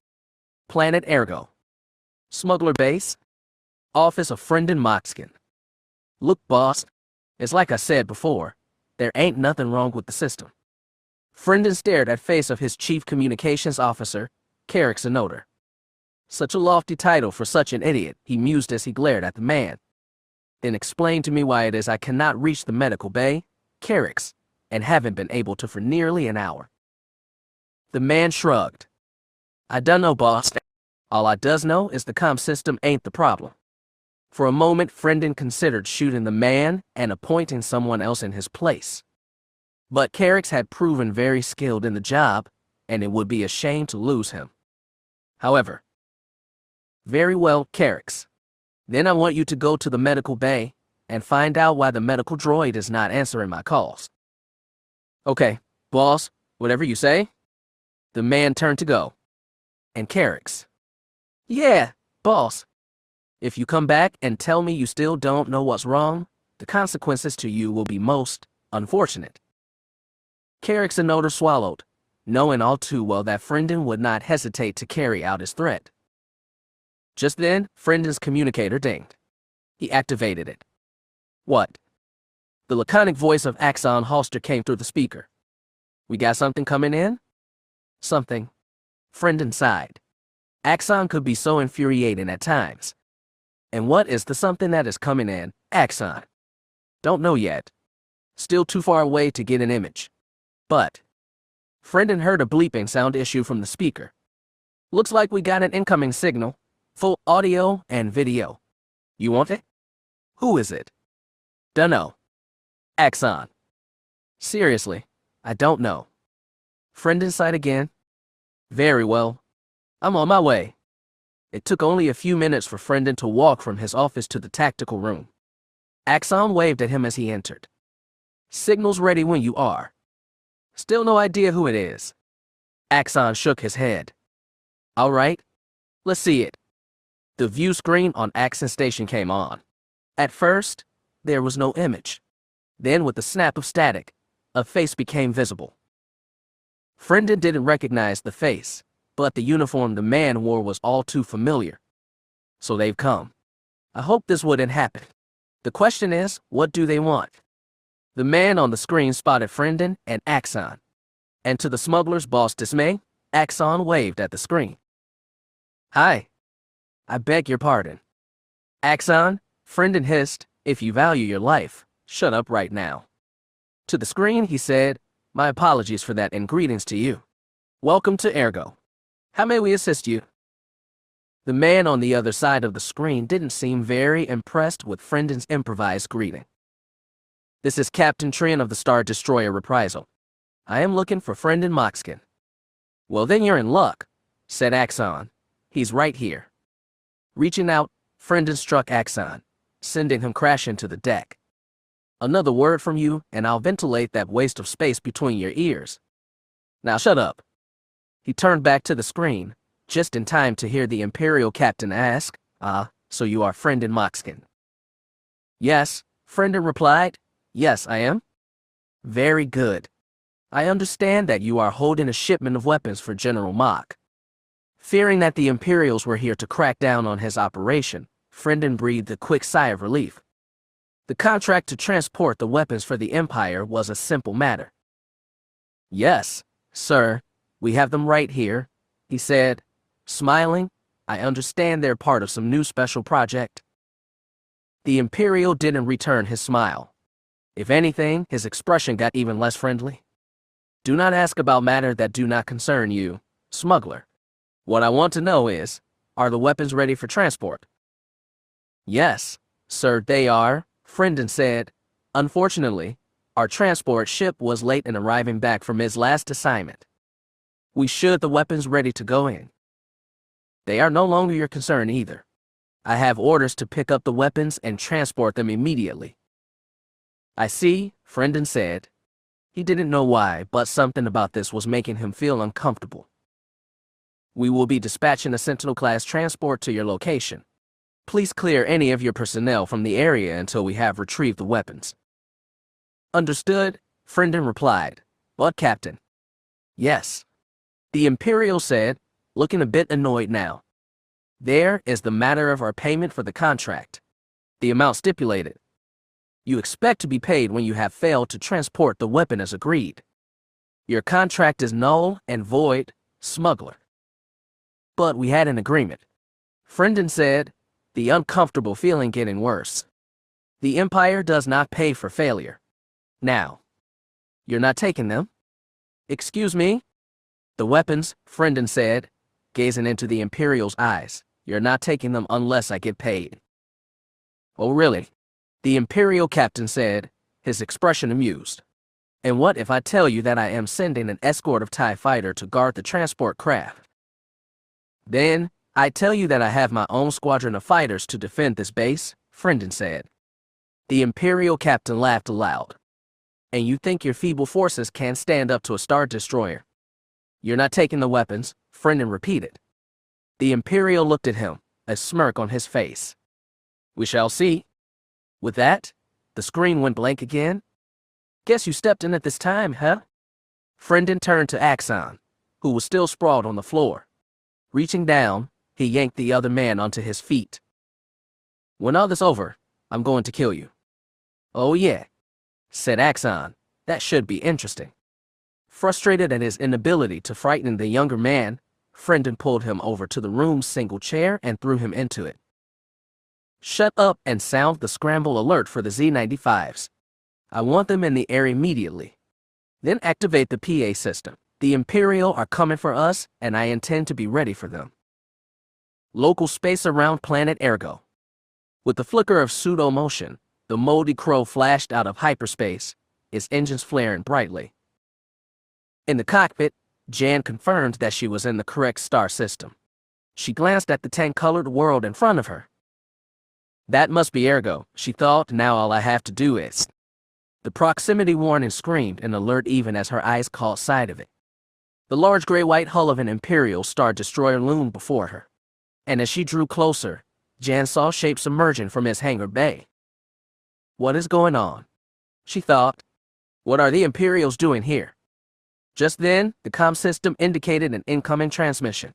Planet Ergo. Smuggler Base. Office of Friendin Moxkin. Look, boss, it's like I said before, there ain't nothing wrong with the system. Friendin stared at face of his chief communications officer, Carrick Sonoder. Such a lofty title for such an idiot, he mused as he glared at the man. Then explain to me why it is I cannot reach the medical bay, Carrick's, and haven't been able to for nearly an hour. The man shrugged. I dunno, boss. All I does know is the comm system ain't the problem. For a moment, Friendin considered shooting the man and appointing someone else in his place. But Carrick's had proven very skilled in the job, and it would be a shame to lose him. However, very well, Carrick's. Then I want you to go to the medical bay and find out why the medical droid is not answering my calls. Okay, boss, whatever you say. The man turned to go. And Carrick's. Yeah, boss. If you come back and tell me you still don't know what's wrong, the consequences to you will be most unfortunate. Carrick Sonoder swallowed, knowing all too well that Friendin would not hesitate to carry out his threat. Just then, Friendin's communicator dinged. He activated it. What? The laconic voice of Axon Halster came through the speaker. We got something coming in? Something. Friendin sighed. Axon could be so infuriating at times. And what is the something that is coming in, Axon? Don't know yet. Still too far away to get an image. But Friendin heard a bleeping sound issue from the speaker. Looks like we got an incoming signal. Full audio and video. You want it? Who is it? Dunno. Axon. Seriously, I don't know. Friendin sighed again. Very well. I'm on my way. It took only a few minutes for Friendin to walk from his office to the tactical room. Axon waved at him as he entered. Signal's ready when you are. Still no idea who it is. Axon shook his head. All right, let's see it. The view screen on Axon Station came on. At first, there was no image. Then, with a snap of static, a face became visible. Friendin didn't recognize the face, but the uniform the man wore was all too familiar. So they've come. I hope this wouldn't happen. The question is, what do they want? The man on the screen spotted Friendin and Axon. And to the smuggler's boss' dismay, Axon waved at the screen. Hi. I beg your pardon. Axon, Friendin hissed, if you value your life, shut up right now. To the screen, he said, my apologies for that and greetings to you. Welcome to Ergo. How may we assist you? The man on the other side of the screen didn't seem very impressed with Friendin's improvised greeting. This is Captain Trin of the Star Destroyer Reprisal. I am looking for Friendin Moxkin. Well, then you're in luck, said Axon. He's right here. Reaching out, Friendin struck Axon, sending him crashing to the deck. Another word from you, and I'll ventilate that waste of space between your ears. Now shut up. He turned back to the screen, just in time to hear the Imperial captain ask, so you are Friendin Moxkin? Yes, Friendin replied. Yes, I am. Very good. I understand that you are holding a shipment of weapons for General Mach. Fearing that the Imperials were here to crack down on his operation, Friendin breathed a quick sigh of relief. The contract to transport the weapons for the Empire was a simple matter. Yes, sir, we have them right here, he said, smiling. I understand they're part of some new special project. The Imperial didn't return his smile. If anything, his expression got even less friendly. Do not ask about matter that do not concern you, smuggler. What I want to know is, are the weapons ready for transport? Yes, sir, they are, Friendin said. Unfortunately, our transport ship was late in arriving back from its last assignment. We should the weapons ready to go in. They are no longer your concern either. I have orders to pick up the weapons and transport them immediately. I see, Frendon said. He didn't know why, but something about this was making him feel uncomfortable. We will be dispatching a Sentinel-class transport to your location. Please clear any of your personnel from the area until we have retrieved the weapons. Understood, Frendon replied. But Captain. Yes. The Imperial said, looking a bit annoyed now. There is the matter of our payment for the contract. The amount stipulated. You expect to be paid when you have failed to transport the weapon as agreed. Your contract is null and void, smuggler. But we had an agreement. Frendon said, the uncomfortable feeling getting worse. The Empire does not pay for failure. Now, you're not taking them? Excuse me? The weapons, Frendon said, gazing into the Imperial's eyes. You're not taking them unless I get paid. Oh, really? The Imperial captain said, his expression amused. And what if I tell you that I am sending an escort of TIE fighter to guard the transport craft? Then, I tell you that I have my own squadron of fighters to defend this base, Frendon said. The Imperial captain laughed aloud. And you think your feeble forces can't stand up to a Star Destroyer? You're not taking the weapons, Frendon repeated. The Imperial looked at him, a smirk on his face. We shall see. With that, the screen went blank again. Guess you stepped in at this time, huh? Frendon turned to Axon, who was still sprawled on the floor. Reaching down, he yanked the other man onto his feet. When all this over, I'm going to kill you. Oh yeah, said Axon. That should be interesting. Frustrated at his inability to frighten the younger man, Frendon pulled him over to the room's single chair and threw him into it. Shut up and sound the scramble alert for the Z-95s. I want them in the air immediately. Then activate the PA system. The Imperial are coming for us, and I intend to be ready for them. Local space around planet Ergo. With the flicker of pseudo-motion, the moldy crow flashed out of hyperspace, its engines flaring brightly. In the cockpit, Jan confirmed that she was in the correct star system. She glanced at the tan-colored world in front of her. That must be Ergo, she thought. Now all I have to do is... The proximity warning screamed in alert even as her eyes caught sight of it. The large gray-white hull of an Imperial Star Destroyer loomed before her. And as she drew closer, Jan saw shapes emerging from its hangar bay. What is going on? She thought. What are the Imperials doing here? Just then, the comm system indicated an incoming transmission.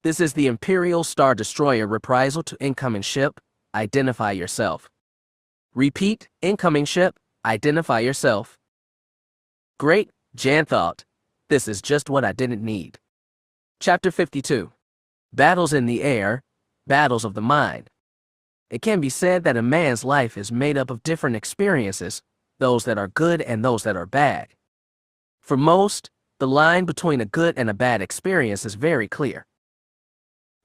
This is the Imperial Star Destroyer reprisal to incoming ship. Identify yourself. Repeat, incoming ship. Identify yourself. Great, Jan thought. This is just what I didn't need. Chapter 52. Battles in the air, battles of the mind. It can be said that a man's life is made up of different experiences, those that are good and those that are bad. For most, the line between a good and a bad experience is very clear.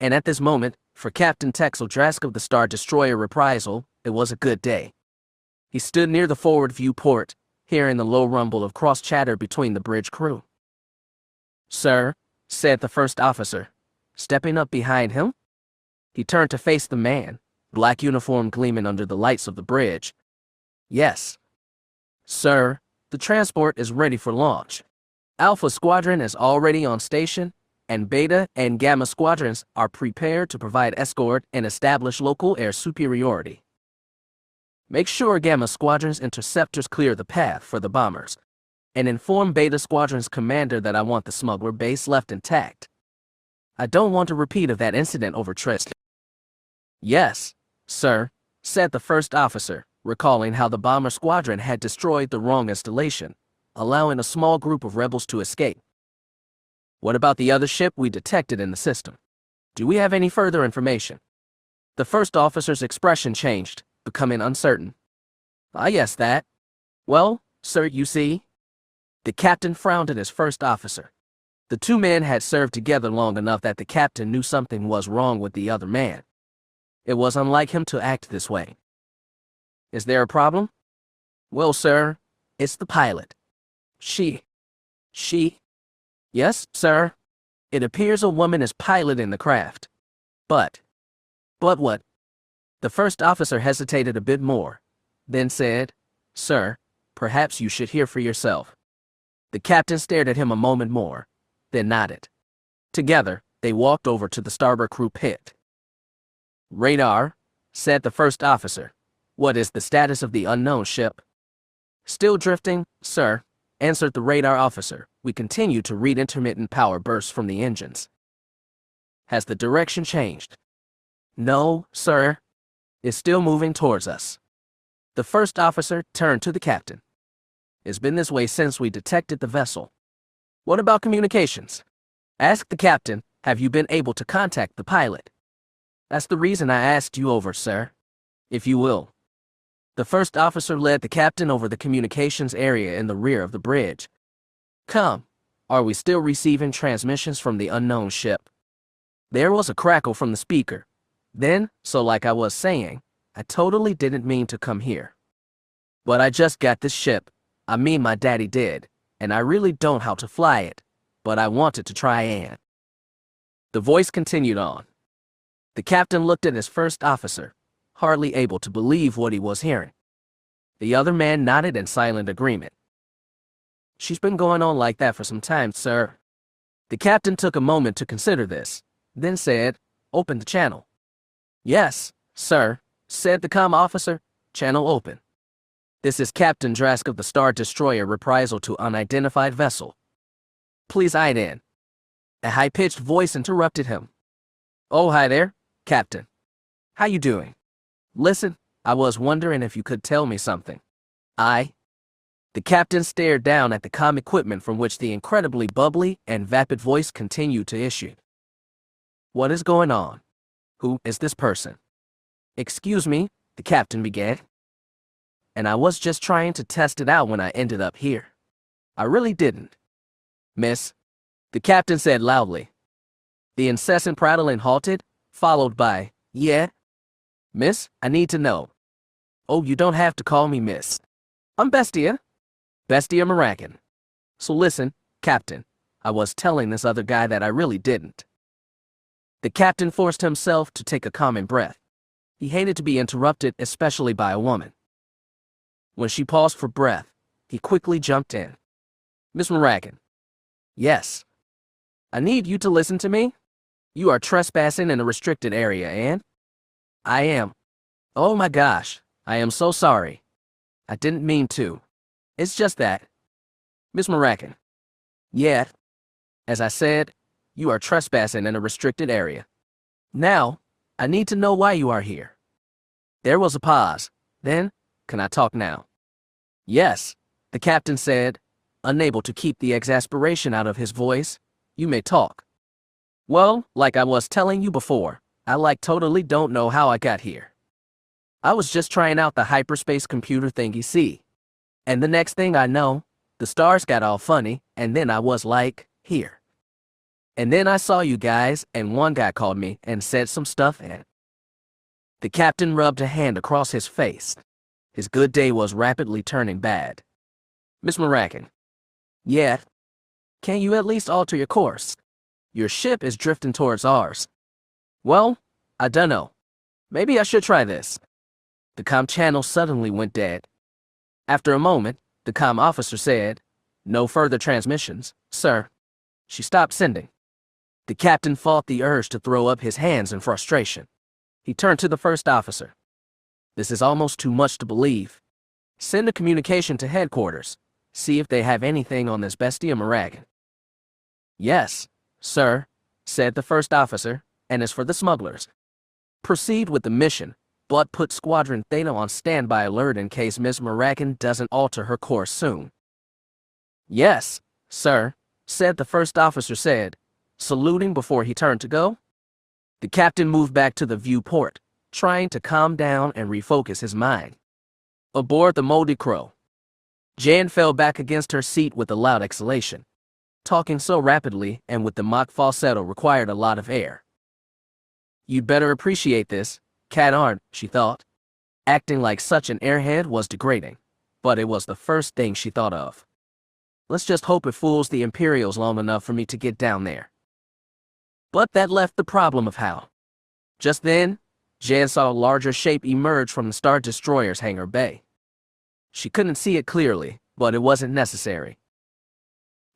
And at this moment, for Captain Texel Drask of the Star Destroyer Reprisal, it was a good day. He stood near the forward viewport, hearing the low rumble of cross-chatter between the bridge crew. Sir, said the first officer, stepping up behind him. He turned to face the man, black uniform gleaming under the lights of the bridge. Yes. Sir, the transport is ready for launch. Alpha Squadron is already on station, and Beta and Gamma Squadrons are prepared to provide escort and establish local air superiority. Make sure Gamma Squadron's interceptors clear the path for the bombers, and inform Beta Squadron's commander that I want the smuggler base left intact. I don't want a repeat of that incident over Trist. Yes, sir, said the first officer, recalling how the bomber squadron had destroyed the wrong installation, allowing a small group of rebels to escape. What about the other ship we detected in the system? Do we have any further information? The first officer's expression changed, becoming uncertain. Ah, yes, that. Well, sir, you see. The captain frowned at his first officer. The two men had served together long enough that the captain knew something was wrong with the other man. It was unlike him to act this way. Is there a problem? Well, sir, it's the pilot. She. Yes, sir. It appears a woman is piloting the craft. But what? The first officer hesitated a bit more, then said, "Sir, perhaps you should hear for yourself." The captain stared at him a moment more, then nodded. Together, they walked over to the starboard crew pit. "Radar," said the first officer. "What is the status of the unknown ship?" "Still drifting, sir," answered the radar officer. "We continue to read intermittent power bursts from the engines." "Has the direction changed?" "No, sir. It's still moving towards us." The first officer turned to the captain. "It's been this way since we detected the vessel." "What about communications?" asked the captain. "Have you been able to contact the pilot?" "That's the reason I asked you over, sir. If you will." The first officer led the captain over the communications area in the rear of the bridge. "Come, are we still receiving transmissions from the unknown ship?" There was a crackle from the speaker. Then, so like I was saying, I totally didn't mean to come here. But I just got this ship. I mean, my daddy did, and I really don't know how to fly it, but I wanted to try and. The voice continued on. The captain looked at his first officer, hardly able to believe what he was hearing. The other man nodded in silent agreement. "She's been going on like that for some time, sir." The captain took a moment to consider this, then said, "Open the channel." "Yes, sir," said the comm officer. "Channel open. This is Captain Drask of the Star Destroyer reprisal to unidentified vessel. Please hide in." A high-pitched voice interrupted him. "Oh, hi there, Captain. How you doing? Listen, I was wondering if you could tell me something." The captain stared down at the comm equipment from which the incredibly bubbly and vapid voice continued to issue. "What is going on? Who is this person?" "Excuse me," the captain began. "And I was just trying to test it out when I ended up here. I really didn't." "Miss," the captain said loudly. The incessant prattling halted, followed by, "Yeah? Miss, I need to know." "Oh, you don't have to call me miss. I'm Bestia Marakan. So listen, Captain, I was telling this other guy that I really didn't." The captain forced himself to take a common breath. He hated to be interrupted, especially by a woman. When she paused for breath, he quickly jumped in. "Miss Marakan." "Yes." "I need you to listen to me. You are trespassing in a restricted area, and—" "I am." "Oh my gosh, I am so sorry. I didn't mean to. It's just that—" "Miss Marakan." "Yeah. As I said, you are trespassing in a restricted area. Now, I need to know why you are here." There was a pause. Then, "Can I talk now?" "Yes," the captain said, unable to keep the exasperation out of his voice. "You may talk." "Well, like I was telling you before, I totally don't know how I got here. I was just trying out the hyperspace computer thingy, see? And the next thing I know, the stars got all funny, and then I was like, here. And then I saw you guys, and one guy called me and said some stuff, and—" The captain rubbed a hand across his face. His good day was rapidly turning bad. "Miss Marakan." "Yeah? Can you at least alter your course? Your ship is drifting towards ours." "Well, I dunno. Maybe I should try this." The comm channel suddenly went dead. After a moment, the comm officer said, "No further transmissions, sir." She stopped sending. The captain fought the urge to throw up his hands in frustration. He turned to the first officer. "This is almost too much to believe. Send a communication to headquarters. See if they have anything on this Bestia Marakan." "Yes, sir," said the first officer, "and as for the smugglers, proceed with the mission, but put Squadron Theta on standby alert in case Miss Marakan doesn't alter her course soon." "Yes, sir," said the first officer, saluting before he turned to go. The captain moved back to the viewport, trying to calm down and refocus his mind. Aboard the Moldy Crow, Jan fell back against her seat with a loud exhalation. Talking so rapidly and with the mock falsetto required a lot of air. "You'd better appreciate this, Cat Arn," she thought. Acting like such an airhead was degrading, but it was the first thing she thought of. Let's just hope it fools the Imperials long enough for me to get down there. But that left the problem of how. Just then, Jan saw a larger shape emerge from the Star Destroyer's hangar bay. She couldn't see it clearly, but it wasn't necessary.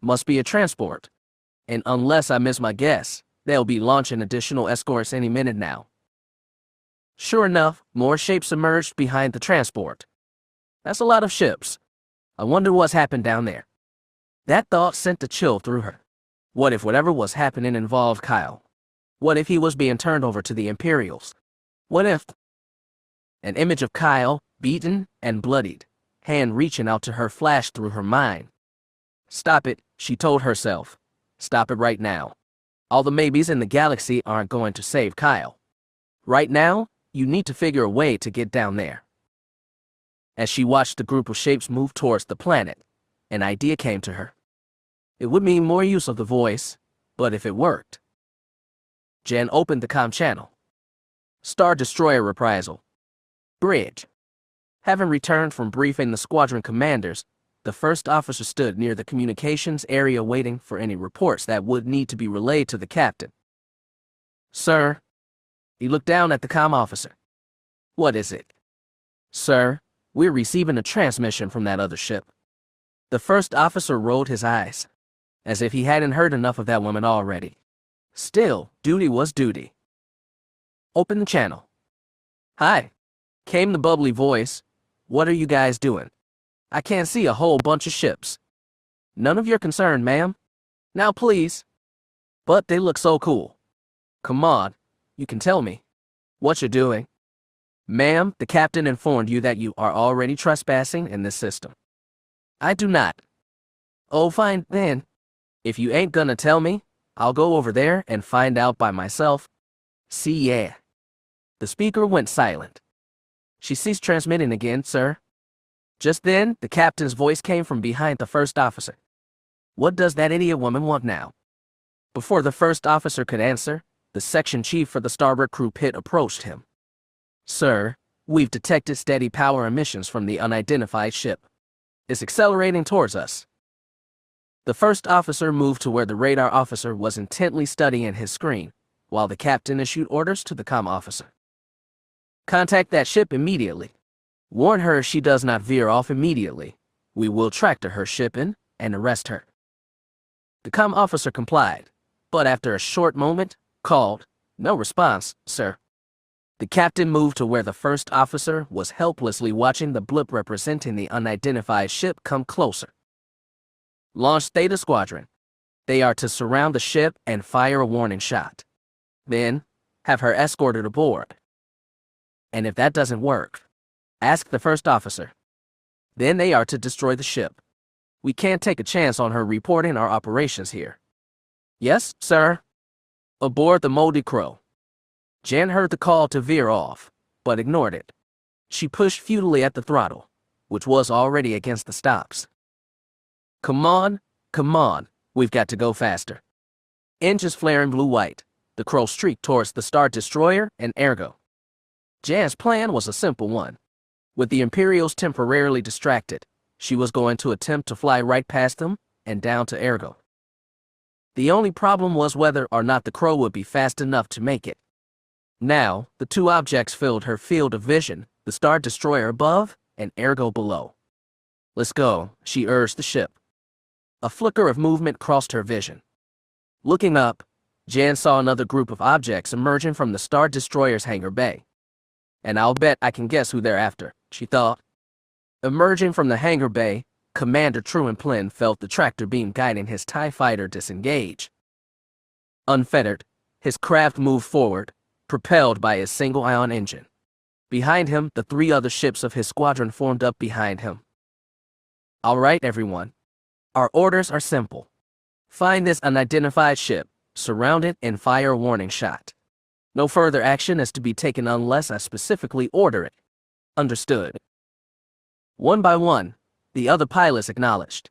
Must be a transport. And unless I miss my guess, they'll be launching additional escorts any minute now. Sure enough, more shapes emerged behind the transport. That's a lot of ships. I wonder what's happened down there. That thought sent a chill through her. What if whatever was happening involved Kyle? What if he was being turned over to the Imperials? What if... An image of Kyle, beaten and bloodied, hand reaching out to her flashed through her mind. Stop it, she told herself. Stop it right now. All the maybes in the galaxy aren't going to save Kyle. Right now, you need to figure a way to get down there. As she watched the group of shapes move towards the planet, an idea came to her. It would mean more use of the voice, but if it worked. Jen opened the comm channel. Star Destroyer reprisal. Bridge. Having returned from briefing the squadron commanders, the first officer stood near the communications area waiting for any reports that would need to be relayed to the captain. Sir. He looked down at the comm officer. What is it? Sir, we're receiving a transmission from that other ship. The first officer rolled his eyes, as if he hadn't heard enough of that woman already. Still, duty was duty. Open the channel. Hi, came the bubbly voice. What are you guys doing? I can't see a whole bunch of ships. None of your concern, ma'am. Now please. But they look so cool. Come on, you can tell me what you're doing. Ma'am, the captain informed you that you are already trespassing in this system. I do not. Oh, fine, then. If you ain't gonna tell me, I'll go over there and find out by myself. See ya. The speaker went silent. She ceased transmitting again, sir. Just then, the captain's voice came from behind the first officer. What does that idiot woman want now? Before the first officer could answer, the section chief for the starboard crew pit approached him. Sir, we've detected steady power emissions from the unidentified ship. It's accelerating towards us. The first officer moved to where the radar officer was intently studying his screen, while the captain issued orders to the comm officer. Contact that ship immediately. Warn her she does not veer off immediately. We will track to her shipping and arrest her. The comm officer complied, but after a short moment, called, No response, sir. The captain moved to where the first officer was helplessly watching the blip representing the unidentified ship come closer. Launch Theta Squadron. They are to surround the ship and fire a warning shot. Then, have her escorted aboard. And if that doesn't work, ask the first officer. Then they are to destroy the ship. We can't take a chance on her reporting our operations here. Yes, sir. Aboard the Moldy Crow. Jan heard the call to veer off, but ignored it. She pushed futilely at the throttle, which was already against the stops. Come on, we've got to go faster. Engines flaring blue-white, the Crow streaked towards the Star Destroyer and Ergo. Jan's plan was a simple one. With the Imperials temporarily distracted, she was going to attempt to fly right past them and down to Ergo. The only problem was whether or not the Crow would be fast enough to make it. Now, the two objects filled her field of vision, the Star Destroyer above and Ergo below. Let's go, she urged the ship. A flicker of movement crossed her vision. Looking up, Jan saw another group of objects emerging from the Star Destroyer's hangar bay. And I'll bet I can guess who they're after, she thought. Emerging from the hangar bay, Commander Truman Plyn felt the tractor beam guiding his TIE fighter disengage. Unfettered, his craft moved forward, propelled by his single-ion engine. Behind him, the three other ships of his squadron formed up behind him. All right, everyone. Our orders are simple. Find this unidentified ship, surround it, and fire a warning shot. No further action is to be taken unless I specifically order it. Understood. One by one, the other pilots acknowledged.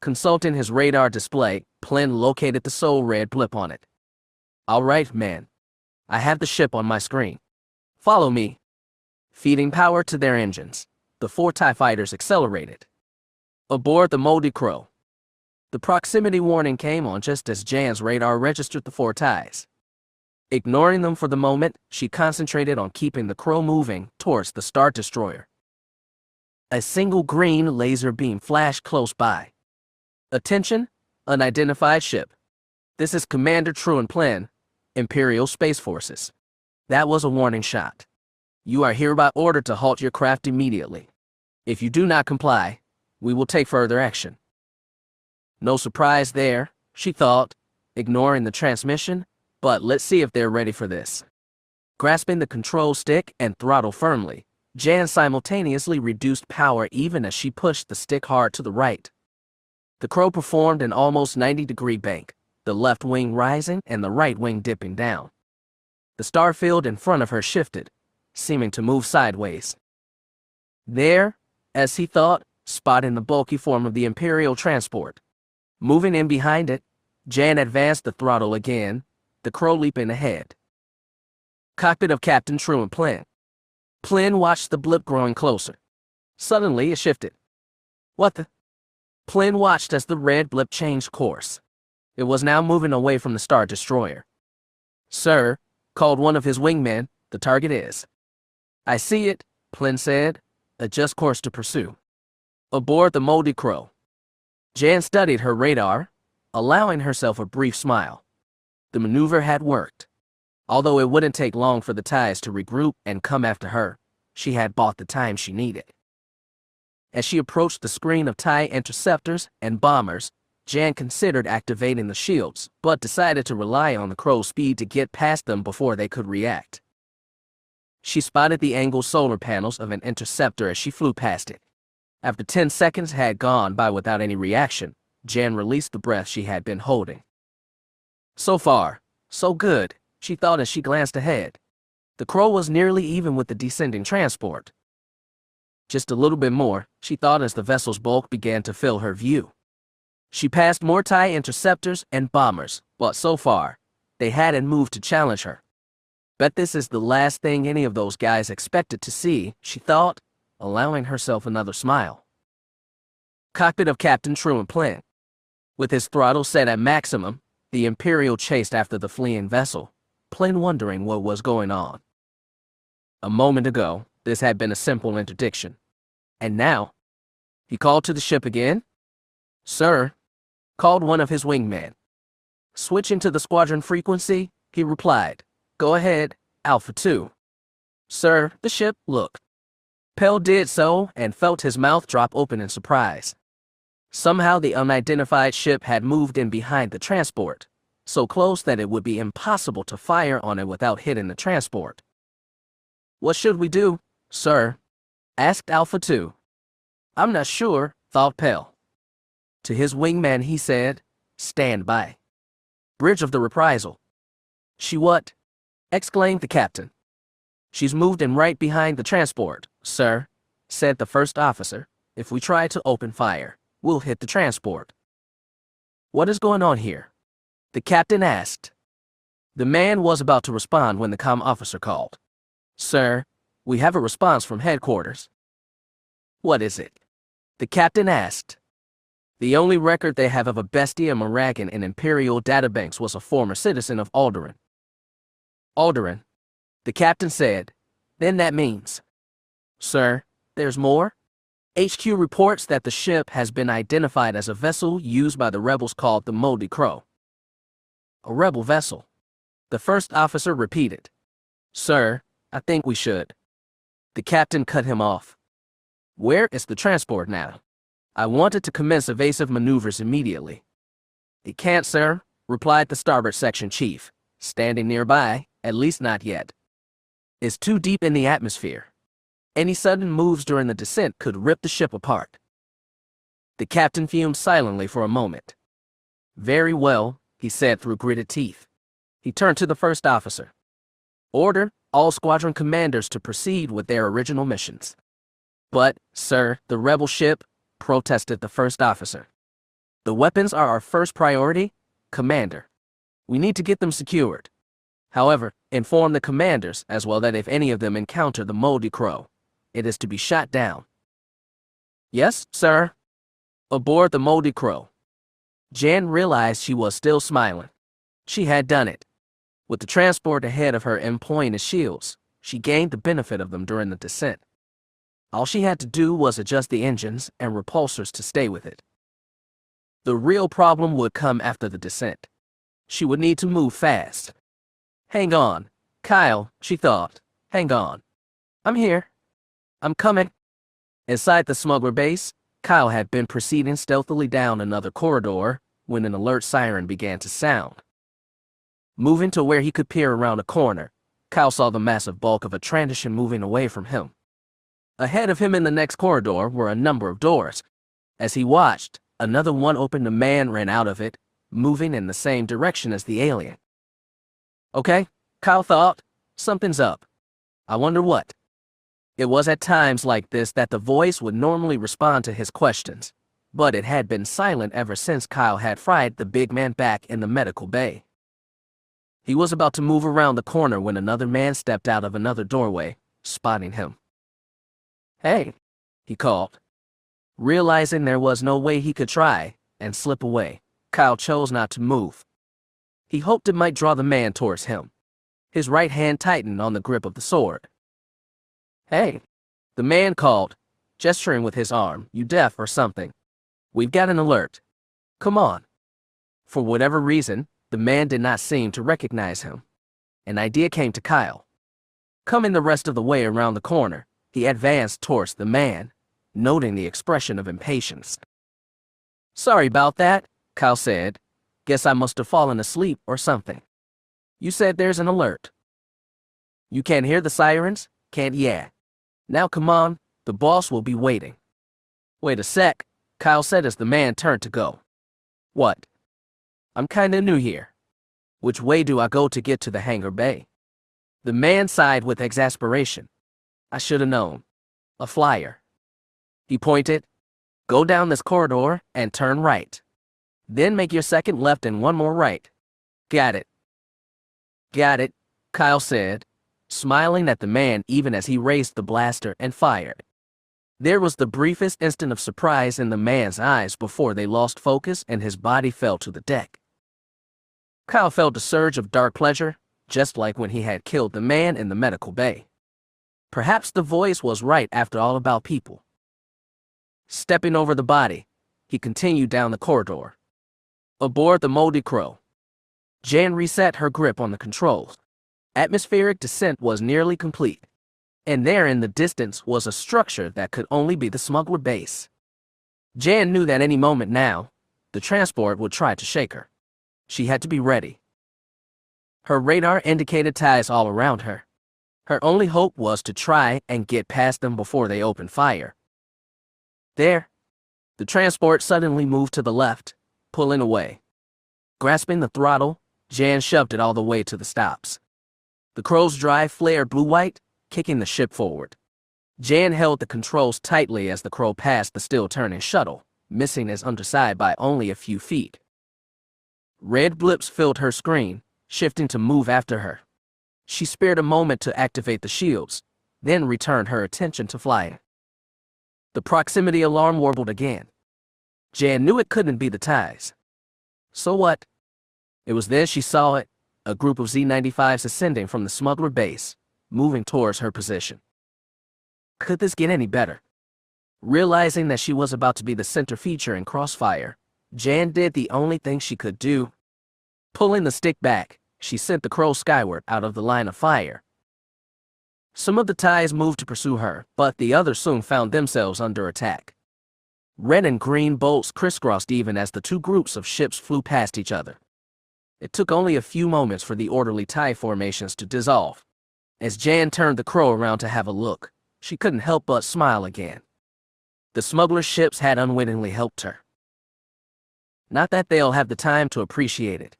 Consulting his radar display, Plyn located the soul red blip on it. All right, man. I have the ship on my screen. Follow me. Feeding power to their engines, the 4 TIE fighters accelerated. Aboard the Moldy Crow. The proximity warning came on just as Jan's radar registered the 4 TIEs. Ignoring them for the moment, she concentrated on keeping the Crow moving towards the Star Destroyer. A single green laser beam flashed close by. Attention, unidentified ship. This is Commander Truan Plen, Imperial Space Forces. That was a warning shot. You are hereby ordered to halt your craft immediately. If you do not comply, we will take further action. No surprise there, she thought, ignoring the transmission, but let's see if they're ready for this. Grasping the control stick and throttle firmly, Jan simultaneously reduced power even as she pushed the stick hard to the right. The Crow performed an almost 90-degree bank, the left wing rising and the right wing dipping down. The star field in front of her shifted, seeming to move sideways. There, as he thought, spotting the bulky form of the Imperial transport. Moving in behind it, Jan advanced the throttle again, the Crow leaping ahead. Cockpit of Captain Truan Plen. Plen watched the blip growing closer. Suddenly, it shifted. What the? Plen watched as the red blip changed course. It was now moving away from the Star Destroyer. Sir, called one of his wingmen, the target is. I see it, Plen said. Adjust course to pursue. Aboard the Moldy Crow. Jan studied her radar, allowing herself a brief smile. The maneuver had worked. Although it wouldn't take long for the TIEs to regroup and come after her, she had bought the time she needed. As she approached the screen of TIE interceptors and bombers, Jan considered activating the shields, but decided to rely on the Crow's speed to get past them before they could react. She spotted the angled solar panels of an interceptor as she flew past it. After 10 seconds had gone by without any reaction, Jan released the breath she had been holding. So far, so good, she thought as she glanced ahead. The Crow was nearly even with the descending transport. Just a little bit more, she thought as the vessel's bulk began to fill her view. She passed more TIE interceptors and bombers, but so far, they hadn't moved to challenge her. Bet this is the last thing any of those guys expected to see, she thought, allowing herself another smile. Cockpit of Captain Truan Plen. With his throttle set at maximum, the Imperial chased after the fleeing vessel, Plen wondering what was going on. A moment ago, this had been a simple interdiction. And now, he called to the ship again. Sir, called one of his wingmen. Switching to the squadron frequency, he replied, Go ahead, Alpha 2. Sir, the ship, look. Pell did so and felt his mouth drop open in surprise. Somehow the unidentified ship had moved in behind the transport, so close that it would be impossible to fire on it without hitting the transport. What should we do, sir? Asked Alpha 2. I'm not sure, thought Pell. To his wingman he said, Stand by. Bridge of the reprisal. She what? Exclaimed the captain. She's moved in right behind the transport, sir, said the first officer. If we try to open fire, we'll hit the transport. What is going on here? The captain asked. The man was about to respond when the comm officer called. Sir, we have a response from headquarters. What is it? The captain asked. The only record they have of a Bestia Maragan in Imperial databanks was a former citizen of Alderaan. Alderaan, the captain said. Then that means. Sir, there's more? HQ reports that the ship has been identified as a vessel used by the rebels called the Moldy Crow. A rebel vessel. The first officer repeated. Sir, I think we should. The captain cut him off. Where is the transport now? I wanted to commence evasive maneuvers immediately. It can't, sir, replied the starboard section chief, standing nearby, at least not yet. It's too deep in the atmosphere. Any sudden moves during the descent could rip the ship apart. The captain fumed silently for a moment. Very well, he said through gritted teeth. He turned to the first officer. Order all squadron commanders to proceed with their original missions. But, sir, the rebel ship, protested the first officer. The weapons are our first priority, Commander. We need to get them secured. However, inform the commanders as well that if any of them encounter the Moldy Crow, it is to be shot down. Yes, sir. Aboard the Moldy Crow. Jan realized she was still smiling. She had done it. With the transport ahead of her employing his shields, she gained the benefit of them during the descent. All she had to do was adjust the engines and repulsors to stay with it. The real problem would come after the descent. She would need to move fast. Hang on, Kyle, she thought. Hang on. I'm here. I'm coming. Inside the smuggler base, Kyle had been proceeding stealthily down another corridor when an alert siren began to sound. Moving to where he could peer around a corner, Kyle saw the massive bulk of a transition moving away from him. Ahead of him in the next corridor were a number of doors. As he watched, another one opened. A man ran out of it, moving in the same direction as the alien. Okay, Kyle thought, something's up. I wonder what. It was at times like this that the voice would normally respond to his questions, but it had been silent ever since Kyle had fried the big man back in the medical bay. He was about to move around the corner when another man stepped out of another doorway, spotting him. Hey, he called. Realizing there was no way he could try and slip away, Kyle chose not to move. He hoped it might draw the man towards him. His right hand tightened on the grip of the sword. Hey, the man called, gesturing with his arm. You deaf or something? We've got an alert. Come on. For whatever reason, the man did not seem to recognize him. An idea came to Kyle. Coming the rest of the way around the corner, he advanced towards the man, noting the expression of impatience. Sorry about that, Kyle said. Guess I must have fallen asleep or something. You said there's an alert. You can't hear the sirens? Can't ya? Now come on, the boss will be waiting. Wait a sec, Kyle said as the man turned to go. What? I'm kinda new here. Which way do I go to get to the hangar bay? The man sighed with exasperation. I should have known. A flyer. He pointed. Go down this corridor and turn right. Then make your second left and one more right. Got it. Got it, Kyle said, smiling at the man even as he raised the blaster and fired. There was the briefest instant of surprise in the man's eyes before they lost focus and his body fell to the deck. Kyle felt a surge of dark pleasure, just like when he had killed the man in the medical bay. Perhaps the voice was right after all about people. Stepping over the body, he continued down the corridor. Aboard the Moldy Crow. Jan reset her grip on the controls. Atmospheric descent was nearly complete, and there in the distance was a structure that could only be the smuggler base. Jan knew that any moment now, the transport would try to shake her. She had to be ready. Her radar indicated ties all around her. Her only hope was to try and get past them before they opened fire. There, the transport suddenly moved to the left, pulling away. Grasping the throttle, Jan shoved it all the way to the stops. The Crow's drive flared blue-white, kicking the ship forward. Jan held the controls tightly as the Crow passed the still-turning shuttle, missing its underside by only a few feet. Red blips filled her screen, shifting to move after her. She spared a moment to activate the shields, then returned her attention to flying. The proximity alarm warbled again. Jan knew it couldn't be the ties. So what? It was then she saw it, a group of Z-95s ascending from the smuggler base, moving towards her position. Could this get any better? Realizing that she was about to be the center feature in Crossfire, Jan did the only thing she could do. Pulling the stick back, she sent the Crow skyward out of the line of fire. Some of the ties moved to pursue her, but the others soon found themselves under attack. Red and green bolts crisscrossed even as the two groups of ships flew past each other. It took only a few moments for the orderly tie formations to dissolve. As Jan turned the Crow around to have a look, she couldn't help but smile again. The smuggler ships had unwittingly helped her. Not that they'll have the time to appreciate it.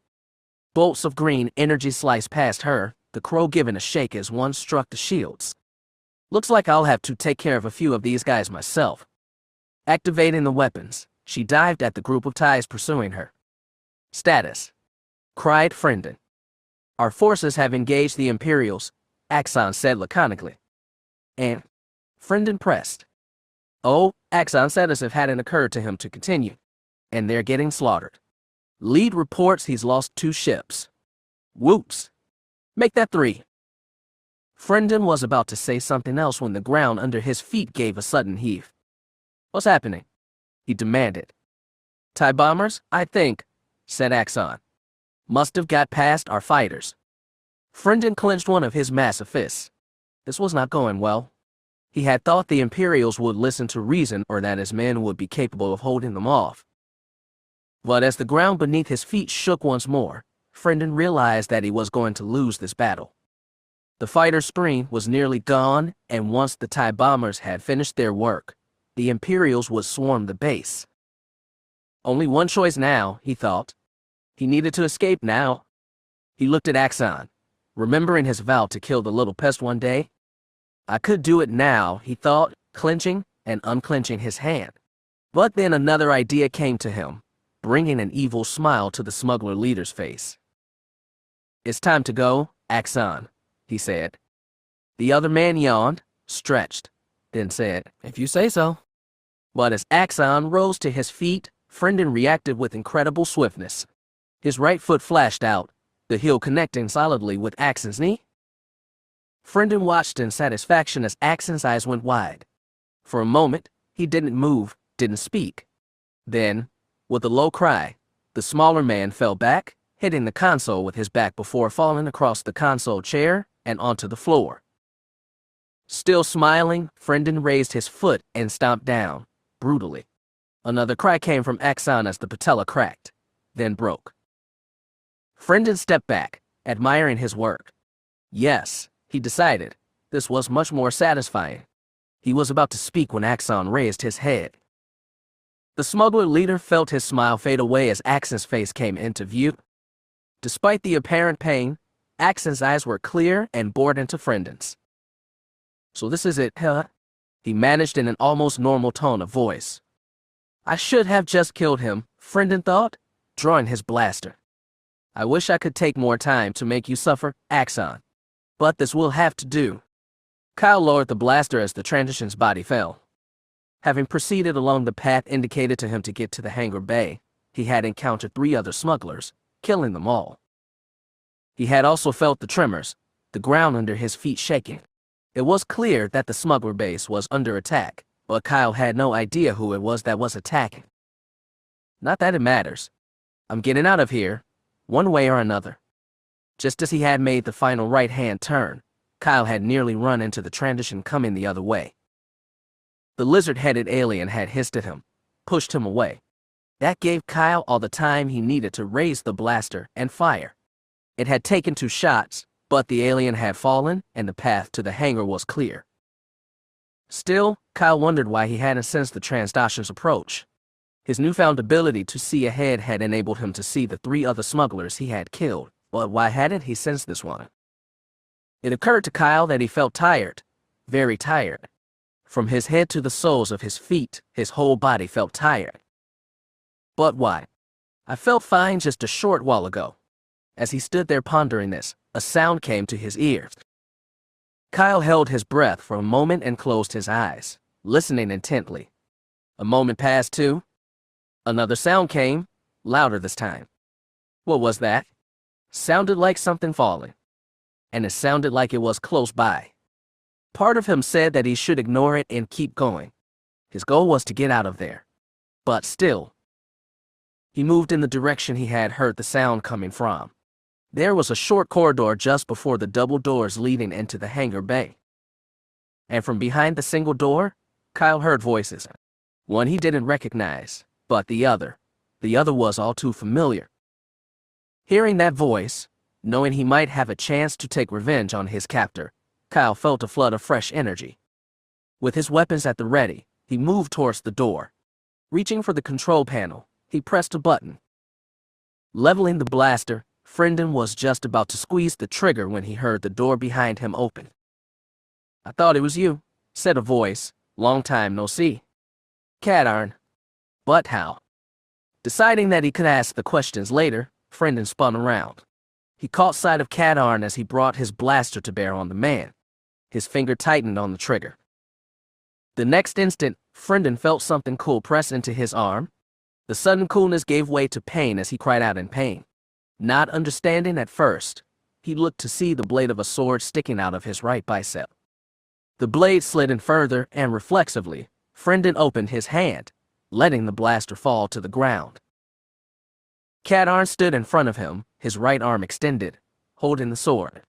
Bolts of green energy sliced past her, the Crow giving a shake as one struck the shields. Looks like I'll have to take care of a few of these guys myself. Activating the weapons, she dived at the group of ties pursuing her. Status, cried Friendon. Our forces have engaged the Imperials, Axon said laconically. And Friendon pressed. Oh, Axon said as if hadn't occurred to him to continue. And they're getting slaughtered. Lead reports he's lost 2 ships. Whoops. Make that 3. Frendon was about to say something else when the ground under his feet gave a sudden heave. What's happening? He demanded. TIE bombers, I think, said Axon. Must have got past our fighters. Frendon clenched one of his massive fists. This was not going well. He had thought the Imperials would listen to reason or that his men would be capable of holding them off. But as the ground beneath his feet shook once more, Frendon realized that he was going to lose this battle. The fighter screen was nearly gone, and once the TIE bombers had finished their work, the Imperials would swarm the base. Only one choice now, he thought. He needed to escape now. He looked at Axon, remembering his vow to kill the little pest one day. I could do it now, he thought, clenching and unclenching his hand. But then another idea came to him, bringing an evil smile to the smuggler leader's face. It's time to go, Axon, he said. The other man yawned, stretched, then said, if you say so. But as Axon rose to his feet, Frendon reacted with incredible swiftness. His right foot flashed out, the heel connecting solidly with Axon's knee. Frendon watched in satisfaction as Axon's eyes went wide. For a moment, he didn't move, didn't speak. Then, with a low cry, the smaller man fell back, hitting the console with his back before falling across the console chair and onto the floor. Still smiling, Frendon raised his foot and stomped down, brutally. Another cry came from Axon as the patella cracked, then broke. Frendon stepped back, admiring his work. Yes, he decided, this was much more satisfying. He was about to speak when Axon raised his head. The smuggler leader felt his smile fade away as Axon's face came into view. Despite the apparent pain, Axon's eyes were clear and bored into Frendon's. So this is it, huh? He managed in an almost normal tone of voice. I should have just killed him, Frendon thought, drawing his blaster. I wish I could take more time to make you suffer, Axon. But this will have to do. Kyle lowered the blaster as the transition's body fell. Having proceeded along the path indicated to him to get to the hangar bay, he had encountered 3 other smugglers, killing them all. He had also felt the tremors, the ground under his feet shaking. It was clear that the smuggler base was under attack, but Kyle had no idea who it was that was attacking. Not that it matters. I'm getting out of here, one way or another. Just as he had made the final right-hand turn, Kyle had nearly run into the transition coming the other way. The lizard-headed alien had hissed at him, pushed him away. That gave Kyle all the time he needed to raise the blaster and fire. It had taken 2 shots, but the alien had fallen and the path to the hangar was clear. Still, Kyle wondered why he hadn't sensed the Transdoshan's approach. His newfound ability to see ahead had enabled him to see the 3 other smugglers he had killed, but why hadn't he sensed this one? It occurred to Kyle that he felt tired, very tired. From his head to the soles of his feet, his whole body felt tired. But why? I felt fine just a short while ago. As he stood there pondering this, a sound came to his ears. Kyle held his breath for a moment and closed his eyes, listening intently. A moment passed too. Another sound came, louder this time. What was that? Sounded like something falling. And it sounded like it was close by. Part of him said that he should ignore it and keep going. His goal was to get out of there. But still, he moved in the direction he had heard the sound coming from. There was a short corridor just before the double doors leading into the hangar bay. And from behind the single door, Kyle heard voices. One he didn't recognize, but the other was all too familiar. Hearing that voice, knowing he might have a chance to take revenge on his captor, Kyle felt a flood of fresh energy. With his weapons at the ready, he moved towards the door. Reaching for the control panel, he pressed a button. Leveling the blaster, Frendon was just about to squeeze the trigger when he heard the door behind him open. I thought it was you, said a voice. Long time no see. Cadarn. But how? Deciding that he could ask the questions later, Frendon spun around. He caught sight of Cadarn as he brought his blaster to bear on the man. His finger tightened on the trigger. The next instant, Frendon felt something cool press into his arm. The sudden coolness gave way to pain as he cried out in pain. Not understanding at first, he looked to see the blade of a sword sticking out of his right bicep. The blade slid in further, and reflexively, Frendon opened his hand, letting the blaster fall to the ground. Cadarn stood in front of him, his right arm extended, holding the sword.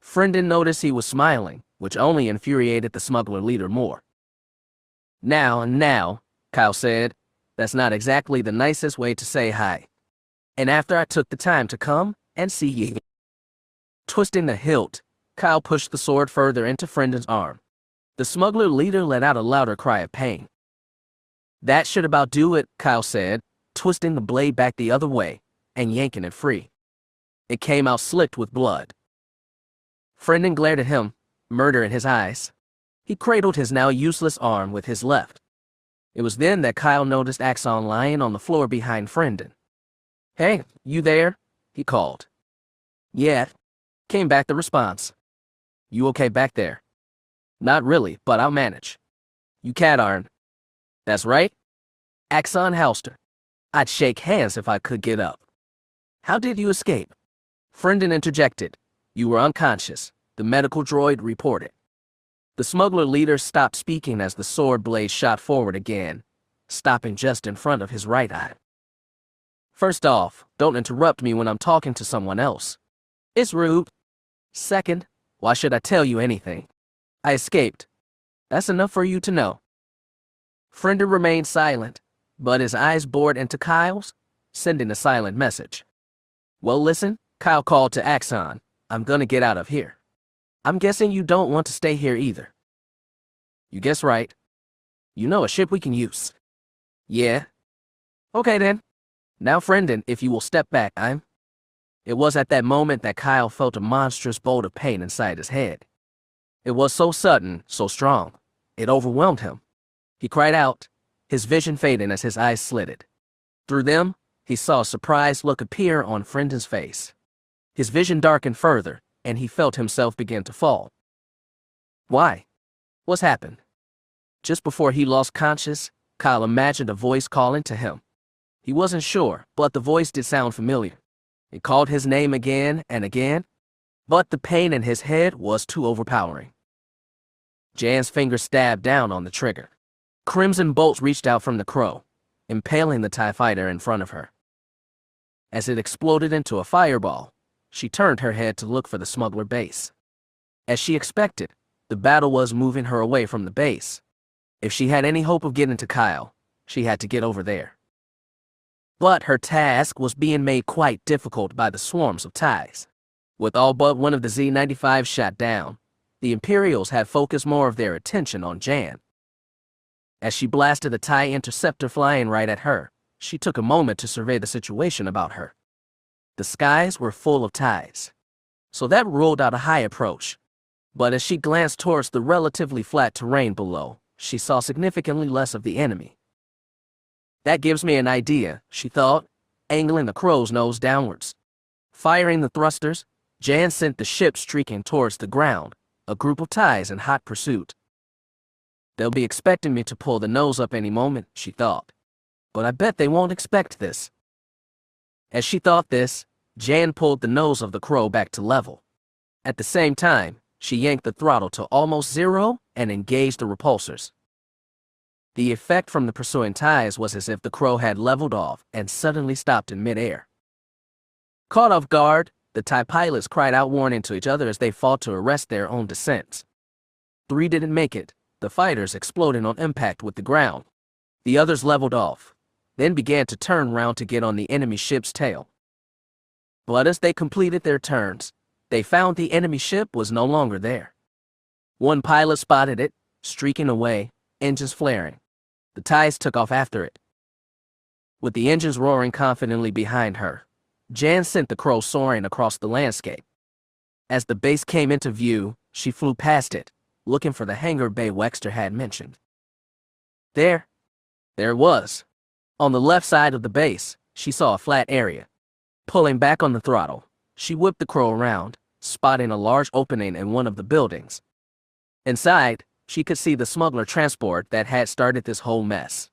Frendon noticed he was smiling, which only infuriated the smuggler leader more. Now, Kyle said, that's not exactly the nicest way to say hi. And after I took the time to come and see you. Twisting the hilt, Kyle pushed the sword further into Frendon's arm. The smuggler leader let out a louder cry of pain. That should about do it, Kyle said, twisting the blade back the other way and yanking it free. It came out slicked with blood. Frendon glared at him, murder in his eyes. He cradled his now useless arm with his left. It was then that Kyle noticed Axon lying on the floor behind Frendon. "Hey, you there?" he called. "Yeah," came back the response. "You okay back there?" "Not really, but I'll manage." "You Cadarn?" "That's right." Axon Halster. "I'd shake hands if I could get up." "How did you escape?" Frendon interjected. "You were unconscious," the medical droid reported. The smuggler leader stopped speaking as the sword blade shot forward again, stopping just in front of his right eye. "First off, don't interrupt me when I'm talking to someone else. It's rude. Second, why should I tell you anything? I escaped. That's enough for you to know." Frendon remained silent, but his eyes bored into Kyle's, sending a silent message. "Well, listen," Kyle called to Axon. "I'm gonna get out of here. I'm guessing you don't want to stay here either." "You guess right. You know a ship we can use." "Yeah." "Okay then. Now, Frendon, if you will step back, I'm..." It was at that moment that Kyle felt a monstrous bolt of pain inside his head. It was so sudden, so strong. It overwhelmed him. He cried out, his vision fading as his eyes slitted. Through them, he saw a surprised look appear on Frendon's face. His vision darkened further, and he felt himself begin to fall. Why? What's happened? Just before he lost conscience, Kyle imagined a voice calling to him. He wasn't sure, but the voice did sound familiar. It called his name again and again, but the pain in his head was too overpowering. Jan's finger stabbed down on the trigger. Crimson bolts reached out from the crow, impaling the TIE fighter in front of her. As it exploded into a fireball, she turned her head to look for the smuggler base. As she expected, the battle was moving her away from the base. If she had any hope of getting to Kyle, she had to get over there. But her task was being made quite difficult by the swarms of TIEs. With all but one of the Z-95 shot down, the Imperials had focused more of their attention on Jan. As she blasted a TIE interceptor flying right at her, she took a moment to survey the situation about her. The skies were full of TIEs, so that ruled out a high approach. But as she glanced towards the relatively flat terrain below, she saw significantly less of the enemy. That gives me an idea, she thought, angling the crow's nose downwards. Firing the thrusters, Jan sent the ship streaking towards the ground, a group of TIEs in hot pursuit. They'll be expecting me to pull the nose up any moment, she thought. But I bet they won't expect this. As she thought this, Jan pulled the nose of the crow back to level. At the same time, she yanked the throttle to almost zero and engaged the repulsors. The effect from the pursuing TIEs was as if the crow had leveled off and suddenly stopped in midair. Caught off guard, the TIE pilots cried out warning to each other as they fought to arrest their own descents. 3 didn't make it, the fighters exploding on impact with the ground. The others leveled off, then began to turn round to get on the enemy ship's tail. But as they completed their turns, they found the enemy ship was no longer there. One pilot spotted it, streaking away, engines flaring. The TIEs took off after it. With the engines roaring confidently behind her, Jan sent the crow soaring across the landscape. As the base came into view, she flew past it, looking for the hangar bay Wexter had mentioned. There it was. On the left side of the base, she saw a flat area. Pulling back on the throttle, she whipped the crow around, spotting a large opening in one of the buildings. Inside, she could see the smuggler transport that had started this whole mess.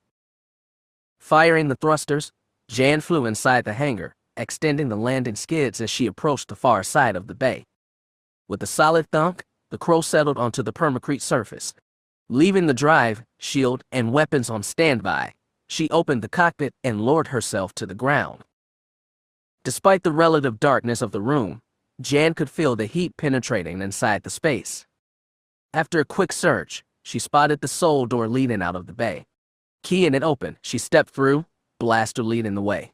Firing the thrusters, Jan flew inside the hangar, extending the landing skids as she approached the far side of the bay. With a solid thunk, the Crow settled onto the permacrete surface. Leaving the drive, shield, and weapons on standby, she opened the cockpit and lowered herself to the ground. Despite the relative darkness of the room, Jan could feel the heat penetrating inside the space. After a quick search, she spotted the sole door leading out of the bay. Keying it open, she stepped through, blaster leading the way.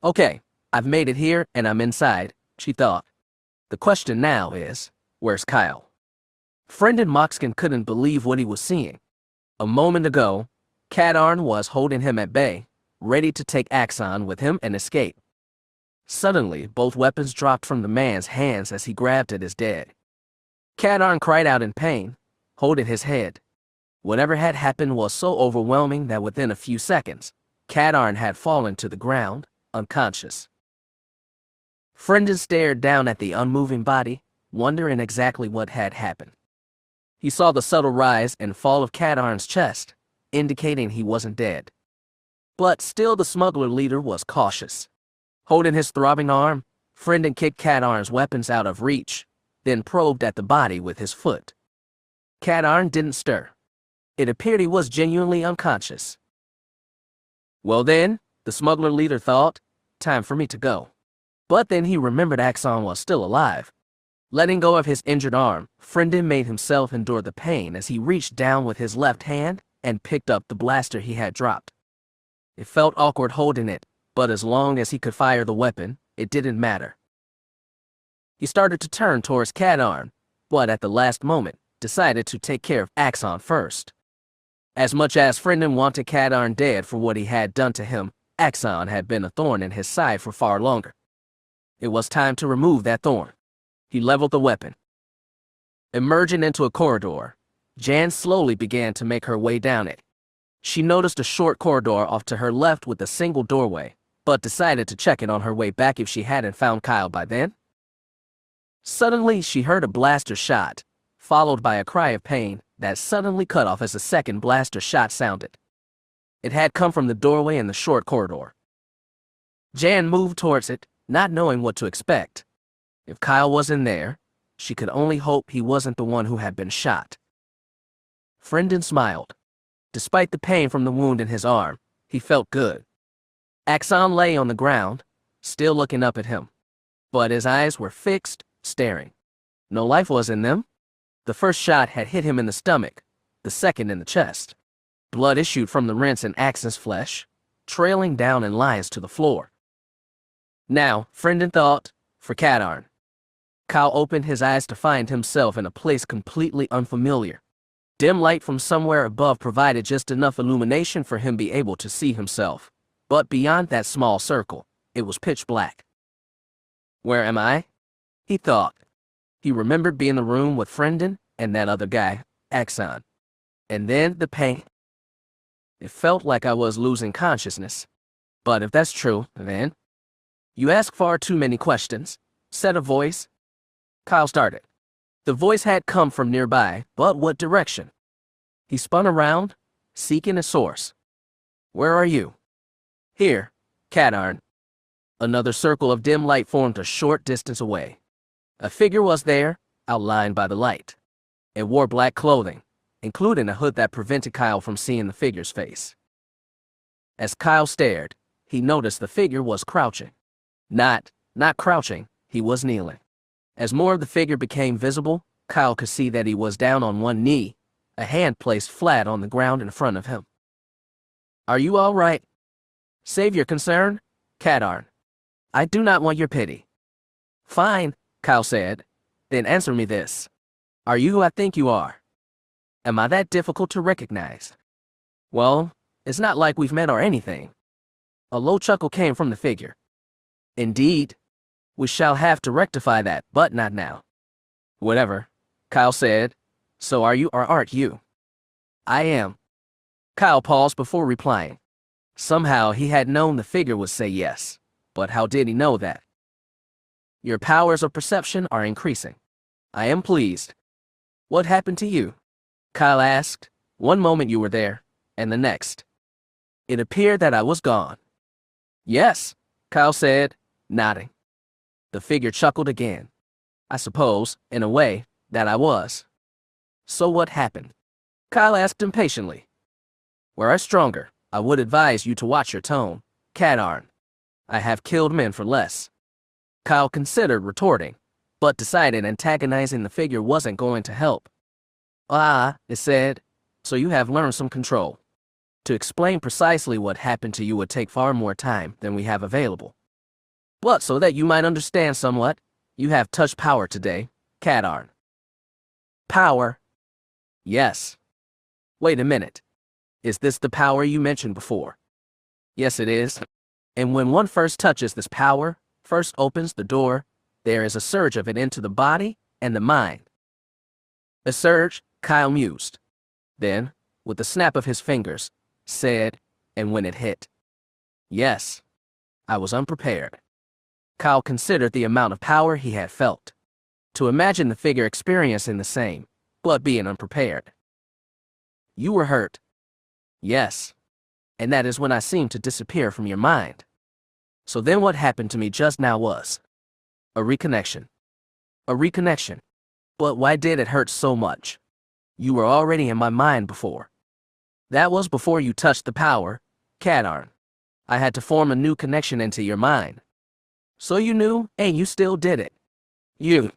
Okay, I've made it here and I'm inside, she thought. The question now is, where's Kyle? Friend Moxkin couldn't believe what he was seeing. A moment ago, Kadarn was holding him at bay, ready to take Axon with him and escape. Suddenly, both weapons dropped from the man's hands as he grabbed at his dead. Kadarn cried out in pain, holding his head. Whatever had happened was so overwhelming that within a few seconds, Kadarn had fallen to the ground, unconscious. Friend stared down at the unmoving body, wondering exactly what had happened. He saw the subtle rise and fall of Kadarn's chest, indicating he wasn't dead. But still the smuggler leader was cautious. Holding his throbbing arm, Friend kicked Kadarn's weapons out of reach, then probed at the body with his foot. Kadarn didn't stir. It appeared he was genuinely unconscious. Well then, the smuggler leader thought, time for me to go. But then he remembered Axon was still alive. Letting go of his injured arm, Friend made himself endure the pain as he reached down with his left hand and picked up the blaster he had dropped. It felt awkward holding it, but as long as he could fire the weapon, it didn't matter. He started to turn towards Kadarn, but at the last moment, decided to take care of Axon first. As much as Friend wanted Kadarn dead for what he had done to him, Axon had been a thorn in his side for far longer. It was time to remove that thorn. He leveled the weapon. Emerging into a corridor, Jan slowly began to make her way down it. She noticed a short corridor off to her left with a single doorway, but decided to check it on her way back if she hadn't found Kyle by then. Suddenly, she heard a blaster shot, followed by a cry of pain that suddenly cut off as a second blaster shot sounded. It had come from the doorway in the short corridor. Jan moved towards it, not knowing what to expect. If Kyle wasn't there, she could only hope he wasn't the one who had been shot. Friend smiled. Despite the pain from the wound in his arm, he felt good. Axon lay on the ground, still looking up at him. But his eyes were fixed, staring. No life was in them. The first shot had hit him in the stomach, the second in the chest. Blood issued from the rents in Axon's flesh, trailing down in lines to the floor. Now, Friend thought, for Kadarn. Kyle opened his eyes to find himself in a place completely unfamiliar. Dim light from somewhere above provided just enough illumination for him to be able to see himself. But beyond that small circle, it was pitch black. Where am I? He thought. He remembered being in the room with Friend and that other guy, Axon. And then the pain. It felt like I was losing consciousness. But if that's true, then... You ask far too many questions, said a voice. Kyle started. The voice had come from nearby, but what direction? He spun around, seeking a source. Where are you? Here, Kadarn. Another circle of dim light formed a short distance away. A figure was there, outlined by the light. It wore black clothing, including a hood that prevented Kyle from seeing the figure's face. As Kyle stared, he noticed the figure was crouching. Not crouching, he was kneeling. As more of the figure became visible, Kyle could see that he was down on one knee, a hand placed flat on the ground in front of him. Are you all right? Save your concern, Kadarn. I do not want your pity. Fine, Kyle said. Then answer me this. Are you who I think you are? Am I that difficult to recognize? Well, it's not like we've met or anything. A low chuckle came from the figure. Indeed. We shall have to rectify that, but not now. Whatever, Kyle said. So are you or aren't you? I am. Kyle paused before replying. Somehow he had known the figure would say yes, but how did he know that? Your powers of perception are increasing. I am pleased. What happened to you? Kyle asked. One moment you were there, and the next. It appeared that I was gone. Yes, Kyle said, nodding. The figure chuckled again. I suppose, in a way, that I was. So what happened? Kyle asked impatiently. Were I stronger, I would advise you to watch your tone, Cadarn. I have killed men for less. Kyle considered retorting, but decided antagonizing the figure wasn't going to help. Ah, it said, so you have learned some control. To explain precisely what happened to you would take far more time than we have available. But so that you might understand somewhat, you have touched power today, Cadarn. Power? Yes. Wait a minute. Is this the power you mentioned before? Yes, it is. And when one first touches this power, first opens the door, there is a surge of it into the body and the mind. A surge, Kyle mused. Then, with a snap of his fingers, said, and when it hit. Yes. I was unprepared. Kyle considered the amount of power he had felt. To imagine the figure experiencing the same, but being unprepared. You were hurt. Yes. And that is when I seemed to disappear from your mind. So then what happened to me just now was a reconnection. A reconnection. But why did it hurt so much? You were already in my mind before. That was before you touched the power, Cadarn. I had to form a new connection into your mind. So you knew, and you still did it. You.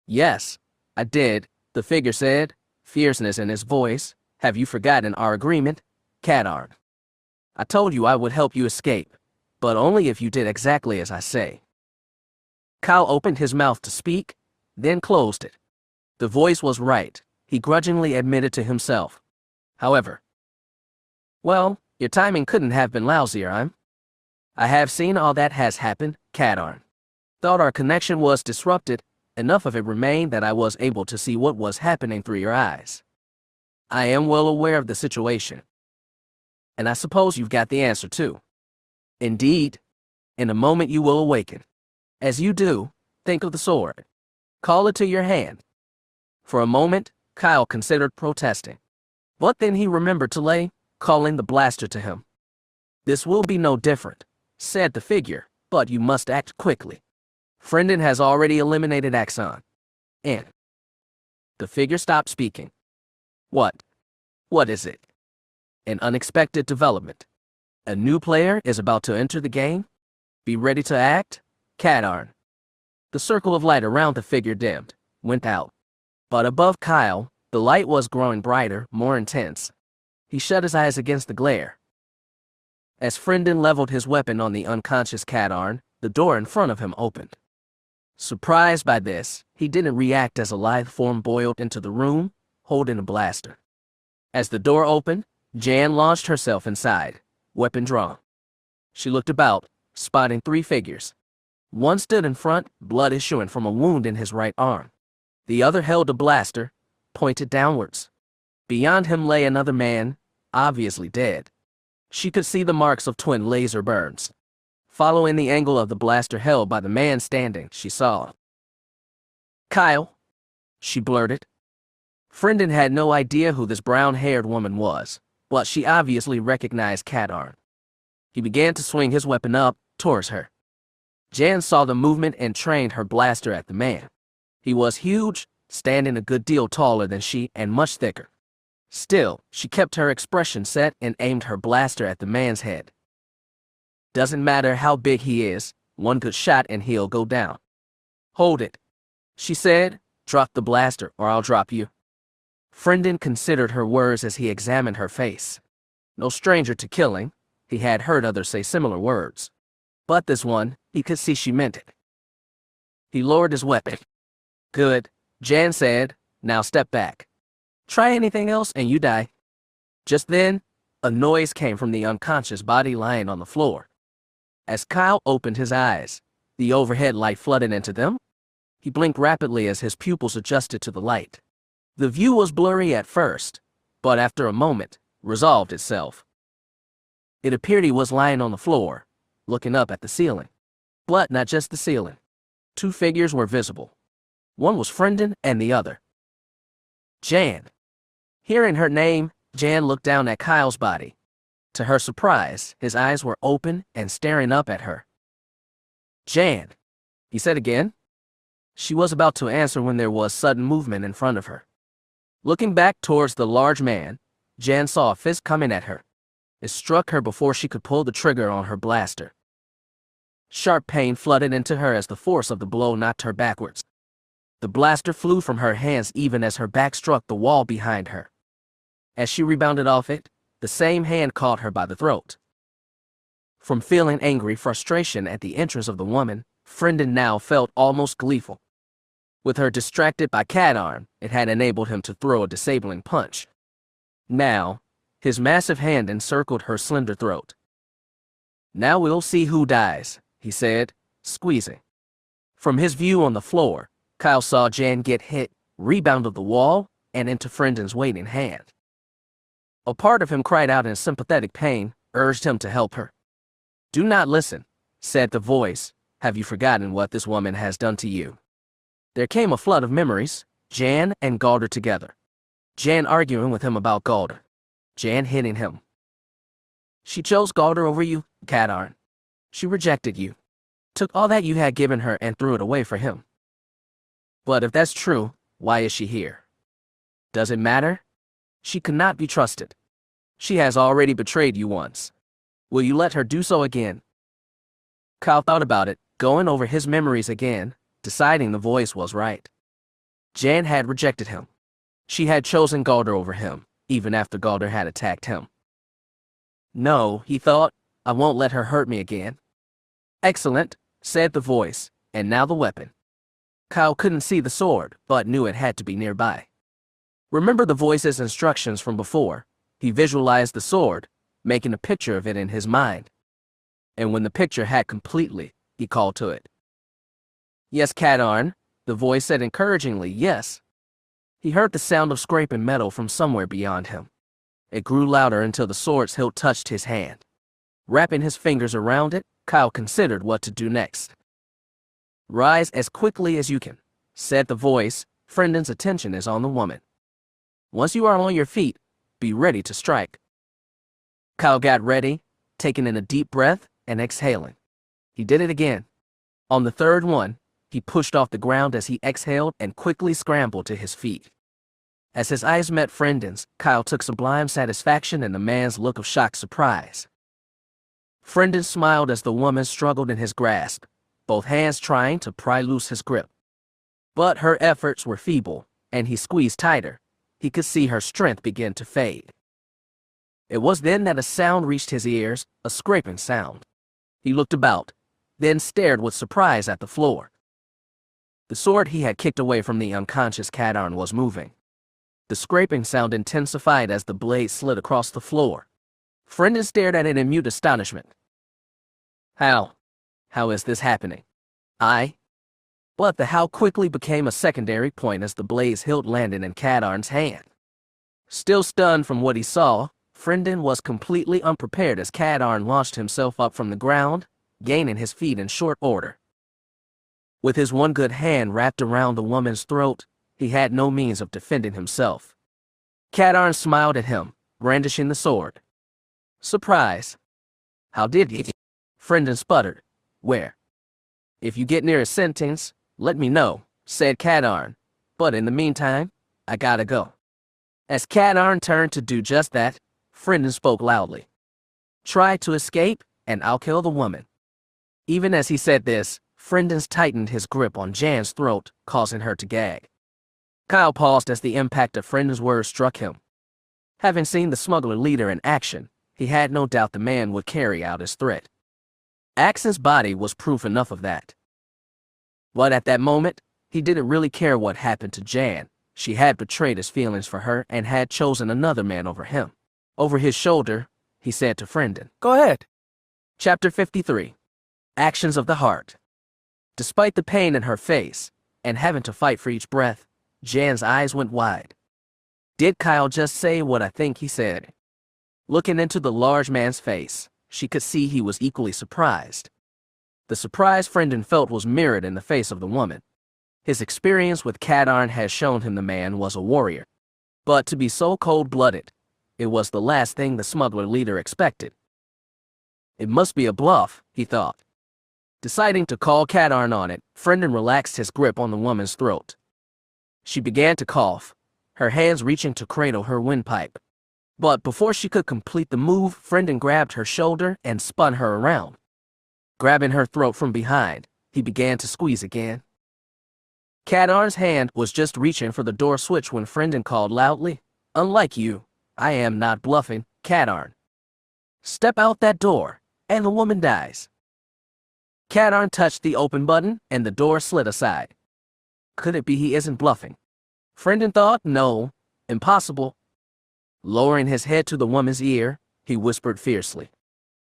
Yes, I did, the figure said, fierceness in his voice. Have you forgotten our agreement, Cadarn? I told you I would help you escape, but only if you did exactly as I say. Kyle opened his mouth to speak, then closed it. The voice was right, he grudgingly admitted to himself. However, well, your timing couldn't have been lousier, I have seen all that has happened, Cadarn. Thought our connection was disrupted, enough of it remained that I was able to see what was happening through your eyes. I am well aware of the situation. And I suppose you've got the answer too. Indeed. In a moment you will awaken. As you do, think of the sword. Call it to your hand. For a moment, Kyle considered protesting. But then he remembered to lay, calling the blaster to him. This will be no different, said the figure, but you must act quickly. Friendin has already eliminated Axon. And the figure stopped speaking. What? What is it? An unexpected development. A new player is about to enter the game? Be ready to act, Cadarn. The circle of light around the figure dimmed, went out. But above Kyle, the light was growing brighter, more intense. He shut his eyes against the glare. As Friendin leveled his weapon on the unconscious Cadarn, the door in front of him opened. Surprised by this, he didn't react as a lithe form boiled into the room, holding a blaster. As the door opened, Jan launched herself inside, weapon drawn. She looked about, spotting 3 figures. One stood in front, blood issuing from a wound in his right arm. The other held a blaster, pointed downwards. Beyond him lay another man, obviously dead. She could see the marks of twin laser burns. Following the angle of the blaster held by the man standing, she saw. Kyle, she blurted. Friendin had no idea who this brown-haired woman was, but she obviously recognized Cadarn. He began to swing his weapon up towards her. Jan saw the movement and trained her blaster at the man. He was huge, standing a good deal taller than she and much thicker. Still, she kept her expression set and aimed her blaster at the man's head. Doesn't matter how big he is, one good shot and he'll go down. Hold it, she said. Drop the blaster or I'll drop you. Friendin considered her words as he examined her face. No stranger to killing, he had heard others say similar words. But this one, he could see she meant it. He lowered his weapon. Good, Jan said, now step back. Try anything else and you die. Just then, a noise came from the unconscious body lying on the floor. As Kyle opened his eyes, the overhead light flooded into them. He blinked rapidly as his pupils adjusted to the light. The view was blurry at first, but after a moment, resolved itself. It appeared he was lying on the floor, looking up at the ceiling. But not just the ceiling. 2 figures were visible. One was Friendin and the other Jan. Hearing her name, Jan looked down at Kyle's body. To her surprise, his eyes were open and staring up at her. Jan, he said again. She was about to answer when there was sudden movement in front of her. Looking back towards the large man, Jan saw a fist coming at her. It struck her before she could pull the trigger on her blaster. Sharp pain flooded into her as the force of the blow knocked her backwards. The blaster flew from her hands even as her back struck the wall behind her. As she rebounded off it, the same hand caught her by the throat. From feeling angry frustration at the entrance of the woman, Frendon now felt almost gleeful. With her distracted by Cat Arm, it had enabled him to throw a disabling punch. Now, his massive hand encircled her slender throat. "Now we'll see who dies," he said, squeezing. From his view on the floor, Kyle saw Jan get hit, rebound of the wall, and into Frendon's waiting hand. A part of him cried out in sympathetic pain, urged him to help her. "Do not listen," said the voice. "Have you forgotten what this woman has done to you?" There came a flood of memories, Jan and Galder together. Jan arguing with him about Galder. Jan hitting him. "She chose Galder over you, Cat Arm. She rejected you. Took all that you had given her and threw it away for him. But if that's true, why is she here? Does it matter? She cannot be trusted. She has already betrayed you once. Will you let her do so again?" Kyle thought about it, going over his memories again, deciding the voice was right. Jan had rejected him. She had chosen Galder over him, even after Galder had attacked him. "No," he thought, "I won't let her hurt me again." "Excellent," said the voice, "and now the weapon." Kyle couldn't see the sword, but knew it had to be nearby. Remember the voice's instructions from before. He visualized the sword, making a picture of it in his mind. And when the picture had completely, he called to it. "Yes, Cat Arm," the voice said encouragingly, "yes." He heard the sound of scraping metal from somewhere beyond him. It grew louder until the sword's hilt touched his hand. Wrapping his fingers around it, Kyle considered what to do next. "Rise as quickly as you can," said the voice. "Frendon's attention is on the woman. Once you are on your feet, be ready to strike." Kyle got ready, taking in a deep breath and exhaling. He did it again. On the third one, he pushed off the ground as he exhaled and quickly scrambled to his feet. As his eyes met Frendon's, Kyle took sublime satisfaction in the man's look of shocked surprise. Frendon smiled as the woman struggled in his grasp, both hands trying to pry loose his grip. But her efforts were feeble, and he squeezed tighter. He could see her strength begin to fade. It was then that a sound reached his ears, a scraping sound. He looked about, then stared with surprise at the floor. The sword he had kicked away from the unconscious Cat Arm was moving. The scraping sound intensified as the blade slid across the floor. Frendon stared at it in mute astonishment. How is this happening? But the how quickly became a secondary point as the blade's hilt landed in Cat Arm's hand. Still stunned from what he saw, Frendon was completely unprepared as Cat Arm launched himself up from the ground, gaining his feet in short order. With his one good hand wrapped around the woman's throat, he had no means of defending himself. Cat Arm smiled at him, brandishing the sword. "Surprise. How did he?" Frendon sputtered. "Where?" "If you get near a sentence, let me know," said Cat Arm. "But in the meantime, I gotta go." As Cat Arm turned to do just that, Frendon spoke loudly. "Try to escape, and I'll kill the woman." Even as he said this, Frendon tightened his grip on Jan's throat, causing her to gag. Kyle paused as the impact of Frendon's words struck him. Having seen the smuggler leader in action, he had no doubt the man would carry out his threat. Axon's body was proof enough of that. But at that moment, he didn't really care what happened to Jan. She had betrayed his feelings for her and had chosen another man over him. Over his shoulder, he said to Frendon, "Go ahead." Chapter 53. Actions of the Heart. Despite the pain in her face, and having to fight for each breath, Jan's eyes went wide. Did Kyle just say what I think he said? Looking into the large man's face, she could see he was equally surprised. The surprise Frendon felt was mirrored in the face of the woman. His experience with Cat Arm had shown him the man was a warrior. But to be so cold-blooded, it was the last thing the smuggler leader expected. It must be a bluff, he thought. Deciding to call Katarn on it, Frienden relaxed his grip on the woman's throat. She began to cough, her hands reaching to cradle her windpipe. But before she could complete the move, Frienden grabbed her shoulder and spun her around. Grabbing her throat from behind, he began to squeeze again. Katarn's hand was just reaching for the door switch when Frienden called loudly, "Unlike you, I am not bluffing, Katarn. Step out that door, and the woman dies." Katarn touched the open button, and the door slid aside. Could it be he isn't bluffing? Frienden thought, no, impossible. Lowering his head to the woman's ear, he whispered fiercely,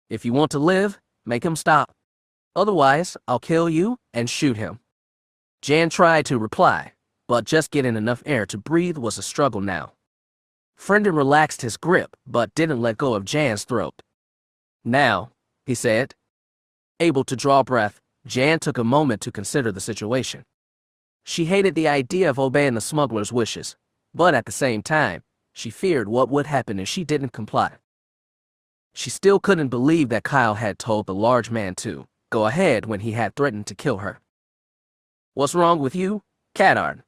"If you want to live, make him stop. Otherwise, I'll kill you and shoot him." Jan tried to reply, but just getting enough air to breathe was a struggle now. Frienden relaxed his grip, but didn't let go of Jan's throat. "Now," he said. Able to draw breath, Jan took a moment to consider the situation. She hated the idea of obeying the smuggler's wishes, but at the same time, she feared what would happen if she didn't comply. She still couldn't believe that Kyle had told the large man to go ahead when he had threatened to kill her. "What's wrong with you, Katarn?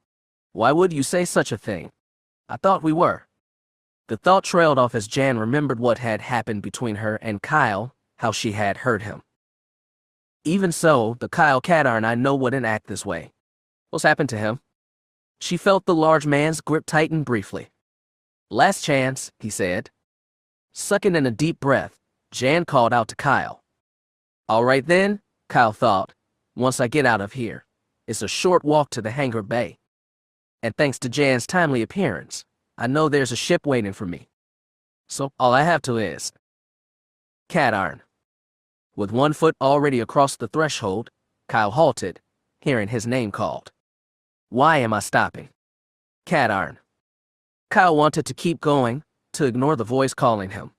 Why would you say such a thing? I thought we were." The thought trailed off as Jan remembered what had happened between her and Kyle, how she had hurt him. "Even so, the Kyle Katarn I know wouldn't act this way. What's happened to him?" She felt the large man's grip tighten briefly. "Last chance," he said. Sucking in a deep breath, Jan called out to Kyle. "All right then," Kyle thought, "once I get out of here. It's a short walk to the hangar bay. And thanks to Jan's timely appearance, I know there's a ship waiting for me. So all I have to is..." Katarn. With one foot already across the threshold, Kyle halted, hearing his name called. "Why am I stopping?" Katarn. Kyle wanted to keep going, to ignore the voice calling him,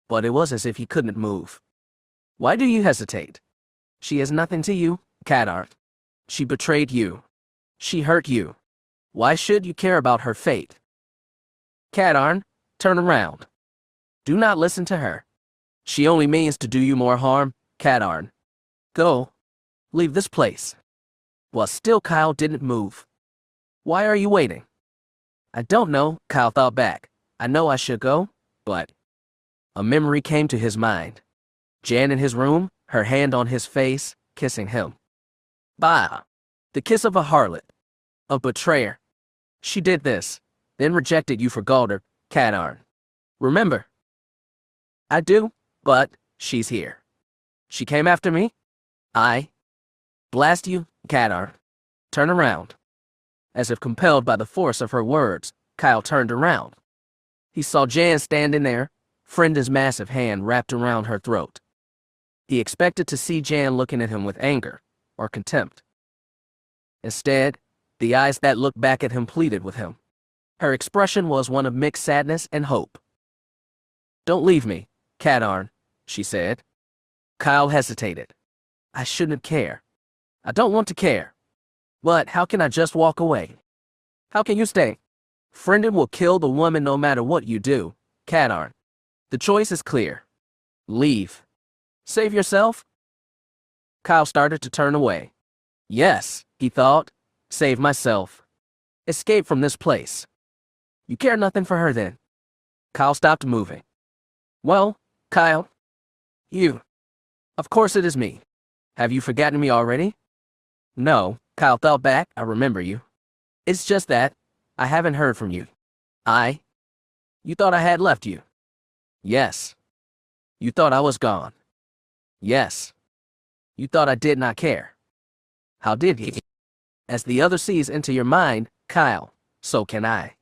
but it was as if he couldn't move. "Why do you hesitate? She is nothing to you, Katarn. She betrayed you. She hurt you. Why should you care about her fate?" "Katarn, turn around. Do not listen to her. She only means to do you more harm, Katarn. Go. Leave this place." But still Kyle didn't move. "Why are you waiting?" "I don't know," Kyle thought back. "I know I should go, but..." A memory came to his mind. Jan in his room, her hand on his face, kissing him. Bah! The kiss of a harlot. A betrayer. She did this, then rejected you for Galder, Katarn. Remember? "I do, but she's here. She came after me? Blast you, Katarn. Turn around." As if compelled by the force of her words, Kyle turned around. He saw Jan standing there, Frienden's massive hand wrapped around her throat. He expected to see Jan looking at him with anger or contempt. Instead, the eyes that looked back at him pleaded with him. Her expression was one of mixed sadness and hope. "Don't leave me, Katarn," she said. Kyle hesitated. "I shouldn't care. I don't want to care. But how can I just walk away? How can you stay? Frienden will kill the woman no matter what you do, Katarn. The choice is clear. Leave. Save yourself." Kyle started to turn away. Yes, he thought. Save myself. Escape from this place. You care nothing for her then. Kyle stopped moving. "Well, Kyle. You. Of course it is me. Have you forgotten me already?" "No," Kyle thought back, "I remember you. It's just that I haven't heard from you." You thought I had left you?" "Yes." "You thought I was gone?" "Yes." "You thought I did not care?" "How did he?" "As the other sees into your mind, Kyle, so can I."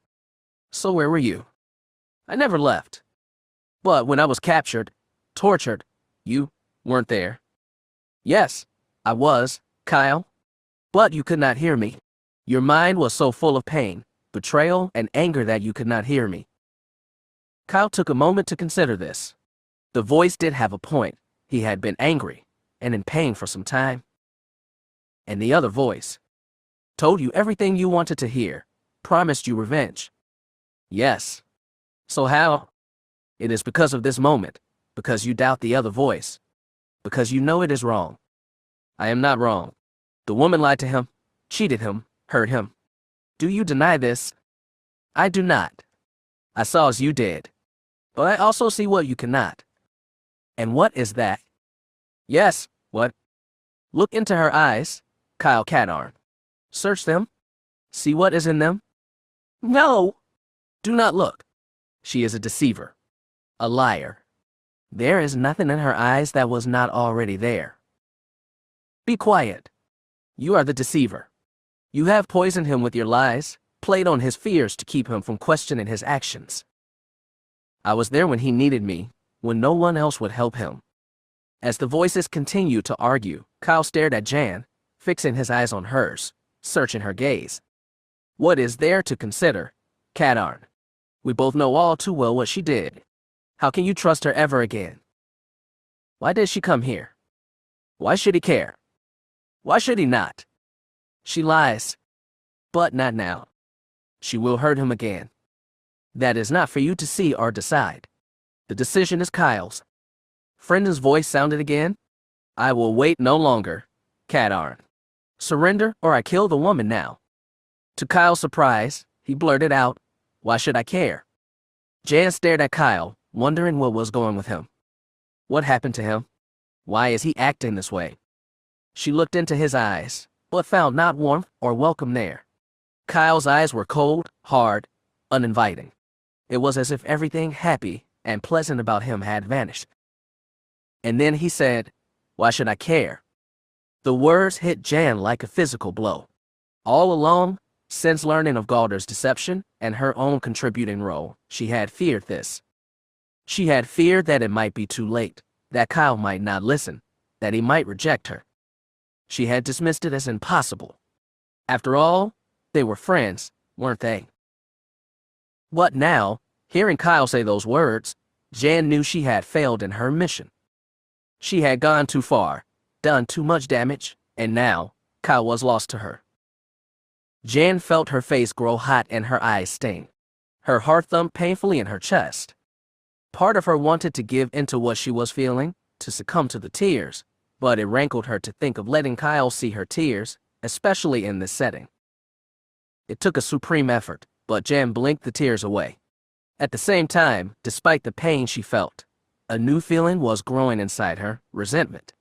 "So where were you?" "I never left. But when I was captured, tortured, you weren't there." "Yes, I was, Kyle. But you could not hear me. Your mind was so full of pain, betrayal, and anger that you could not hear me." Kyle took a moment to consider this. The voice did have a point. He had been angry and in pain for some time. And the other voice told you everything you wanted to hear, promised you revenge. Yes. So how? It is because of this moment, because you doubt the other voice, because you know it is wrong. I am not wrong. The woman lied to him, cheated him, hurt him. Do you deny this? I do not. I saw as you did. But I also see what you cannot. And what is that? Yes, what? Look into her eyes, Kyle Katarn. Search them. See what is in them. No! Do not look. She is a deceiver. A liar. There is nothing in her eyes that was not already there. Be quiet. You are the deceiver. You have poisoned him with your lies, played on his fears to keep him from questioning his actions. I was there when he needed me, when no one else would help him. As the voices continued to argue, Kyle stared at Jan, fixing his eyes on hers, searching her gaze. What is there to consider, Katarn? We both know all too well what she did. How can you trust her ever again? Why did she come here? Why should he care? Why should he not? She lies. But not now. She will hurt him again. That is not for you to see or decide. The decision is Kyle's. Frenden's voice sounded again. I will wait no longer, Katarn. Surrender or I kill the woman now. To Kyle's surprise, he blurted out, why should I care? Jan stared at Kyle, wondering what was going with him. What happened to him? Why is he acting this way? She looked into his eyes, but found not warmth or welcome there. Kyle's eyes were cold, hard, uninviting. It was as if everything happy and pleasant about him had vanished. And then he said, why should I care? The words hit Jan like a physical blow. All along, since learning of Galder's deception and her own contributing role, she had feared this. She had feared that it might be too late, that Kyle might not listen, that he might reject her. She had dismissed it as impossible. After all, they were friends, weren't they? But now, hearing Kyle say those words, Jan knew she had failed in her mission. She had gone too far, done too much damage, and now, Kyle was lost to her. Jan felt her face grow hot and her eyes sting. Her heart thumped painfully in her chest. Part of her wanted to give in to what she was feeling, to succumb to the tears, but it rankled her to think of letting Kyle see her tears, especially in this setting. It took a supreme effort, but Jan blinked the tears away. At the same time, despite the pain she felt, a new feeling was growing inside her, resentment.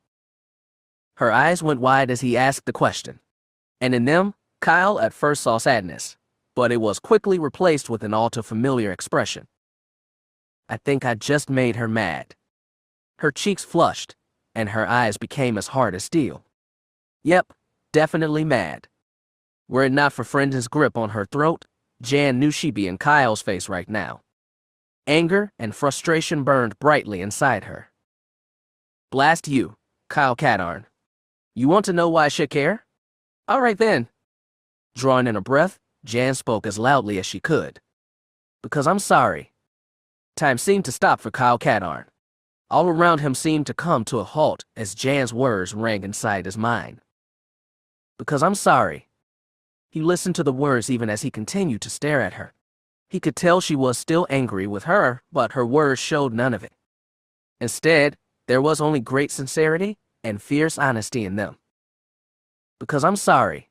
Her eyes went wide as he asked the question, and in them, Kyle at first saw sadness, but it was quickly replaced with an all-too-familiar expression. I think I just made her mad. Her cheeks flushed, and her eyes became as hard as steel. Yep, definitely mad. Were it not for Frenden's grip on her throat, Jan knew she'd be in Kyle's face right now. Anger and frustration burned brightly inside her. Blast you, Kyle Katarn. You want to know why I should care? All right then. Drawing in a breath, Jan spoke as loudly as she could. Because I'm sorry. Time seemed to stop for Kyle Katarn. All around him seemed to come to a halt as Jan's words rang inside his mind. Because I'm sorry. He listened to the words even as he continued to stare at her. He could tell she was still angry with her, but her words showed none of it. Instead, there was only great sincerity and fierce honesty in them. Because I'm sorry.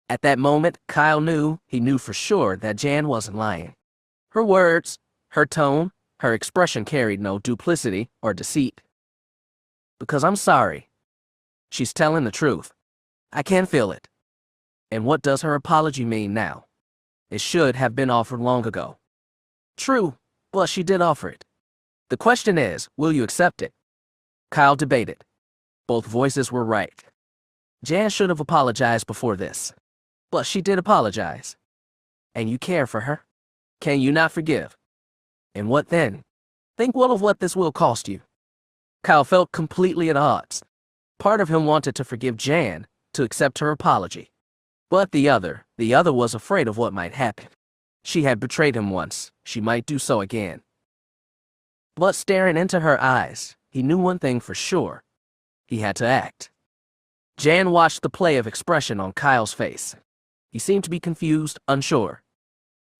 At that moment, Kyle knew, he knew for sure that Jan wasn't lying. Her words, her tone, her expression carried no duplicity or deceit. Because I'm sorry. She's telling the truth. I can feel it. And what does her apology mean now? It should have been offered long ago. True, but she did offer it. The question is, will you accept it? Kyle debated. Both voices were right. Jan should have apologized before this. But she did apologize. And you care for her? Can you not forgive? And what then? Think well of what this will cost you. Kyle felt completely at odds. Part of him wanted to forgive Jan, to accept her apology. But the other was afraid of what might happen. She had betrayed him once, she might do so again. But staring into her eyes, he knew one thing for sure. He had to act. Jan watched the play of expression on Kyle's face. He seemed to be confused, unsure.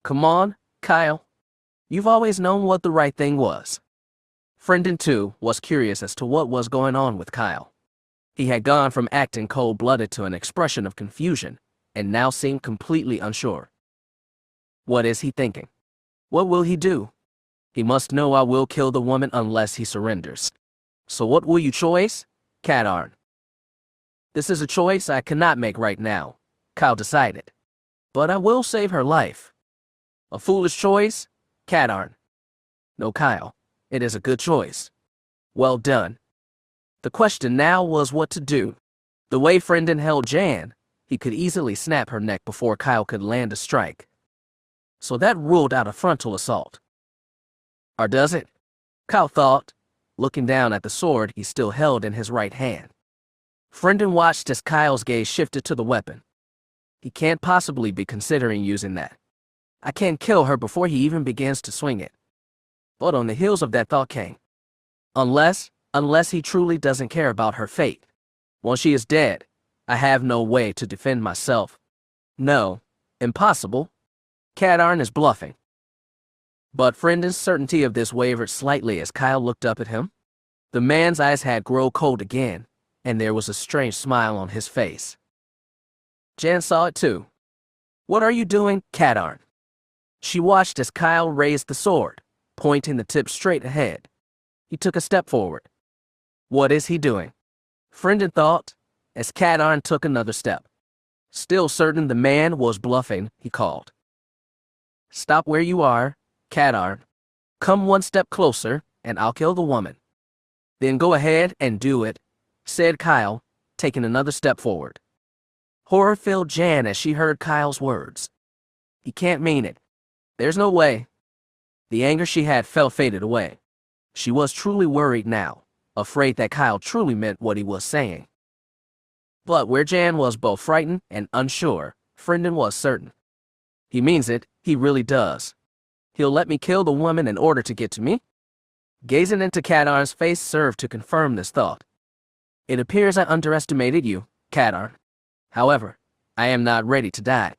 Come on, Kyle. You've always known what the right thing was. Frenden, too, was curious as to what was going on with Kyle. He had gone from acting cold-blooded to an expression of confusion, and now seemed completely unsure. What is he thinking? What will he do? He must know I will kill the woman unless he surrenders. So what will you choose, Katarn? This is a choice I cannot make right now, Kyle decided. But I will save her life. A foolish choice, Katarn? No, Kyle. It is a good choice. Well done. The question now was what to do. The way Frendon held Jan, he could easily snap her neck before Kyle could land a strike. So that ruled out a frontal assault. Or does it? Kyle thought, looking down at the sword he still held in his right hand. Frendon watched as Kyle's gaze shifted to the weapon. He can't possibly be considering using that. I can't kill her before he even begins to swing it. But on the heels of that thought came. Unless he truly doesn't care about her fate. Once she is dead, I have no way to defend myself. No, impossible. Katarn is bluffing. But Frendon's certainty of this wavered slightly as Kyle looked up at him. The man's eyes had grown cold again, and there was a strange smile on his face. Jan saw it too. What are you doing, Katarn? She watched as Kyle raised the sword, pointing the tip straight ahead. He took a step forward. What is he doing? Frendon thought, as Katarn took another step. Still certain the man was bluffing, he called. Stop where you are, Katarn. Come one step closer, and I'll kill the woman. Then go ahead and do it, said Kyle, taking another step forward. Horror filled Jan as she heard Kyle's words. He can't mean it. There's no way. The anger she had felt faded away. She was truly worried now, afraid that Kyle truly meant what he was saying. But where Jan was both frightened and unsure, Frendon was certain. He means it, he really does. He'll let me kill the woman in order to get to me? Gazing into Katarn's face served to confirm this thought. It appears I underestimated you, Katarn. However, I am not ready to die.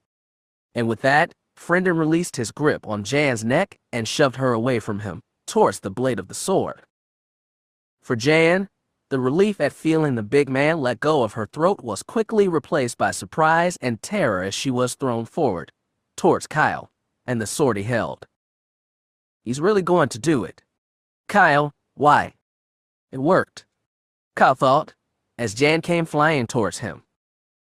And with that, Frendon released his grip on Jan's neck and shoved her away from him, towards the blade of the sword. For Jan, the relief at feeling the big man let go of her throat was quickly replaced by surprise and terror as she was thrown forward, towards Kyle, and the sword he held. He's really going to do it. Kyle, why? It worked, Kyle thought, as Jan came flying towards him.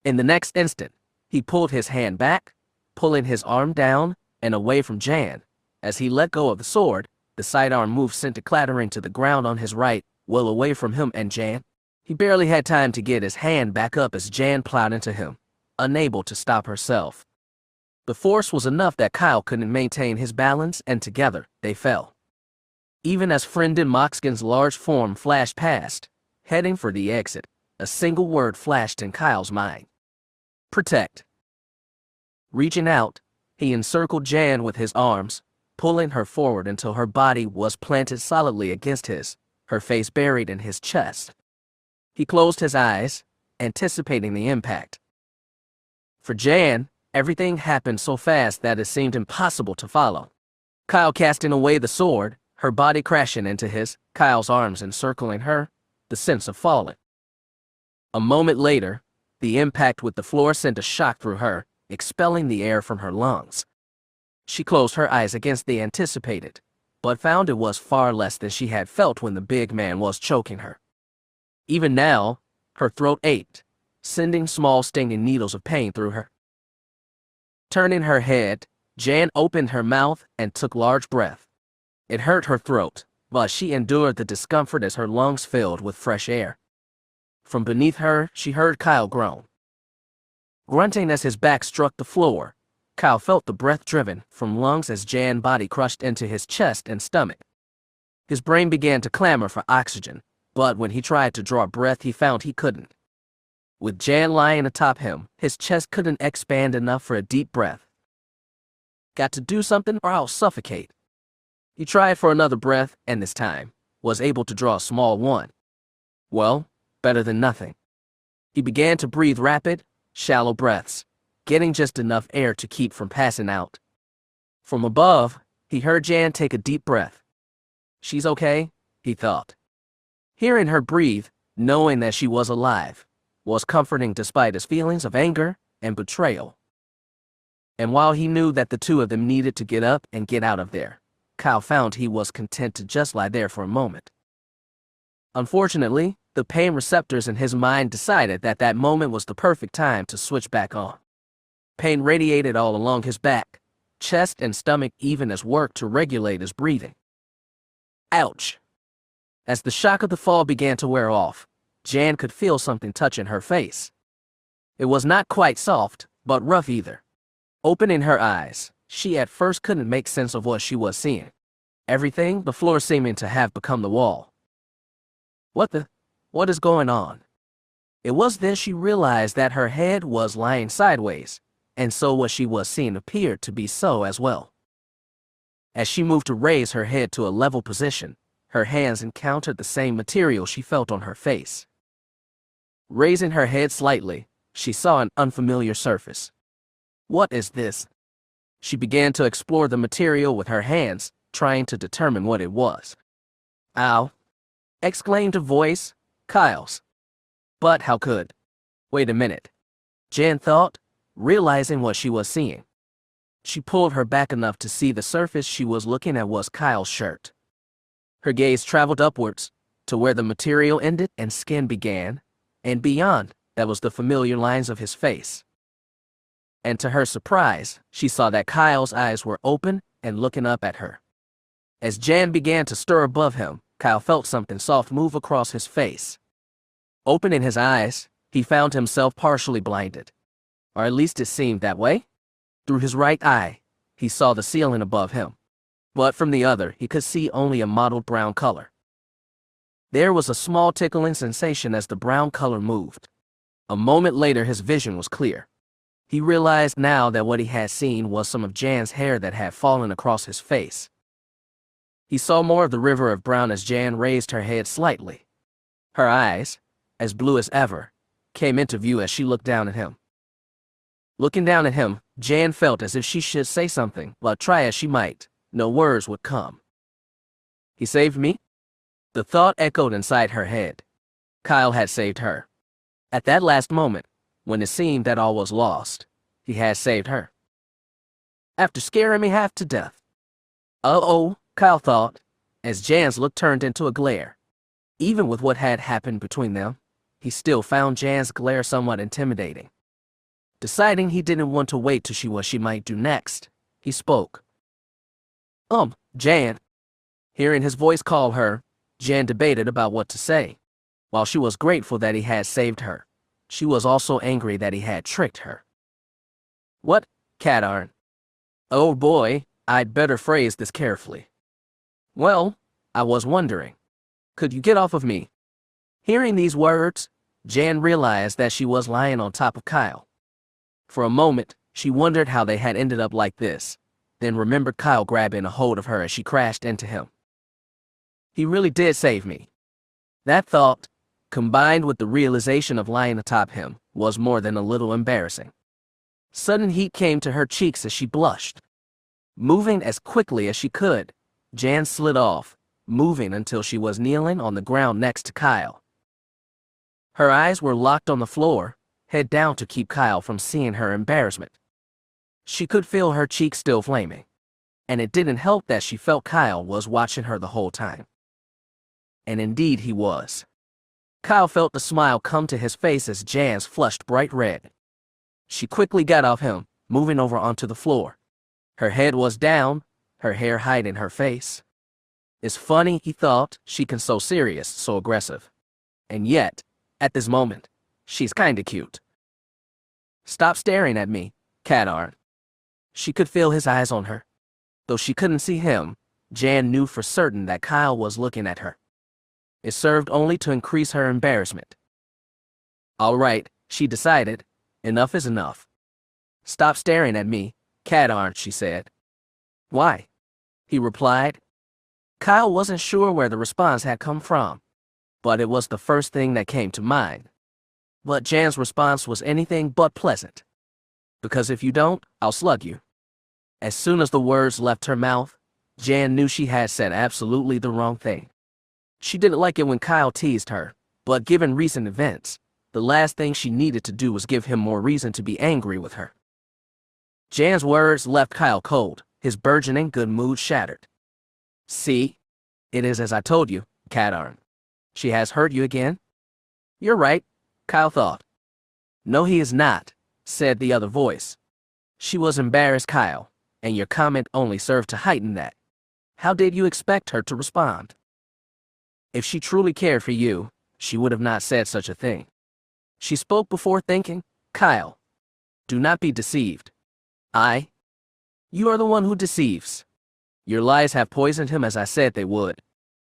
In the next instant, he pulled his hand back, pulling his arm down and away from Jan. As he let go of the sword, the sidearm move sent it clattering to the ground on his right, well away from him and Jan. He barely had time to get his hand back up as Jan plowed into him, unable to stop herself. The force was enough that Kyle couldn't maintain his balance, and together, they fell. Even as Frendon Moxkin's large form flashed past, heading for the exit, a single word flashed in Kyle's mind. Protect. Reaching out, he encircled Jan with his arms, pulling her forward until her body was planted solidly against his, her face buried in his chest. He closed his eyes, anticipating the impact. For Jan, everything happened so fast that it seemed impossible to follow. Kyle casting away the sword, her body crashing into his, Kyle's arms encircling her, the sense of falling. A moment later, the impact with the floor sent a shock through her, expelling the air from her lungs. She closed her eyes against the anticipated, but found it was far less than she had felt when the big man was choking her. Even now, her throat ached, sending small stinging needles of pain through her. Turning her head, Jan opened her mouth and took large breath. It hurt her throat, but she endured the discomfort as her lungs filled with fresh air. From beneath her, she heard Kyle groan. Grunting as his back struck the floor, Kyle felt the breath driven from lungs as Jan's body crushed into his chest and stomach. His brain began to clamor for oxygen, but when he tried to draw breath, he found he couldn't. With Jan lying atop him, his chest couldn't expand enough for a deep breath. Got to do something or I'll suffocate. He tried for another breath and this time was able to draw a small one. Well, better than nothing. He began to breathe rapid, shallow breaths, getting just enough air to keep from passing out. From above, he heard Jan take a deep breath. She's okay, he thought. Hearing her breathe, knowing that she was alive, was comforting despite his feelings of anger and betrayal. And while he knew that the two of them needed to get up and get out of there, Kyle found he was content to just lie there for a moment. Unfortunately, the pain receptors in his mind decided that that moment was the perfect time to switch back on. Pain radiated all along his back, chest, and stomach, even as worked to regulate his breathing. Ouch! As the shock of the fall began to wear off, Jan could feel something touching her face. It was not quite soft, but rough either. Opening her eyes, she at first couldn't make sense of what she was seeing. Everything, the floor seeming to have become the wall. What is going on? It was then she realized that her head was lying sideways, and so what she was seeing appeared to be so as well. As she moved to raise her head to a level position, her hands encountered the same material she felt on her face. Raising her head slightly, she saw an unfamiliar surface. What is this? She began to explore the material with her hands, trying to determine what it was. Ow! Exclaimed a voice, Kyle's. But how could? Wait a minute, Jan thought, realizing what she was seeing. She pulled her back enough to see the surface she was looking at was Kyle's shirt. Her gaze traveled upwards, to where the material ended and skin began, and beyond, that was the familiar lines of his face. And to her surprise, she saw that Kyle's eyes were open and looking up at her. As Jan began to stir above him, Kyle felt something soft move across his face. Opening his eyes, he found himself partially blinded. Or at least it seemed that way. Through his right eye, he saw the ceiling above him. But from the other, he could see only a mottled brown color. There was a small tickling sensation as the brown color moved. A moment later, his vision was clear. He realized now that what he had seen was some of Jan's hair that had fallen across his face. He saw more of the river of brown as Jan raised her head slightly. Her eyes, as blue as ever, came into view as she looked down at him. Looking down at him, Jan felt as if she should say something, but try as she might, no words would come. He saved me? The thought echoed inside her head. Kyle had saved her. At that last moment, when it seemed that all was lost, he had saved her. After scaring me half to death. Uh-oh, Kyle thought, as Jan's look turned into a glare. Even with what had happened between them, he still found Jan's glare somewhat intimidating. Deciding he didn't want to wait to see what she might do next, he spoke. Jan. Hearing his voice call her, Jan debated about what to say. While she was grateful that he had saved her, she was also angry that he had tricked her. What, Cadarn? Oh boy, I'd better phrase this carefully. Well, I was wondering, could you get off of me? Hearing these words, Jan realized that she was lying on top of Kyle. For a moment, she wondered how they had ended up like this, then remembered Kyle grabbing a hold of her as she crashed into him. He really did save me. That thought, combined with the realization of lying atop him, was more than a little embarrassing. Sudden heat came to her cheeks as she blushed. Moving as quickly as she could, Jan slid off, moving until she was kneeling on the ground next to Kyle. Her eyes were locked on the floor, head down to keep Kyle from seeing her embarrassment. She could feel her cheeks still flaming, and it didn't help that she felt Kyle was watching her the whole time. And indeed he was. Kyle felt the smile come to his face as Jan's flushed bright red. She quickly got off him, moving over onto the floor. Her head was down, her hair hiding her face. It's funny, he thought, she can so serious, so aggressive. And yet, at this moment, she's kinda cute. Stop staring at me, Cadarn. She could feel his eyes on her. Though she couldn't see him, Jan knew for certain that Kyle was looking at her. It served only to increase her embarrassment. All right, she decided, enough is enough. Stop staring at me, Cadarn, she said. Why? He replied. Kyle wasn't sure where the response had come from, but it was the first thing that came to mind. But Jan's response was anything but pleasant. Because if you don't, I'll slug you. As soon as the words left her mouth, Jan knew she had said absolutely the wrong thing. She didn't like it when Kyle teased her, But given recent events, the last thing she needed to do was give him more reason to be angry with her. Jan's words left Kyle cold, his burgeoning good mood shattered. See? It is as I told you, Cadarn. She has hurt you again? You're right, Kyle thought. No, he is not, said the other voice. She was embarrassed, Kyle, and your comment only served to heighten that. How did you expect her to respond? If she truly cared for you, she would have not said such a thing. She spoke before thinking. Kyle, do not be deceived. You are the one who deceives. Your lies have poisoned him as I said they would.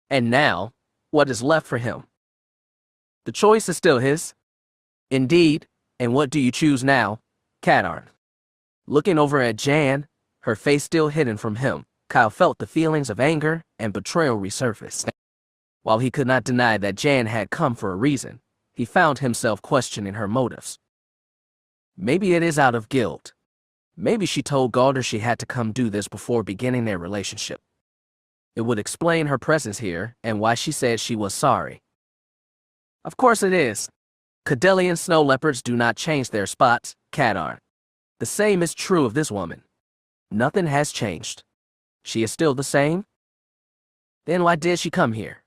And now, what is left for him? The choice is still his. Indeed, and what do you choose now, Cadarn? Looking over at Jan, her face still hidden from him, Kyle felt the feelings of anger and betrayal resurface. While he could not deny that Jan had come for a reason, he found himself questioning her motives. Maybe it is out of guilt. Maybe she told Galder she had to come do this before beginning their relationship. It would explain her presence here and why she said she was sorry. Of course it is. Cadelian snow leopards do not change their spots, Cadarn. The same is true of this woman. Nothing has changed. She is still the same? Then why did she come here?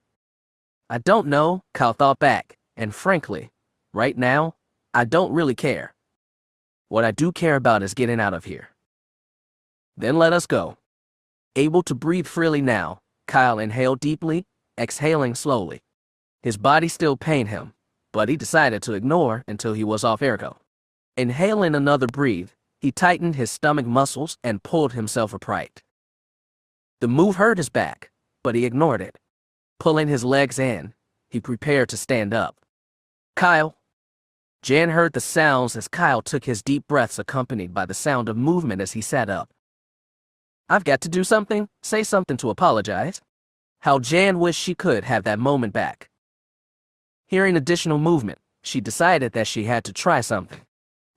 I don't know, Kyle thought back, and frankly, right now, I don't really care. What I do care about is getting out of here. Then let us go. Able to breathe freely now, Kyle inhaled deeply, exhaling slowly. His body still pained him, but he decided to ignore until he was off ergo. Inhaling another breath, he tightened his stomach muscles and pulled himself upright. The move hurt his back, but he ignored it. Pulling his legs in, he prepared to stand up. Kyle. Jan heard the sounds as Kyle took his deep breaths accompanied by the sound of movement as he sat up. I've got to do something, say something to apologize. How Jan wished she could have that moment back. Hearing additional movement, she decided that she had to try something.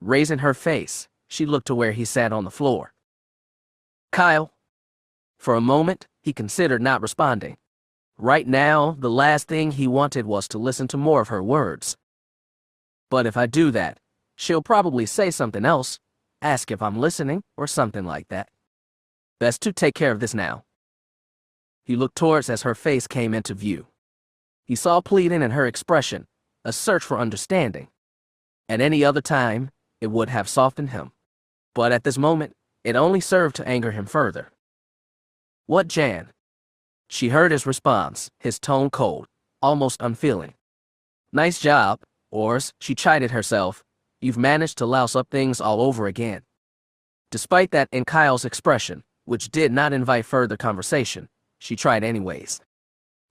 Raising her face, she looked to where he sat on the floor. Kyle. For a moment, he considered not responding. Right now, the last thing he wanted was to listen to more of her words. But if I do that, she'll probably say something else, ask if I'm listening, or something like that. Best to take care of this now. He looked towards as her face came into view. He saw pleading in her expression, a search for understanding. At any other time, it would have softened him. But at this moment, it only served to anger him further. What, Jan? She heard his response, his tone cold, almost unfeeling. Nice job, Ors, she chided herself. You've managed to louse up things all over again. Despite that in Kyle's expression, which did not invite further conversation, she tried anyways.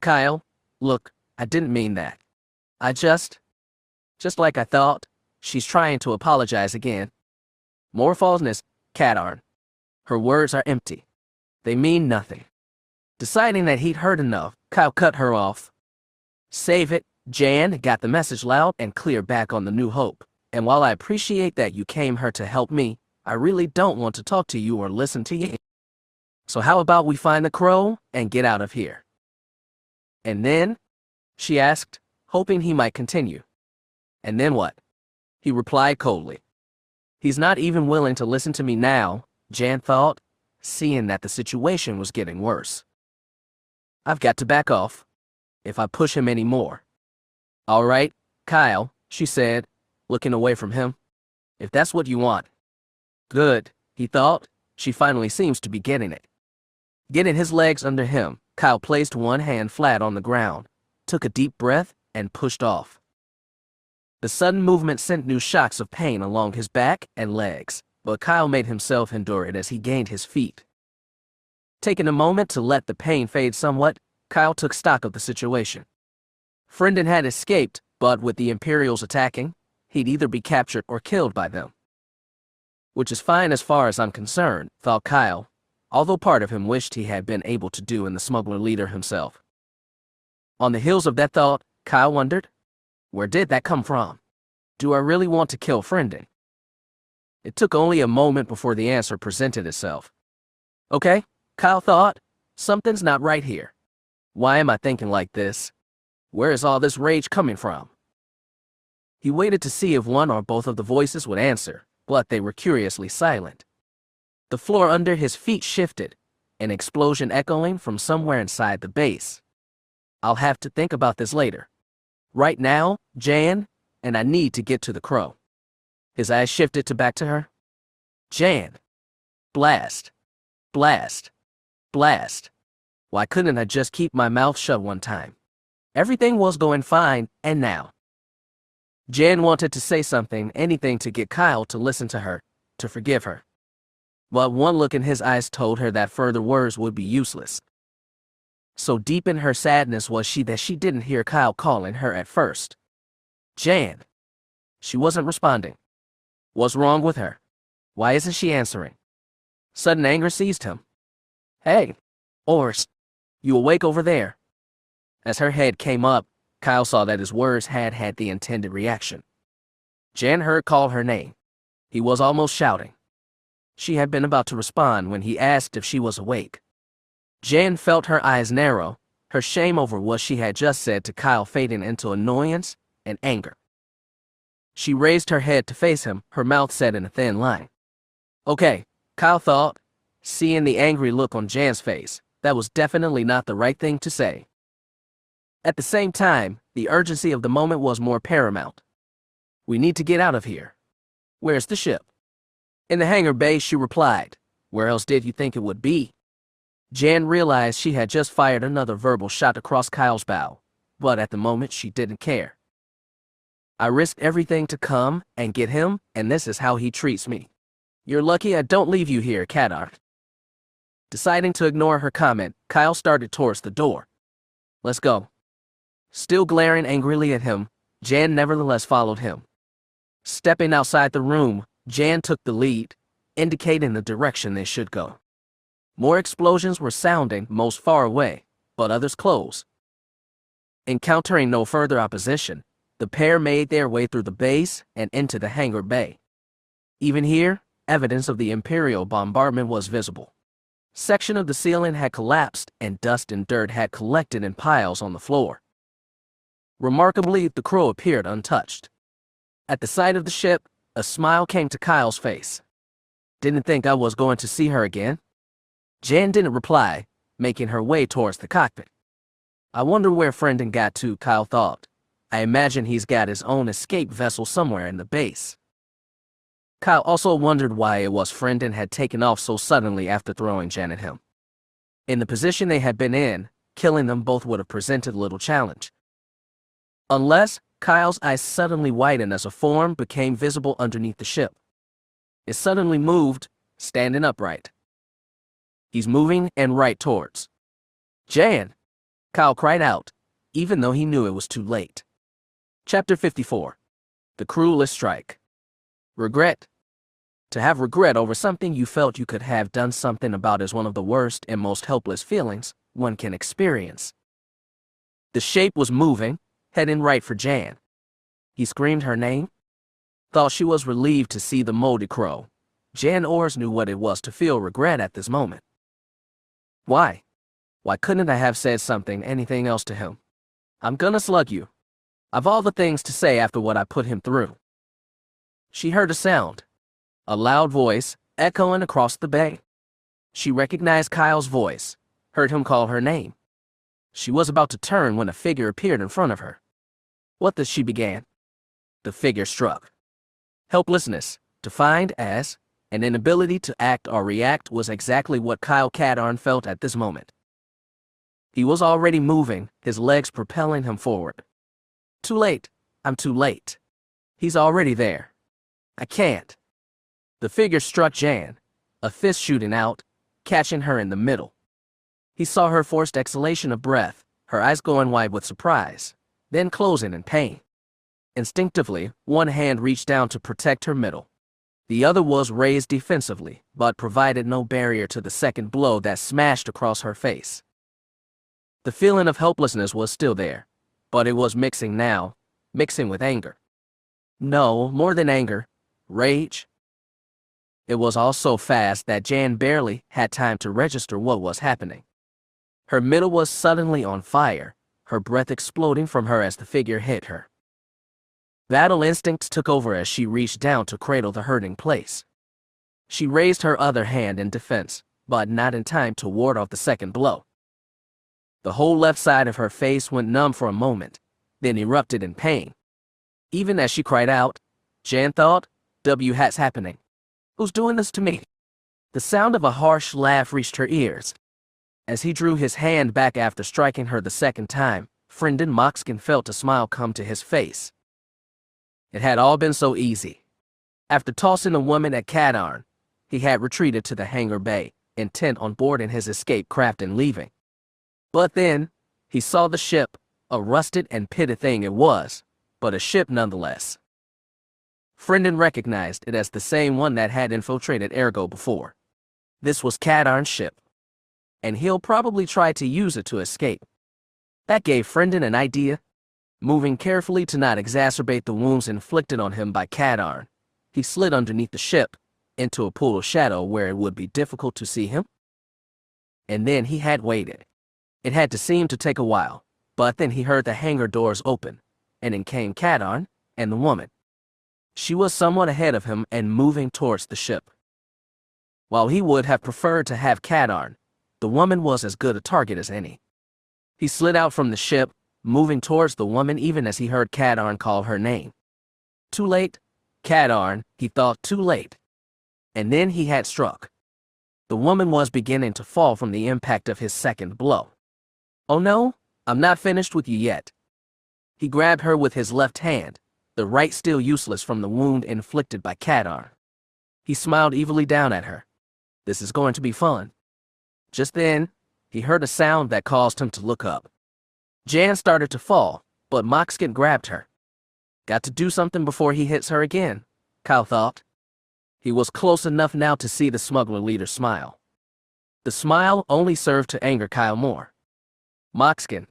Kyle, look, I didn't mean that. I just like I thought, she's trying to apologize again. More falseness, Cadarn. Her words are empty. They mean nothing. Deciding that he'd heard enough, Kyle cut her off. Save it, Jan got the message loud and clear back on the New Hope. And while I appreciate that you came here to help me, I really don't want to talk to you or listen to you. So how about we find the crow and get out of here? And then? She asked, hoping he might continue. And then what? He replied coldly. He's not even willing to listen to me now, Jan thought, seeing that the situation was getting worse. I've got to back off. If I push him any more. All right, Kyle, she said, looking away from him. If that's what you want. Good, he thought. She finally seems to be getting it. Getting his legs under him, Kyle placed one hand flat on the ground, took a deep breath, and pushed off. The sudden movement sent new shocks of pain along his back and legs, but Kyle made himself endure it as he gained his feet. Taking a moment to let the pain fade somewhat, Kyle took stock of the situation. Frendon had escaped, but with the Imperials attacking, he'd either be captured or killed by them. Which is fine as far as I'm concerned, thought Kyle, although part of him wished he had been able to do in the smuggler leader himself. On the heels of that thought, Kyle wondered, where did that come from? Do I really want to kill Frendon? It took only a moment before the answer presented itself. Okay, Kyle thought, something's not right here. Why am I thinking like this? Where is all this rage coming from? He waited to see if one or both of the voices would answer, but they were curiously silent. The floor under his feet shifted, an explosion echoing from somewhere inside the base. I'll have to think about this later. Right now, Jan, and I need to get to the crow. His eyes shifted to back to her. Jan. Blast. Blast. Blast. Why couldn't I just keep my mouth shut one time? Everything was going fine, and now. Jan wanted to say something, anything to get Kyle to listen to her, to forgive her. But one look in his eyes told her that further words would be useless. So deep in her sadness was she that she didn't hear Kyle calling her at first. Jan. She wasn't responding. What's wrong with her? Why isn't she answering? Sudden anger seized him. Hey, Ors, you awake over there? As her head came up, Kyle saw that his words had the intended reaction. Jan heard call her name. He was almost shouting. She had been about to respond when he asked if she was awake. Jan felt her eyes narrow, her shame over what she had just said to Kyle fading into annoyance and anger. She raised her head to face him, her mouth set in a thin line. Okay, Kyle thought, seeing the angry look on Jan's face, that was definitely not the right thing to say. At the same time, the urgency of the moment was more paramount. We need to get out of here. Where's the ship? In the hangar bay, she replied. Where else did you think it would be? Jan realized she had just fired another verbal shot across Kyle's bow, but at the moment she didn't care. I risked everything to come and get him, and this is how he treats me. You're lucky I don't leave you here, Kadar. Deciding to ignore her comment, Kyle started towards the door. Let's go. Still glaring angrily at him, Jan nevertheless followed him. Stepping outside the room, Jan took the lead, indicating the direction they should go. More explosions were sounding, most far away, but others close. Encountering no further opposition, the pair made their way through the base and into the hangar bay. Even here, evidence of the Imperial bombardment was visible. Section of the ceiling had collapsed and dust and dirt had collected in piles on the floor. Remarkably, the crow appeared untouched. At the sight of the ship, a smile came to Kyle's face. Didn't think I was going to see her again. Jan didn't reply, making her way towards the cockpit. I wonder where Frendon got to, Kyle thought. I imagine he's got his own escape vessel somewhere in the base. Kyle also wondered why it was Frendon had taken off so suddenly after throwing Jan at him. In the position they had been in, killing them both would have presented little challenge. Unless Kyle's eyes suddenly widened as a form became visible underneath the ship. It suddenly moved, standing upright. He's moving and right towards. Jan! Kyle cried out, even though he knew it was too late. Chapter 54. The Cruelest Strike. Regret. To have regret over something you felt you could have done something about is one of the worst and most helpless feelings one can experience. The shape was moving, heading right for Jan. He screamed her name. Thought she was relieved to see the moldy crow. Jan Ors knew what it was to feel regret at this moment. Why? Why couldn't I have said something, anything else to him? I'm gonna slug you. I've all the things to say after what I put him through. She heard a sound. A loud voice, echoing across the bay. She recognized Kyle's voice, heard him call her name. She was about to turn when a figure appeared in front of her. What the she began? The figure struck. Helplessness, defined as an inability to act or react, was exactly what Kyle Kadarn felt at this moment. He was already moving, his legs propelling him forward. Too late. I'm too late. He's already there. I can't. The figure struck Jan, a fist shooting out, catching her in the middle. He saw her forced exhalation of breath, her eyes going wide with surprise, then closing in pain. Instinctively, one hand reached down to protect her middle. The other was raised defensively, but provided no barrier to the second blow that smashed across her face. The feeling of helplessness was still there, but it was mixing now, mixing with anger. No, more than anger, rage. It was all so fast that Jan barely had time to register what was happening. Her middle was suddenly on fire, her breath exploding from her as the figure hit her. Battle instincts took over as she reached down to cradle the hurting place. She raised her other hand in defense, but not in time to ward off the second blow. The whole left side of her face went numb for a moment, then erupted in pain. Even as she cried out, Jan thought, "What's happening? Who's doing this to me?" The sound of a harsh laugh reached her ears. As he drew his hand back after striking her the second time, Friendin Moxkin felt a smile come to his face. It had all been so easy. After tossing the woman at Kadarn, he had retreated to the hangar bay, intent on boarding his escape craft and leaving. But then, he saw the ship, a rusted and pitted thing it was, but a ship nonetheless. Friendin recognized it as the same one that had infiltrated Ergo before. This was Kadarn's ship, and he'll probably try to use it to escape. That gave Friendin an idea. Moving carefully to not exacerbate the wounds inflicted on him by Kadarn, he slid underneath the ship, into a pool of shadow where it would be difficult to see him. And then he had waited. It had to seem to take a while, but then he heard the hangar doors open, and in came Kadarn and the woman. She was somewhat ahead of him and moving towards the ship. While he would have preferred to have Kadarn, the woman was as good a target as any. He slid out from the ship, moving towards the woman even as he heard Kadarn call her name. Too late, Kadarn, he thought, too late. And then he had struck. The woman was beginning to fall from the impact of his second blow. "Oh no, I'm not finished with you yet." He grabbed her with his left hand, the right still useless from the wound inflicted by Kadarn. He smiled evilly down at her. This is going to be fun. Just then, he heard a sound that caused him to look up. Jan started to fall, but Moxkin grabbed her. Got to do something before he hits her again, Kyle thought. He was close enough now to see the smuggler leader smile. The smile only served to anger Kyle more. "Moxkin,"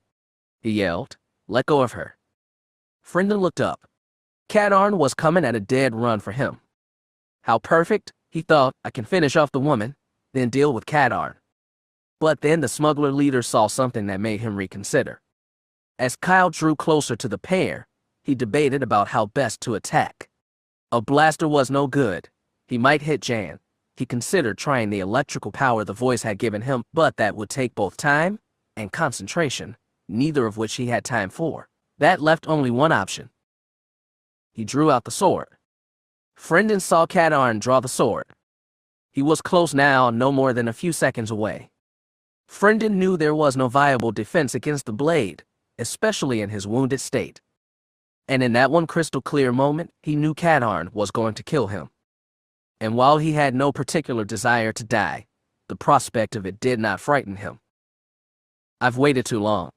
he yelled, "let go of her." Friendin looked up. Kadarn was coming at a dead run for him. How perfect, he thought, I can finish off the woman, then deal with Kadarn. But then the smuggler leader saw something that made him reconsider. As Kyle drew closer to the pair, he debated about how best to attack. A blaster was no good. He might hit Jan. He considered trying the electrical power the voice had given him, but that would take both time and concentration, neither of which he had time for. That left only one option. He drew out the sword. Friendin saw Kadarn draw the sword. He was close now, no more than a few seconds away. Friendin knew there was no viable defense against the blade, especially in his wounded state. And in that one crystal clear moment, he knew Kadarn was going to kill him. And while he had no particular desire to die, the prospect of it did not frighten him. I've waited too long.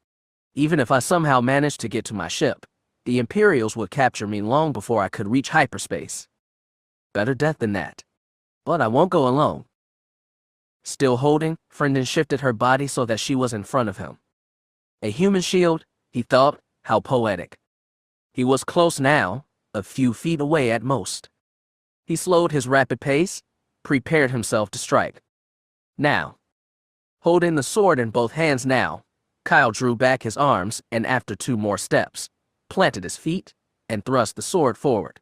Even if I somehow managed to get to my ship, the Imperials would capture me long before I could reach hyperspace. Better death than that. But I won't go alone. Still holding, Friendin shifted her body so that she was in front of him. A human shield, he thought, how poetic. He was close now, a few feet away at most. He slowed his rapid pace, prepared himself to strike. Now. Holding the sword in both hands now, Kyle drew back his arms and after 2 more steps, planted his feet, and thrust the sword forward.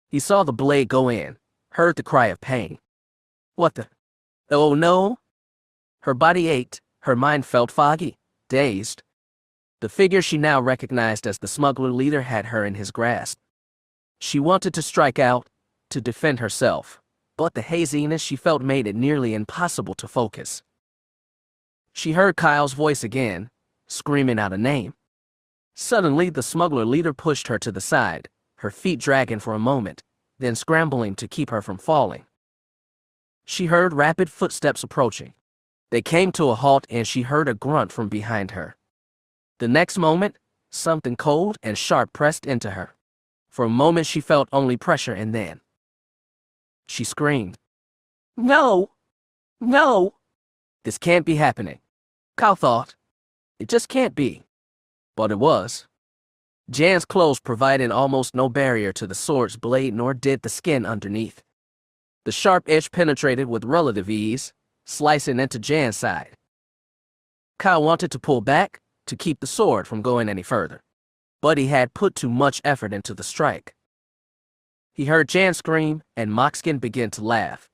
He saw the blade go in, heard the cry of pain. What the? Oh no! Her body ached, her mind felt foggy, dazed. The figure she now recognized as the smuggler leader had her in his grasp. She wanted to strike out, to defend herself, but the haziness she felt made it nearly impossible to focus. She heard Kyle's voice again, screaming out a name. Suddenly, the smuggler leader pushed her to the side, her feet dragging for a moment, then scrambling to keep her from falling. She heard rapid footsteps approaching. They came to a halt and she heard a grunt from behind her. The next moment, something cold and sharp pressed into her. For a moment she felt only pressure and then she screamed. No! No! This can't be happening. Kyle thought. It just can't be. But it was. Jan's clothes provided almost no barrier to the sword's blade, nor did the skin underneath. The sharp edge penetrated with relative ease, slicing into Jan's side. Kyle wanted to pull back, to keep the sword from going any further. But he had put too much effort into the strike. He heard Jan scream, and Moxkin began to laugh.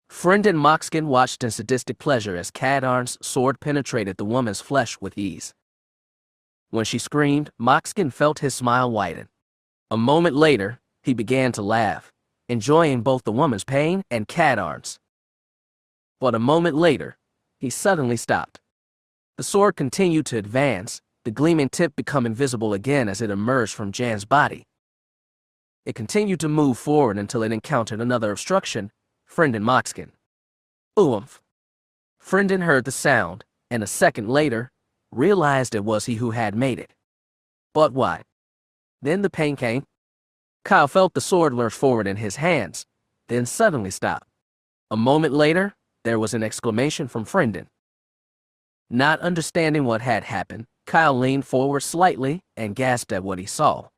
Friend and Moxkin watched in sadistic pleasure as Kadarn's sword penetrated the woman's flesh with ease. When she screamed, Moxkin felt his smile widen. A moment later, he began to laugh, enjoying both the woman's pain and Kadarn's. But a moment later, he suddenly stopped. The sword continued to advance, the gleaming tip becoming visible again as it emerged from Jan's body. It continued to move forward until it encountered another obstruction, Friend and Moxkin. Oomph! Friendin heard the sound, and a second later, realized it was he who had made it. But why? Then the pain came. Kyle felt the sword lurch forward in his hands, then suddenly stop. A moment later, there was an exclamation from Friendin. Not understanding what had happened, Kyle leaned forward slightly and gasped at what he saw.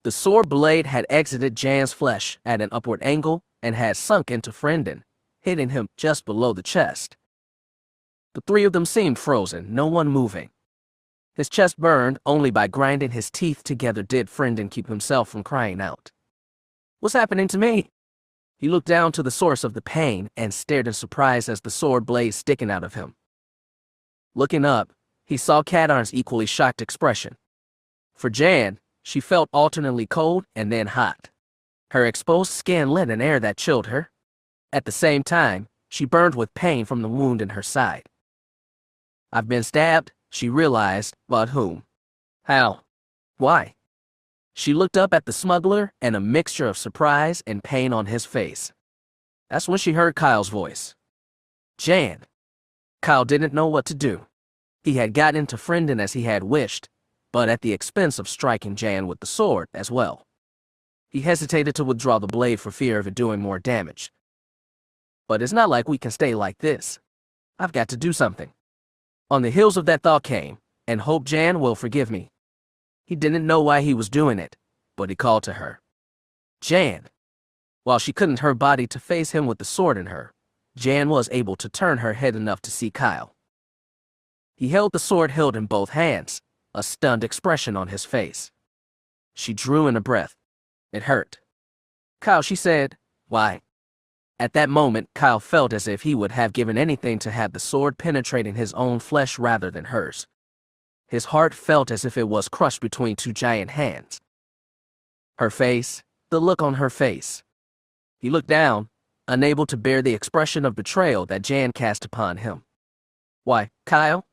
The sword blade had exited Jan's flesh at an upward angle and had sunk into Friendin, hitting him just below the chest. The three of them seemed frozen, no one moving. His chest burned. Only by grinding his teeth together did Friendin keep himself from crying out. What's happening to me? He looked down to the source of the pain and stared in surprise as the sword blade sticking out of him. Looking up, he saw Kadarn's equally shocked expression. For Jan, she felt alternately cold and then hot. Her exposed skin lit an air that chilled her. At the same time, she burned with pain from the wound in her side. I've been stabbed, she realized, but whom? How? Why? She looked up at the smuggler and a mixture of surprise and pain on his face. That's when she heard Kyle's voice. Jan. Kyle didn't know what to do. He had gotten into Friendin as he had wished, but at the expense of striking Jan with the sword as well. He hesitated to withdraw the blade for fear of it doing more damage. But it's not like we can stay like this. I've got to do something. On the heels of that thought came, and hope Jan will forgive me. He didn't know why he was doing it, but he called to her. Jan. While she couldn't her body to face him with the sword in her, Jan was able to turn her head enough to see Kyle. He held the sword held in both hands, a stunned expression on his face. She drew in a breath. It hurt. Kyle, she said, why? At that moment, Kyle felt as if he would have given anything to have the sword penetrating his own flesh rather than hers. His heart felt as if it was crushed between two giant hands. Her face, the look on her face. He looked down, unable to bear the expression of betrayal that Jan cast upon him. Why, Kyle?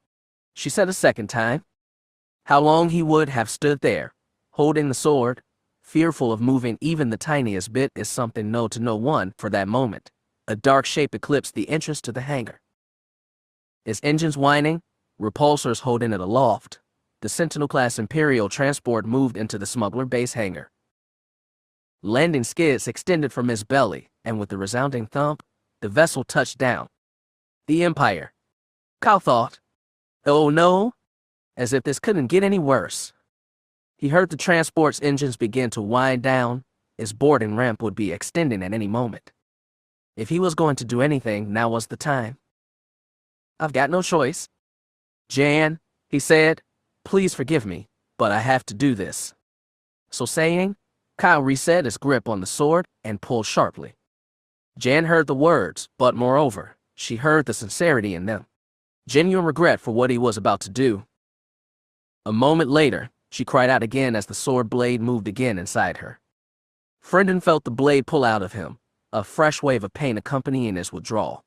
She said a second time. How long he would have stood there, holding the sword, fearful of moving even the tiniest bit, is something known to no one for that moment. A dark shape eclipsed the entrance to the hangar. Its engines whining, repulsors holding it aloft, the Sentinel-class Imperial transport moved into the smuggler base hangar. Landing skids extended from its belly, and with a resounding thump, the vessel touched down. The Empire. Kyle thought. Oh no, as if this couldn't get any worse. He heard the transport's engines begin to wind down. Its boarding ramp would be extending at any moment. If he was going to do anything, now was the time. I've got no choice. Jan, he said, please forgive me, but I have to do this. So saying, Kyle reset his grip on the sword and pulled sharply. Jan heard the words, but moreover, she heard the sincerity in them. Genuine regret for what he was about to do. A moment later, she cried out again as the sword blade moved again inside her. Friendin felt the blade pull out of him, a fresh wave of pain accompanying his withdrawal.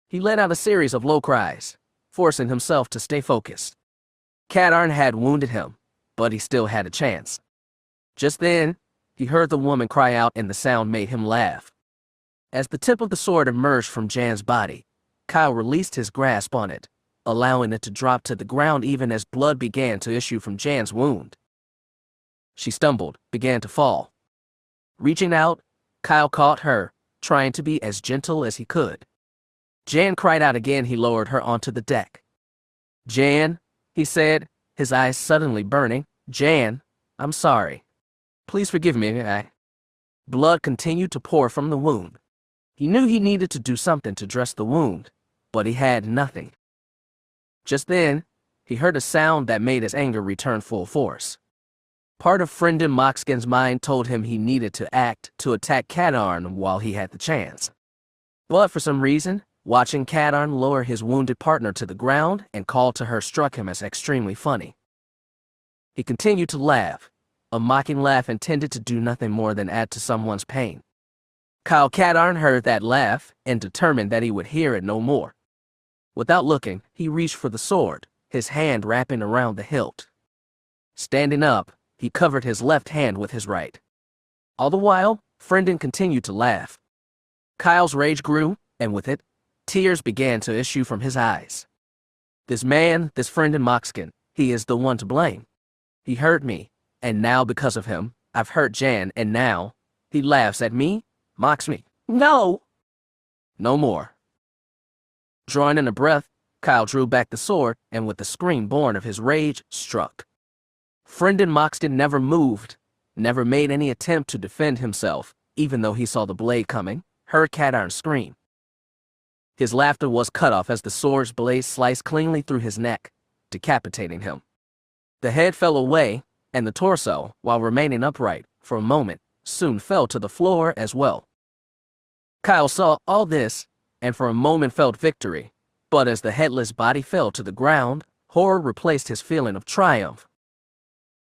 He let out a series of low cries, forcing himself to stay focused. Kadarn had wounded him, but he still had a chance. Just then, he heard the woman cry out and the sound made him laugh. As the tip of the sword emerged from Jan's body, Kyle released his grasp on it, allowing it to drop to the ground even as blood began to issue from Jan's wound. She stumbled, began to fall. Reaching out, Kyle caught her, trying to be as gentle as he could. Jan cried out again. He lowered her onto the deck. Jan, he said, his eyes suddenly burning. Jan, I'm sorry. Please forgive me. Blood continued to pour from the wound. He knew he needed to do something to dress the wound, but he had nothing. Just then, he heard a sound that made his anger return full force. Part of Friendin Moxkin's mind told him he needed to act to attack Kadarn while he had the chance. But for some reason, watching Kadarn lower his wounded partner to the ground and call to her struck him as extremely funny. He continued to laugh, a mocking laugh intended to do nothing more than add to someone's pain. Kyle Kadarn heard that laugh and determined that he would hear it no more. Without looking, he reached for the sword, his hand wrapping around the hilt. Standing up, he covered his left hand with his right. All the while, Friendin continued to laugh. Kyle's rage grew, and with it, tears began to issue from his eyes. This man, this Friendin Moxkin, he is the one to blame. He hurt me, and now because of him, I've hurt Jan, and now, he laughs at me, mocks me. No! No more. Drawing in a breath, Kyle drew back the sword, and with the scream born of his rage, struck. Friendin Moxkin never moved, never made any attempt to defend himself, even though he saw the blade coming, heard Kadarn scream. His laughter was cut off as the sword's blade sliced cleanly through his neck, decapitating him. The head fell away, and the torso, while remaining upright for a moment, soon fell to the floor as well. Kyle saw all this, and for a moment felt victory, but as the headless body fell to the ground, horror replaced his feeling of triumph.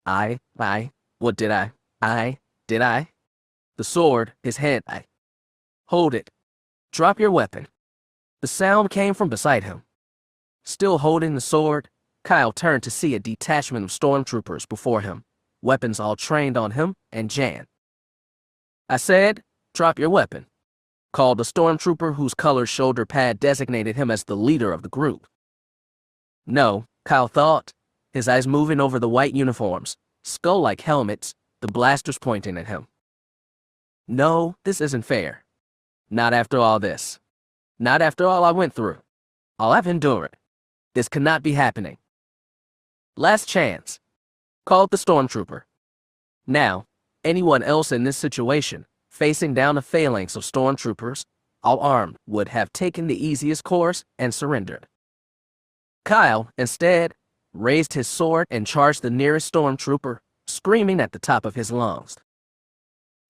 What did I? The sword, his head, Hold it. Drop your weapon. The sound came from beside him. Still holding the sword, Kyle turned to see a detachment of stormtroopers before him, weapons all trained on him and Jan. I said, drop your weapon, called the stormtrooper whose colored shoulder pad designated him as the leader of the group. No, Kyle thought, his eyes moving over the white uniforms, skull-like helmets, the blasters pointing at him. No, this isn't fair. Not after all this. Not after all I went through. All I've endured. This could not be happening. Last chance, called the stormtrooper. Now, anyone else in this situation, facing down a phalanx of stormtroopers, all armed, would have taken the easiest course and surrendered. Kyle, instead, raised his sword and charged the nearest stormtrooper, screaming at the top of his lungs.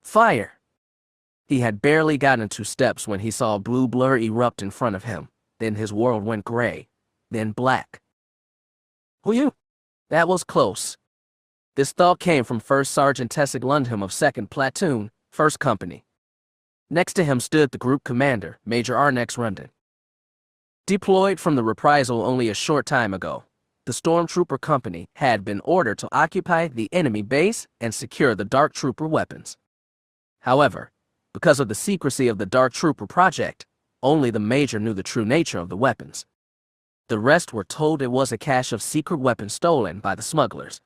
Fire! He had barely gotten 2 steps when he saw a blue blur erupt in front of him. Then his world went gray, then black. Whew! That was close. This thought came from First Sergeant Tessig Lundham of 2nd Platoon, 1st Company. Next to him stood the group commander, Major Arnex Rundon. Deployed from the reprisal only a short time ago, the Stormtrooper Company had been ordered to occupy the enemy base and secure the Dark Trooper weapons. However, because of the secrecy of the Dark Trooper project, only the Major knew the true nature of the weapons. The rest were told it was a cache of secret weapons stolen by the smugglers.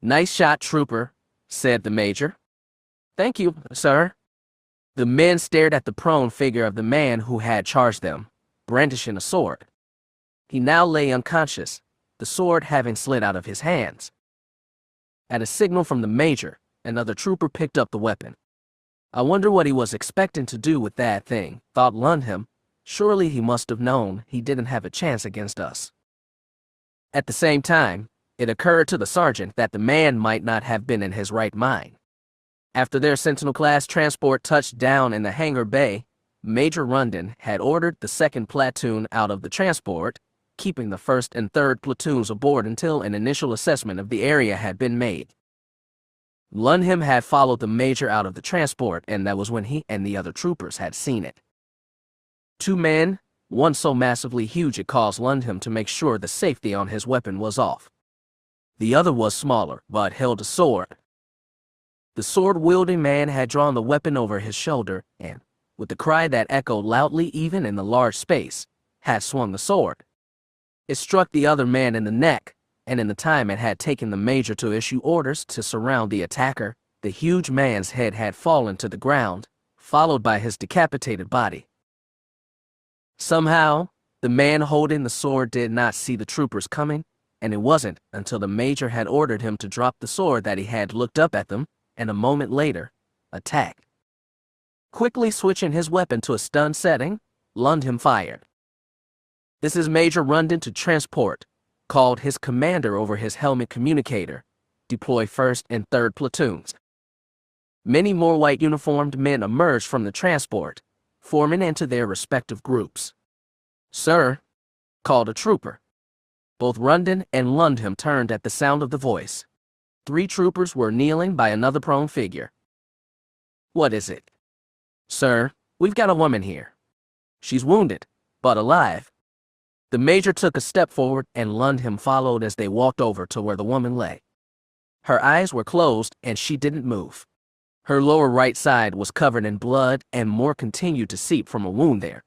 Nice shot, Trooper, said the Major. Thank you, sir. The men stared at the prone figure of the man who had charged them, brandishing a sword. He now lay unconscious, the sword having slid out of his hands. At a signal from the Major, another trooper picked up the weapon. I wonder what he was expecting to do with that thing, thought Lundham. Surely he must have known he didn't have a chance against us. At the same time, it occurred to the sergeant that the man might not have been in his right mind. After their Sentinel-class transport touched down in the hangar bay, Major Rundon had ordered the 2nd Platoon out of the transport, keeping the 1st and 3rd platoons aboard until an initial assessment of the area had been made. Lundham had followed the Major out of the transport, and that was when he and the other troopers had seen it. 2 men, one so massively huge it caused Lundham to make sure the safety on his weapon was off. The other was smaller, but held a sword. The sword-wielding man had drawn the weapon over his shoulder and, with a cry that echoed loudly even in the large space, had swung the sword. It struck the other man in the neck, and in the time it had taken the Major to issue orders to surround the attacker, the huge man's head had fallen to the ground, followed by his decapitated body. Somehow, the man holding the sword did not see the troopers coming, and it wasn't until the Major had ordered him to drop the sword that he had looked up at them, and a moment later, attacked. Quickly switching his weapon to a stun setting, Lundham fired. This is Major Rundon to transport, called his commander over his helmet communicator, deploy 1st and 3rd platoons. Many more white uniformed men emerged from the transport, forming into their respective groups. "Sir," called a trooper. Both Rundon and Lundham turned at the sound of the voice. 3 troopers were kneeling by another prone figure. "What is it?" "Sir, we've got a woman here. She's wounded, but alive." The major took a step forward and Lundham followed as they walked over to where the woman lay. Her eyes were closed and she didn't move. Her lower right side was covered in blood and more continued to seep from a wound there.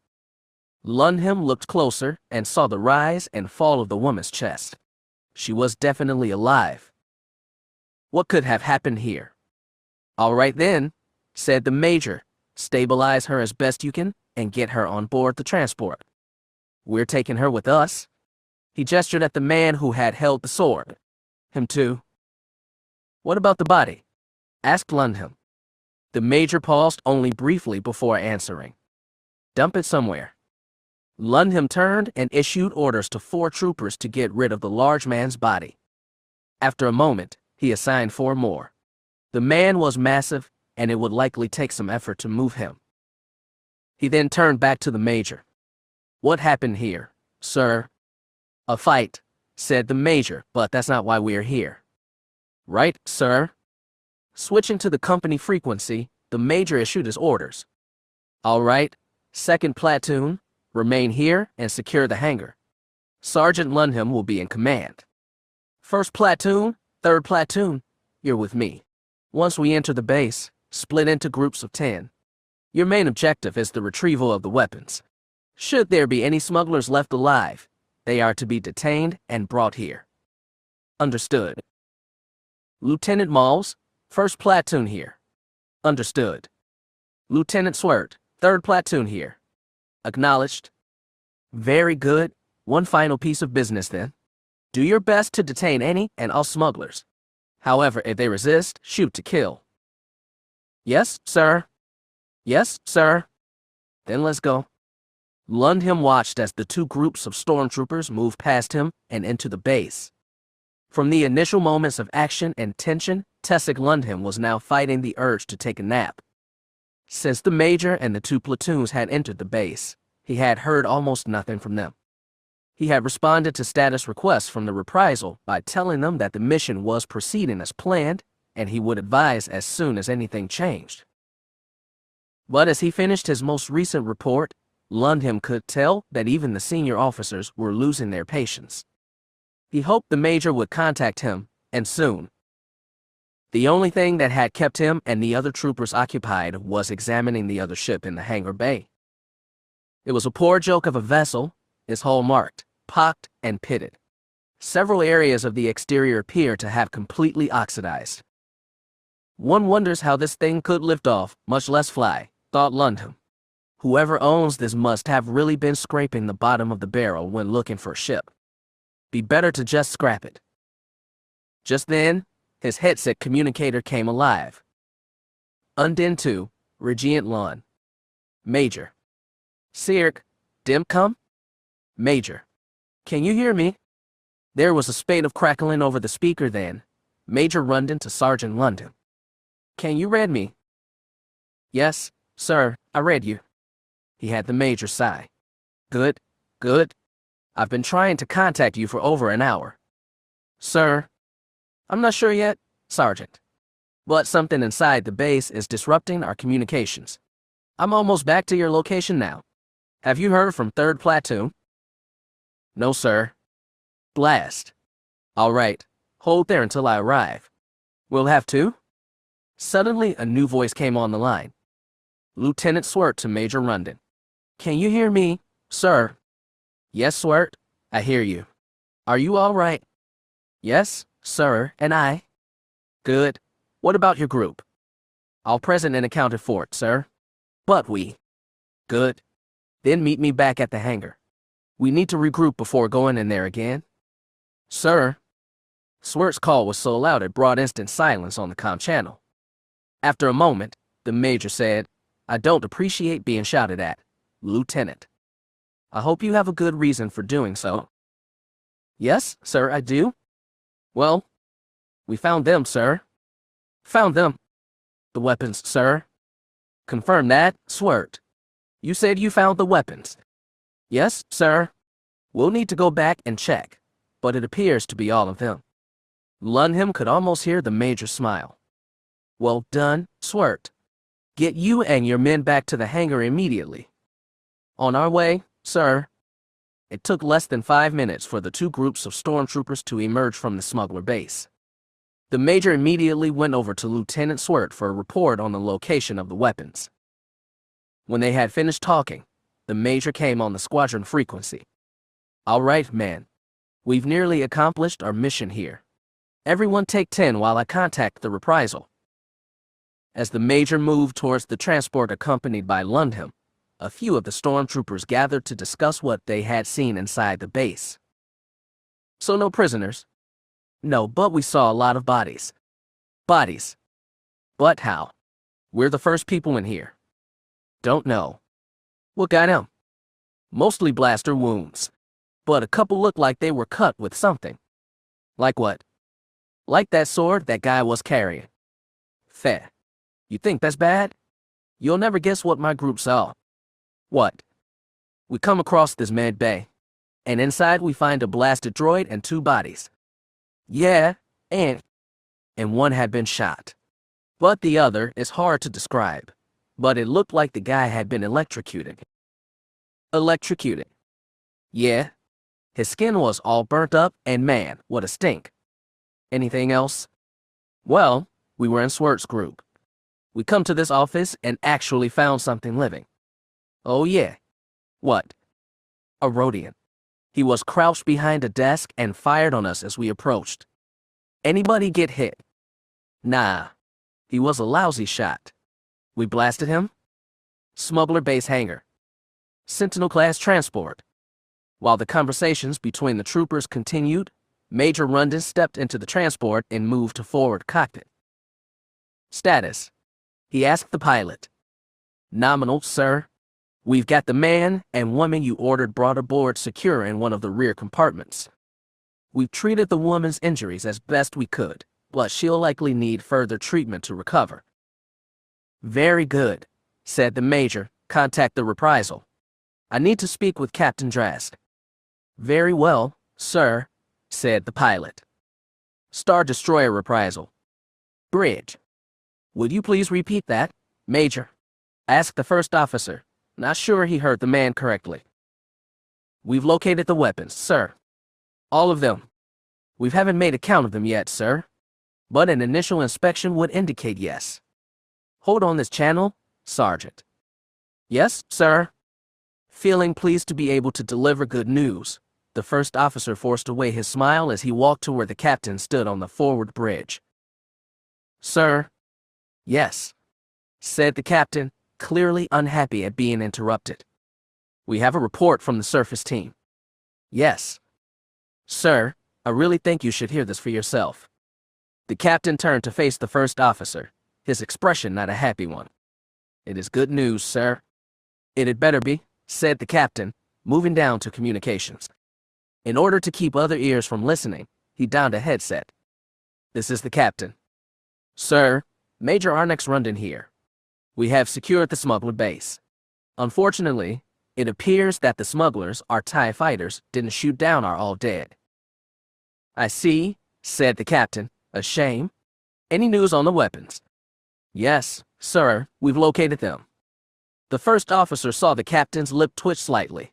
Lundham looked closer and saw the rise and fall of the woman's chest. She was definitely alive. What could have happened here? "All right then," said the major. "Stabilize her as best you can and get her on board the transport. We're taking her with us." He gestured at the man who had held the sword. "Him too." "What about the body?" asked Lundham. The major paused only briefly before answering. "Dump it somewhere." Lundham turned and issued orders to 4 troopers to get rid of the large man's body. After a moment, he assigned 4 more. The man was massive, and it would likely take some effort to move him. He then turned back to the major. "What happened here, sir?" "A fight," said the major, "but that's not why we are here." "Right, sir." Switching to the company frequency, the major issued his orders. "All right, 2nd platoon, remain here and secure the hangar. Sergeant Lundham will be in command. 1st platoon, 3rd platoon, you're with me. Once we enter the base, split into groups of 10. Your main objective is the retrieval of the weapons. Should there be any smugglers left alive, they are to be detained and brought here." "Understood." "Lieutenant Malls, 1st platoon here." "Understood." "Lieutenant Swert, 3rd platoon here." "Acknowledged." "Very good. One final piece of business then. Do your best to detain any and all smugglers. However, if they resist, shoot to kill." "Yes, sir." "Yes, sir." "Then let's go." Lundham watched as the 2 groups of stormtroopers moved past him and into the base. From the initial moments of action and tension, Tessic Lundham was now fighting the urge to take a nap. Since the major and the 2 platoons had entered the base, he had heard almost nothing from them. He had responded to status requests from the reprisal by telling them that the mission was proceeding as planned and he would advise as soon as anything changed. But as he finished his most recent report, Lundham could tell that even the senior officers were losing their patience. He hoped the major would contact him, and soon. The only thing that had kept him and the other troopers occupied was examining the other ship in the hangar bay. It was a poor joke of a vessel, its hull marked, pocked, and pitted. Several areas of the exterior appeared to have completely oxidized. One wonders how this thing could lift off, much less fly, thought Lundham. Whoever owns this must have really been scraping the bottom of the barrel when looking for a ship. Be better to just scrap it. Just then, his headset communicator came alive. Undin 2, Regient Lon. Major. Sirk, Dimcum? Major. Can you hear me? There was a spate of crackling over the speaker then. Major Rundon to Sergeant Lundham. Can you read me? Yes, sir, I read you. He had the major sigh. Good, good. I've been trying to contact you for over an hour. Sir, I'm not sure yet, Sergeant. But something inside the base is disrupting our communications. I'm almost back to your location now. Have you heard from 3rd Platoon? No, sir. Blast. All right, hold there until I arrive. We'll have to? Suddenly, a new voice came on the line. Lieutenant Swert to Major Rundon. Can you hear me, sir? Yes, Swert, I hear you. Are you all right? Yes, sir, and I. Good. What about your group? All present and accounted for, sir. But we. Good. Then meet me back at the hangar. We need to regroup before going in there again. Sir. Swert's call was so loud it brought instant silence on the comm channel. After a moment, the major said, I don't appreciate being shouted at, Lieutenant. I hope you have a good reason for doing so. Yes, sir, I do. Well, we found them, sir. Found them. The weapons, sir. Confirm that, Swirt. You said you found the weapons. Yes, sir. We'll need to go back and check, but it appears to be all of them. Lunham could almost hear the Major smile. Well done, Swirt. Get you and your men back to the hangar immediately. On our way, sir. It took less than 5 minutes for the two groups of stormtroopers to emerge from the smuggler base. The Major immediately went over to Lieutenant Swirt for a report on the location of the weapons. When they had finished talking, the Major came on the squadron frequency. All right, man. We've nearly accomplished our mission here. Everyone take 10 while I contact the reprisal. As the Major moved towards the transport accompanied by Lundham, a few of the stormtroopers gathered to discuss what they had seen inside the base. So no prisoners? No, but we saw a lot of bodies. Bodies. But how? We're the first people in here. Don't know. What got them? Mostly blaster wounds. But a couple looked like they were cut with something. Like what? Like that sword that guy was carrying. Fair. You think that's bad? You'll never guess what my group saw. What? We come across this med bay, and inside we find a blasted droid and 2 bodies. Yeah, and one had been shot. But the other is hard to describe, but it looked like the guy had been electrocuted. Electrocuted? Yeah. His skin was all burnt up, and man, what a stink. Anything else? Well, we were in Swirt's group. We come to this office and actually found something living. Oh yeah. What? A Rodian. He was crouched behind a desk and fired on us as we approached. Anybody get hit? Nah. He was a lousy shot. We blasted him? Smuggler base hangar. Sentinel class transport. While the conversations between the troopers continued, Major Rundon stepped into the transport and moved to forward cockpit. Status. He asked the pilot. Nominal, sir. We've got the man and woman you ordered brought aboard secure in one of the rear compartments. We've treated the woman's injuries as best we could, but she'll likely need further treatment to recover. Very good, said the Major. Contact the reprisal. I need to speak with Captain Drask. Very well, sir, said the pilot. Star Destroyer reprisal. Bridge. Would you please repeat that, Major? Asked the first officer. Not sure he heard the man correctly. We've located the weapons, sir. All of them. We haven't made a count of them yet, sir. But an initial inspection would indicate yes. Hold on this channel, Sergeant. Yes, sir. Feeling pleased to be able to deliver good news, the first officer forced away his smile as he walked to where the captain stood on the forward bridge. Sir. Yes, said the captain, clearly unhappy at being interrupted. We have a report from the surface team. Yes. Sir, I really think you should hear this for yourself. The captain turned to face the first officer, his expression not a happy one. It is good news, sir. It had better be, said the captain, moving down to communications. In order to keep other ears from listening, he donned a headset. This is the captain. Sir, Major Arnex Rundon here. We have secured the smuggler base. Unfortunately, it appears that the smugglers, our TIE fighters, didn't shoot down our all dead. I see, said the captain. A shame. Any news on the weapons? Yes, sir, we've located them. The first officer saw the captain's lip twitch slightly.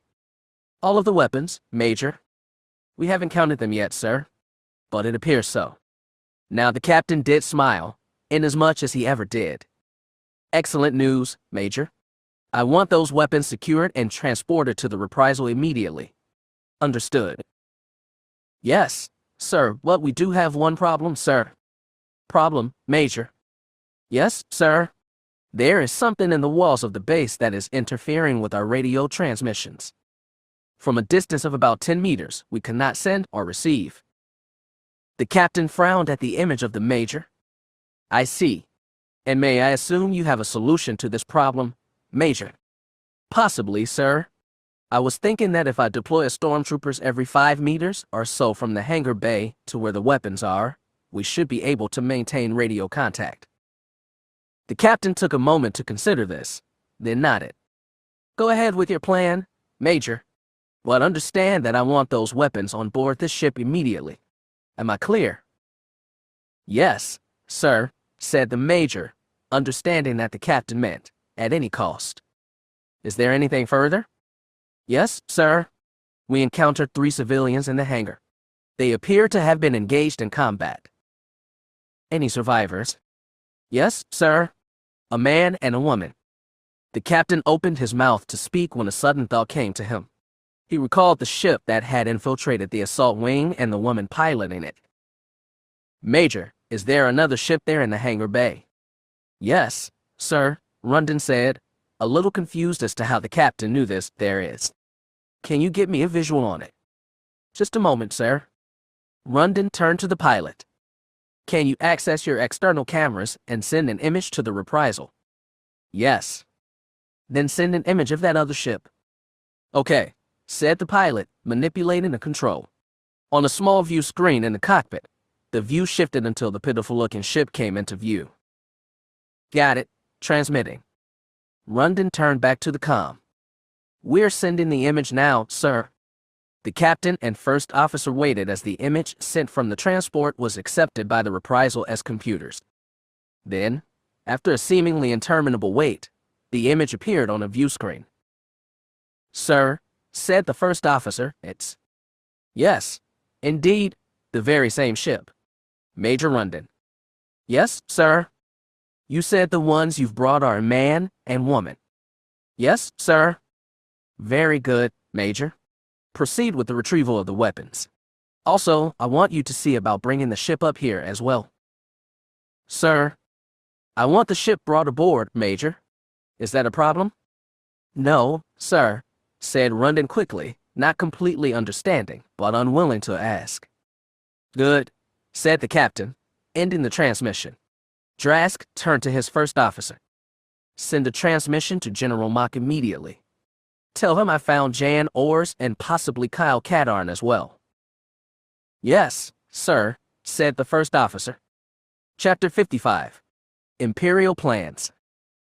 All of the weapons, Major? We haven't counted them yet, sir. But it appears so. Now the captain did smile, inasmuch as he ever did. Excellent news, Major. I want those weapons secured and transported to the reprisal immediately. Understood. Yes, sir, but we do have one problem, sir. Problem, Major. Yes, sir. There is something in the walls of the base that is interfering with our radio transmissions. From a distance of about 10 meters, we cannot send or receive. The captain frowned at the image of the Major. I see. And may I assume you have a solution to this problem, Major? Possibly, sir. I was thinking that if I deploy a stormtroopers every 5 meters or so from the hangar bay to where the weapons are, we should be able to maintain radio contact. The captain took a moment to consider this, then nodded. Go ahead with your plan, Major, but understand that I want those weapons on board this ship immediately. Am I clear? Yes, sir, said the Major, understanding that the captain meant, at any cost. Is there anything further? Yes, sir. We encountered 3 civilians in the hangar. They appear to have been engaged in combat. Any survivors? Yes, sir. A man and a woman. The captain opened his mouth to speak when a sudden thought came to him. He recalled the ship that had infiltrated the assault wing and the woman piloting it. Major, is there another ship there in the hangar bay? Yes, sir, Rundon said, a little confused as to how the captain knew this. There is. Can you get me a visual on it? Just a moment, sir. Rundon turned to the pilot. Can you access your external cameras and send an image to the reprisal? Yes. Then send an image of that other ship. Okay, said the pilot, manipulating a control. On a small view screen in the cockpit, the view shifted until the pitiful-looking ship came into view. Got it. Transmitting. Rundon turned back to the comm. We're sending the image now, sir. The captain and first officer waited as the image sent from the transport was accepted by the reprisal as computers. Then, after a seemingly interminable wait, the image appeared on a view screen. Sir, said the first officer, it's... Yes, indeed, the very same ship. Major Rundon. Yes, sir. You said the ones you've brought are a man and woman. Yes, sir. Very good, Major. Proceed with the retrieval of the weapons. Also, I want you to see about bringing the ship up here as well. Sir. I want the ship brought aboard, Major. Is that a problem? No, sir, said Rundon quickly, not completely understanding, but unwilling to ask. Good, said the captain, ending the transmission. Drask turned to his first officer. Send a transmission to General Mock immediately. Tell him I found Jan Ors and possibly Kyle Katarn as well. Yes, sir, said the first officer. Chapter 55. Imperial Plans.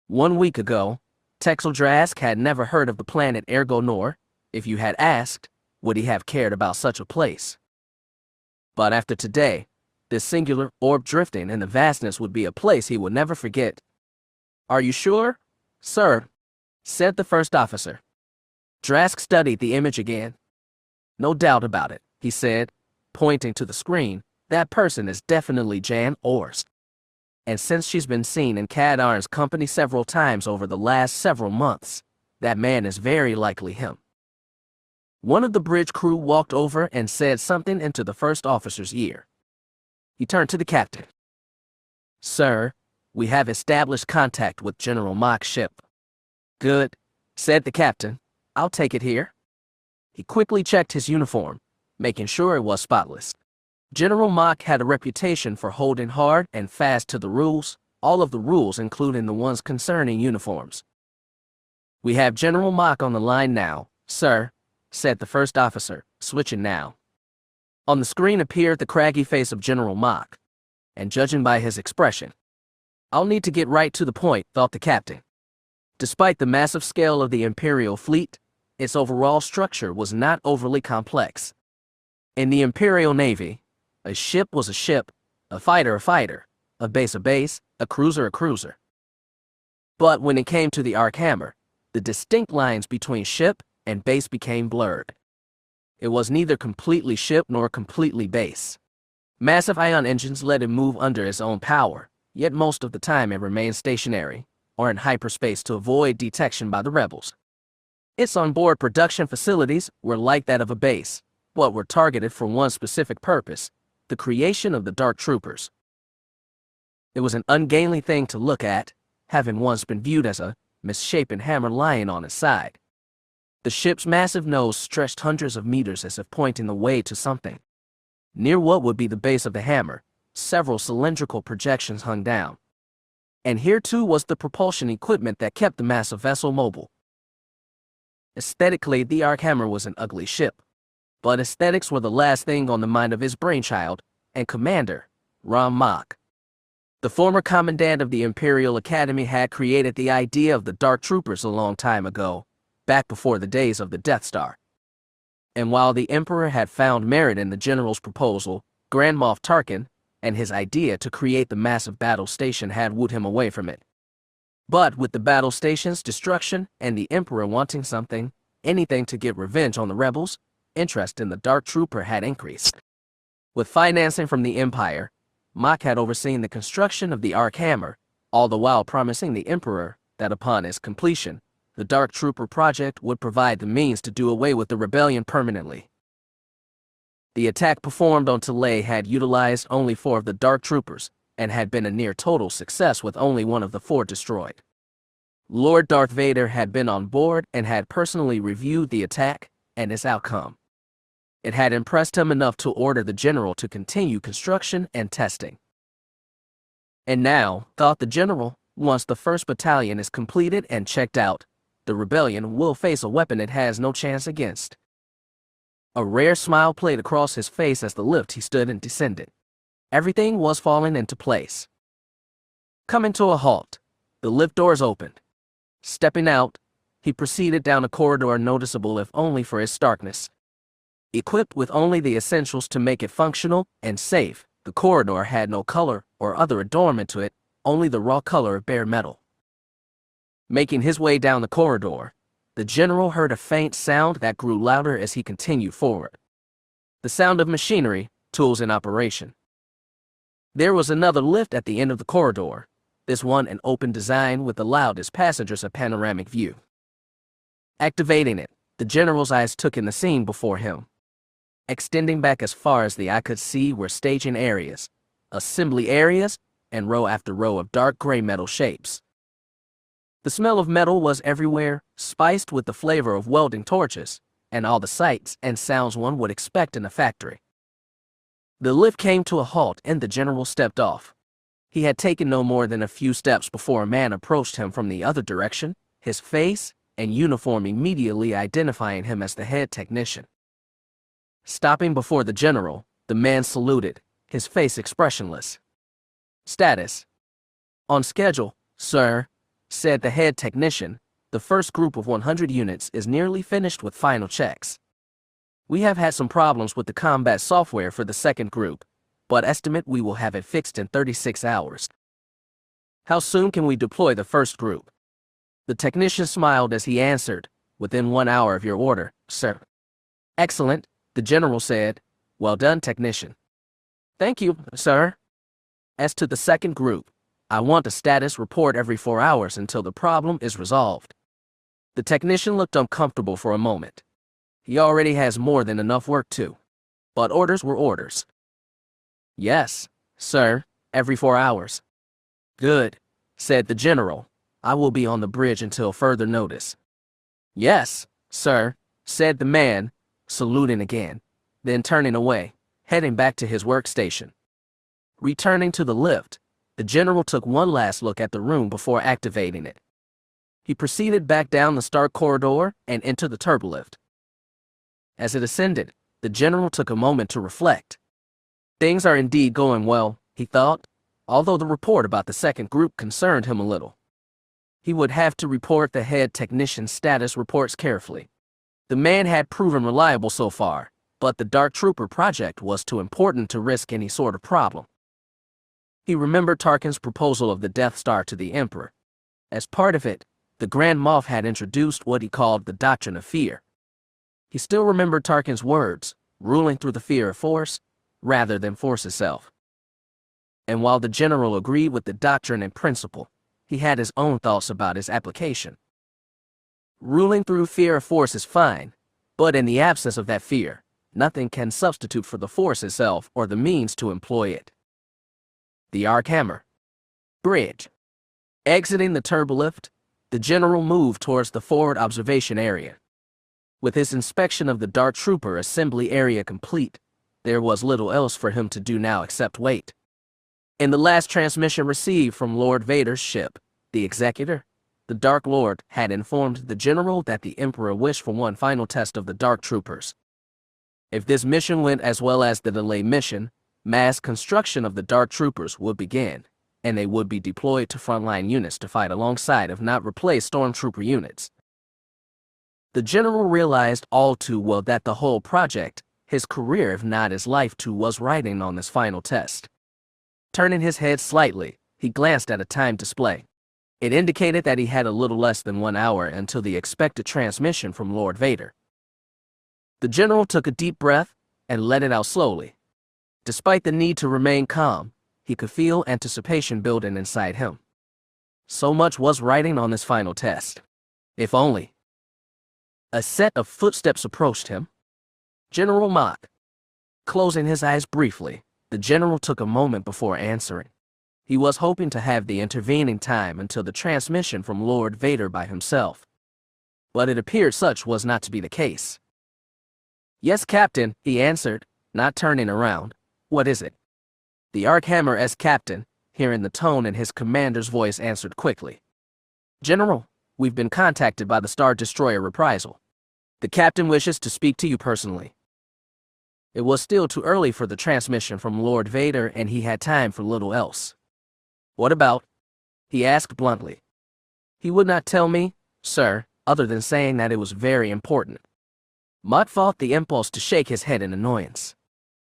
1 week ago, Texel Drask had never heard of the planet Ergo Nor. If you had asked, would he have cared about such a place? But after today, this singular orb drifting in the vastness would be a place he would never forget. Are you sure, sir? Said the first officer. Drask studied the image again. No doubt about it, he said, pointing to the screen. That person is definitely Jan Ors. And since she's been seen in Katarn's company several times over the last several months, that man is very likely him. One of the bridge crew walked over and said something into the first officer's ear. He turned to the captain. Sir, we have established contact with General Mock's ship. Good, said the captain. I'll take it here. He quickly checked his uniform, making sure it was spotless. General Mock had a reputation for holding hard and fast to the rules, all of the rules including the ones concerning uniforms. We have General Mock on the line now, sir, said the first officer, switching now. On the screen appeared the craggy face of General Mock, and judging by his expression, I'll need to get right to the point, thought the captain. Despite the massive scale of the Imperial fleet, its overall structure was not overly complex. In the Imperial Navy, a ship was a ship, a fighter, a base, a cruiser. But when it came to the Arkhammer, the distinct lines between ship and base became blurred. It was neither completely ship nor completely base. Massive ion engines let it move under its own power, yet most of the time it remained stationary, or in hyperspace to avoid detection by the rebels. Its onboard production facilities were like that of a base, but were targeted for one specific purpose, the creation of the Dark Troopers. It was an ungainly thing to look at, having once been viewed as a misshapen hammer lying on its side. The ship's massive nose stretched hundreds of meters as if pointing the way to something. Near what would be the base of the hammer, several cylindrical projections hung down. And here too was the propulsion equipment that kept the massive vessel mobile. Aesthetically, the Arc Hammer was an ugly ship, but aesthetics were the last thing on the mind of his brainchild and commander, Ram Mak. The former commandant of the Imperial Academy had created the idea of the Dark Troopers a long time ago, back before the days of the Death Star. And while the Emperor had found merit in the General's proposal, Grand Moff Tarkin and his idea to create the massive battle station had wooed him away from it. But with the battle station's destruction and the Emperor wanting anything to get revenge on the rebels, interest in the Dark Trooper had increased. With financing from the Empire, Mak had overseen the construction of the Arc Hammer, all the while promising the Emperor that upon its completion, the Dark Trooper project would provide the means to do away with the rebellion permanently. The attack performed on Talay had utilized only 4 of the Dark Troopers and had been a near total success with only 1 of the 4 destroyed. Lord Darth Vader had been on board and had personally reviewed the attack and its outcome. It had impressed him enough to order the General to continue construction and testing. And now, thought the General, once the 1st Battalion is completed and checked out, the rebellion will face a weapon it has no chance against. A rare smile played across his face as the lift he stood and descended. Everything was falling into place. Coming to a halt, the lift doors opened. Stepping out, he proceeded down a corridor noticeable if only for its starkness. Equipped with only the essentials to make it functional and safe, the corridor had no color or other adornment to it, only the raw color of bare metal. Making his way down the corridor, the General heard a faint sound that grew louder as he continued forward. The sound of machinery, tools in operation. There was another lift at the end of the corridor, this one an open design which allowed its passengers a panoramic view. Activating it, the General's eyes took in the scene before him. Extending back as far as the eye could see were staging areas, assembly areas, and row after row of dark gray metal shapes. The smell of metal was everywhere, spiced with the flavor of welding torches, and all the sights and sounds one would expect in a factory. The lift came to a halt and the General stepped off. He had taken no more than a few steps before a man approached him from the other direction, his face and uniform immediately identifying him as the head technician. Stopping before the General, the man saluted, his face expressionless. "Status." "On schedule, sir," said the head technician. "The first group of 100 units is nearly finished with final checks. We have had some problems with the combat software for the second group, but estimate we will have it fixed in 36 hours. How soon can we deploy the first group?" The technician smiled as he answered, "Within 1 hour of your order, sir." "Excellent," the General said. "Well done, technician." "Thank you, sir. As to the second group, I want a status report every 4 hours until the problem is resolved." The technician looked uncomfortable for a moment. He already has more than enough work too. But orders were orders. "Yes, sir, every 4 hours." "Good," said the General. "I will be on the bridge until further notice." "Yes, sir," said the man, saluting again, then turning away, heading back to his workstation. Returning to the lift, the General took one last look at the room before activating it. He proceeded back down the stark corridor and into the turbolift. As it ascended, the General took a moment to reflect. Things are indeed going well, he thought, although the report about the second group concerned him a little. He would have to report the head technician's status reports carefully. The man had proven reliable so far, but the Dark Trooper project was too important to risk any sort of problem. He remembered Tarkin's proposal of the Death Star to the Emperor. As part of it, the Grand Moff had introduced what he called the Doctrine of Fear. He still remembered Tarkin's words, ruling through the fear of force, rather than force itself. And while the General agreed with the doctrine and principle, he had his own thoughts about its application. Ruling through fear of force is fine, but in the absence of that fear, nothing can substitute for the force itself or the means to employ it. The Arc Hammer. Bridge. Exiting the turbolift, the General moved towards the forward observation area. With his inspection of the Dark Trooper assembly area complete, there was little else for him to do now except wait. In the last transmission received from Lord Vader's ship, the Executor, The Dark Lord had informed the general that the Emperor wished for one final test of the Dark Troopers. If this mission went as well as the delay mission, mass construction of the Dark Troopers would begin, and they would be deployed to frontline units to fight alongside, if not replace, stormtrooper units. The general realized all too well that the whole project, his career if not his life too, was riding on this final test. Turning his head slightly, he glanced at a time display. It indicated that he had a little less than 1 hour until the expected transmission from Lord Vader. The general took a deep breath and let it out slowly. Despite the need to remain calm, he could feel anticipation building inside him. So much was riding on this final test. If only. A set of footsteps approached him. General Mach. Closing his eyes briefly, the general took a moment before answering. He was hoping to have the intervening time until the transmission from Lord Vader by himself. But it appeared such was not to be the case. "Yes, Captain," he answered, not turning around. "What is it?" The Arkhammer's captain, hearing the tone in his commander's voice, answered quickly. "General, we've been contacted by the Star Destroyer Reprisal. The captain wishes to speak to you personally." It was still too early for the transmission from Lord Vader, and he had time for little else. "What about?" he asked bluntly. "He would not tell me, sir, other than saying that it was very important." Mott fought the impulse to shake his head in annoyance.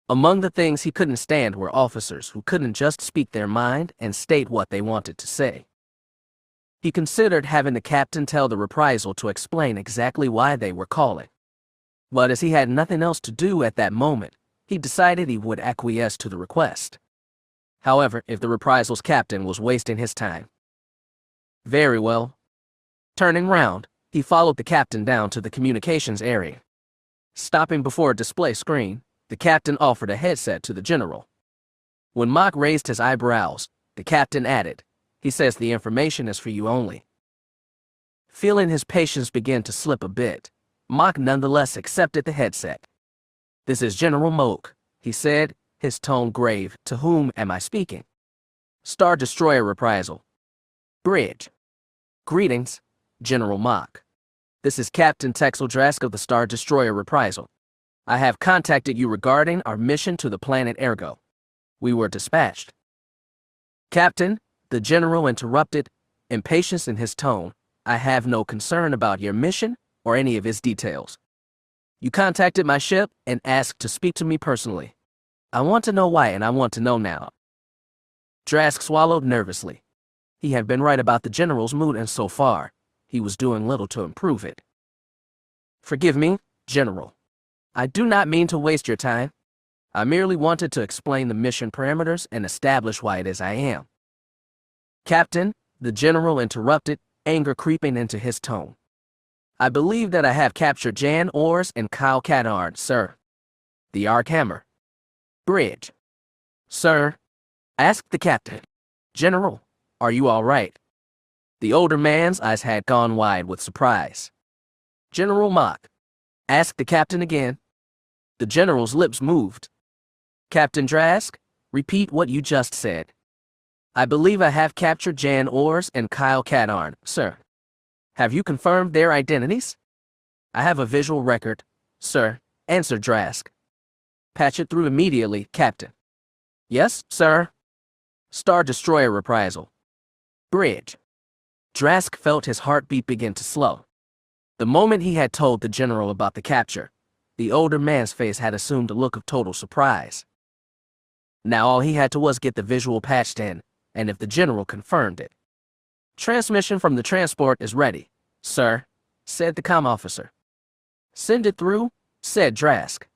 Among the things he couldn't stand were officers who couldn't just speak their mind and state what they wanted to say. He considered having the captain tell the reprisal to explain exactly why they were calling. But as he had nothing else to do at that moment, he decided he would acquiesce to the request. However, if the reprisal's captain was wasting his time. Very well. Turning round, he followed the captain down to the communications area. Stopping before a display screen, the captain offered a headset to the general. When Mach raised his eyebrows, the captain added, "He says the information is for you only." Feeling his patience begin to slip a bit, Mach nonetheless accepted the headset. "This is General Moak," he said, his tone grave. "To whom am I speaking?" "Star Destroyer Reprisal. Bridge." "Greetings, General Mach. This is Captain Texel Drask of the Star Destroyer Reprisal. I have contacted you regarding our mission to the planet Ergo. We were dispatched." "Captain," the general interrupted, impatience in his tone, "I have no concern about your mission or any of its details. You contacted my ship and asked to speak to me personally. I want to know why, and I want to know now." Drask swallowed nervously. He had been right about the general's mood, and so far, he was doing little to improve it. "Forgive me, General. I do not mean to waste your time. I merely wanted to explain the mission parameters and establish why it is I am." "Captain," the general interrupted, anger creeping into his tone. "I believe that I have captured Jan Ors and Kyle Katarn, sir." "The Arkhammer. Bridge." "Sir?" asked the captain. "General, are you all right?" The older man's eyes had gone wide with surprise. "General Mach?" asked the captain again. The general's lips moved. "Captain Drask, repeat what you just said." "I believe I have captured Jan Ors and Kyle Katarn, sir." "Have you confirmed their identities?" "I have a visual record, sir," answered Drask. "Patch it through immediately, Captain." "Yes, sir." "Star Destroyer Reprisal. Bridge." Drask felt his heartbeat begin to slow. The moment he had told the general about the capture, the older man's face had assumed a look of total surprise. Now all he had to was get the visual patched in, and if the general confirmed it. "Transmission from the transport is ready, sir," said the comm officer. "Send it through," said Drask.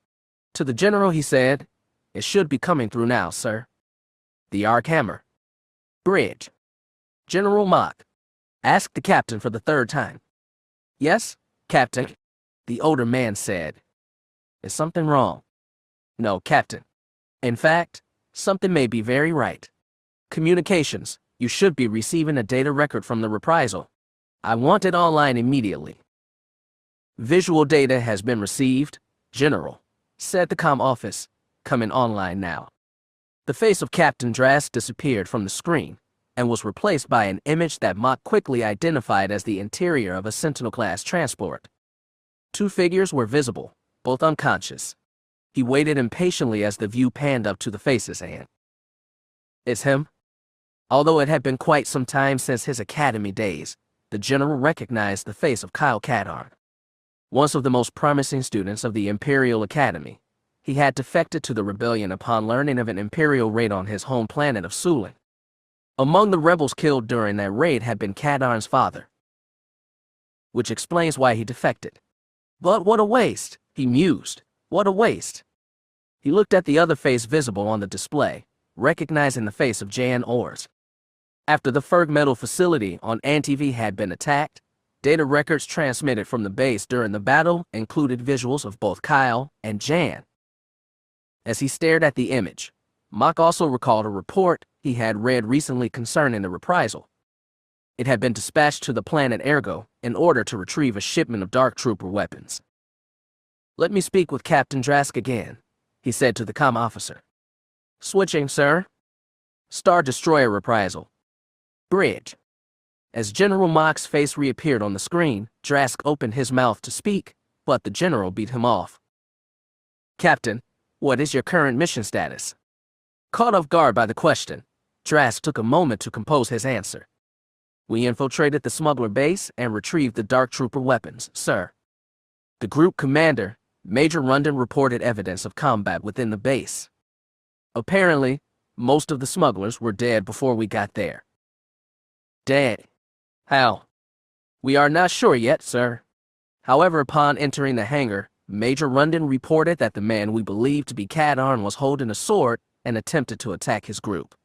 To the general he said, "It should be coming through now, sir." The Arkhammer. Bridge. General Mach asked the captain for the third time. "Yes, Captain," the older man said. "Is something wrong?" "No, Captain. In fact, something may be very right. Communications, you should be receiving a data record from the reprisal. I want it online immediately." "Visual data has been received, General," said the comm office, "coming online now." The face of Captain Drask disappeared from the screen, and was replaced by an image that Mock quickly identified as the interior of a Sentinel-class transport. 2 figures were visible, both unconscious. He waited impatiently as the view panned up to the faces and... It's him? Although it had been quite some time since his academy days, the general recognized the face of Kyle Katarn. Once of the most promising students of the Imperial Academy, he had defected to the rebellion upon learning of an Imperial raid on his home planet of Sulin. Among the rebels killed during that raid had been Katarn's father, which explains why he defected. But what a waste, he mused. What a waste. He looked at the other face visible on the display, recognizing the face of Jan Ors. After the Ferg Metal facility on Antiv had been attacked, data records transmitted from the base during the battle included visuals of both Kyle and Jan. As he stared at the image, Mock also recalled a report he had read recently concerning the reprisal. It had been dispatched to the planet Ergo in order to retrieve a shipment of Dark Trooper weapons. "Let me speak with Captain Drask again," he said to the comm officer. "Switching, sir. Star Destroyer reprisal. Bridge." As General Mock's face reappeared on the screen, Drask opened his mouth to speak, but the general beat him off. "Captain, what is your current mission status?" Caught off guard by the question, Drask took a moment to compose his answer. "We infiltrated the smuggler base and retrieved the Dark Trooper weapons, sir." The group commander, Major Rundon, reported evidence of combat within the base. Apparently, most of the smugglers were dead before we got there. "Dead? How?" "We are not sure yet, sir. However, upon entering the hangar, Major Rundon reported that the man we believed to be Katarn was holding a sword and attempted to attack his group.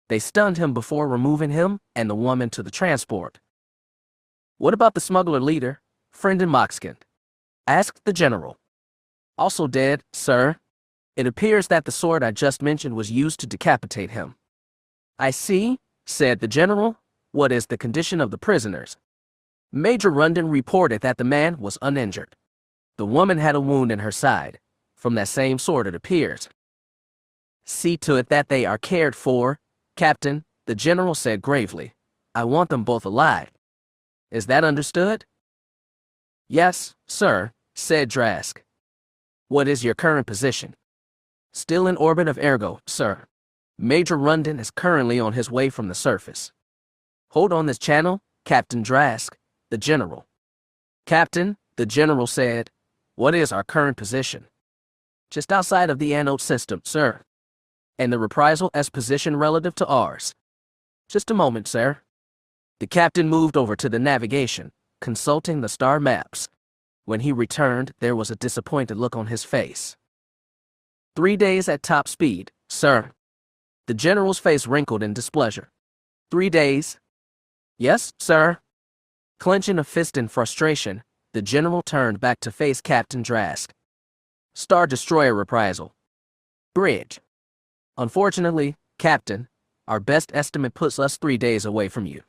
They stunned him before removing him and the woman to the transport." "What about the smuggler leader, Friend Moxkin?" asked the general. "Also dead, sir. It appears that the sword I just mentioned was used to decapitate him." "I see," said the general. "What is the condition of the prisoners?" Major Rundon reported that the man was uninjured. The woman had a wound in her side. From that same sword, it appears. "See to it that they are cared for, Captain," the general said gravely. "I want them both alive. Is that understood?" "Yes, sir," said Drask. "What is your current position?" "Still in orbit of Ergo, sir. Major Rundon is currently on his way from the surface." "Hold on this channel, Captain Drask," the general. "Captain," the general said, "what is our current position?" "Just outside of the anode system, sir." "And the reprisal S position relative to ours?" "Just a moment, sir." The captain moved over to the navigation, consulting the star maps. When he returned, there was a disappointed look on his face. 3 days at top speed, sir." The general's face wrinkled in displeasure. 3 days? "Yes, sir." Clenching a fist in frustration, the general turned back to face Captain Drask. "Star Destroyer reprisal. Bridge. Unfortunately, Captain, our best estimate puts us 3 days away from you.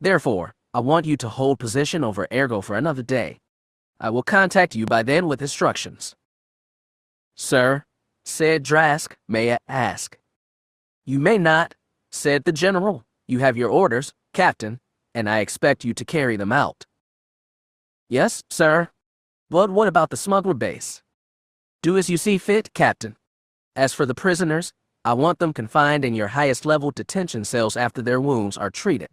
Therefore, I want you to hold position over Ergo for another day. I will contact you by then with instructions." "Sir," said Drask, "may I ask?" "You may not," said the general. "You have your orders, Captain, and I expect you to carry them out." "Yes, sir. But what about the smuggler base?" "Do as you see fit, Captain. As for the prisoners, I want them confined in your highest level detention cells after their wounds are treated.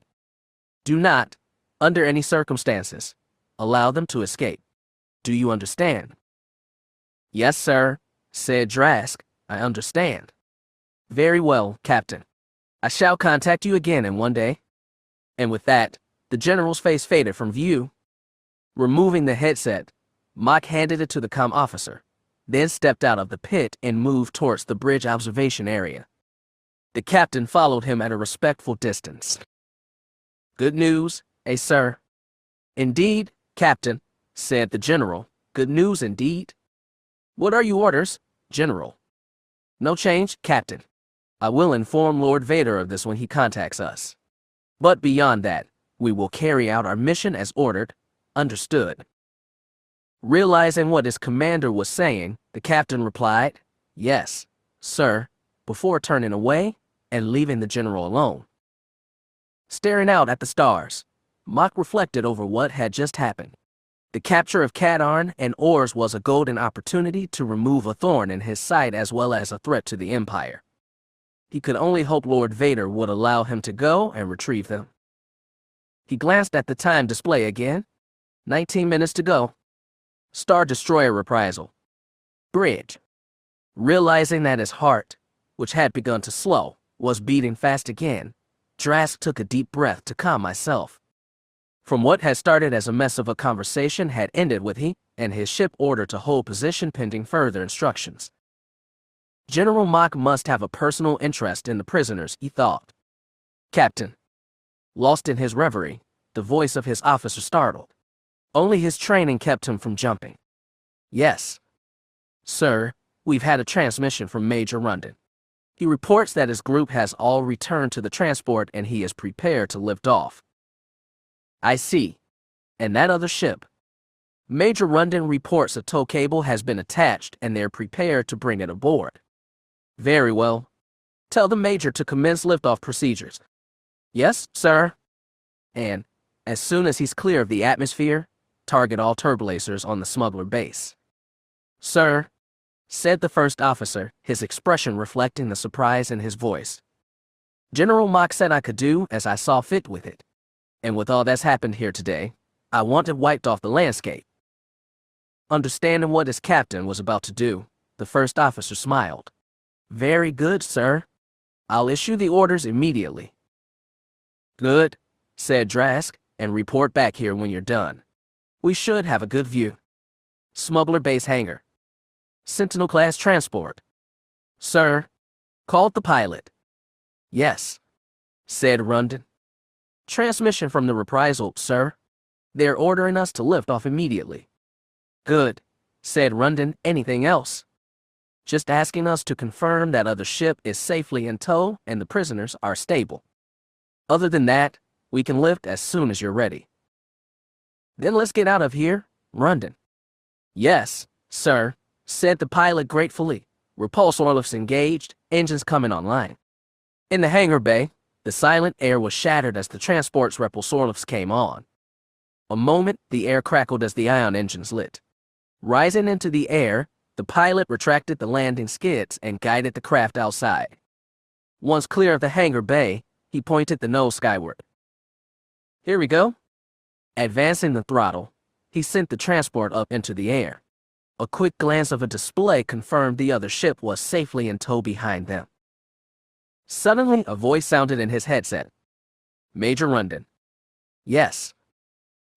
Do not, under any circumstances, allow them to escape. Do you understand?" "Yes, sir," said Drask. "I understand." "Very well, Captain. I shall contact you again in 1 day." And with that, the general's face faded from view. Removing the headset, Mock handed it to the comm officer, then stepped out of the pit and moved towards the bridge observation area. The captain followed him at a respectful distance. "Good news, eh, sir?" "Indeed, Captain," said the general. "Good news indeed." "What are your orders, General?" "No change, Captain. I will inform Lord Vader of this when he contacts us. But beyond that, we will carry out our mission as ordered. Understood." Realizing what his commander was saying, the captain replied, "Yes, sir," before turning away and leaving the general alone. Staring out at the stars, Mock reflected over what had just happened. The capture of Kadarn and Ors was a golden opportunity to remove a thorn in his side as well as a threat to the Empire. He could only hope Lord Vader would allow him to go and retrieve them. He glanced at the time display again. 19 minutes to go. Star Destroyer reprisal. Bridge. Realizing that his heart, which had begun to slow, was beating fast again, Drask took a deep breath to calm myself. From what had started as a mess of a conversation had ended with he and his ship ordered to hold position pending further instructions. General Mock must have a personal interest in the prisoners, he thought. Captain. Lost in his reverie, the voice of his officer startled. Only his training kept him from jumping. Yes. Sir, we've had a transmission from Major Rundon. He reports that his group has all returned to the transport and he is prepared to lift off. I see. And that other ship? Major Rundon reports a tow cable has been attached and they're prepared to bring it aboard. Very well. Tell the Major to commence liftoff procedures. Yes, sir. And, as soon as he's clear of the atmosphere, target all turbolasers on the smuggler base. Sir, said the first officer, his expression reflecting the surprise in his voice. General Mock said I could do as I saw fit with it. And with all that's happened here today, I want it wiped off the landscape. Understanding what his captain was about to do, the first officer smiled. Very good, sir. I'll issue the orders immediately. Good, said Drask, and report back here when you're done. We should have a good view. Smuggler base hangar. Sentinel-class transport. Sir, called the pilot. Yes, said Rundon. Transmission from the reprisal, sir. They're ordering us to lift off immediately. Good, said Rundon. Anything else? Just asking us to confirm that other ship is safely in tow and the prisoners are stable. Other than that, we can lift as soon as you're ready. Then let's get out of here, Rundon. Yes, sir, said the pilot gratefully. Repulsor lifts engaged, engines coming online. In the hangar bay, the silent air was shattered as the transport's repulsor lifts came on. A moment, the air crackled as the ion engines lit. Rising into the air, the pilot retracted the landing skids and guided the craft outside. Once clear of the hangar bay, he pointed the nose skyward. Here we go. Advancing the throttle, he sent the transport up into the air. A quick glance of a display confirmed the other ship was safely in tow behind them. Suddenly, a voice sounded in his headset. Major Rundon. Yes.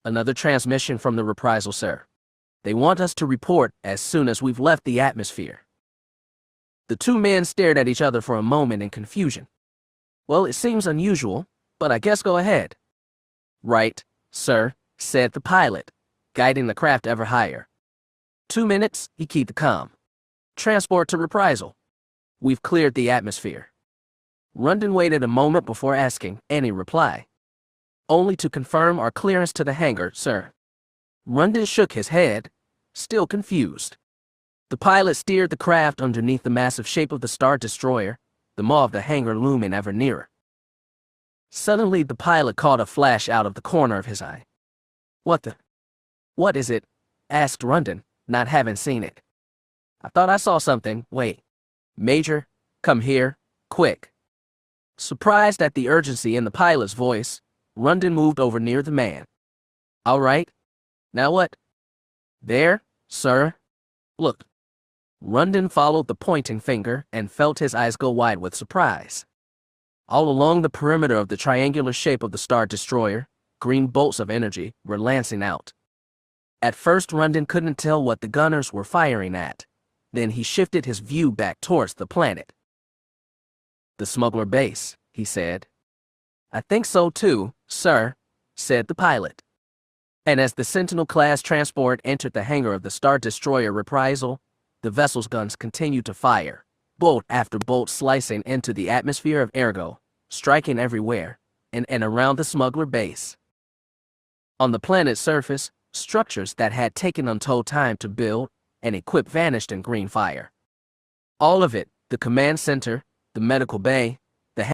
Another transmission from the reprisal, sir. They want us to report as soon as we've left the atmosphere. The two men stared at each other for a moment in confusion. Well, it seems unusual, but I guess go ahead. Right, sir, said the pilot, guiding the craft ever higher. 2 minutes, he keyed the comm. Transport to reprisal. We've cleared the atmosphere. Rundon waited a moment before asking any reply. Only to confirm our clearance to the hangar, sir. Rundon shook his head, still confused. The pilot steered the craft underneath the massive shape of the Star Destroyer, the maw of the hangar looming ever nearer. Suddenly, the pilot caught a flash out of the corner of his eye. What is it? Asked Rundon, not having seen it. I thought I saw something. Wait. Major, come here, quick. Surprised at the urgency in the pilot's voice, Rundon moved over near the man. All right. Now what? There, sir. Look. Rundon followed the pointing finger and felt his eyes go wide with surprise. All along the perimeter of the triangular shape of the Star Destroyer, green bolts of energy were lancing out. At first, Rundon couldn't tell what the gunners were firing at. Then he shifted his view back towards the planet. The smuggler base, he said. I think so too, sir, said the pilot. And as the Sentinel-class transport entered the hangar of the Star Destroyer reprisal, the vessel's guns continued to fire, bolt after bolt slicing into the atmosphere of Ergo, striking everywhere, and around the smuggler base. On the planet's surface, structures that had taken untold time to build and equip vanished in green fire. All of it, the command center, the medical bay,